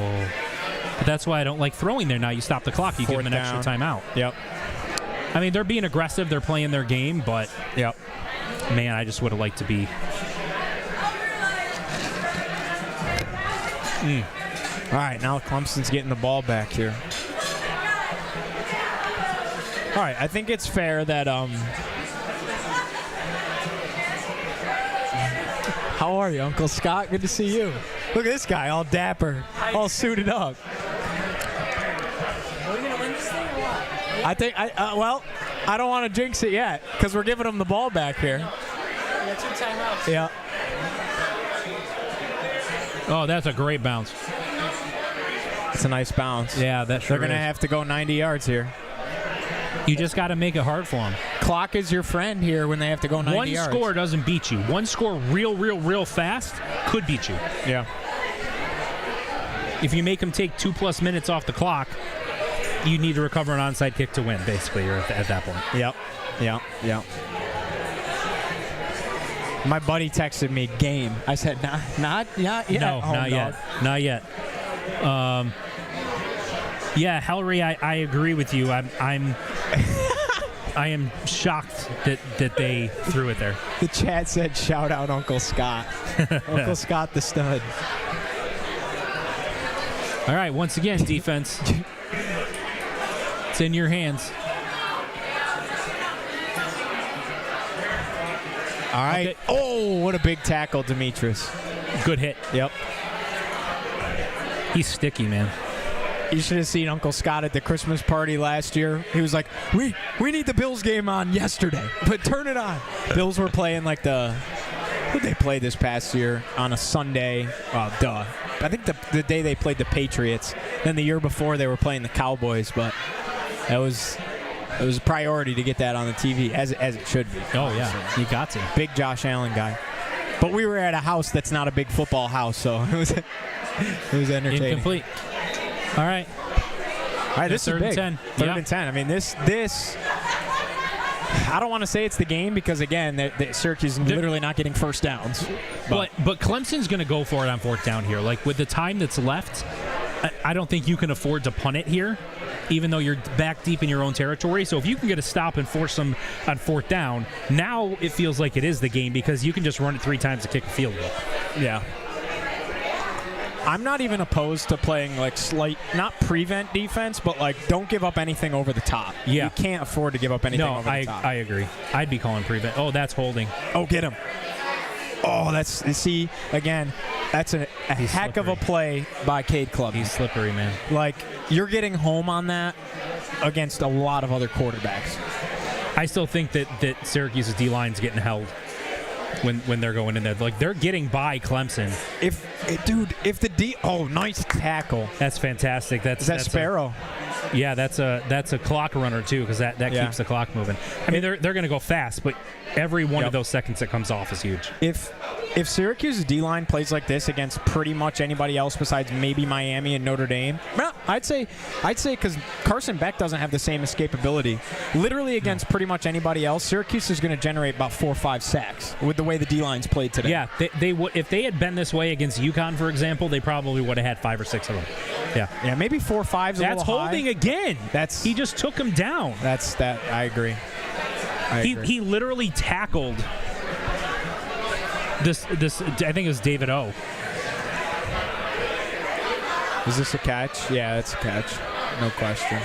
[SPEAKER 3] But that's why I don't like throwing there. Now you stop the clock. You give them an extra timeout.
[SPEAKER 15] Yep.
[SPEAKER 3] I mean, they're being aggressive. They're playing their game, but
[SPEAKER 15] yep.
[SPEAKER 3] Man, I just would have liked to be.
[SPEAKER 15] All right, now Clemson's getting the ball back here. All right, I think it's fair that How are you, Uncle Scott? Good to see you. Look at this guy, all dapper, all suited up.
[SPEAKER 17] Are we gonna win this thing or what?
[SPEAKER 15] I think well, I don't want to jinx it yet because we're giving him the ball back here.
[SPEAKER 17] We got 2 timeouts.
[SPEAKER 15] Yeah.
[SPEAKER 3] Oh, that's a great bounce.
[SPEAKER 15] It's a nice bounce.
[SPEAKER 3] Yeah, that sure
[SPEAKER 15] They're going to have to go 90 yards here.
[SPEAKER 3] You just got to make it hard for them.
[SPEAKER 15] Clock is your friend here when they have to go 90 yards.
[SPEAKER 3] One score doesn't beat you. One score real fast could beat you.
[SPEAKER 15] Yeah.
[SPEAKER 3] If you make them take 2+ minutes off the clock, you need to recover an onside kick to win, basically, or at that point.
[SPEAKER 15] Yep. My buddy texted me game. I said, not yet.
[SPEAKER 3] No, not yet. Not yet. Yeah, Hillary, I agree with you. I am shocked that they threw it there.
[SPEAKER 15] The chat said, shout out Uncle Scott. Uncle Scott the stud.
[SPEAKER 3] All right, once again, defense. It's in your hands.
[SPEAKER 15] All right. Okay. Oh, what a big tackle, Demetrius.
[SPEAKER 3] Good hit.
[SPEAKER 15] Yep.
[SPEAKER 3] He's sticky, man.
[SPEAKER 15] You should have seen Uncle Scott at the Christmas party last year. He was like, we need the Bills game on yesterday, but turn it on. Bills were playing like the Who'd they play this past year on a Sunday? I think the day they played the Patriots. Then the year before they were playing the Cowboys, but it was a priority to get that on the TV, as it should be.
[SPEAKER 3] Oh, yeah. You got to.
[SPEAKER 15] Big Josh Allen guy. But we were at a house that's not a big football house, so it was entertaining.
[SPEAKER 3] Incomplete. All right.
[SPEAKER 15] This is big.
[SPEAKER 3] 10.
[SPEAKER 15] Third and 10. I mean, this I don't want to say it's the game because, again, Syracuse is literally not getting first downs.
[SPEAKER 3] But Clemson's going to go for it on fourth down here. Like, with the time that's left, I don't think you can afford to punt it here, even though you're back deep in your own territory. So if you can get a stop and force them on fourth down, now it feels like it is the game because you can just run it 3 times to kick a field goal.
[SPEAKER 15] Yeah. I'm not even opposed to playing like slight, not prevent defense, but like don't give up anything over the top.
[SPEAKER 3] Yeah.
[SPEAKER 15] You can't afford to give up anything over the top.
[SPEAKER 3] I agree. I'd be calling prevent. Oh, that's holding.
[SPEAKER 15] Oh, get him. Oh, that's a heck of a play by Cade Club.
[SPEAKER 3] He's slippery, man.
[SPEAKER 15] Like, you're getting home on that against a lot of other quarterbacks.
[SPEAKER 3] I still think that Syracuse's D-line's getting held when they're going in there. Like, they're getting by Clemson. Nice tackle. That's fantastic. Is that
[SPEAKER 15] Sparrow?
[SPEAKER 3] That's a clock runner too, because that keeps the clock moving. I mean, they're going to go fast, but every one of those seconds that comes off is huge.
[SPEAKER 15] If Syracuse's D-line plays like this against pretty much anybody else besides maybe Miami and Notre Dame, well, I'd say because Carson Beck doesn't have the same escapability. Literally against pretty much anybody else, Syracuse is going to generate about 4 or 5 sacks with the way the D-line's played today.
[SPEAKER 3] Yeah, they would if they had been this way against UConn, for example, they probably would have had 5 or 6 of them.
[SPEAKER 15] Yeah, maybe 4 or 5's a little high.
[SPEAKER 3] That's holding again. He just took him down.
[SPEAKER 15] I agree.
[SPEAKER 3] He literally tackled this. I think it was David O.
[SPEAKER 15] Is this a catch? Yeah, it's a catch. No question.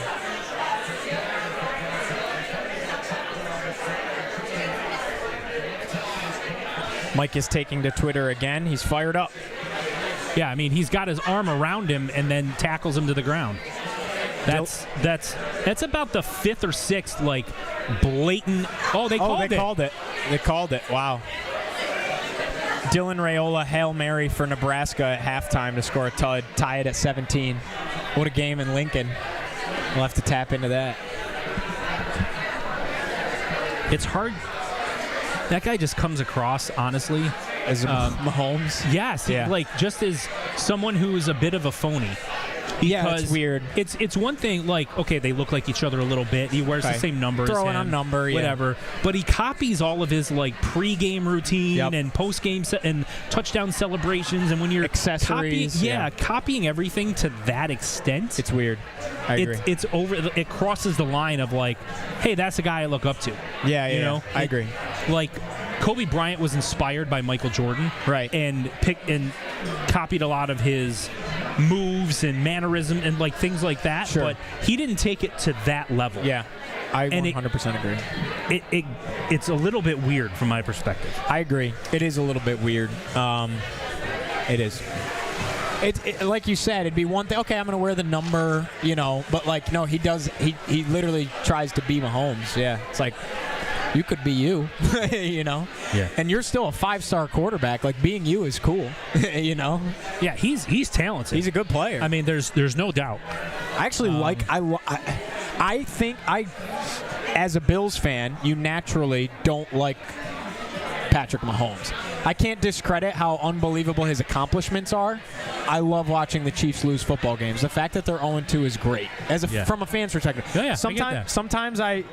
[SPEAKER 15] Mike is taking to Twitter again. He's fired up.
[SPEAKER 3] Yeah, I mean, he's got his arm around him and then tackles him to the ground. That's about the 5th or 6th, like, blatant. Oh, they called it.
[SPEAKER 15] They called it. Wow. Dylan Raiola, Hail Mary for Nebraska at halftime to score a tie it at 17. What a game in Lincoln. We'll have to tap into that.
[SPEAKER 3] It's hard. That guy just comes across, honestly,
[SPEAKER 15] as Mahomes.
[SPEAKER 3] Yes, like just as someone who is a bit of a phony.
[SPEAKER 15] Yeah, it's weird.
[SPEAKER 3] It's one thing, like, okay, they look like each other a little bit. He wears the same number as him.
[SPEAKER 15] Throwing a number,
[SPEAKER 3] whatever. But he copies all of his, like, pre-game routine and post-game and touchdown celebrations. And when you're
[SPEAKER 15] accessories,
[SPEAKER 3] copying everything to that extent,
[SPEAKER 15] it's weird. I agree.
[SPEAKER 3] It's over. It crosses the line of like, hey, that's a guy I look up to.
[SPEAKER 15] Yeah,
[SPEAKER 3] you know,
[SPEAKER 15] I agree.
[SPEAKER 3] Like, Kobe Bryant was inspired by Michael Jordan,
[SPEAKER 15] right?
[SPEAKER 3] And copied a lot of his moves and mannerism and like things like that.
[SPEAKER 15] Sure.
[SPEAKER 3] But he didn't take it to that level.
[SPEAKER 15] Yeah, I 100% agree.
[SPEAKER 3] It's a little bit weird from my perspective.
[SPEAKER 15] I agree. It is a little bit weird. It is. It like you said, it'd be one thing. Okay, I'm going to wear the number, But like, no, he does. He literally tries to be Mahomes. Yeah, it's like, you could be you,
[SPEAKER 3] Yeah.
[SPEAKER 15] And you're still a 5-star quarterback. Like, being you is cool,
[SPEAKER 3] Yeah, he's talented.
[SPEAKER 15] He's a good player.
[SPEAKER 3] I mean, there's no doubt.
[SPEAKER 15] I actually I think as a Bills fan, you naturally don't like Patrick Mahomes. I can't discredit how unbelievable his accomplishments are. I love watching the Chiefs lose football games. The fact that they're 0-2 is great from a fan's perspective. Sometimes I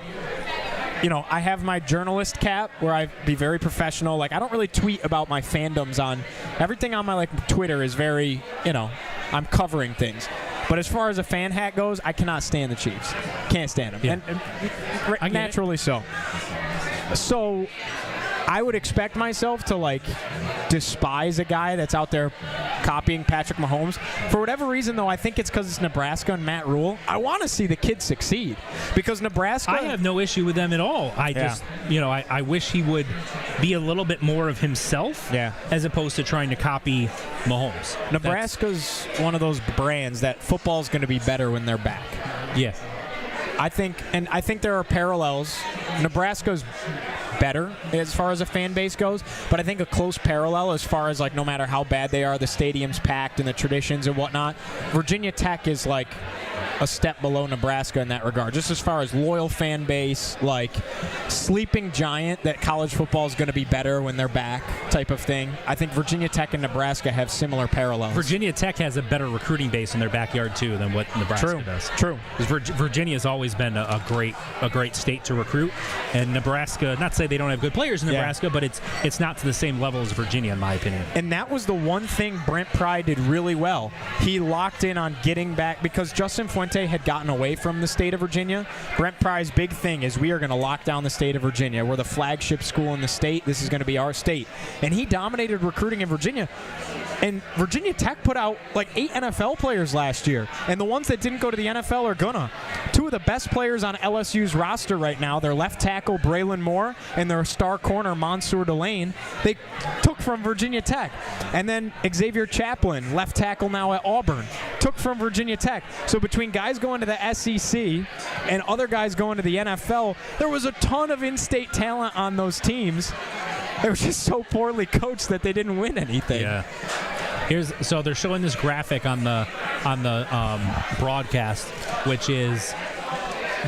[SPEAKER 15] have my journalist cap where I be very professional. Like, I don't really tweet about my fandoms on everything on my like Twitter is very, I'm covering things. But as far as a fan hat goes, I cannot stand the Chiefs. Can't stand them.
[SPEAKER 3] Yeah.
[SPEAKER 15] And naturally so. So I would expect myself to like despise a guy that's out there copying Patrick Mahomes. For whatever reason, though, I think it's because it's Nebraska and Matt Rule. I want to see the kid succeed because Nebraska.
[SPEAKER 3] I have no issue with them at all. I just, I wish he would be a little bit more of himself as opposed to trying to copy Mahomes.
[SPEAKER 15] Nebraska's one of those brands that football's going to be better when they're back.
[SPEAKER 3] Yeah.
[SPEAKER 15] I think there are parallels. Nebraska's better as far as a fan base goes, but I think a close parallel as far as like no matter how bad they are, the stadium's packed and the traditions and whatnot, Virginia Tech is like a step below Nebraska in that regard. Just as far as loyal fan base, like sleeping giant that college football is going to be better when they're back type of thing. I think Virginia Tech and Nebraska have similar parallels.
[SPEAKER 3] Virginia Tech has a better recruiting base in their backyard too than what Nebraska does.
[SPEAKER 15] True.
[SPEAKER 3] Virginia has always been a great state to recruit, and Nebraska. Not to say they don't have good players in Nebraska, but it's not to the same level as Virginia in my opinion.
[SPEAKER 15] And that was the one thing Brent Pry did really well. He locked in on getting back because Justin Fuente had gotten away from the state of Virginia. Brent Pry's big thing is we are going to lock down the state of Virginia. We're the flagship school in the state. This is going to be our state. And he dominated recruiting in Virginia. And Virginia Tech put out like 8 NFL players last year. And the ones that didn't go to the NFL are gonna. 2 of the best players on LSU's roster right now, their left tackle, Braylon Moore, and their star corner, Mansour Delane, they took from Virginia Tech. And then Xavier Chaplin, left tackle now at Auburn, took from Virginia Tech. So between guys going to the SEC and other guys going to the NFL, there was a ton of in-state talent on those teams. They were just so poorly coached that they didn't win anything.
[SPEAKER 3] Yeah. So they're showing this graphic on the broadcast, which is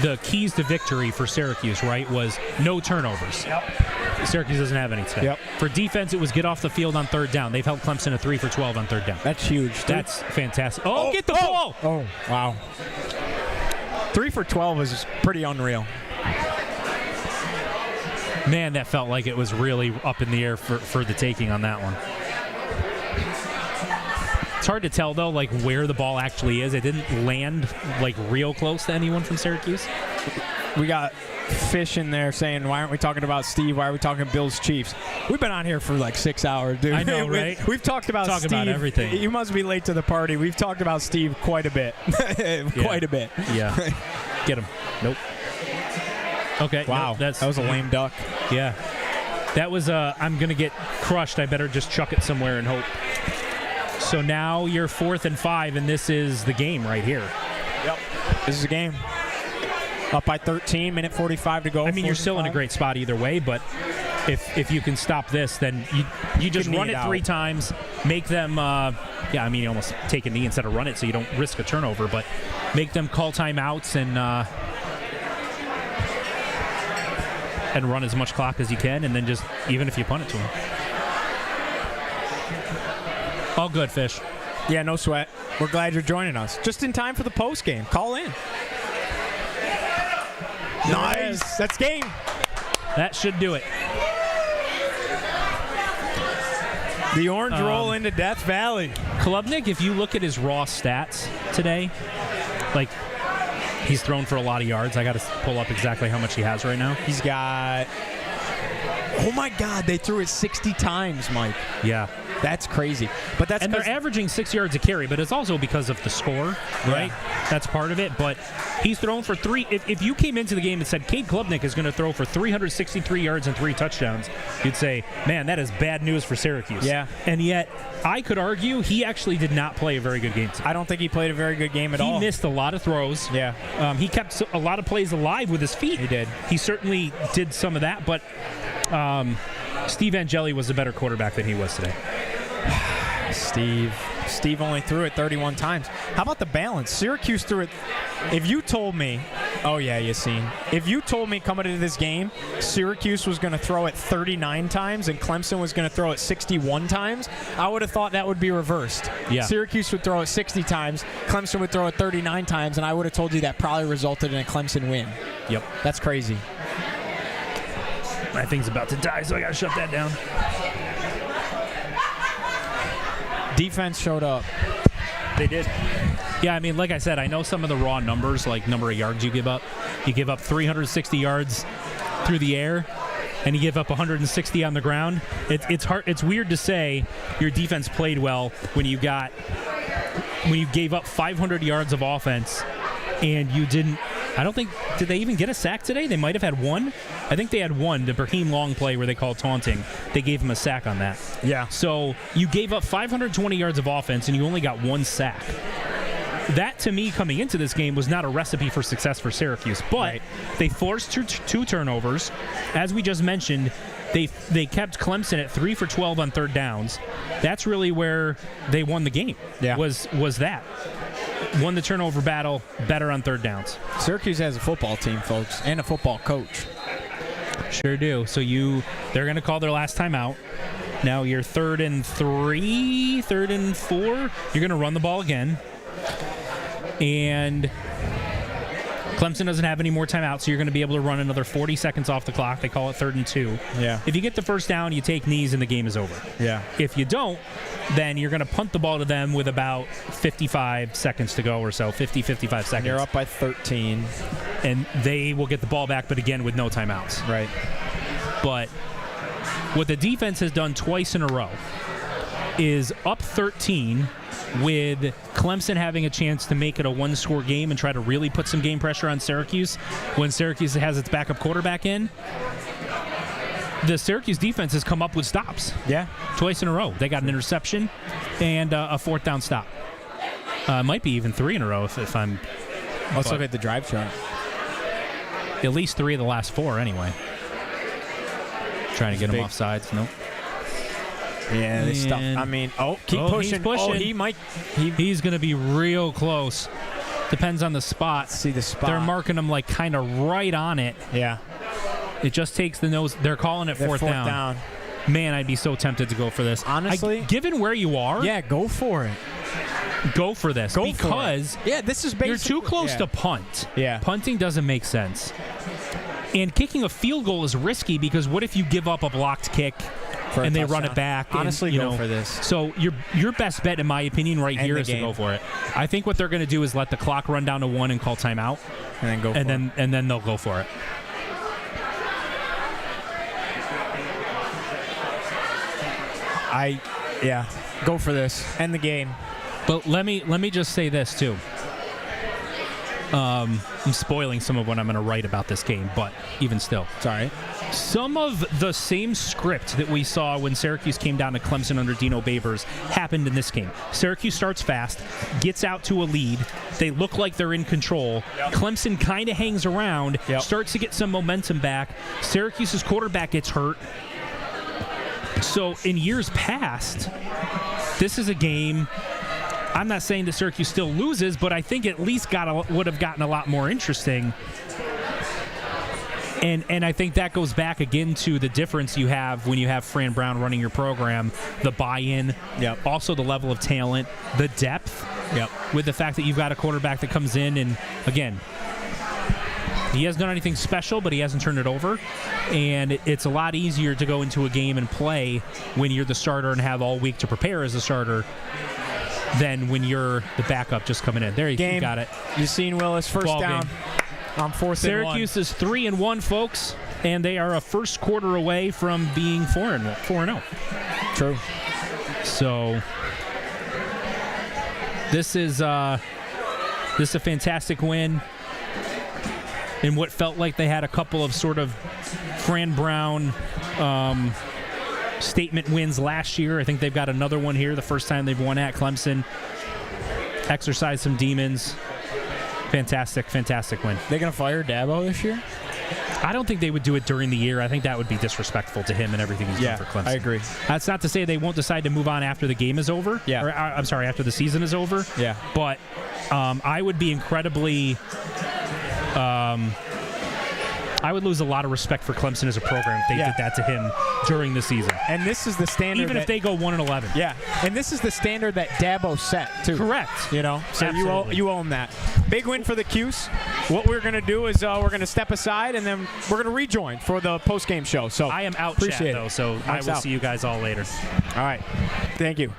[SPEAKER 3] the keys to victory for Syracuse, right, was no turnovers.
[SPEAKER 15] Yep.
[SPEAKER 3] Syracuse doesn't have any today.
[SPEAKER 15] Yep.
[SPEAKER 3] For defense, it was get off the field on 3rd down. They've held Clemson to 3 for 12 on 3rd down.
[SPEAKER 15] That's huge.
[SPEAKER 3] That's fantastic. Oh, get the ball!
[SPEAKER 15] Oh, wow. 3 for 12 is pretty unreal.
[SPEAKER 3] Man, that felt like it was really up in the air for the taking on that one. It's hard to tell, though, like where the ball actually is. It didn't land like real close to anyone from Syracuse.
[SPEAKER 15] We got Fish in there saying, why aren't we talking about Steve? Why are we talking Bills Chiefs? We've been on here for like 6 hours, dude.
[SPEAKER 3] I know, right?
[SPEAKER 15] We've talked about Steve.
[SPEAKER 3] About everything.
[SPEAKER 15] You must be late to the party. We've talked about Steve quite a bit. Quite a bit.
[SPEAKER 3] Yeah. Get him. Nope. Okay.
[SPEAKER 15] Wow.
[SPEAKER 3] Nope,
[SPEAKER 15] that was a lame duck.
[SPEAKER 3] Yeah. That was I'm going to get crushed. I better just chuck it somewhere and hope. So now you're 4th and 5, and this is the game right here.
[SPEAKER 15] Yep. This is a game. Up by 13, minute 45 to go.
[SPEAKER 3] I mean, you're still in a great spot either way, but if you can stop this, then you just run it 3 times, make them, you almost take a knee instead of run it so you don't risk a turnover, but make them call timeouts and run as much clock as you can, and then just, even if you punt it to them. All good, Fish.
[SPEAKER 15] Yeah, no sweat. We're glad you're joining us. Just in time for the post game. Call in. Nice. That's game.
[SPEAKER 3] That should do it.
[SPEAKER 15] The orange roll into Death Valley.
[SPEAKER 3] Klubnik, if you look at his raw stats today, like, he's thrown for a lot of yards. I got to pull up exactly how much he has right now.
[SPEAKER 15] He's got... Oh, my God. They threw it 60 times, Mike.
[SPEAKER 3] Yeah.
[SPEAKER 15] That's crazy. But that's
[SPEAKER 3] and they're averaging 6 yards a carry, but it's also because of the score, right? Yeah. That's part of it. But he's thrown for 3. If you came into the game and said Cade Klubnik is going to throw for 363 yards and 3 touchdowns, you'd say, man, that is bad news for Syracuse.
[SPEAKER 15] Yeah.
[SPEAKER 3] And yet, I could argue he actually did not play a very good game today.
[SPEAKER 15] I don't think he played a very good game at all.
[SPEAKER 3] He missed a lot of throws.
[SPEAKER 15] Yeah.
[SPEAKER 3] He kept a lot of plays alive with his feet.
[SPEAKER 15] He did.
[SPEAKER 3] He certainly did some of that, but Steve Angeli was a better quarterback than he was today.
[SPEAKER 15] Steve only threw it 31 times. How about the balance? Syracuse threw it. If you told me, oh yeah, Yassine. If you told me coming into this game, Syracuse was going to throw it 39 times and Clemson was going to throw it 61 times, I would have thought that would be reversed.
[SPEAKER 3] Yeah.
[SPEAKER 15] Syracuse would throw it 60 times, Clemson would throw it 39 times, and I would have told you that probably resulted in a Clemson win.
[SPEAKER 3] Yep.
[SPEAKER 15] That's crazy.
[SPEAKER 3] My thing's about to die, so I got to shut that down.
[SPEAKER 15] Defense showed up.
[SPEAKER 3] They did. Yeah, I mean, like I said, I know some of the raw numbers, like number of yards you give up. You give up 360 yards through the air, and you give up 160 on the ground. It's hard. It's weird to say your defense played well when you gave up 500 yards of offense, and you didn't. I don't think, did they even get a sack today? They might have had one. I think they had one, the Brahim Long play where they called taunting. They gave him a sack on that.
[SPEAKER 15] Yeah.
[SPEAKER 3] So you gave up 520 yards of offense and you only got 1 sack. that to me coming into this game was not a recipe for success for Syracuse, but they forced two turnovers. As we just mentioned, they kept Clemson at 3 for 12 on third downs. That's really where they won the game.
[SPEAKER 15] Yeah.
[SPEAKER 3] Was that. Won the turnover battle, better on third downs.
[SPEAKER 15] Syracuse has a football team, folks, and a football coach.
[SPEAKER 3] Sure do. So they're going to call their last timeout. Now you're 3rd and 3, 3rd and 4. You're going to run the ball again. And Clemson doesn't have any more timeouts, so you're going to be able to run another 40 seconds off the clock. They call it 3rd and 2.
[SPEAKER 15] Yeah.
[SPEAKER 3] If you get the first down, you take knees and the game is over.
[SPEAKER 15] Yeah.
[SPEAKER 3] If you don't, then you're going to punt the ball to them with about 55 seconds to go or so, 55 seconds.
[SPEAKER 15] You're up by 13.
[SPEAKER 3] And they will get the ball back, but again with no timeouts.
[SPEAKER 15] Right.
[SPEAKER 3] But what the defense has done twice in a row is up 13 with Clemson having a chance to make it a one-score game and try to really put some game pressure on Syracuse when Syracuse has its backup quarterback in. The Syracuse defense has come up with stops.
[SPEAKER 15] Yeah.
[SPEAKER 3] Twice in a row. They got an interception and a 4th down stop. Might be even 3 in a row if I'm...
[SPEAKER 15] Let's look at the drive chart.
[SPEAKER 3] At least 3 of the last 4 anyway. Trying to get him off sides. Nope.
[SPEAKER 15] Yeah, this stuff. I mean, keep pushing.
[SPEAKER 3] He's pushing.
[SPEAKER 15] He might.
[SPEAKER 3] He's going to be real close. Depends on the spot.
[SPEAKER 15] See the spot.
[SPEAKER 3] They're marking him like kind of right on it.
[SPEAKER 15] Yeah.
[SPEAKER 3] It just takes the nose. They're calling it fourth down. Man, I'd be so tempted to go for this.
[SPEAKER 15] Honestly,
[SPEAKER 3] given where you are,
[SPEAKER 15] yeah, go for it.
[SPEAKER 3] Go for this because
[SPEAKER 15] this is
[SPEAKER 3] you're too close to punt.
[SPEAKER 15] Yeah,
[SPEAKER 3] punting doesn't make sense. And kicking a field goal is risky because what if you give up a blocked kick and they run it back?
[SPEAKER 15] Honestly,
[SPEAKER 3] and,
[SPEAKER 15] go for this.
[SPEAKER 3] So your best bet, in my opinion, right here is to go for it. I think what they're going to do is let the clock run down to 1 and call timeout,
[SPEAKER 15] and then go.
[SPEAKER 3] And then they'll go for it.
[SPEAKER 15] Go for this. End the game.
[SPEAKER 3] But let me just say this too. I'm spoiling some of what I'm going to write about this game, but even still.
[SPEAKER 15] It's all right.
[SPEAKER 3] Some of the same script that we saw when Syracuse came down to Clemson under Dino Babers happened in this game. Syracuse starts fast, gets out to a lead. They look like they're in control. Yep. Clemson kind of hangs around, starts to get some momentum back. Syracuse's quarterback gets hurt. So in years past, this is a game... I'm not saying that Syracuse still loses, but I think at least would have gotten a lot more interesting. And I think that goes back again to the difference you have when you have Fran Brown running your program, the buy-in, also the level of talent, the depth, with the fact that you've got a quarterback that comes in and, again, he hasn't done anything special, but he hasn't turned it over. And it's a lot easier to go into a game and play when you're the starter and have all week to prepare as a starter than when you're the backup just coming in. There you got it.
[SPEAKER 15] Yassine Willis, first
[SPEAKER 3] Ball
[SPEAKER 15] down
[SPEAKER 3] game.
[SPEAKER 15] On 4th
[SPEAKER 3] Syracuse is 3-1, folks, and they are a first quarter away from being 4-0.
[SPEAKER 15] True.
[SPEAKER 3] So this is a fantastic win. In what felt like they had a couple of sort of Fran Brown statement wins last year. I think they've got another one here, the first time they've won at Clemson. Exercise some demons. Fantastic win.
[SPEAKER 15] They going to fire Dabo this year?
[SPEAKER 3] I don't think they would do it during the year. I think that would be disrespectful to him and everything he's done for Clemson.
[SPEAKER 15] I agree.
[SPEAKER 3] That's not to say they won't decide to move on after the game is over.
[SPEAKER 15] Yeah.
[SPEAKER 3] Or, I'm sorry, after the season is over.
[SPEAKER 15] Yeah.
[SPEAKER 3] But I would be incredibly... I would lose a lot of respect for Clemson as a program if they did that to him during the season.
[SPEAKER 15] And this is the standard.
[SPEAKER 3] Even if they go 1-11.
[SPEAKER 15] Yeah. And this is the standard that Dabo set, too.
[SPEAKER 3] Correct.
[SPEAKER 15] So you own that. Big win for the Cuse. What we're going to do is we're going to step aside, and then we're going to rejoin for the post-game show. So
[SPEAKER 3] I am out,
[SPEAKER 15] appreciate
[SPEAKER 3] chat, though, so I will see you guys all later.
[SPEAKER 15] All right. Thank you.